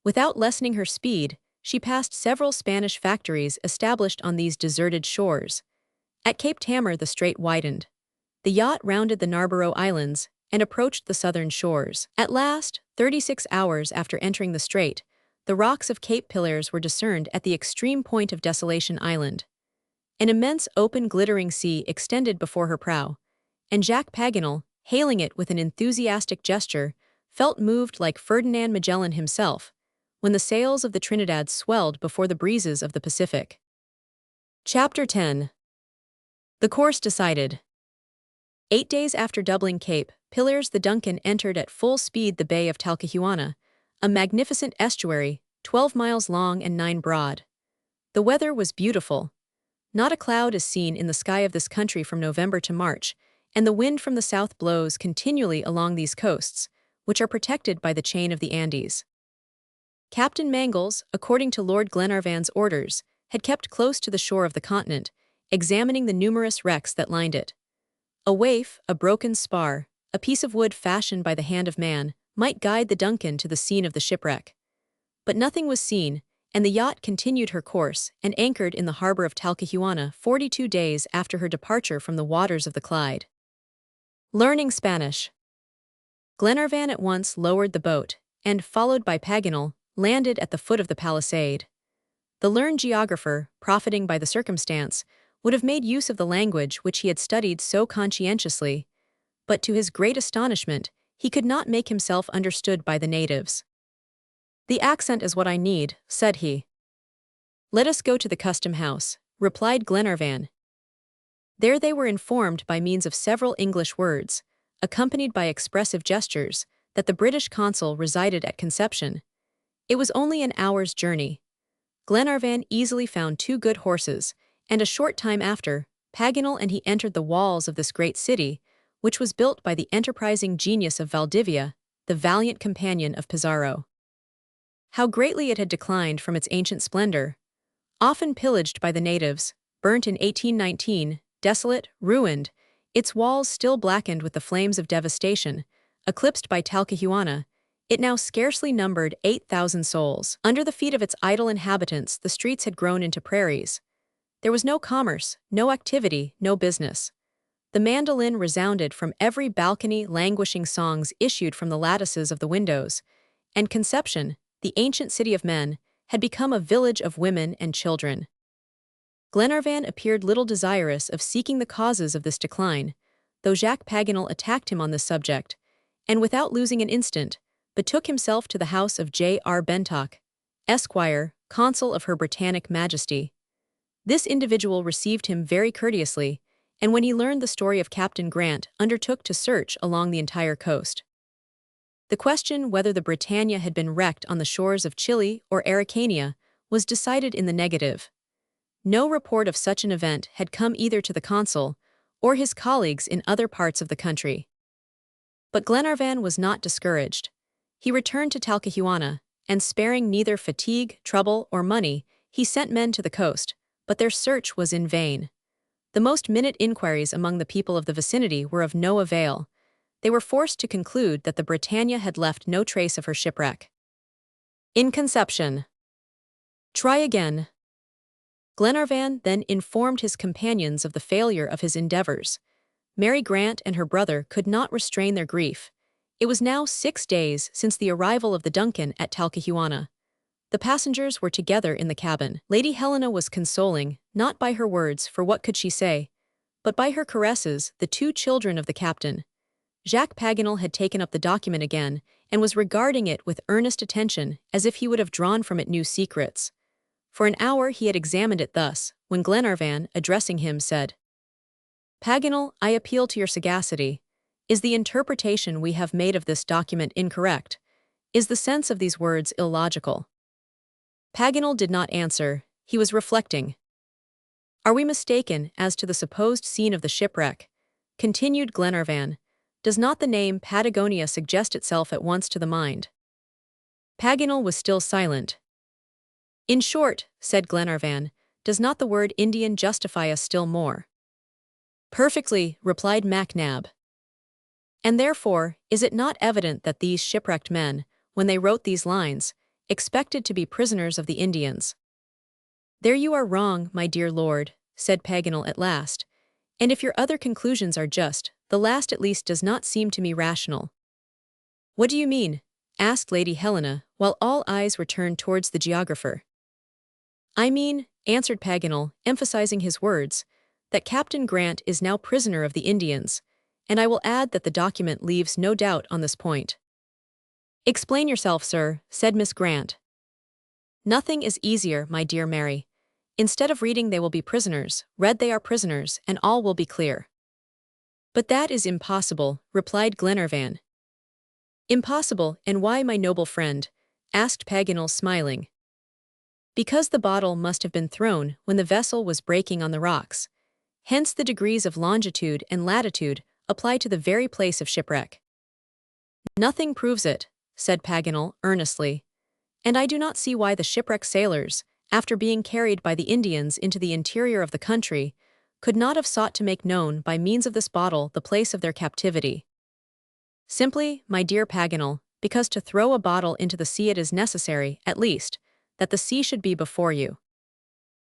Without lessening her speed, she passed several Spanish factories established on these deserted shores. At Cape Tamar the strait widened. The yacht rounded the Narborough Islands and approached the southern shores. At last, 36 hours after entering the strait, the rocks of Cape Pillars were discerned at the extreme point of Desolation Island. An immense open glittering sea extended before her prow, and Jacques Paganel, hailing it with an enthusiastic gesture, felt moved like Ferdinand Magellan himself, when the sails of the Trinidad swelled before the breezes of the Pacific. Chapter 10. The course decided. 8 days after doubling Cape Pillars, the Duncan entered at full speed the Bay of Talcahuano, a magnificent estuary, 12 miles long and 9 broad. The weather was beautiful. Not a cloud is seen in the sky of this country from November to March, and the wind from the south blows continually along these coasts, which are protected by the chain of the Andes. Captain Mangles, according to Lord Glenarvan's orders, had kept close to the shore of the continent, examining the numerous wrecks that lined it. A waif, a broken spar, a piece of wood fashioned by the hand of man, might guide the Duncan to the scene of the shipwreck. But nothing was seen, and the yacht continued her course and anchored in the harbor of Talcahuano 42 days after her departure from the waters of the Clyde. Learning Spanish. Glenarvan at once lowered the boat, and, followed by Paganel, landed at the foot of the palisade. The learned geographer, profiting by the circumstance, would have made use of the language which he had studied so conscientiously, but to his great astonishment, he could not make himself understood by the natives. "The accent is what I need," said he. "Let us go to the custom house," replied Glenarvan. There they were informed by means of several English words, accompanied by expressive gestures, that the British consul resided at Conception. It was only an hour's journey. Glenarvan easily found 2 good horses, and a short time after, Paganel and he entered the walls of this great city, which was built by the enterprising genius of Valdivia, the valiant companion of Pizarro. How greatly it had declined from its ancient splendor! Often pillaged by the natives, burnt in 1819, desolate, ruined, its walls still blackened with the flames of devastation, eclipsed by Talcahuano, it now scarcely numbered 8,000 souls. Under the feet of its idle inhabitants, the streets had grown into prairies. There was no commerce, no activity, no business. The mandolin resounded from every balcony, languishing songs issued from the lattices of the windows, and Conception, the ancient city of men, had become a village of women and children. Glenarvan appeared little desirous of seeking the causes of this decline, though Jacques Paganel attacked him on this subject, and without losing an instant, betook himself to the house of J.R. Bentock, Esquire, Consul of Her Britannic Majesty. This individual received him very courteously, and when he learned the story of Captain Grant, undertook to search along the entire coast. The question whether the Britannia had been wrecked on the shores of Chile or Araucania was decided in the negative. No report of such an event had come either to the consul or his colleagues in other parts of the country. But Glenarvan was not discouraged. He returned to Talcahuano, and sparing neither fatigue, trouble, or money, he sent men to the coast, but their search was in vain. The most minute inquiries among the people of the vicinity were of no avail. They were forced to conclude that the Britannia had left no trace of her shipwreck. In conception. Try again. Glenarvan then informed his companions of the failure of his endeavors. Mary Grant and her brother could not restrain their grief. It was now 6 days since the arrival of the Duncan at Talcahuano. The passengers were together in the cabin. Lady Helena was consoling, not by her words, for what could she say, but by her caresses, the 2 children of the captain. Jacques Paganel had taken up the document again, and was regarding it with earnest attention, as if he would have drawn from it new secrets. For an hour he had examined it thus, when Glenarvan, addressing him, said, "Paganel, I appeal to your sagacity. Is the interpretation we have made of this document incorrect? Is the sense of these words illogical?" Paganel did not answer. He was reflecting. "Are we mistaken as to the supposed scene of the shipwreck?" continued Glenarvan. "Does not the name Patagonia suggest itself at once to the mind?" Paganel was still silent. "In short," said Glenarvan, "does not the word Indian justify us still more?" "Perfectly," replied MacNab. "And therefore, is it not evident that these shipwrecked men, when they wrote these lines, expected to be prisoners of the Indians?" "There you are wrong, my dear lord," said Paganel at last, "and if your other conclusions are just, the last at least does not seem to me rational." "What do you mean?" asked Lady Helena, while all eyes were turned towards the geographer. "I mean," answered Paganel, emphasizing his words, "that Captain Grant is now prisoner of the Indians, and I will add that the document leaves no doubt on this point." "Explain yourself, sir," said Miss Grant. "Nothing is easier, my dear Mary. Instead of reading they will be prisoners, read they are prisoners, and all will be clear." "But that is impossible," replied Glenarvan. "Impossible, and why, my noble friend?" asked Paganel, smiling. "Because the bottle must have been thrown when the vessel was breaking on the rocks. Hence the degrees of longitude and latitude apply to the very place of shipwreck." "Nothing proves it," said Paganel, earnestly. "And I do not see why the shipwrecked sailors, after being carried by the Indians into the interior of the country, could not have sought to make known by means of this bottle the place of their captivity." "Simply, my dear Paganel, because to throw a bottle into the sea it is necessary, at least, that the sea should be before you."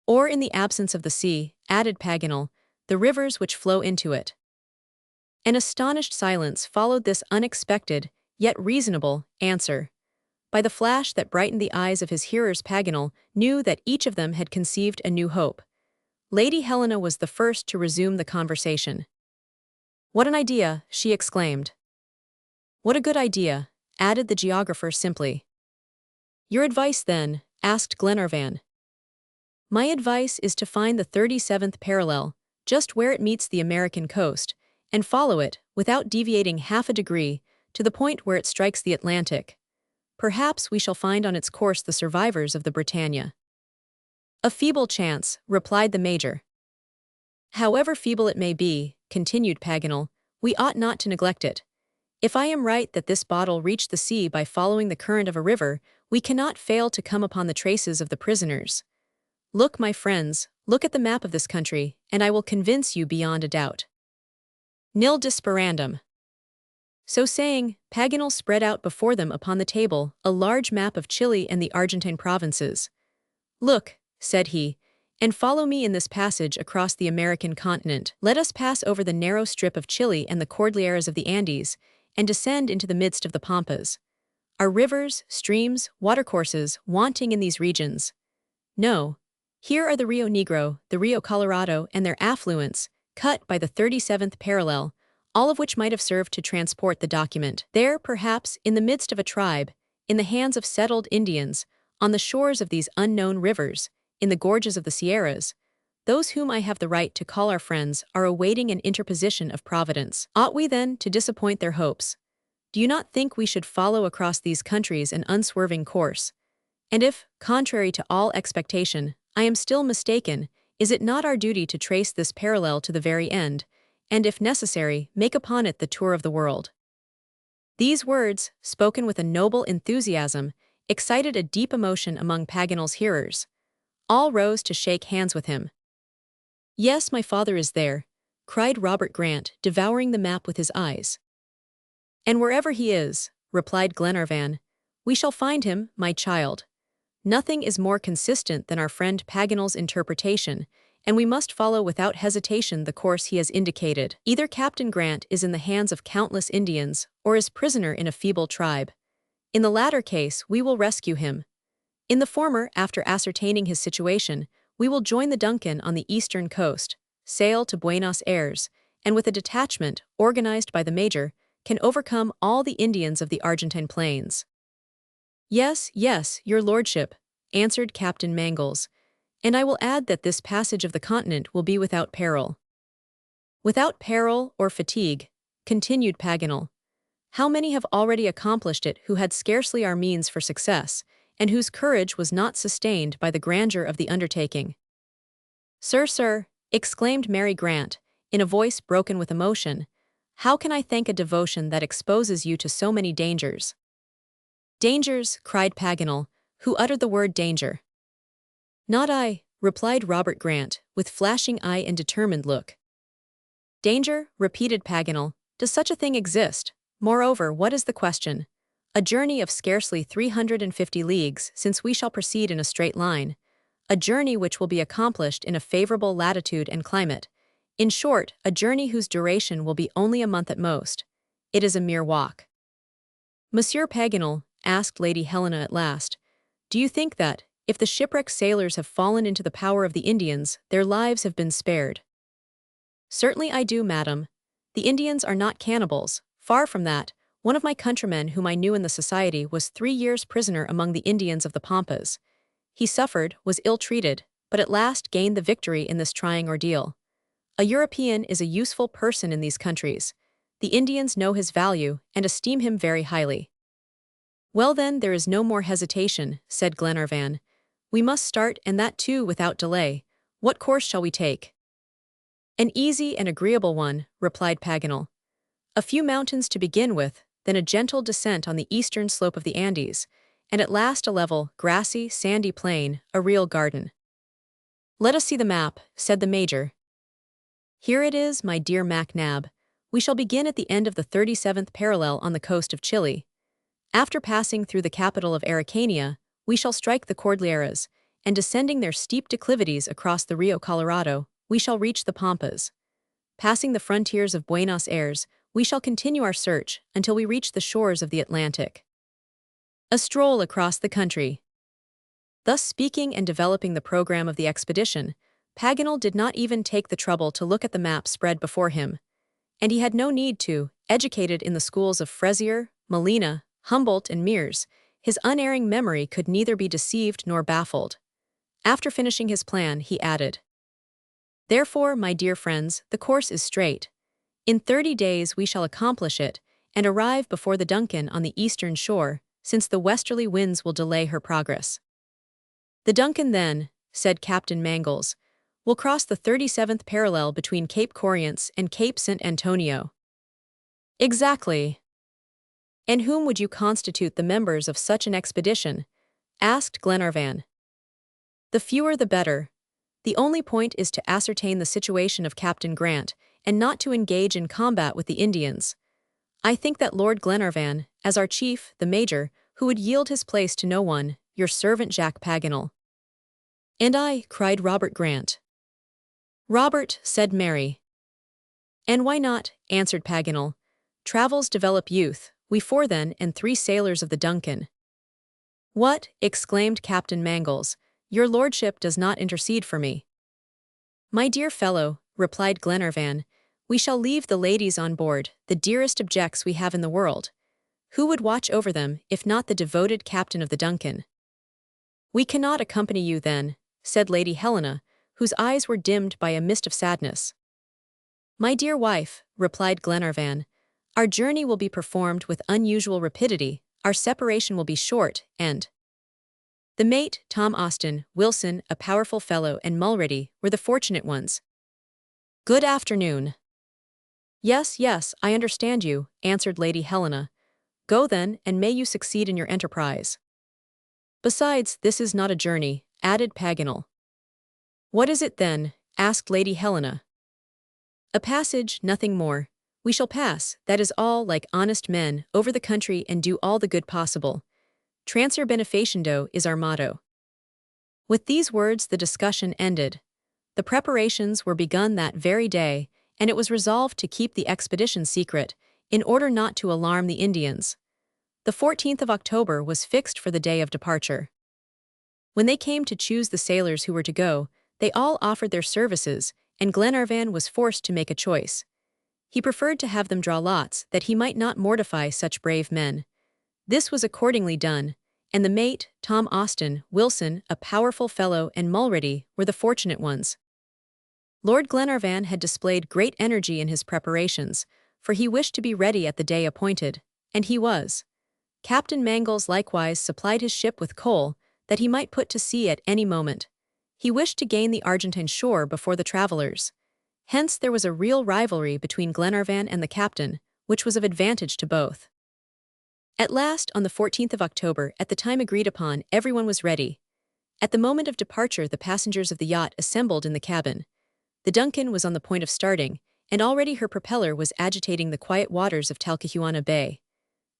"Or in the absence of the sea," added Paganel, "the rivers which flow into it." An astonished silence followed this unexpected, yet reasonable, answer. By the flash that brightened the eyes of his hearers, Paganel knew that each of them had conceived a new hope. Lady Helena was the first to resume the conversation. "What an idea!" she exclaimed. "What a good idea," added the geographer simply. "Your advice, then?" asked Glenarvan. "My advice is to find the 37th parallel, just where it meets the American coast, and follow it, without deviating half a degree, to the point where it strikes the Atlantic. Perhaps we shall find on its course the survivors of the Britannia." "A feeble chance," replied the major. "However feeble it may be," continued Paganel, "we ought not to neglect it. If I am right that this bottle reached the sea by following the current of a river, we cannot fail to come upon the traces of the prisoners. Look, my friends, look at the map of this country, and I will convince you beyond a doubt." Nil disparandum. So saying, Paganel spread out before them upon the table a large map of Chile and the Argentine provinces. "Look," said he, "and follow me in this passage across the American continent. Let us pass over the narrow strip of Chile and the Cordilleras of the Andes, and descend into the midst of the Pampas. Are rivers, streams, watercourses wanting in these regions? No. Here are the Rio Negro, the Rio Colorado, and their affluents, cut by the 37th parallel, all of which might have served to transport the document. There, perhaps, in the midst of a tribe, in the hands of settled Indians, on the shores of these unknown rivers, in the gorges of the Sierras, those whom I have the right to call our friends are awaiting an interposition of Providence. Ought we then to disappoint their hopes? Do you not think we should follow across these countries an unswerving course? And if, contrary to all expectation, I am still mistaken, is it not our duty to trace this parallel to the very end, and if necessary, make upon it the tour of the world? These words, spoken with a noble enthusiasm, excited a deep emotion among Paganel's hearers. All rose to shake hands with him. "Yes, my father is there," cried Robert Grant, devouring the map with his eyes. "And wherever he is," replied Glenarvan, "we shall find him, my child. Nothing is more consistent than our friend Paganel's interpretation, and we must follow without hesitation the course he has indicated. Either Captain Grant is in the hands of countless Indians, or is prisoner in a feeble tribe. In the latter case, we will rescue him. In the former, after ascertaining his situation, we will join the Duncan on the eastern coast, sail to Buenos Aires, and with a detachment, organized by the Major, can overcome all the Indians of the Argentine plains." "Yes, yes, your lordship," answered Captain Mangles, "and I will add that this passage of the continent will be without peril." "Without peril or fatigue," continued Paganel. "How many have already accomplished it who had scarcely our means for success, and whose courage was not sustained by the grandeur of the undertaking?" Sir," exclaimed Mary Grant, in a voice broken with emotion, "how can I thank a devotion that exposes you to so many dangers?" "Dangers," cried Paganel, who uttered the word danger. "Not I," replied Robert Grant, with flashing eye and determined look. "Danger," repeated Paganel, "does such a thing exist? Moreover, what is the question? A journey of scarcely 350 leagues, since we shall proceed in a straight line. A journey which will be accomplished in a favorable latitude and climate. In short, a journey whose duration will be only a month at most. It is a mere walk." "Monsieur Paganel," asked Lady Helena at last, "do you think that, if the shipwrecked sailors have fallen into the power of the Indians, their lives have been spared?" "Certainly I do, madam. The Indians are not cannibals. Far from that. One of my countrymen whom I knew in the society was 3 years prisoner among the Indians of the Pampas. He suffered, was ill-treated, but at last gained the victory in this trying ordeal. A European is a useful person in these countries. The Indians know his value and esteem him very highly." "Well then, there is no more hesitation," said Glenarvan. "We must start, and that too without delay. What course shall we take?" "An easy and agreeable one," replied Paganel. "A few mountains to begin with, then a gentle descent on the eastern slope of the Andes, and at last a level, grassy, sandy plain, a real garden." "Let us see the map," said the Major. "Here it is, my dear MacNab. We shall begin at the end of the 37th parallel on the coast of Chile. After passing through the capital of Araucania, we shall strike the Cordilleras, and descending their steep declivities across the Rio Colorado, we shall reach the Pampas. Passing the frontiers of Buenos Aires, we shall continue our search until we reach the shores of the Atlantic. A stroll across the country." Thus speaking and developing the program of the expedition, Paganel did not even take the trouble to look at the map spread before him. And he had no need to, educated in the schools of Frezier, Molina, Humboldt, and Mears, his unerring memory could neither be deceived nor baffled. After finishing his plan, he added, "Therefore, my dear friends, the course is straight. In 30 days we shall accomplish it, and arrive before the Duncan on the eastern shore, since the westerly winds will delay her progress." "The Duncan then," said Captain Mangles, "will cross the 37th parallel between Cape Corrientes and Cape St. Antonio." "Exactly." "And whom would you constitute the members of such an expedition?" asked Glenarvan. "The fewer the better. The only point is to ascertain the situation of Captain Grant, and not to engage in combat with the Indians. I think that Lord Glenarvan, as our chief, the Major, who would yield his place to no one, your servant Jack Paganel." "And I," cried Robert Grant. "Robert," said Mary. "And why not?" answered Paganel. "Travels develop youth, we 4 then, and 3 sailors of the Duncan." "What?" exclaimed Captain Mangles. "Your lordship does not intercede for me." "My dear fellow," replied Glenarvan, "we shall leave the ladies on board, the dearest objects we have in the world. Who would watch over them, if not the devoted captain of the Duncan?" "We cannot accompany you then," said Lady Helena, whose eyes were dimmed by a mist of sadness. "My dear wife," replied Glenarvan, "our journey will be performed with unusual rapidity, our separation will be short, and—" The mate, Tom Austin, Wilson, a powerful fellow, and Mulready were the fortunate ones. "Good afternoon." "Yes, yes, I understand you," answered Lady Helena. "Go then, and may you succeed in your enterprise." "Besides, this is not a journey," added Paganel. "What is it then?" asked Lady Helena. "A passage, nothing more. We shall pass, that is all, like honest men, over the country and do all the good possible. Transfer beneficendo is our motto." With these words the discussion ended. The preparations were begun that very day, and it was resolved to keep the expedition secret, in order not to alarm the Indians. The 14th of October was fixed for the day of departure. When they came to choose the sailors who were to go, they all offered their services, and Glenarvan was forced to make a choice. He preferred to have them draw lots, that he might not mortify such brave men. This was accordingly done, and the mate, Tom Austin, Wilson, a powerful fellow, and Mulready were the fortunate ones. Lord Glenarvan had displayed great energy in his preparations, for he wished to be ready at the day appointed, and he was. Captain Mangles likewise supplied his ship with coal, that he might put to sea at any moment. He wished to gain the Argentine shore before the travelers. Hence there was a real rivalry between Glenarvan and the captain, which was of advantage to both. At last, on the 14th of October, at the time agreed upon, everyone was ready. At the moment of departure the passengers of the yacht assembled in the cabin. The Duncan was on the point of starting, and already her propeller was agitating the quiet waters of Talcahuano Bay.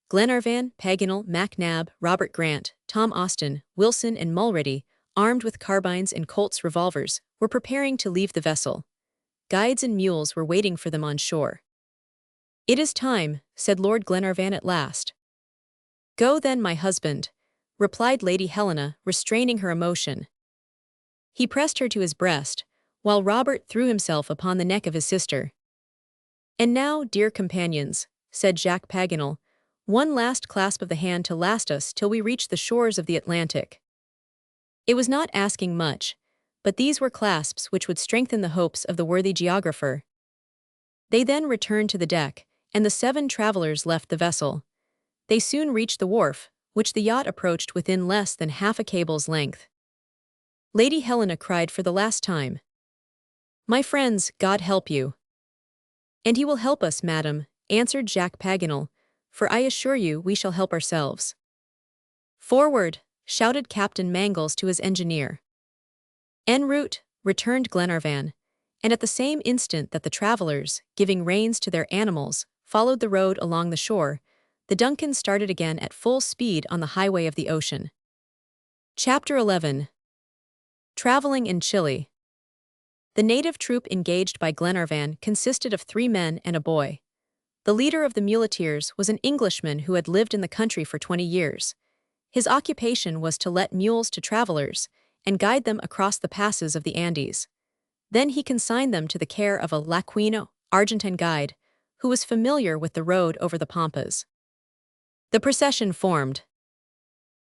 Glenarvan, Paganel, MacNab, Robert Grant, Tom Austin, Wilson, and Mulready, armed with carbines and Colt's revolvers, were preparing to leave the vessel. Guides and mules were waiting for them on shore. "It is time," said Lord Glenarvan at last. "Go then, my husband," replied Lady Helena, restraining her emotion. He pressed her to his breast, while Robert threw himself upon the neck of his sister. "And now, dear companions," said Jacques Paganel, "one last clasp of the hand to last us till we reach the shores of the Atlantic." It was not asking much, but these were clasps which would strengthen the hopes of the worthy geographer. They then returned to the deck, and the 7 travelers left the vessel. They soon reached the wharf, which the yacht approached within less than half a cable's length. Lady Helena cried for the last time, "My friends, God help you." "And he will help us, madam," answered Jacques Paganel, "for I assure you we shall help ourselves." "Forward!" shouted Captain Mangles to his engineer. "En route!" returned Glenarvan, and at the same instant that the travelers, giving reins to their animals, followed the road along the shore, the Duncan started again at full speed on the highway of the ocean. Chapter 11. Traveling in Chile. The native troop engaged by Glenarvan consisted of 3 men and a boy. The leader of the muleteers was an Englishman who had lived in the country for 20 years. His occupation was to let mules to travelers and guide them across the passes of the Andes. Then he consigned them to the care of a Laquino, Argentine guide, who was familiar with the road over the pampas. The procession formed.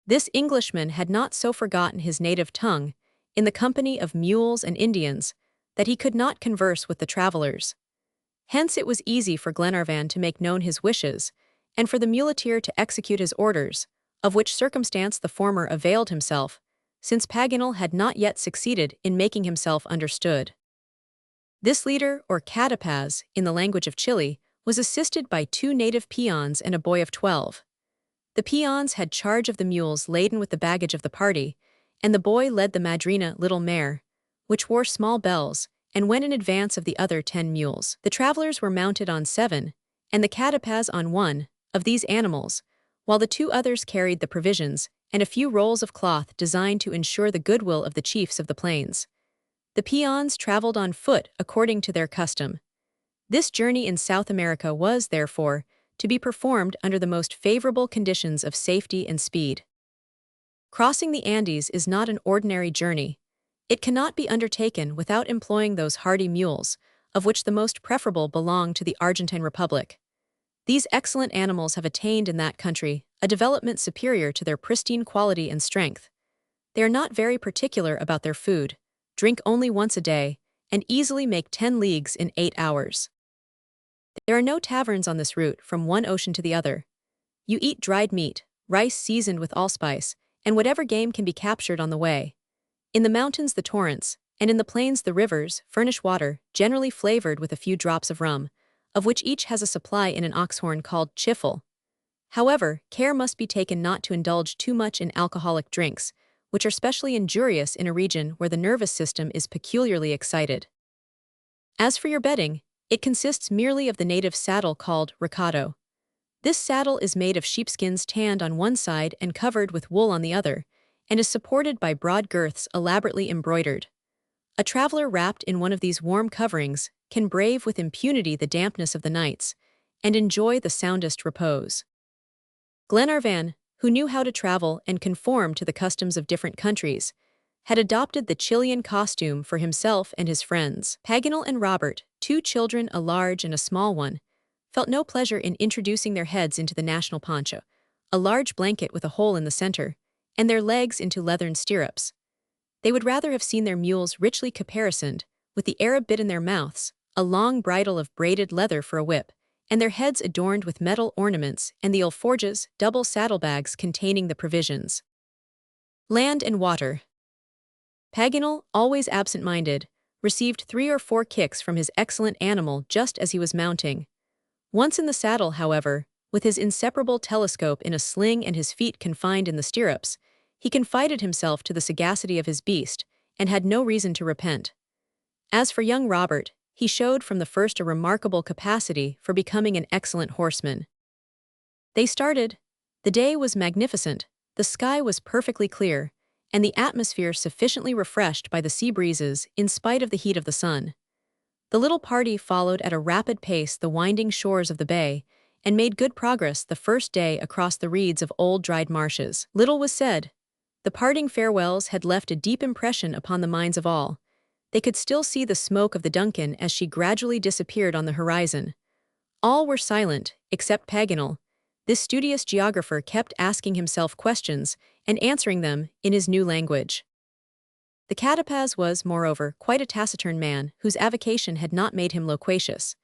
This Englishman had not so forgotten his native tongue, in the company of mules and Indians, that he could not converse with the travelers. Hence it was easy for Glenarvan to make known his wishes, and for the muleteer to execute his orders, of which circumstance the former availed himself, since Paganel had not yet succeeded in making himself understood. This leader, or catapaz, in the language of Chile, was assisted by 2 native peons and a boy of 12. The peons had charge of the mules laden with the baggage of the party, and the boy led the madrina little mare, which wore small bells, and went in advance of the other 10 mules. The travelers were mounted on 7, and the catapaz on 1, of these animals, while the 2 others carried the provisions and a few rolls of cloth designed to ensure the goodwill of the chiefs of the plains. The peons traveled on foot according to their custom. This journey in South America was, therefore, to be performed under the most favorable conditions of safety and speed. Crossing the Andes is not an ordinary journey. It cannot be undertaken without employing those hardy mules, of which the most preferable belong to the Argentine Republic. These excellent animals have attained in that country a development superior to their pristine quality and strength. They are not very particular about their food, drink only once a day, and easily make 10 leagues in 8 hours. There are no taverns on this route from one ocean to the other. You eat dried meat, rice seasoned with allspice, and whatever game can be captured on the way. In the mountains the torrents, and in the plains the rivers, furnish water, generally flavored with a few drops of rum, of which each has a supply in an oxhorn called chiffle. However, care must be taken not to indulge too much in alcoholic drinks, which are specially injurious in a region where the nervous system is peculiarly excited. As for your bedding, it consists merely of the native saddle called recado. This saddle is made of sheepskins tanned on one side and covered with wool on the other, and is supported by broad girths elaborately embroidered. A traveler wrapped in one of these warm coverings can brave with impunity the dampness of the nights, and enjoy the soundest repose. Glenarvan, who knew how to travel and conform to the customs of different countries, had adopted the Chilean costume for himself and his friends. Paganel and Robert, 2 children, a large and a small one, felt no pleasure in introducing their heads into the national poncho, a large blanket with a hole in the center, and their legs into leathern stirrups. They would rather have seen their mules richly caparisoned, with the Arab bit in their mouths, a long bridle of braided leather for a whip, and their heads adorned with metal ornaments and the alforjas, double saddlebags containing the provisions. Land and water. Paganel, always absent-minded, received 3 or 4 kicks from his excellent animal just as he was mounting. Once in the saddle, however, with his inseparable telescope in a sling and his feet confined in the stirrups, he confided himself to the sagacity of his beast, and had no reason to repent. As for young Robert, he showed from the first a remarkable capacity for becoming an excellent horseman. They started. The day was magnificent, the sky was perfectly clear, and the atmosphere sufficiently refreshed by the sea breezes in spite of the heat of the sun. The little party followed at a rapid pace the winding shores of the bay, and made good progress the first day across the reeds of old dried marshes. Little was said. The parting farewells had left a deep impression upon the minds of all. They could still see the smoke of the Duncan as she gradually disappeared on the horizon. All were silent, except Paganel. This studious geographer kept asking himself questions and answering them in his new language. The Castaways was, moreover, quite a taciturn man whose avocation had not made him loquacious.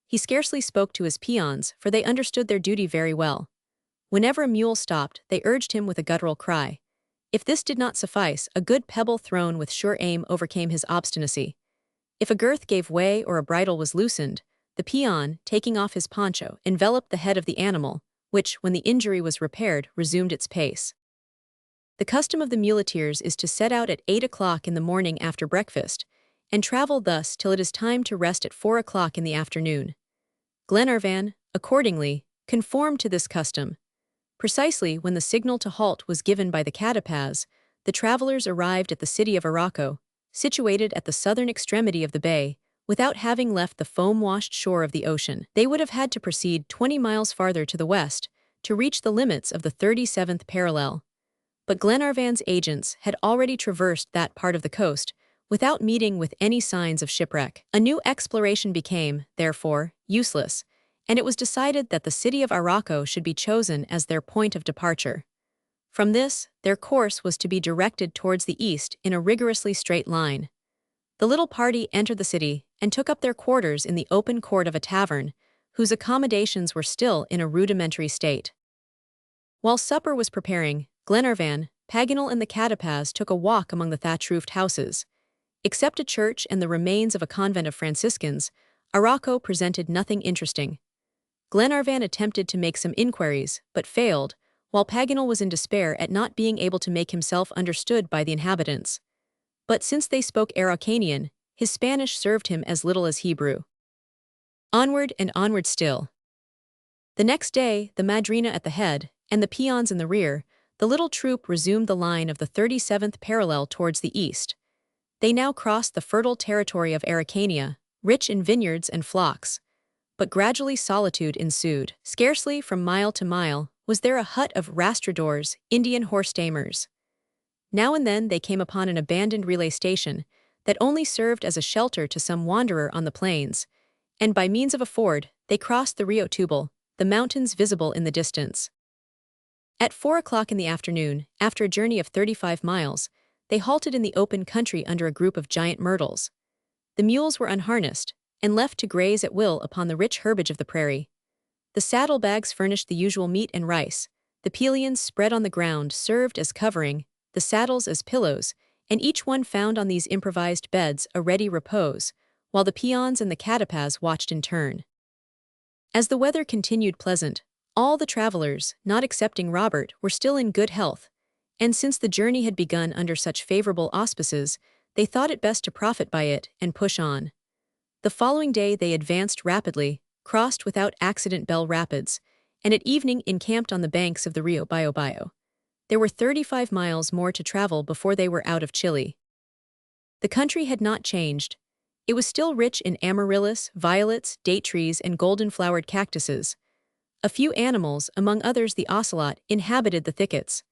He scarcely spoke to his peons, for they understood their duty very well. Whenever a mule stopped, they urged him with a guttural cry. If this did not suffice, a good pebble thrown with sure aim overcame his obstinacy. If a girth gave way or a bridle was loosened, the peon, taking off his poncho, enveloped the head of the animal, which, when the injury was repaired, resumed its pace. The custom of the muleteers is to set out at 8 o'clock in the morning after breakfast, and travel thus till it is time to rest at 4 o'clock in the afternoon. Glenarvan, accordingly, conformed to this custom. Precisely when the signal to halt was given by the Castaways, the travelers arrived at the city of Araco, situated at the southern extremity of the bay, without having left the foam-washed shore of the ocean. They would have had to proceed 20 miles farther to the west to reach the limits of the 37th parallel. But Glenarvan's agents had already traversed that part of the coast without meeting with any signs of shipwreck. A new exploration became, therefore, useless, and it was decided that the city of Araco should be chosen as their point of departure. From this, their course was to be directed towards the east in a rigorously straight line. The little party entered the city and took up their quarters in the open court of a tavern, whose accommodations were still in a rudimentary state. While supper was preparing, Glenarvan, Paganel and the Castaways took a walk among the thatch-roofed houses. Except a church and the remains of a convent of Franciscans, Araco presented nothing interesting. Glenarvan attempted to make some inquiries, but failed, while Paganel was in despair at not being able to make himself understood by the inhabitants. But since they spoke Araucanian, his Spanish served him as little as Hebrew. Onward and onward still. The next day, the madrina at the head, and the peons in the rear, the little troop resumed the line of the 37th parallel towards the east. They now crossed the fertile territory of Araucania, rich in vineyards and flocks. But gradually solitude ensued. Scarcely from mile to mile was there a hut of rastradors, Indian horse-tamers. Now and then they came upon an abandoned relay station that only served as a shelter to some wanderer on the plains, and by means of a ford, they crossed the Rio Tubal, the mountains visible in the distance. At 4 o'clock in the afternoon, after a journey of 35 miles, they halted in the open country under a group of giant myrtles. The mules were unharnessed and left to graze at will upon the rich herbage of the prairie. The saddlebags furnished the usual meat and rice, the pillions spread on the ground served as covering, the saddles as pillows, and each one found on these improvised beds a ready repose, while the peons and the catapaz watched in turn. As the weather continued pleasant, all the travelers, not excepting Robert, were still in good health, and since the journey had begun under such favorable auspices, they thought it best to profit by it and push on. The following day they advanced rapidly, crossed without accident Bell Rapids, and at evening encamped on the banks of the Rio Biobio. There were 35 miles more to travel before they were out of Chile. The country had not changed. It was still rich in amaryllis, violets, date trees, and golden-flowered cactuses. A few animals, among others the ocelot, inhabited the thickets.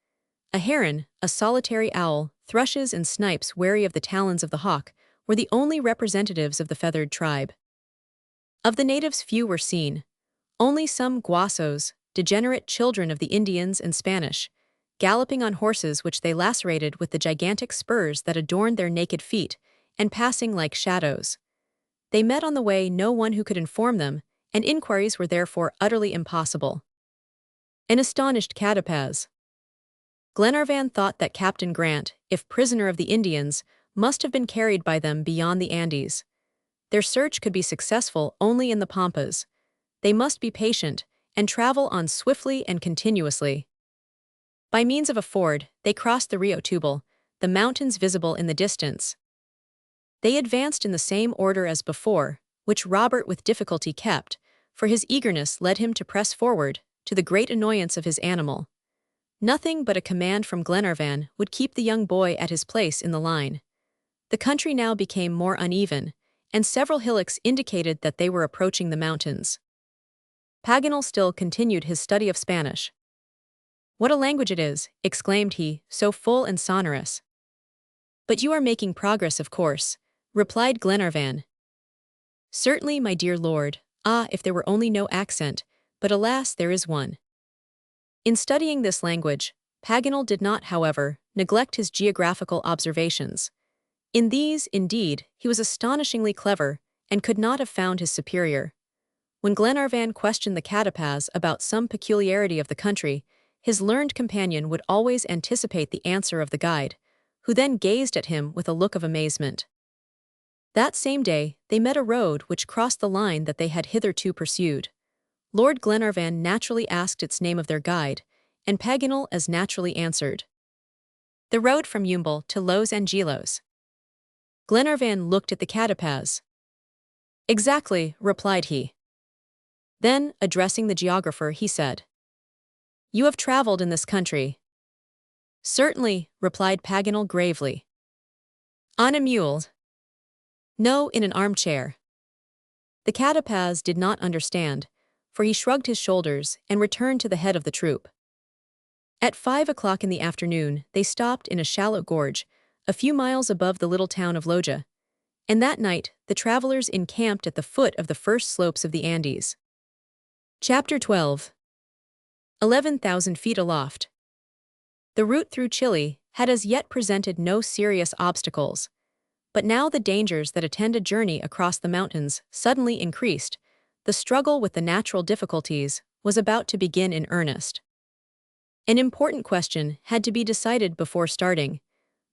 A heron, a solitary owl, thrushes and snipes wary of the talons of the hawk, were the only representatives of the feathered tribe. Of the natives few were seen. Only some guasos, degenerate children of the Indians and Spanish, galloping on horses which they lacerated with the gigantic spurs that adorned their naked feet, and passing like shadows. They met on the way no one who could inform them, and inquiries were therefore utterly impossible. An astonished catapaz. Glenarvan thought that Captain Grant, if prisoner of the Indians, must have been carried by them beyond the Andes. Their search could be successful only in the Pampas. They must be patient, and travel on swiftly and continuously. By means of a ford, they crossed the Rio Tubal, the mountains visible in the distance. They advanced in the same order as before, which Robert with difficulty kept, for his eagerness led him to press forward, to the great annoyance of his animal. Nothing but a command from Glenarvan would keep the young boy at his place in the line. The country now became more uneven, and several hillocks indicated that they were approaching the mountains. Paganel still continued his study of Spanish. "What a language it is," exclaimed he, "so full and sonorous." "But you are making progress, of course," replied Glenarvan. "Certainly, my dear lord. Ah, if there were only no accent, but alas, there is one." In studying this language, Paganel did not, however, neglect his geographical observations. In these, indeed, he was astonishingly clever, and could not have found his superior. When Glenarvan questioned the catapaz about some peculiarity of the country, his learned companion would always anticipate the answer of the guide, who then gazed at him with a look of amazement. That same day, they met a road which crossed the line that they had hitherto pursued. Lord Glenarvan naturally asked its name of their guide, and Paganel as naturally answered. "The road from Yumbel to Los Angelos." Glenarvan looked at the catapaz. "Exactly," replied he. Then, addressing the geographer, he said, "You have traveled in this country." "Certainly," replied Paganel gravely. "On a mule?" "No, in an armchair." The catapaz did not understand, for he shrugged his shoulders and returned to the head of the troop. At 5 o'clock in the afternoon, they stopped in a shallow gorge, a few miles above the little town of Loja, and that night the travelers encamped at the foot of the first slopes of the Andes. Chapter 12. 11,000 feet aloft. The route through Chile had as yet presented no serious obstacles, but now the dangers that attend a journey across the mountains suddenly increased. The struggle with the natural difficulties was about to begin in earnest. An important question had to be decided before starting.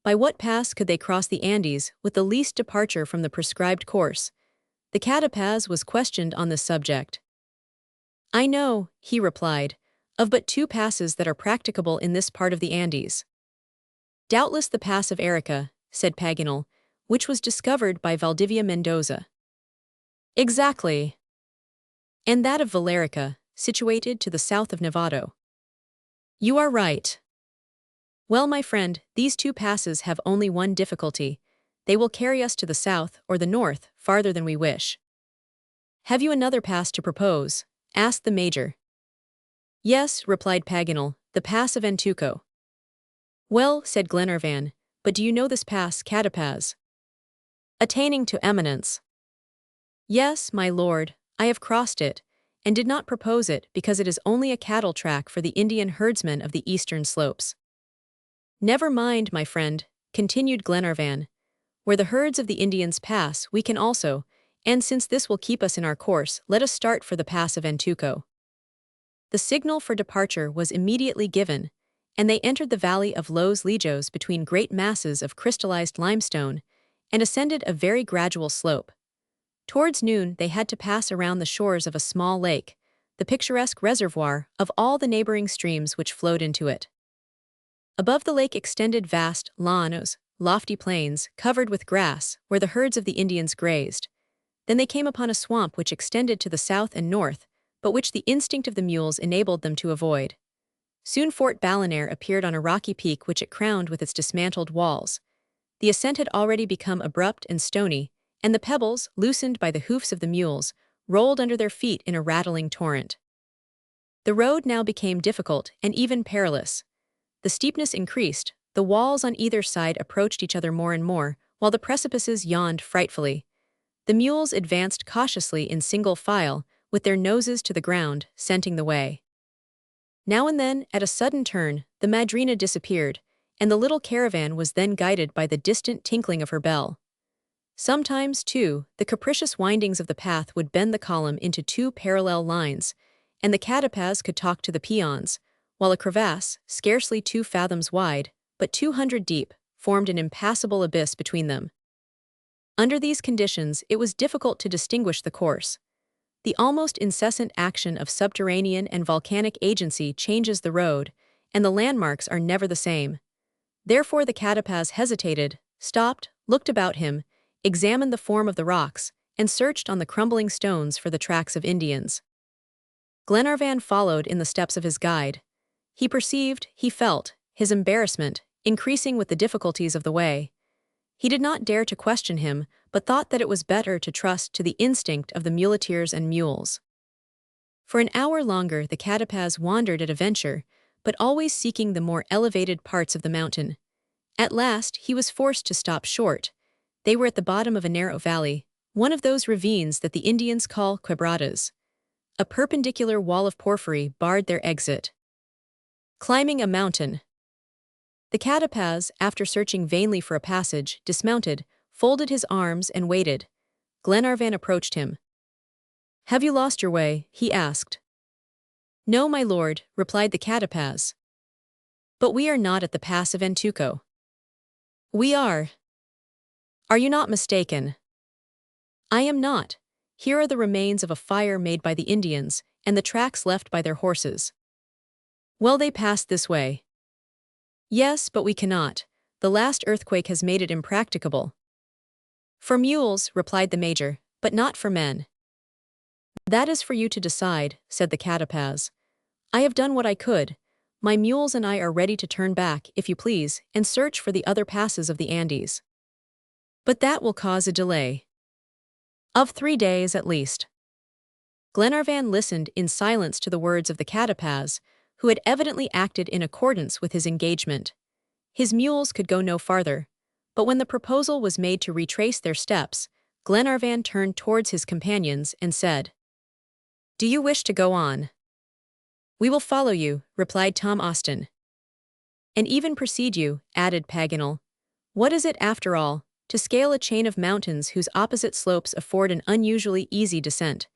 By what pass could they cross the Andes with the least departure from the prescribed course? The catapaz was questioned on this subject. "I know," he replied, "of but two passes that are practicable in this part of the Andes." "Doubtless the pass of Arica," said Paganel, "which was discovered by Valdivia Mendoza." "Exactly." "And that of Valerica, situated to the south of Nevado." "You are right." "Well, my friend, these two passes have only one difficulty. They will carry us to the south or the north, farther than we wish." "Have you another pass to propose?" asked the major. "Yes," replied Paganel, "the pass of Antuco." "Well," said Glenarvan, "but do you know this pass, catapaz?" "Attaining to eminence." "Yes, my lord, I have crossed it, and did not propose it because it is only a cattle track for the Indian herdsmen of the eastern slopes." "Never mind, my friend, continued Glenarvan. Where the herds of the Indians pass, we can also, and since this will keep us in our course, let us start for the pass of Antuco. The signal for departure was immediately given, and they entered the valley of Los Lejos between great masses of crystallized limestone and ascended a very gradual slope. Towards noon, they had to pass around the shores of a small lake, the picturesque reservoir of all the neighboring streams which flowed into it. Above the lake extended vast llanos, lofty plains covered with grass where the herds of the Indians grazed. Then they came upon a swamp which extended to the south and north, but which the instinct of the mules enabled them to avoid. Soon Fort Ballinaire appeared on a rocky peak which it crowned with its dismantled walls. The ascent had already become abrupt and stony, and the pebbles, loosened by the hoofs of the mules, rolled under their feet in a rattling torrent. The road now became difficult and even perilous. The steepness increased, the walls on either side approached each other more and more, while the precipices yawned frightfully. The mules advanced cautiously in single file, with their noses to the ground, scenting the way. Now and then, at a sudden turn, the madrina disappeared, and the little caravan was then guided by the distant tinkling of her bell. Sometimes, too, the capricious windings of the path would bend the column into two parallel lines, and the catapaz could talk to the peons, while a crevasse, scarcely 2 fathoms wide, but 200 deep, formed an impassable abyss between them. Under these conditions, it was difficult to distinguish the course. The almost incessant action of subterranean and volcanic agency changes the road, and the landmarks are never the same. Therefore the catapaz hesitated, stopped, looked about him, examined the form of the rocks, and searched on the crumbling stones for the tracks of Indians. Glenarvan followed in the steps of his guide. He perceived, he felt, his embarrassment, increasing with the difficulties of the way. He did not dare to question him, but thought that it was better to trust to the instinct of the muleteers and mules. For an hour longer the catapaz wandered at a venture, but always seeking the more elevated parts of the mountain. At last he was forced to stop short. They were at the bottom of a narrow valley, one of those ravines that the Indians call quebradas. A perpendicular wall of porphyry barred their exit. Climbing a mountain. The catapaz, after searching vainly for a passage, dismounted, folded his arms and waited. Glenarvan approached him. "Have you lost your way?" he asked. "No, my lord," replied the catapaz. "But we are not at the pass of Antuco." "We are." "Are you not mistaken?" "I am not. Here are the remains of a fire made by the Indians, and the tracks left by their horses." "Well, they passed this way." "Yes, but we cannot. The last earthquake has made it impracticable." "For mules," replied the major, "but not for men." "That is for you to decide," said the catapaz. "I have done what I could. My mules and I are ready to turn back, if you please, and search for the other passes of the Andes." "But that will cause a delay." "Of 3 days at least." Glenarvan listened in silence to the words of the catapaz, who had evidently acted in accordance with his engagement. His mules could go no farther, but when the proposal was made to retrace their steps, Glenarvan turned towards his companions and said, "Do you wish to go on?" "We will follow you," replied Tom Austin. "And even precede you," added Paganel. "What is it, after all, to scale a chain of mountains whose opposite slopes afford an unusually easy descent?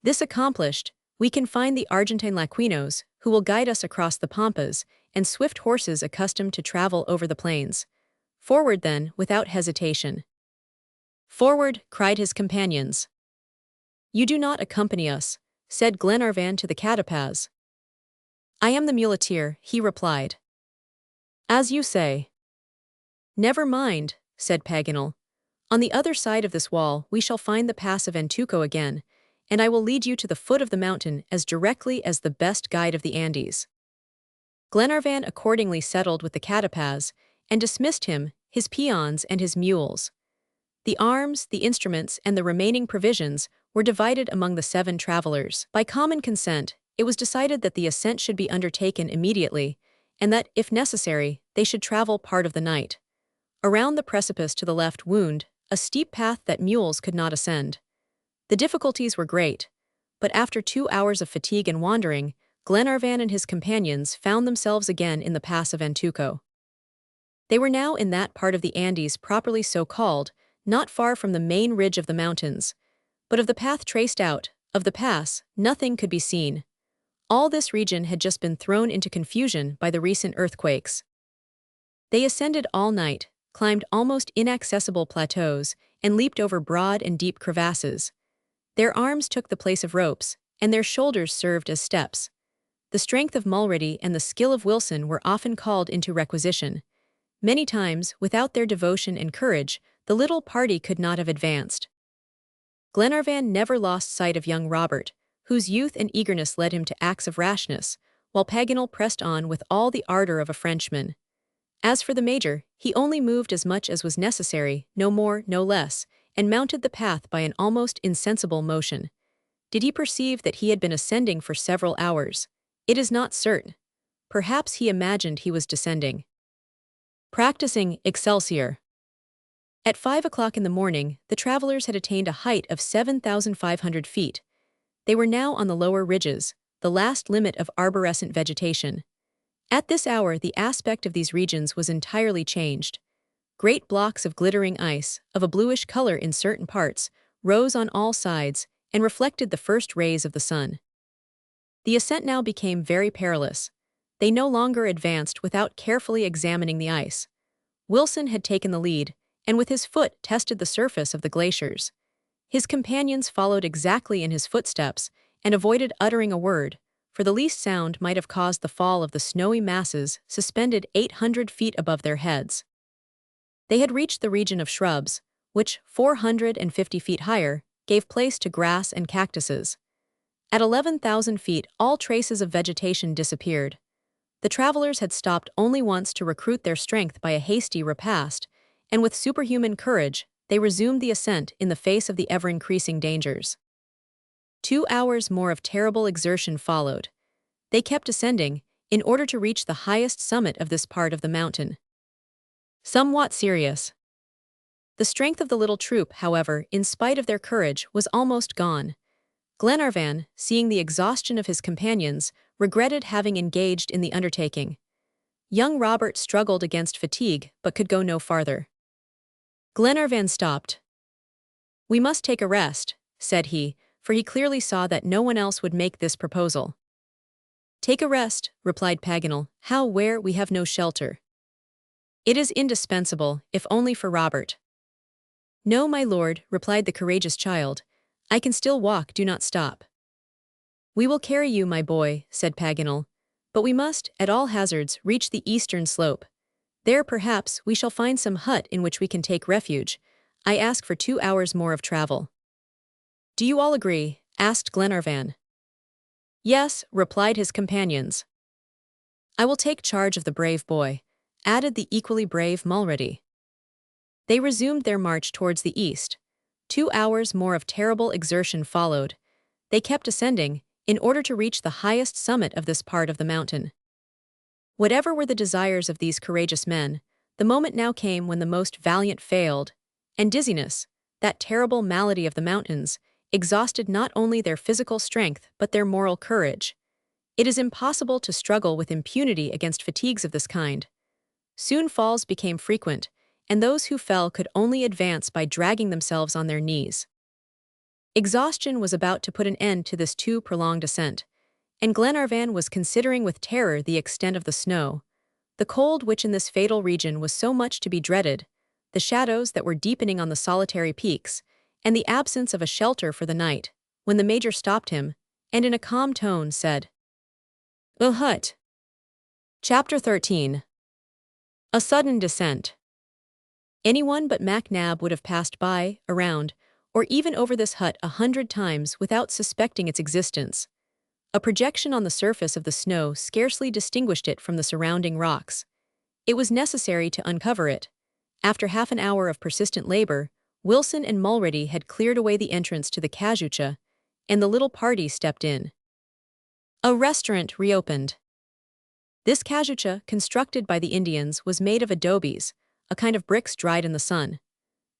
This accomplished, we can find the Argentine Laquinos, who will guide us across the pampas, and swift horses accustomed to travel over the plains. Forward, then, without hesitation." "Forward," cried his companions. "You do not accompany us," said Glenarvan to the catapaz. "I am the muleteer," he replied. "As you say." "Never mind," said Paganel. "On the other side of this wall we shall find the pass of Antuco again, and I will lead you to the foot of the mountain as directly as the best guide of the Andes." Glenarvan accordingly settled with the catapaz, and dismissed him, his peons, and his mules. The arms, the instruments, and the remaining provisions were divided among the 7 travelers. By common consent, it was decided that the ascent should be undertaken immediately, and that, if necessary, they should travel part of the night. Around the precipice to the left wound a steep path that mules could not ascend. The difficulties were great, but after 2 hours of fatigue and wandering, Glenarvan and his companions found themselves again in the pass of Antuco. They were now in that part of the Andes properly so called, not far from the main ridge of the mountains. But of the path traced out, of the pass, nothing could be seen. All this region had just been thrown into confusion by the recent earthquakes. They ascended all night, climbed almost inaccessible plateaus, and leaped over broad and deep crevasses. Their arms took the place of ropes, and their shoulders served as steps. The strength of Mulrady and the skill of Wilson were often called into requisition. Many times, without their devotion and courage, the little party could not have advanced. Glenarvan never lost sight of young Robert, whose youth and eagerness led him to acts of rashness, while Paganel pressed on with all the ardor of a Frenchman. As for the Major, he only moved as much as was necessary, no more, no less, and mounted the path by an almost insensible motion. Did he perceive that he had been ascending for several hours? It is not certain. Perhaps he imagined he was descending. Practicing Excelsior. At 5 o'clock in the morning, the travelers had attained a height of 7,500 feet. They were now on the lower ridges, the last limit of arborescent vegetation. At this hour, the aspect of these regions was entirely changed. Great blocks of glittering ice, of a bluish color in certain parts, rose on all sides and reflected the first rays of the sun. The ascent now became very perilous. They no longer advanced without carefully examining the ice. Wilson had taken the lead, and with his foot tested the surface of the glaciers. His companions followed exactly in his footsteps and avoided uttering a word, for the least sound might have caused the fall of the snowy masses suspended 800 feet above their heads. They had reached the region of shrubs, which, 450 feet higher, gave place to grass and cactuses. At 11,000 feet, all traces of vegetation disappeared. The travelers had stopped only once to recruit their strength by a hasty repast, and with superhuman courage, they resumed the ascent in the face of the ever-increasing dangers. 2 hours more of terrible exertion followed. They kept ascending, in order to reach the highest summit of this part of the mountain. Somewhat serious. The strength of the little troop, however, in spite of their courage, was almost gone. Glenarvan, seeing the exhaustion of his companions, regretted having engaged in the undertaking. Young Robert struggled against fatigue, but could go no farther. Glenarvan stopped. "We must take a rest," said he, for he clearly saw that no one else would make this proposal. "Take a rest," replied Paganel. "How, where? We have no shelter." "It is indispensable, if only for Robert." "No, my lord," replied the courageous child. "I can still walk, do not stop." "We will carry you, my boy," said Paganel. "But we must, at all hazards, reach the eastern slope. There, perhaps, we shall find some hut in which we can take refuge. I ask for 2 hours more of travel." "Do you all agree?" asked Glenarvan. "Yes," replied his companions. "I will take charge of the brave boy," added the equally brave Mulrady. They resumed their march towards the east. 2 hours more of terrible exertion followed. They kept ascending, in order to reach the highest summit of this part of the mountain. Whatever were the desires of these courageous men, the moment now came when the most valiant failed, and dizziness, that terrible malady of the mountains, exhausted not only their physical strength but their moral courage. It is impossible to struggle with impunity against fatigues of this kind. Soon falls became frequent, and those who fell could only advance by dragging themselves on their knees. Exhaustion was about to put an end to this too prolonged ascent, and Glenarvan was considering with terror the extent of the snow, the cold which in this fatal region was so much to be dreaded, the shadows that were deepening on the solitary peaks, and the absence of a shelter for the night, when the Major stopped him, and in a calm tone said, "A hut." Chapter 13. A sudden descent. Anyone but MacNab would have passed by, around, or even over this hut 100 times without suspecting its existence. A projection on the surface of the snow scarcely distinguished it from the surrounding rocks. It was necessary to uncover it. After half an hour of persistent labor, Wilson and Mulrady had cleared away the entrance to the casucha, and the little party stepped in. A restaurant reopened. This casucha, constructed by the Indians, was made of adobes, a kind of bricks dried in the sun.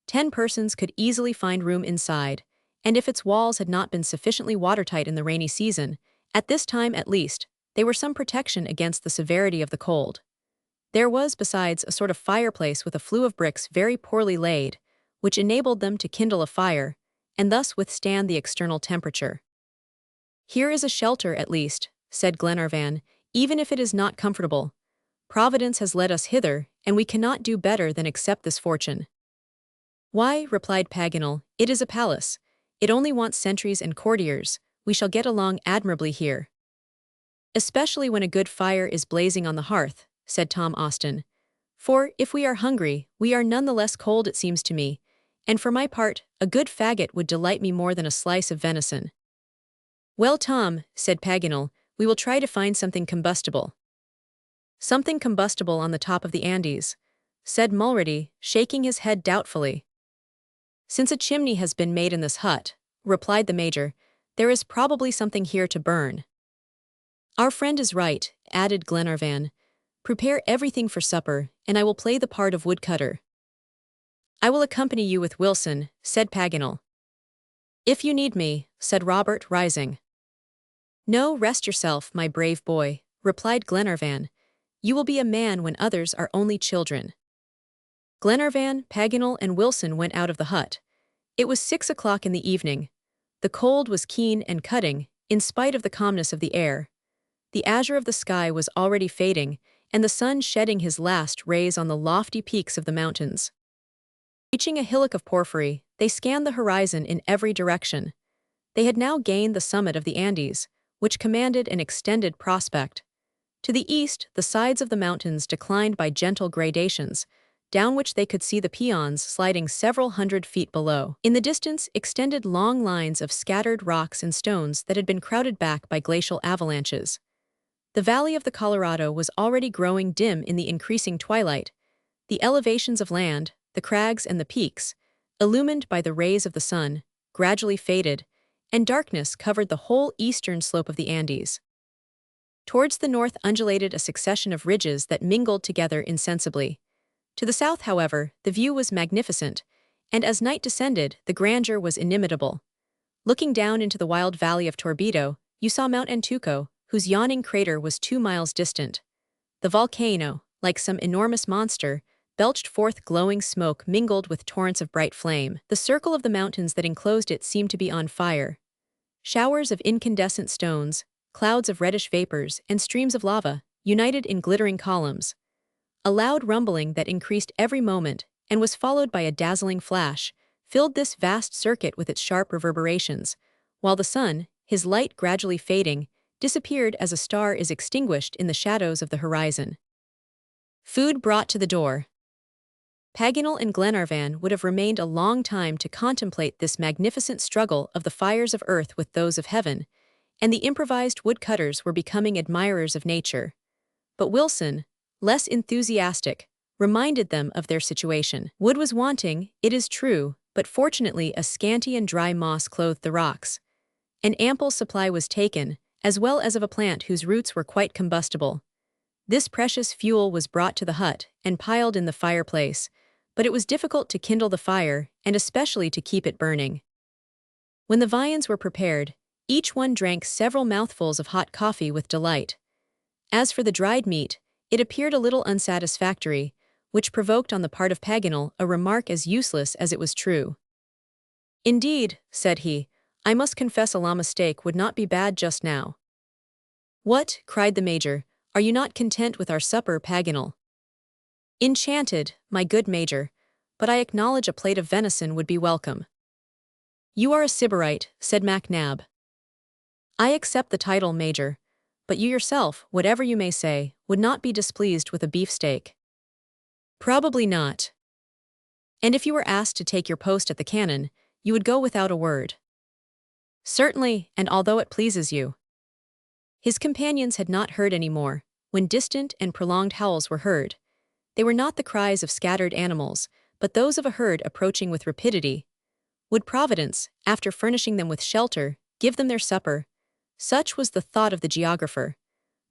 10 persons could easily find room inside, and if its walls had not been sufficiently watertight in the rainy season, at this time at least, they were some protection against the severity of the cold. There was, besides, a sort of fireplace with a flue of bricks very poorly laid, which enabled them to kindle a fire, and thus withstand the external temperature. "Here is a shelter, at least," said Glenarvan, "even if it is not comfortable. Providence has led us hither, and we cannot do better than accept this fortune." "Why," replied Paganel, "it is a palace. It only wants sentries and courtiers. We shall get along admirably here." "Especially when a good fire is blazing on the hearth," said Tom Austin. "For, if we are hungry, we are none the less cold, it seems to me, and for my part, a good faggot would delight me more than a slice of venison." "Well, Tom," said Paganel, "we will try to find something combustible." "Something combustible on the top of the Andes," said Mulrady, shaking his head doubtfully. "Since a chimney has been made in this hut," replied the Major, "there is probably something here to burn." "Our friend is right," added Glenarvan. "Prepare everything for supper, and I will play the part of woodcutter." "I will accompany you with Wilson," said Paganel. "If you need me," said Robert, rising. "No, rest yourself, my brave boy," replied Glenarvan. "You will be a man when others are only children." Glenarvan, Paganel, and Wilson went out of the hut. It was 6 o'clock in the evening. The cold was keen and cutting, in spite of the calmness of the air. The azure of the sky was already fading, and the sun shedding his last rays on the lofty peaks of the mountains. Reaching a hillock of porphyry, they scanned the horizon in every direction. They had now gained the summit of the Andes, which commanded an extended prospect. To the east, the sides of the mountains declined by gentle gradations, down which they could see the peons sliding several hundred feet below. In the distance extended long lines of scattered rocks and stones that had been crowded back by glacial avalanches. The valley of the Colorado was already growing dim in the increasing twilight. The elevations of land, the crags and the peaks, illumined by the rays of the sun, gradually faded, and darkness covered the whole eastern slope of the Andes. Towards the north undulated a succession of ridges that mingled together insensibly. To the south, however, the view was magnificent, and as night descended, the grandeur was inimitable. Looking down into the wild valley of Torbido, you saw Mount Antuco, whose yawning crater was 2 miles distant. The volcano, like some enormous monster, belched forth glowing smoke mingled with torrents of bright flame. The circle of the mountains that enclosed it seemed to be on fire. Showers of incandescent stones, clouds of reddish vapors, and streams of lava, united in glittering columns. A loud rumbling that increased every moment, and was followed by a dazzling flash, filled this vast circuit with its sharp reverberations, while the sun, his light gradually fading, disappeared as a star is extinguished in the shadows of the horizon. Food brought to the door. Paganel and Glenarvan would have remained a long time to contemplate this magnificent struggle of the fires of earth with those of heaven, and the improvised woodcutters were becoming admirers of nature. But Wilson, less enthusiastic, reminded them of their situation. Wood was wanting, it is true, but fortunately a scanty and dry moss clothed the rocks. An ample supply was taken, as well as of a plant whose roots were quite combustible. This precious fuel was brought to the hut and piled in the fireplace, but it was difficult to kindle the fire, and especially to keep it burning. When the viands were prepared, each one drank several mouthfuls of hot coffee with delight. As for the dried meat, it appeared a little unsatisfactory, which provoked on the part of Paganel a remark as useless as it was true. "Indeed," said he, "I must confess a llama steak would not be bad just now." "What?" cried the Major. "Are you not content with our supper, Paganel?" "Enchanted, my good Major, but I acknowledge a plate of venison would be welcome." "You are a sybarite," said MacNab. "I accept the title, Major, but you yourself, whatever you may say, would not be displeased with a beefsteak." "Probably not." "And if you were asked to take your post at the cannon, you would go without a word." "Certainly, and although it pleases you." His companions had not heard any more, when distant and prolonged howls were heard. They were not the cries of scattered animals, but those of a herd approaching with rapidity. Would Providence, after furnishing them with shelter, give them their supper? Such was the thought of the geographer.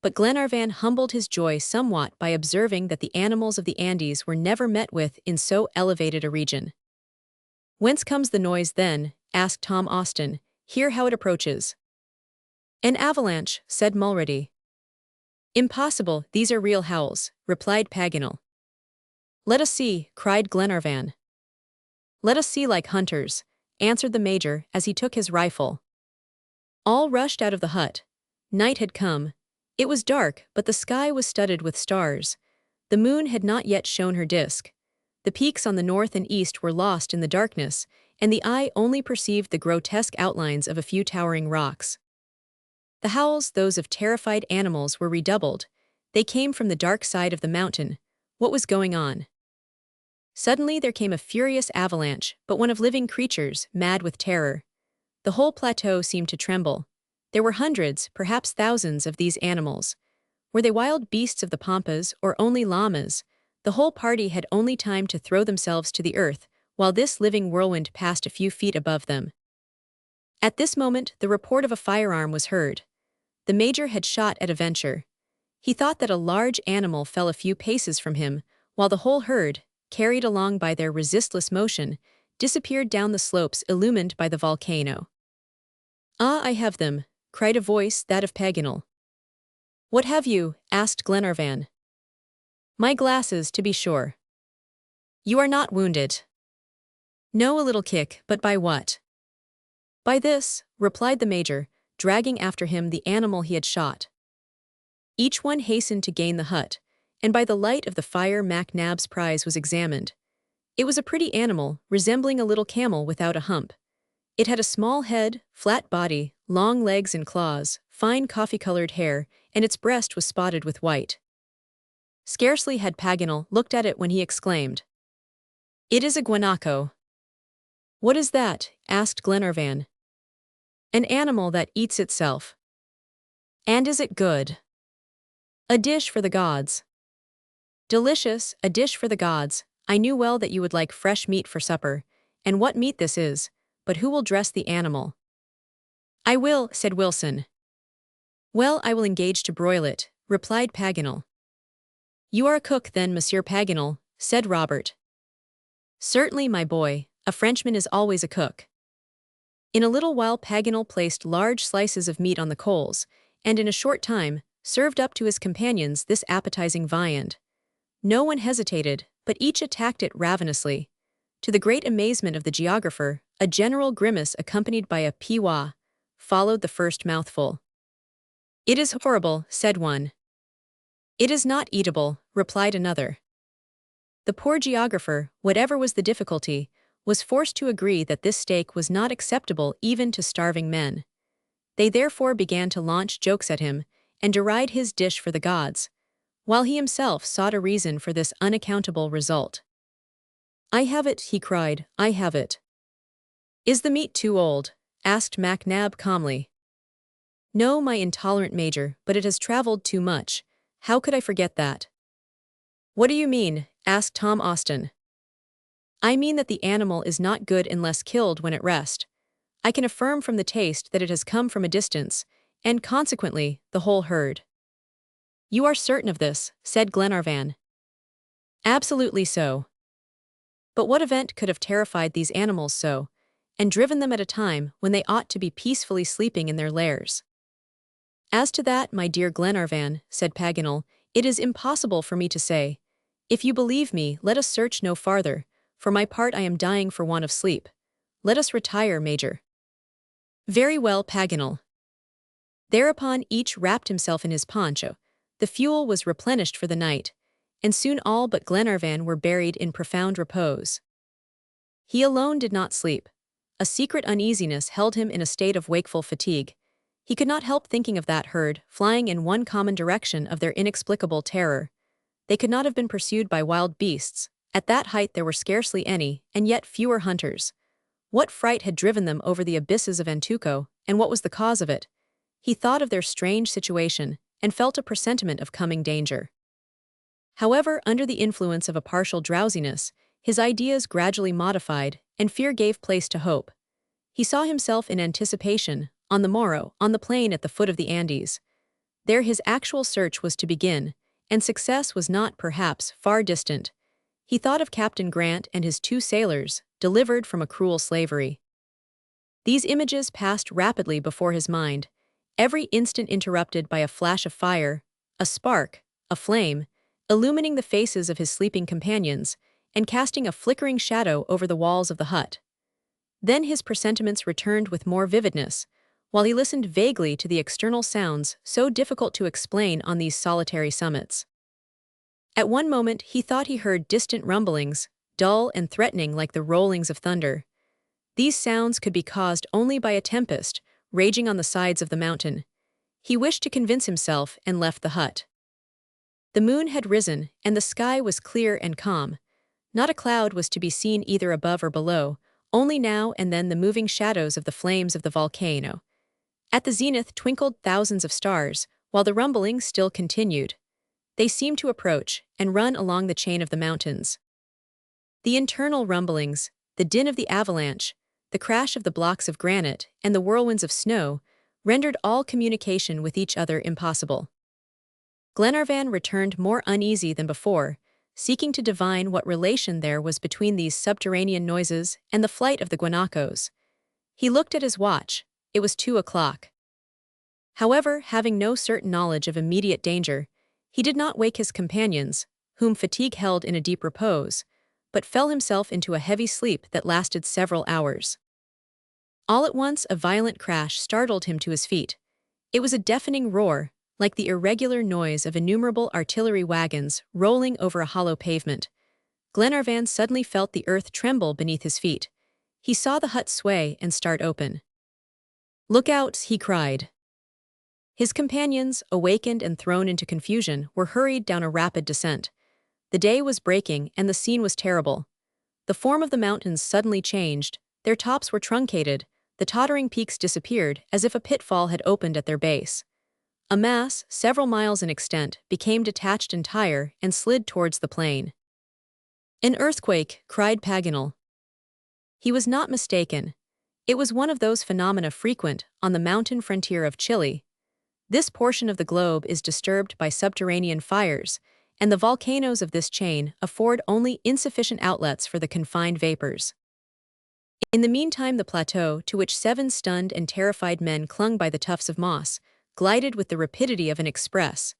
But Glenarvan humbled his joy somewhat by observing that the animals of the Andes were never met with in so elevated a region. "Whence comes the noise, then?" asked Tom Austin. "Hear how it approaches." "An avalanche," said Mulrady. Impossible, these are real howls, replied Paganel. Let us see, cried Glenarvan. Let us see like hunters, answered the Major as he took his rifle. All rushed out of the hut. Night had come. It was dark, but the sky was studded with stars. The moon had not yet shown her disk. The peaks on the north and east were lost in the darkness, and the eye only perceived the grotesque outlines of a few towering rocks. The howls, those of terrified animals, were redoubled. They came from the dark side of the mountain. What was going on? Suddenly there came a furious avalanche, but one of living creatures, mad with terror. The whole plateau seemed to tremble. There were hundreds, perhaps thousands, of these animals. Were they wild beasts of the pampas or only llamas? The whole party had only time to throw themselves to the earth, while this living whirlwind passed a few feet above them. At this moment, the report of a firearm was heard. The Major had shot at a venture. He thought that a large animal fell a few paces from him, while the whole herd, carried along by their resistless motion, disappeared down the slopes illumined by the volcano. "Ah, I have them," cried a voice, that of Paganel. "What have you?" asked Glenarvan. "My glasses, to be sure." "You are not wounded?" "No, a little kick, but by what?" "By this," replied the Major, dragging after him the animal he had shot. Each one hastened to gain the hut, and by the light of the fire Mac Nab's prize was examined. It was a pretty animal, resembling a little camel without a hump. It had a small head, flat body, long legs and claws, fine coffee-colored hair, and its breast was spotted with white. Scarcely had Paganel looked at it when he exclaimed, "It is a guanaco." "What is that?" asked Glenarvan. "An animal that eats itself." "And is it good?" "A dish for the gods." "Delicious, a dish for the gods. I knew well that you would like fresh meat for supper, and what meat this is, but who will dress the animal?" "I will," said Wilson. "Well, I will engage to broil it," replied Paganel. "You are a cook then, Monsieur Paganel," said Robert. "Certainly, my boy, a Frenchman is always a cook." In a little while Paganel placed large slices of meat on the coals, and in a short time, served up to his companions this appetizing viand. No one hesitated, but each attacked it ravenously. To the great amazement of the geographer, a general grimace accompanied by a pee-wah followed the first mouthful. "It is horrible," said one. "It is not eatable," replied another. The poor geographer, whatever was the difficulty, was forced to agree that this steak was not acceptable even to starving men. They therefore began to launch jokes at him and deride his dish for the gods, while he himself sought a reason for this unaccountable result. "I have it," he cried, "I have it." "Is the meat too old?" asked Mac Nab calmly. "No, my intolerant Major, but it has traveled too much. How could I forget that?" "What do you mean?" asked Tom Austin. "I mean that the animal is not good unless killed when at rest. I can affirm from the taste that it has come from a distance, and consequently, the whole herd." "You are certain of this," said Glenarvan. "Absolutely so." But what event could have terrified these animals so, and driven them at a time when they ought to be peacefully sleeping in their lairs? "As to that, my dear Glenarvan," said Paganel, "it is impossible for me to say. If you believe me, let us search no farther. For my part, I am dying for want of sleep. Let us retire, Major." "Very well, Paganel." Thereupon each wrapped himself in his poncho. The fuel was replenished for the night, and soon all but Glenarvan were buried in profound repose. He alone did not sleep. A secret uneasiness held him in a state of wakeful fatigue. He could not help thinking of that herd, flying in one common direction of their inexplicable terror. They could not have been pursued by wild beasts. At that height there were scarcely any, and yet fewer hunters. What fright had driven them over the abysses of Antarctica, and what was the cause of it? He thought of their strange situation, and felt a presentiment of coming danger. However, under the influence of a partial drowsiness, his ideas gradually modified, and fear gave place to hope. He saw himself in anticipation, on the morrow, on the plain at the foot of the Andes. There his actual search was to begin, and success was not, perhaps, far distant. He thought of Captain Grant and his 2 sailors, delivered from a cruel slavery. These images passed rapidly before his mind, every instant interrupted by a flash of fire, a spark, a flame, illumining the faces of his sleeping companions, and casting a flickering shadow over the walls of the hut. Then his presentiments returned with more vividness, while he listened vaguely to the external sounds so difficult to explain on these solitary summits. At one moment he thought he heard distant rumblings, dull and threatening like the rollings of thunder. These sounds could be caused only by a tempest raging on the sides of the mountain. He wished to convince himself and left the hut. The moon had risen, and the sky was clear and calm. Not a cloud was to be seen either above or below, only now and then the moving shadows of the flames of the volcano. At the zenith twinkled thousands of stars, while the rumbling still continued. They seemed to approach and run along the chain of the mountains. The internal rumblings, the din of the avalanche, the crash of the blocks of granite, and the whirlwinds of snow rendered all communication with each other impossible. Glenarvan returned more uneasy than before, seeking to divine what relation there was between these subterranean noises and the flight of the guanacos. He looked at his watch. It was 2 o'clock. However, having no certain knowledge of immediate danger, he did not wake his companions, whom fatigue held in a deep repose, but fell himself into a heavy sleep that lasted several hours. All at once a violent crash startled him to his feet. It was a deafening roar, like the irregular noise of innumerable artillery wagons rolling over a hollow pavement. Glenarvan suddenly felt the earth tremble beneath his feet. He saw the hut sway and start open. "Look out!" he cried. His companions, awakened and thrown into confusion, were hurried down a rapid descent. The day was breaking, and the scene was terrible. The form of the mountains suddenly changed, their tops were truncated, the tottering peaks disappeared as if a pitfall had opened at their base. A mass, several miles in extent, became detached entire and slid towards the plain. "An earthquake!" cried Paganel. He was not mistaken. It was one of those phenomena frequent on the mountain frontier of Chile. This portion of the globe is disturbed by subterranean fires, and the volcanoes of this chain afford only insufficient outlets for the confined vapors. In the meantime, the plateau, to which 7 stunned and terrified men clung by the tufts of moss, glided with the rapidity of an express.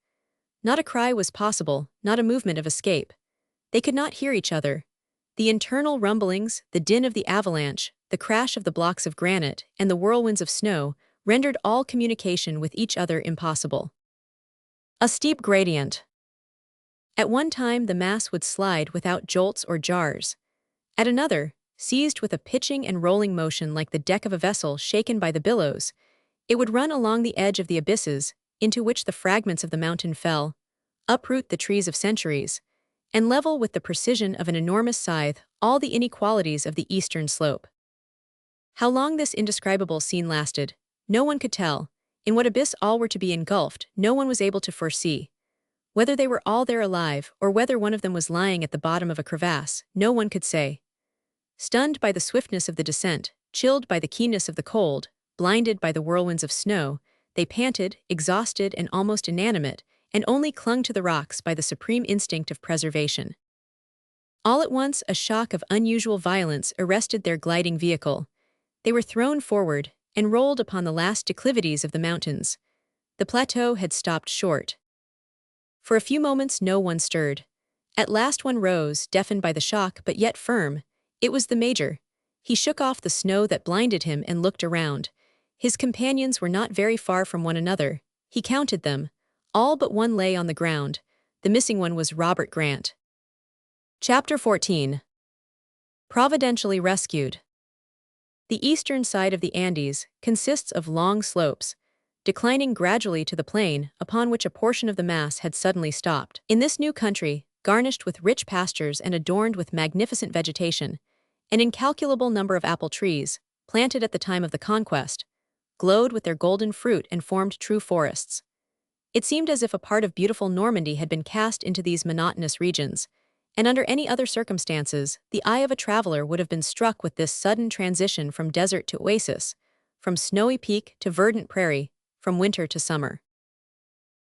Not a cry was possible, not a movement of escape. They could not hear each other. The internal rumblings, the din of the avalanche, the crash of the blocks of granite, and the whirlwinds of snow rendered all communication with each other impossible. A steep gradient. At one time the mass would slide without jolts or jars. At another, seized with a pitching and rolling motion like the deck of a vessel shaken by the billows, it would run along the edge of the abysses into which the fragments of the mountain fell, uproot the trees of centuries, and level with the precision of an enormous scythe all the inequalities of the eastern slope. How long this indescribable scene lasted, no one could tell. In what abyss all were to be engulfed, no one was able to foresee. Whether they were all there alive, or whether one of them was lying at the bottom of a crevasse, no one could say. Stunned by the swiftness of the descent, chilled by the keenness of the cold, blinded by the whirlwinds of snow, they panted, exhausted and almost inanimate, and only clung to the rocks by the supreme instinct of preservation. All at once, a shock of unusual violence arrested their gliding vehicle. They were thrown forward and rolled upon the last declivities of the mountains. The plateau had stopped short. For a few moments no one stirred. At last one rose, deafened by the shock but yet firm. It was the Major. He shook off the snow that blinded him and looked around. His companions were not very far from one another. He counted them. All but one lay on the ground. The missing one was Robert Grant. Chapter 14. Providentially rescued. The eastern side of the Andes consists of long slopes, declining gradually to the plain upon which a portion of the mass had suddenly stopped. In this new country, garnished with rich pastures and adorned with magnificent vegetation, an incalculable number of apple trees, planted at the time of the conquest, glowed with their golden fruit and formed true forests. It seemed as if a part of beautiful Normandy had been cast into these monotonous regions, and under any other circumstances, the eye of a traveler would have been struck with this sudden transition from desert to oasis, from snowy peak to verdant prairie, from winter to summer.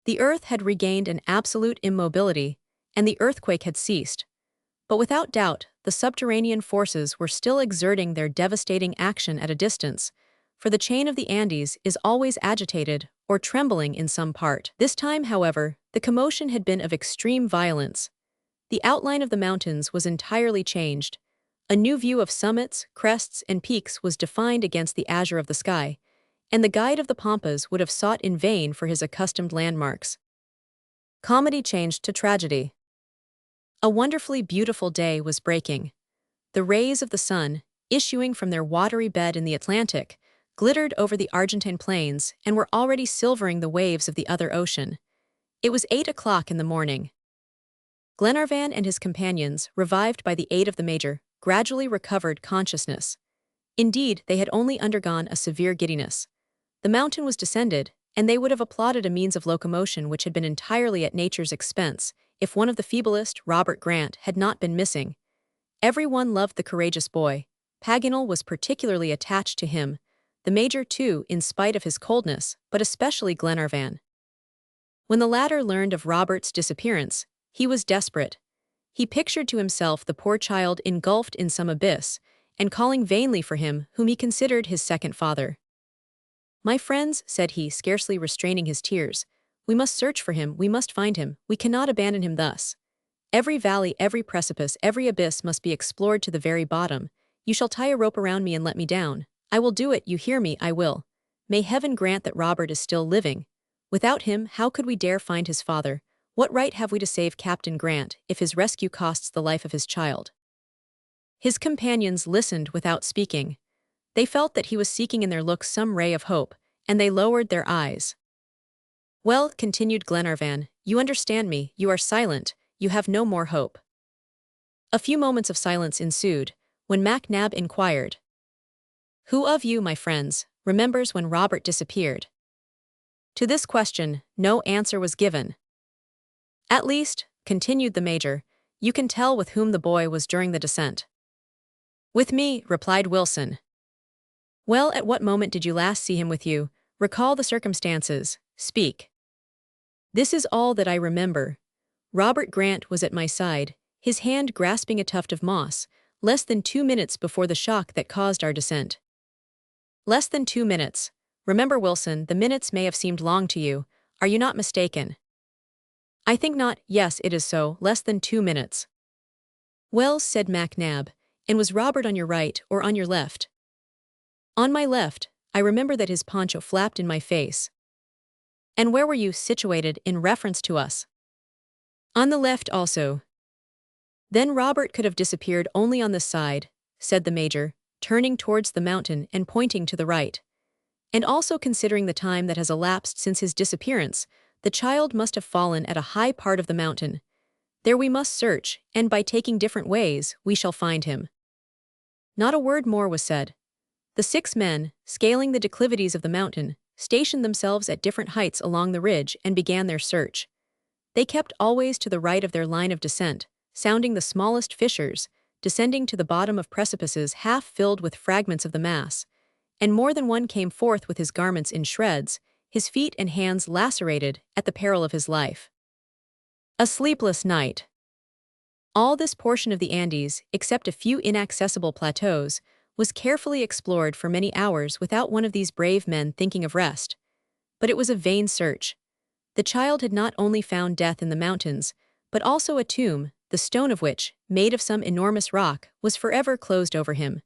The earth had regained an absolute immobility, and the earthquake had ceased. But without doubt, the subterranean forces were still exerting their devastating action at a distance, for the chain of the Andes is always agitated or trembling in some part. This time, however, The commotion had been of extreme violence. The outline of the mountains was entirely changed. A new view of summits, crests, and peaks was defined against the azure of the sky, and the guide of the Pampas would have sought in vain for his accustomed landmarks. Comedy changed to tragedy. A wonderfully beautiful day was breaking. The rays of the sun, issuing from their watery bed in the Atlantic, glittered over the Argentine plains and were already silvering the waves of the other ocean. It was 8 o'clock in the morning. Glenarvan and his companions, revived by the aid of the Major, gradually recovered consciousness. Indeed, they had only undergone a severe giddiness. The mountain was descended, and they would have applauded a means of locomotion which had been entirely at nature's expense, if one of the feeblest, Robert Grant, had not been missing. Everyone loved the courageous boy. Paganel was particularly attached to him, the Major too, in spite of his coldness, but especially Glenarvan. When the latter learned of Robert's disappearance, he was desperate. He pictured to himself the poor child engulfed in some abyss, and calling vainly for him whom he considered his second father. "My friends," said he, scarcely restraining his tears, "we must search for him, we must find him, we cannot abandon him thus. Every valley, every precipice, every abyss must be explored to the very bottom. You shall tie a rope around me and let me down. I will do it, you hear me, I will. May heaven grant that Robert is still living. Without him, how could we dare find his father? What right have we to save Captain Grant, if his rescue costs the life of his child?" His companions listened without speaking. They felt that he was seeking in their looks some ray of hope, and they lowered their eyes. "Well," continued Glenarvan, "you understand me, you are silent, you have no more hope." A few moments of silence ensued, when Mac Nab inquired, "Who of you, my friends, remembers when Robert disappeared?" To this question, no answer was given. "At least," continued the Major, "you can tell with whom the boy was during the descent." "With me," replied Wilson. "Well, at what moment did you last see him with you? Recall the circumstances. Speak." "This is all that I remember. Robert Grant was at my side, his hand grasping a tuft of moss, less than 2 minutes before the shock that caused our descent." "Less than 2 minutes. Remember, Wilson, the minutes may have seemed long to you. Are you not mistaken?" "I think not. Yes, it is so, less than 2 minutes." "Well," said Mac Nab, "and was Robert on your right or on your left?" "On my left. I remember that his poncho flapped in my face." "And where were you situated in reference to us?" "On the left also." "Then Robert could have disappeared only on this side," said the Major, turning towards the mountain and pointing to the right. "And also considering the time that has elapsed since his disappearance, the child must have fallen at a high part of the mountain. There we must search, and by taking different ways, we shall find him." Not a word more was said. The 6 men, scaling the declivities of the mountain, stationed themselves at different heights along the ridge and began their search. They kept always to the right of their line of descent, sounding the smallest fissures, descending to the bottom of precipices half filled with fragments of the mass, and more than one came forth with his garments in shreds, his feet and hands lacerated, at the peril of his life. A sleepless night. All this portion of the Andes, except a few inaccessible plateaus, was carefully explored for many hours without one of these brave men thinking of rest. But it was a vain search. The child had not only found death in the mountains, but also a tomb, the stone of which, made of some enormous rock, was forever closed over him.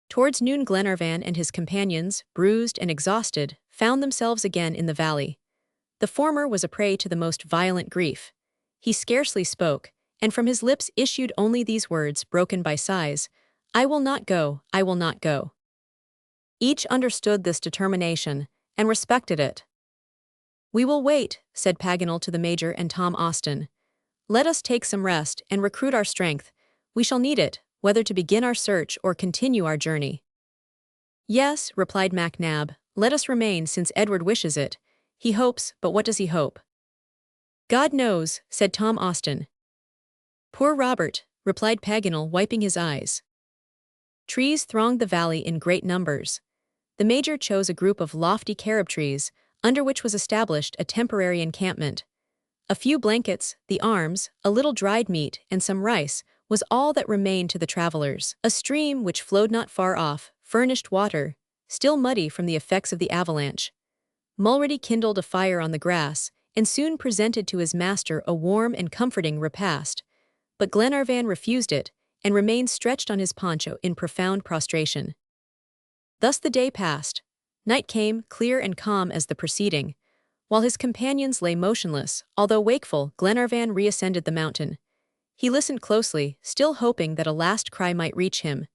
Towards noon Glenarvan and his companions, bruised and exhausted, found themselves again in the valley. The former was a prey to the most violent grief. He scarcely spoke, and from his lips issued only these words, broken by sighs, "I will not go, I will not go." Each understood this determination, and respected it. "We will wait," said Paganel to the Major and Tom Austin. "Let us take some rest and recruit our strength. We shall need it, whether to begin our search or continue our journey." "Yes," replied Mac Nab, "let us remain since Edward wishes it. He hopes, but what does he hope?" "God knows," said Tom Austin. "Poor Robert," replied Paganel, wiping his eyes. Trees thronged the valley in great numbers. The Major chose a group of lofty carob trees, under which was established a temporary encampment. A few blankets, the arms, a little dried meat, and some rice was all that remained to the travelers. A stream which flowed not far off furnished water, still muddy from the effects of the avalanche. Mulready kindled a fire on the grass, and soon presented to his master a warm and comforting repast. But Glenarvan refused it, and remained stretched on his poncho in profound prostration. Thus the day passed. Night came, clear and calm as the preceding. While his companions lay motionless, although wakeful, Glenarvan reascended the mountain. He listened closely, still hoping that a last cry might reach him.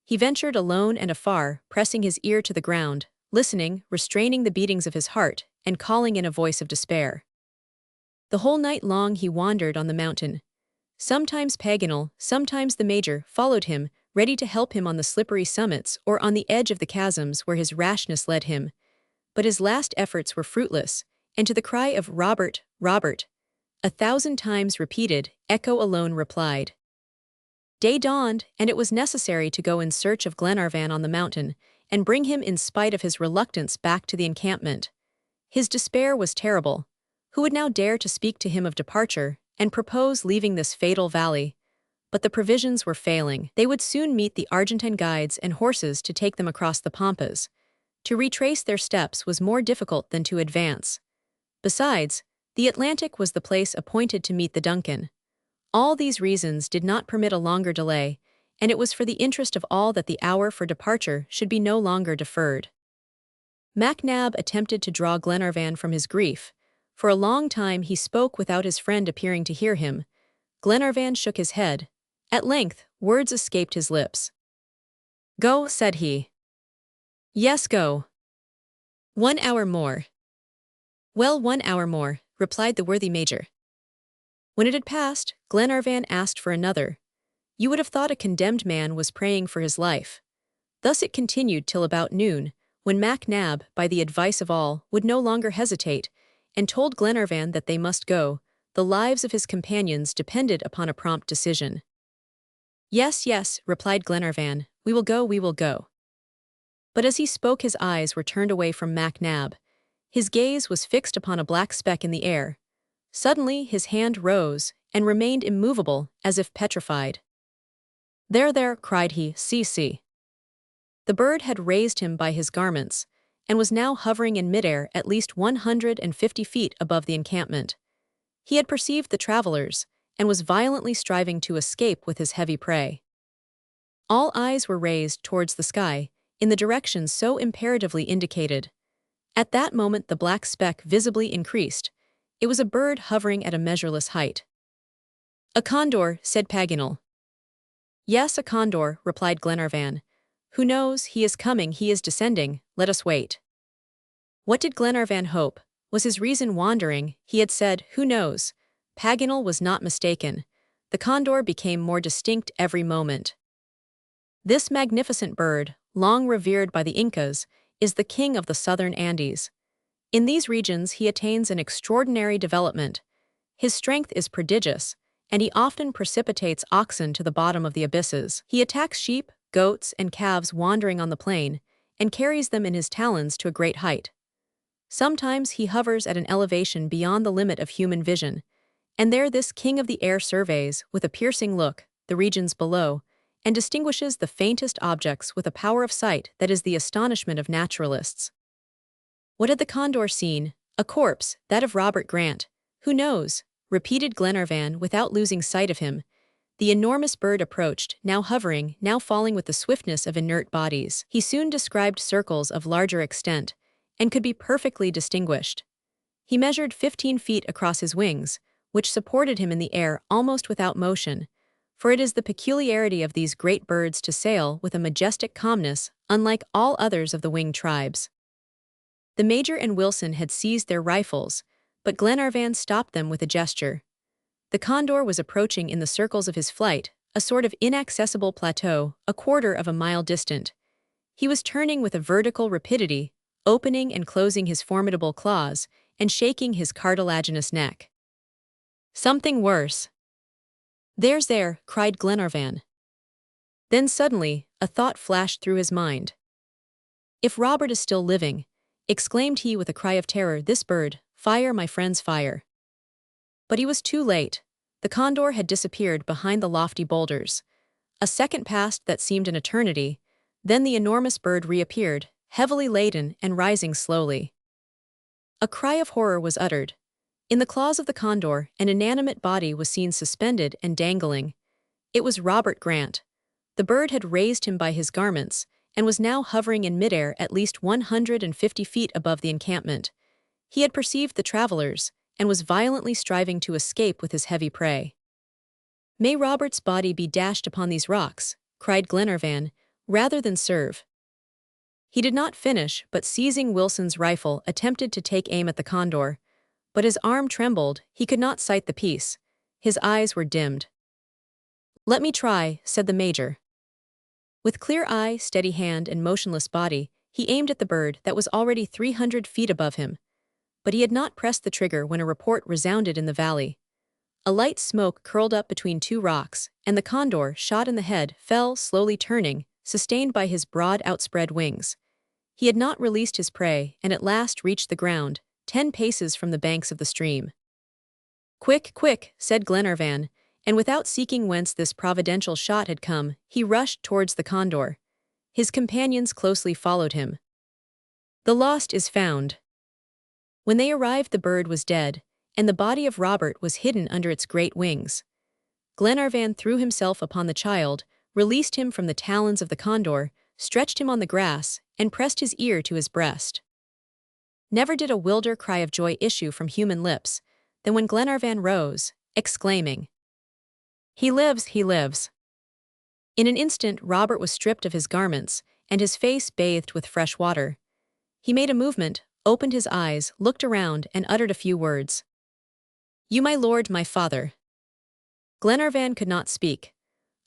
He ventured alone and afar, pressing his ear to the ground, listening, restraining the beatings of his heart, and calling in a voice of despair. The whole night long he wandered on the mountain. Sometimes Paganel, sometimes the Major, followed him, ready to help him on the slippery summits or on the edge of the chasms where his rashness led him. But his last efforts were fruitless, and to the cry of "Robert, Robert," 1,000 times repeated, echo alone replied. Day dawned, and it was necessary to go in search of Glenarvan on the mountain, and bring him in spite of his reluctance back to the encampment. His despair was terrible. Who would now dare to speak to him of departure, and propose leaving this fatal valley? But the provisions were failing. They would soon meet the Argentine guides and horses to take them across the Pampas. To retrace their steps was more difficult than to advance. Besides, the Atlantic was the place appointed to meet the Duncan. All these reasons did not permit a longer delay, and it was for the interest of all that the hour for departure should be no longer deferred. Mac Nab attempted to draw Glenarvan from his grief. For a long time he spoke without his friend appearing to hear him. Glenarvan shook his head. At length, words escaped his lips. "Go," said he. "Yes, go." 1 hour more. "Well, 1 hour more," replied the worthy Major. When it had passed, Glenarvan asked for another. You would have thought a condemned man was praying for his life. Thus it continued till about noon, when Mac Nab, by the advice of all, would no longer hesitate, and told Glenarvan that they must go. The lives of his companions depended upon a prompt decision. "Yes, yes," replied Glenarvan, "we will go, we will go." But as he spoke his eyes were turned away from Mac Nab. His gaze was fixed upon a black speck in the air. Suddenly his hand rose, and remained immovable, as if petrified. "There, there," cried he, "see, see." The bird had raised him by his garments, and was now hovering in midair at least 150 feet above the encampment. He had perceived the travelers, and was violently striving to escape with his heavy prey. All eyes were raised towards the sky, in the direction so imperatively indicated. At that moment the black speck visibly increased. It was a bird hovering at a measureless height. "A condor," said Paganel. "Yes, a condor," replied Glenarvan. "Who knows? He is coming, he is descending, let us wait." What did Glenarvan hope? Was his reason wandering? He had said, "Who knows?" Paganel was not mistaken. The condor became more distinct every moment. This magnificent bird, long revered by the Incas, is the king of the southern Andes. In these regions he attains an extraordinary development. His strength is prodigious, and he often precipitates oxen to the bottom of the abysses. He attacks sheep, goats, and calves wandering on the plain, and carries them in his talons to a great height. Sometimes he hovers at an elevation beyond the limit of human vision, and there this king of the air surveys, with a piercing look, the regions below, and distinguishes the faintest objects with a power of sight that is the astonishment of naturalists. What had the condor seen? A corpse, that of Robert Grant. "Who knows?" repeated Glenarvan without losing sight of him. The enormous bird approached, now hovering, now falling with the swiftness of inert bodies. He soon described circles of larger extent, and could be perfectly distinguished. He measured 15 feet across his wings, which supported him in the air almost without motion, for it is the peculiarity of these great birds to sail with a majestic calmness, unlike all others of the winged tribes. The Major and Wilson had seized their rifles, but Glenarvan stopped them with a gesture. The condor was approaching in the circles of his flight, a sort of inaccessible plateau, a quarter of a mile distant. He was turning with a vertical rapidity, opening and closing his formidable claws, and shaking his cartilaginous neck. "Something worse." "There's there," cried Glenarvan. Then suddenly, a thought flashed through his mind. "If Robert is still living," exclaimed he with a cry of terror, "this bird, fire, my friends, fire." But he was too late. The condor had disappeared behind the lofty boulders. A second passed that seemed an eternity, then the enormous bird reappeared, heavily laden and rising slowly. A cry of horror was uttered. In the claws of the condor, an inanimate body was seen suspended and dangling. It was Robert Grant. The bird had raised him by his garments, and was now hovering in midair at least 150 feet above the encampment. He had perceived the travelers, and was violently striving to escape with his heavy prey. "May Robert's body be dashed upon these rocks," cried Glenarvan, "rather than serve." He did not finish, but seizing Wilson's rifle, attempted to take aim at the condor. But his arm trembled, he could not sight the piece. His eyes were dimmed. "Let me try," said the Major. With clear eye, steady hand, and motionless body, he aimed at the bird that was already 300 feet above him. But he had not pressed the trigger when a report resounded in the valley. A light smoke curled up between two rocks, and the condor, shot in the head, fell, slowly turning, sustained by his broad outspread wings. He had not released his prey, and at last reached the ground, 10 paces from the banks of the stream. "Quick, quick," said Glenarvan, and without seeking whence this providential shot had come, he rushed towards the condor. His companions closely followed him. The lost is found. When they arrived, the bird was dead, and the body of Robert was hidden under its great wings. Glenarvan threw himself upon the child, released him from the talons of the condor, stretched him on the grass, and pressed his ear to his breast. Never did a wilder cry of joy issue from human lips than when Glenarvan rose, exclaiming, "He lives, he lives!" In an instant Robert was stripped of his garments, and his face bathed with fresh water. He made a movement, opened his eyes, looked around, and uttered a few words. "You, my lord, my father." Glenarvan could not speak.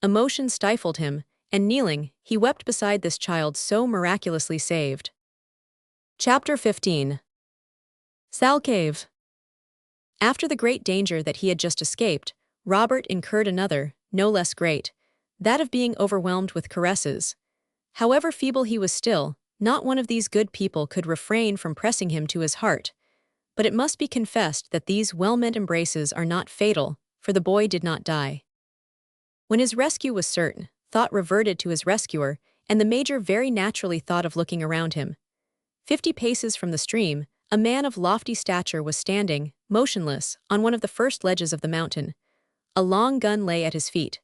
Emotion stifled him, and kneeling, he wept beside this child so miraculously saved. Chapter 15. Sal Cave. After the great danger that he had just escaped, Robert incurred another, no less great, that of being overwhelmed with caresses. However feeble he was still, not one of these good people could refrain from pressing him to his heart. But it must be confessed that these well-meant embraces are not fatal, for the boy did not die. When his rescue was certain, thought reverted to his rescuer, and the Major very naturally thought of looking around him. 50 paces from the stream, a man of lofty stature was standing, motionless, on one of the first ledges of the mountain. A long gun lay at his feet.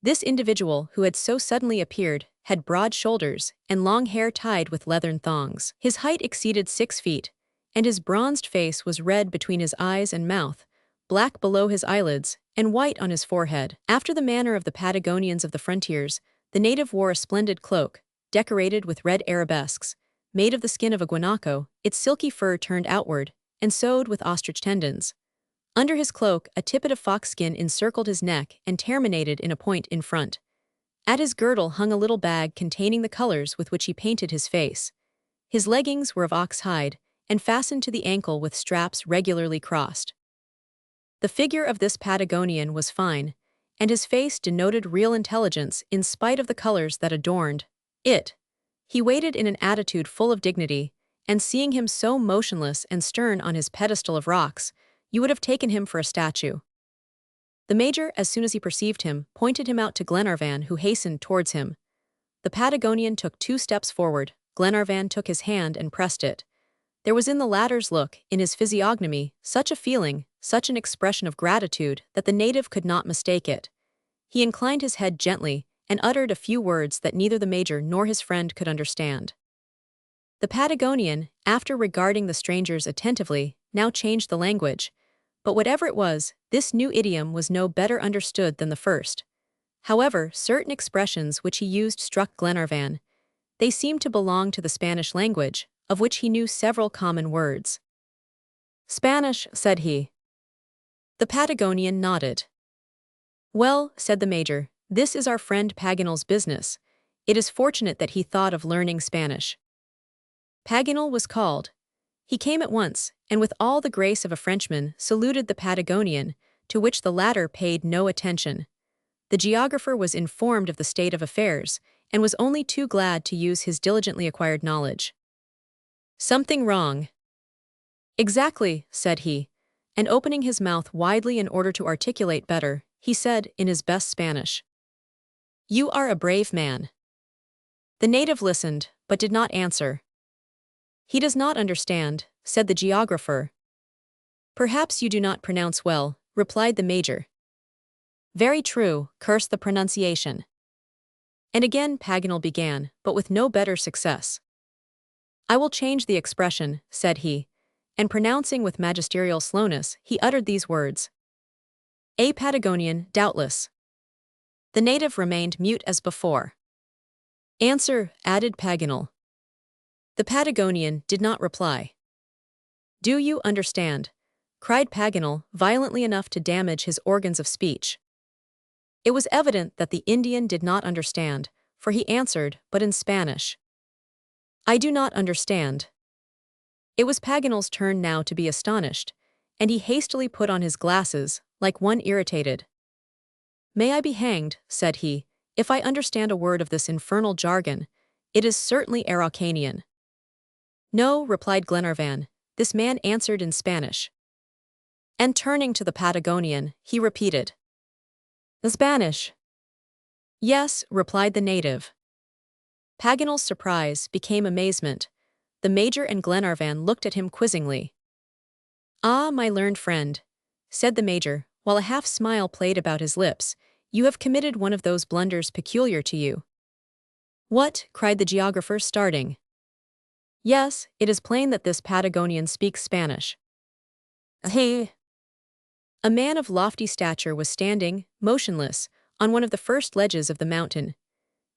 This individual, who had so suddenly appeared, had broad shoulders, and long hair tied with leathern thongs. His height exceeded 6 feet, and his bronzed face was red between his eyes and mouth, black below his eyelids, and white on his forehead. After the manner of the Patagonians of the frontiers, the native wore a splendid cloak, decorated with red arabesques, made of the skin of a guanaco, its silky fur turned outward, and sewed with ostrich tendons. Under his cloak, a tippet of foxskin encircled his neck and terminated in a point in front. At his girdle hung a little bag containing the colors with which he painted his face. His leggings were of ox hide, and fastened to the ankle with straps regularly crossed. The figure of this Patagonian was fine, and his face denoted real intelligence in spite of the colors that adorned it. He waited in an attitude full of dignity, and seeing him so motionless and stern on his pedestal of rocks, you would have taken him for a statue. The Major, as soon as he perceived him, pointed him out to Glenarvan, who hastened towards him. The Patagonian took 2 steps forward. Glenarvan took his hand and pressed it. There was in the latter's look, in his physiognomy, such a feeling, such an expression of gratitude, that the native could not mistake it. He inclined his head gently, and uttered a few words that neither the Major nor his friend could understand. The Patagonian, after regarding the strangers attentively, now changed the language. But whatever it was, this new idiom was no better understood than the first. However, certain expressions which he used struck Glenarvan. They seemed to belong to the Spanish language, of which he knew several common words. "Spanish," said he. The Patagonian nodded. "Well," said the Major, "this is our friend Paganel's business. It is fortunate that he thought of learning Spanish." Paganel was called. He came at once, and with all the grace of a Frenchman saluted the Patagonian, to which the latter paid no attention. The geographer was informed of the state of affairs, and was only too glad to use his diligently acquired knowledge. "Something wrong." "Exactly," said he, and opening his mouth widely in order to articulate better, he said, in his best Spanish, "You are a brave man." The native listened, but did not answer. "He does not understand," said the geographer. Perhaps you do not pronounce well, replied the major. Very true, curse the pronunciation. And again Paganel began, but with no better success. I will change the expression, said he, and pronouncing with magisterial slowness, he uttered these words. A Patagonian, doubtless. The native remained mute as before. Answer, added Paganel. The Patagonian did not reply. Do you understand? Cried Paganel, violently enough to damage his organs of speech. It was evident that the Indian did not understand, for he answered, but in Spanish. I do not understand. It was Paganel's turn now to be astonished, and he hastily put on his glasses, like one irritated. May I be hanged, said he, if I understand a word of this infernal jargon. It is certainly Araucanian. No, replied Glenarvan, this man answered in Spanish. And turning to the Patagonian, he repeated. The Spanish. Yes, replied the native. Paganel's surprise became amazement. The major and Glenarvan looked at him quizzingly. Ah, my learned friend, said the major, while a half-smile played about his lips, you have committed one of those blunders peculiar to you. What? Cried the geographer, starting. Yes, it is plain that this Patagonian speaks Spanish. He. A man of lofty stature was standing, motionless, on one of the first ledges of the mountain.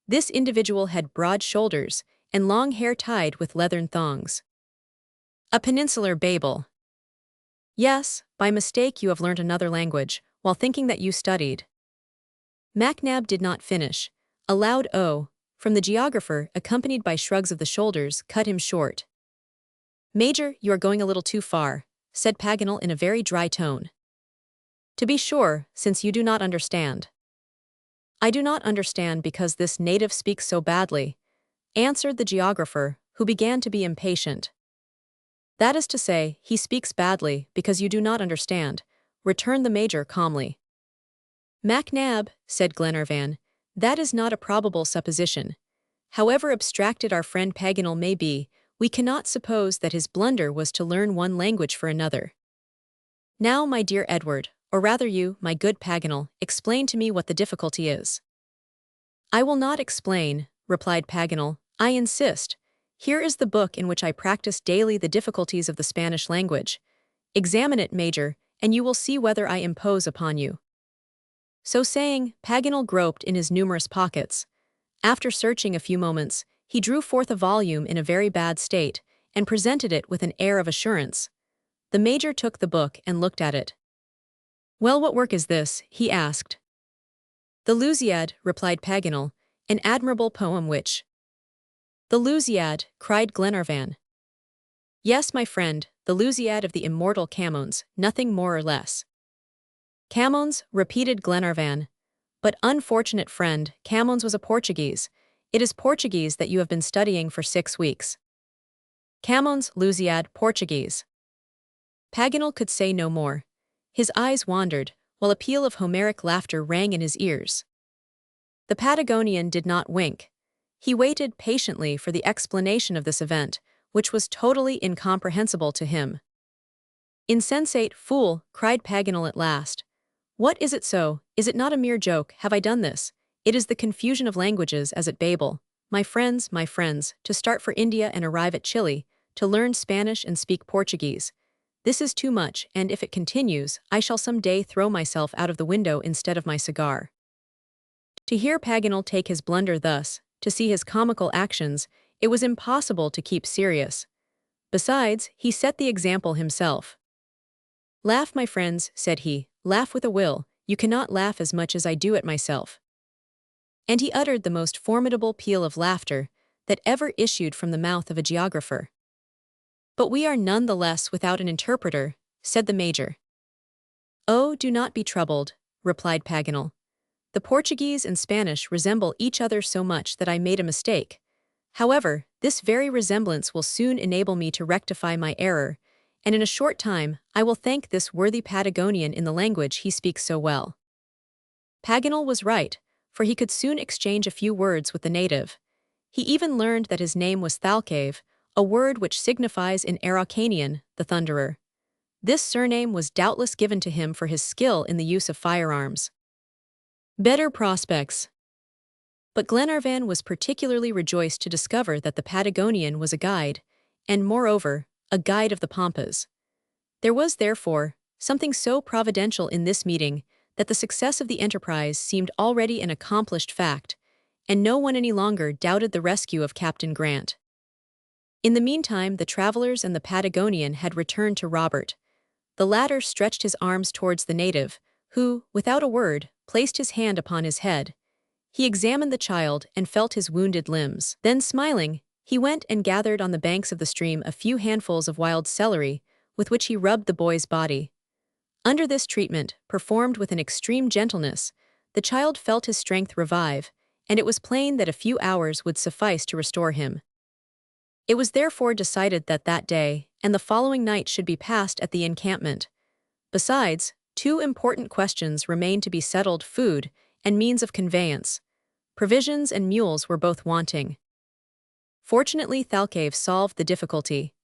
This individual had broad shoulders and long hair tied with leathern thongs. A peninsular Babel. Yes, by mistake you have learnt another language, while thinking that you studied. MacNab did not finish. A loud "oh" from the geographer, accompanied by shrugs of the shoulders, cut him short. Major, you are going a little too far, said Paganel in a very dry tone. To be sure, since you do not understand. I do not understand because this native speaks so badly, answered the geographer, who began to be impatient. That is to say, he speaks badly because you do not understand, returned the major calmly. MacNab, said Glenarvan, that is not a probable supposition. However abstracted our friend Paganel may be, we cannot suppose that his blunder was to learn one language for another. Now, my dear Edward, or rather you, my good Paganel, explain to me what the difficulty is. I will not explain, replied Paganel, I insist. Here is the book in which I practice daily the difficulties of the Spanish language. Examine it, Major, and you will see whether I impose upon you. So saying, Paganel groped in his numerous pockets. After searching a few moments, he drew forth a volume in a very bad state, and presented it with an air of assurance. The major took the book and looked at it. Well, what work is this? He asked. The Lusiad, replied Paganel, an admirable poem which. The Lusiad, cried Glenarvan. Yes, my friend, the Lusiad of the immortal Camões, nothing more or less. Camões, repeated Glenarvan. But unfortunate friend, Camões was a Portuguese. It is Portuguese that you have been studying for 6 weeks. Camões, Lusiad, Portuguese. Paganel could say no more. His eyes wandered, while a peal of Homeric laughter rang in his ears. The Patagonian did not wink. He waited patiently for the explanation of this event, which was totally incomprehensible to him. Insensate fool, cried Paganel at last. What is it so? Is it not a mere joke? Have I done this? It is the confusion of languages as at Babel. My friends, to start for India and arrive at Chile, to learn Spanish and speak Portuguese. This is too much, and if it continues, I shall some day throw myself out of the window instead of my cigar. To hear Paganel take his blunder thus, to see his comical actions, it was impossible to keep serious. Besides, he set the example himself. Laugh, my friends, said he, laugh with a will, you cannot laugh as much as I do at myself. And he uttered the most formidable peal of laughter that ever issued from the mouth of a geographer. But we are none the less without an interpreter, said the major. Oh, do not be troubled, replied Paganel. The Portuguese and Spanish resemble each other so much that I made a mistake. However, this very resemblance will soon enable me to rectify my error, and in a short time I will thank this worthy Patagonian in the language he speaks so well. Paganel was right, for he could soon exchange a few words with the native. He even learned that his name was Thalcave, a word which signifies in Araucanian, the thunderer. This surname was doubtless given to him for his skill in the use of firearms. Better prospects. But Glenarvan was particularly rejoiced to discover that the Patagonian was a guide, and moreover, a guide of the Pampas. There was, therefore, something so providential in this meeting that the success of the enterprise seemed already an accomplished fact, and no one any longer doubted the rescue of Captain Grant. In the meantime, the travelers and the Patagonian had returned to Robert. The latter stretched his arms towards the native, who, without a word, placed his hand upon his head. He examined the child and felt his wounded limbs. Then, smiling, he went and gathered on the banks of the stream a few handfuls of wild celery, with which he rubbed the boy's body. Under this treatment, performed with an extreme gentleness, the child felt his strength revive, and it was plain that a few hours would suffice to restore him. It was therefore decided that that day and the following night should be passed at the encampment. Besides, two important questions remained to be settled: food and means of conveyance. Provisions and mules were both wanting. Fortunately, Thalcave solved the difficulty.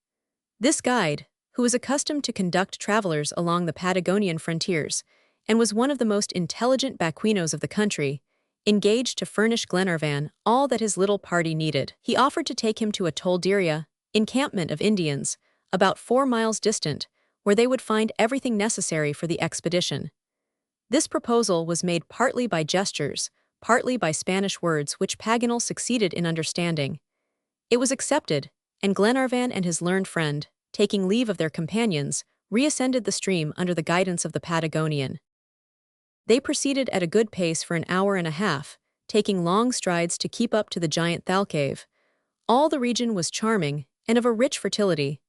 This guide, who was accustomed to conduct travelers along the Patagonian frontiers, and was one of the most intelligent Baquinos of the country, engaged to furnish Glenarvan all that his little party needed. He offered to take him to a tolderia, encampment of Indians, about 4 miles distant, where they would find everything necessary for the expedition. This proposal was made partly by gestures, partly by Spanish words which Paganel succeeded in understanding. It was accepted, and Glenarvan and his learned friend, taking leave of their companions, reascended the stream under the guidance of the Patagonian. They proceeded at a good pace for an hour and a half, taking long strides to keep up to the giant Thalcave. All the region was charming and of a rich fertility.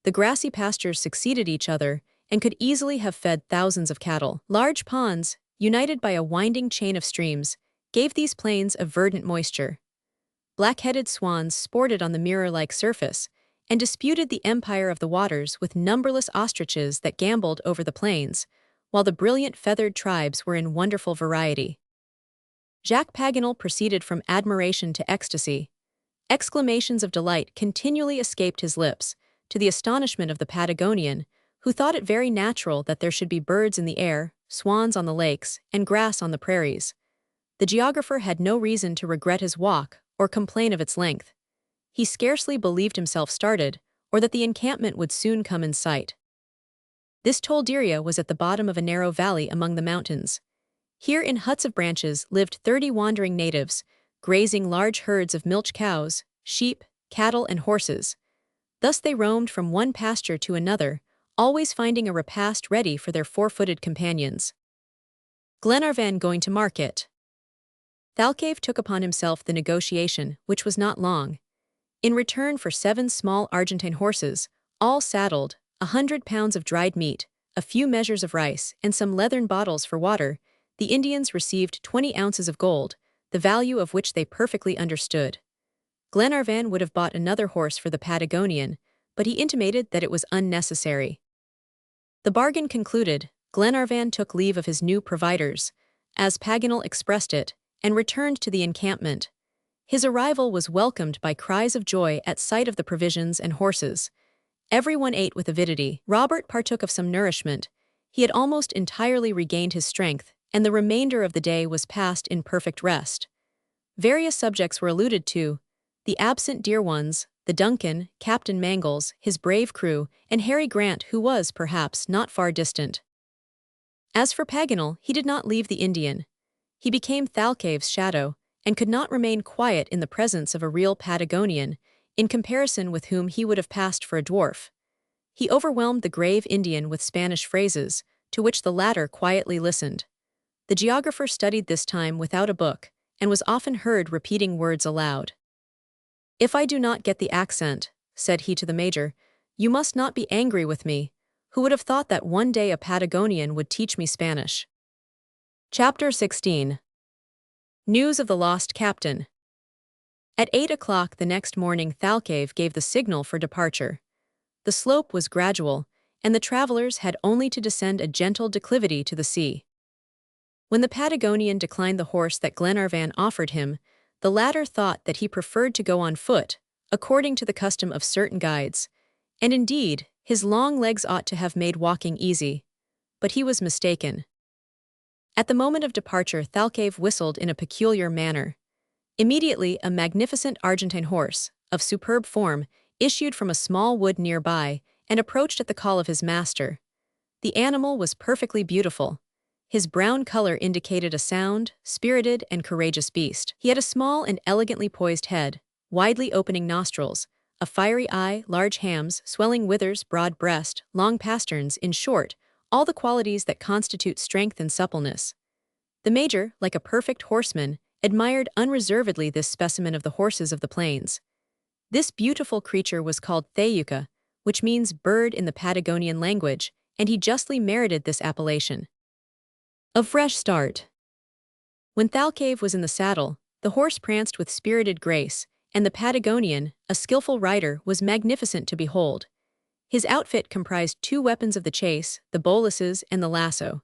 The grassy pastures succeeded each other and could easily have fed thousands of cattle. Large ponds, united by a winding chain of streams, gave these plains a verdant moisture. Black-headed swans sported on the mirror-like surface and disputed the empire of the waters with numberless ostriches that gamboled over the plains, while the brilliant feathered tribes were in wonderful variety. Jacques Paganel proceeded from admiration to ecstasy. Exclamations of delight continually escaped his lips, to the astonishment of the Patagonian, who thought it very natural that there should be birds in the air, swans on the lakes, and grass on the prairies. The geographer had no reason to regret his walk or complain of its length. He scarcely believed himself started, or that the encampment would soon come in sight. This tolderia was at the bottom of a narrow valley among the mountains. Here in huts of branches lived 30 wandering natives, grazing large herds of milch cows, sheep, cattle, and horses. Thus they roamed from one pasture to another, always finding a repast ready for their 4-footed companions. Glenarvan going to market. Thalcave took upon himself the negotiation, which was not long. In return for 7 small Argentine horses, all saddled, 100 pounds of dried meat, a few measures of rice, and some leathern bottles for water, the Indians received 20 ounces of gold, the value of which they perfectly understood. Glenarvan would have bought another horse for the Patagonian, but he intimated that it was unnecessary. The bargain concluded, Glenarvan took leave of his new providers, as Paganel expressed it, and returned to the encampment. His arrival was welcomed by cries of joy at sight of the provisions and horses. Everyone ate with avidity. Robert partook of some nourishment. He had almost entirely regained his strength, and the remainder of the day was passed in perfect rest. Various subjects were alluded to: the absent dear ones, the Duncan, Captain Mangles, his brave crew, and Harry Grant, who was, perhaps, not far distant. As for Paganel, he did not leave the Indian. He became Thalcave's shadow, and could not remain quiet in the presence of a real Patagonian, in comparison with whom he would have passed for a dwarf. He overwhelmed the grave Indian with Spanish phrases, to which the latter quietly listened. The geographer studied this time without a book, and was often heard repeating words aloud. "If I do not get the accent," said he to the major, "you must not be angry with me, who would have thought that one day a Patagonian would teach me Spanish." Chapter 16. News of the Lost Captain. At 8 o'clock the next morning Thalcave gave the signal for departure. The slope was gradual, and the travelers had only to descend a gentle declivity to the sea. When the Patagonian declined the horse that Glenarvan offered him, the latter thought that he preferred to go on foot, according to the custom of certain guides, and indeed, His long legs ought to have made walking easy, but he was mistaken. At the moment of departure, Thalcave whistled in a peculiar manner. Immediately, a magnificent Argentine horse, of superb form, issued from a small wood nearby and approached at the call of his master. The animal was perfectly beautiful. His brown color indicated a sound, spirited, and courageous beast. He had a small and elegantly poised head, widely opening nostrils, a fiery eye, large hams, swelling withers, broad breast, long pasterns, in short, all the qualities that constitute strength and suppleness. The major, like a perfect horseman, admired unreservedly this specimen of the horses of the plains. This beautiful creature was called Thayuca, which means bird in the Patagonian language, and he justly merited this appellation. A fresh start. When Thalcave was in the saddle, the horse pranced with spirited grace, and the Patagonian, a skillful rider, was magnificent to behold. His outfit comprised 2 weapons of the chase, the boluses and the lasso.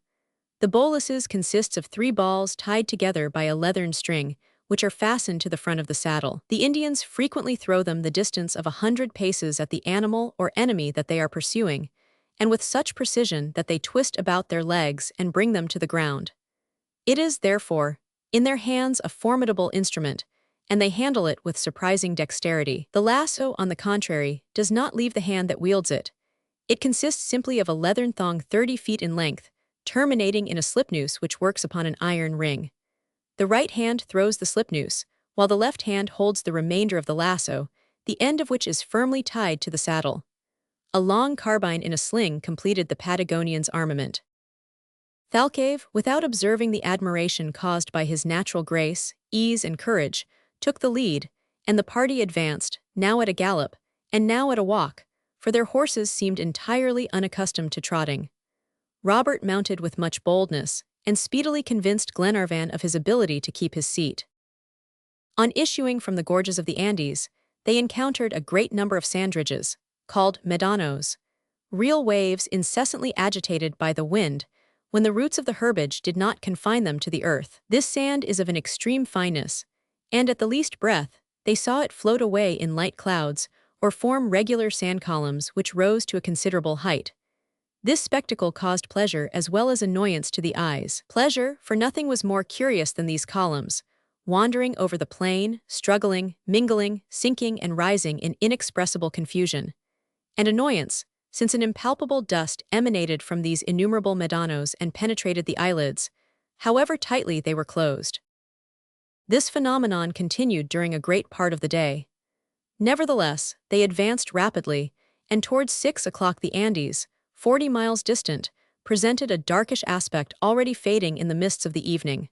The boluses consists of 3 balls tied together by a leathern string, which are fastened to the front of the saddle. The Indians frequently throw them the distance of 100 paces at the animal or enemy that they are pursuing, and with such precision that they twist about their legs and bring them to the ground. It is, therefore, in their hands a formidable instrument, and they handle it with surprising dexterity. The lasso, on the contrary, does not leave the hand that wields it. It consists simply of a leathern thong 30 feet in length, terminating in a slipnoose which works upon an iron ring. The right hand throws the slipnoose, while the left hand holds the remainder of the lasso, the end of which is firmly tied to the saddle. A long carbine in a sling completed the Patagonian's armament. Thalcave, without observing the admiration caused by his natural grace, ease, and courage, took the lead, and the party advanced, now at a gallop, and now at a walk, for their horses seemed entirely unaccustomed to trotting. Robert mounted with much boldness, and speedily convinced Glenarvan of his ability to keep his seat. On issuing from the gorges of the Andes, they encountered a great number of sand ridges, called medanos, real waves incessantly agitated by the wind, when the roots of the herbage did not confine them to the earth. This sand is of an extreme fineness, and at the least breath, they saw it float away in light clouds, or form regular sand columns which rose to a considerable height. This spectacle caused pleasure as well as annoyance to the eyes. Pleasure, for nothing was more curious than these columns, wandering over the plain, struggling, mingling, sinking, and rising in inexpressible confusion. And annoyance, since an impalpable dust emanated from these innumerable medanos and penetrated the eyelids, however tightly they were closed. This phenomenon continued during a great part of the day. Nevertheless, they advanced rapidly, and towards 6 o'clock the Andes, 40 miles distant, presented a darkish aspect already fading in the mists of the evening.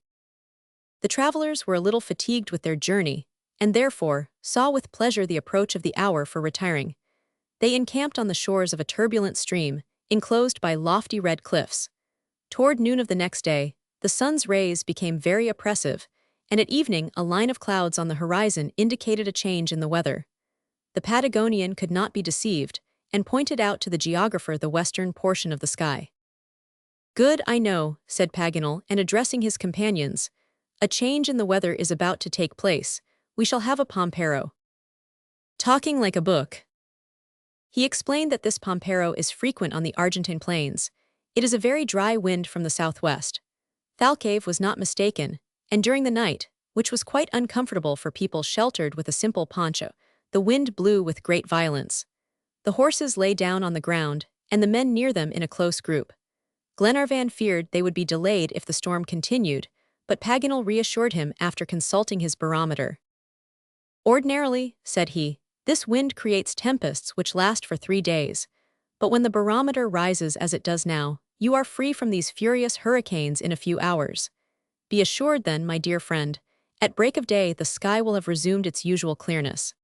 The travelers were a little fatigued with their journey, and therefore saw with pleasure the approach of the hour for retiring. They encamped on the shores of a turbulent stream, enclosed by lofty red cliffs. Toward noon of the next day, the sun's rays became very oppressive, and at evening a line of clouds on the horizon indicated a change in the weather. The Patagonian could not be deceived, and pointed out to the geographer the western portion of the sky. "Good, I know," said Paganel, and addressing his companions, "a change in the weather is about to take place. We shall have a pampero." Talking like a book. He explained that this pampero is frequent on the Argentine plains. It is a very dry wind from the southwest. Thalcave was not mistaken, and during the night, which was quite uncomfortable for people sheltered with a simple poncho, the wind blew with great violence. The horses lay down on the ground, and the men near them in a close group. Glenarvan feared they would be delayed if the storm continued, but Paganel reassured him after consulting his barometer. "Ordinarily," said he, "this wind creates tempests which last for 3 days, but when the barometer rises as it does now, you are free from these furious hurricanes in a few hours. Be assured then, my dear friend, at break of day the sky will have resumed its usual clearness."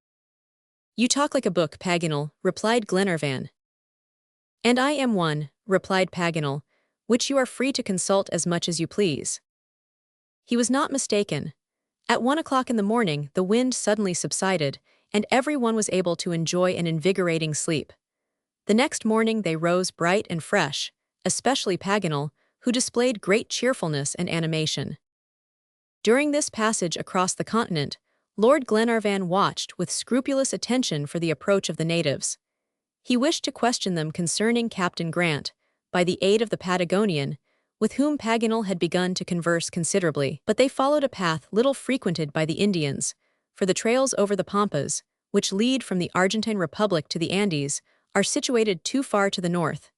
"You talk like a book, Paganel," replied Glenarvan. "And I am one," replied Paganel, "which you are free to consult as much as you please." He was not mistaken. At 1 o'clock in the morning the wind suddenly subsided, and every one was able to enjoy an invigorating sleep. The next morning they rose bright and fresh, especially Paganel, who displayed great cheerfulness and animation. During this passage across the continent, Lord Glenarvan watched with scrupulous attention for the approach of the natives. He wished to question them concerning Captain Grant, by the aid of the Patagonian, with whom Paganel had begun to converse considerably, but they followed a path little frequented by the Indians, for the trails over the Pampas, which lead from the Argentine Republic to the Andes, are situated too far to the north.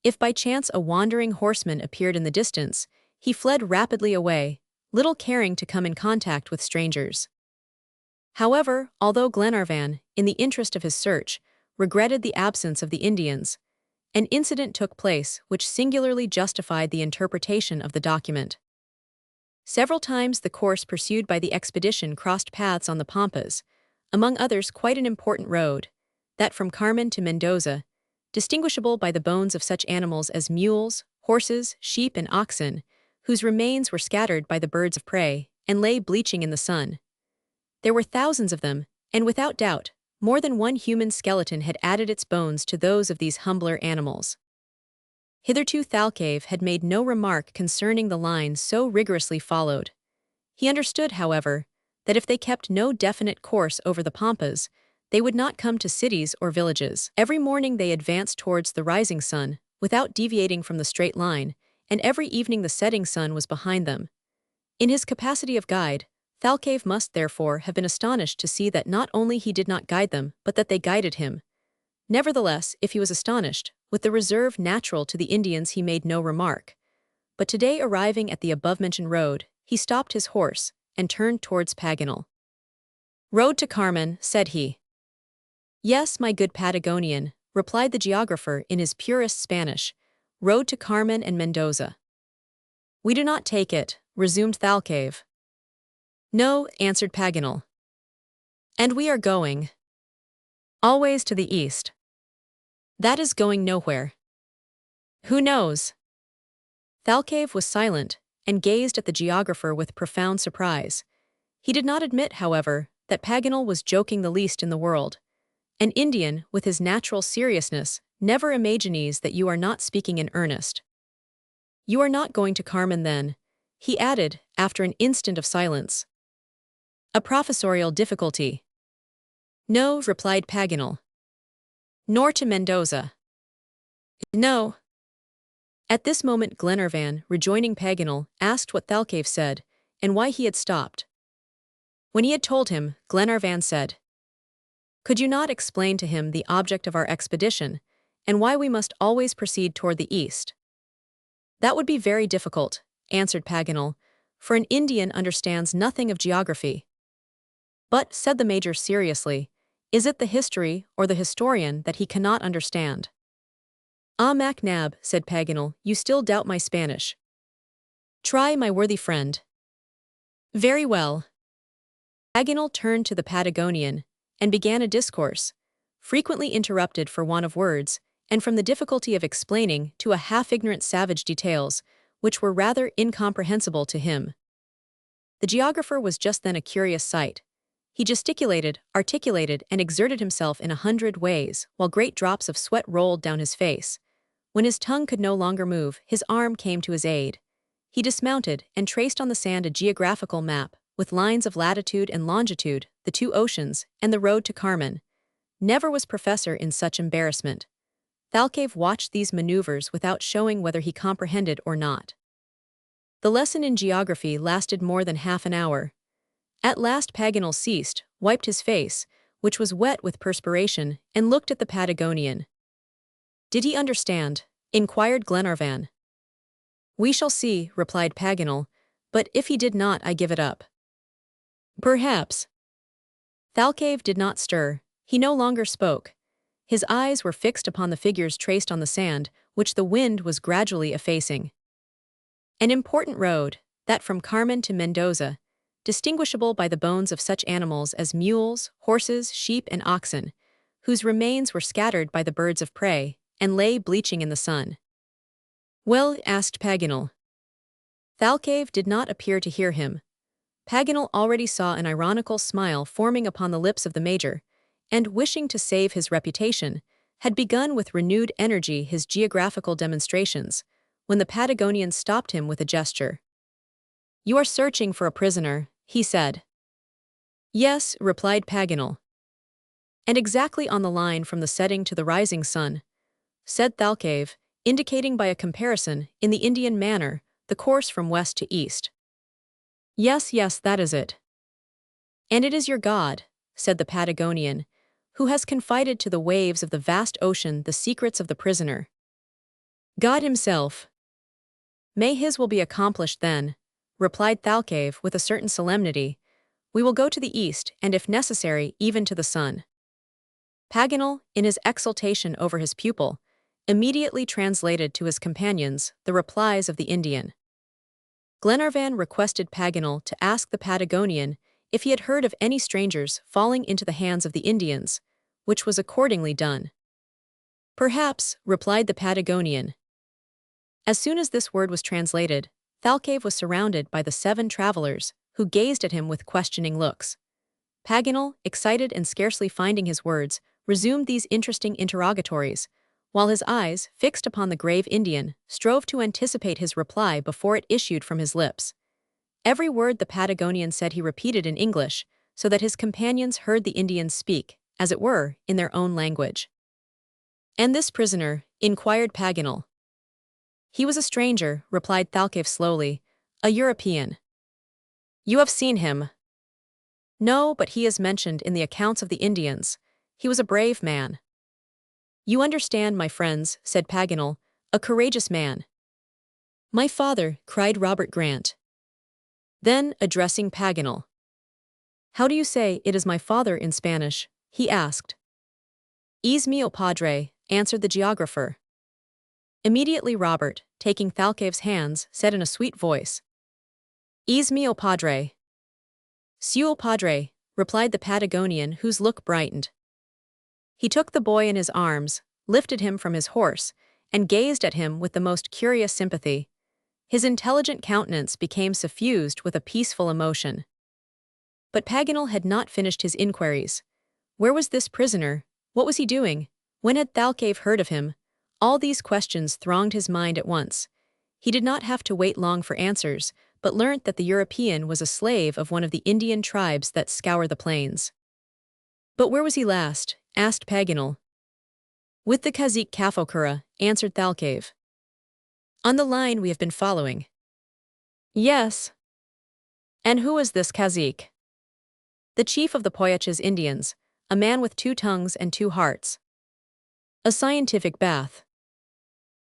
If by chance a wandering horseman appeared in the distance, he fled rapidly away, little caring to come in contact with strangers. However, although Glenarvan, in the interest of his search, regretted the absence of the Indians, an incident took place which singularly justified the interpretation of the document. Several times the course pursued by the expedition crossed paths on the Pampas, among others quite an important road, that from Carmen to Mendoza, distinguishable by the bones of such animals as mules, horses, sheep, and oxen, whose remains were scattered by the birds of prey and lay bleaching in the sun. There were thousands of them, and without doubt, more than one human skeleton had added its bones to those of these humbler animals. Hitherto Thalcave had made no remark concerning the lines so rigorously followed. He understood, however, that if they kept no definite course over the Pampas, they would not come to cities or villages. Every morning they advanced towards the rising sun, without deviating from the straight line, and every evening the setting sun was behind them. In his capacity of guide, Thalcave must therefore have been astonished to see that not only he did not guide them, but that they guided him. Nevertheless, if he was astonished, with the reserve natural to the Indians he made no remark. But today, arriving at the above-mentioned road, he stopped his horse and turned towards Paganel. "Road to Carmen," said he. "Yes, my good Patagonian," replied the geographer in his purest Spanish, "road to Carmen and Mendoza." "We do not take it," resumed Thalcave. "No," answered Paganel. "And we are going always to the east." "That is going nowhere." "Who knows?" Thalcave was silent, and gazed at the geographer with profound surprise. He did not admit, however, that Paganel was joking the least in the world. An Indian, with his natural seriousness, never imagines that you are not speaking in earnest. "You are not going to Carmen, then?" he added, after an instant of silence. "A professorial difficulty." "No," replied Paganel. "Nor to Mendoza." "No." At this moment Glenarvan, rejoining Paganel, asked what Thalcave said, and why he had stopped. When he had told him, Glenarvan said, "Could you not explain to him the object of our expedition, and why we must always proceed toward the east?" "That would be very difficult," answered Paganel, "for an Indian understands nothing of geography." "But," said the Major seriously, "is it the history or the historian that he cannot understand?" "Ah, MacNab," said Paganel, "you still doubt my Spanish. Try, my worthy friend." "Very well." Paganel turned to the Patagonian, and began a discourse, frequently interrupted for want of words, and from the difficulty of explaining to a half-ignorant savage details, which were rather incomprehensible to him. The geographer was just then a curious sight. He gesticulated, articulated, and exerted himself in 100 ways, while great drops of sweat rolled down his face. When his tongue could no longer move, his arm came to his aid. He dismounted and traced on the sand a geographical map, with lines of latitude and longitude, the two oceans, and the road to Carmen. Never was professor in such embarrassment. Thalcave watched these maneuvers without showing whether he comprehended or not. The lesson in geography lasted more than half an hour. At last Paganel ceased, wiped his face, which was wet with perspiration, and looked at the Patagonian. "Did he understand?" inquired Glenarvan. "We shall see," replied Paganel, "but if he did not, I give it up." "Perhaps." Thalcave did not stir. He no longer spoke. His eyes were fixed upon the figures traced on the sand, which the wind was gradually effacing. An important road, that from Carmen to Mendoza, distinguishable by the bones of such animals as mules, horses, sheep, and oxen, whose remains were scattered by the birds of prey, and lay bleaching in the sun. "Well?" asked Paganel. Thalcave did not appear to hear him. Paganel already saw an ironical smile forming upon the lips of the Major, and, wishing to save his reputation, had begun with renewed energy his geographical demonstrations, when the Patagonian stopped him with a gesture. "You are searching for a prisoner," he said. "Yes," replied Paganel. "And exactly on the line from the setting to the rising sun," said Thalcave, indicating by a comparison, in the Indian manner, the course from west to east. "Yes, yes, that is it." "And it is your God," said the Patagonian, "who has confided to the waves of the vast ocean the secrets of the prisoner." "God himself." "May his will be accomplished then," replied Thalcave with a certain solemnity. "We will go to the east, and if necessary, even to the sun." Paganel, in his exultation over his pupil, immediately translated to his companions the replies of the Indian. Glenarvan requested Paganel to ask the Patagonian if he had heard of any strangers falling into the hands of the Indians, which was accordingly done. "Perhaps," replied the Patagonian. As soon as this word was translated, Thalcave was surrounded by the 7 travelers, who gazed at him with questioning looks. Paganel, excited and scarcely finding his words, resumed these interesting interrogatories, while his eyes, fixed upon the grave Indian, strove to anticipate his reply before it issued from his lips. Every word the Patagonian said he repeated in English, so that his companions heard the Indians speak, as it were, in their own language. "And this prisoner?" inquired Paganel. "He was a stranger," replied Thalcave slowly, "a European." "You have seen him?" "No, but he is mentioned in the accounts of the Indians. He was a brave man." "You understand, my friends," said Paganel, "a courageous man." "My father," cried Robert Grant. Then, addressing Paganel, "How do you say it is my father in Spanish?" he asked. "Es mío padre," answered the geographer. Immediately Robert, taking Thalcave's hands, said in a sweet voice, "Es mío padre." "Suyo padre," replied the Patagonian, whose look brightened. He took the boy in his arms, lifted him from his horse, and gazed at him with the most curious sympathy. His intelligent countenance became suffused with a peaceful emotion. But Paganel had not finished his inquiries. Where was this prisoner? What was he doing? When had Thalcave heard of him? All these questions thronged his mind at once. He did not have to wait long for answers, but learnt that the European was a slave of one of the Indian tribes that scour the plains. "But where was he last?" asked Paganel. "With the cazique Cafocura," answered Thalcave. "On the line we have been following." "Yes." "And who is this cazique?" "The chief of the Poyaches Indians, a man with 2 tongues and 2 hearts." "A scientific bath."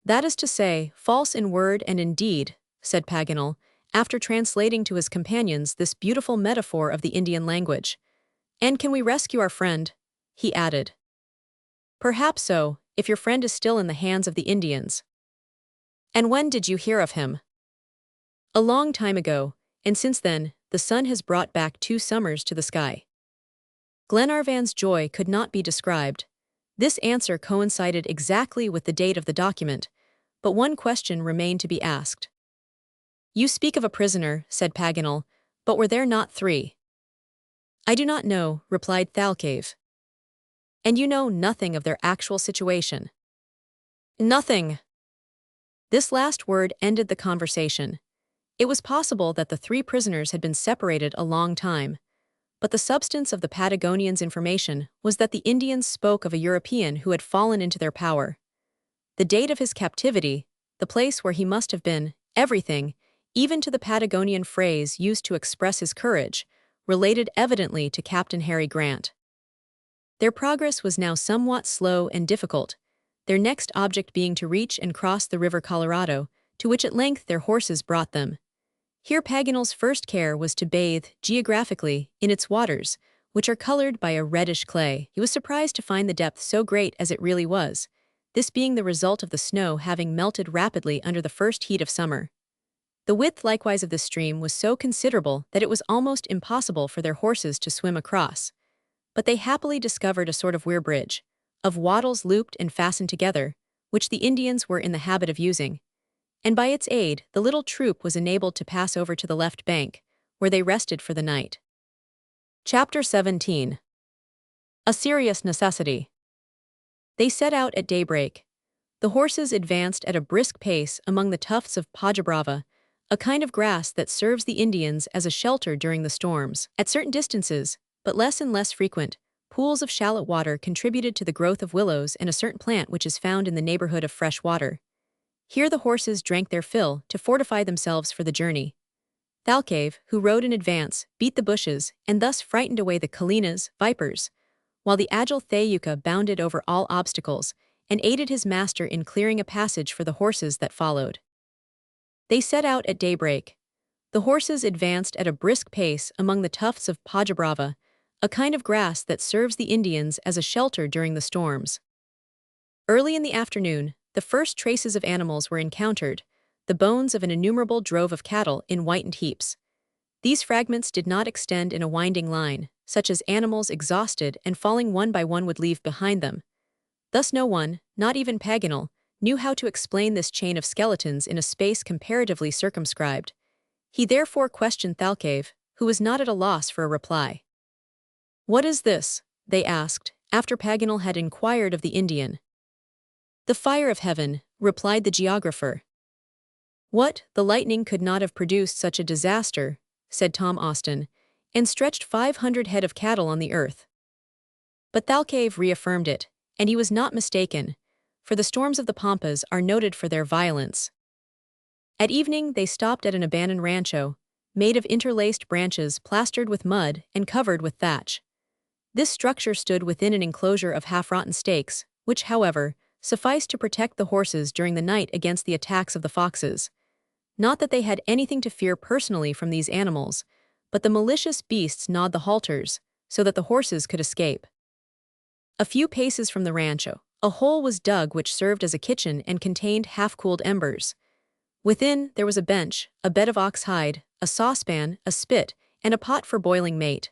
"That is to say, false in word and in deed," said Paganel, after translating to his companions this beautiful metaphor of the Indian language. "And can we rescue our friend?" he added. "Perhaps so, if your friend is still in the hands of the Indians." "And when did you hear of him?" "A long time ago, and since then, the sun has brought back 2 summers to the sky." Glenarvan's joy could not be described. This answer coincided exactly with the date of the document, but one question remained to be asked. "You speak of a prisoner," said Paganel, "but were there not 3? "I do not know," replied Thalcave. "And you know nothing of their actual situation?" "Nothing." This last word ended the conversation. It was possible that the 3 prisoners had been separated a long time, but the substance of the Patagonian's information was that the Indians spoke of a European who had fallen into their power. The date of his captivity, the place where he must have been, everything, even to the Patagonian phrase used to express his courage, related evidently to Captain Harry Grant. Their progress was now somewhat slow and difficult, their next object being to reach and cross the river Colorado, to which at length their horses brought them. Here Paganel's first care was to bathe, geographically, in its waters, which are colored by a reddish clay. He was surprised to find the depth so great as it really was, this being the result of the snow having melted rapidly under the first heat of summer. The width likewise of the stream was so considerable that it was almost impossible for their horses to swim across. But they happily discovered a sort of weir bridge, of wattles looped and fastened together, which the Indians were in the habit of using, and by its aid the little troop was enabled to pass over to the left bank, where they rested for the night. Chapter 17. A Serious Necessity. They set out at daybreak. The horses advanced at a brisk pace among the tufts of pajabrava, a kind of grass that serves the Indians as a shelter during the storms. At certain distances, but less and less frequent, pools of shallow water contributed to the growth of willows and a certain plant which is found in the neighborhood of fresh water. Here the horses drank their fill to fortify themselves for the journey. Thalcave, who rode in advance, beat the bushes and thus frightened away the kalinas, vipers, while the agile Thayuka bounded over all obstacles and aided his master in clearing a passage for the horses that followed. They set out at daybreak. The horses advanced at a brisk pace among the tufts of pajabrava, a kind of grass that serves the Indians as a shelter during the storms. Early in the afternoon, the first traces of animals were encountered, the bones of an innumerable drove of cattle in whitened heaps. These fragments did not extend in a winding line, such as animals exhausted and falling one by one would leave behind them. Thus no one, not even Paganel, knew how to explain this chain of skeletons in a space comparatively circumscribed. He therefore questioned Thalcave, who was not at a loss for a reply. "What is this?" they asked, after Paganel had inquired of the Indian. "The fire of heaven," replied the geographer. "What, the lightning could not have produced such a disaster," said Tom Austin, "and stretched 500 head of cattle on the earth." But Thalcave reaffirmed it, and he was not mistaken, for the storms of the Pampas are noted for their violence. At evening they stopped at an abandoned rancho, made of interlaced branches plastered with mud and covered with thatch. This structure stood within an enclosure of half-rotten stakes, which, however, sufficed to protect the horses during the night against the attacks of the foxes. Not that they had anything to fear personally from these animals, but the malicious beasts gnawed the halters, so that the horses could escape. A few paces from the rancho, a hole was dug which served as a kitchen and contained half-cooled embers. Within, there was a bench, a bed of ox hide, a saucepan, a spit, and a pot for boiling mate.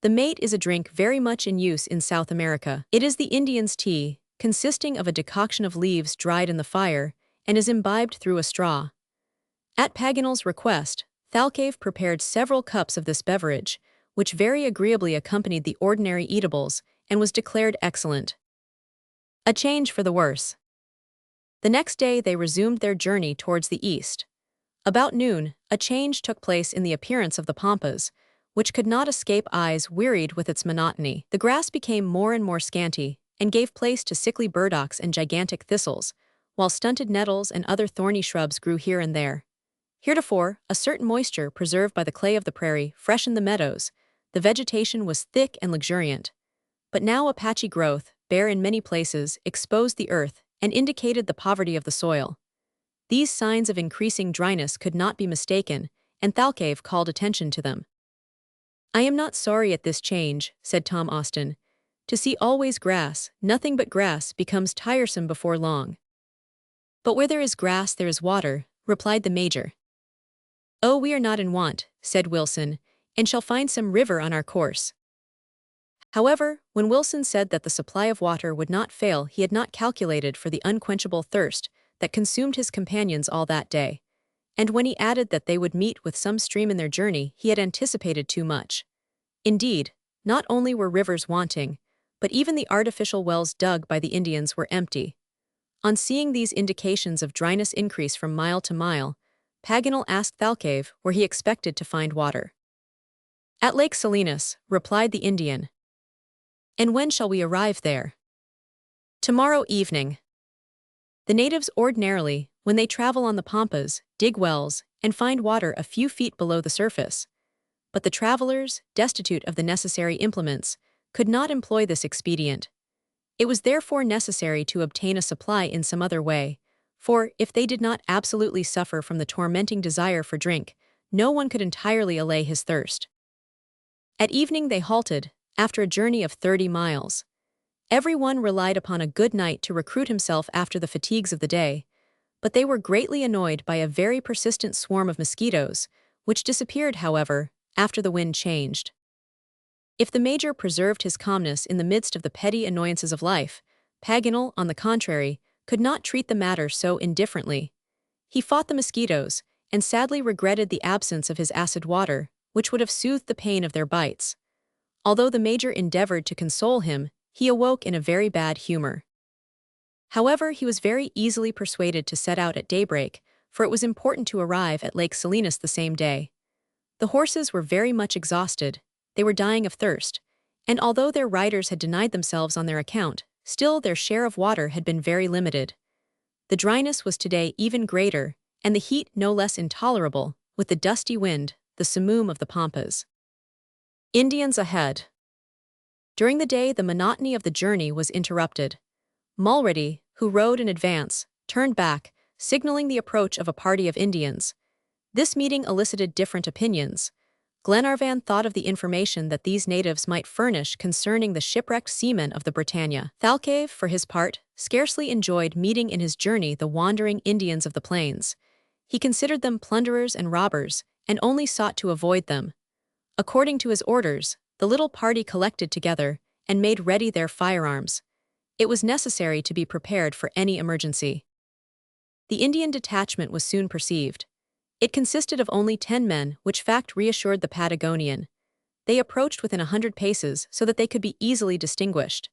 The mate is a drink very much in use in South America. It is the Indian's tea, consisting of a decoction of leaves dried in the fire, and is imbibed through a straw. At Paganel's request, Thalcave prepared several cups of this beverage, which very agreeably accompanied the ordinary eatables, and was declared excellent. A change for the worse. The next day they resumed their journey towards the east. About noon, a change took place in the appearance of the Pampas, which could not escape eyes wearied with its monotony. The grass became more and more scanty, and gave place to sickly burdocks and gigantic thistles, while stunted nettles and other thorny shrubs grew here and there. Heretofore, a certain moisture preserved by the clay of the prairie freshened the meadows. The vegetation was thick and luxuriant. But now a patchy growth, bare in many places, exposed the earth and indicated the poverty of the soil. These signs of increasing dryness could not be mistaken, and Thalcave called attention to them. "I am not sorry at this change," said Tom Austin. "To see always grass, nothing but grass, becomes tiresome before long." "But where there is grass there is water," replied the Major. "Oh, we are not in want," said Wilson, "and shall find some river on our course." However, when Wilson said that the supply of water would not fail, he had not calculated for the unquenchable thirst that consumed his companions all that day. And when he added that they would meet with some stream in their journey, he had anticipated too much. Indeed, not only were rivers wanting, but even the artificial wells dug by the Indians were empty. On seeing these indications of dryness increase from mile to mile, Paganel asked Thalcave where he expected to find water. "At Lake Salinas," replied the Indian. "And when shall we arrive there?" "Tomorrow evening." The natives ordinarily, when they travel on the Pampas, dig wells and find water a few feet below the surface. But the travelers, destitute of the necessary implements, could not employ this expedient. It was therefore necessary to obtain a supply in some other way, for if they did not absolutely suffer from the tormenting desire for drink, no one could entirely allay his thirst. At evening they halted, after a journey of 30 miles. Every one relied upon a good night to recruit himself after the fatigues of the day, but they were greatly annoyed by a very persistent swarm of mosquitoes, which disappeared, however, after the wind changed. If the Major preserved his calmness in the midst of the petty annoyances of life, Paganel, on the contrary, could not treat the matter so indifferently. He fought the mosquitoes, and sadly regretted the absence of his acid water, which would have soothed the pain of their bites. Although the Major endeavored to console him, he awoke in a very bad humor. However, he was very easily persuaded to set out at daybreak, for it was important to arrive at Lake Salinas the same day. The horses were very much exhausted, they were dying of thirst, And although their riders had denied themselves on their account, still their share of water had been very limited. The dryness was today even greater, and the heat no less intolerable, with the dusty wind, the simoom of the pampas. Indians ahead. During the day, the monotony of the journey was interrupted. Mulready, who rode in advance, turned back, signaling the approach of a party of Indians. This meeting elicited different opinions. Glenarvan thought of the information that these natives might furnish concerning the shipwrecked seamen of the Britannia. Thalcave, for his part, scarcely enjoyed meeting in his journey the wandering Indians of the plains. He considered them plunderers and robbers, and only sought to avoid them. According to his orders, the little party collected together and made ready their firearms. It was necessary to be prepared for any emergency. The Indian detachment was soon perceived. It consisted of only 10 men, which fact reassured the Patagonian. They approached within 100 paces so that they could be easily distinguished.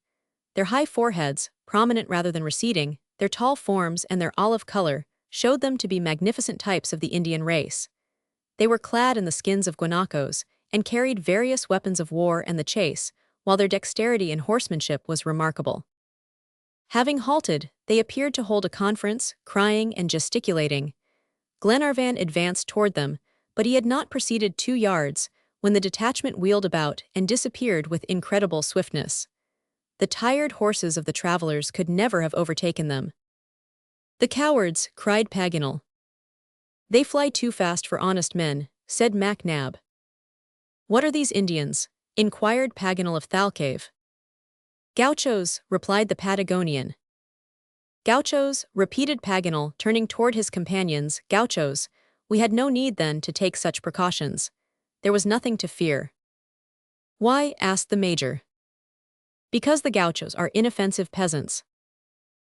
Their high foreheads, prominent rather than receding, their tall forms and their olive color, showed them to be magnificent types of the Indian race. They were clad in the skins of guanacos, and carried various weapons of war and the chase, while their dexterity in horsemanship was remarkable. Having halted, they appeared to hold a conference, crying and gesticulating. Glenarvan advanced toward them, but he had not proceeded 2 yards, when the detachment wheeled about and disappeared with incredible swiftness. The tired horses of the travelers could never have overtaken them. "The cowards," cried Paganel. "They fly too fast for honest men," said MacNab. "What are these Indians?" inquired Paganel of Thalcave. "Gauchos," replied the Patagonian. "Gauchos," repeated Paganel, turning toward his companions. "Gauchos. We had no need, then, to take such precautions. There was nothing to fear." "Why?" asked the Major. "Because the Gauchos are inoffensive peasants."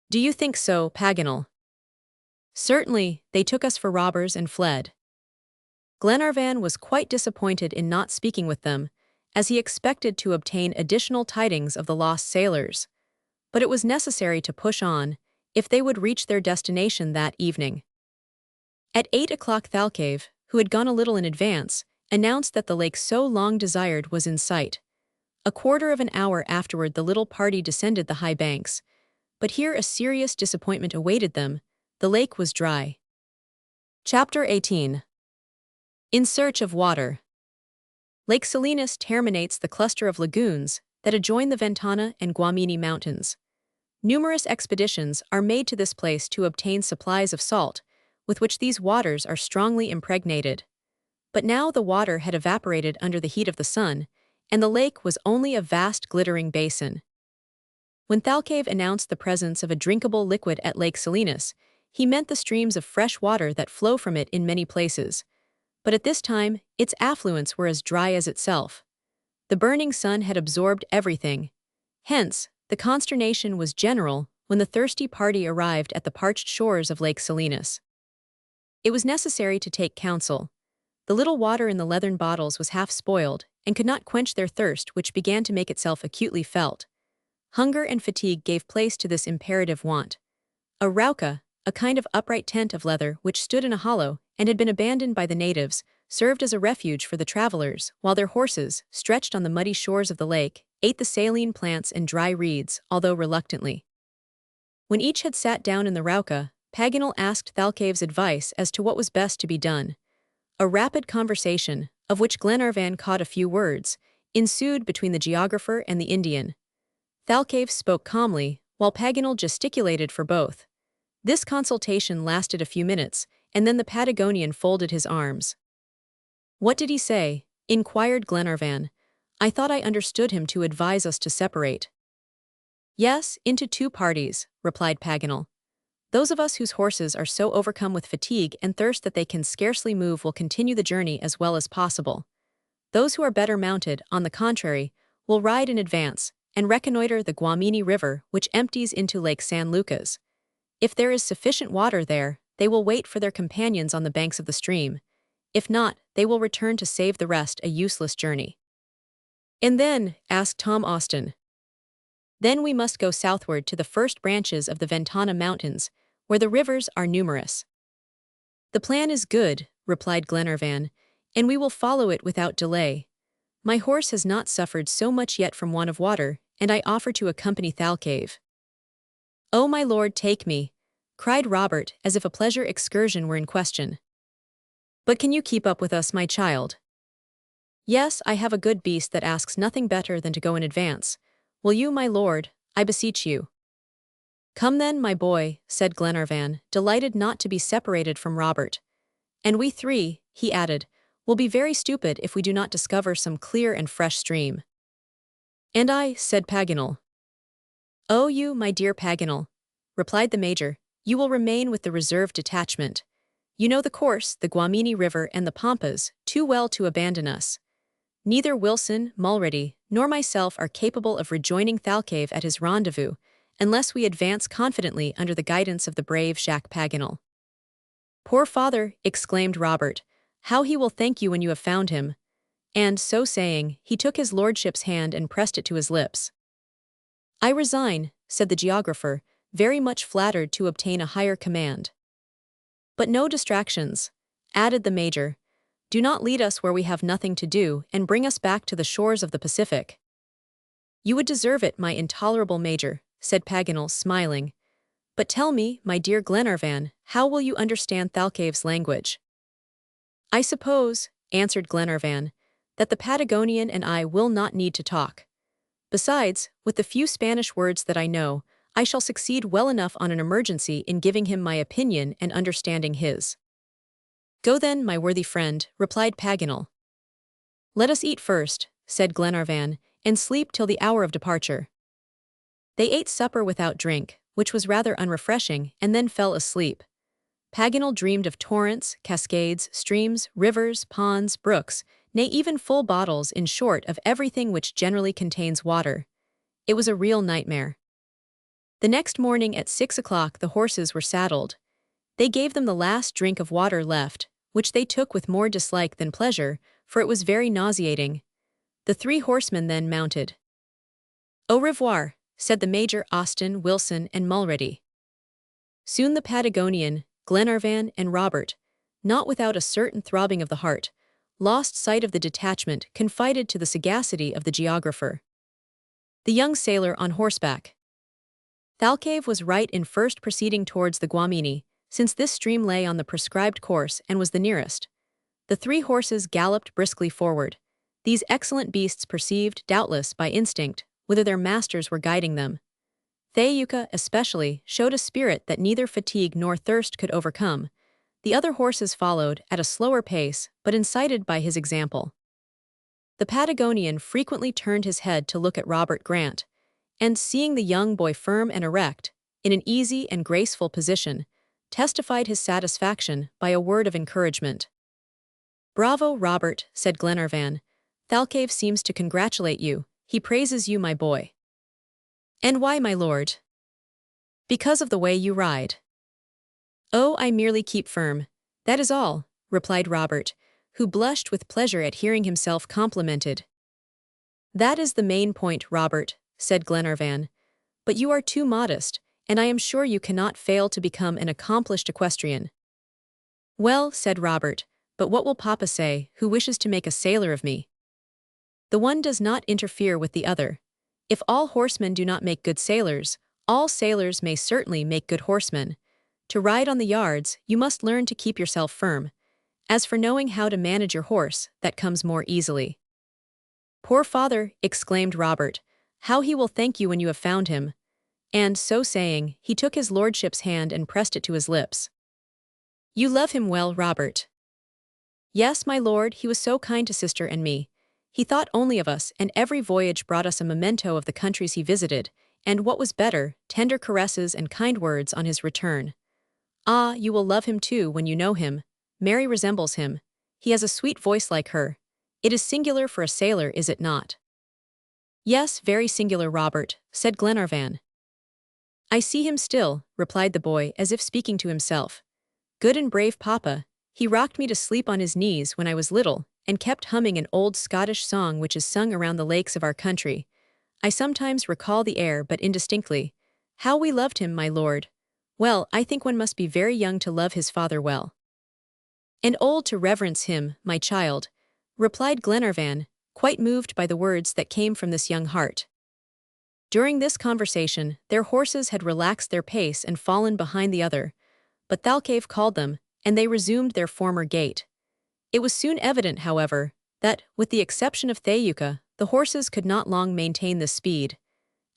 "Do you think so, Paganel?" "Certainly, they took us for robbers and fled." Glenarvan was quite disappointed in not speaking with them, as he expected to obtain additional tidings of the lost sailors. But it was necessary to push on, if they would reach their destination that evening. At 8 o'clock Thalcave, who had gone a little in advance, announced that the lake so long desired was in sight. A quarter of an hour afterward the little party descended the high banks, but here a serious disappointment awaited them. The lake was dry. Chapter 18. In search of water. Lake Salinas terminates the cluster of lagoons that adjoin the Ventana and Guamini Mountains. Numerous expeditions are made to this place to obtain supplies of salt, with which these waters are strongly impregnated. But now the water had evaporated under the heat of the sun, and the lake was only a vast glittering basin. When Thalcave announced the presence of a drinkable liquid at Lake Salinas, he meant the streams of fresh water that flow from it in many places. But at this time, its affluents were as dry as itself. The burning sun had absorbed everything. Hence, the consternation was general when the thirsty party arrived at the parched shores of Lake Salinas. It was necessary to take counsel. The little water in the leathern bottles was half spoiled, and could not quench their thirst, which began to make itself acutely felt. Hunger and fatigue gave place to this imperative want. A rauca, a kind of upright tent of leather which stood in a hollow and had been abandoned by the natives, served as a refuge for the travelers, while their horses, stretched on the muddy shores of the lake, ate the saline plants and dry reeds, although reluctantly. When each had sat down in the rauca, Paganel asked Thalcave's advice as to what was best to be done. A rapid conversation, of which Glenarvan caught a few words, ensued between the geographer and the Indian. Thalcave spoke calmly, while Paganel gesticulated for both. This consultation lasted a few minutes, and then the Patagonian folded his arms. "What did he say?" inquired Glenarvan. "I thought I understood him to advise us to separate." "Yes, into 2 parties," replied Paganel. "Those of us whose horses are so overcome with fatigue and thirst that they can scarcely move will continue the journey as well as possible. Those who are better mounted, on the contrary, will ride in advance and reconnoiter the Guamini River, which empties into Lake San Lucas. If there is sufficient water there, they will wait for their companions on the banks of the stream. If not, they will return to save the rest a useless journey." "And then?" asked Tom Austin. "Then we must go southward to the first branches of the Ventana Mountains, where the rivers are numerous." "The plan is good," replied Glenarvan, "and we will follow it without delay. my horse has not suffered so much yet from want of water, and I offer to accompany Thalcave." "Oh, my lord, take me," cried Robert, as if a pleasure excursion were in question. "But can you keep up with us, my child?" "Yes, I have a good beast that asks nothing better than to go in advance. Will you, my lord, I beseech you?" "Come then, my boy," said Glenarvan, delighted not to be separated from Robert. "And we three," he added, "will be very stupid if we do not discover some clear and fresh stream." "And I," said Paganel. "Oh, you, my dear Paganel," replied the major, "you will remain with the reserve detachment. You know the course, the Guamini River and the Pampas, too well to abandon us. Neither Wilson, Mulrady, nor myself are capable of rejoining Thalcave at his rendezvous, unless we advance confidently under the guidance of the brave Jacques Paganel." "Poor father," exclaimed Robert, "how he will thank you when you have found him." And, so saying, he took his lordship's hand and pressed it to his lips. "I resign," said the geographer, very much flattered to obtain a higher command. "But no distractions," added the major. "Do not lead us where we have nothing to do, and bring us back to the shores of the Pacific." "You would deserve it, my intolerable major," said Paganel, smiling. "But tell me, my dear Glenarvan, how will you understand Thalcave's language?" "I suppose," answered Glenarvan, "that the Patagonian and I will not need to talk. Besides, with the few Spanish words that I know, I shall succeed well enough on an emergency in giving him my opinion and understanding his." "Go then, my worthy friend," replied Paganel. "Let us eat first," said Glenarvan, "and sleep till the hour of departure." They ate supper without drink, which was rather unrefreshing, and then fell asleep. Paganel dreamed of torrents, cascades, streams, rivers, ponds, brooks, nay, even full bottles, in short, of everything which generally contains water. It was a real nightmare. The next morning at 6 o'clock the horses were saddled. They gave them the last drink of water left, which they took with more dislike than pleasure, for it was very nauseating. The 3 horsemen then mounted. "Au revoir," said the Major, Austin, Wilson, and Mulrady. Soon the Patagonian, Glenarvan, and Robert, not without a certain throbbing of the heart, lost sight of the detachment, confided to the sagacity of the geographer. The young sailor on horseback. Thalcave was right in first proceeding towards the Guamini, since this stream lay on the prescribed course and was the nearest. The 3 horses galloped briskly forward. These excellent beasts perceived, doubtless by instinct, whither their masters were guiding them. Thaouka, especially, showed a spirit that neither fatigue nor thirst could overcome. The other horses followed, at a slower pace, but incited by his example. The Patagonian frequently turned his head to look at Robert Grant, and, seeing the young boy firm and erect, in an easy and graceful position, testified his satisfaction by a word of encouragement. "Bravo, Robert," said Glenarvan. "Thalcave seems to congratulate you. He praises you, my boy." "And why, my lord?" "Because of the way you ride." "Oh, I merely keep firm. That is all," replied Robert, who blushed with pleasure at hearing himself complimented. "That is the main point, Robert," said Glenarvan. "But you are too modest, and I am sure you cannot fail to become an accomplished equestrian." "Well," said Robert, "but what will Papa say, who wishes to make a sailor of me?" "The one does not interfere with the other. If all horsemen do not make good sailors, all sailors may certainly make good horsemen. To ride on the yards, you must learn to keep yourself firm. As for knowing how to manage your horse, that comes more easily." "Poor father," exclaimed Robert, "how he will thank you when you have found him." And, so saying, he took his lordship's hand and pressed it to his lips. "You love him well, Robert?" "Yes, my lord, he was so kind to sister and me. He thought only of us, and every voyage brought us a memento of the countries he visited, and what was better, tender caresses and kind words on his return. Ah, you will love him too when you know him. Mary resembles him. He has a sweet voice like her. It is singular for a sailor, is it not?" "Yes, very singular, Robert," said Glenarvan. "I see him still," replied the boy, as if speaking to himself. "Good and brave Papa. He rocked me to sleep on his knees when I was little, and kept humming an old Scottish song which is sung around the lakes of our country. I sometimes recall the air, but indistinctly. How we loved him, my lord! Well, I think one must be very young to love his father well." "And old to reverence him, my child," replied Glenarvan, quite moved by the words that came from this young heart. During this conversation, their horses had relaxed their pace and fallen behind the other, but Thalcave called them, and they resumed their former gait. It was soon evident, however, that, with the exception of Thayuka, the horses could not long maintain this speed.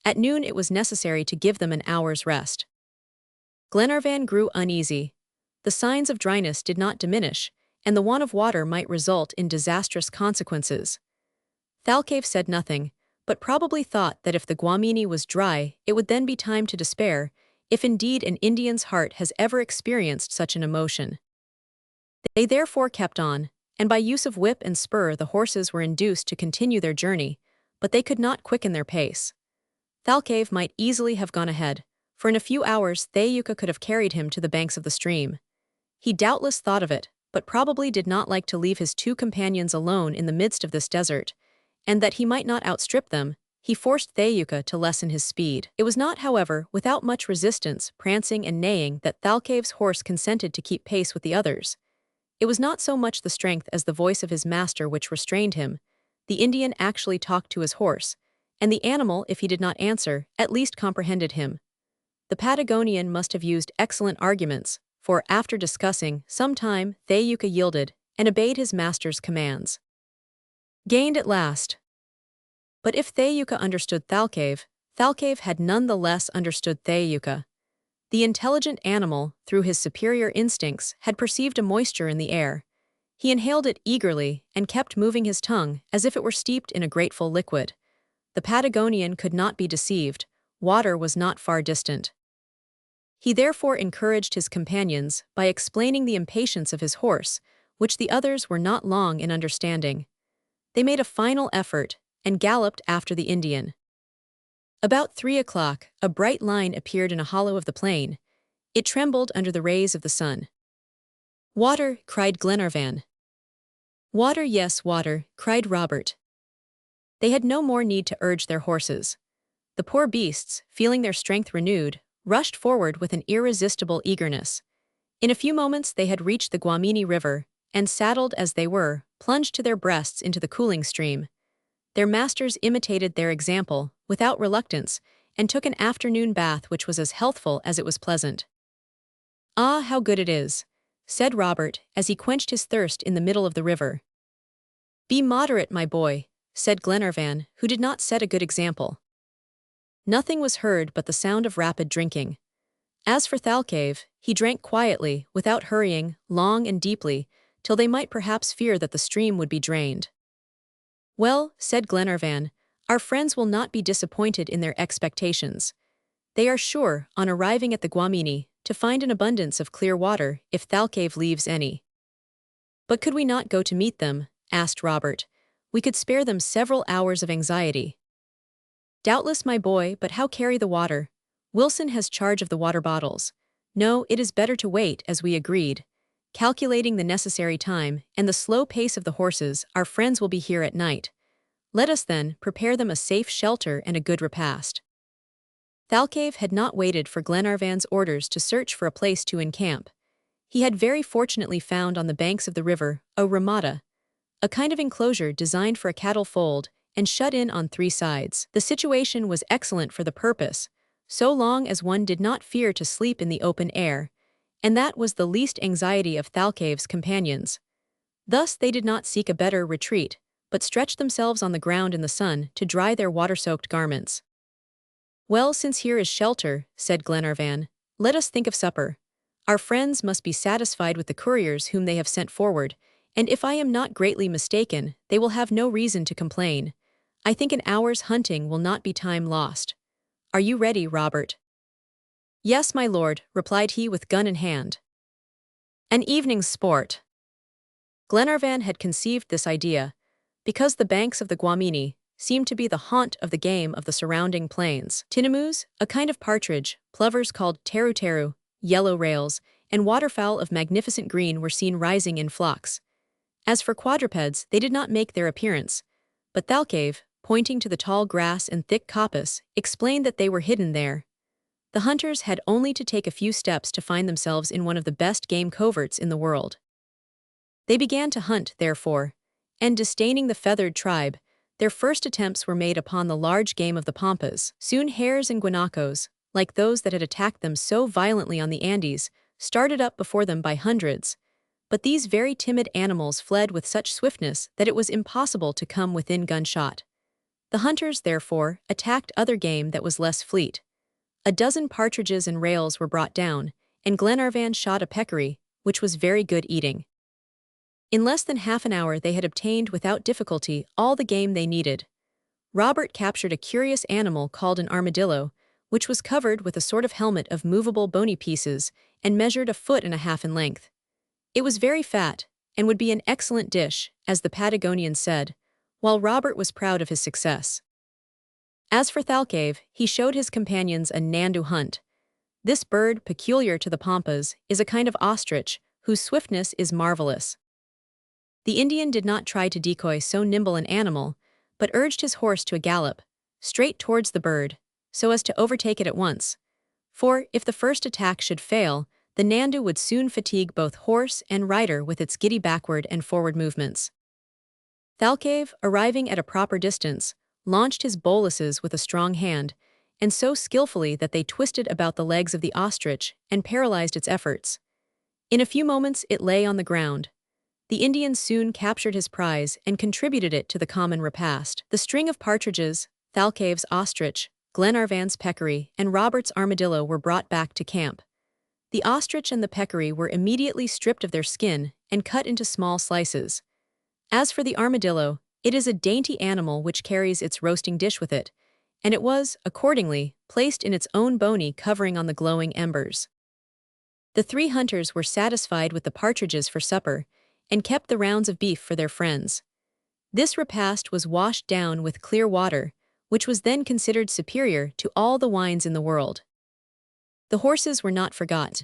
At noon it was necessary to give them an hour's rest. Glenarvan grew uneasy. The signs of dryness did not diminish, and the want of water might result in disastrous consequences. Thalcave said nothing, but probably thought that if the Guamini was dry, it would then be time to despair, if indeed an Indian's heart has ever experienced such an emotion. They therefore kept on, and by use of whip and spur the horses were induced to continue their journey, but they could not quicken their pace. Thalcave might easily have gone ahead, for in a few hours Thayuka could have carried him to the banks of the stream. He doubtless thought of it, but probably did not like to leave his two companions alone in the midst of this desert, and that he might not outstrip them, he forced Thayuka to lessen his speed. It was not, however, without much resistance, prancing and neighing, that Thalcave's horse consented to keep pace with the others. It was not so much the strength as the voice of his master which restrained him. The Indian actually talked to his horse, and the animal, if he did not answer, at least comprehended him. The Patagonian must have used excellent arguments, for, after discussing some time, Thayuka yielded, and obeyed his master's commands. Gained at last. But if Thayuka understood Thalcave, Thalcave had none the less understood Thayuka. The intelligent animal, through his superior instincts, had perceived a moisture in the air. He inhaled it eagerly, and kept moving his tongue, as if it were steeped in a grateful liquid. The Patagonian could not be deceived. Water was not far distant. He therefore encouraged his companions by explaining the impatience of his horse, which the others were not long in understanding. They made a final effort, and galloped after the Indian. About 3 o'clock, a bright line appeared in a hollow of the plain. It trembled under the rays of the sun. "Water!" cried Glenarvan. "Water, yes, water!" cried Robert. They had no more need to urge their horses. The poor beasts, feeling their strength renewed, rushed forward with an irresistible eagerness. In a few moments they had reached the Guamini River, and saddled as they were, plunged to their breasts into the cooling stream. Their masters imitated their example, without reluctance, and took an afternoon bath which was as healthful as it was pleasant. "Ah, how good it is," said Robert, as he quenched his thirst in the middle of the river. "Be moderate, my boy," said Glenarvan, who did not set a good example. Nothing was heard but the sound of rapid drinking. As for Thalcave, he drank quietly, without hurrying, long and deeply, till they might perhaps fear that the stream would be drained. "Well," said Glenarvan, "our friends will not be disappointed in their expectations. They are sure, on arriving at the Guamini, to find an abundance of clear water, if Thalcave leaves any." "But could we not go to meet them?" asked Robert. "We could spare them several hours of anxiety." "Doubtless, my boy, but how carry the water? Wilson has charge of the water bottles. No, it is better to wait, as we agreed. Calculating the necessary time, and the slow pace of the horses, our friends will be here at night. Let us, then, prepare them a safe shelter and a good repast." Thalcave had not waited for Glenarvan's orders to search for a place to encamp. He had very fortunately found on the banks of the river a ramada, a kind of enclosure designed for a cattle fold, and shut in on 3 sides. The situation was excellent for the purpose, so long as one did not fear to sleep in the open air, and that was the least anxiety of Thalcave's companions. Thus they did not seek a better retreat, but stretched themselves on the ground in the sun to dry their water-soaked garments. "Well, since here is shelter," said Glenarvan, "let us think of supper. Our friends must be satisfied with the couriers whom they have sent forward, and if I am not greatly mistaken, they will have no reason to complain. I think an hour's hunting will not be time lost. Are you ready, Robert?" "Yes, my lord," replied he with gun in hand. An evening's sport. Glenarvan had conceived this idea, because the banks of the Guamini seemed to be the haunt of the game of the surrounding plains. Tinamous, a kind of partridge, plovers called teru-teru, yellow rails, and waterfowl of magnificent green were seen rising in flocks. As for quadrupeds, they did not make their appearance, but Thalcave, pointing to the tall grass and thick coppice, explained that they were hidden there. The hunters had only to take a few steps to find themselves in one of the best game coverts in the world. They began to hunt, therefore, and disdaining the feathered tribe, their first attempts were made upon the large game of the pampas. Soon hares and guanacos, like those that had attacked them so violently on the Andes, started up before them by hundreds. But these very timid animals fled with such swiftness that it was impossible to come within gunshot. The hunters, therefore, attacked other game that was less fleet. A dozen partridges and rails were brought down, and Glenarvan shot a peccary, which was very good eating. In less than half an hour they had obtained without difficulty all the game they needed. Robert captured a curious animal called an armadillo, which was covered with a sort of helmet of movable bony pieces and measured 1.5 feet in length. It was very fat, and would be an excellent dish, as the Patagonians said, while Robert was proud of his success. As for Thalcave, he showed his companions a nandu hunt. This bird, peculiar to the pampas, is a kind of ostrich, whose swiftness is marvelous. The Indian did not try to decoy so nimble an animal, but urged his horse to a gallop, straight towards the bird, so as to overtake it at once. For, if the first attack should fail, the nandu would soon fatigue both horse and rider with its giddy backward and forward movements. Thalcave, arriving at a proper distance, launched his boluses with a strong hand, and so skillfully that they twisted about the legs of the ostrich and paralyzed its efforts. In a few moments it lay on the ground. The Indians soon captured his prize and contributed it to the common repast. The string of partridges, Thalcave's ostrich, Glenarvan's peccary, and Robert's armadillo were brought back to camp. The ostrich and the peccary were immediately stripped of their skin and cut into small slices. As for the armadillo, it is a dainty animal which carries its roasting dish with it, and it was, accordingly, placed in its own bony covering on the glowing embers. The three hunters were satisfied with the partridges for supper, and kept the rounds of beef for their friends. This repast was washed down with clear water, which was then considered superior to all the wines in the world. The horses were not forgot.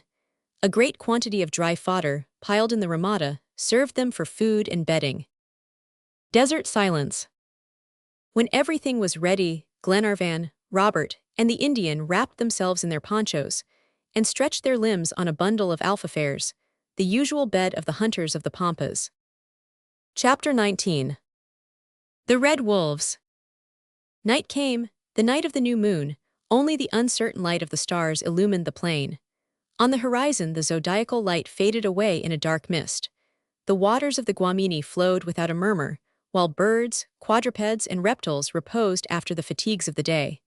A great quantity of dry fodder, piled in the ramada, served them for food and bedding. Desert silence. When everything was ready, Glenarvan, Robert, and the Indian wrapped themselves in their ponchos, and stretched their limbs on a bundle of alfafairs, the usual bed of the hunters of the pampas. Chapter 19. The Red Wolves. Night came, the night of the new moon. Only the uncertain light of the stars illumined the plain. On the horizon the zodiacal light faded away in a dark mist. The waters of the Guamini flowed without a murmur, while birds, quadrupeds, and reptiles reposed after the fatigues of the day.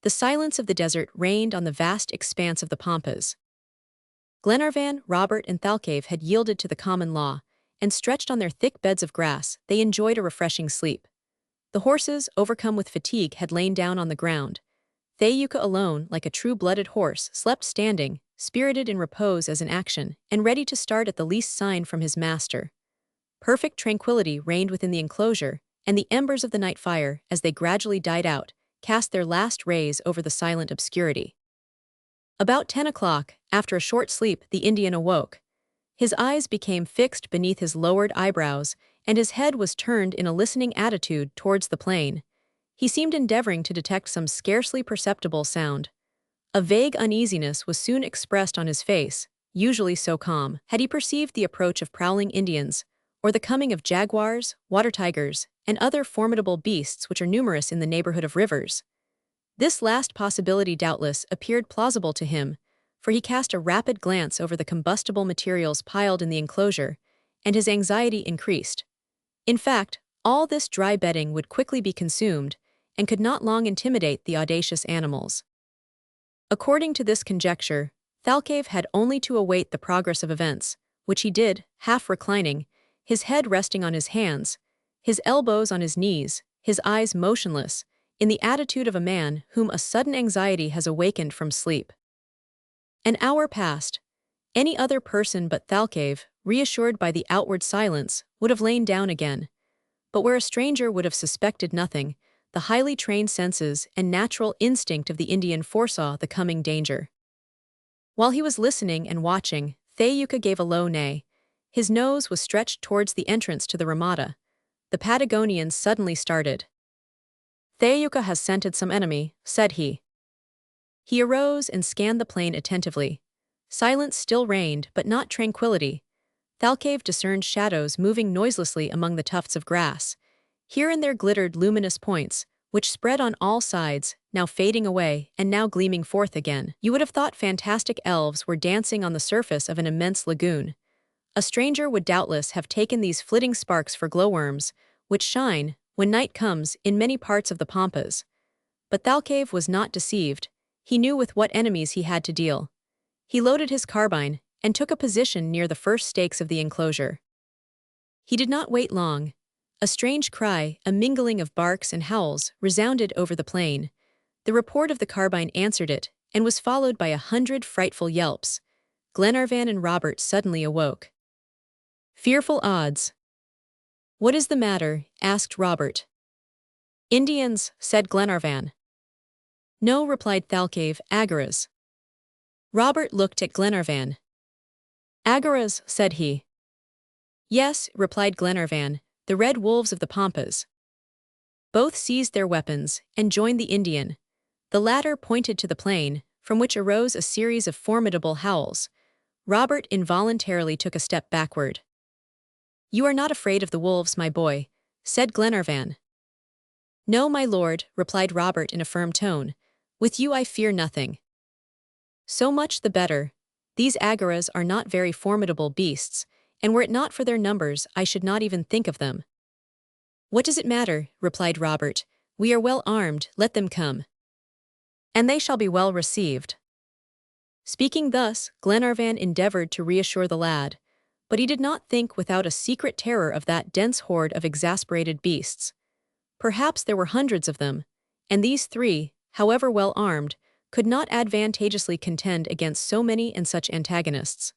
The silence of the desert reigned on the vast expanse of the pampas. Glenarvan, Robert, and Thalcave had yielded to the common law, and stretched on their thick beds of grass, they enjoyed a refreshing sleep. The horses, overcome with fatigue, had lain down on the ground. Thalcave alone, like a true-blooded horse, slept standing, spirited in repose as in action, and ready to start at the least sign from his master. Perfect tranquility reigned within the enclosure, and the embers of the night fire, as they gradually died out, cast their last rays over the silent obscurity. About 10 o'clock, after a short sleep, the Indian awoke. His eyes became fixed beneath his lowered eyebrows, and his head was turned in a listening attitude towards the plain. He seemed endeavoring to detect some scarcely perceptible sound. A vague uneasiness was soon expressed on his face, usually so calm. Had he perceived the approach of prowling Indians, or the coming of jaguars, water tigers, and other formidable beasts which are numerous in the neighborhood of rivers? This last possibility doubtless appeared plausible to him, for he cast a rapid glance over the combustible materials piled in the enclosure, and his anxiety increased. In fact, all this dry bedding would quickly be consumed, and could not long intimidate the audacious animals. According to this conjecture, Thalcave had only to await the progress of events, which he did, half reclining, his head resting on his hands, his elbows on his knees, his eyes motionless, in the attitude of a man whom a sudden anxiety has awakened from sleep. An hour passed. Any other person but Thalcave, reassured by the outward silence, would have lain down again. But where a stranger would have suspected nothing, the highly trained senses and natural instinct of the Indian foresaw the coming danger. While he was listening and watching, Thalcave gave a low neigh. His nose was stretched towards the entrance to the ramada. The Patagonian suddenly started. "Thalcave has scented some enemy," said he. He arose and scanned the plain attentively. Silence still reigned, but not tranquility. Thalcave discerned shadows moving noiselessly among the tufts of grass. Here and there glittered luminous points, which spread on all sides, now fading away and now gleaming forth again. You would have thought fantastic elves were dancing on the surface of an immense lagoon. A stranger would doubtless have taken these flitting sparks for glowworms, which shine, when night comes, in many parts of the pampas. But Thalcave was not deceived. He knew with what enemies he had to deal. He loaded his carbine and took a position near the first stakes of the enclosure. He did not wait long. A strange cry, a mingling of barks and howls, resounded over the plain. The report of the carbine answered it, and was followed by 100 frightful yelps. Glenarvan and Robert suddenly awoke. Fearful odds! What is the matter? Asked Robert. Indians, said Glenarvan. No, replied Thalcave, agaras. Robert looked at Glenarvan. Agaras, said he. Yes, replied Glenarvan, the red wolves of the pampas. Both seized their weapons and joined the Indian. The latter pointed to the plain, from which arose a series of formidable howls. Robert involuntarily took a step backward. You are not afraid of the wolves, my boy, said Glenarvan. No, my lord, replied Robert in a firm tone. With you I fear nothing. So much the better. These agaras are not very formidable beasts, and were it not for their numbers I should not even think of them. What does it matter? Replied Robert. We are well armed, let them come. And they shall be well received. Speaking thus, Glenarvan endeavored to reassure the lad, but he did not think without a secret terror of that dense horde of exasperated beasts. Perhaps there were hundreds of them, and these three, however well armed, could not advantageously contend against so many and such antagonists.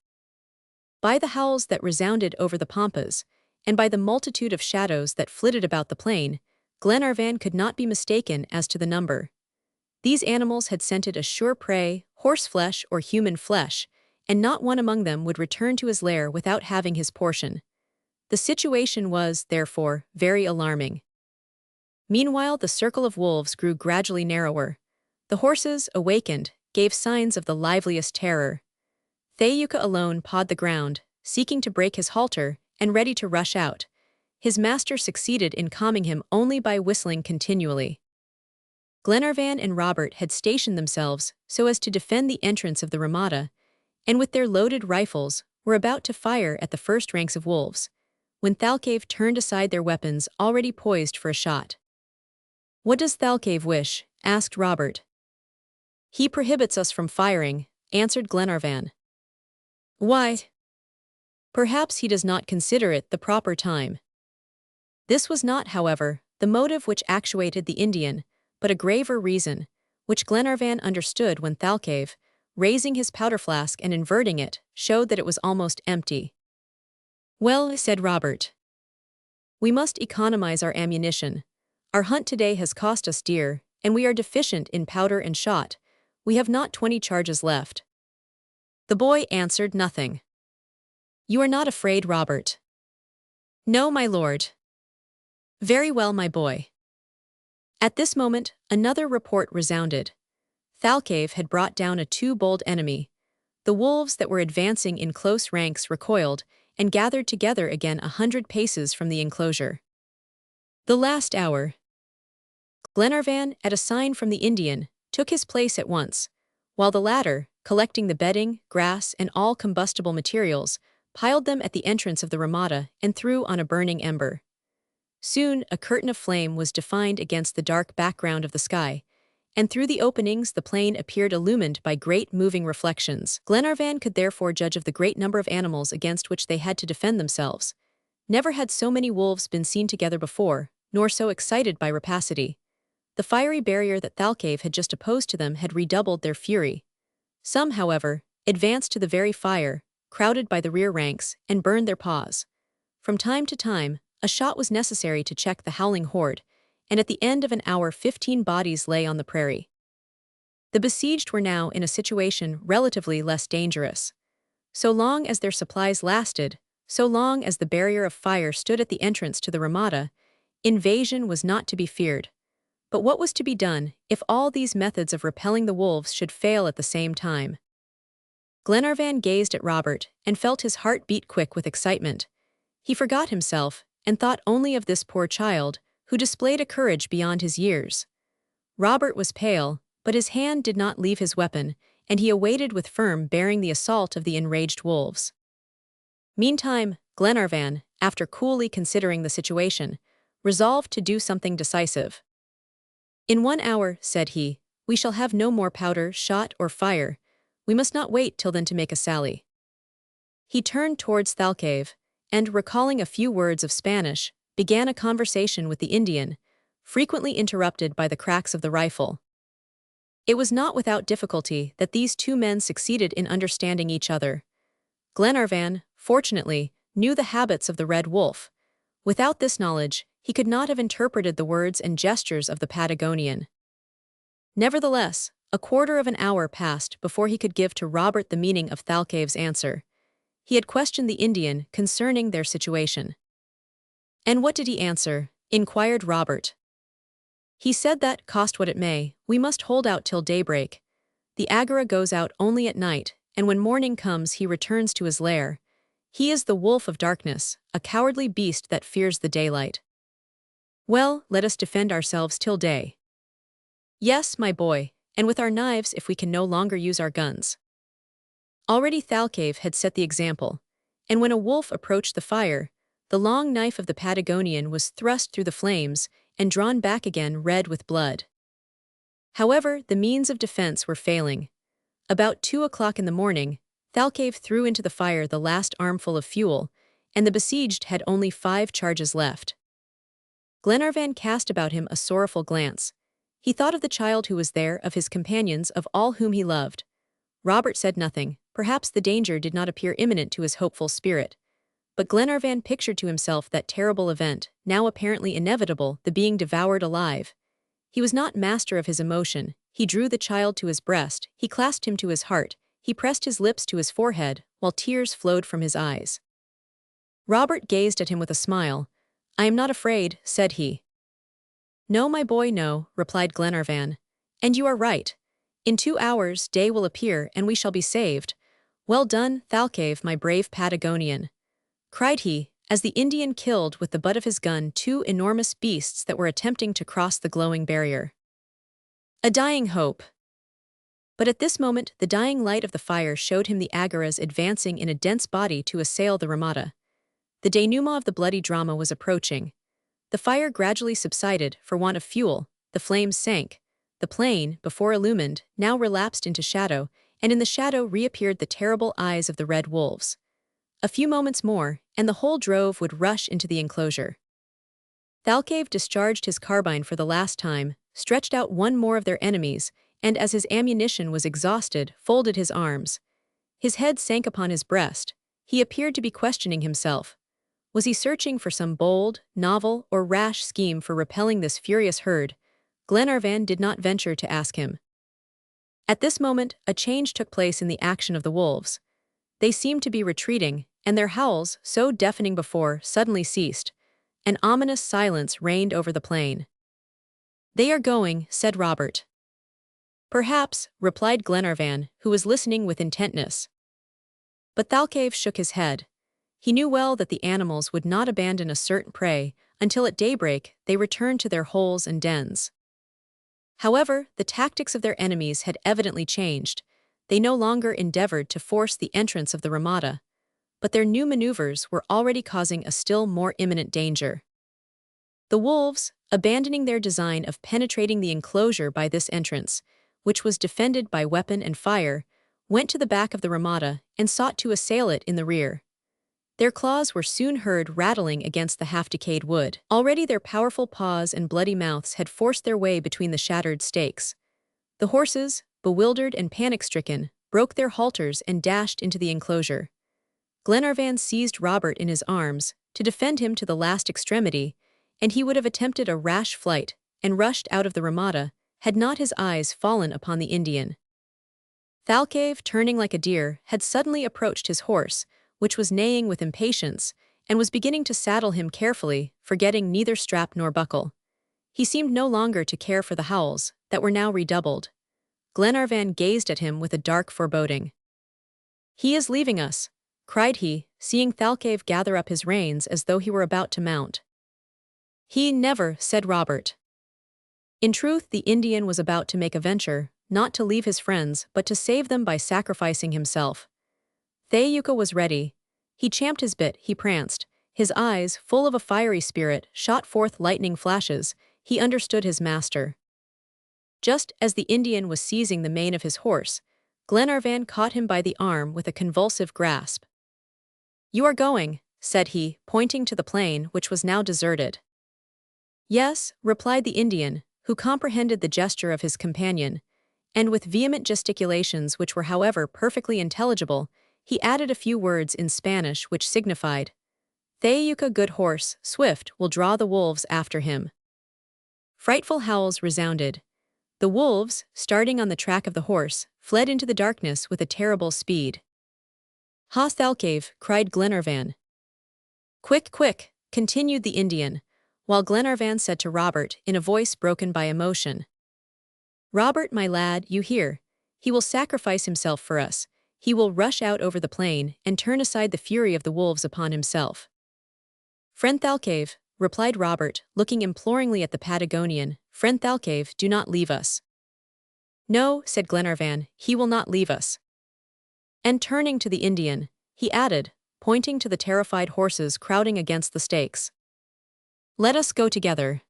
By the howls that resounded over the pampas, and by the multitude of shadows that flitted about the plain, Glenarvan could not be mistaken as to the number. These animals had scented a sure prey, horseflesh or human flesh, and not one among them would return to his lair without having his portion. The situation was, therefore, very alarming. Meanwhile, the circle of wolves grew gradually narrower. The horses, awakened, gave signs of the liveliest terror. Thayuka alone pawed the ground, seeking to break his halter, and ready to rush out. His master succeeded in calming him only by whistling continually. Glenarvan and Robert had stationed themselves so as to defend the entrance of the ramada, and with their loaded rifles were about to fire at the first ranks of wolves, when Thalcave turned aside their weapons already poised for a shot. What does Thalcave wish? Asked Robert. He prohibits us from firing, answered Glenarvan. Why? Perhaps he does not consider it the proper time. This was not, however, the motive which actuated the Indian, but a graver reason, which Glenarvan understood when Thalcave, raising his powder flask and inverting it, showed that it was almost empty. Well, said Robert, we must economize our ammunition. Our hunt today has cost us dear, and we are deficient in powder and shot. We have not 20 charges left. The boy answered nothing. You are not afraid, Robert? No, my lord. Very well, my boy. At this moment, another report resounded. Thalcave had brought down a too bold enemy. The wolves that were advancing in close ranks recoiled and gathered together again 100 paces from the enclosure. The last hour. Glenarvan, at a sign from the Indian, took his place at once, while the latter, collecting the bedding, grass, and all combustible materials, piled them at the entrance of the ramada and threw on a burning ember. Soon, a curtain of flame was defined against the dark background of the sky, and through the openings the plain appeared illumined by great moving reflections. Glenarvan could therefore judge of the great number of animals against which they had to defend themselves. Never had so many wolves been seen together before, nor so excited by rapacity. The fiery barrier that Thalcave had just opposed to them had redoubled their fury. Some, however, advanced to the very fire, crowded by the rear ranks, and burned their paws. From time to time, a shot was necessary to check the howling horde, and at the end of an hour 15 bodies lay on the prairie. The besieged were now in a situation relatively less dangerous. So long as their supplies lasted, so long as the barrier of fire stood at the entrance to the ramada, invasion was not to be feared. But what was to be done if all these methods of repelling the wolves should fail at the same time? Glenarvan gazed at Robert and felt his heart beat quick with excitement. He forgot himself and thought only of this poor child, who displayed a courage beyond his years. Robert was pale, but his hand did not leave his weapon, and he awaited with firm bearing the assault of the enraged wolves. Meantime, Glenarvan, after coolly considering the situation, resolved to do something decisive. "In 1 hour," said he, "we shall have no more powder, shot, or fire. We must not wait till then to make a sally." He turned towards Thalcave, and, recalling a few words of Spanish, began a conversation with the Indian, frequently interrupted by the cracks of the rifle. It was not without difficulty that these two men succeeded in understanding each other. Glenarvan, fortunately, knew the habits of the red wolf. Without this knowledge, he could not have interpreted the words and gestures of the Patagonian. Nevertheless, a quarter of an hour passed before he could give to Robert the meaning of Thalcave's answer. He had questioned the Indian concerning their situation. "And what did he answer?" inquired Robert. "He said that, cost what it may, we must hold out till daybreak. The Agara goes out only at night, and when morning comes he returns to his lair. He is the wolf of darkness, a cowardly beast that fears the daylight." "Well, let us defend ourselves till day." "Yes, my boy, and with our knives if we can no longer use our guns." Already Thalcave had set the example, and when a wolf approached the fire, the long knife of the Patagonian was thrust through the flames and drawn back again red with blood. However, the means of defense were failing. About 2 o'clock in the morning, Thalcave threw into the fire the last armful of fuel, and the besieged had only 5 charges left. Glenarvan cast about him a sorrowful glance. He thought of the child who was there, of his companions, of all whom he loved. Robert said nothing. Perhaps the danger did not appear imminent to his hopeful spirit. But Glenarvan pictured to himself that terrible event, now apparently inevitable, the being devoured alive. He was not master of his emotion. He drew the child to his breast, he clasped him to his heart, he pressed his lips to his forehead, while tears flowed from his eyes. Robert gazed at him with a smile. "I am not afraid," said he. "No, my boy, no," replied Glenarvan. "And you are right. In 2 hours day will appear, and we shall be saved. Well done, Thalcave, my brave Patagonian," cried he, as the Indian killed with the butt of his gun 2 enormous beasts that were attempting to cross the glowing barrier. A dying hope. But at this moment the dying light of the fire showed him the Agaras advancing in a dense body to assail the Ramada. The denouement of the bloody drama was approaching. The fire gradually subsided for want of fuel, the flames sank. The plain, before illumined, now relapsed into shadow, and in the shadow reappeared the terrible eyes of the red wolves. A few moments more, and the whole drove would rush into the enclosure. Thalcave discharged his carbine for the last time, stretched out one more of their enemies, and as his ammunition was exhausted, folded his arms. His head sank upon his breast. He appeared to be questioning himself. Was he searching for some bold, novel, or rash scheme for repelling this furious herd? Glenarvan did not venture to ask him. At this moment, a change took place in the action of the wolves. They seemed to be retreating, and their howls, so deafening before, suddenly ceased. An ominous silence reigned over the plain. "They are going," said Robert. "Perhaps," replied Glenarvan, who was listening with intentness. But Thalcave shook his head. He knew well that the animals would not abandon a certain prey until at daybreak they returned to their holes and dens. However, the tactics of their enemies had evidently changed. They no longer endeavored to force the entrance of the Ramada, but their new maneuvers were already causing a still more imminent danger. The wolves, abandoning their design of penetrating the enclosure by this entrance, which was defended by weapon and fire, went to the back of the Ramada and sought to assail it in the rear. Their claws were soon heard rattling against the half-decayed wood. Already their powerful paws and bloody mouths had forced their way between the shattered stakes. The horses, bewildered and panic-stricken, broke their halters and dashed into the enclosure. Glenarvan seized Robert in his arms to defend him to the last extremity, and he would have attempted a rash flight and rushed out of the Ramada had not his eyes fallen upon the Indian. Thalcave, turning like a deer, had suddenly approached his horse, which was neighing with impatience, and was beginning to saddle him carefully, forgetting neither strap nor buckle. He seemed no longer to care for the howls, that were now redoubled. Glenarvan gazed at him with a dark foreboding. "He is leaving us," cried he, seeing Thalcave gather up his reins as though he were about to mount. He never, said Robert. In truth, the Indian was about to make a venture, not to leave his friends, but to save them by sacrificing himself. Thaouka was ready. He champed his bit, he pranced. His eyes, full of a fiery spirit, shot forth lightning flashes. He understood his master. Just as the Indian was seizing the mane of his horse, Glenarvan caught him by the arm with a convulsive grasp. "You are going," said he, pointing to the plain, which was now deserted. "Yes," replied the Indian, who comprehended the gesture of his companion, and with vehement gesticulations which were however perfectly intelligible, he added a few words in Spanish which signified, "Thaouka, good horse, swift, will draw the wolves after him." Frightful howls resounded. The wolves, starting on the track of the horse, fled into the darkness with a terrible speed. "Ha, Thalcave," cried Glenarvan. "Quick, quick," continued the Indian, while Glenarvan said to Robert in a voice broken by emotion, "Robert, my lad, you hear. He will sacrifice himself for us. He will rush out over the plain and turn aside the fury of the wolves upon himself." "Friend Thalcave," replied Robert, looking imploringly at the Patagonian, "Friend Thalcave, do not leave us." "No," said Glenarvan, "he will not leave us." And turning to the Indian, he added, pointing to the terrified horses crowding against the stakes, "Let us go together."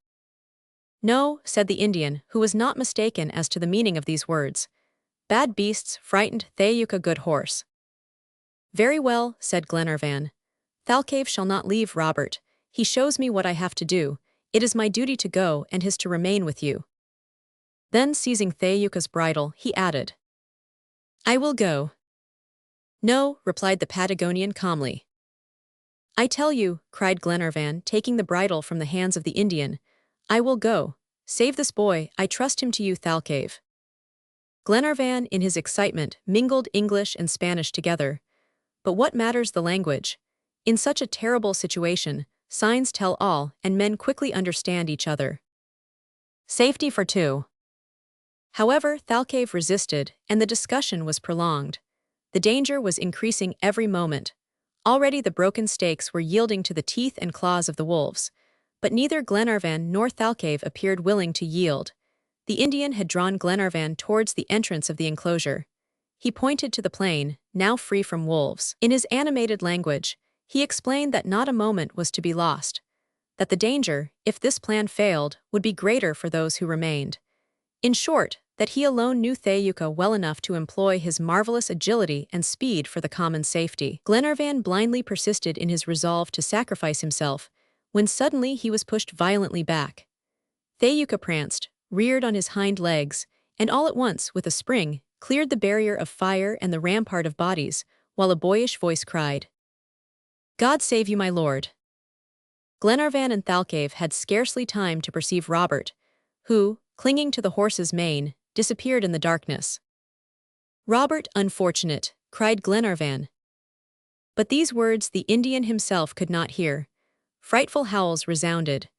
"No," said the Indian, who was not mistaken as to the meaning of these words. "Bad beasts, frightened Thaouka, good horse." "Very well," said Glenarvan. "Thalcave shall not leave Robert. He shows me what I have to do. It is my duty to go and his to remain with you." Then seizing Thaouka's bridle, he added, "I will go." "No," replied the Patagonian calmly. "I tell you," cried Glenarvan, taking the bridle from the hands of the Indian, "I will go. Save this boy, I trust him to you, Thalcave." Glenarvan, in his excitement, mingled English and Spanish together. But what matters the language? In such a terrible situation, signs tell all, and men quickly understand each other. Safety for two. However, Thalcave resisted, and the discussion was prolonged. The danger was increasing every moment. Already the broken stakes were yielding to the teeth and claws of the wolves, but neither Glenarvan nor Thalcave appeared willing to yield. The Indian had drawn Glenarvan towards the entrance of the enclosure. He pointed to the plain, now free from wolves. In his animated language, he explained that not a moment was to be lost, that the danger, if this plan failed, would be greater for those who remained. In short, that he alone knew Thaouka well enough to employ his marvelous agility and speed for the common safety. Glenarvan blindly persisted in his resolve to sacrifice himself, when suddenly he was pushed violently back. Thaouka pranced, reared on his hind legs, and all at once, with a spring, cleared the barrier of fire and the rampart of bodies, while a boyish voice cried, "God save you, my lord." Glenarvan and Thalcave had scarcely time to perceive Robert, who, clinging to the horse's mane, disappeared in the darkness. "Robert, unfortunate," cried Glenarvan. But these words the Indian himself could not hear. Frightful howls resounded.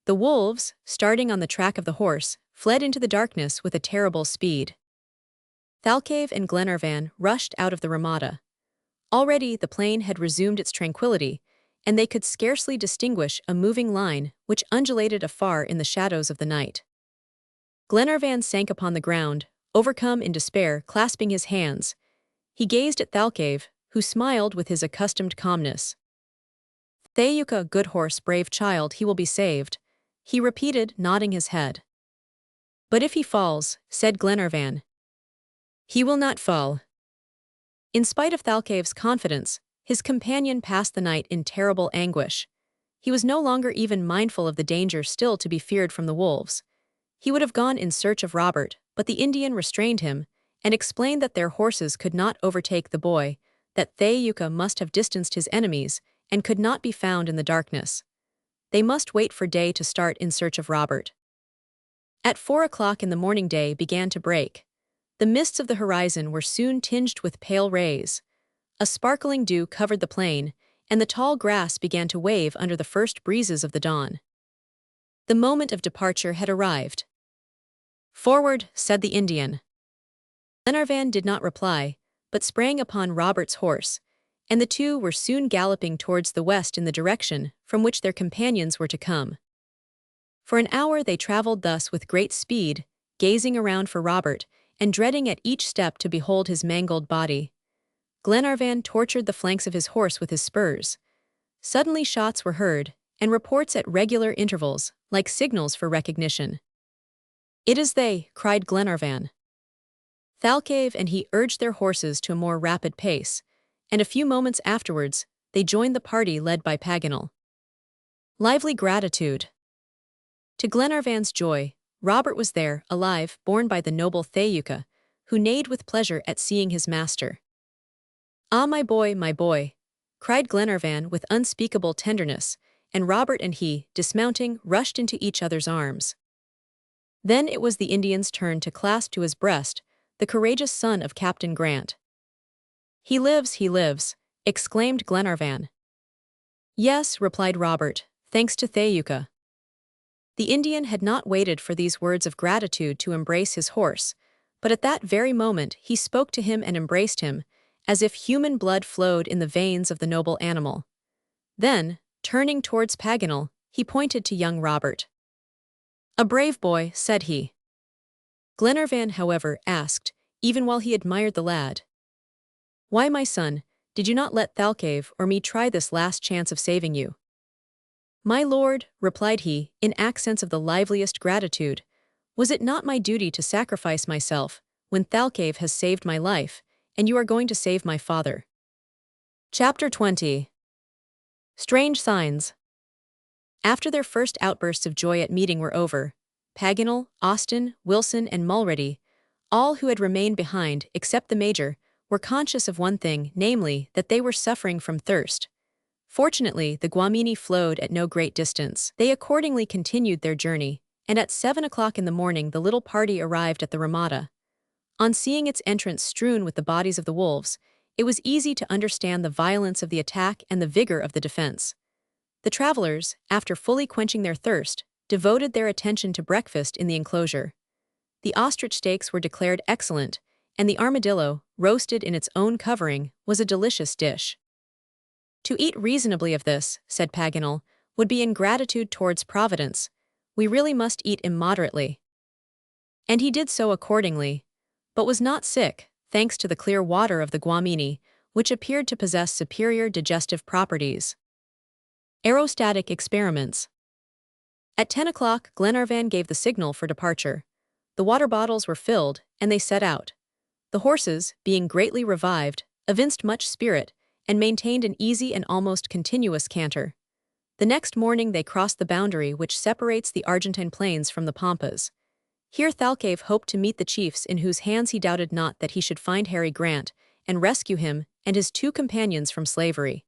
The wolves, starting on the track of the horse, fled into the darkness with a terrible speed. Thalcave and Glenarvan rushed out of the ramada. Already the plain had resumed its tranquility, and they could scarcely distinguish a moving line which undulated afar in the shadows of the night. Glenarvan sank upon the ground, overcome in despair, clasping his hands. He gazed at Thalcave, who smiled with his accustomed calmness. "Thaouka, good horse, brave child, he will be saved," he repeated, nodding his head. "But if he falls," said Glenarvan. "He will not fall." In spite of Thalcave's confidence, his companion passed the night in terrible anguish. He was no longer even mindful of the danger still to be feared from the wolves. He would have gone in search of Robert, but the Indian restrained him, and explained that their horses could not overtake the boy, that Thaouka must have distanced his enemies, and could not be found in the darkness. They must wait for day to start in search of Robert. At 4 o'clock in the morning day began to break. The mists of the horizon were soon tinged with pale rays. A sparkling dew covered the plain, and the tall grass began to wave under the first breezes of the dawn. The moment of departure had arrived. "Forward," said the Indian. Glenarvan did not reply, but sprang upon Robert's horse, and the two were soon galloping towards the west in the direction from which their companions were to come. For an hour they traveled thus with great speed, gazing around for Robert, and dreading at each step to behold his mangled body. Glenarvan tortured the flanks of his horse with his spurs. Suddenly shots were heard, and reports at regular intervals, like signals for recognition. "It is they," cried Glenarvan. Thalcave and he urged their horses to a more rapid pace, and a few moments afterwards, they joined the party led by Paganel. Lively gratitude. To Glenarvan's joy, Robert was there, alive, borne by the noble Thaouka, who neighed with pleasure at seeing his master. "Ah, my boy," cried Glenarvan with unspeakable tenderness, and Robert and he, dismounting, rushed into each other's arms. Then it was the Indian's turn to clasp to his breast the courageous son of Captain Grant. He lives," exclaimed Glenarvan. "Yes," replied Robert, "thanks to Thaouka." The Indian had not waited for these words of gratitude to embrace his horse, but at that very moment he spoke to him and embraced him, as if human blood flowed in the veins of the noble animal. Then, turning towards Paganel, he pointed to young Robert. "A brave boy," said he. Glenarvan, however, asked, even while he admired the lad, "Why, my son, did you not let Thalcave or me try this last chance of saving you?" "My lord," replied he, in accents of the liveliest gratitude, "was it not my duty to sacrifice myself, when Thalcave has saved my life, and you are going to save my father?" Chapter 20. Strange Signs. After their first outbursts of joy at meeting were over, Paganel, Austin, Wilson, and Mulrady, all who had remained behind except the Major, were conscious of one thing, namely, that they were suffering from thirst. Fortunately, the Guamini flowed at no great distance. They accordingly continued their journey, and at 7 o'clock in the morning the little party arrived at the Ramada. On seeing its entrance strewn with the bodies of the wolves, it was easy to understand the violence of the attack and the vigor of the defense. The travelers, after fully quenching their thirst, devoted their attention to breakfast in the enclosure. The ostrich steaks were declared excellent, and the armadillo, roasted in its own covering, was a delicious dish. "To eat reasonably of this," said Paganel, "would be ingratitude towards Providence. We really must eat immoderately." And he did so accordingly, but was not sick, thanks to the clear water of the Guamini, which appeared to possess superior digestive properties. Aerostatic experiments. At 10 o'clock, Glenarvan gave the signal for departure. The water bottles were filled, and they set out. The horses, being greatly revived, evinced much spirit, and maintained an easy and almost continuous canter. The next morning they crossed the boundary which separates the Argentine plains from the Pampas. Here Thalcave hoped to meet the chiefs in whose hands he doubted not that he should find Harry Grant, and rescue him and his 2 companions from slavery.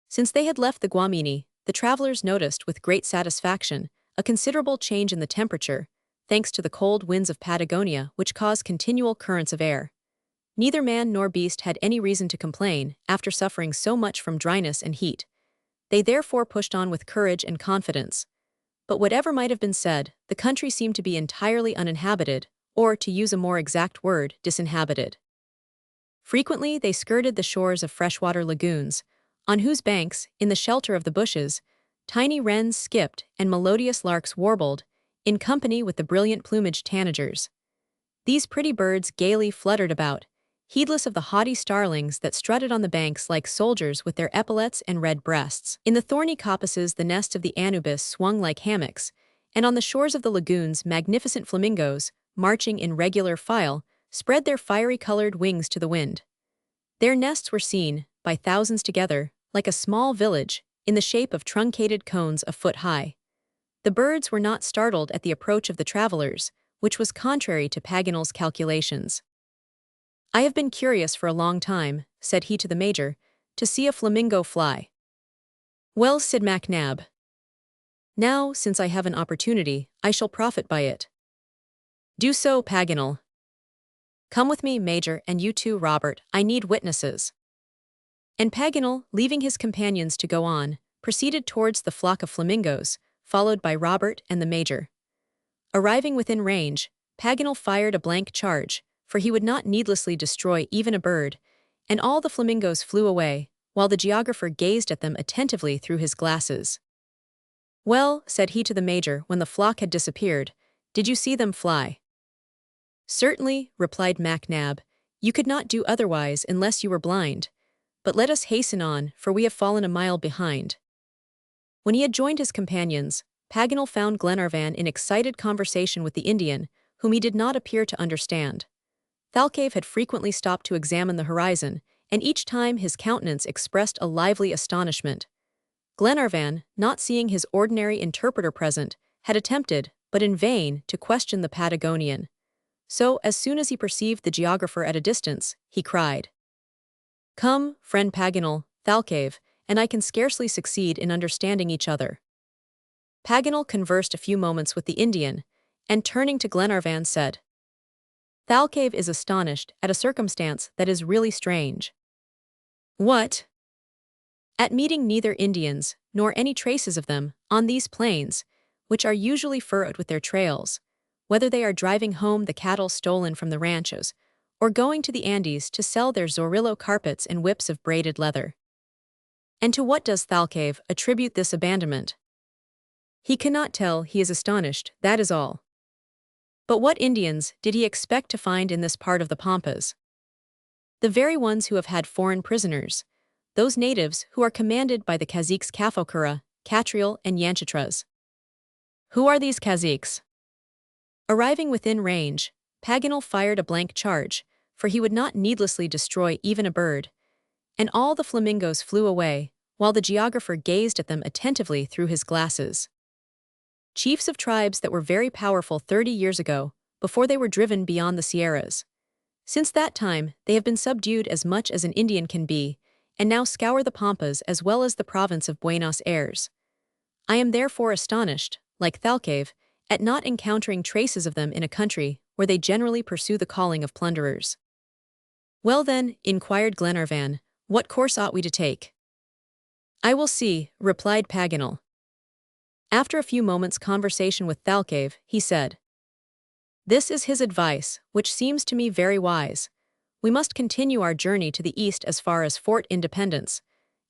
Since they had left the Guamini, the travelers noticed with great satisfaction a considerable change in the temperature, thanks to the cold winds of Patagonia which cause continual currents of air. Neither man nor beast had any reason to complain after suffering so much from dryness and heat. They therefore pushed on with courage and confidence. But whatever might have been said, the country seemed to be entirely uninhabited, or, to use a more exact word, disinhabited. Frequently they skirted the shores of freshwater lagoons, on whose banks, in the shelter of the bushes, tiny wrens skipped and melodious larks warbled, in company with the brilliant plumaged tanagers. These pretty birds gaily fluttered about, heedless of the haughty starlings that strutted on the banks like soldiers with their epaulets and red breasts. In the thorny coppices the nests of the Anubis swung like hammocks, and on the shores of the lagoons magnificent flamingos, marching in regular file, spread their fiery-colored wings to the wind. Their nests were seen, by thousands together, like a small village, in the shape of truncated cones a foot high. The birds were not startled at the approach of the travelers, which was contrary to Paganel's calculations. "I have been curious for a long time," said he to the Major, "to see a flamingo fly." "Well," said MacNab, "now, since I have an opportunity, I shall profit by it." "Do so, Paganel." "Come with me, Major, and you too, Robert, I need witnesses." And Paganel, leaving his companions to go on, proceeded towards the flock of flamingos, followed by Robert and the Major. Arriving within range, Paganel fired a blank charge, for he would not needlessly destroy even a bird, and all the flamingos flew away, while the geographer gazed at them attentively through his glasses. "Well," said he to the major when the flock had disappeared, "did you see them fly?" "Certainly," replied MacNab, "you could not do otherwise unless you were blind. But let us hasten on, for we have fallen a mile behind." When he had joined his companions, Paganel found Glenarvan in excited conversation with the Indian, whom he did not appear to understand. Thalcave had frequently stopped to examine the horizon, and each time his countenance expressed a lively astonishment. Glenarvan, not seeing his ordinary interpreter present, had attempted, but in vain, to question the Patagonian. So, as soon as he perceived the geographer at a distance, he cried, "Come, friend Paganel, Thalcave, and I can scarcely succeed in understanding each other." Paganel conversed a few moments with the Indian, and turning to Glenarvan said, "Thalcave is astonished at a circumstance that is really strange." "What?" "At meeting neither Indians, nor any traces of them, on these plains, which are usually furrowed with their trails, whether they are driving home the cattle stolen from the ranchos, or going to the Andes to sell their Zorillo carpets and whips of braided leather." "And to what does Thalcave attribute this abandonment?" "He cannot tell, he is astonished, that is all." "But what Indians did he expect to find in this part of the Pampas?" "The very ones who have had foreign prisoners, those natives who are commanded by the caziques Cafocura, Catriel, and Yanchitras." "Who are these caziques?" Arriving within range, Paganel fired a blank charge, for he would not needlessly destroy even a bird, and all the flamingos flew away, while the geographer gazed at them attentively through his glasses. Chiefs of tribes that were very powerful 30 years ago, before they were driven beyond the Sierras. Since that time, they have been subdued as much as an Indian can be, and now scour the Pampas as well as the province of Buenos Aires. I am therefore astonished, like Thalcave, at not encountering traces of them in a country where they generally pursue the calling of plunderers. "Well then," inquired Glenarvan, "what course ought we to take?" "I will see," replied Paganel. After a few moments' conversation with Thalcave, he said, "This is his advice, which seems to me very wise. We must continue our journey to the east as far as Fort Independence,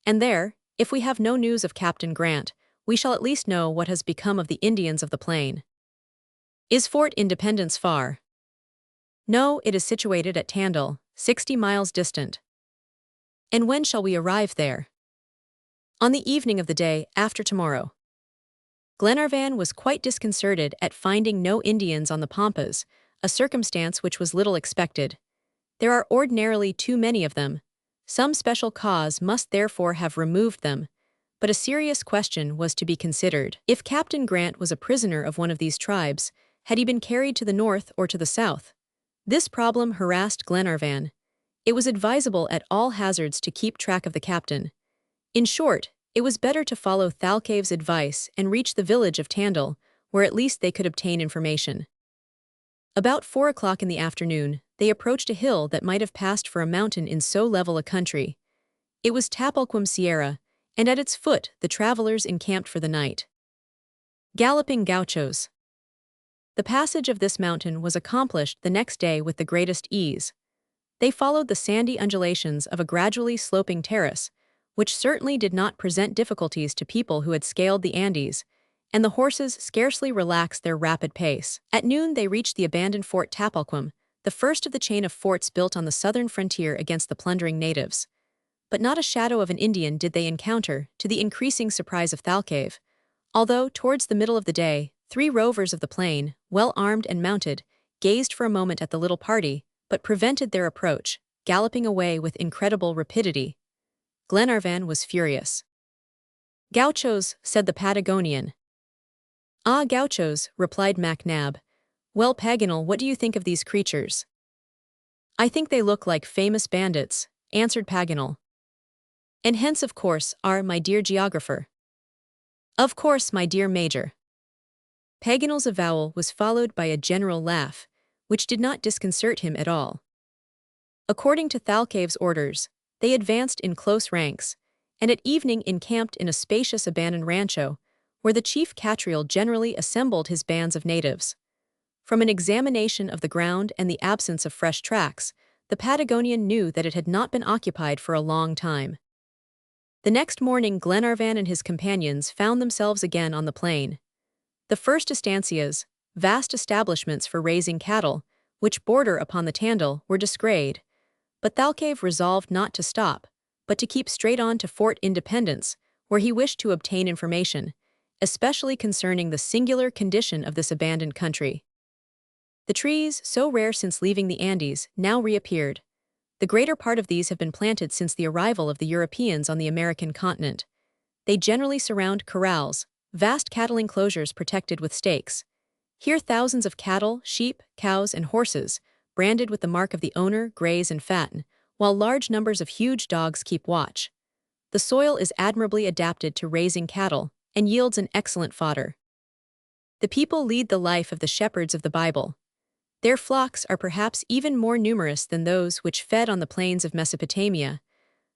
and there, if we have no news of Captain Grant, we shall at least know what has become of the Indians of the plain." "Is Fort Independence far?" "No, it is situated at Tandil, 60 miles distant." "And when shall we arrive there?" "On the evening of the day after tomorrow." Glenarvan was quite disconcerted at finding no Indians on the Pampas, a circumstance which was little expected. There are ordinarily too many of them. Some special cause must therefore have removed them, but a serious question was to be considered. If Captain Grant was a prisoner of one of these tribes, had he been carried to the north or to the south? This problem harassed Glenarvan. It was advisable at all hazards to keep track of the captain. In short, it was better to follow Thalcave's advice and reach the village of Tandil, where at least they could obtain information. About 4 o'clock in the afternoon, they approached a hill that might have passed for a mountain in so level a country. It was Tapalquem Sierra, and at its foot the travelers encamped for the night. Galloping Gauchos. The passage of this mountain was accomplished the next day with the greatest ease. They followed the sandy undulations of a gradually sloping terrace, which certainly did not present difficulties to people who had scaled the Andes, and the horses scarcely relaxed their rapid pace. At noon they reached the abandoned Fort Tapalquem, the first of the chain of forts built on the southern frontier against the plundering natives. But not a shadow of an Indian did they encounter, to the increasing surprise of Thalcave, although, towards the middle of the day, 3 rovers of the plain, well armed and mounted, gazed for a moment at the little party, but prevented their approach, galloping away with incredible rapidity. Glenarvan was furious. "Gauchos," said the Patagonian. "Ah, gauchos," replied MacNab. "Well, Paganel, what do you think of these creatures?" "I think they look like famous bandits," answered Paganel. "And hence, of course, are, my dear geographer." "Of course, my dear major." Paganel's avowal was followed by a general laugh, which did not disconcert him at all. According to Thalcave's orders, they advanced in close ranks, and at evening encamped in a spacious abandoned rancho, where the chief Catriel generally assembled his bands of natives. From an examination of the ground and the absence of fresh tracks, the Patagonian knew that it had not been occupied for a long time. The next morning Glenarvan and his companions found themselves again on the plain. The first estancias, vast establishments for raising cattle, which border upon the Tandil, were descried. But Thalcave resolved not to stop, but to keep straight on to Fort Independence, where he wished to obtain information, especially concerning the singular condition of this abandoned country. The trees, so rare since leaving the Andes, now reappeared. The greater part of these have been planted since the arrival of the Europeans on the American continent. They generally surround corrals, vast cattle enclosures protected with stakes. Here thousands of cattle, sheep, cows, and horses, branded with the mark of the owner, graze and fatten, while large numbers of huge dogs keep watch. The soil is admirably adapted to raising cattle and yields an excellent fodder. The people lead the life of the shepherds of the Bible. Their flocks are perhaps even more numerous than those which fed on the plains of Mesopotamia,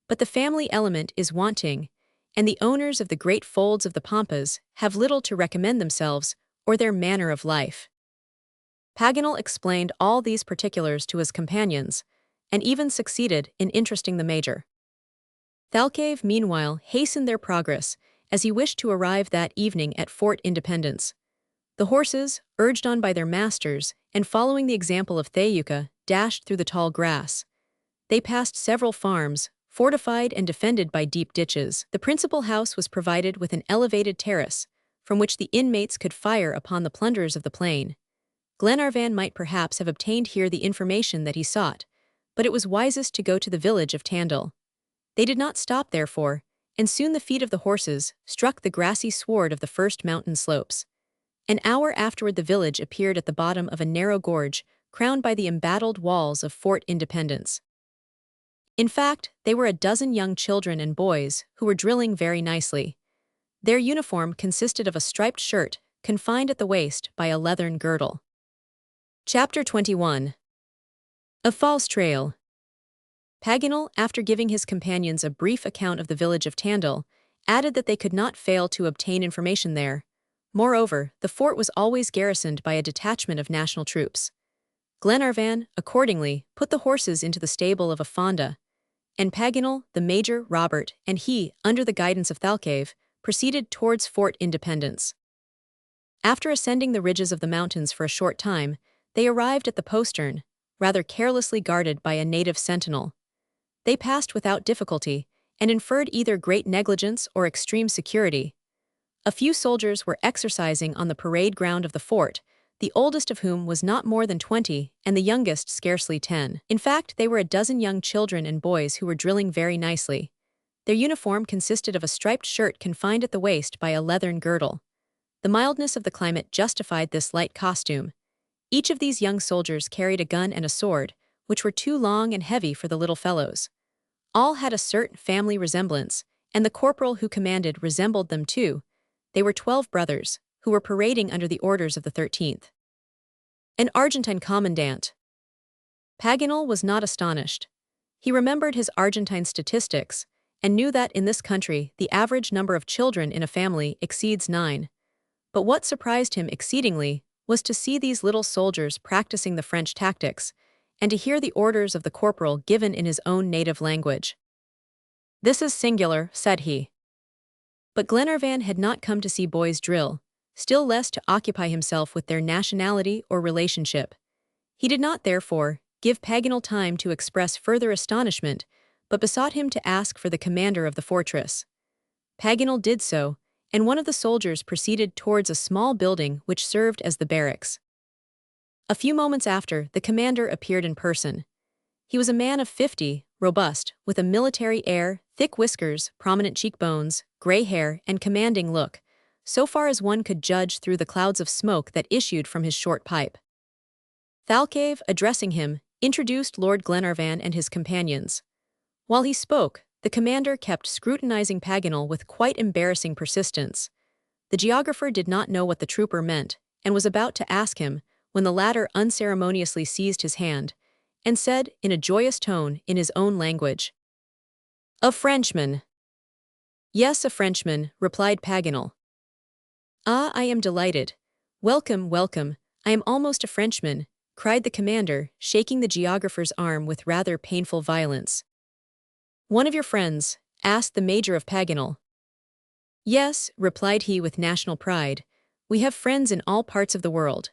but the family element is wanting, and the owners of the great folds of the Pampas have little to recommend themselves or their manner of life. Paganel explained all these particulars to his companions, and even succeeded in interesting the Major. Thalcave, meanwhile, hastened their progress, as he wished to arrive that evening at Fort Independence. The horses, urged on by their masters, and following the example of Thayuka, dashed through the tall grass. They passed several farms, fortified and defended by deep ditches. The principal house was provided with an elevated terrace, from which the inmates could fire upon the plunderers of the plain. Glenarvan might perhaps have obtained here the information that he sought, but it was wisest to go to the village of Tandil. They did not stop, therefore, and soon the feet of the horses struck the grassy sward of the first mountain slopes. An hour afterward the village appeared at the bottom of a narrow gorge, crowned by the embattled walls of Fort Independence. In fact, they were a dozen young children and boys who were drilling very nicely. Their uniform consisted of a striped shirt, confined at the waist by a leathern girdle. Chapter 21. A False Trail. Paganel, after giving his companions a brief account of the village of Tandil, added that they could not fail to obtain information there. Moreover, the fort was always garrisoned by a detachment of national troops. Glenarvan, accordingly, put the horses into the stable of a fonda, and Paganel, the Major, Robert, and he, under the guidance of Thalcave, proceeded towards Fort Independence. After ascending the ridges of the mountains for a short time, they arrived at the postern, rather carelessly guarded by a native sentinel. They passed without difficulty, and inferred either great negligence or extreme security. A few soldiers were exercising on the parade ground of the fort, the oldest of whom was not more than 20, and the youngest scarcely 10. In fact, they were a dozen young children and boys who were drilling very nicely. Their uniform consisted of a striped shirt confined at the waist by a leathern girdle. The mildness of the climate justified this light costume. Each of these young soldiers carried a gun and a sword, which were too long and heavy for the little fellows. All had a certain family resemblance, and the corporal who commanded resembled them too. They were 12 brothers, who were parading under the orders of the 13th. An Argentine commandant. Paganel was not astonished. He remembered his Argentine statistics, and knew that in this country the average number of children in a family exceeds 9. But what surprised him exceedingly was to see these little soldiers practicing the French tactics, and to hear the orders of the corporal given in his own native language. "This is singular," said he. But Glenarvan had not come to see boys drill, still less to occupy himself with their nationality or relationship. He did not, therefore, give Paganel time to express further astonishment, but besought him to ask for the commander of the fortress. Paganel did so, and one of the soldiers proceeded towards a small building which served as the barracks. A few moments after, the commander appeared in person. He was a man of 50, robust, with a military air, thick whiskers, prominent cheekbones, gray hair, and commanding look, so far as one could judge through the clouds of smoke that issued from his short pipe. Thalcave, addressing him, introduced Lord Glenarvan and his companions. While he spoke, the commander kept scrutinizing Paganel with quite embarrassing persistence. The geographer did not know what the trooper meant, and was about to ask him, when the latter unceremoniously seized his hand, and said, in a joyous tone, in his own language, "A Frenchman." "Yes, a Frenchman," replied Paganel. "Ah, I am delighted. Welcome, welcome, I am almost a Frenchman," cried the commander, shaking the geographer's arm with rather painful violence. "One of your friends," asked the major of Paganel. Yes, replied he with national pride. We have friends in all parts of the world.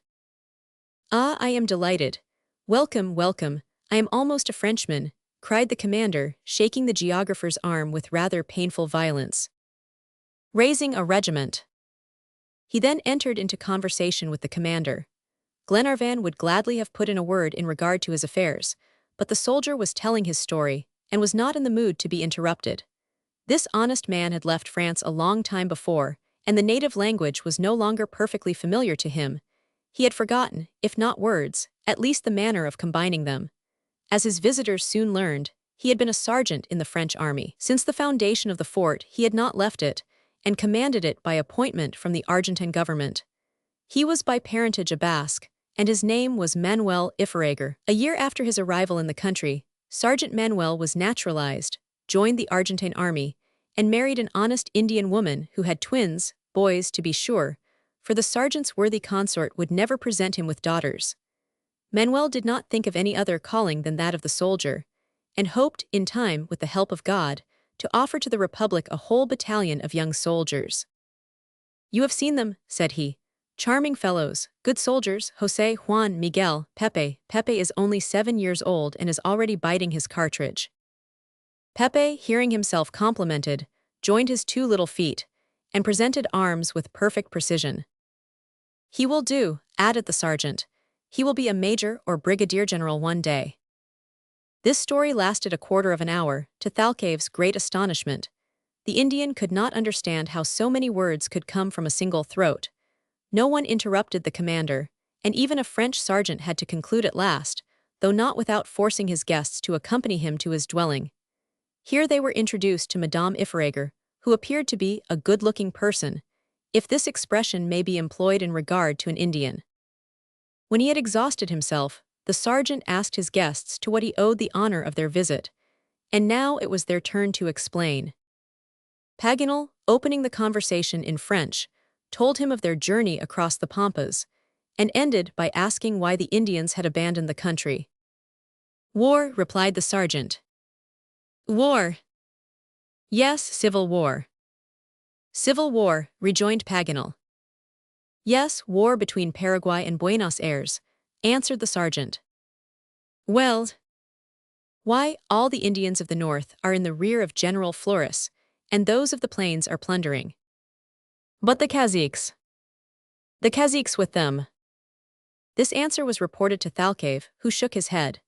Ah, I am delighted. Welcome, welcome. I am almost a Frenchman, cried the commander, shaking the geographer's arm with rather painful violence. Raising a regiment. He then entered into conversation with the commander. Glenarvan would gladly have put in a word in regard to his affairs, but the soldier was telling his story, and was not in the mood to be interrupted. This honest man had left France a long time before, and the native language was no longer perfectly familiar to him. He had forgotten, if not words, at least the manner of combining them. As his visitors soon learned, he had been a sergeant in the French army. Since the foundation of the fort, he had not left it, and commanded it by appointment from the Argentine government. He was by parentage a Basque, and his name was Manuel Ifereguer. A year after his arrival in the country, Sergeant Manuel was naturalized, joined the Argentine army, and married an honest Indian woman who had twins, boys to be sure, for the sergeant's worthy consort would never present him with daughters. Manuel did not think of any other calling than that of the soldier, and hoped, in time, with the help of God, to offer to the Republic a whole battalion of young soldiers. You have seen them, said he. Charming fellows, good soldiers, Jose, Juan, Miguel, Pepe. Pepe is only 7 years old and is already biting his cartridge. Pepe, hearing himself complimented, joined his 2 little feet, and presented arms with perfect precision. He will do, added the sergeant. He will be a major or brigadier general one day. This story lasted a quarter of an hour, to Thalcave's great astonishment. The Indian could not understand how so many words could come from a single throat. No one interrupted the commander, and even a French sergeant had to conclude at last, though not without forcing his guests to accompany him to his dwelling. Here they were introduced to Madame Ifereguer, who appeared to be a good-looking person, if this expression may be employed in regard to an Indian. When he had exhausted himself, the sergeant asked his guests to what he owed the honor of their visit, and now it was their turn to explain. Paganel, opening the conversation in French, told him of their journey across the Pampas, and ended by asking why the Indians had abandoned the country. War, replied the sergeant. War. Yes, civil war. Civil war, rejoined Paganel. Yes, war between Paraguay and Buenos Aires, answered the sergeant. Well, why, all the Indians of the north are in the rear of General Flores, and those of the plains are plundering. But the caciques? The caciques with them. This answer was reported to Thalcave, who shook his head.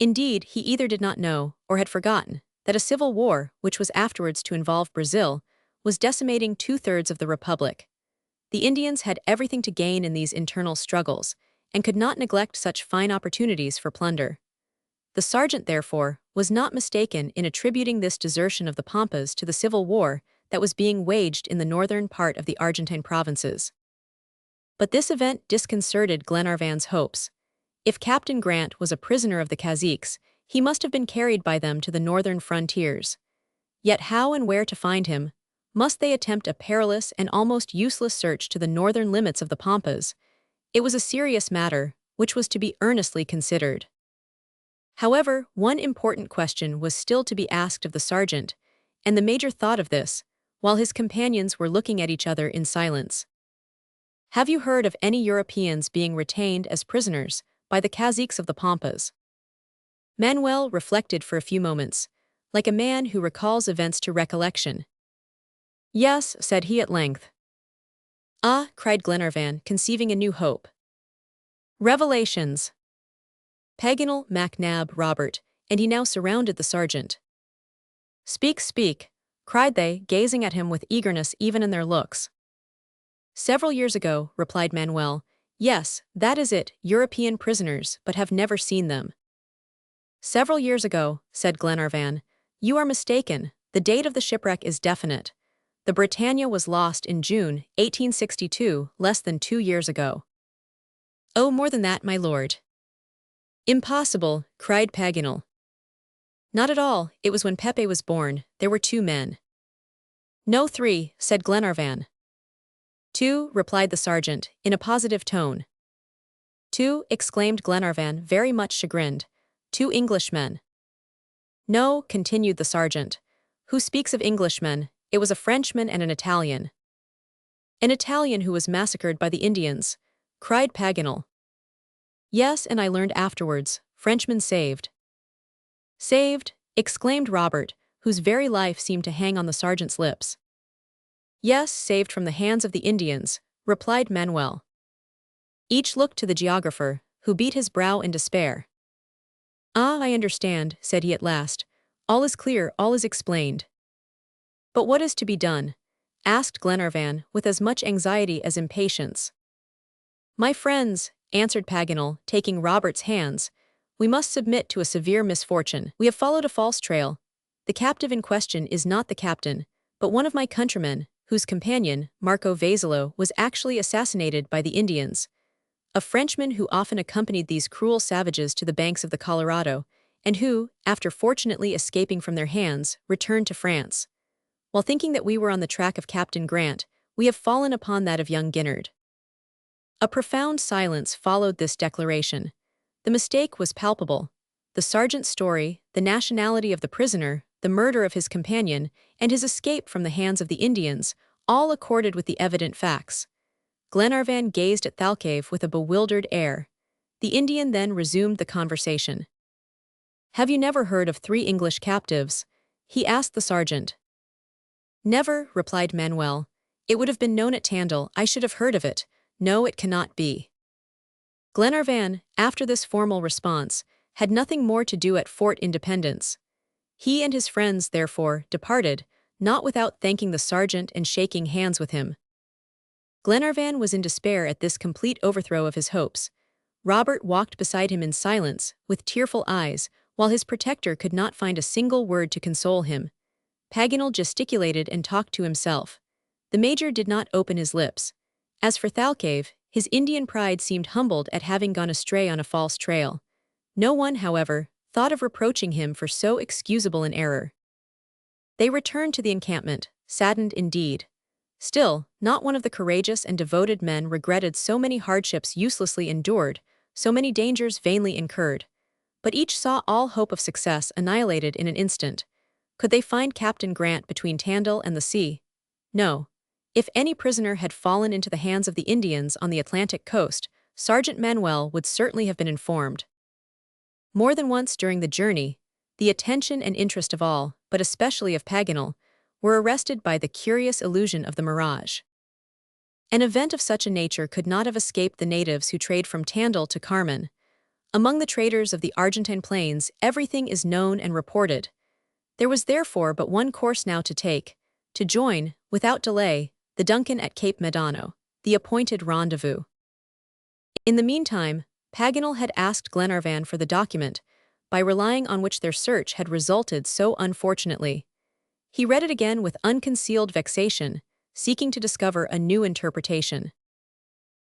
Indeed, he either did not know, or had forgotten, that a civil war, which was afterwards to involve Brazil, was decimating 2/3 of the Republic. The Indians had everything to gain in these internal struggles, and could not neglect such fine opportunities for plunder. The sergeant, therefore, was not mistaken in attributing this desertion of the Pampas to the civil war that was being waged in the northern part of the Argentine provinces. But this event disconcerted Glenarvan's hopes. If Captain Grant was a prisoner of the caciques, he must have been carried by them to the northern frontiers. Yet how and where to find him? Must they attempt a perilous and almost useless search to the northern limits of the Pampas? It was a serious matter, which was to be earnestly considered. However, one important question was still to be asked of the sergeant, and the major thought of this, while his companions were looking at each other in silence. Have you heard of any Europeans being retained as prisoners by the caciques of the Pampas? Manuel reflected for a few moments, like a man who recalls events to recollection. Yes, said he at length. Ah, cried Glenarvan, conceiving a new hope. Revelations. Paganel, MacNab, Robert, and he now surrounded the sergeant. Speak, speak, cried they, gazing at him with eagerness even in their looks. Several years ago, replied Manuel. Yes, that is it, European prisoners, but have never seen them. Several years ago, said Glenarvan. You are mistaken, the date of the shipwreck is definite. The Britannia was lost in June, 1862, less than 2 years ago. Oh, more than that, my lord. Impossible, cried Paganel. Not at all, it was when Pepe was born, there were 2 men. No, 3, said Glenarvan. 2, replied the sergeant, in a positive tone. 2, exclaimed Glenarvan, very much chagrined. 2 Englishmen. No, continued the sergeant, Who speaks of Englishmen? It was a Frenchman and an Italian. An Italian who was massacred by the Indians, cried Paganel. Yes, and I learned afterwards, Frenchmen saved. Saved, exclaimed Robert, whose very life seemed to hang on the sergeant's lips. Yes, saved from the hands of the Indians, replied Manuel. Each looked to the geographer, who beat his brow in despair. Ah, I understand, said he at last. All is clear, all is explained. But what is to be done? Asked Glenarvan, with as much anxiety as impatience. My friends, answered Paganel, taking Robert's hands, we must submit to a severe misfortune. We have followed a false trail. The captive in question is not the captain, but one of my countrymen, whose companion, Marco Vasilo, was actually assassinated by the Indians, a Frenchman who often accompanied these cruel savages to the banks of the Colorado, and who, after fortunately escaping from their hands, returned to France. While thinking that we were on the track of Captain Grant, we have fallen upon that of young Gennard. A profound silence followed this declaration. The mistake was palpable. The sergeant's story, the nationality of the prisoner, the murder of his companion, and his escape from the hands of the Indians, all accorded with the evident facts. Glenarvan gazed at Thalcave with a bewildered air. The Indian then resumed the conversation. Have you never heard of 3 English captives? He asked the sergeant. Never, replied Manuel. It would have been known at Tandil, I should have heard of it. No, it cannot be. Glenarvan, after this formal response, had nothing more to do at Fort Independence. He and his friends, therefore, departed, not without thanking the sergeant and shaking hands with him. Glenarvan was in despair at this complete overthrow of his hopes. Robert walked beside him in silence, with tearful eyes, while his protector could not find a single word to console him. Paganel gesticulated and talked to himself. The major did not open his lips. As for Thalcave, his Indian pride seemed humbled at having gone astray on a false trail. No one, however, thought of reproaching him for so excusable an error. They returned to the encampment, saddened indeed. Still, not one of the courageous and devoted men regretted so many hardships uselessly endured, so many dangers vainly incurred. But each saw all hope of success annihilated in an instant. Could they find Captain Grant between Tandil and the sea? No. If any prisoner had fallen into the hands of the Indians on the Atlantic coast, Sergeant Manuel would certainly have been informed. More than once during the journey, the attention and interest of all, but especially of Paganel, were arrested by the curious illusion of the mirage. An event of such a nature could not have escaped the natives who trade from Tandil to Carmen. Among the traders of the Argentine plains, everything is known and reported. There was therefore but one course now to take, to join, without delay, the Duncan at Cape Medano, the appointed rendezvous. In the meantime, Paganel had asked Glenarvan for the document, by relying on which their search had resulted so unfortunately. He read it again with unconcealed vexation, seeking to discover a new interpretation.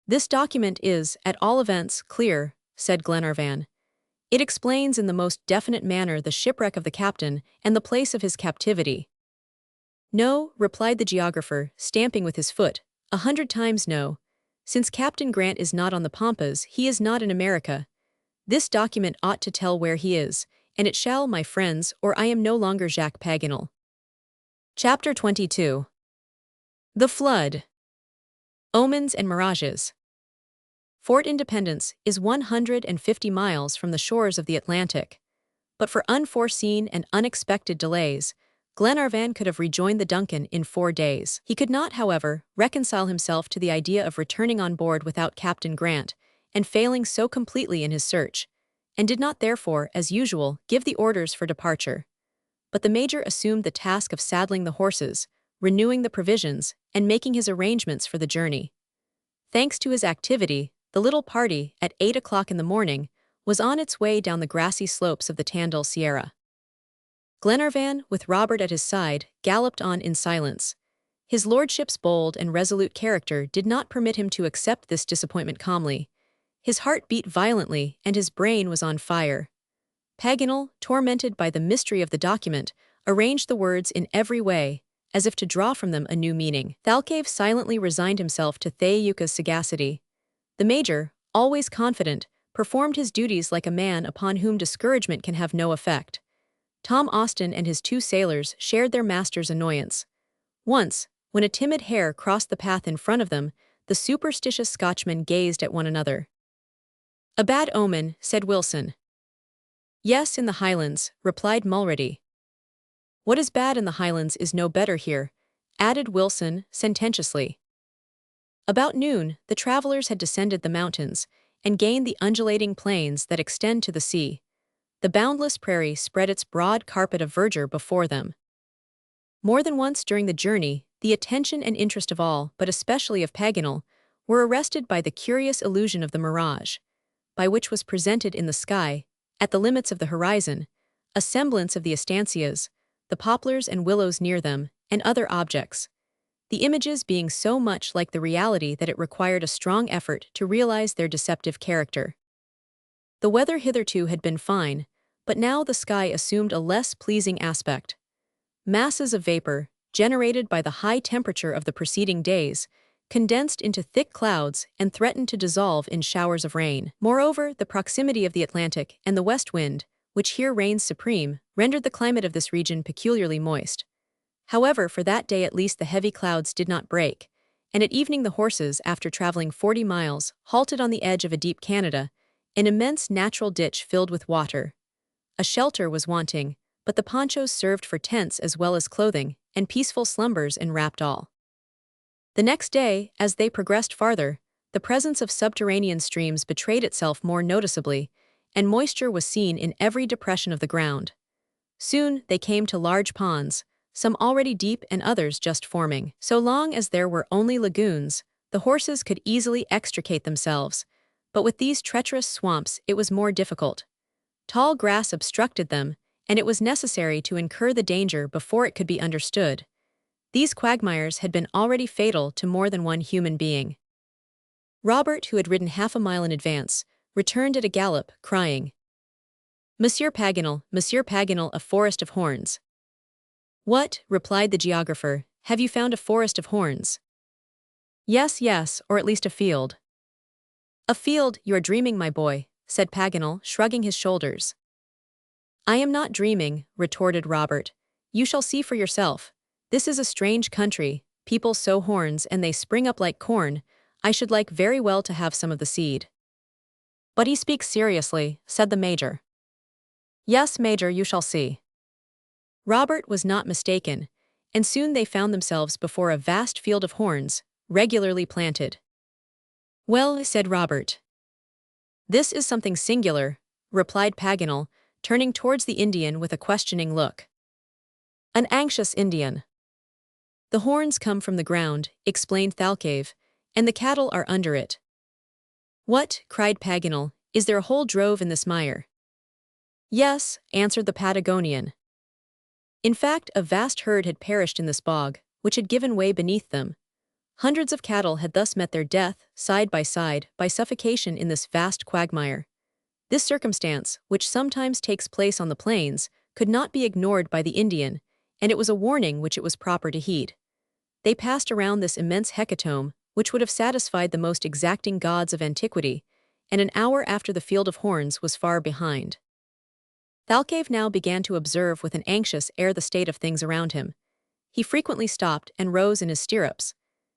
This document is, at all events, clear, said Glenarvan. It explains in the most definite manner the shipwreck of the captain and the place of his captivity. No, replied the geographer, stamping with his foot, 100 times no. Since Captain Grant is not on the Pampas, he is not in America. This document ought to tell where he is, and it shall, my friends, or I am no longer Jacques Paganel. Chapter 22. The Flood. Omens and Mirages. Fort Independence is 150 miles from the shores of the Atlantic. But for unforeseen and unexpected delays, Glenarvan could have rejoined the Duncan in 4 days. He could not, however, reconcile himself to the idea of returning on board without Captain Grant, and failing so completely in his search, and did not therefore, as usual, give the orders for departure. But the major assumed the task of saddling the horses, renewing the provisions, and making his arrangements for the journey. Thanks to his activity, the little party, at 8 o'clock in the morning, was on its way down the grassy slopes of the Tandil Sierra. Glenarvan, with Robert at his side, galloped on in silence. His lordship's bold and resolute character did not permit him to accept this disappointment calmly. His heart beat violently, and his brain was on fire. Paganel, tormented by the mystery of the document, arranged the words in every way, as if to draw from them a new meaning. Thalcave silently resigned himself to Thaouka's sagacity. The major, always confident, performed his duties like a man upon whom discouragement can have no effect. Tom Austin and his two sailors shared their master's annoyance. Once, when a timid hare crossed the path in front of them, the superstitious Scotchmen gazed at one another. "A bad omen," said Wilson. "Yes, in the Highlands," replied Mulready. "What is bad in the Highlands is no better here," added Wilson, sententiously. About noon, the travelers had descended the mountains and gained the undulating plains that extend to the sea. The boundless prairie spread its broad carpet of verdure before them. More than once during the journey, the attention and interest of all, but especially of Paganel, were arrested by the curious illusion of the mirage, by which was presented in the sky, at the limits of the horizon, a semblance of the estancias, the poplars and willows near them, and other objects, the images being so much like the reality that it required a strong effort to realize their deceptive character. The weather hitherto had been fine, but now the sky assumed a less pleasing aspect. Masses of vapor, generated by the high temperature of the preceding days, condensed into thick clouds and threatened to dissolve in showers of rain. Moreover, the proximity of the Atlantic and the west wind, which here reigns supreme, rendered the climate of this region peculiarly moist. However, for that day at least the heavy clouds did not break, and at evening the horses, after traveling 40 miles, halted on the edge of a deep Canada, an immense natural ditch filled with water. A shelter was wanting, but the ponchos served for tents as well as clothing, and peaceful slumbers enwrapped all. The next day, as they progressed farther, the presence of subterranean streams betrayed itself more noticeably, and moisture was seen in every depression of the ground. Soon they came to large ponds, some already deep and others just forming. So long as there were only lagoons, the horses could easily extricate themselves, but with these treacherous swamps it was more difficult. Tall grass obstructed them, and it was necessary to incur the danger before it could be understood. These quagmires had been already fatal to more than one human being. Robert, who had ridden half a mile in advance, returned at a gallop, crying, Monsieur Paganel, a forest of horns." "What," replied the geographer, "have you found a forest of horns?" Yes, or at least a field." "A field, you are dreaming, my boy," said Paganel, shrugging his shoulders. "I am not dreaming," retorted Robert. "You shall see for yourself. This is a strange country, people sow horns and they spring up like corn. I should like very well to have some of the seed." "But he speaks seriously," said the Major. "Yes, Major, you shall see." Robert was not mistaken, and soon they found themselves before a vast field of horns, regularly planted. "Well," said Robert. "This is something singular," replied Paganel, turning towards the Indian with a questioning look. "An anxious Indian." "The horns come from the ground," explained Thalcave, "and the cattle are under it." "What?" cried Paganel. "Is there a whole drove in this mire?" "Yes," answered the Patagonian. In fact, a vast herd had perished in this bog, which had given way beneath them. Hundreds of cattle had thus met their death, side, by suffocation in this vast quagmire. This circumstance, which sometimes takes place on the plains, could not be ignored by the Indian, and it was a warning which it was proper to heed. They passed around this immense hecatomb, which would have satisfied the most exacting gods of antiquity, and an hour after the field of horns was far behind. Thalcave now began to observe with an anxious air the state of things around him. He frequently stopped and rose in his stirrups.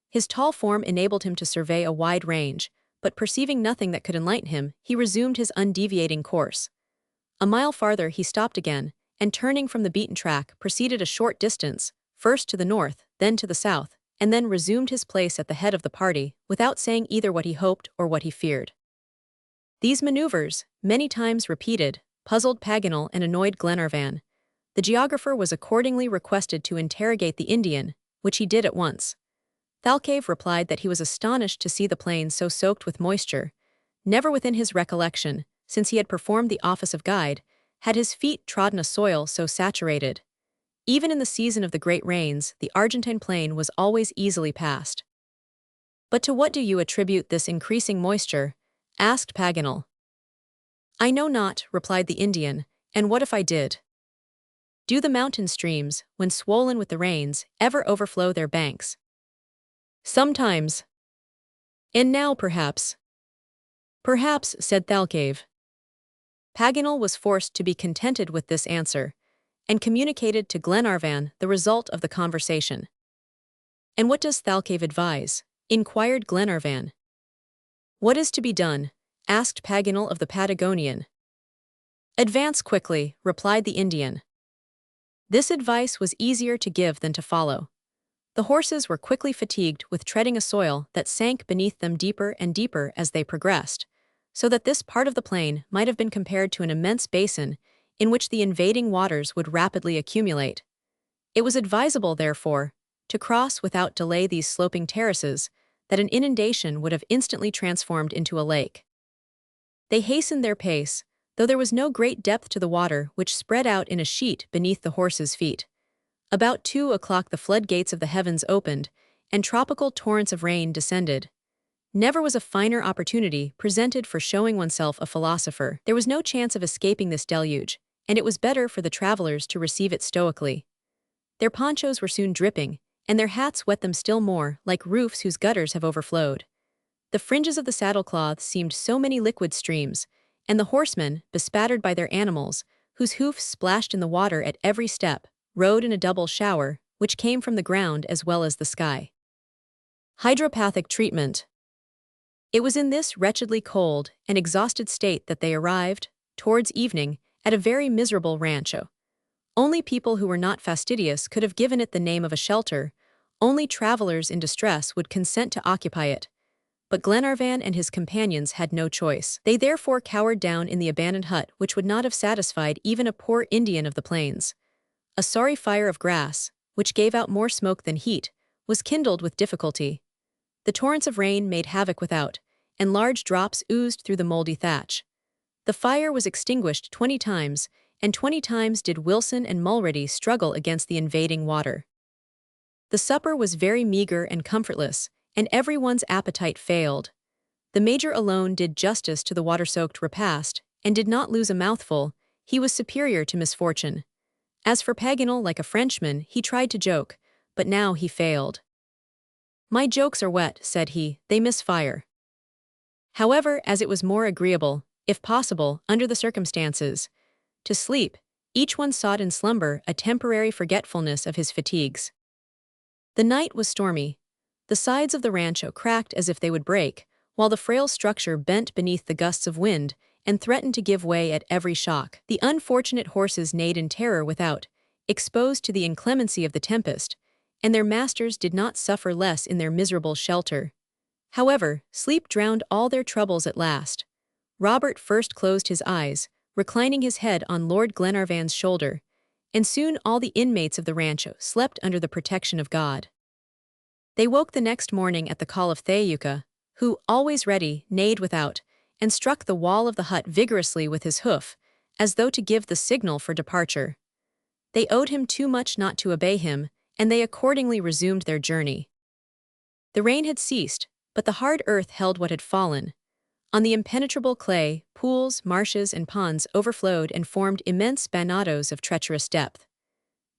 His tall form enabled him to survey a wide range, but perceiving nothing that could enlighten him, he resumed his undeviating course. A mile farther he stopped again, and turning from the beaten track, proceeded a short distance, first to the north, then to the south, and then resumed his place at the head of the party, without saying either what he hoped or what he feared. These maneuvers, many times repeated, puzzled Paganel and annoyed Glenarvan. The geographer was accordingly requested to interrogate the Indian, which he did at once. Thalcave replied that he was astonished to see the plain so soaked with moisture. Never within his recollection, since he had performed the office of guide, had his feet trodden a soil so saturated. Even in the season of the great rains, the Argentine plain was always easily passed. "But to what do you attribute this increasing moisture?" asked Paganel. "I know not," replied the Indian, "and what if I did? Do the mountain streams, when swollen with the rains, ever overflow their banks?" "Sometimes." "And now, perhaps?" "Perhaps," said Thalcave. Paganel was forced to be contented with this answer, and communicated to Glenarvan the result of the conversation. "And what does Thalcave advise?" inquired Glenarvan. "What is to be done?" asked Paganel of the Patagonian. "Advance quickly," replied the Indian. This advice was easier to give than to follow. The horses were quickly fatigued with treading a soil that sank beneath them deeper and deeper as they progressed, so that this part of the plain might have been compared to an immense basin in which the invading waters would rapidly accumulate. It was advisable, therefore, to cross without delay these sloping terraces that an inundation would have instantly transformed into a lake. They hastened their pace, though there was no great depth to the water which spread out in a sheet beneath the horses' feet. About 2 o'clock the floodgates of the heavens opened, and tropical torrents of rain descended. Never was a finer opportunity presented for showing oneself a philosopher. There was no chance of escaping this deluge, and it was better for the travelers to receive it stoically. Their ponchos were soon dripping, and their hats wet them still more, like roofs whose gutters have overflowed. The fringes of the saddlecloths seemed so many liquid streams, and the horsemen, bespattered by their animals, whose hoofs splashed in the water at every step, rode in a double shower, which came from the ground as well as the sky. Hydropathic treatment. It was in this wretchedly cold and exhausted state that they arrived, towards evening, at a very miserable rancho. Only people who were not fastidious could have given it the name of a shelter. Only travelers in distress would consent to occupy it. But Glenarvan and his companions had no choice. They therefore cowered down in the abandoned hut which would not have satisfied even a poor Indian of the plains. A sorry fire of grass, which gave out more smoke than heat, was kindled with difficulty. The torrents of rain made havoc without, and large drops oozed through the moldy thatch. The fire was extinguished 20 times, and 20 times did Wilson and Mulrady struggle against the invading water. The supper was very meager and comfortless, and everyone's appetite failed. The Major alone did justice to the water-soaked repast, and did not lose a mouthful. He was superior to misfortune. As for Paganel, like a Frenchman, he tried to joke, but now he failed. "My jokes are wet," said he, "they miss fire." However, as it was more agreeable, if possible, under the circumstances, to sleep, each one sought in slumber a temporary forgetfulness of his fatigues. The night was stormy. The sides of the rancho cracked as if they would break, while the frail structure bent beneath the gusts of wind and threatened to give way at every shock. The unfortunate horses neighed in terror without, exposed to the inclemency of the tempest, and their masters did not suffer less in their miserable shelter. However, sleep drowned all their troubles at last. Robert first closed his eyes, reclining his head on Lord Glenarvan's shoulder, and soon all the inmates of the rancho slept under the protection of God. They woke the next morning at the call of Thalcave, who, always ready, neighed without, and struck the wall of the hut vigorously with his hoof, as though to give the signal for departure. They owed him too much not to obey him, and they accordingly resumed their journey. The rain had ceased, but the hard earth held what had fallen. On the impenetrable clay, pools, marshes, and ponds overflowed and formed immense banados of treacherous depth.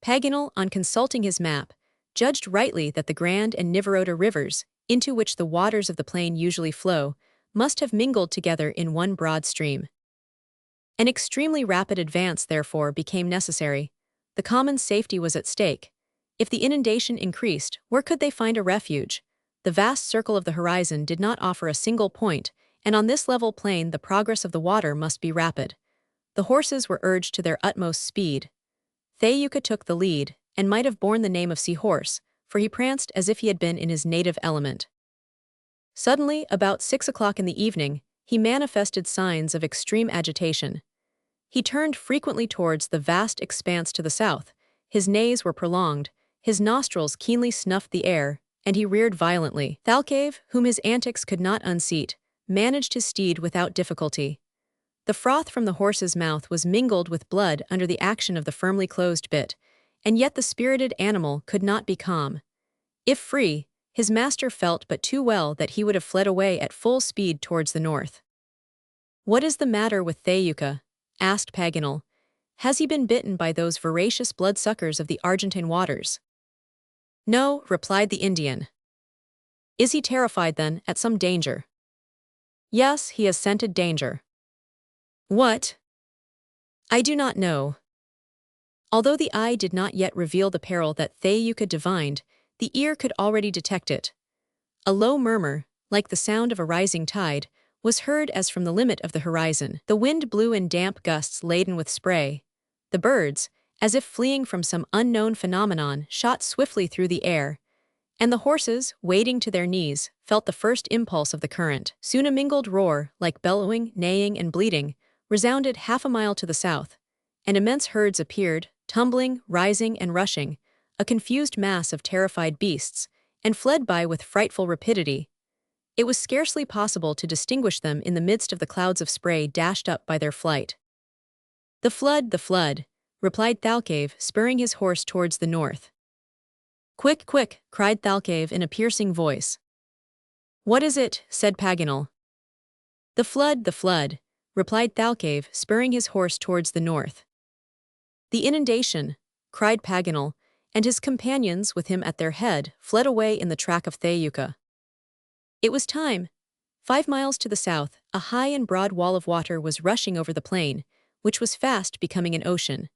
Paganel, on consulting his map, judged rightly that the Grand and Nivarota rivers, into which the waters of the plain usually flow, must have mingled together in one broad stream. An extremely rapid advance, therefore, became necessary. The common safety was at stake. If the inundation increased, where could they find a refuge? The vast circle of the horizon did not offer a single point, and on this level plain the progress of the water must be rapid. The horses were urged to their utmost speed. Thalcave took the lead, and might have borne the name of Seahorse, for he pranced as if he had been in his native element. Suddenly, about 6 o'clock in the evening, he manifested signs of extreme agitation. He turned frequently towards the vast expanse to the south, his neighs were prolonged, his nostrils keenly snuffed the air, and he reared violently. Thalcave, whom his antics could not unseat, managed his steed without difficulty. The froth from the horse's mouth was mingled with blood under the action of the firmly closed bit, and yet the spirited animal could not be calm. If free, his master felt but too well that he would have fled away at full speed towards the north. "What is the matter with Thalcave?" asked Paganel. "Has he been bitten by those voracious bloodsuckers of the Argentine waters?" "No," replied the Indian. "Is he terrified, then, at some danger?" "Yes, he has scented danger." "What?" "I do not know." Although the eye did not yet reveal the peril that Thayyuka divined, the ear could already detect it. A low murmur, like the sound of a rising tide, was heard as from the limit of the horizon. The wind blew in damp gusts laden with spray. The birds, as if fleeing from some unknown phenomenon, shot swiftly through the air, and the horses, wading to their knees, felt the first impulse of the current. Soon a mingled roar, like bellowing, neighing, and bleating, resounded half a mile to the south, and immense herds appeared, tumbling, rising, and rushing, a confused mass of terrified beasts, and fled by with frightful rapidity. It was scarcely possible to distinguish them in the midst of the clouds of spray dashed up by their flight. The flood," replied Thalcave, spurring his horse towards the north. Quick, quick, cried Thalcave in a piercing voice. What is it? Said Paganel. The flood, replied Thalcave, spurring his horse towards the north. The inundation, cried Paganel, and his companions, with him at their head, fled away in the track of Thayyuka. It was time. 5 miles to the south, a high and broad wall of water was rushing over the plain, which was fast becoming an ocean.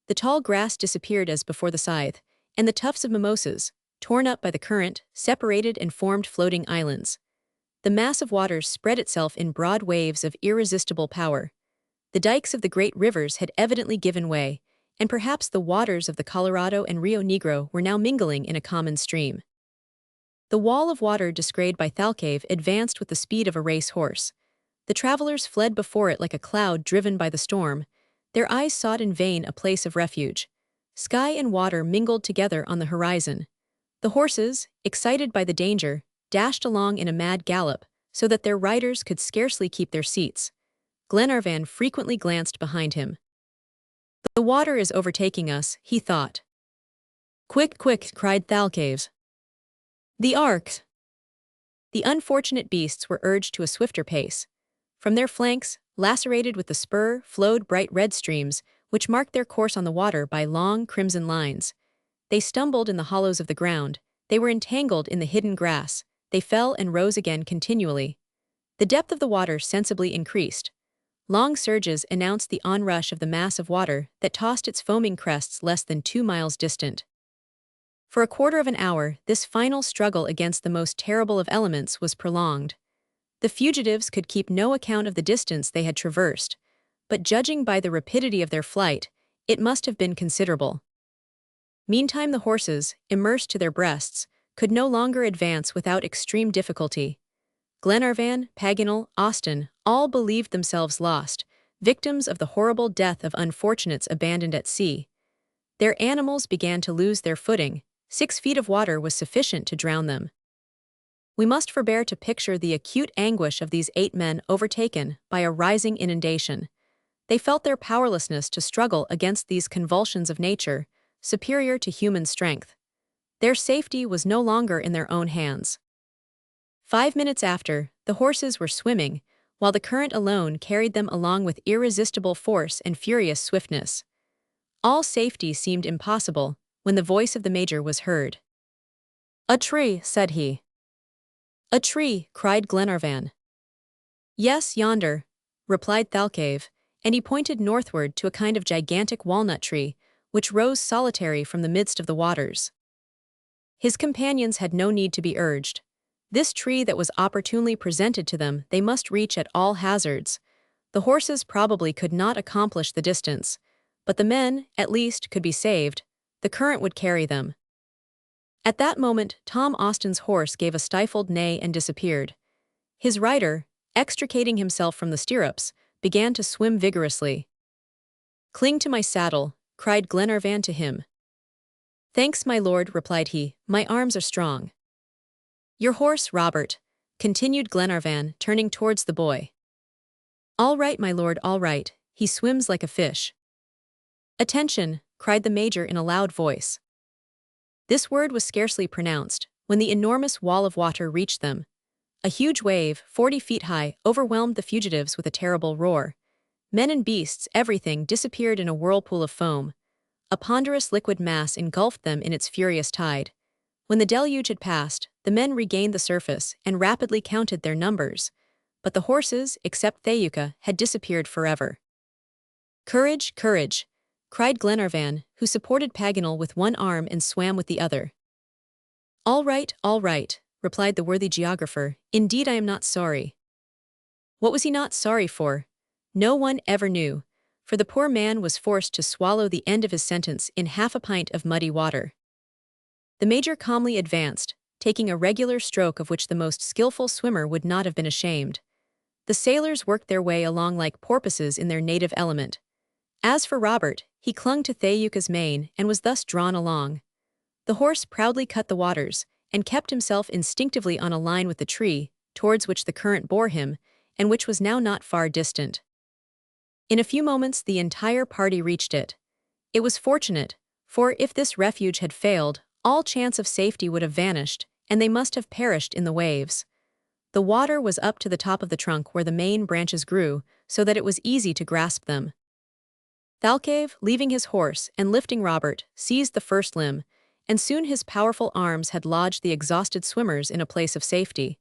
The tall grass disappeared as before the scythe, and the tufts of mimosas, torn up by the current, separated and formed floating islands. The mass of waters spread itself in broad waves of irresistible power. The dikes of the great rivers had evidently given way, and perhaps the waters of the Colorado and Rio Negro were now mingling in a common stream. The wall of water descried by Thalcave advanced with the speed of a race horse. The travelers fled before it like a cloud driven by the storm. Their eyes sought in vain a place of refuge. Sky and water mingled together on the horizon. The horses, excited by the danger, dashed along in a mad gallop, so that their riders could scarcely keep their seats. Glenarvan frequently glanced behind him. The water is overtaking us, he thought. Quick, quick, cried Thalcave. The arcs! The unfortunate beasts were urged to a swifter pace. From their flanks, lacerated with the spur, flowed bright red streams, which marked their course on the water by long crimson lines. They stumbled in the hollows of the ground, they were entangled in the hidden grass, they fell and rose again continually. The depth of the water sensibly increased. Long surges announced the onrush of the mass of water that tossed its foaming crests less than 2 miles distant. For a quarter of an hour, this final struggle against the most terrible of elements was prolonged. The fugitives could keep no account of the distance they had traversed, but judging by the rapidity of their flight, it must have been considerable. Meantime the horses, immersed to their breasts, could no longer advance without extreme difficulty. Glenarvan, Paganel, Austin, all believed themselves lost, victims of the horrible death of unfortunates abandoned at sea. Their animals began to lose their footing. 6 feet of water was sufficient to drown them. We must forbear to picture the acute anguish of these 8 men overtaken by a rising inundation. They felt their powerlessness to struggle against these convulsions of nature, superior to human strength. Their safety was no longer in their own hands. 5 minutes after, the horses were swimming, while the current alone carried them along with irresistible force and furious swiftness. All safety seemed impossible, when the voice of the Major was heard. "A tree," said he. "A tree," cried Glenarvan. "Yes, yonder," replied Thalcave, and he pointed northward to a kind of gigantic walnut tree, which rose solitary from the midst of the waters. His companions had no need to be urged. This tree that was opportunely presented to them they must reach at all hazards. The horses probably could not accomplish the distance, but the men, at least, could be saved. The current would carry them. At that moment, Tom Austin's horse gave a stifled neigh and disappeared. His rider, extricating himself from the stirrups, began to swim vigorously. "Cling to my saddle," cried Glenarvan to him. "Thanks, my lord," replied he, "my arms are strong." "Your horse, Robert," continued Glenarvan, turning towards the boy. "All right, my lord, all right, he swims like a fish." "Attention," cried the Major in a loud voice. This word was scarcely pronounced, when the enormous wall of water reached them. A huge wave, 40 feet high, overwhelmed the fugitives with a terrible roar. Men and beasts, everything, disappeared in a whirlpool of foam. A ponderous liquid mass engulfed them in its furious tide. When the deluge had passed, the men regained the surface and rapidly counted their numbers, but the horses, except Thayyuka, had disappeared forever. "Courage, courage!" cried Glenarvan, who supported Paganel with one arm and swam with the other. All right," replied the worthy geographer. "Indeed I am not sorry." What was he not sorry for? No one ever knew, for the poor man was forced to swallow the end of his sentence in half a pint of muddy water. The major calmly advanced, taking a regular stroke of which the most skillful swimmer would not have been ashamed. The sailors worked their way along like porpoises in their native element. As for Robert, he clung to Thayuka's mane and was thus drawn along. The horse proudly cut the waters, and kept himself instinctively on a line with the tree, towards which the current bore him, and which was now not far distant. In a few moments the entire party reached it. It was fortunate, for if this refuge had failed, all chance of safety would have vanished, and they must have perished in the waves. The water was up to the top of the trunk where the main branches grew, so that it was easy to grasp them. Thalcave, leaving his horse and lifting Robert, seized the first limb, and soon his powerful arms had lodged the exhausted swimmers in a place of safety.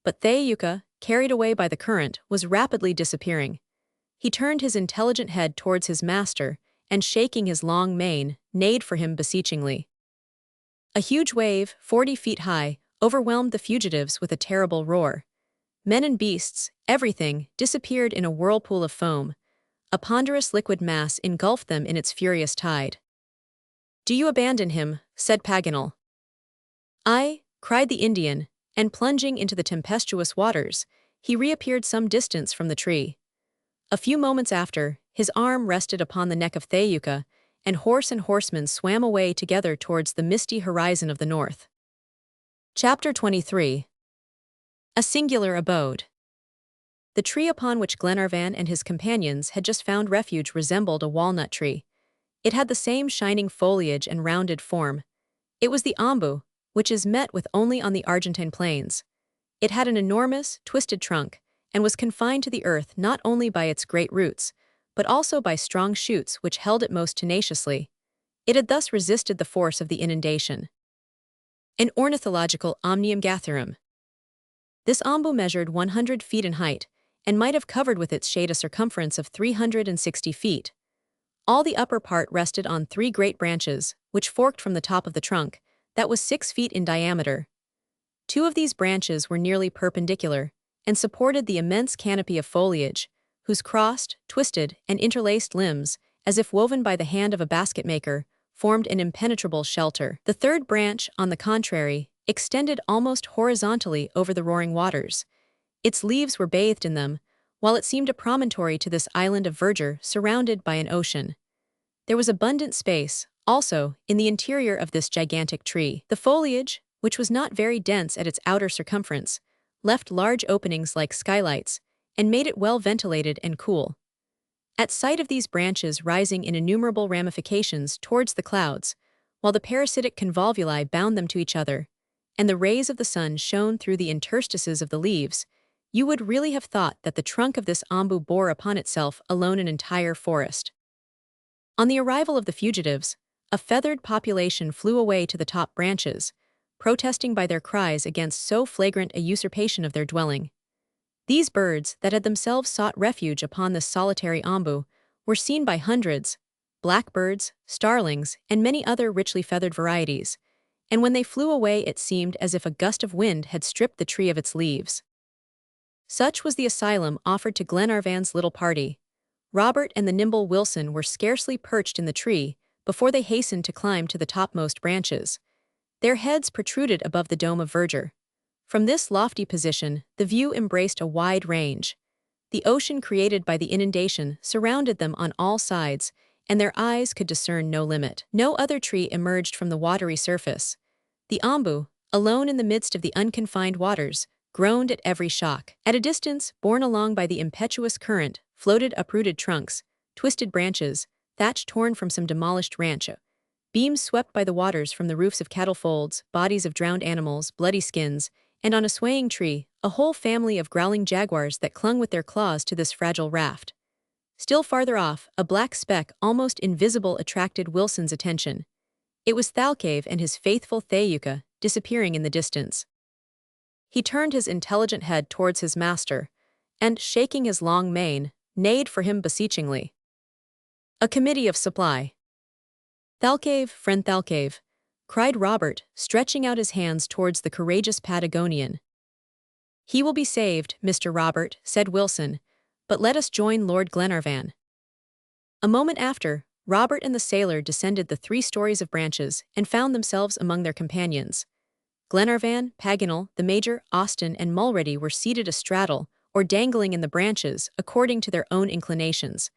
But Thayuka, carried away by the current, was rapidly disappearing. He turned his intelligent head towards his master, and shaking his long mane, neighed for him beseechingly. A huge wave, 40 feet high, overwhelmed the fugitives with a terrible roar. Men and beasts, everything, disappeared in a whirlpool of foam. A ponderous liquid mass engulfed them in its furious tide. "Do you abandon him?" said Paganel. "Aye," cried the Indian, and plunging into the tempestuous waters, he reappeared some distance from the tree. A few moments after, his arm rested upon the neck of Thayuka, and horseman swam away together towards the misty horizon of the north. Chapter 23. A Singular Abode. The tree upon which Glenarvan and his companions had just found refuge resembled a walnut tree. It had the same shining foliage and rounded form. It was the ombu, which is met with only on the Argentine plains. It had an enormous, twisted trunk, and was confined to the earth not only by its great roots, but also by strong shoots which held it most tenaciously. It had thus resisted the force of the inundation. An ornithological omnium gatherum. This ombu measured 100 feet in height, and might have covered with its shade a circumference of 360 feet. All the upper part rested on 3 great branches, which forked from the top of the trunk, that was 6 feet in diameter. 2 of these branches were nearly perpendicular, and supported the immense canopy of foliage, whose crossed, twisted, and interlaced limbs, as if woven by the hand of a basket-maker, formed an impenetrable shelter. The third branch, on the contrary, extended almost horizontally over the roaring waters. Its leaves were bathed in them, while it seemed a promontory to this island of verdure surrounded by an ocean. There was abundant space, also, in the interior of this gigantic tree. The foliage, which was not very dense at its outer circumference, left large openings like skylights, and made it well ventilated and cool. At sight of these branches rising in innumerable ramifications towards the clouds, while the parasitic convolvuli bound them to each other, and the rays of the sun shone through the interstices of the leaves, you would really have thought that the trunk of this ombu bore upon itself alone an entire forest. On the arrival of the fugitives, a feathered population flew away to the top branches, protesting by their cries against so flagrant a usurpation of their dwelling. These birds, that had themselves sought refuge upon this solitary ombu, were seen by hundreds, blackbirds, starlings, and many other richly feathered varieties, and when they flew away it seemed as if a gust of wind had stripped the tree of its leaves. Such was the asylum offered to Glenarvan's little party. Robert and the nimble Wilson were scarcely perched in the tree before they hastened to climb to the topmost branches. Their heads protruded above the dome of verdure. From this lofty position, the view embraced a wide range. The ocean created by the inundation surrounded them on all sides, and their eyes could discern no limit. No other tree emerged from the watery surface. The ombu, alone in the midst of the unconfined waters, groaned at every shock. At a distance, borne along by the impetuous current, floated uprooted trunks, twisted branches, thatch torn from some demolished ranch, beams swept by the waters from the roofs of cattle folds, bodies of drowned animals, bloody skins, and on a swaying tree, a whole family of growling jaguars that clung with their claws to this fragile raft. Still farther off, a black speck almost invisible attracted Wilson's attention. It was Thalcave and his faithful Thayuka, disappearing in the distance. He turned his intelligent head towards his master, and, shaking his long mane, neighed for him beseechingly. A committee of supply. Thalcave, friend Thalcave, cried Robert, stretching out his hands towards the courageous Patagonian. He will be saved, Mr. Robert, said Wilson, but let us join Lord Glenarvan. A moment after, Robert and the sailor descended the 3 stories of branches and found themselves among their companions. Glenarvan, Paganel, the Major, Austen, and Mulready were seated astraddle, or dangling in the branches, according to their own inclinations.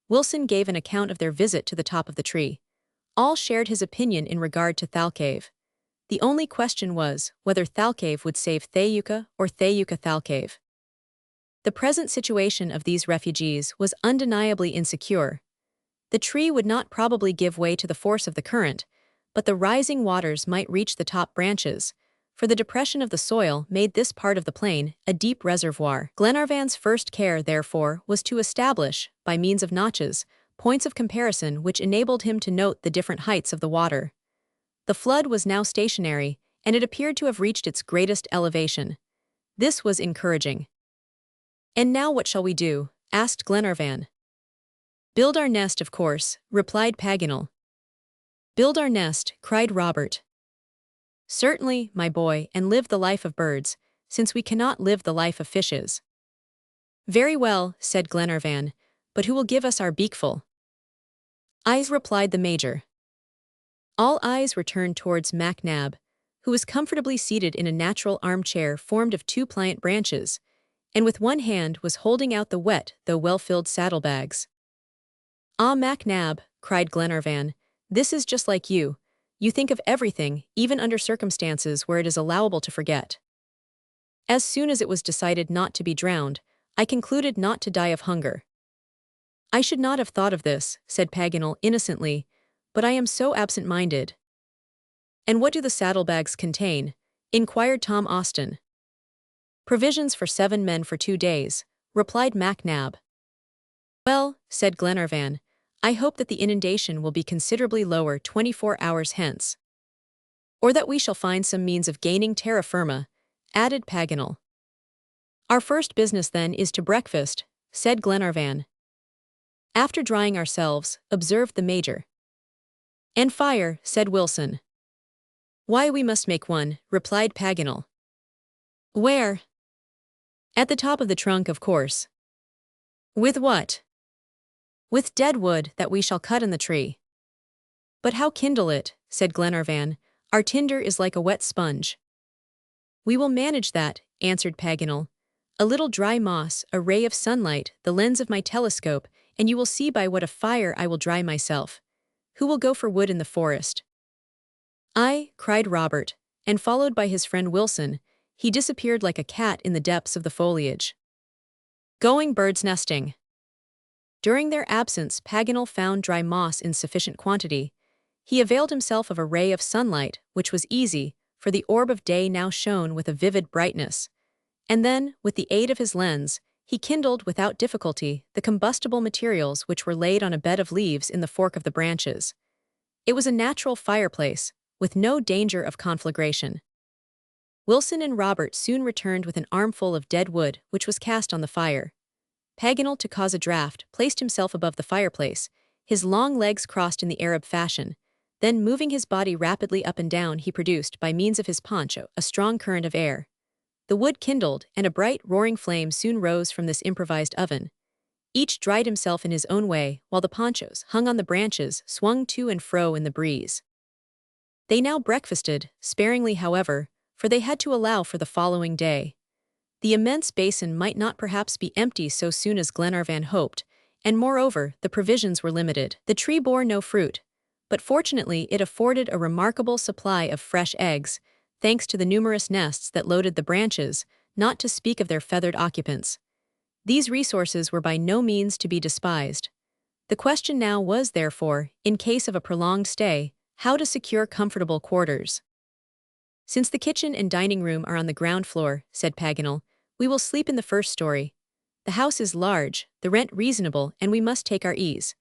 Wilson gave an account of their visit to the top of the tree. All shared his opinion in regard to Thalcave. The only question was whether Thalcave would save Thayuka or Thayuka Thalcave. The present situation of these refugees was undeniably insecure. The tree would not probably give way to the force of the current, but the rising waters might reach the top branches, for the depression of the soil made this part of the plain a deep reservoir. Glenarvan's first care, therefore, was to establish, by means of notches, points of comparison which enabled him to note the different heights of the water. The flood was now stationary, and it appeared to have reached its greatest elevation. This was encouraging. "And now what shall we do?" asked Glenarvan. "Build our nest, of course," replied Paganel. "Build our nest," cried Robert. "Certainly, my boy, and live the life of birds, since we cannot live the life of fishes." "Very well," said Glenarvan, "but who will give us our beakful?" "I," replied the Major. All eyes were turned towards Mac Nab, who was comfortably seated in a natural armchair formed of 2 pliant branches, and with one hand was holding out the wet though well-filled saddlebags. "Ah, Mac Nab," cried Glenarvan, "this is just like you. You think of everything, even under circumstances where it is allowable to forget. As soon as it was decided not to be drowned, I concluded not to die of hunger." "I should not have thought of this," said Paganel innocently, "but I am so absent-minded." "And what do the saddlebags contain?" inquired Tom Austin. "Provisions for 7 men for 2 days," replied Mac Nab. "Well," said Glenarvan, "I hope that the inundation will be considerably lower 24 hours hence." "Or that we shall find some means of gaining terra firma," added Paganel. "Our first business then is to breakfast," said Glenarvan. "After drying ourselves," observed the Major. "And fire," said Wilson. "Why, we must make one," replied Paganel. "Where?" "At the top of the trunk, of course." "With what?" "With dead wood that we shall cut in the tree." "But how kindle it?" said Glenarvan. "Our tinder is like a wet sponge." "We will manage that," answered Paganel. "A little dry moss, a ray of sunlight, the lens of my telescope, and you will see by what a fire I will dry myself. Who will go for wood in the forest?" "I," cried Robert, and followed by his friend Wilson, he disappeared like a cat in the depths of the foliage. Going birds nesting. During their absence, Paganel found dry moss in sufficient quantity. He availed himself of a ray of sunlight, which was easy, for the orb of day now shone with a vivid brightness. And then, with the aid of his lens, he kindled without difficulty the combustible materials which were laid on a bed of leaves in the fork of the branches. It was a natural fireplace, with no danger of conflagration. Wilson and Robert soon returned with an armful of dead wood which was cast on the fire. Paganel, to cause a draught, placed himself above the fireplace, his long legs crossed in the Arab fashion. Then, moving his body rapidly up and down, he produced, by means of his poncho, a strong current of air. The wood kindled, and a bright, roaring flame soon rose from this improvised oven. Each dried himself in his own way, while the ponchos, hung on the branches, swung to and fro in the breeze. They now breakfasted, sparingly however, for they had to allow for the following day. The immense basin might not perhaps be empty so soon as Glenarvan hoped, and moreover, the provisions were limited. The tree bore no fruit, but fortunately it afforded a remarkable supply of fresh eggs, thanks to the numerous nests that loaded the branches, not to speak of their feathered occupants. These resources were by no means to be despised. The question now was, therefore, in case of a prolonged stay, how to secure comfortable quarters. "Since the kitchen and dining room are on the ground floor," said Paganel, "we will sleep in the first story. The house is large, the rent reasonable, and we must take our ease.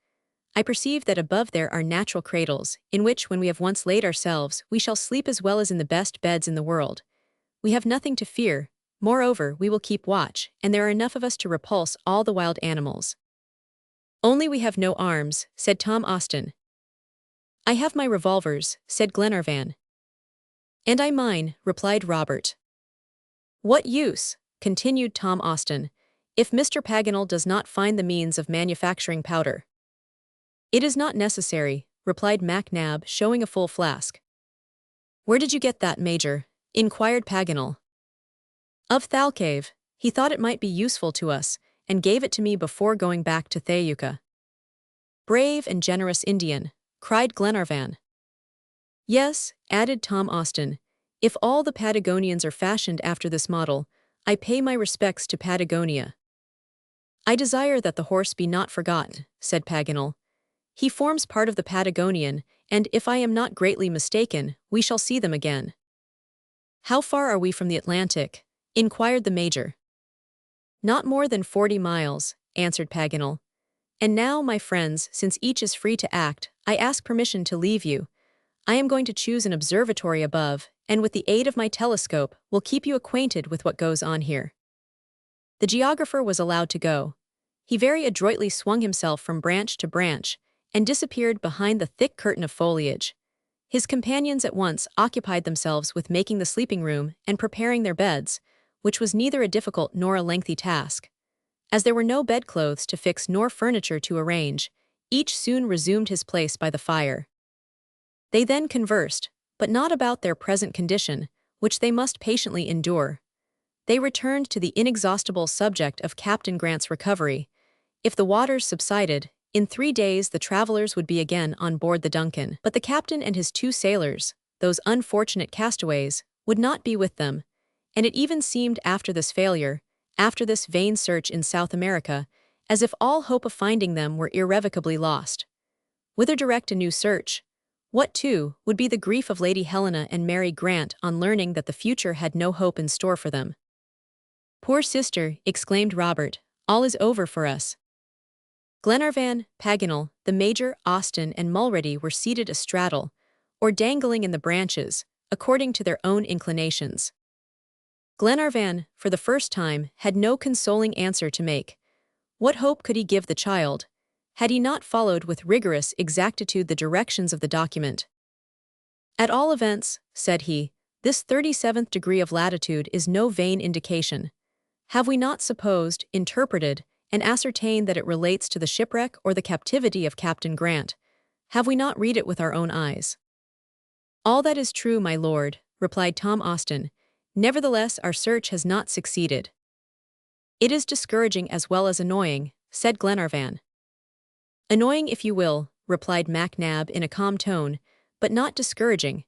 I perceive that above there are natural cradles, in which, when we have once laid ourselves, we shall sleep as well as in the best beds in the world. We have nothing to fear. Moreover, we will keep watch, and there are enough of us to repulse all the wild animals." "Only we have no arms," said Tom Austin. "I have my revolvers," said Glenarvan. "And I mine," replied Robert. "What use," continued Tom Austin, "if Mr. Paganel does not find the means of manufacturing powder?" "It is not necessary," replied Mac Nab, showing a full flask. "Where did you get that, Major?" inquired Paganel. "Of Thalcave. He thought it might be useful to us, and gave it to me before going back to Thayuka." "Brave and generous Indian," cried Glenarvan. "Yes," added Tom Austin, "if all the Patagonians are fashioned after this model, I pay my respects to Patagonia." "I desire that the horse be not forgotten," said Paganel. "He forms part of the Patagonian, and if I am not greatly mistaken, we shall see them again." "How far are we from the Atlantic?" inquired the Major. "Not more than 40 miles," answered Paganel. "And now, my friends, since each is free to act, I ask permission to leave you. I am going to choose an observatory above, and with the aid of my telescope, will keep you acquainted with what goes on here." The geographer was allowed to go. He very adroitly swung himself from branch to branch, and disappeared behind the thick curtain of foliage. His companions at once occupied themselves with making the sleeping room and preparing their beds, which was neither a difficult nor a lengthy task. As there were no bedclothes to fix nor furniture to arrange, each soon resumed his place by the fire. They then conversed, but not about their present condition, which they must patiently endure. They returned to the inexhaustible subject of Captain Grant's recovery. If the waters subsided, in 3 days the travelers would be again on board the Duncan. But the captain and his 2 sailors, those unfortunate castaways, would not be with them, and it even seemed after this failure, after this vain search in South America, as if all hope of finding them were irrevocably lost. Whither direct a new search? What, too, would be the grief of Lady Helena and Mary Grant on learning that the future had no hope in store for them? "Poor sister," exclaimed Robert, "all is over for us." Glenarvan, Paganel, the Major, Austin, and Mulrady were seated astraddle, or dangling in the branches, according to their own inclinations. Glenarvan, for the first time, had no consoling answer to make. What hope could he give the child, had he not followed with rigorous exactitude the directions of the document? "At all events," said he, "this 37th degree of latitude is no vain indication. Have we not supposed, interpreted, and ascertained that it relates to the shipwreck or the captivity of Captain Grant? Have we not read it with our own eyes?" "All that is true, my lord," replied Tom Austin. "Nevertheless, our search has not succeeded." "It is discouraging as well as annoying," said Glenarvan. "Annoying if you will," replied Mac Nab in a calm tone, "but not discouraging.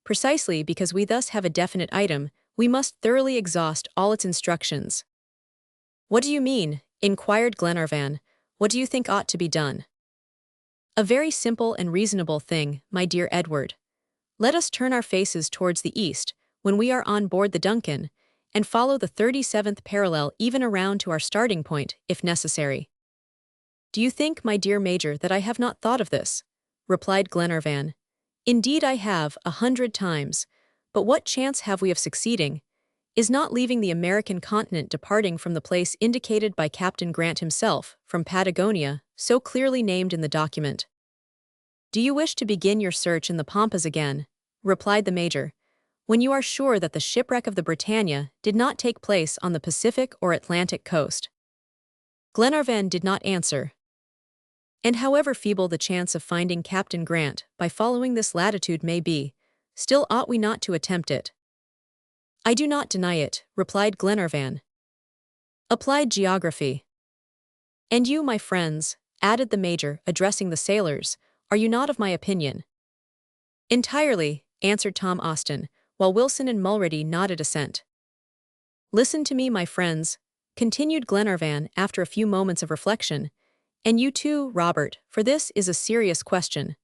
Precisely because we thus have a definite item, we must thoroughly exhaust all its instructions." "What do you mean?" inquired Glenarvan. "What do you think ought to be done?" "A very simple and reasonable thing, my dear Edward. Let us turn our faces towards the east, when we are on board the Duncan, and follow the 37th parallel even around to our starting point, if necessary." "Do you think, my dear Major, that I have not thought of this?" replied Glenarvan. "Indeed I have, 100 times, but what chance have we of succeeding? Is not leaving the American continent departing from the place indicated by Captain Grant himself, from Patagonia, so clearly named in the document?" "Do you wish to begin your search in the Pampas again?" replied the Major, "when you are sure that the shipwreck of the Britannia did not take place on the Pacific or Atlantic coast?" Glenarvan did not answer. "And however feeble the chance of finding Captain Grant by following this latitude may be, still ought we not to attempt it?" "I do not deny it," replied Glenarvan. "Applied geography." "And you, my friends," added the Major, addressing the sailors, "are you not of my opinion?" "Entirely," answered Tom Austin, while Wilson and Mulrady nodded assent. "Listen to me, my friends," continued Glenarvan after a few moments of reflection, "and you too, Robert, for this is a serious question.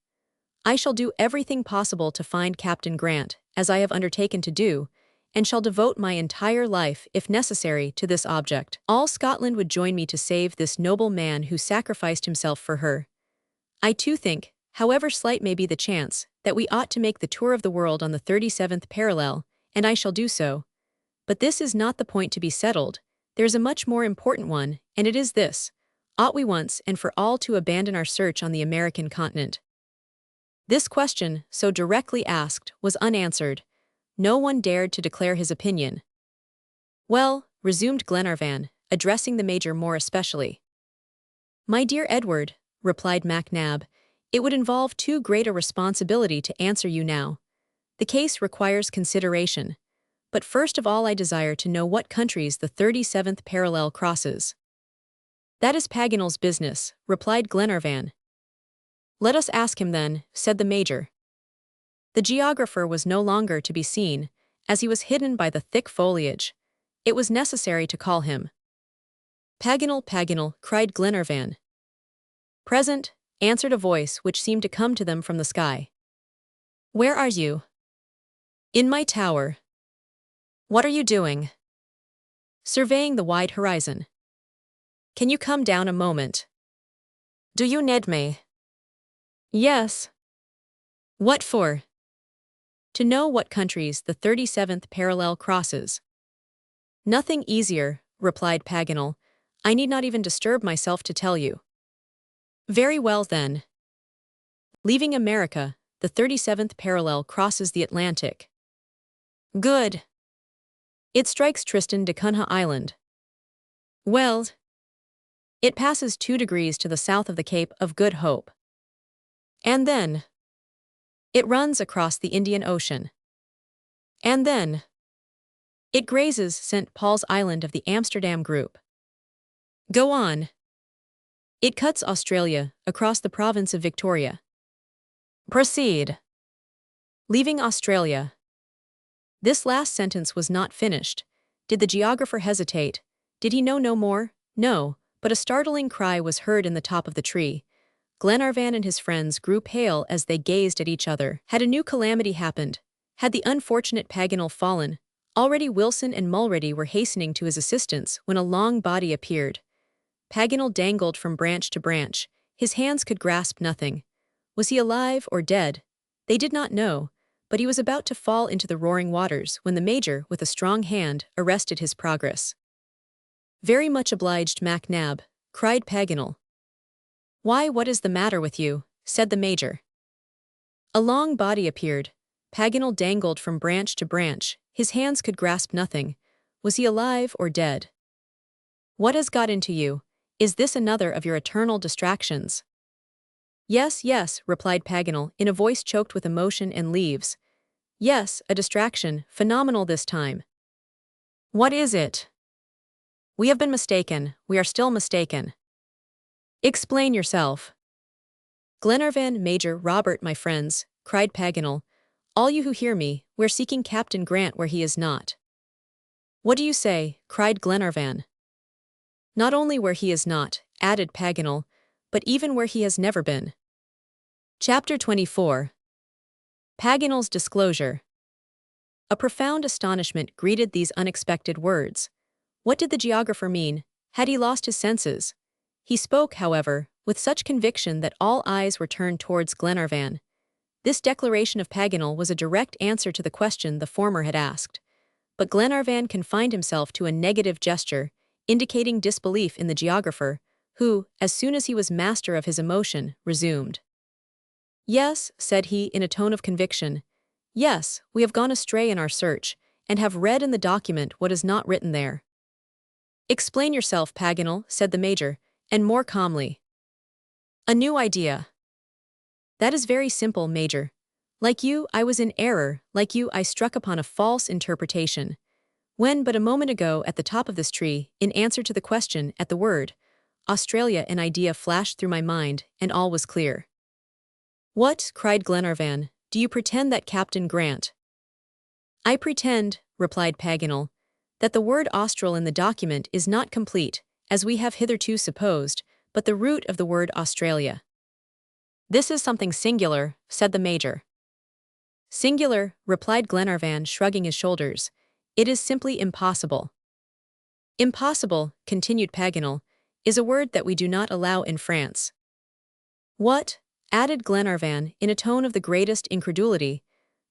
I shall do everything possible to find Captain Grant, as I have undertaken to do, and shall devote my entire life, if necessary, to this object. All Scotland would join me to save this noble man who sacrificed himself for her. I too think, however slight may be the chance, that we ought to make the tour of the world on the 37th parallel, and I shall do so. But this is not the point to be settled. There is a much more important one, and it is this: ought we once and for all to abandon our search on the American continent? This question, so directly asked, was unanswered. No one dared to declare his opinion. "Well," resumed Glenarvan, addressing the Major more especially. "My dear Edward," replied MacNab, "it would involve too great a responsibility to answer you now. The case requires consideration. But first of all I desire to know what countries the 37th parallel crosses." "That is Paganel's business," replied Glenarvan. "Let us ask him then," said the Major. The geographer was no longer to be seen, as he was hidden by the thick foliage. It was necessary to call him. "Paganel, Paganel," cried Glenarvan. "Present," answered a voice which seemed to come to them from the sky. "Where are you?" "In my tower." "What are you doing?" "Surveying the wide horizon." "Can you come down a moment?" "Do you need me?" "Yes." "What for?" "To know what countries the 37th parallel crosses." "Nothing easier," replied Paganel. "I need not even disturb myself to tell you." "Very well then. Leaving America, the 37th parallel crosses the Atlantic." "Good." "It strikes Tristan da Cunha Island." "Well." "It passes 2 degrees to the south of the Cape of Good Hope." "And then?" "It runs across the Indian Ocean." "And then?" "It grazes St. Paul's Island of the Amsterdam Group." "Go on." "It cuts Australia across the province of Victoria." "Proceed." "Leaving Australia." This last sentence was not finished. Did the geographer hesitate? Did he know no more? No, but a startling cry was heard in the top of the tree. Glenarvan and his friends grew pale as they gazed at each other. Had a new calamity happened? Had the unfortunate Paganel fallen? Already Wilson and Mulrady were hastening to his assistance when a long body appeared. Paganel dangled from branch to branch. His hands could grasp nothing. Was he alive or dead? They did not know, but he was about to fall into the roaring waters when the Major, with a strong hand, arrested his progress. "Very much obliged, MacNab," cried Paganel. "Why, what is the matter with you?" said the Major. A long body appeared. Paganel dangled from branch to branch. His hands could grasp nothing. Was he alive or dead? "What has got into you? Is this another of your eternal distractions?" "Yes, yes," replied Paganel, in a voice choked with emotion and leaves. "Yes, a distraction, phenomenal this time." "What is it?" "We have been mistaken. We are still mistaken." "Explain yourself." "Glenarvan, Major, Robert, my friends," cried Paganel. "All you who hear me, we're seeking Captain Grant where he is not." "What do you say?" cried Glenarvan. "Not only where he is not," added Paganel, "but even where he has never been." Chapter 24. Paganel's disclosure. A profound astonishment greeted these unexpected words. What did the geographer mean? Had he lost his senses? He spoke, however, with such conviction that all eyes were turned towards Glenarvan. This declaration of Paganel was a direct answer to the question the former had asked. But Glenarvan confined himself to a negative gesture, indicating disbelief in the geographer, who, as soon as he was master of his emotion, resumed. "Yes," said he in a tone of conviction. "Yes, we have gone astray in our search, and have read in the document what is not written there." "Explain yourself, Paganel," said the Major, and more calmly. "A new idea." "That is very simple, Major. Like you, I was in error. Like you, I struck upon a false interpretation. When but a moment ago at the top of this tree, in answer to the question, at the word Australia, an idea flashed through my mind, and all was clear." "What," cried Glenarvan, "do you pretend that Captain Grant—" "I pretend," replied Paganel, "that the word Austral in the document is not complete, as we have hitherto supposed, but the root of the word Australia." "This is something singular," said the Major. "Singular," replied Glenarvan, shrugging his shoulders. "It is simply impossible." "Impossible," continued Paganel, "is a word that we do not allow in France." "What?" added Glenarvan, in a tone of the greatest incredulity.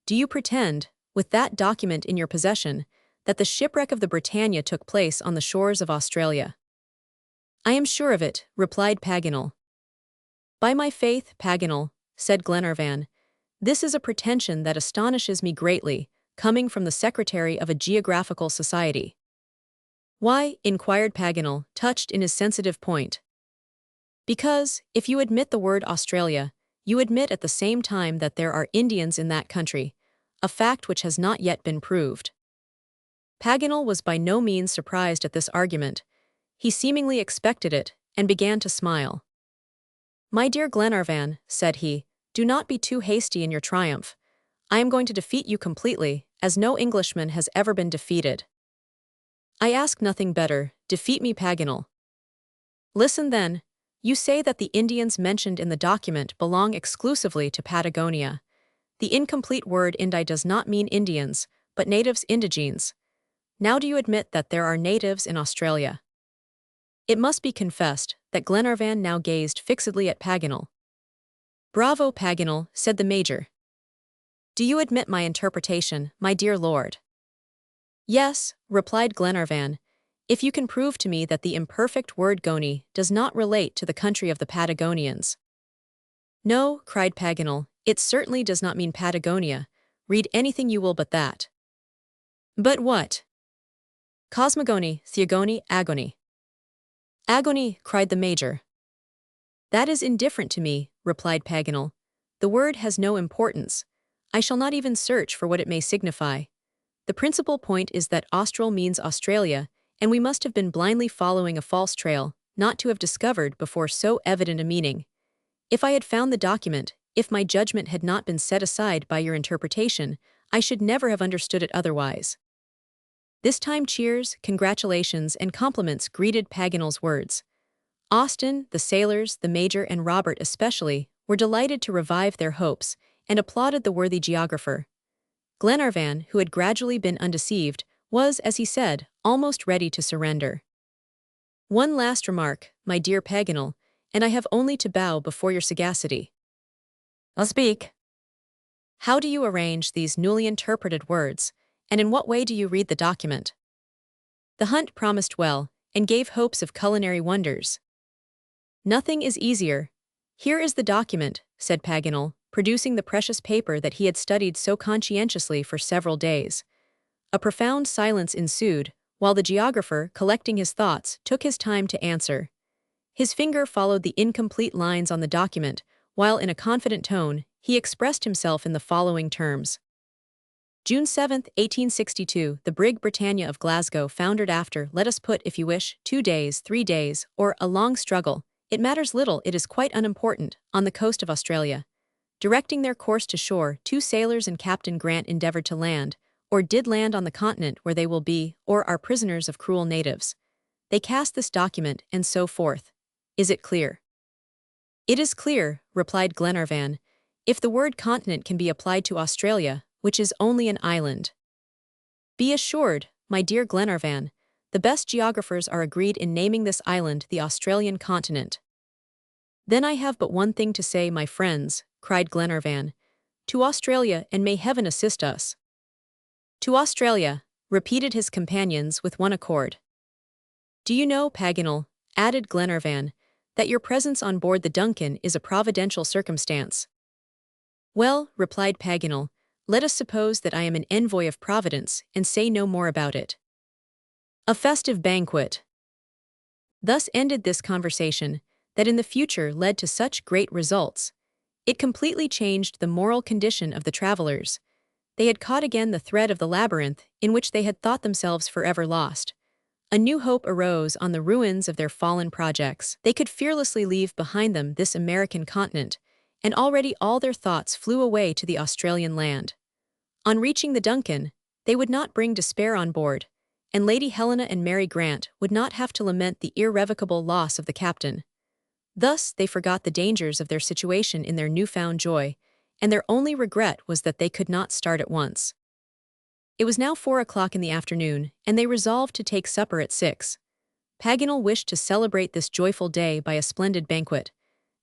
"Do you pretend, with that document in your possession, that the shipwreck of the Britannia took place on the shores of Australia?" "I am sure of it," replied Paganel. "By my faith, Paganel," said Glenarvan, This is a pretension that astonishes me greatly, coming from the secretary of a geographical society. Why? Inquired Paganel, touched in his sensitive point. Because, if you admit the word Australia, you admit at the same time that there are Indians in that country, a fact which has not yet been proved. Paganel was by no means surprised at this argument. He seemingly expected it, and began to smile. "My dear Glenarvan," said he, "do not be too hasty in your triumph. I am going to defeat you completely, as no Englishman has ever been defeated. I ask nothing better, defeat me, Paganel. Listen then. You say that the Indians mentioned in the document belong exclusively to Patagonia. The incomplete word Indi does not mean Indians, but natives indigenes. Now do you admit that there are natives in Australia?" It must be confessed that Glenarvan now gazed fixedly at Paganel. "Bravo, Paganel," said the Major. "Do you admit my interpretation, my dear lord?" "Yes," replied Glenarvan, "if you can prove to me that the imperfect word Goni does not relate to the country of the Patagonians." "No," cried Paganel, "it certainly does not mean Patagonia. Read anything you will but that." "But what?" "Cosmogony, Theogony, Agony." "Agony," cried the Major. "That is indifferent to me," replied Paganel. "The word has no importance. I shall not even search for what it may signify. The principal point is that Austral means Australia, and we must have been blindly following a false trail, not to have discovered before so evident a meaning. If I had found the document, if my judgment had not been set aside by your interpretation, I should never have understood it otherwise." This time cheers, congratulations, and compliments greeted Paganel's words. Austin, the sailors, the Major, and Robert especially, were delighted to revive their hopes, and applauded the worthy geographer. Glenarvan, who had gradually been undeceived, was, as he said, almost ready to surrender. "One last remark, my dear Paganel, and I have only to bow before your sagacity." "I'll speak." "How do you arrange these newly interpreted words, and in what way do you read the document?" The hunt promised well, and gave hopes of culinary wonders. "Nothing is easier. Here is the document," said Paganel, producing the precious paper that he had studied so conscientiously for several days. A profound silence ensued, while the geographer, collecting his thoughts, took his time to answer. His finger followed the incomplete lines on the document, while in a confident tone, he expressed himself in the following terms. June 7, 1862, the brig Britannia of Glasgow foundered after, let us put, if you wish, 2 days, 3 days, or a long struggle. It matters little, it is quite unimportant, on the coast of Australia. Directing their course to shore, 2 sailors and Captain Grant endeavored to land, or did land on the continent where they will be, or are prisoners of cruel natives. They cast this document, and so forth. Is it clear? "It is clear," replied Glenarvan, "if the word continent can be applied to Australia, which is only an island. Be assured, my dear Glenarvan, the best geographers are agreed in naming this island the Australian continent." "Then I have but one thing to say, my friends," cried Glenarvan. "To Australia, and may Heaven assist us." "To Australia," repeated his companions with one accord. "Do you know, Paganel," added Glenarvan, "that your presence on board the Duncan is a providential circumstance?" "Well," replied Paganel, "let us suppose that I am an envoy of Providence, and say no more about it." A festive banquet. Thus ended this conversation, that in the future led to such great results. It completely changed the moral condition of the travelers. They had caught again the thread of the labyrinth in which they had thought themselves forever lost. A new hope arose on the ruins of their fallen projects. They could fearlessly leave behind them this American continent, and already all their thoughts flew away to the Australian land. On reaching the Duncan, they would not bring despair on board, and Lady Helena and Mary Grant would not have to lament the irrevocable loss of the captain. Thus they forgot the dangers of their situation in their newfound joy, and their only regret was that they could not start at once. It was now 4 o'clock in the afternoon, and they resolved to take supper at 6. Paganel wished to celebrate this joyful day by a splendid banquet.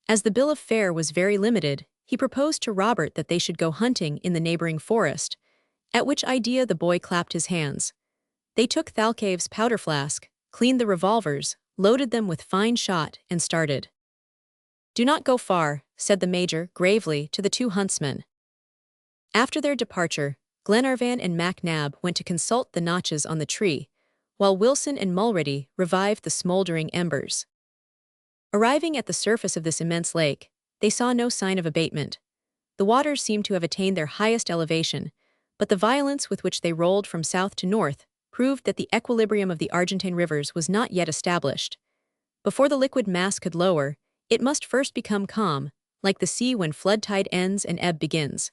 As the bill of fare was very limited, he proposed to Robert that they should go hunting in the neighboring forest, at which idea the boy clapped his hands. They took Thalcave's powder flask, cleaned the revolvers, loaded them with fine shot, and started. "Do not go far," said the Major, gravely, to the 2 huntsmen. After their departure, Glenarvan and MacNab went to consult the notches on the tree, while Wilson and Mulrady revived the smoldering embers. Arriving at the surface of this immense lake, they saw no sign of abatement. The waters seemed to have attained their highest elevation, but the violence with which they rolled from south to north proved that the equilibrium of the Argentine rivers was not yet established. Before the liquid mass could lower, it must first become calm, like the sea when flood tide ends and ebb begins.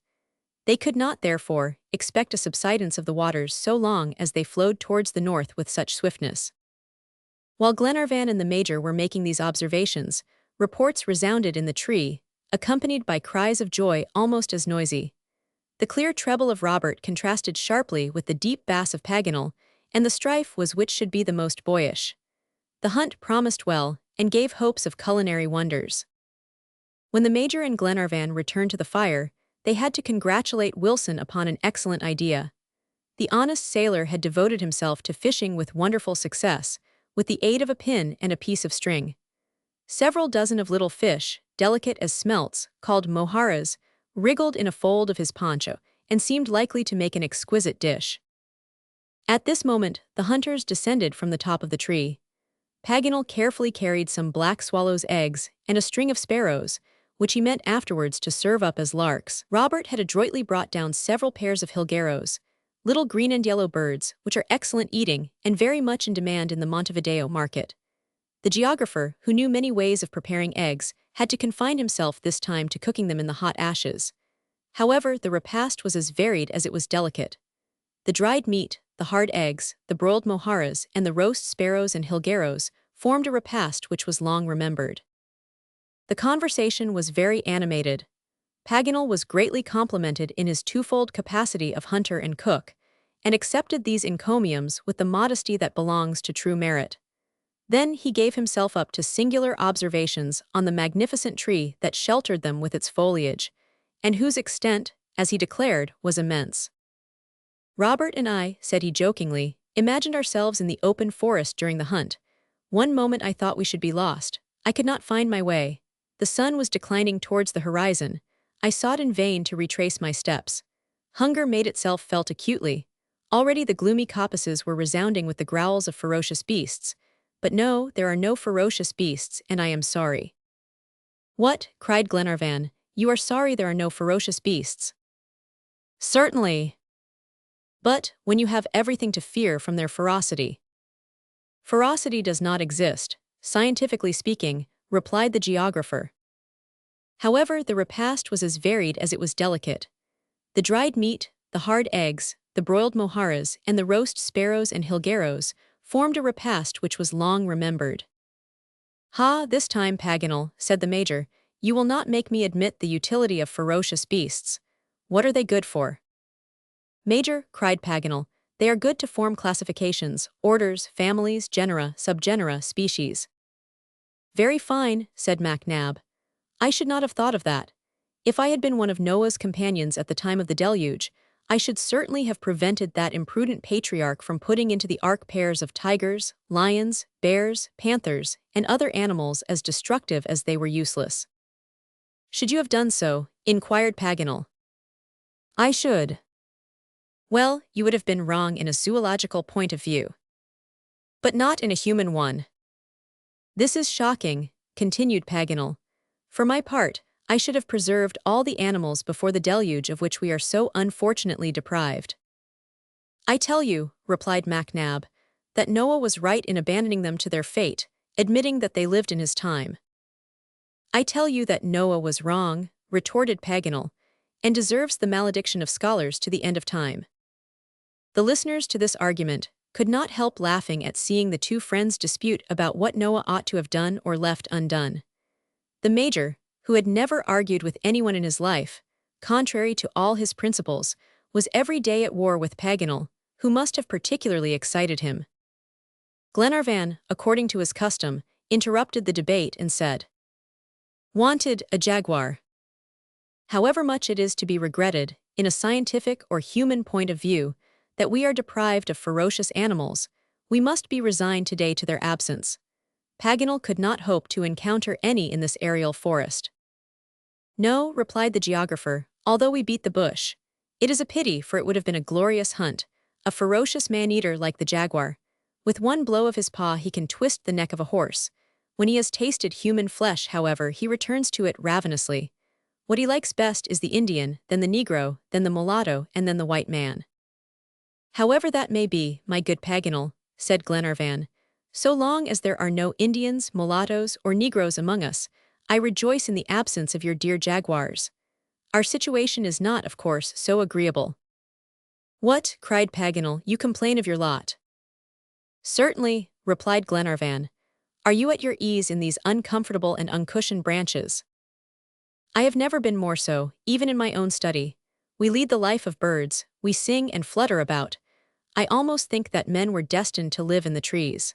They could not, therefore, expect a subsidence of the waters so long as they flowed towards the north with such swiftness. While Glenarvan and the Major were making these observations, reports resounded in the tree, accompanied by cries of joy almost as noisy. The clear treble of Robert contrasted sharply with the deep bass of Paganel, and the strife was which should be the most boyish. The hunt promised well, and gave hopes of culinary wonders. When the Major and Glenarvan returned to the fire, they had to congratulate Wilson upon an excellent idea. The honest sailor had devoted himself to fishing with wonderful success, with the aid of a pin and a piece of string. Several dozen of little fish, delicate as smelts, called mojaras, wriggled in a fold of his poncho, and seemed likely to make an exquisite dish. At this moment, the hunters descended from the top of the tree. Paganel carefully carried some black swallows' eggs and a string of sparrows, which he meant afterwards to serve up as larks. Robert had adroitly brought down several pairs of jilgueros, little green and yellow birds, which are excellent eating and very much in demand in the Montevideo market. The geographer, who knew many ways of preparing eggs, had to confine himself this time to cooking them in the hot ashes. However, the repast was as varied as it was delicate. The dried meat, the hard eggs, the broiled mojaras, and the roast sparrows and jilgueros formed a repast which was long remembered. The conversation was very animated. Paganel was greatly complimented in his twofold capacity of hunter and cook, and accepted these encomiums with the modesty that belongs to true merit. Then he gave himself up to singular observations on the magnificent tree that sheltered them with its foliage, and whose extent, as he declared, was immense. Robert and I, said he jokingly, imagined ourselves in the open forest during the hunt. One moment I thought we should be lost. I could not find my way. The sun was declining towards the horizon. I sought in vain to retrace my steps. Hunger made itself felt acutely. Already the gloomy coppices were resounding with the growls of ferocious beasts. But no, there are no ferocious beasts, and I am sorry. What? Cried Glenarvan. You are sorry there are no ferocious beasts? Certainly. But when you have everything to fear from their ferocity. Ferocity does not exist, scientifically speaking, replied the geographer. However, the repast was as varied as it was delicate. The dried meat, the hard eggs, the broiled mojaras, and the roast sparrows and jilgueros formed a repast which was long remembered. Ha, this time, Paganel, said the Major, you will not make me admit the utility of ferocious beasts. What are they good for? Major, cried Paganel, they are good to form classifications, orders, families, genera, subgenera, species. Very fine, said MacNab. I should not have thought of that. If I had been one of Noah's companions at the time of the deluge, I should certainly have prevented that imprudent patriarch from putting into the ark pairs of tigers, lions, bears, panthers, and other animals as destructive as they were useless. Should you have done so? Inquired Paganel. I should. Well, you would have been wrong in a zoological point of view. But not in a human one. This is shocking, continued Paganel. For my part, I should have preserved all the animals before the deluge of which we are so unfortunately deprived. I tell you, replied MacNab, that Noah was right in abandoning them to their fate, admitting that they lived in his time. I tell you that Noah was wrong, retorted Paganel, and deserves the malediction of scholars to the end of time. The listeners to this argument could not help laughing at seeing the two friends dispute about what Noah ought to have done or left undone. The Major, who had never argued with anyone in his life, contrary to all his principles, was every day at war with Paganel, who must have particularly excited him. Glenarvan, according to his custom, interrupted the debate and said, "Wanted a jaguar." However much it is to be regretted, in a scientific or human point of view, that we are deprived of ferocious animals, we must be resigned today to their absence. Paganel could not hope to encounter any in this aerial forest. No, replied the geographer, although we beat the bush. It is a pity, for it would have been a glorious hunt, a ferocious man-eater like the jaguar. With one blow of his paw he can twist the neck of a horse. When he has tasted human flesh, however, he returns to it ravenously. What he likes best is the Indian, then the Negro, then the mulatto, and then the white man. However that may be, my good Paganel, said Glenarvan, so long as there are no Indians, mulattoes, or Negroes among us, I rejoice in the absence of your dear jaguars. Our situation is not, of course, so agreeable. What, cried Paganel, you complain of your lot? Certainly, replied Glenarvan. Are you at your ease in these uncomfortable and uncushioned branches? I have never been more so, even in my own study. We lead the life of birds, we sing and flutter about. I almost think that men were destined to live in the trees.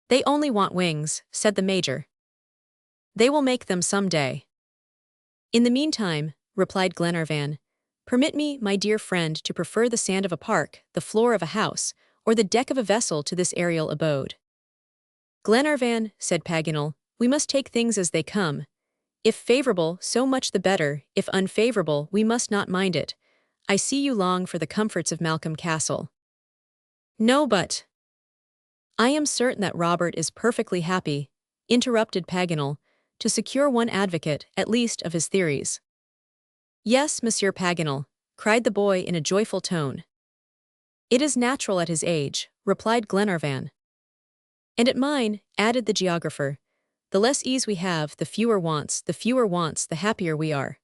They only want wings, said the Major. They will make them some day. In the meantime, replied Glenarvan, permit me, my dear friend, to prefer the sand of a park, the floor of a house, or the deck of a vessel to this aerial abode. Glenarvan, said Paganel, we must take things as they come. If favorable, so much the better; if unfavorable, we must not mind it. I see you long for the comforts of Malcolm Castle. No, but I am certain that Robert is perfectly happy, interrupted Paganel, to secure one advocate, at least, of his theories. Yes, Monsieur Paganel, cried the boy in a joyful tone. It is natural at his age, replied Glenarvan. And at mine, added the geographer. The less ease we have, the fewer wants, the happier we are.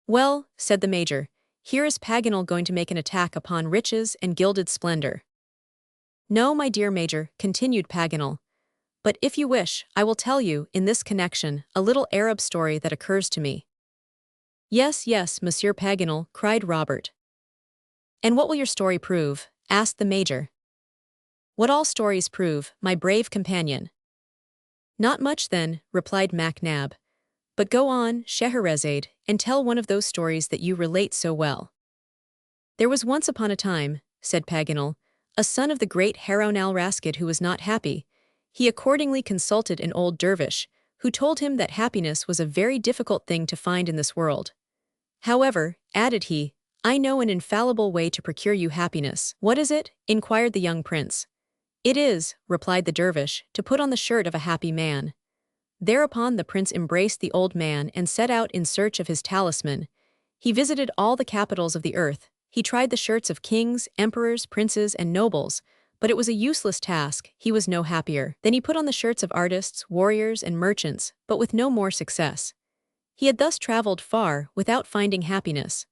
Well, said the Major, here is Paganel going to make an attack upon riches and gilded splendor. No, my dear Major, continued Paganel, but if you wish, I will tell you, in this connection, a little Arab story that occurs to me. Yes, yes, Monsieur Paganel, cried Robert. And what will your story prove? Asked the Major. What all stories prove, my brave companion. Not much then, replied MacNab. But go on, Scheherazade, and tell one of those stories that you relate so well. There was once upon a time, said Paganel, a son of the great Haroun al-Raschid who was not happy. He accordingly consulted an old dervish, who told him that happiness was a very difficult thing to find in this world. However, added he, I know an infallible way to procure you happiness. What is it? Inquired the young prince. It is, replied the dervish, to put on the shirt of a happy man. Thereupon the prince embraced the old man and set out in search of his talisman. He visited all the capitals of the earth. He tried the shirts of kings, emperors, princes, and nobles, but it was a useless task. He was no happier. Then he put on the shirts of artists, warriors, and merchants, but with no more success. He had thus traveled far without finding happiness.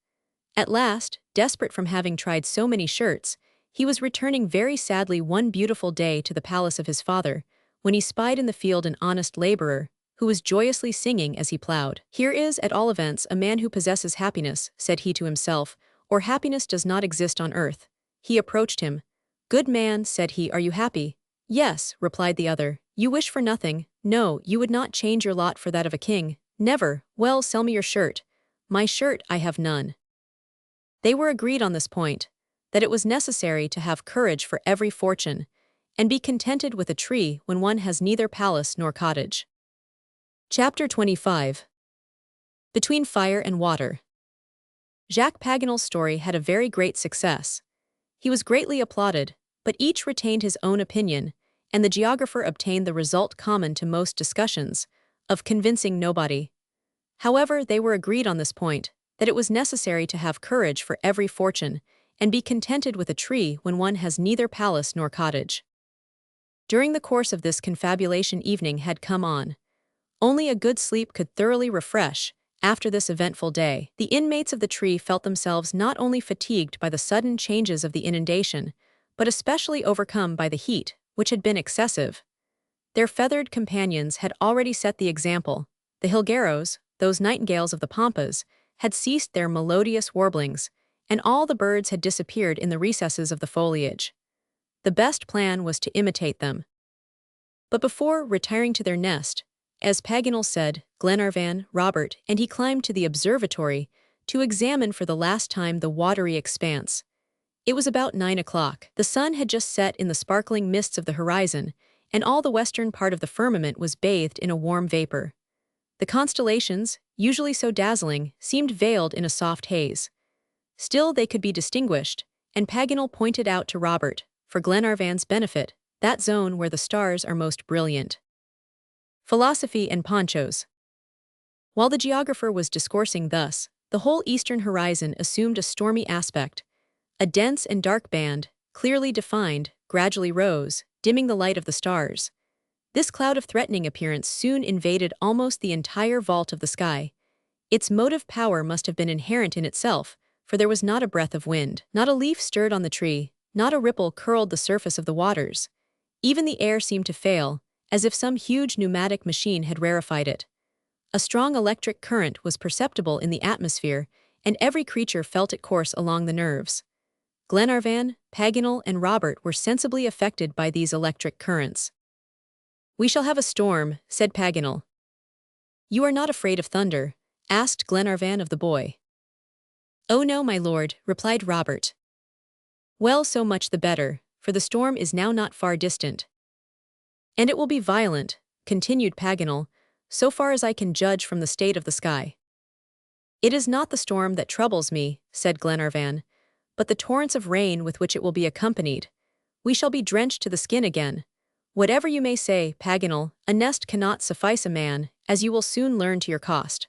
At last, desperate from having tried so many shirts, he was returning very sadly one beautiful day to the palace of his father, when he spied in the field an honest laborer, who was joyously singing as he plowed. Here is, at all events, a man who possesses happiness, said he to himself, or happiness does not exist on earth. He approached him. Good man, said he, are you happy? Yes, replied the other. You wish for nothing. No, you would not change your lot for that of a king. Never. Well, sell me your shirt. My shirt, I have none. They were agreed on this point, that it was necessary to have courage for every fortune, and be contented with a tree when one has neither palace nor cottage. Chapter 25. Between Fire and Water. Jacques Paganel's story had a very great success. He was greatly applauded, but each retained his own opinion, and the geographer obtained the result common to most discussions, of convincing nobody. However, they were agreed on this point, that it was necessary to have courage for every fortune, and be contented with a tree when one has neither palace nor cottage. During the course of this confabulation evening had come on. Only a good sleep could thoroughly refresh, after this eventful day. The inmates of the tree felt themselves not only fatigued by the sudden changes of the inundation, but especially overcome by the heat, which had been excessive. Their feathered companions had already set the example. The jilgueros, those nightingales of the pampas, had ceased their melodious warblings, and all the birds had disappeared in the recesses of the foliage. The best plan was to imitate them. But before retiring to their nest, as Paganel said, Glenarvan, Robert, and he climbed to the observatory to examine for the last time the watery expanse. It was about 9 o'clock. The sun had just set in the sparkling mists of the horizon, and all the western part of the firmament was bathed in a warm vapor. The constellations, usually so dazzling, seemed veiled in a soft haze. Still they could be distinguished, and Paganel pointed out to Robert, for Glenarvan's benefit, that zone where the stars are most brilliant. Philosophy and ponchos. While the geographer was discoursing thus, the whole eastern horizon assumed a stormy aspect. A dense and dark band, clearly defined, gradually rose, dimming the light of the stars. This cloud of threatening appearance soon invaded almost the entire vault of the sky. Its motive power must have been inherent in itself, for there was not a breath of wind, not a leaf stirred on the tree, not a ripple curled the surface of the waters. Even the air seemed to fail, as if some huge pneumatic machine had rarefied it. A strong electric current was perceptible in the atmosphere, and every creature felt it course along the nerves. Glenarvan, Paganel, and Robert were sensibly affected by these electric currents. "We shall have a storm," said Paganel. "You are not afraid of thunder?" asked Glenarvan of the boy. "Oh no, my lord," replied Robert. "Well, so much the better, for the storm is now not far distant." "And it will be violent," continued Paganel, "so far as I can judge from the state of the sky." "It is not the storm that troubles me," said Glenarvan, "but the torrents of rain with which it will be accompanied. We shall be drenched to the skin again. Whatever you may say, Paganel, a nest cannot suffice a man, as you will soon learn to your cost."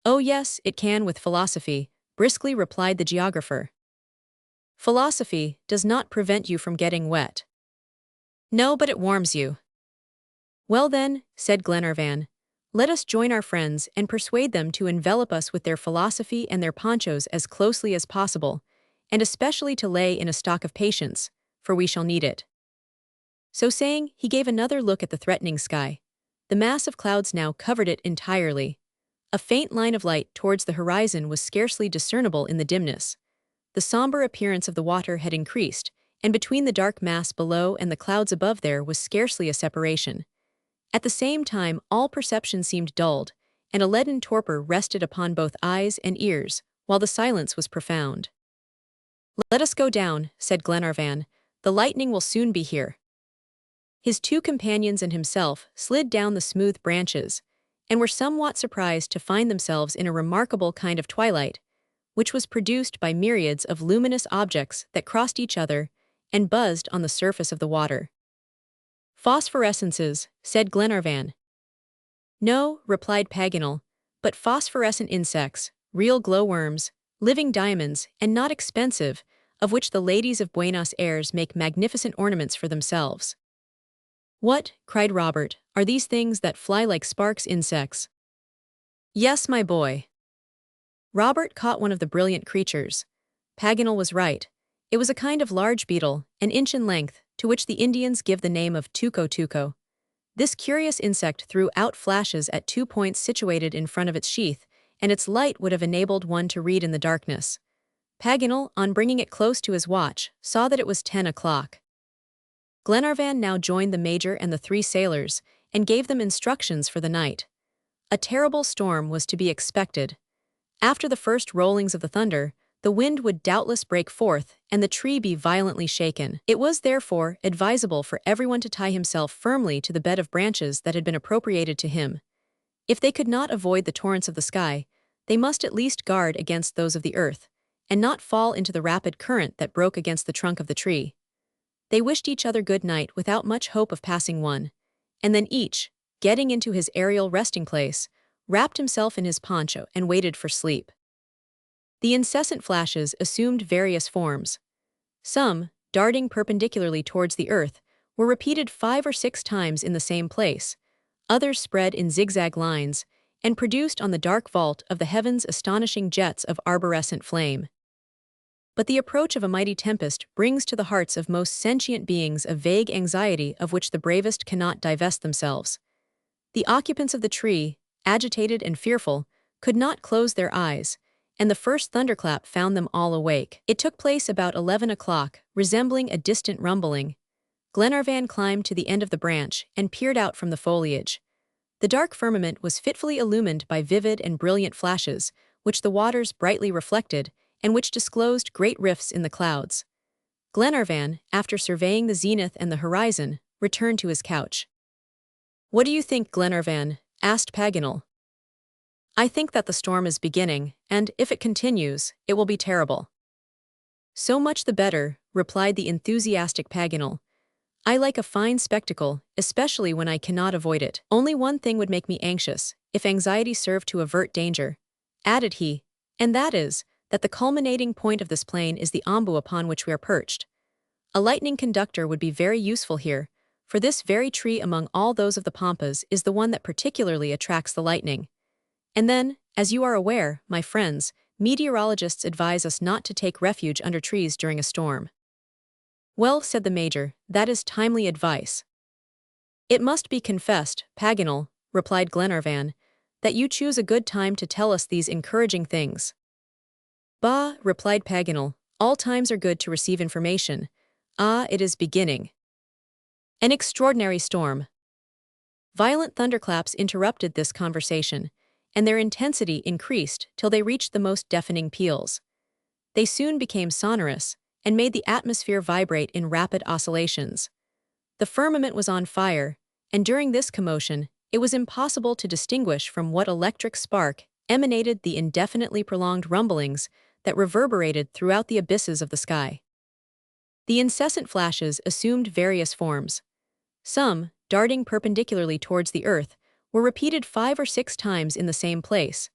"Oh yes, it can with philosophy," briskly replied the geographer. "Philosophy does not prevent you from getting wet." "No, but it warms you." "Well then," said Glenarvan, "let us join our friends and persuade them to envelop us with their philosophy and their ponchos as closely as possible, and especially to lay in a stock of patience, for we shall need it." So saying, he gave another look at the threatening sky. The mass of clouds now covered it entirely. A faint line of light towards the horizon was scarcely discernible in the dimness. The somber appearance of the water had increased, and between the dark mass below and the clouds above there was scarcely a separation. At the same time, all perception seemed dulled, and a leaden torpor rested upon both eyes and ears, while the silence was profound. "Let us go down," said Glenarvan. "The lightning will soon be here." His two companions and himself slid down the smooth branches, and were somewhat surprised to find themselves in a remarkable kind of twilight, which was produced by myriads of luminous objects that crossed each other and buzzed on the surface of the water. "Phosphorescences," said Glenarvan. "No," replied Paganel, "but phosphorescent insects, real glowworms, living diamonds, and not expensive, of which the ladies of Buenos Aires make magnificent ornaments for themselves." "What," cried Robert, "are these things that fly like sparks insects?" "Yes, my boy." Robert caught one of the brilliant creatures. Paganel was right. It was a kind of large beetle, an inch in length, to which the Indians give the name of tuco-tuco. This curious insect threw out flashes at 2 points situated in front of its sheath, and its light would have enabled one to read in the darkness. Paganel, on bringing it close to his watch, saw that it was 10 o'clock. Glenarvan now joined the major and the 3 sailors, and gave them instructions for the night. A terrible storm was to be expected. After the first rollings of the thunder, the wind would doubtless break forth and the tree be violently shaken. It was therefore advisable for everyone to tie himself firmly to the bed of branches that had been appropriated to him. If they could not avoid the torrents of the sky, they must at least guard against those of the earth, and not fall into the rapid current that broke against the trunk of the tree. They wished each other good night without much hope of passing one, and then each, getting into his aerial resting place, wrapped himself in his poncho and waited for sleep. The incessant flashes assumed various forms. Some, darting perpendicularly towards the earth, were repeated 5 or 6 times in the same place. Others spread in zigzag lines, and produced on the dark vault of the heavens astonishing jets of arborescent flame. But the approach of a mighty tempest brings to the hearts of most sentient beings a vague anxiety of which the bravest cannot divest themselves. The occupants of the tree, agitated and fearful, could not close their eyes, and the first thunderclap found them all awake. It took place about 11 o'clock, resembling a distant rumbling. Glenarvan climbed to the end of the branch and peered out from the foliage. The dark firmament was fitfully illumined by vivid and brilliant flashes, which the waters brightly reflected, and which disclosed great rifts in the clouds. Glenarvan, after surveying the zenith and the horizon, returned to his couch. "What do you think, Glenarvan?" asked Paganel. I think that the storm is beginning, and if it continues, it will be terrible." "So much the better," replied the enthusiastic Paganel. "I like a fine spectacle, especially when I cannot avoid it. Only one thing would make me anxious, if anxiety served to avert danger," added he, "and that is, that the culminating point of this plain is the ombu upon which we are perched. A lightning conductor would be very useful here, for this very tree among all those of the pampas is the one that particularly attracts the lightning. And then, as you are aware, my friends, meteorologists advise us not to take refuge under trees during a storm." "Well," said the major, "that is timely advice." "It must be confessed, Paganel," replied Glenarvan, "that you choose a good time to tell us these encouraging things." "Bah," replied Paganel, "all times are good to receive information. Ah, it is beginning." An extraordinary storm. Violent thunderclaps interrupted this conversation, and their intensity increased till they reached the most deafening peals. They soon became sonorous, and made the atmosphere vibrate in rapid oscillations. The firmament was on fire, and during this commotion, it was impossible to distinguish from what electric spark emanated the indefinitely prolonged rumblings that reverberated throughout the abysses of the sky. The incessant flashes assumed various forms. Some, darting perpendicularly towards the earth, were repeated 5 or 6 times in the same place.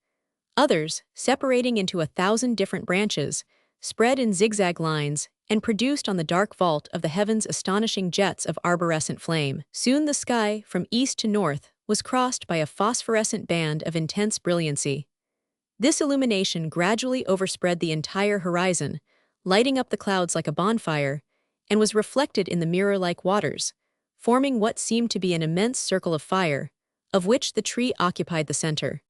Others, separating into 1,000 different branches, spread in zigzag lines and produced on the dark vault of the heavens astonishing jets of arborescent flame. Soon the sky, from east to north, was crossed by a phosphorescent band of intense brilliancy. This illumination gradually overspread the entire horizon, lighting up the clouds like a bonfire, and was reflected in the mirror-like waters, forming what seemed to be an immense circle of fire, of which the tree occupied the center.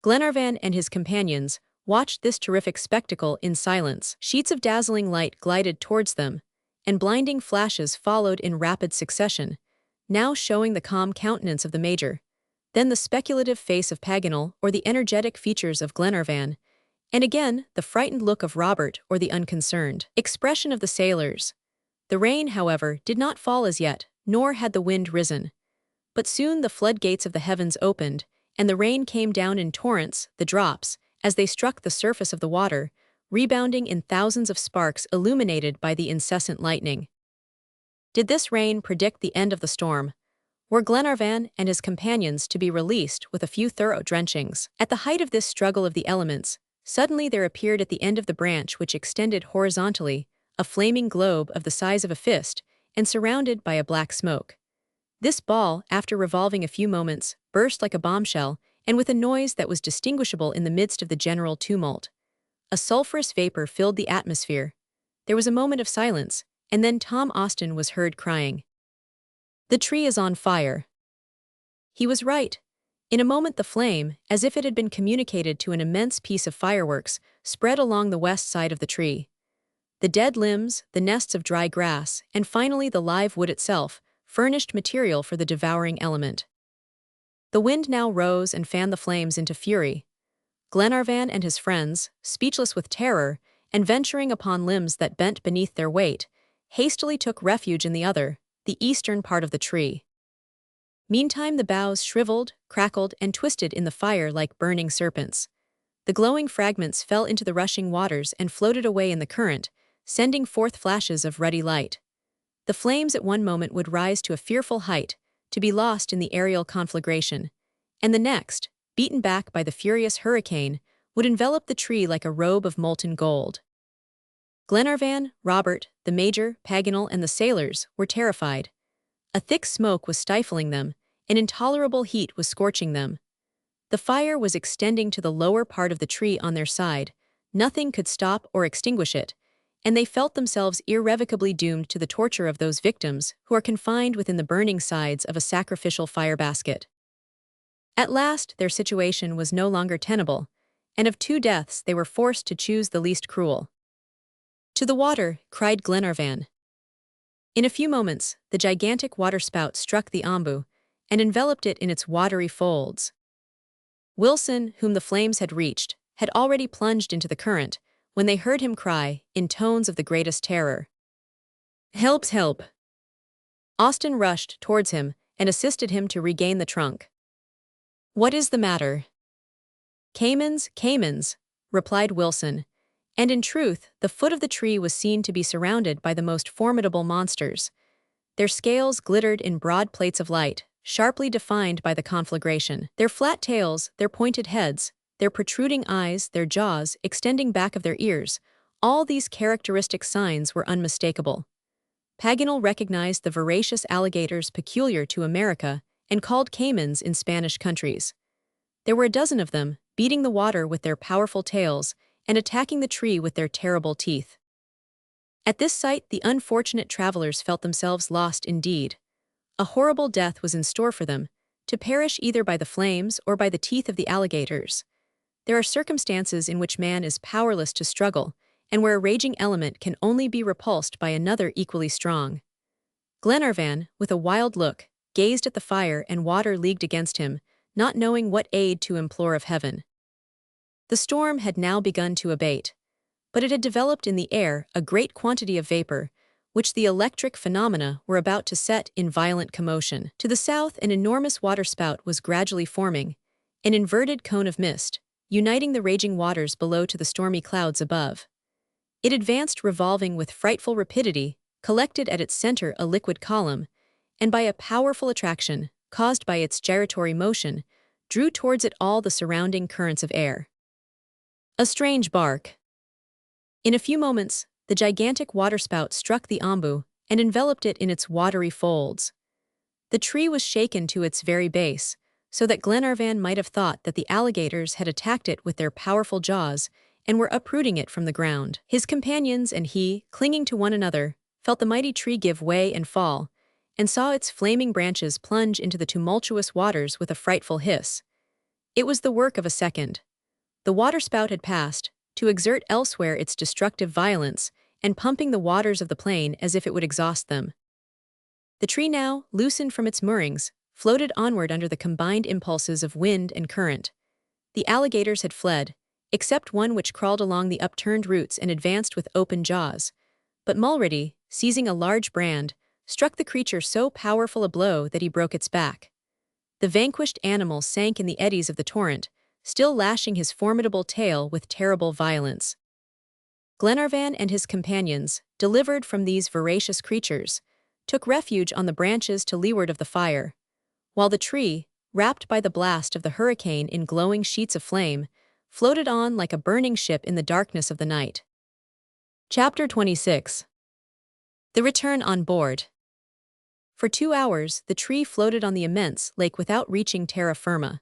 Glenarvan and his companions watched this terrific spectacle in silence. Sheets of dazzling light glided towards them, and blinding flashes followed in rapid succession, now showing the calm countenance of the major, then the speculative face of Paganel or the energetic features of Glenarvan, and again the frightened look of Robert or the unconcerned expression of the sailors. The rain, however, did not fall as yet, nor had the wind risen. But soon the floodgates of the heavens opened, and the rain came down in torrents, the drops, as they struck the surface of the water, rebounding in thousands of sparks illuminated by the incessant lightning. Did this rain predict the end of the storm? Were Glenarvan and his companions to be released with a few thorough drenchings? At the height of this struggle of the elements, suddenly there appeared at the end of the branch which extended horizontally, a flaming globe of the size of a fist, and surrounded by a black smoke. This ball, after revolving a few moments, burst like a bombshell, and with a noise that was distinguishable in the midst of the general tumult. A sulphurous vapor filled the atmosphere. There was a moment of silence, and then Tom Austin was heard crying, "The tree is on fire." He was right. In a moment the flame, as if it had been communicated to an immense piece of fireworks, spread along the west side of the tree. The dead limbs, the nests of dry grass, and finally the live wood itself, furnished material for the devouring element. The wind now rose and fanned the flames into fury. Glenarvan and his friends, speechless with terror, and venturing upon limbs that bent beneath their weight, hastily took refuge in the eastern part of the tree. Meantime the boughs shriveled, crackled, and twisted in the fire like burning serpents. The glowing fragments fell into the rushing waters and floated away in the current, sending forth flashes of ruddy light. The flames at one moment would rise to a fearful height, to be lost in the aerial conflagration, and the next, beaten back by the furious hurricane, would envelop the tree like a robe of molten gold. Glenarvan, Robert, the major, Paganel, and the sailors were terrified. A thick smoke was stifling them, an intolerable heat was scorching them. The fire was extending to the lower part of the tree on their side, nothing could stop or extinguish it, and they felt themselves irrevocably doomed to the torture of those victims who are confined within the burning sides of a sacrificial fire basket. At last their situation was no longer tenable, and of 2 deaths they were forced to choose the least cruel. "To the water!" cried Glenarvan. In a few moments, the gigantic waterspout struck the ombu, and enveloped it in its watery folds. Wilson, whom the flames had reached, had already plunged into the current, when they heard him cry, in tones of the greatest terror, "Help! Help!" Austin rushed towards him and assisted him to regain the trunk. "What is the matter?" "Caimans, caimans," replied Wilson, and in truth, the foot of the tree was seen to be surrounded by the most formidable monsters. Their scales glittered in broad plates of light, sharply defined by the conflagration. Their flat tails, their pointed heads, their protruding eyes, their jaws, extending back of their ears, all these characteristic signs were unmistakable. Paganel recognized the voracious alligators peculiar to America and called caimans in Spanish countries. There were a dozen of them, beating the water with their powerful tails and attacking the tree with their terrible teeth. At this sight, the unfortunate travelers felt themselves lost indeed. A horrible death was in store for them, to perish either by the flames or by the teeth of the alligators. There are circumstances in which man is powerless to struggle, and where a raging element can only be repulsed by another equally strong. Glenarvan, with a wild look, gazed at the fire and water leagued against him, not knowing what aid to implore of heaven. The storm had now begun to abate, but it had developed in the air a great quantity of vapor, which the electric phenomena were about to set in violent commotion. To the south, an enormous waterspout was gradually forming, an inverted cone of mist, uniting the raging waters below to the stormy clouds above. It advanced revolving with frightful rapidity, collected at its center a liquid column, and by a powerful attraction, caused by its gyratory motion, drew towards it all the surrounding currents of air. A strange bark. In a few moments, the gigantic waterspout struck the ombu and enveloped it in its watery folds. The tree was shaken to its very base, so that Glenarvan might have thought that the alligators had attacked it with their powerful jaws and were uprooting it from the ground. His companions and he, clinging to one another, felt the mighty tree give way and fall, and saw its flaming branches plunge into the tumultuous waters with a frightful hiss. It was the work of a second. The waterspout had passed, to exert elsewhere its destructive violence, and pumping the waters of the plain as if it would exhaust them. The tree now, loosened from its moorings, floated onward under the combined impulses of wind and current. The alligators had fled, except one which crawled along the upturned roots and advanced with open jaws. But Mulrady, seizing a large brand, struck the creature so powerful a blow that he broke its back. The vanquished animal sank in the eddies of the torrent, still lashing his formidable tail with terrible violence. Glenarvan and his companions, delivered from these voracious creatures, took refuge on the branches to leeward of the fire, while the tree, wrapped by the blast of the hurricane in glowing sheets of flame, floated on like a burning ship in the darkness of the night. Chapter 26. The return on board. For 2 hours, the tree floated on the immense lake without reaching terra firma.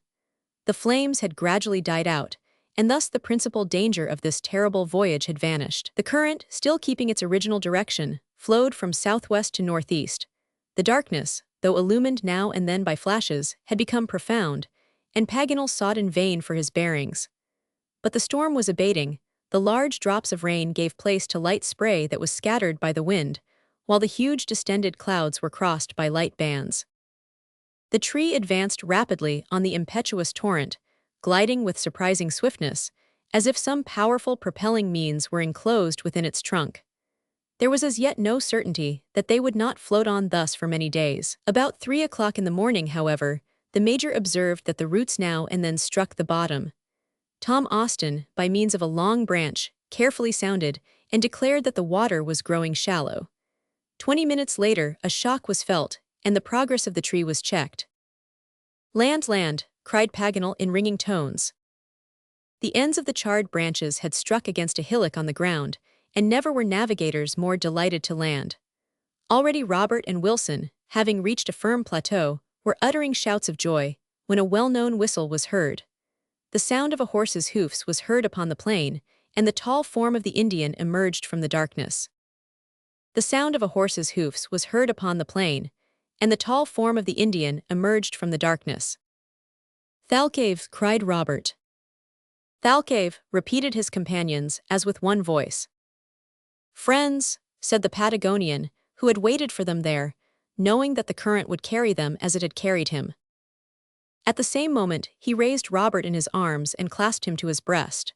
The flames had gradually died out, and thus the principal danger of this terrible voyage had vanished. The current, still keeping its original direction, flowed from southwest to northeast. The darkness, though illumined now and then by flashes, had become profound, and Paganel sought in vain for his bearings. But the storm was abating. The large drops of rain gave place to light spray that was scattered by the wind, while the huge distended clouds were crossed by light bands. The tree advanced rapidly on the impetuous torrent, gliding with surprising swiftness, as if some powerful propelling means were enclosed within its trunk. There was as yet no certainty that they would not float on thus for many days. About 3 o'clock in the morning, however, the Major observed that the roots now and then struck the bottom. Tom Austin, by means of a long branch, carefully sounded, and declared that the water was growing shallow. 20 minutes later, a shock was felt, and the progress of the tree was checked. "Land, land!" cried Paganel in ringing tones. The ends of the charred branches had struck against a hillock on the ground, and never were navigators more delighted to land. Already Robert and Wilson, having reached a firm plateau, were uttering shouts of joy, when a well-known whistle was heard. The sound of a horse's hoofs was heard upon the plain, and the tall form of the Indian emerged from the darkness. The sound of a horse's hoofs was heard upon the plain, and the tall form of the Indian emerged from the darkness. "Thalcave!" cried Robert. "Thalcave!" repeated his companions, as with one voice. "Friends," said the Patagonian, who had waited for them there, knowing that the current would carry them as it had carried him. At the same moment, he raised Robert in his arms and clasped him to his breast.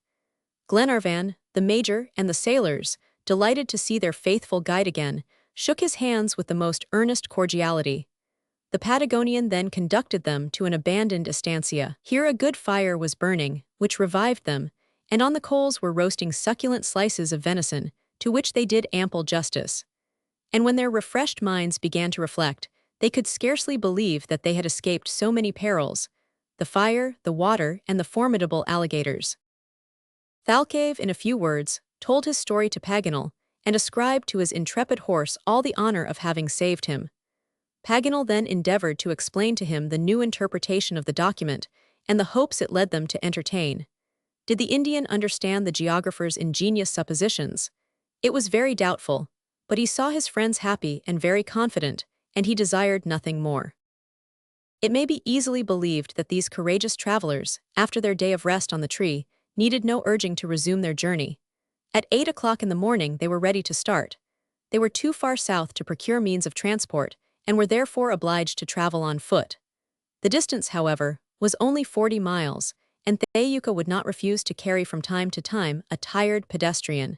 Glenarvan, the Major, and the sailors, delighted to see their faithful guide again, shook his hands with the most earnest cordiality. The Patagonian then conducted them to an abandoned estancia. Here a good fire was burning, which revived them, and on the coals were roasting succulent slices of venison, to which they did ample justice. And when their refreshed minds began to reflect, they could scarcely believe that they had escaped so many perils: the fire, the water, and the formidable alligators. Thalcave, in a few words, told his story to Paganel, and ascribed to his intrepid horse all the honor of having saved him. Paganel then endeavored to explain to him the new interpretation of the document, and the hopes it led them to entertain. Did the Indian understand the geographer's ingenious suppositions? It was very doubtful, but he saw his friends happy and very confident, and he desired nothing more. It may be easily believed that these courageous travelers, after their day of rest on the tree, needed no urging to resume their journey. At 8 o'clock in the morning they were ready to start. They were too far south to procure means of transport, and were therefore obliged to travel on foot. The distance, however, was only 40 miles, and Thayuka would not refuse to carry from time to time a tired pedestrian.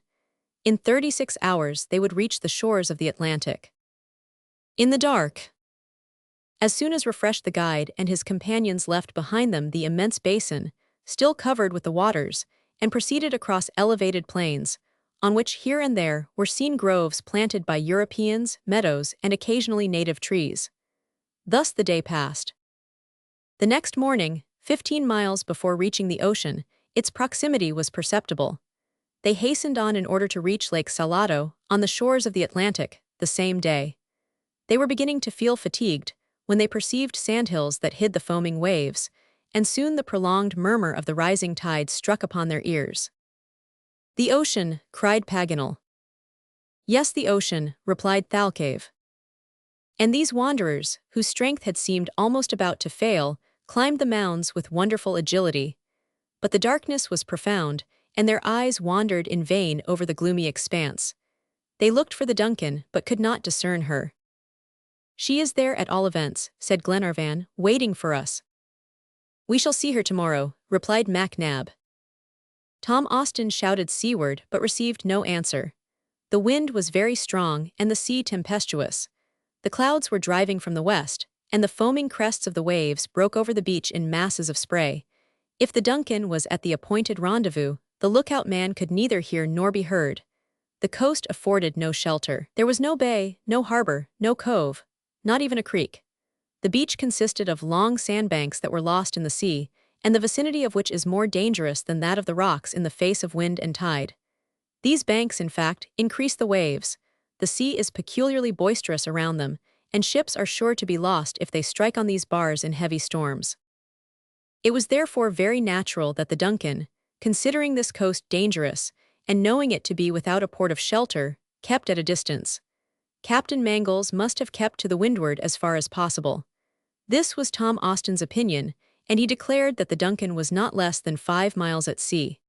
In 36 hours they would reach the shores of the Atlantic. In the dark. As soon as refreshed, the guide and his companions left behind them the immense basin, still covered with the waters, and proceeded across elevated plains, on which here and there were seen groves planted by Europeans, meadows, and occasionally native trees. Thus the day passed. The next morning, 15 miles before reaching the ocean, its proximity was perceptible. They hastened on in order to reach Lake Salado, on the shores of the Atlantic, the same day. They were beginning to feel fatigued, when they perceived sandhills that hid the foaming waves, and soon the prolonged murmur of the rising tide struck upon their ears. "The ocean," cried Paganel. "Yes, the ocean," replied Thalcave. And these wanderers, whose strength had seemed almost about to fail, climbed the mounds with wonderful agility. But the darkness was profound, and their eyes wandered in vain over the gloomy expanse. They looked for the Duncan, but could not discern her. "She is there at all events," said Glenarvan, "waiting for us." "We shall see her tomorrow," replied MacNab. Tom Austin shouted seaward but received no answer. The wind was very strong and the sea tempestuous. The clouds were driving from the west, and the foaming crests of the waves broke over the beach in masses of spray. If the Duncan was at the appointed rendezvous, the lookout man could neither hear nor be heard. The coast afforded no shelter. There was no bay, no harbor, no cove, not even a creek. The beach consisted of long sandbanks that were lost in the sea, and the vicinity of which is more dangerous than that of the rocks in the face of wind and tide. These banks, in fact, increase the waves. The sea is peculiarly boisterous around them, and ships are sure to be lost if they strike on these bars in heavy storms. It was therefore very natural that the Duncan, considering this coast dangerous, and knowing it to be without a port of shelter, kept at a distance. Captain Mangles must have kept to the windward as far as possible. This was Tom Austin's opinion, and he declared that the Duncan was not less than 5 miles at sea.